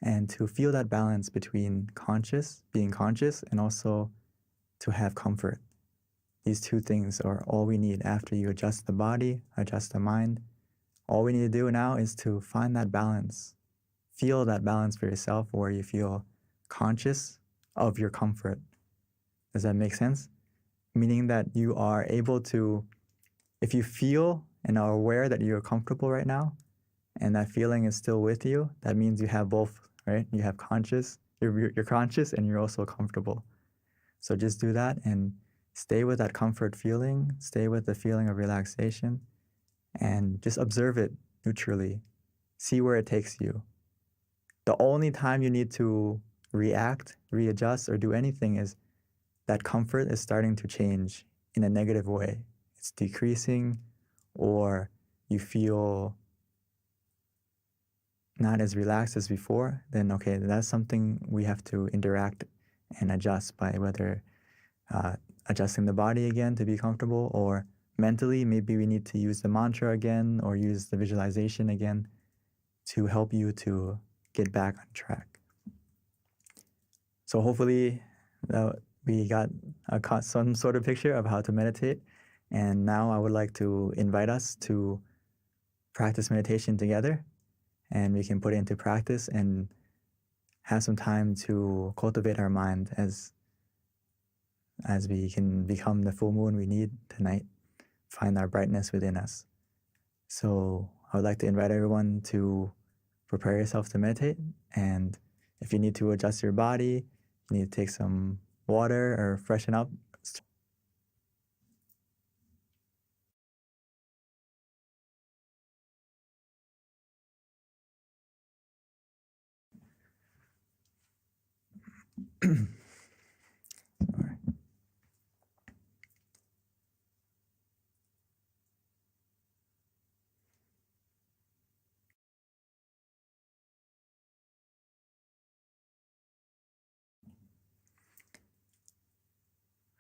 and to feel that balance between being conscious, and also to have comfort. These two things are all we need after you adjust the body, adjust the mind. All we need to do now is to find that balance. Feel that balance for yourself where you feel conscious of your comfort. Does that make sense? Meaning that you are able to, if you feel and are aware that you're comfortable right now, and that feeling is still with you, that means you have both, right? You have you're conscious and you're also comfortable. So just do that and stay with that comfort feeling, stay with the feeling of relaxation, and just observe it neutrally. See where it takes you. The only time you need to react, readjust, or do anything is that comfort is starting to change in a negative way. It's decreasing, or you feel not as relaxed as before, then okay, that's something we have to interact and adjust by whether adjusting the body again to be comfortable, or mentally, maybe we need to use the mantra again or use the visualization again to help you to get back on track. So hopefully we got some sort of picture of how to meditate. And now I would like to invite us to practice meditation together, and we can put it into practice and have some time to cultivate our mind as we can become the full moon we need tonight, find our brightness within us. So I would like to invite everyone to prepare yourself to meditate. And if you need to adjust your body, you need to take some water or freshen up.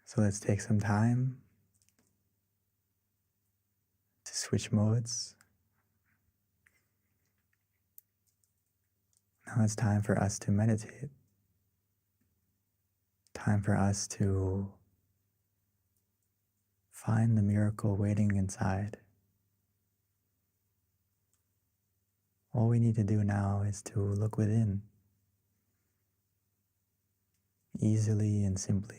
So let's take some time to switch modes. Now it's time for us to meditate. Time for us to find the miracle waiting inside. All we need to do now is to look within, easily and simply.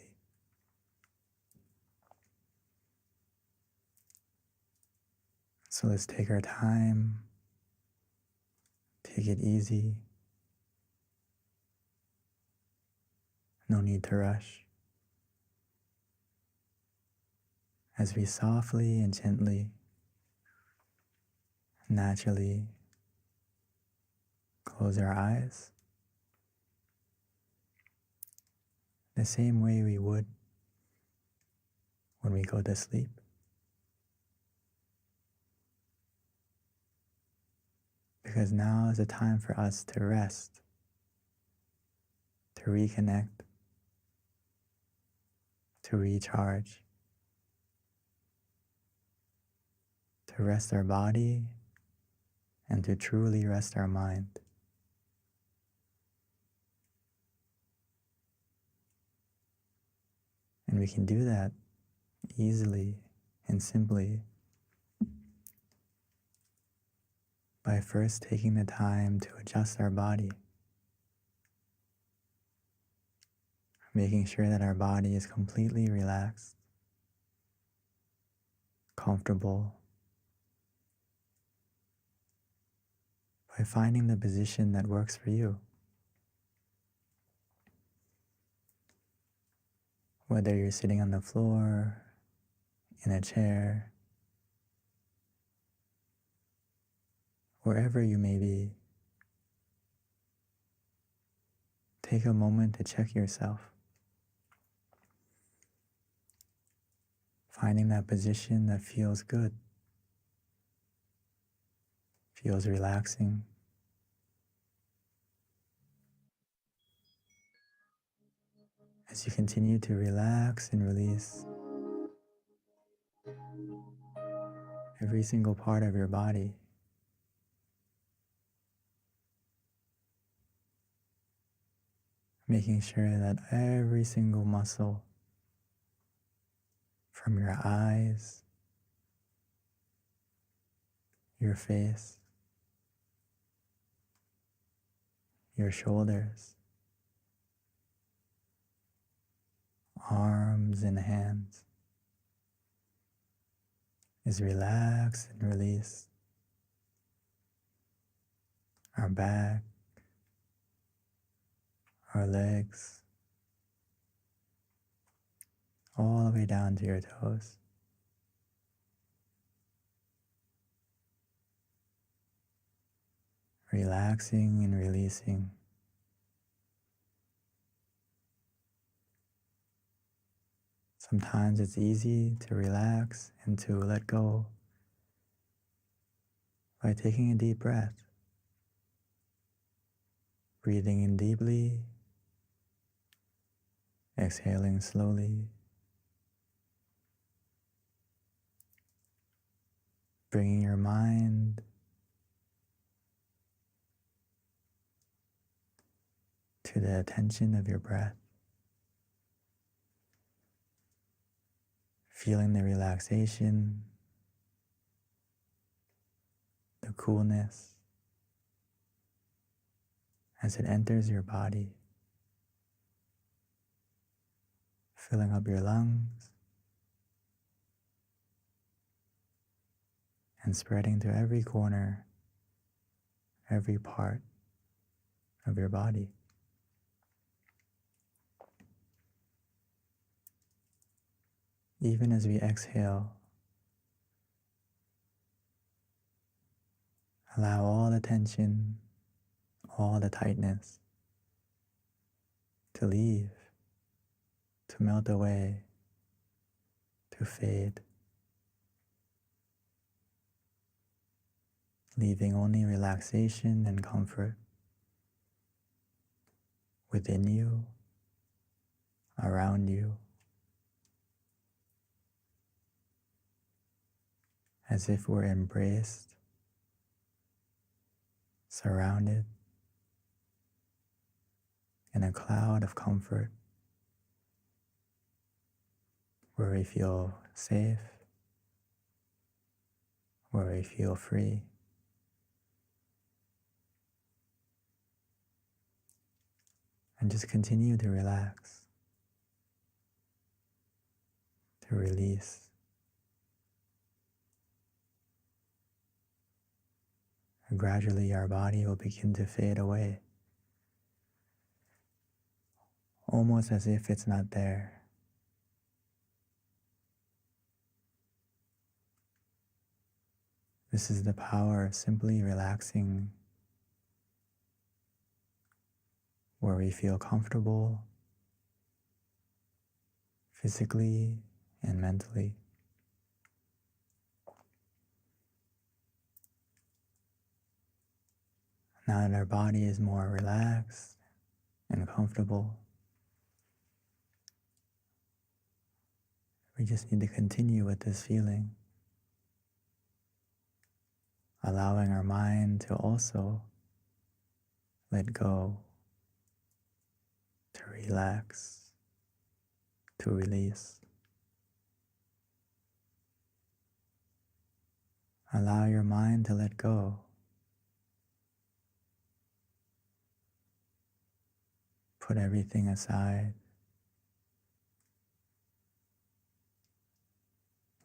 So let's take our time, take it easy. No need to rush. As we softly and gently, naturally close our eyes, the same way we would when we go to sleep. Because now is the time for us to rest, to reconnect, to recharge, to rest our body, and to truly rest our mind. And we can do that easily and simply by first taking the time to adjust our body, making sure that our body is completely relaxed, comfortable, by finding the position that works for you. Whether you're sitting on the floor, in a chair, wherever you may be, take a moment to check yourself. Finding that position that feels good, feels relaxing. As you continue to relax and release every single part of your body, making sure that every single muscle from your eyes, your face, your shoulders, arms and hands is relaxed and released. Our back, our legs, all the way down to your toes. Relaxing and releasing. Sometimes it's easy to relax and to let go by taking a deep breath, breathing in deeply, exhaling slowly, bringing your mind to the attention of your breath, feeling the relaxation, the coolness as it enters your body, filling up your lungs and spreading to every corner, every part of your body. Even as we exhale, allow all the tension, all the tightness to leave, to melt away, to fade, leaving only relaxation and comfort within you, around you, as if we're embraced, surrounded in a cloud of comfort where we feel safe, where we feel free. And just continue to relax, to release. And gradually our body will begin to fade away, almost as if it's not there. This is the power of simply relaxing, where we feel comfortable physically and mentally. Now that our body is more relaxed and comfortable, we just need to continue with this feeling, allowing our mind to also let go, to relax, to release. Allow your mind to let go. Put everything aside,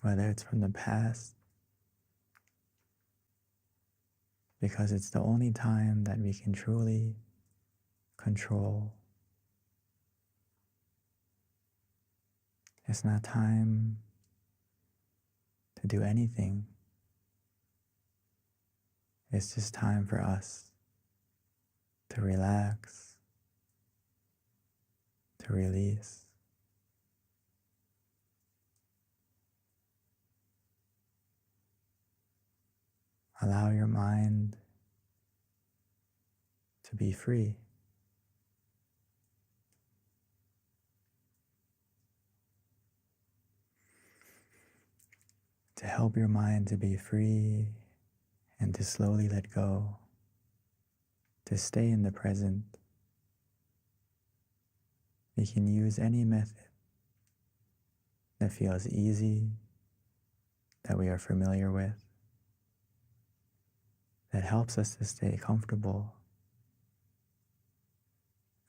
whether it's from the past, because it's the only time that we can truly control. It's not time to do anything. It's just time for us to relax, to release. Allow your mind to be free. To help your mind to be free and to slowly let go, to stay in the present, We can use any method that feels easy, that we are familiar with, that helps us to stay comfortable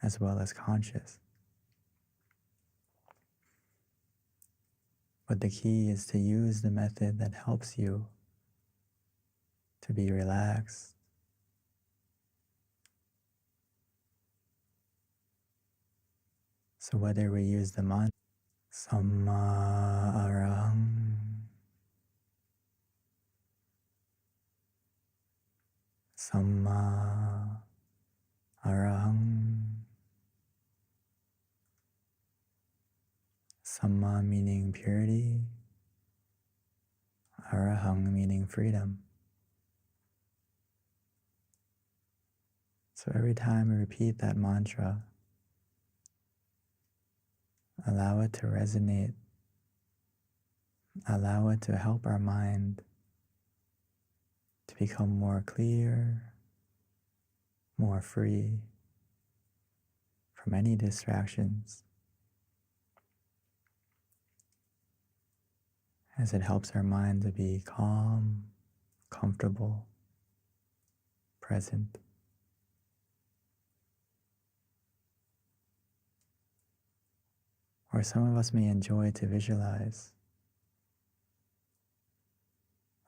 as well as conscious. But the key is to use the method that helps you to be relaxed, so whether we use the mantra Samma Arahang, Samma Arahang, Samma meaning purity, Arahang meaning freedom. So every time we repeat that mantra, allow it to resonate, allow it to help our mind to become more clear, more free from any distractions, as it helps our mind to be calm, comfortable, present. Or some of us may enjoy to visualize,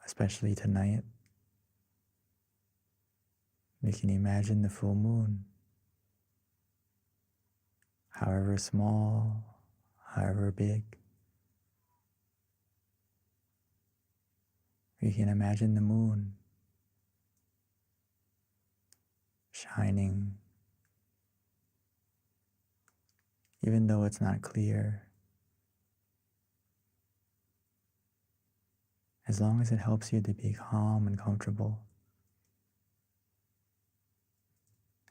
especially tonight. We can imagine the full moon, however small, however big. We can imagine the moon shining, even though it's not clear, as long as it helps you to be calm and comfortable.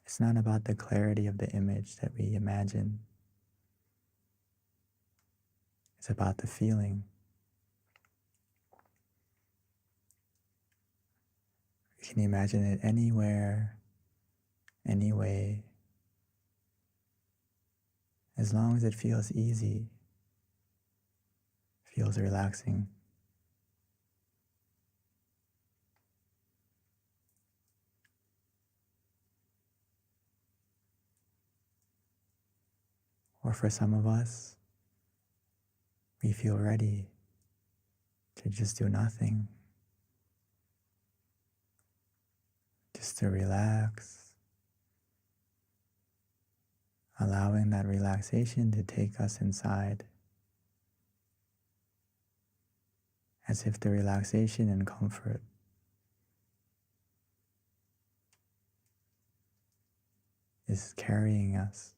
It's not about the clarity of the image that we imagine. It's about the feeling. You can imagine it anywhere, any way, as long as it feels easy, feels relaxing. Or for some of us, we feel ready to just do nothing, just to relax, allowing that relaxation to take us inside, as if the relaxation and comfort is carrying us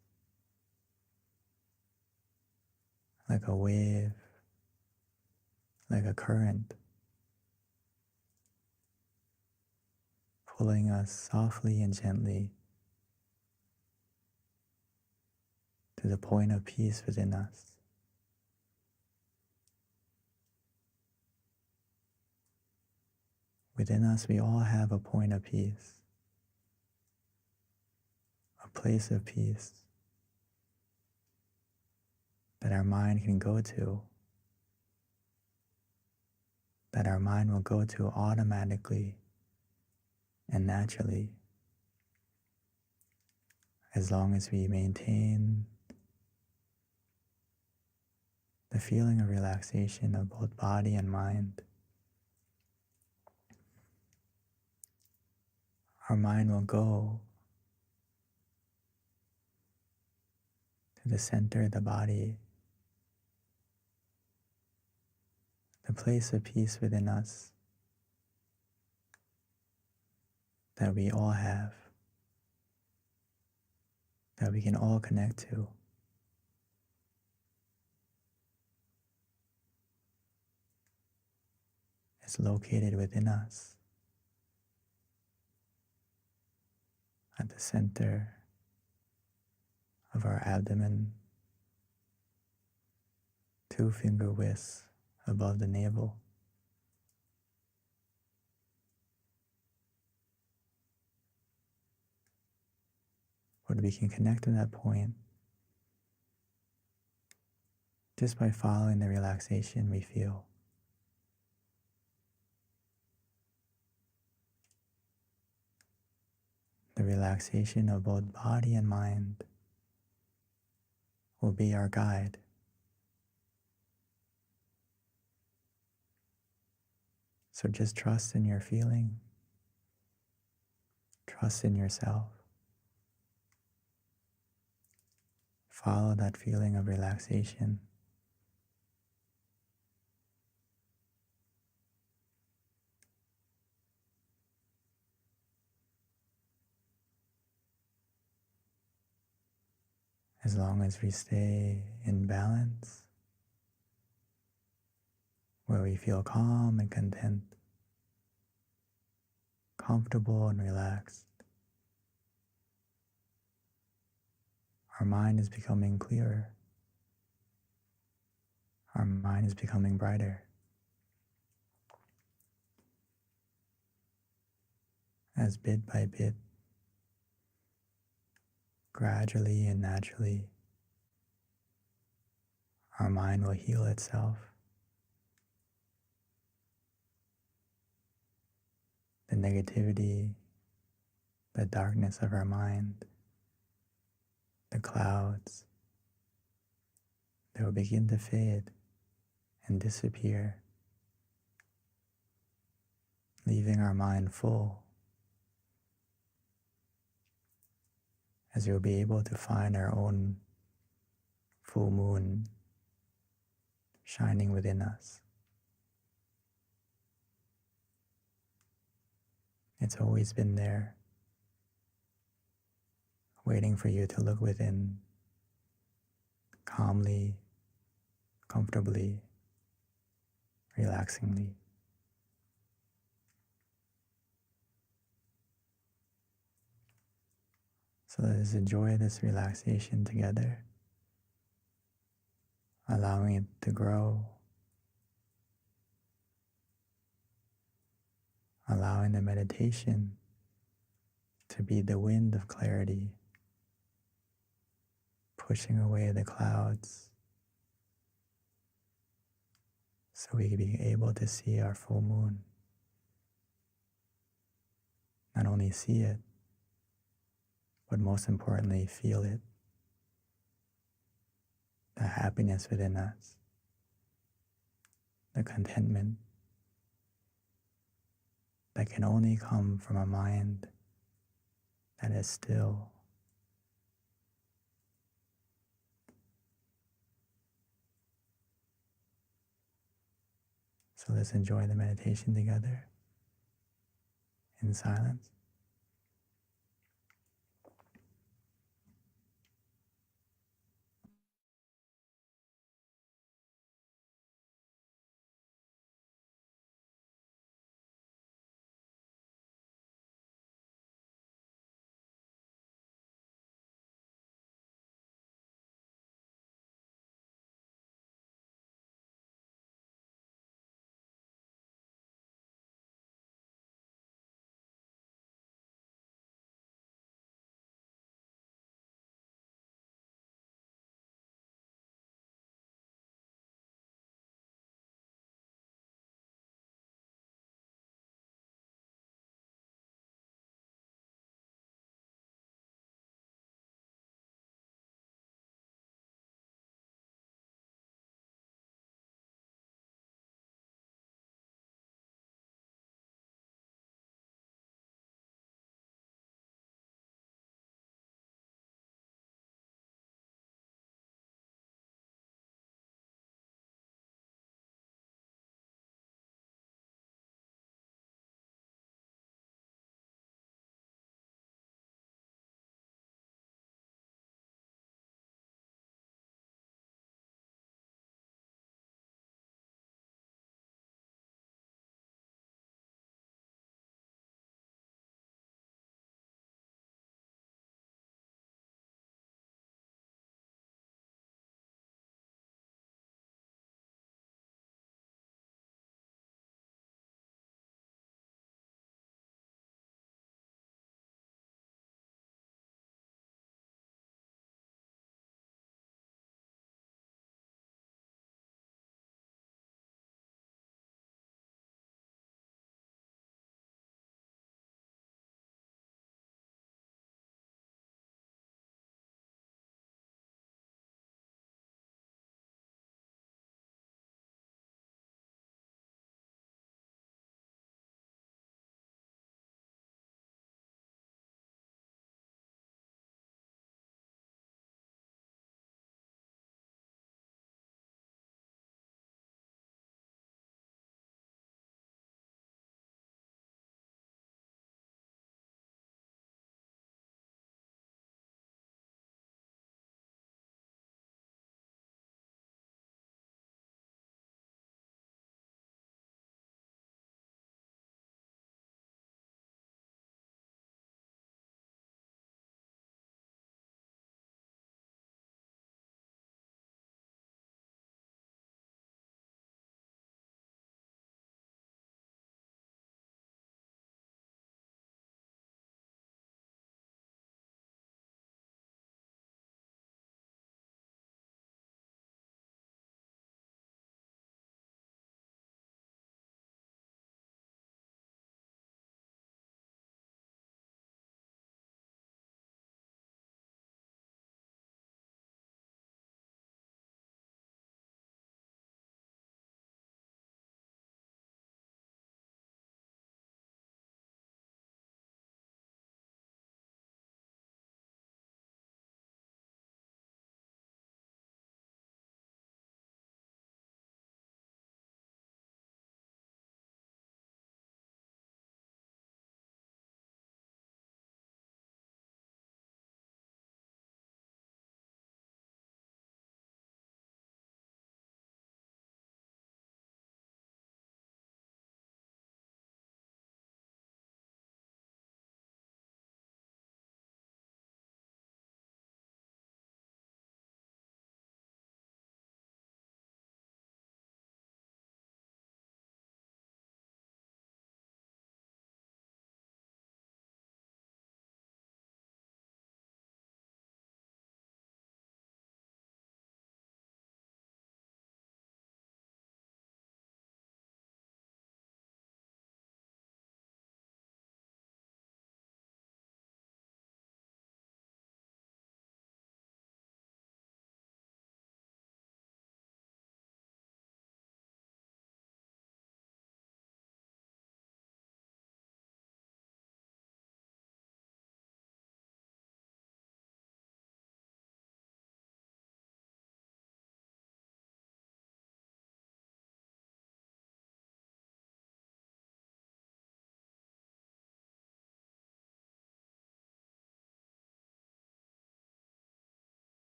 like a wave, like a current, pulling us softly and gently to the point of peace within us. Within us, we all have a point of peace, a place of peace that our mind can go to, that our mind will go to automatically and naturally, as long as we maintain the feeling of relaxation of both body and mind. Our mind will go to the center of the body, the place of peace within us that we all have, that we can all connect to. It's located within us, at the center of our abdomen, 2 finger widths above the navel. But we can connect to that point just by following the relaxation we feel. The relaxation of both body and mind will be our guide. So just trust in your feeling, trust in yourself. Follow that feeling of relaxation. As long as we stay in balance, where we feel calm and content, comfortable and relaxed, our mind is becoming clearer. Our mind is becoming brighter. As bit by bit, gradually and naturally, our mind will heal itself. The negativity, the darkness of our mind, the clouds, they will begin to fade and disappear, leaving our mind full, as we'll be able to find our own full moon shining within us. It's always been there, waiting for you to look within, calmly, comfortably, relaxingly. So let us enjoy this relaxation together, allowing it to grow, allowing the meditation to be the wind of clarity, pushing away the clouds so we can be able to see our full moon. Not only see it, but most importantly, feel it. The happiness within us, the contentment that can only come from a mind that is still. So let's enjoy the meditation together in silence.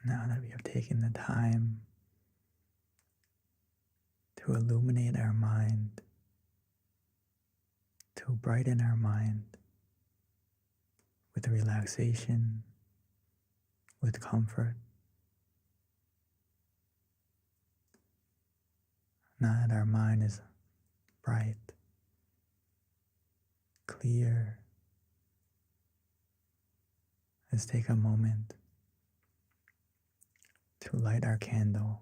Now that we have taken the time to illuminate our mind, to brighten our mind with relaxation, with comfort, now that our mind is bright, clear, let's take a moment to light our candle.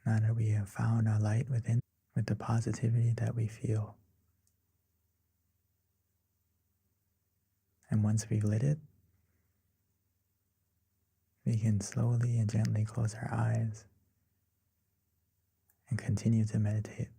Now that we have found our light within, with the positivity that we feel. And once we've lit it, we can slowly and gently close our eyes and continue to meditate.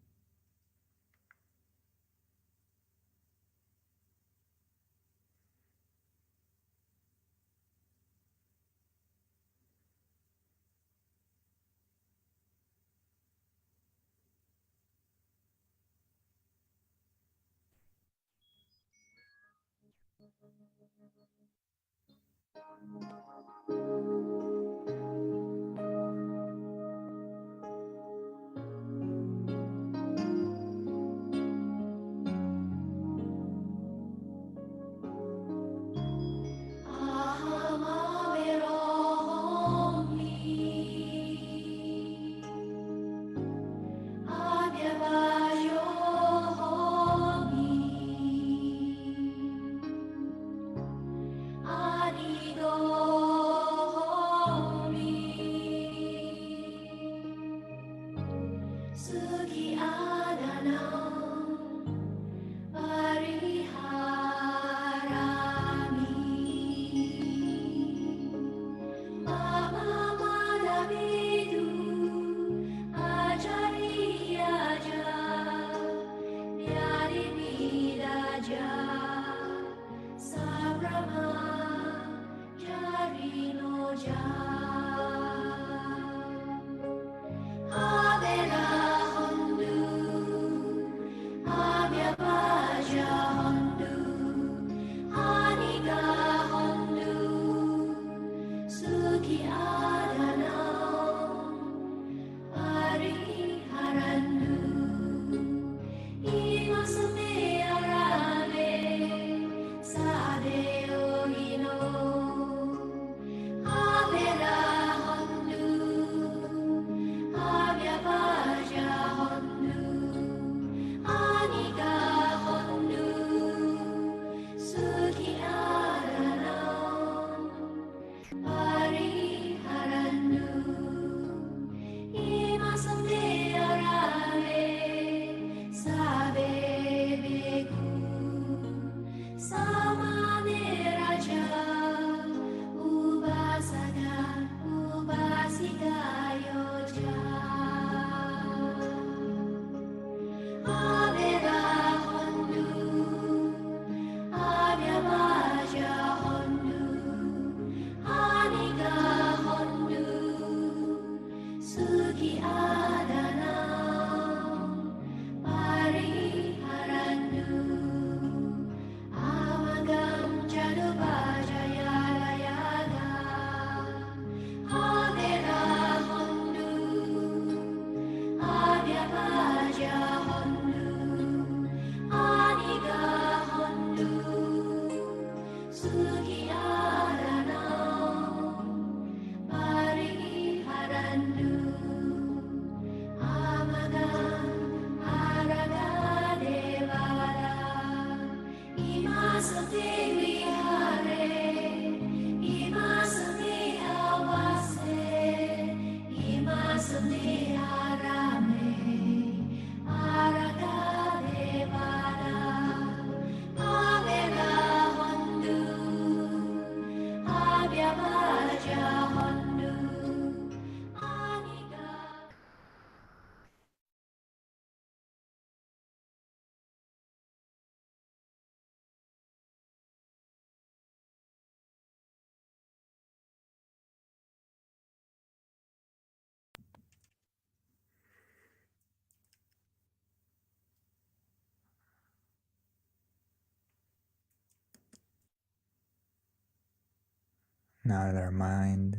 Now that our mind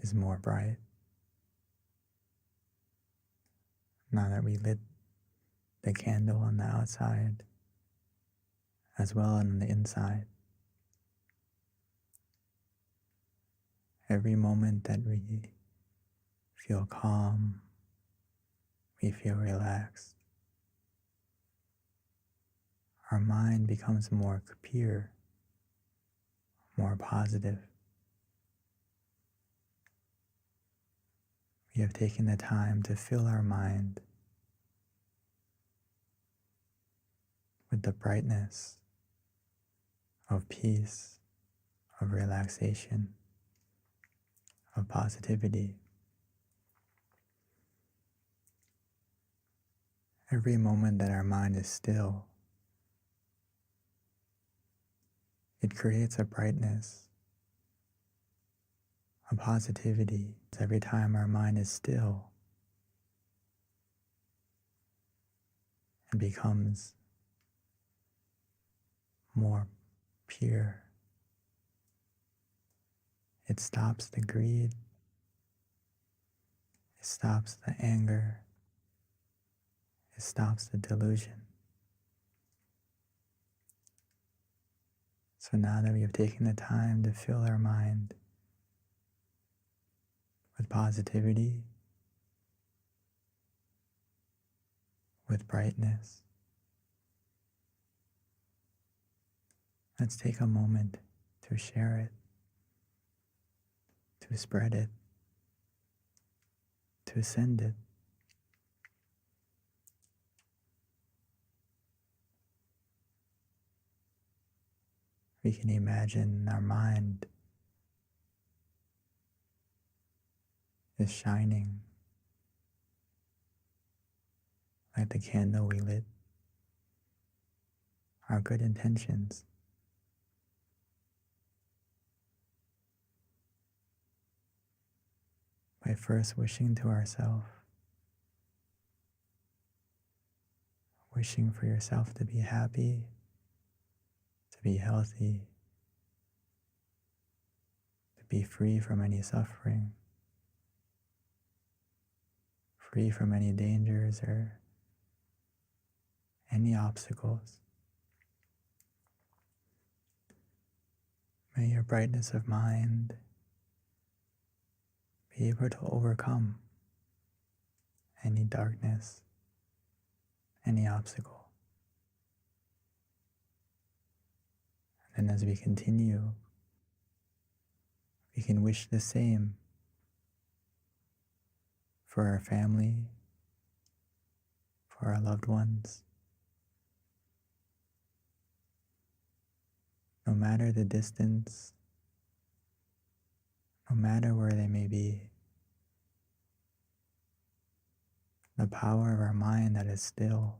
is more bright, now that we lit the candle on the outside as well on the inside, every moment that we feel calm, we feel relaxed, our mind becomes more pure, more positive. We have taken the time to fill our mind with the brightness of peace, of relaxation, of positivity. Every moment that our mind is still, it creates a brightness, a positivity. Every time our mind is still, it becomes more pure. It stops the greed, it stops the anger, it stops the delusion. So now that we have taken the time to fill our mind with positivity, with brightness, let's take a moment to share it, to spread it, to send it. We can imagine our mind is shining like the candle we lit, our good intentions. By first wishing to ourselves, wishing for yourself to be happy, to be healthy, to be free from any suffering, free from any dangers or any obstacles. May your brightness of mind be able to overcome any darkness, any obstacle. And as we continue, we can wish the same for our family, for our loved ones. No matter the distance, no matter where they may be, the power of our mind that is still,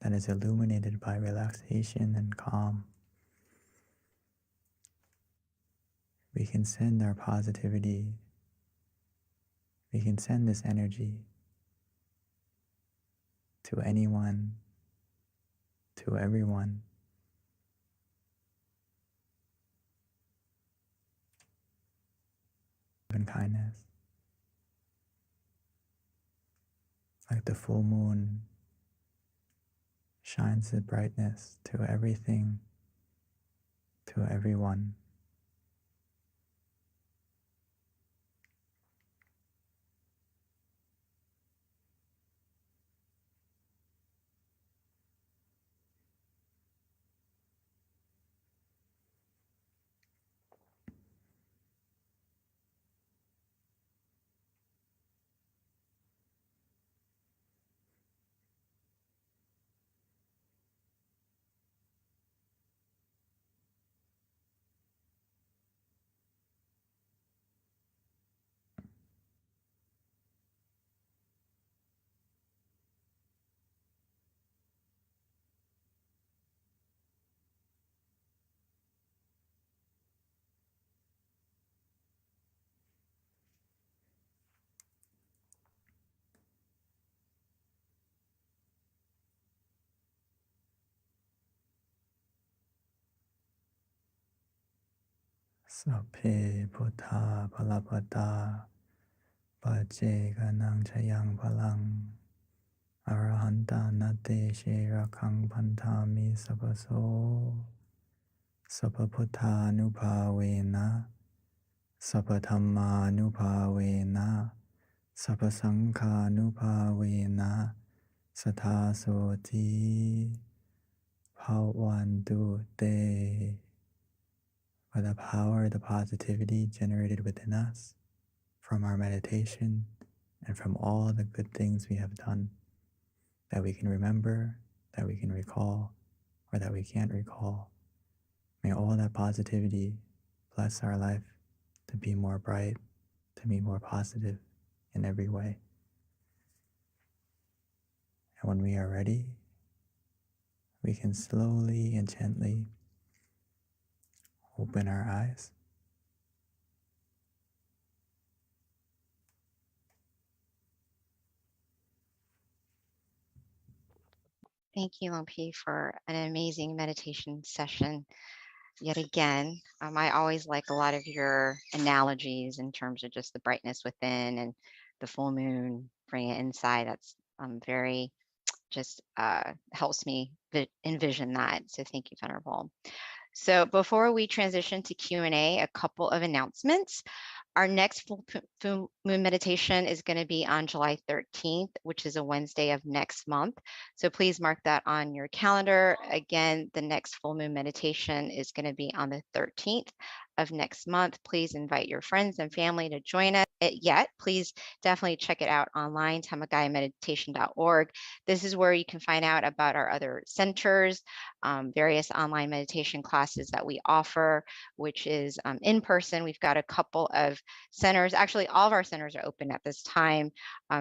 that is illuminated by relaxation and calm. We can send our positivity, we can send this energy to anyone, to everyone. And kindness. Like the full moon shines its brightness to everything, to everyone. Sapphe Buddha Balapada Pajeganang Chayang Balang Arahanta Nate Shirakang Pantami Sabaso Sabaputta Nupavena Sabadhamma Nupavena Sabasangha Nupavena Sathasoti Bhavantu Te. By the power, the positivity generated within us from our meditation and from all the good things we have done that we can remember, that we can recall, or that we can't recall. May all that positivity bless our life to be more bright, to be more positive in every way. And when we are ready, we can slowly and gently open our eyes. Thank you, Lompi, for an amazing meditation session yet again. I always like a lot of your analogies in terms of just the brightness within and the full moon, bring it inside. That's very just helps me envision that. So thank you, Venerable. So before we transition to Q&A, a couple of announcements. Our next full moon meditation is going to be on July 13th, which is a Wednesday of next month. So please mark that on your calendar. Again, the next full moon meditation is going to be on the 13th of next month. Please invite your friends and family to join us. Please definitely check it out online, tamagayameditation.org. This is where you can find out about our other centers, various online meditation classes that we offer, which is in person. We've got a couple of centers. Actually, all of our centers are open at this time.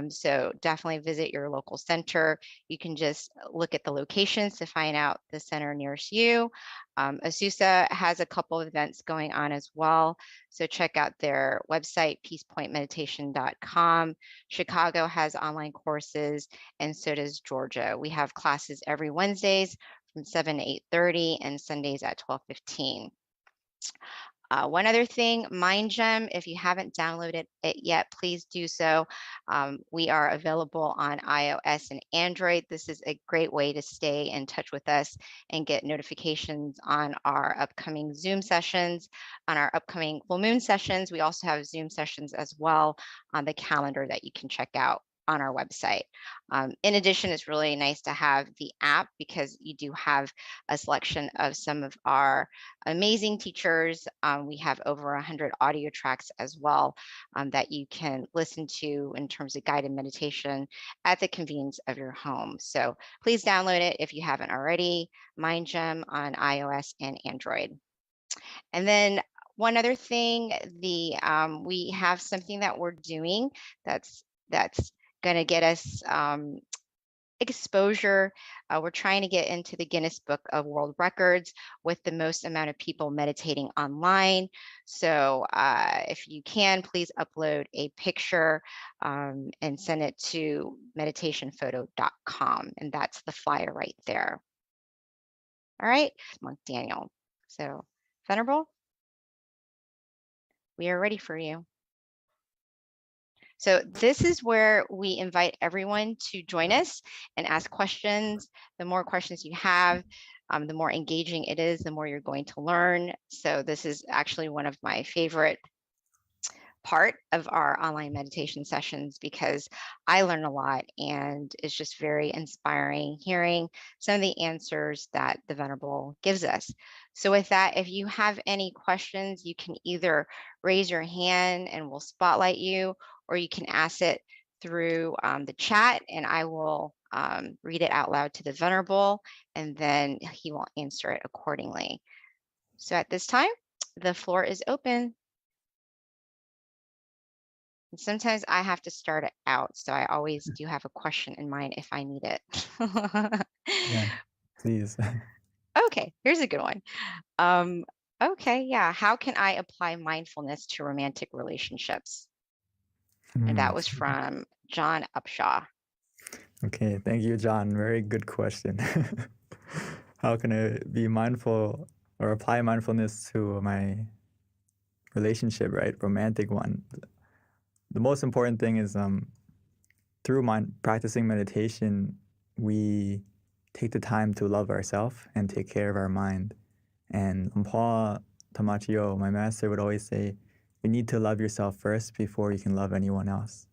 So definitely visit your local center. You can just look at the locations to find out the center nearest you. Azusa has a couple of events going on as well. So check out their website, peacepointmeditation.com. Chicago has online courses, and so does Georgia. We have classes every Wednesdays from 7 to 8:30 and Sundays at 12:15. One other thing, MindGem, if you haven't downloaded it yet, please do so. We are available on iOS and Android. This is a great way to stay in touch with us and get notifications on our upcoming Zoom sessions, on our upcoming full moon sessions. We also have Zoom sessions as well on the calendar that you can check out on our website. In addition, it's really nice to have the app because you do have a selection of some of our amazing teachers. We have over 100 audio tracks as well that you can listen to in terms of guided meditation at the convenience of your home. So please download it if you haven't already, MindGem on iOS and Android. And then one other thing, we have something that we're doing that's going to get us exposure. We're trying to get into the Guinness Book of World Records with the most amount of people meditating online. So if you can, please upload a picture and send it to meditationphoto.com. And that's the flyer right there. All right, Monk Daniel. So Venerable, we are ready for you. So this is where we invite everyone to join us and ask questions. The more questions you have, the more engaging it is, the more you're going to learn. So this is actually one of my favorite part of our online meditation sessions because I learn a lot and it's just very inspiring hearing some of the answers that the Venerable gives us. So with that, if you have any questions, you can either raise your hand and we'll spotlight you, or you can ask it through the chat and I will read it out loud to the Venerable and then he will answer it accordingly. So at this time, the floor is open. And sometimes I have to start it out, so I always do have a question in mind if I need it. Yeah, please. Okay, here's a good one. Okay, yeah. How can I apply mindfulness to romantic relationships? And that was from John Upshaw. Okay, thank you, John. Very good question. How can I be mindful or apply mindfulness to my relationship, right? Romantic one. The most important thing is through practicing meditation, we take the time to love ourselves and take care of our mind. And Paul Tamachio, my master, would always say, you need to love yourself first before you can love anyone else.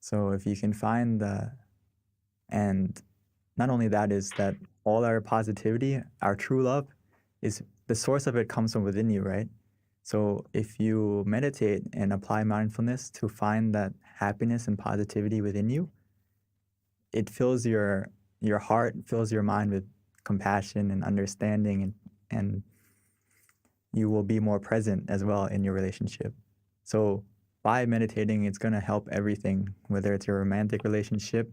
So if you can find and not only that is that all our positivity, our true love, is the source of it comes from within you, right? So if you meditate and apply mindfulness to find that happiness and positivity within you, it fills your heart, fills your mind with compassion and understanding, and you will be more present as well in your relationship. So by meditating, it's going to help everything, whether it's your romantic relationship,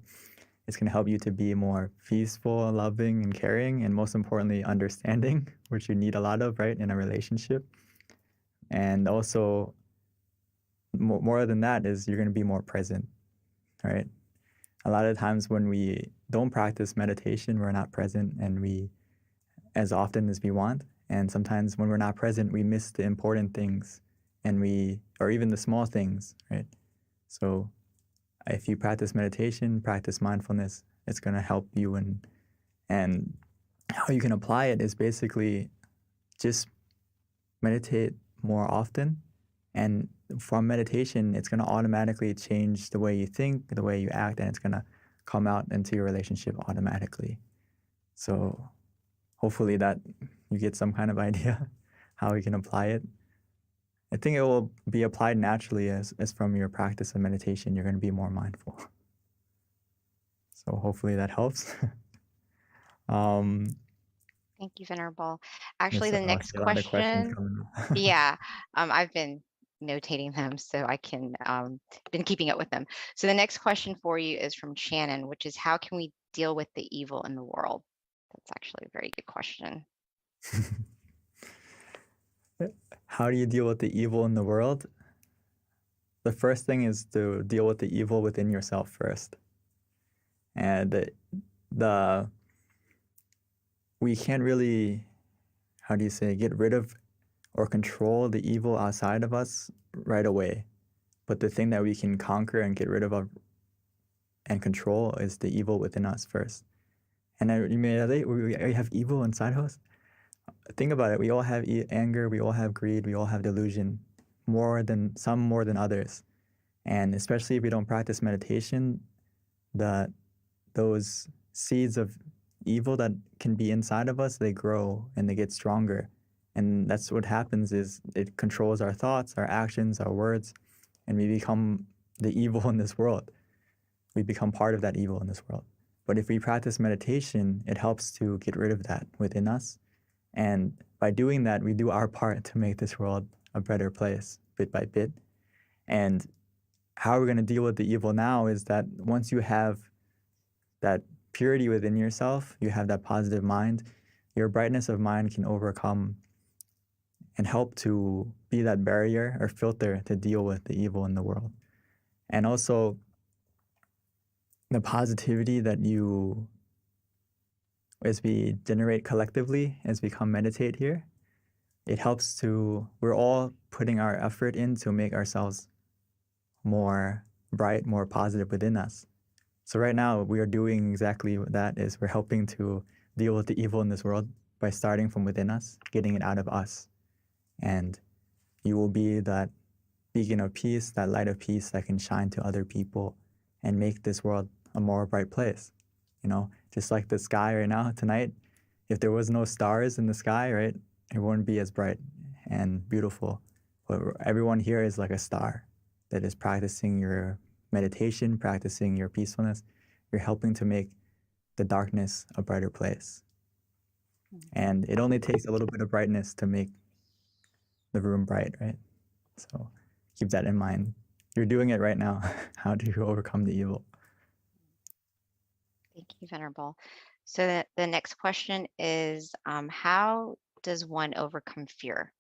it's going to help you to be more peaceful, loving, and caring, and most importantly, understanding, which you need a lot of, right, in a relationship. And also, more than that is you're going to be more present, right? A lot of times when we don't practice meditation, we're not present and as often as we want. And sometimes when we're not present, we miss the important things or even the small things, right? So if you practice meditation, practice mindfulness, it's going to help you. And how you can apply it is basically just meditate more often. And from meditation, it's going to automatically change the way you think, the way you act, and it's going to come out into your relationship automatically. So hopefully that you get some kind of idea how you can apply it. I think it will be applied naturally as from your practice of meditation, you're going to be more mindful. So hopefully that helps. Thank you, Venerable. Actually, Yes, the I next see a lot of questions question, coming up. yeah, I've been notating them so I can been keeping up with them. So the next question for you is from Shannon, which is how can we deal with the evil in the world? That's actually a very good question. How do you deal with the evil in the world? The first thing is to deal with the evil within yourself first. And we can't really, how do you say, get rid of or control the evil outside of us right away. But the thing that we can conquer and get rid of and control is the evil within us first. And you may we have evil inside of us. Think about it. We all have anger. We all have greed. We all have delusion, some more than others. And especially if we don't practice meditation, those seeds of evil that can be inside of us, they grow and they get stronger. And that's what happens is it controls our thoughts, our actions, our words, and we become the evil in this world. We become part of that evil in this world. But if we practice meditation, it helps to get rid of that within us. And by doing that, we do our part to make this world a better place, bit by bit. And how we're going to deal with the evil now is that once you have that purity within yourself, you have that positive mind, your brightness of mind can overcome and help to be that barrier or filter to deal with the evil in the world. And also, the positivity that as we generate collectively, as we come meditate here, it helps we're all putting our effort in to make ourselves more bright, more positive within us. So right now, we are doing exactly what that is. We're helping to deal with the evil in this world by starting from within us, getting it out of us. And you will be that beacon of peace, that light of peace that can shine to other people and make this world a more bright place. Just like the sky right now, tonight, if there was no stars in the sky, right, it wouldn't be as bright and beautiful. But everyone here is like a star that is practicing your meditation, practicing your peacefulness. You're helping to make the darkness a brighter place. And it only takes a little bit of brightness to make the room bright, right? So keep that in mind. You're doing it right now. How do you overcome the evil? Thank you, Venerable. So the next question is, how does one overcome fear?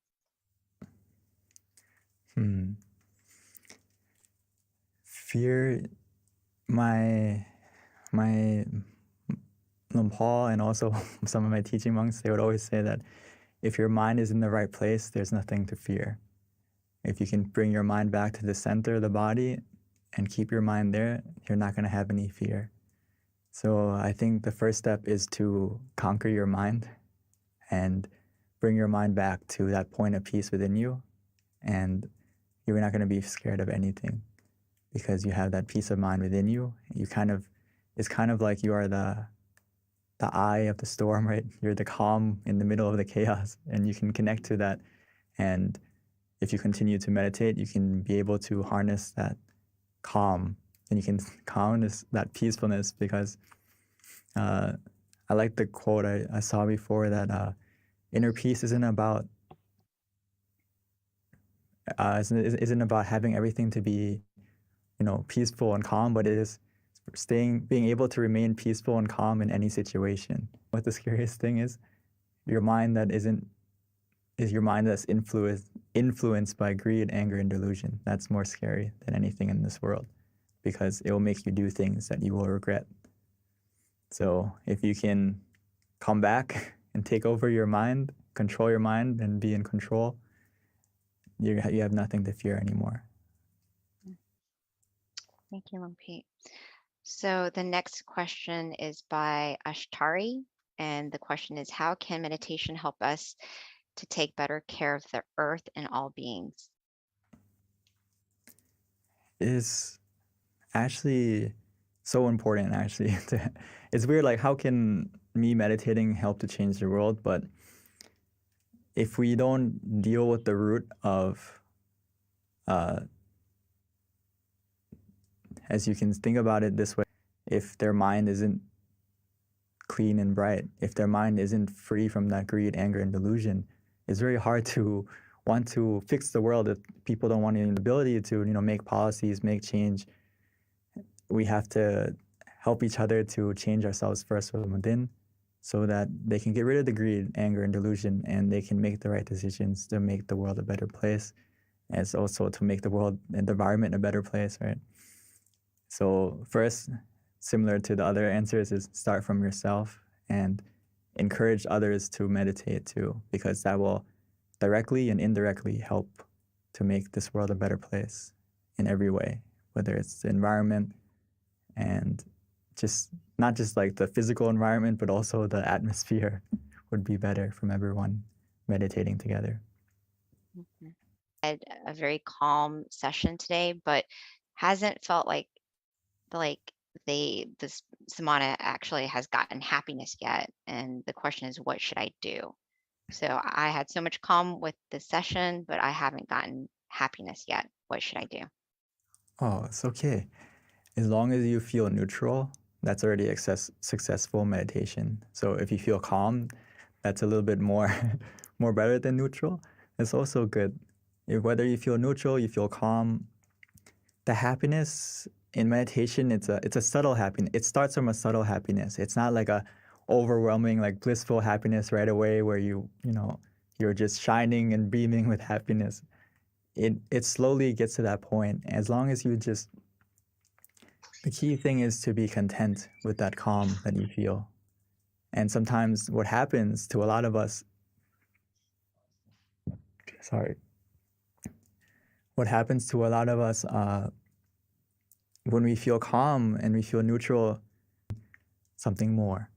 Fear, my Paul and also some of my teaching monks, they would always say that if your mind is in the right place, there's nothing to fear. If you can bring your mind back to the center of the body and keep your mind there, you're not going to have any fear. So I think the first step is to conquer your mind and bring your mind back to that point of peace within you. And you're not going to be scared of anything because you have that peace of mind within you. It's kind of like you are the eye of the storm, right? You're the calm in the middle of the chaos, and you can connect to that. And if you continue to meditate, you can be able to harness that calm, and you can harness that peacefulness, because I like the quote I saw before that inner peace isn't about having everything to be, peaceful and calm, but it is being able to remain peaceful and calm in any situation. What the scariest thing is, your mind that's influenced by greed, anger, and delusion. That's more scary than anything in this world, because it will make you do things that you will regret. So if you can come back and take over your mind, control your mind, and be in control, you have nothing to fear anymore. Thank you, Lumpy. So the next question is by Ashtari, and the question is, how can meditation help us to take better care of the earth and all beings? It's actually so important, actually. It's weird, like, how can me meditating help to change the world? But if we don't deal with the root of, as you can think about it this way, if their mind isn't clean and bright, if their mind isn't free from that greed, anger, and delusion, it's very hard to want to fix the world if people don't want any ability to, make policies, make change. We have to help each other to change ourselves first from within, so that they can get rid of the greed, anger, and delusion, and they can make the right decisions to make the world a better place. And it's also to make the world and the environment a better place, right? So first, similar to the other answers, is start from yourself and encourage others to meditate too, because that will directly and indirectly help to make this world a better place in every way, whether it's the environment and not just like the physical environment, but also the atmosphere would be better from everyone meditating together. Mm-hmm. I had a very calm session today, but hasn't felt like this samana actually has gotten happiness yet. And the question is, what should I do? So I had so much calm with this session, but I haven't gotten happiness yet. What should I do? Oh, it's okay. As long as you feel neutral, that's already successful meditation. So if you feel calm, that's a little bit more better than neutral. It's also good. Whether you feel neutral, you feel calm, the happiness in meditation, it's a subtle happiness. It starts from a subtle happiness. It's not like a overwhelming, like blissful happiness right away where you're just shining and beaming with happiness. It slowly gets to that point. As long as the key thing is to be content with that calm that you feel. And sometimes what happens to a lot of us, when we feel calm and we feel neutral, something more,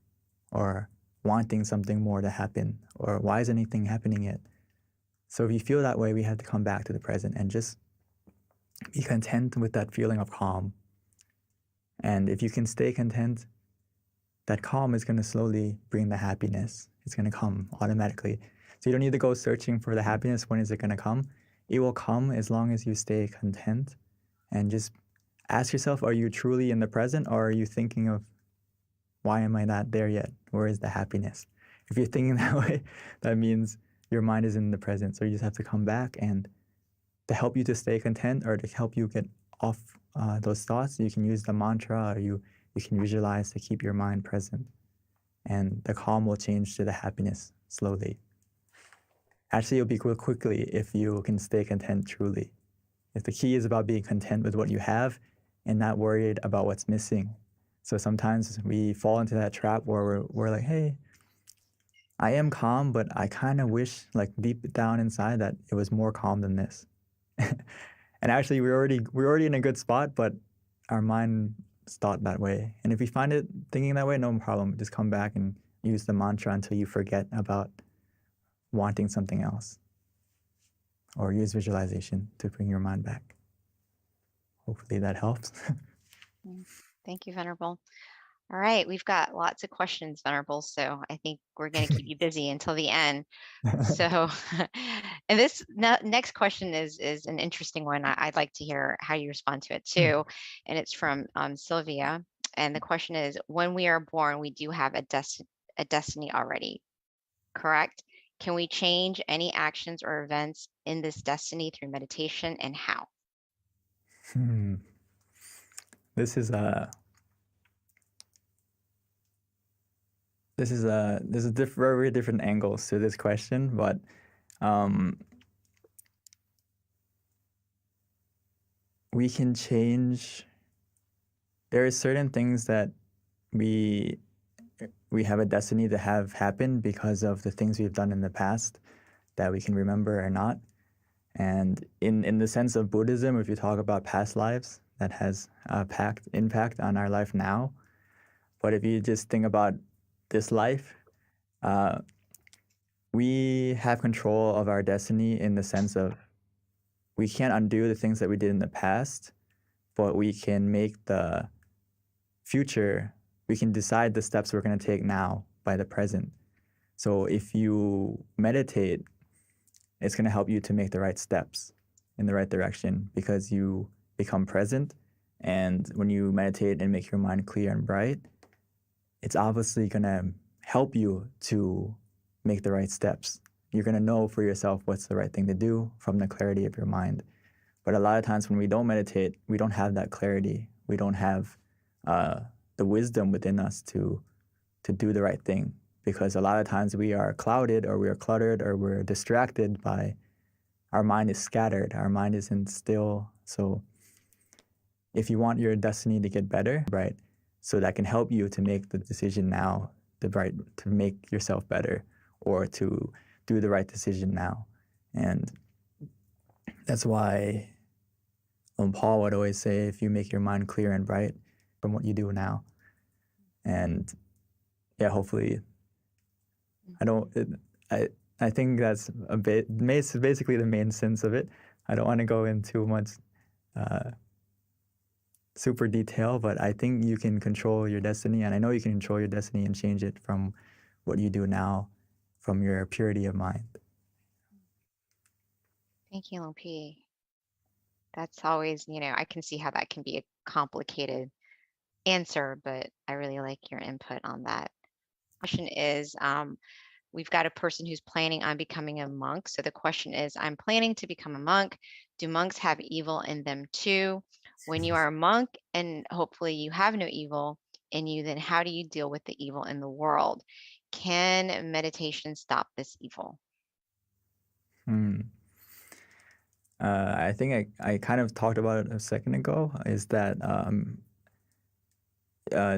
or wanting something more to happen, or why is anything happening yet? So if you feel that way, we have to come back to the present and just be content with that feeling of calm. And if you can stay content, that calm is going to slowly bring the happiness. It's going to come automatically. So you don't need to go searching for the happiness. When is it going to come? It will come as long as you stay content, and just ask yourself, are you truly in the present, or are you thinking of, why am I not there yet? Where is the happiness? If you're thinking that way, that means your mind is in the present. So you just have to come back, and to help you to stay content, or to help you get off those thoughts, you can use the mantra, or you can visualize to keep your mind present. And the calm will change to the happiness slowly. Actually, it'll be quickly if you can stay content truly. If the key is about being content with what you have and not worried about what's missing. So sometimes we fall into that trap where we're like, hey, I am calm, but I kind of wish, like deep down inside, that it was more calm than this. And actually, we're already in a good spot, but our mind is thought that way. And if we find it thinking that way, no problem. Just come back and use the mantra until you forget about wanting something else, or use visualization to bring your mind back. Hopefully that helps. Thank you, Venerable. All right, we've got lots of questions, Venerable, so I think we're going to keep you busy until the end. So, and this next question is an interesting one. I'd like to hear how you respond to it too. And it's from Sylvia. And the question is, when we are born, we do have a destiny already, correct? Can we change any actions or events in this destiny through meditation, and how? This is very different angles to this question, but we can change. There are certain things that we have a destiny to have happen because of the things we've done in the past that we can remember or not. And in the sense of Buddhism, if you talk about past lives, that has impact on our life now. But if you just think about this life, we have control of our destiny in the sense of we can't undo the things that we did in the past, but we can make the future, we can decide the steps we're going to take now by the present. So if you meditate, it's going to help you to make the right steps in the right direction because you become present. And when you meditate and make your mind clear and bright, it's obviously going to help you to make the right steps. You're going to know for yourself what's the right thing to do from the clarity of your mind. But a lot of times when we don't meditate, we don't have that clarity. We don't have the wisdom within us to do the right thing, because a lot of times we are clouded or we are cluttered or we're distracted by our mind is scattered. Our mind isn't still. So if you want your destiny to get better, right, so that can help you to make the decision now, to make yourself better or to do the right decision now. And that's why Paul would always say, if you make your mind clear and bright from what you do now. And yeah, hopefully, I think that's basically the main sense of it. I don't want to go into much super detail, but I think you can control your destiny, and I know you can control your destiny and change it from what you do now, from your purity of mind. Thank you, LP. That's always, I can see how that can be a complicated answer, but I really like your input on that. Question is, we've got a person who's planning on becoming a monk. So the question is, I'm planning to become a monk. Do monks have evil in them too? When you are a monk and hopefully you have no evil in you, then how do you deal with the evil in the world? Can meditation stop this evil? I think I kind of talked about it a second ago, is that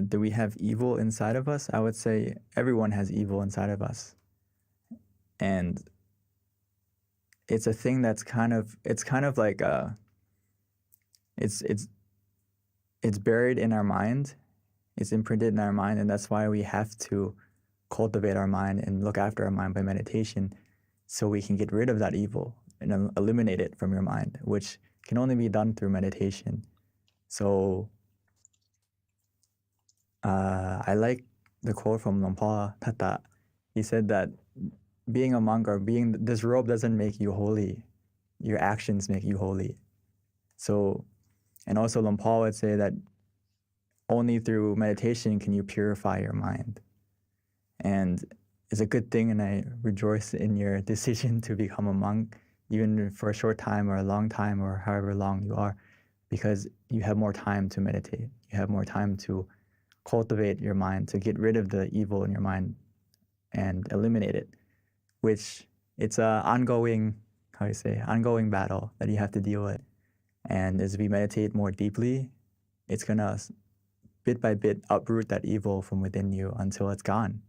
do we have evil inside of us? I would say everyone has evil inside of us. And it's a thing that's kind of like it's buried in our mind. It's imprinted in our mind, and that's why we have to cultivate our mind and look after our mind by meditation, so we can get rid of that evil and eliminate it from your mind, which can only be done through meditation. So I like the quote from Lompa Tata. He said that being a monk or being this robe doesn't make you holy. Your actions make you holy. So, and also Lompa would say that only through meditation can you purify your mind. And it's a good thing, and I rejoice in your decision to become a monk, even for a short time or a long time or however long you are, because you have more time to meditate. You have more time to cultivate your mind, to get rid of the evil in your mind and eliminate it, which it's a ongoing battle that you have to deal with. And as we meditate more deeply, it's gonna bit by bit uproot that evil from within you until it's gone.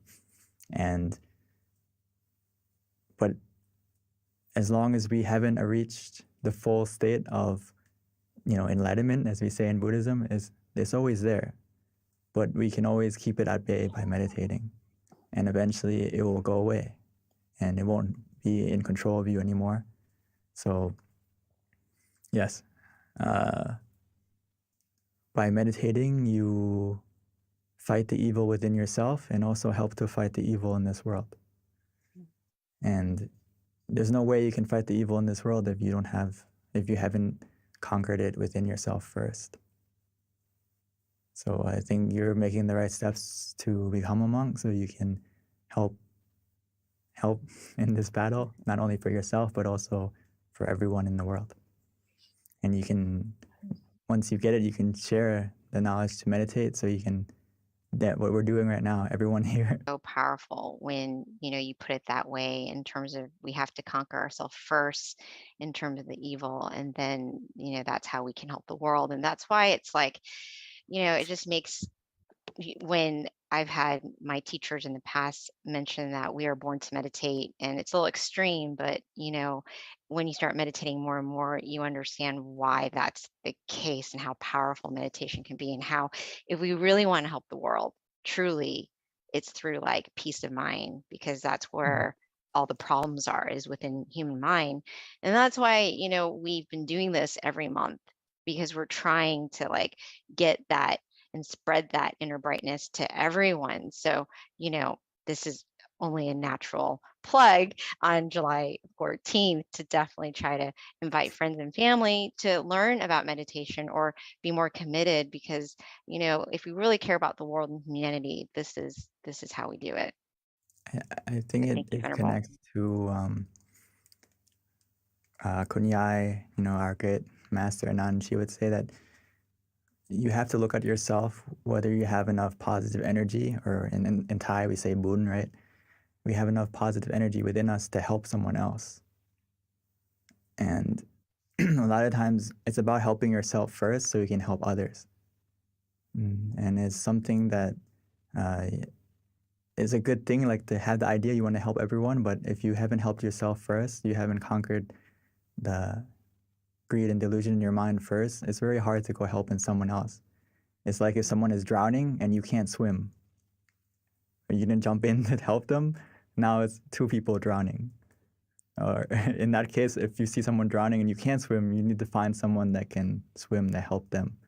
But as long as we haven't reached the full state of, enlightenment, as we say in Buddhism, it's always there. But we can always keep it at bay by meditating. And eventually it will go away and it won't be in control of you anymore. So, yes, by meditating, you fight the evil within yourself and also help to fight the evil in this world. And there's no way you can fight the evil in this world if you haven't conquered it within yourself first. So I think you're making the right steps to become a monk so you can help in this battle, not only for yourself, but also for everyone in the world. And you can, once you get it, you can share the knowledge to meditate so you can, that what we're doing right now, everyone here. So powerful when, you put it that way in terms of we have to conquer ourselves first in terms of the evil. And then, that's how we can help the world. And that's why it's like, it just makes, when I've had my teachers in the past mention that we are born to meditate, and it's a little extreme, but when you start meditating more and more, you understand why that's the case and how powerful meditation can be, and how if we really want to help the world, truly, it's through like peace of mind, because that's where all the problems are, is within human mind. And that's why, we've been doing this every month, because we're trying to like get that and spread that inner brightness to everyone. So, this is only a natural plug on July 14th to definitely try to invite friends and family to learn about meditation or be more committed, because, if we really care about the world and humanity, this is how we do it. I think it connects to Kunyai, our great master Anand. She would say that you have to look at yourself, whether you have enough positive energy, or in Thai we say bun, right? We have enough positive energy within us to help someone else. And a lot of times it's about helping yourself first so you can help others. And it's something that is a good thing, like to have the idea you want to help everyone, but if you haven't helped yourself first, you haven't conquered the greed and delusion in your mind first, it's very hard to go helping someone else. It's like if someone is drowning and you can't swim, you didn't jump in to help them, now it's two people drowning. Or in that case, if you see someone drowning and you can't swim, you need to find someone that can swim to help them,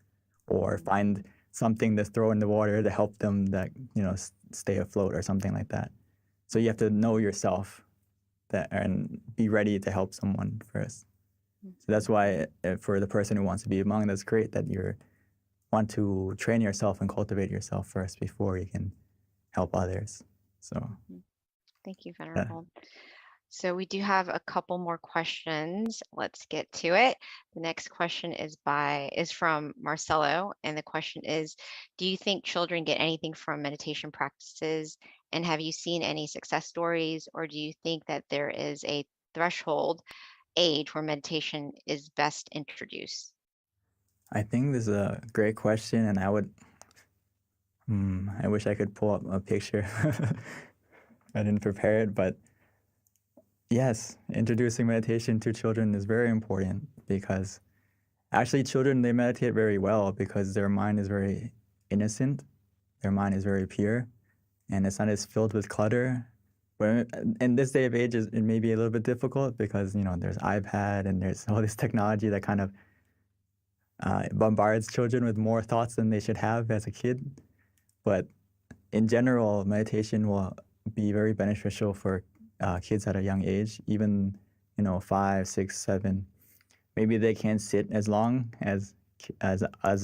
or find something to throw in the water to help them that, stay afloat or something like that. So you have to know yourself and be ready to help someone first. So that's why for the person who wants to be a monk, that's great that you want to train yourself and cultivate yourself first before you can help others. So thank you, Venerable. So we do have a couple more questions. Let's get to it. The next question is from Marcelo, and the question is, do you think children get anything from meditation practices, and have you seen any success stories, or do you think that there is a threshold age where meditation is best introduced? I think this is a great question, and I wish I could pull up a picture. I didn't prepare it, but yes, introducing meditation to children is very important, because actually children, they meditate very well because their mind is very innocent, their mind is very pure, and it's not as filled with clutter. But in this day of age, it may be a little bit difficult because, there's iPad and there's all this technology that kind of bombards children with more thoughts than they should have as a kid. But in general, meditation will be very beneficial for kids at a young age, even 5, 6, 7. Maybe they can't sit as long as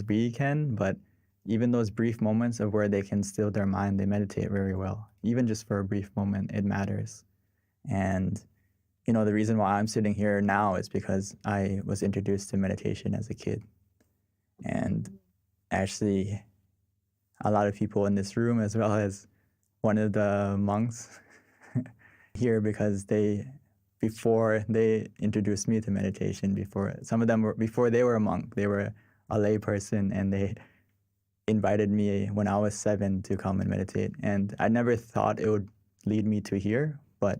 we can, but even those brief moments of where they can still their mind, they meditate very well. Even just for a brief moment, it matters. And the reason why I'm sitting here now is because I was introduced to meditation as a kid. And actually, a lot of people in this room, as well as one of the monks here, because before they introduced me to meditation, some of them before they were a monk, they were a lay person, and they invited me when I was 7 to come and meditate. And I never thought it would lead me to here, but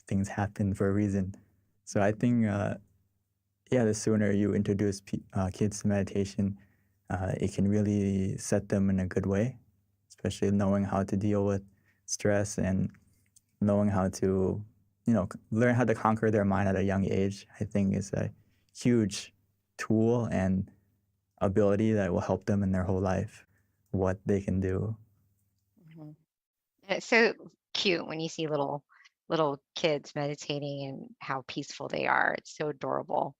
things happen for a reason. So I think, the sooner you introduce kids to meditation, it can really set them in a good way, especially knowing how to deal with stress and knowing how to, learn how to conquer their mind at a young age, I think is a huge tool and ability that will help them in their whole life, what they can do. Mhm. And it's so cute when you see little kids meditating and how peaceful they are. It's so adorable.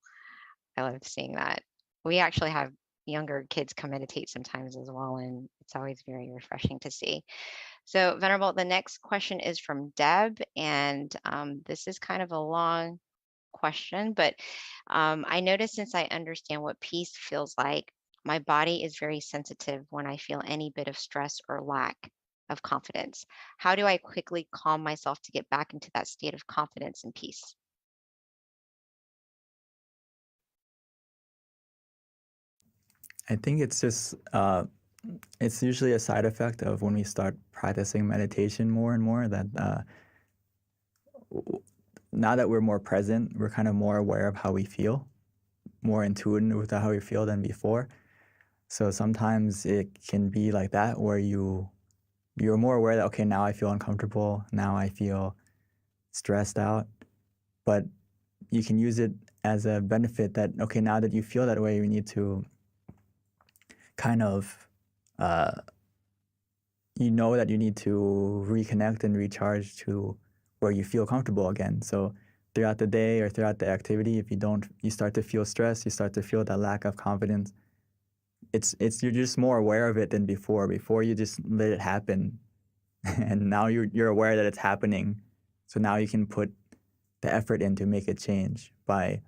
I love seeing that. We actually have younger kids come meditate sometimes as well, and it's always very refreshing to see. So, Venerable, the next question is from Deb, and this is kind of a long question, but I notice since I understand what peace feels like, my body is very sensitive when I feel any bit of stress or lack of confidence. How do I quickly calm myself to get back into that state of confidence and peace? I think it's just, it's usually a side effect of when we start practicing meditation more and more that now that we're more present, we're kind of more aware of how we feel, more in tune with how we feel than before. So sometimes it can be like that where you're more aware that, okay, now I feel uncomfortable, now I feel stressed out, but you can use it as a benefit that, okay, now that you feel that way, you need to kind of, you know that you need to reconnect and recharge to where you feel comfortable again. So throughout the day or throughout the activity, if you start to feel stress, you start to feel that lack of confidence. You're just more aware of it than before. Before you just let it happen, and now you're aware that it's happening. So now you can put the effort in to make it change.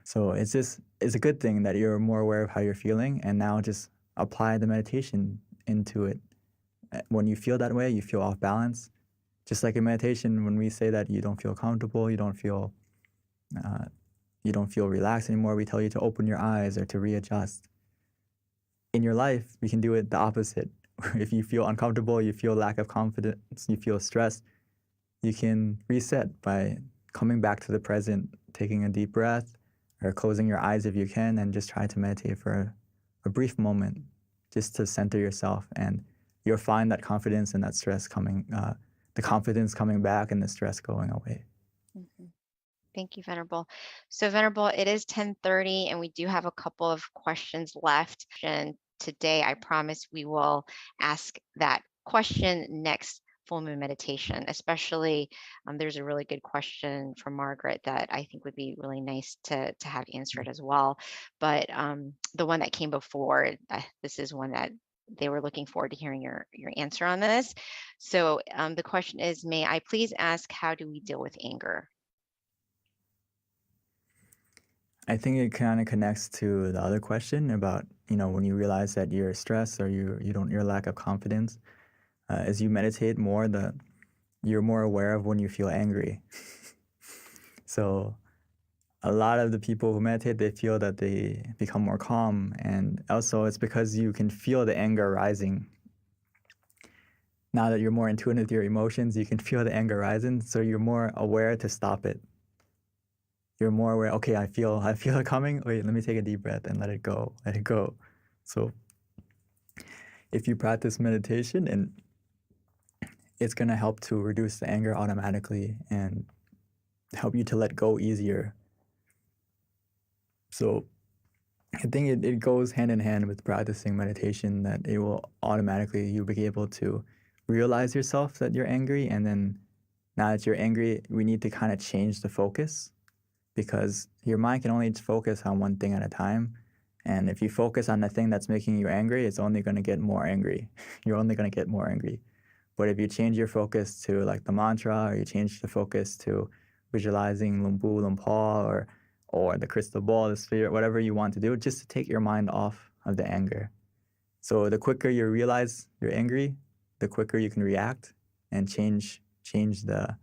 So it's a good thing that you're more aware of how you're feeling, and now just apply the meditation into it. When you feel that way, you feel off balance. Just like in meditation, when we say that you don't feel comfortable, you don't feel relaxed anymore, we tell you to open your eyes or to readjust. In your life, we can do it the opposite. If you feel uncomfortable, you feel lack of confidence, you feel stressed, you can reset by coming back to the present, taking a deep breath, or closing your eyes if you can, and just try to meditate for a brief moment, just to center yourself. And you'll find that confidence and that stress the confidence coming back and the stress going away. Mhm. Thank you, Venerable. So, Venerable, it is 10:30, and we do have a couple of questions left. And today, I promise we will ask that question next full moon meditation. Especially, there's a really good question from Margaret that I think would be really nice to have answered as well. But the one that came before, this is one that they were looking forward to hearing your answer on this. So the question is, may I please ask, how do we deal with anger? I think it kind of connects to the other question about, when you realize that you're stressed or your lack of confidence. As you meditate more, you're more aware of when you feel angry. So a lot of the people who meditate, they feel that they become more calm. And also it's because you can feel the anger rising. Now that you're more in tune with your emotions, you can feel the anger rising. So you're more aware to stop it. You're more aware, okay, I feel it coming. Wait, let me take a deep breath and let it go. So if you practice meditation, and it's going to help to reduce the anger automatically and help you to let go easier. So I think it goes hand in hand with practicing meditation, that it will automatically, you'll be able to realize yourself that you're angry. And then now that you're angry, we need to kind of change the focus, because your mind can only focus on one thing at a time. And if you focus on the thing that's making you angry, it's only going to get more angry. You're only going to get more angry. But if you change your focus to like the mantra, or you change the focus to visualizing Lumbu, Lumpal, or the crystal ball, the sphere, whatever you want to do, just to take your mind off of the anger. So the quicker you realize you're angry, the quicker you can react and change the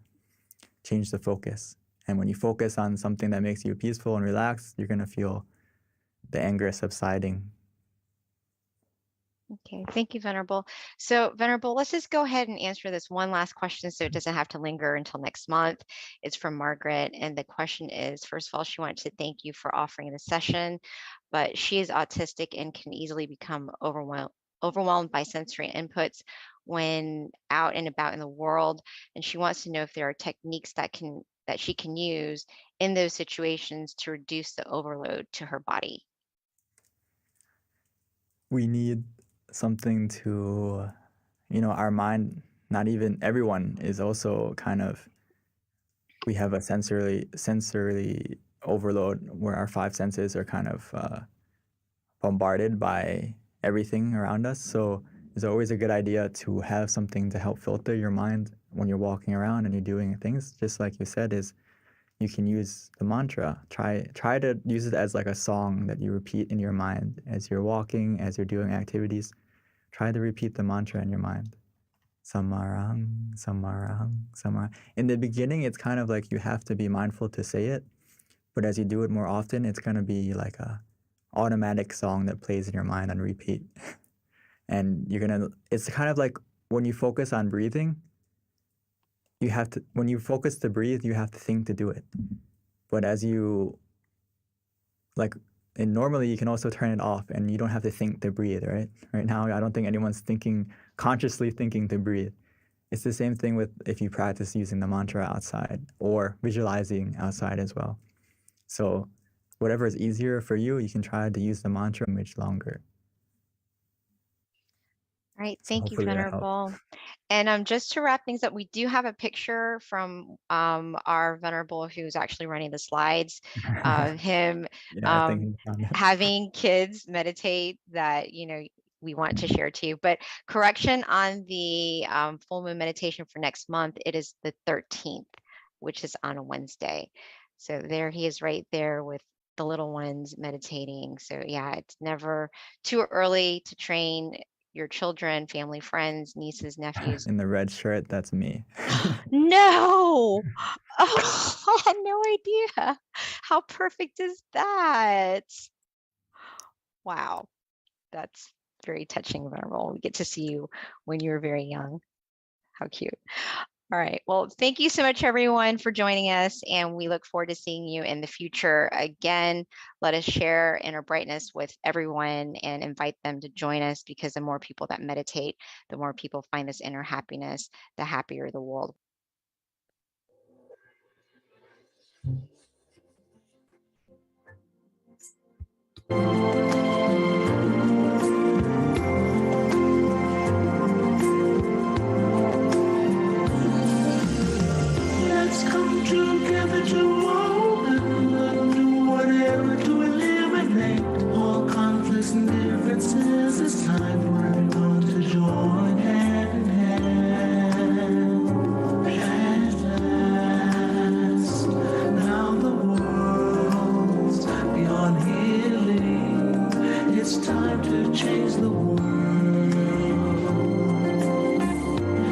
focus. And when you focus on something that makes you peaceful and relaxed, you're going to feel the anger subsiding. Okay, thank you, Venerable. So, Venerable, let's just go ahead and answer this one last question so it doesn't have to linger until next month. It's from Margaret. And the question is, first of all, she wanted to thank you for offering the session, but she is autistic and can easily become overwhelmed by sensory inputs when out and about in the world. And she wants to know if there are techniques that she can use in those situations to reduce the overload to her body. We need something to, our mind, not even everyone is also kind of, we have a sensory overload where our five senses are kind of bombarded by everything around us. So it's always a good idea to have something to help filter your mind when you're walking around and you're doing things. Just like you said, is you can use the mantra. Try to use it as like a song that you repeat in your mind as you're walking, as you're doing activities. Try to repeat the mantra in your mind. Samarang, samarang, samarang. In the beginning, it's kind of like you have to be mindful to say it, but as you do it more often, it's going to be like a automatic song that plays in your mind on repeat. And it's kind of like when you focus on breathing, when you focus to breathe, you have to think to do it. But and normally you can also turn it off and you don't have to think to breathe, right? Right now, I don't think anyone's consciously thinking to breathe. It's the same thing with if you practice using the mantra outside or visualizing outside as well. So whatever is easier for you, you can try to use the mantra much longer. All right, So thank you, hopefully that helps. Venerable. And just to wrap things up, we do have a picture from our Venerable who's actually running the slides of him Yeah, I think he found it. having kids meditate that, we want to share to you. But correction on the full moon meditation for next month, it is the 13th, which is on a Wednesday. So there he is right there with the little ones meditating. So yeah, it's never too early to train your children, family, friends, nieces, nephews. In the red shirt, that's me. No! Oh, I had no idea. How perfect is that? Wow. That's very touching, Venerable. We get to see you when you were very young. How cute. All right. Well, thank you so much, everyone, for joining us. And we look forward to seeing you in the future. Again, let us share inner brightness with everyone and invite them to join us, because the more people that meditate, the more people find this inner happiness, the happier the world. Let's come together to open up, do whatever to eliminate all conflicts and differences. It's time for everyone to join hand in hand. At last, now the world's beyond healing. It's time to change the world.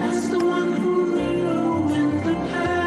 As the one who knew in the past,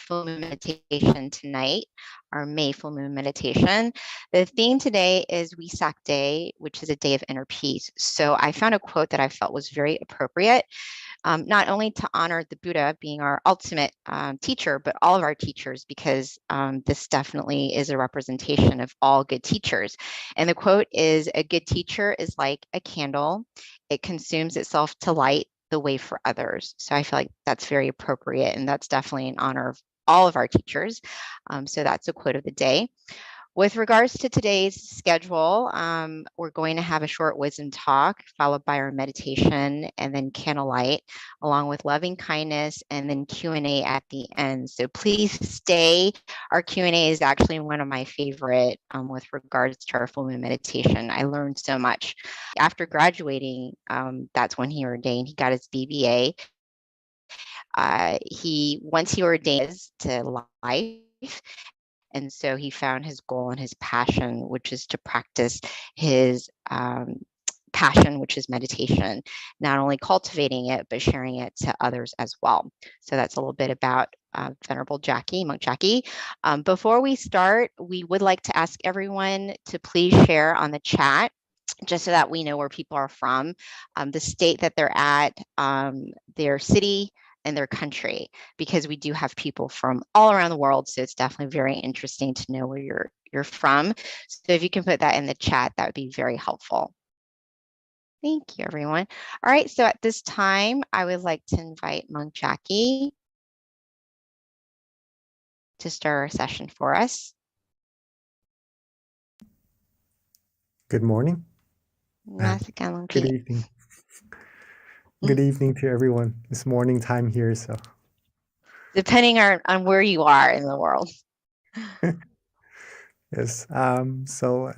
full moon meditation tonight, our May full moon meditation. The theme today is Wesak Day, which is a day of inner peace. So I found a quote that I felt was very appropriate, not only to honor the Buddha being our ultimate teacher, but all of our teachers, because this definitely is a representation of all good teachers. And the quote is, "A good teacher is like a candle. It consumes itself to light the way for others." So I feel like that's very appropriate, and that's definitely in honor of all of our teachers. So that's a quote of the day. With regards to today's schedule, we're going to have a short wisdom talk followed by our meditation and then candlelight, along with loving kindness and then Q&A at the end. So please stay. Our Q&A is actually one of my favorite with regards to our full moon meditation. I learned so much. After graduating, that's when he ordained. He got his BBA. Once he ordained to life, and so he found his goal and his passion, which is to practice his passion, which is meditation, not only cultivating it, but sharing it to others as well. So that's a little bit about Venerable Jackie, Monk Jackie. Before we start, we would like to ask everyone to please share on the chat, just so that we know where people are from, the state that they're at, their city, and their country, because we do have people from all around the world. So it's definitely very interesting to know where you're from. So if you can put that in the chat, that would be very helpful. Thank you, everyone. All right, so at this time, I would like to invite Monk Jackie to start our session for us. Good morning. Good evening. Good evening to everyone. It's morning time here, so. Depending on where you are in the world. Yes. So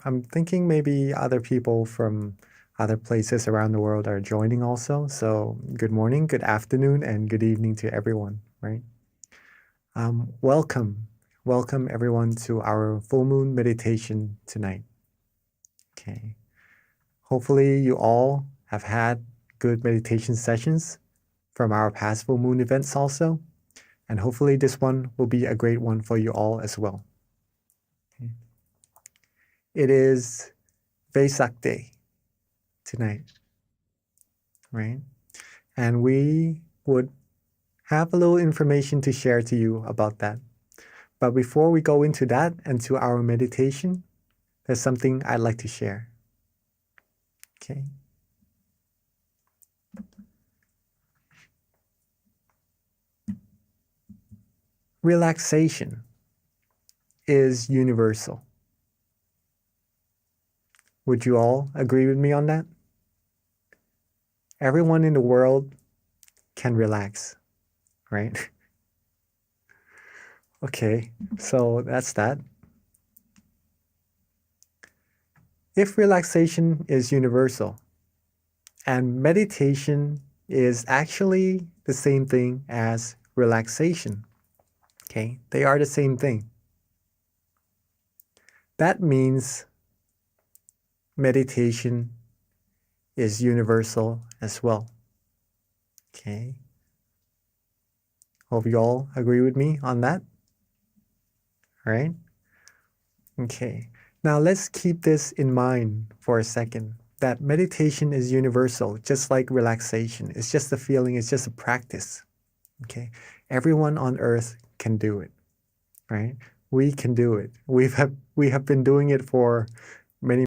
I'm thinking maybe other people from other places around the world are joining also. So good morning, good afternoon, and good evening to everyone, right? Welcome everyone to our full moon meditation tonight. Okay. Hopefully you all have had good meditation sessions from our past full moon events also. And hopefully this one will be a great one for you all as well. Okay. It is Vesak Day tonight, right? And we would have a little information to share to you about that. But before we go into that and to our meditation, there's something I'd like to share. Okay. Relaxation is universal. Would you all agree with me on that? Everyone in the world can relax, right? Okay, so that's that. If relaxation is universal and meditation is actually the same thing as relaxation, okay, they are the same thing. That means meditation is universal as well. Okay. Hope you all agree with me on that. All right. Okay. Now let's keep this in mind for a second, that meditation is universal, just like relaxation. It's just a feeling, it's just a practice. Okay. Everyone on earth can do it, right? We can do it. We have been doing it for many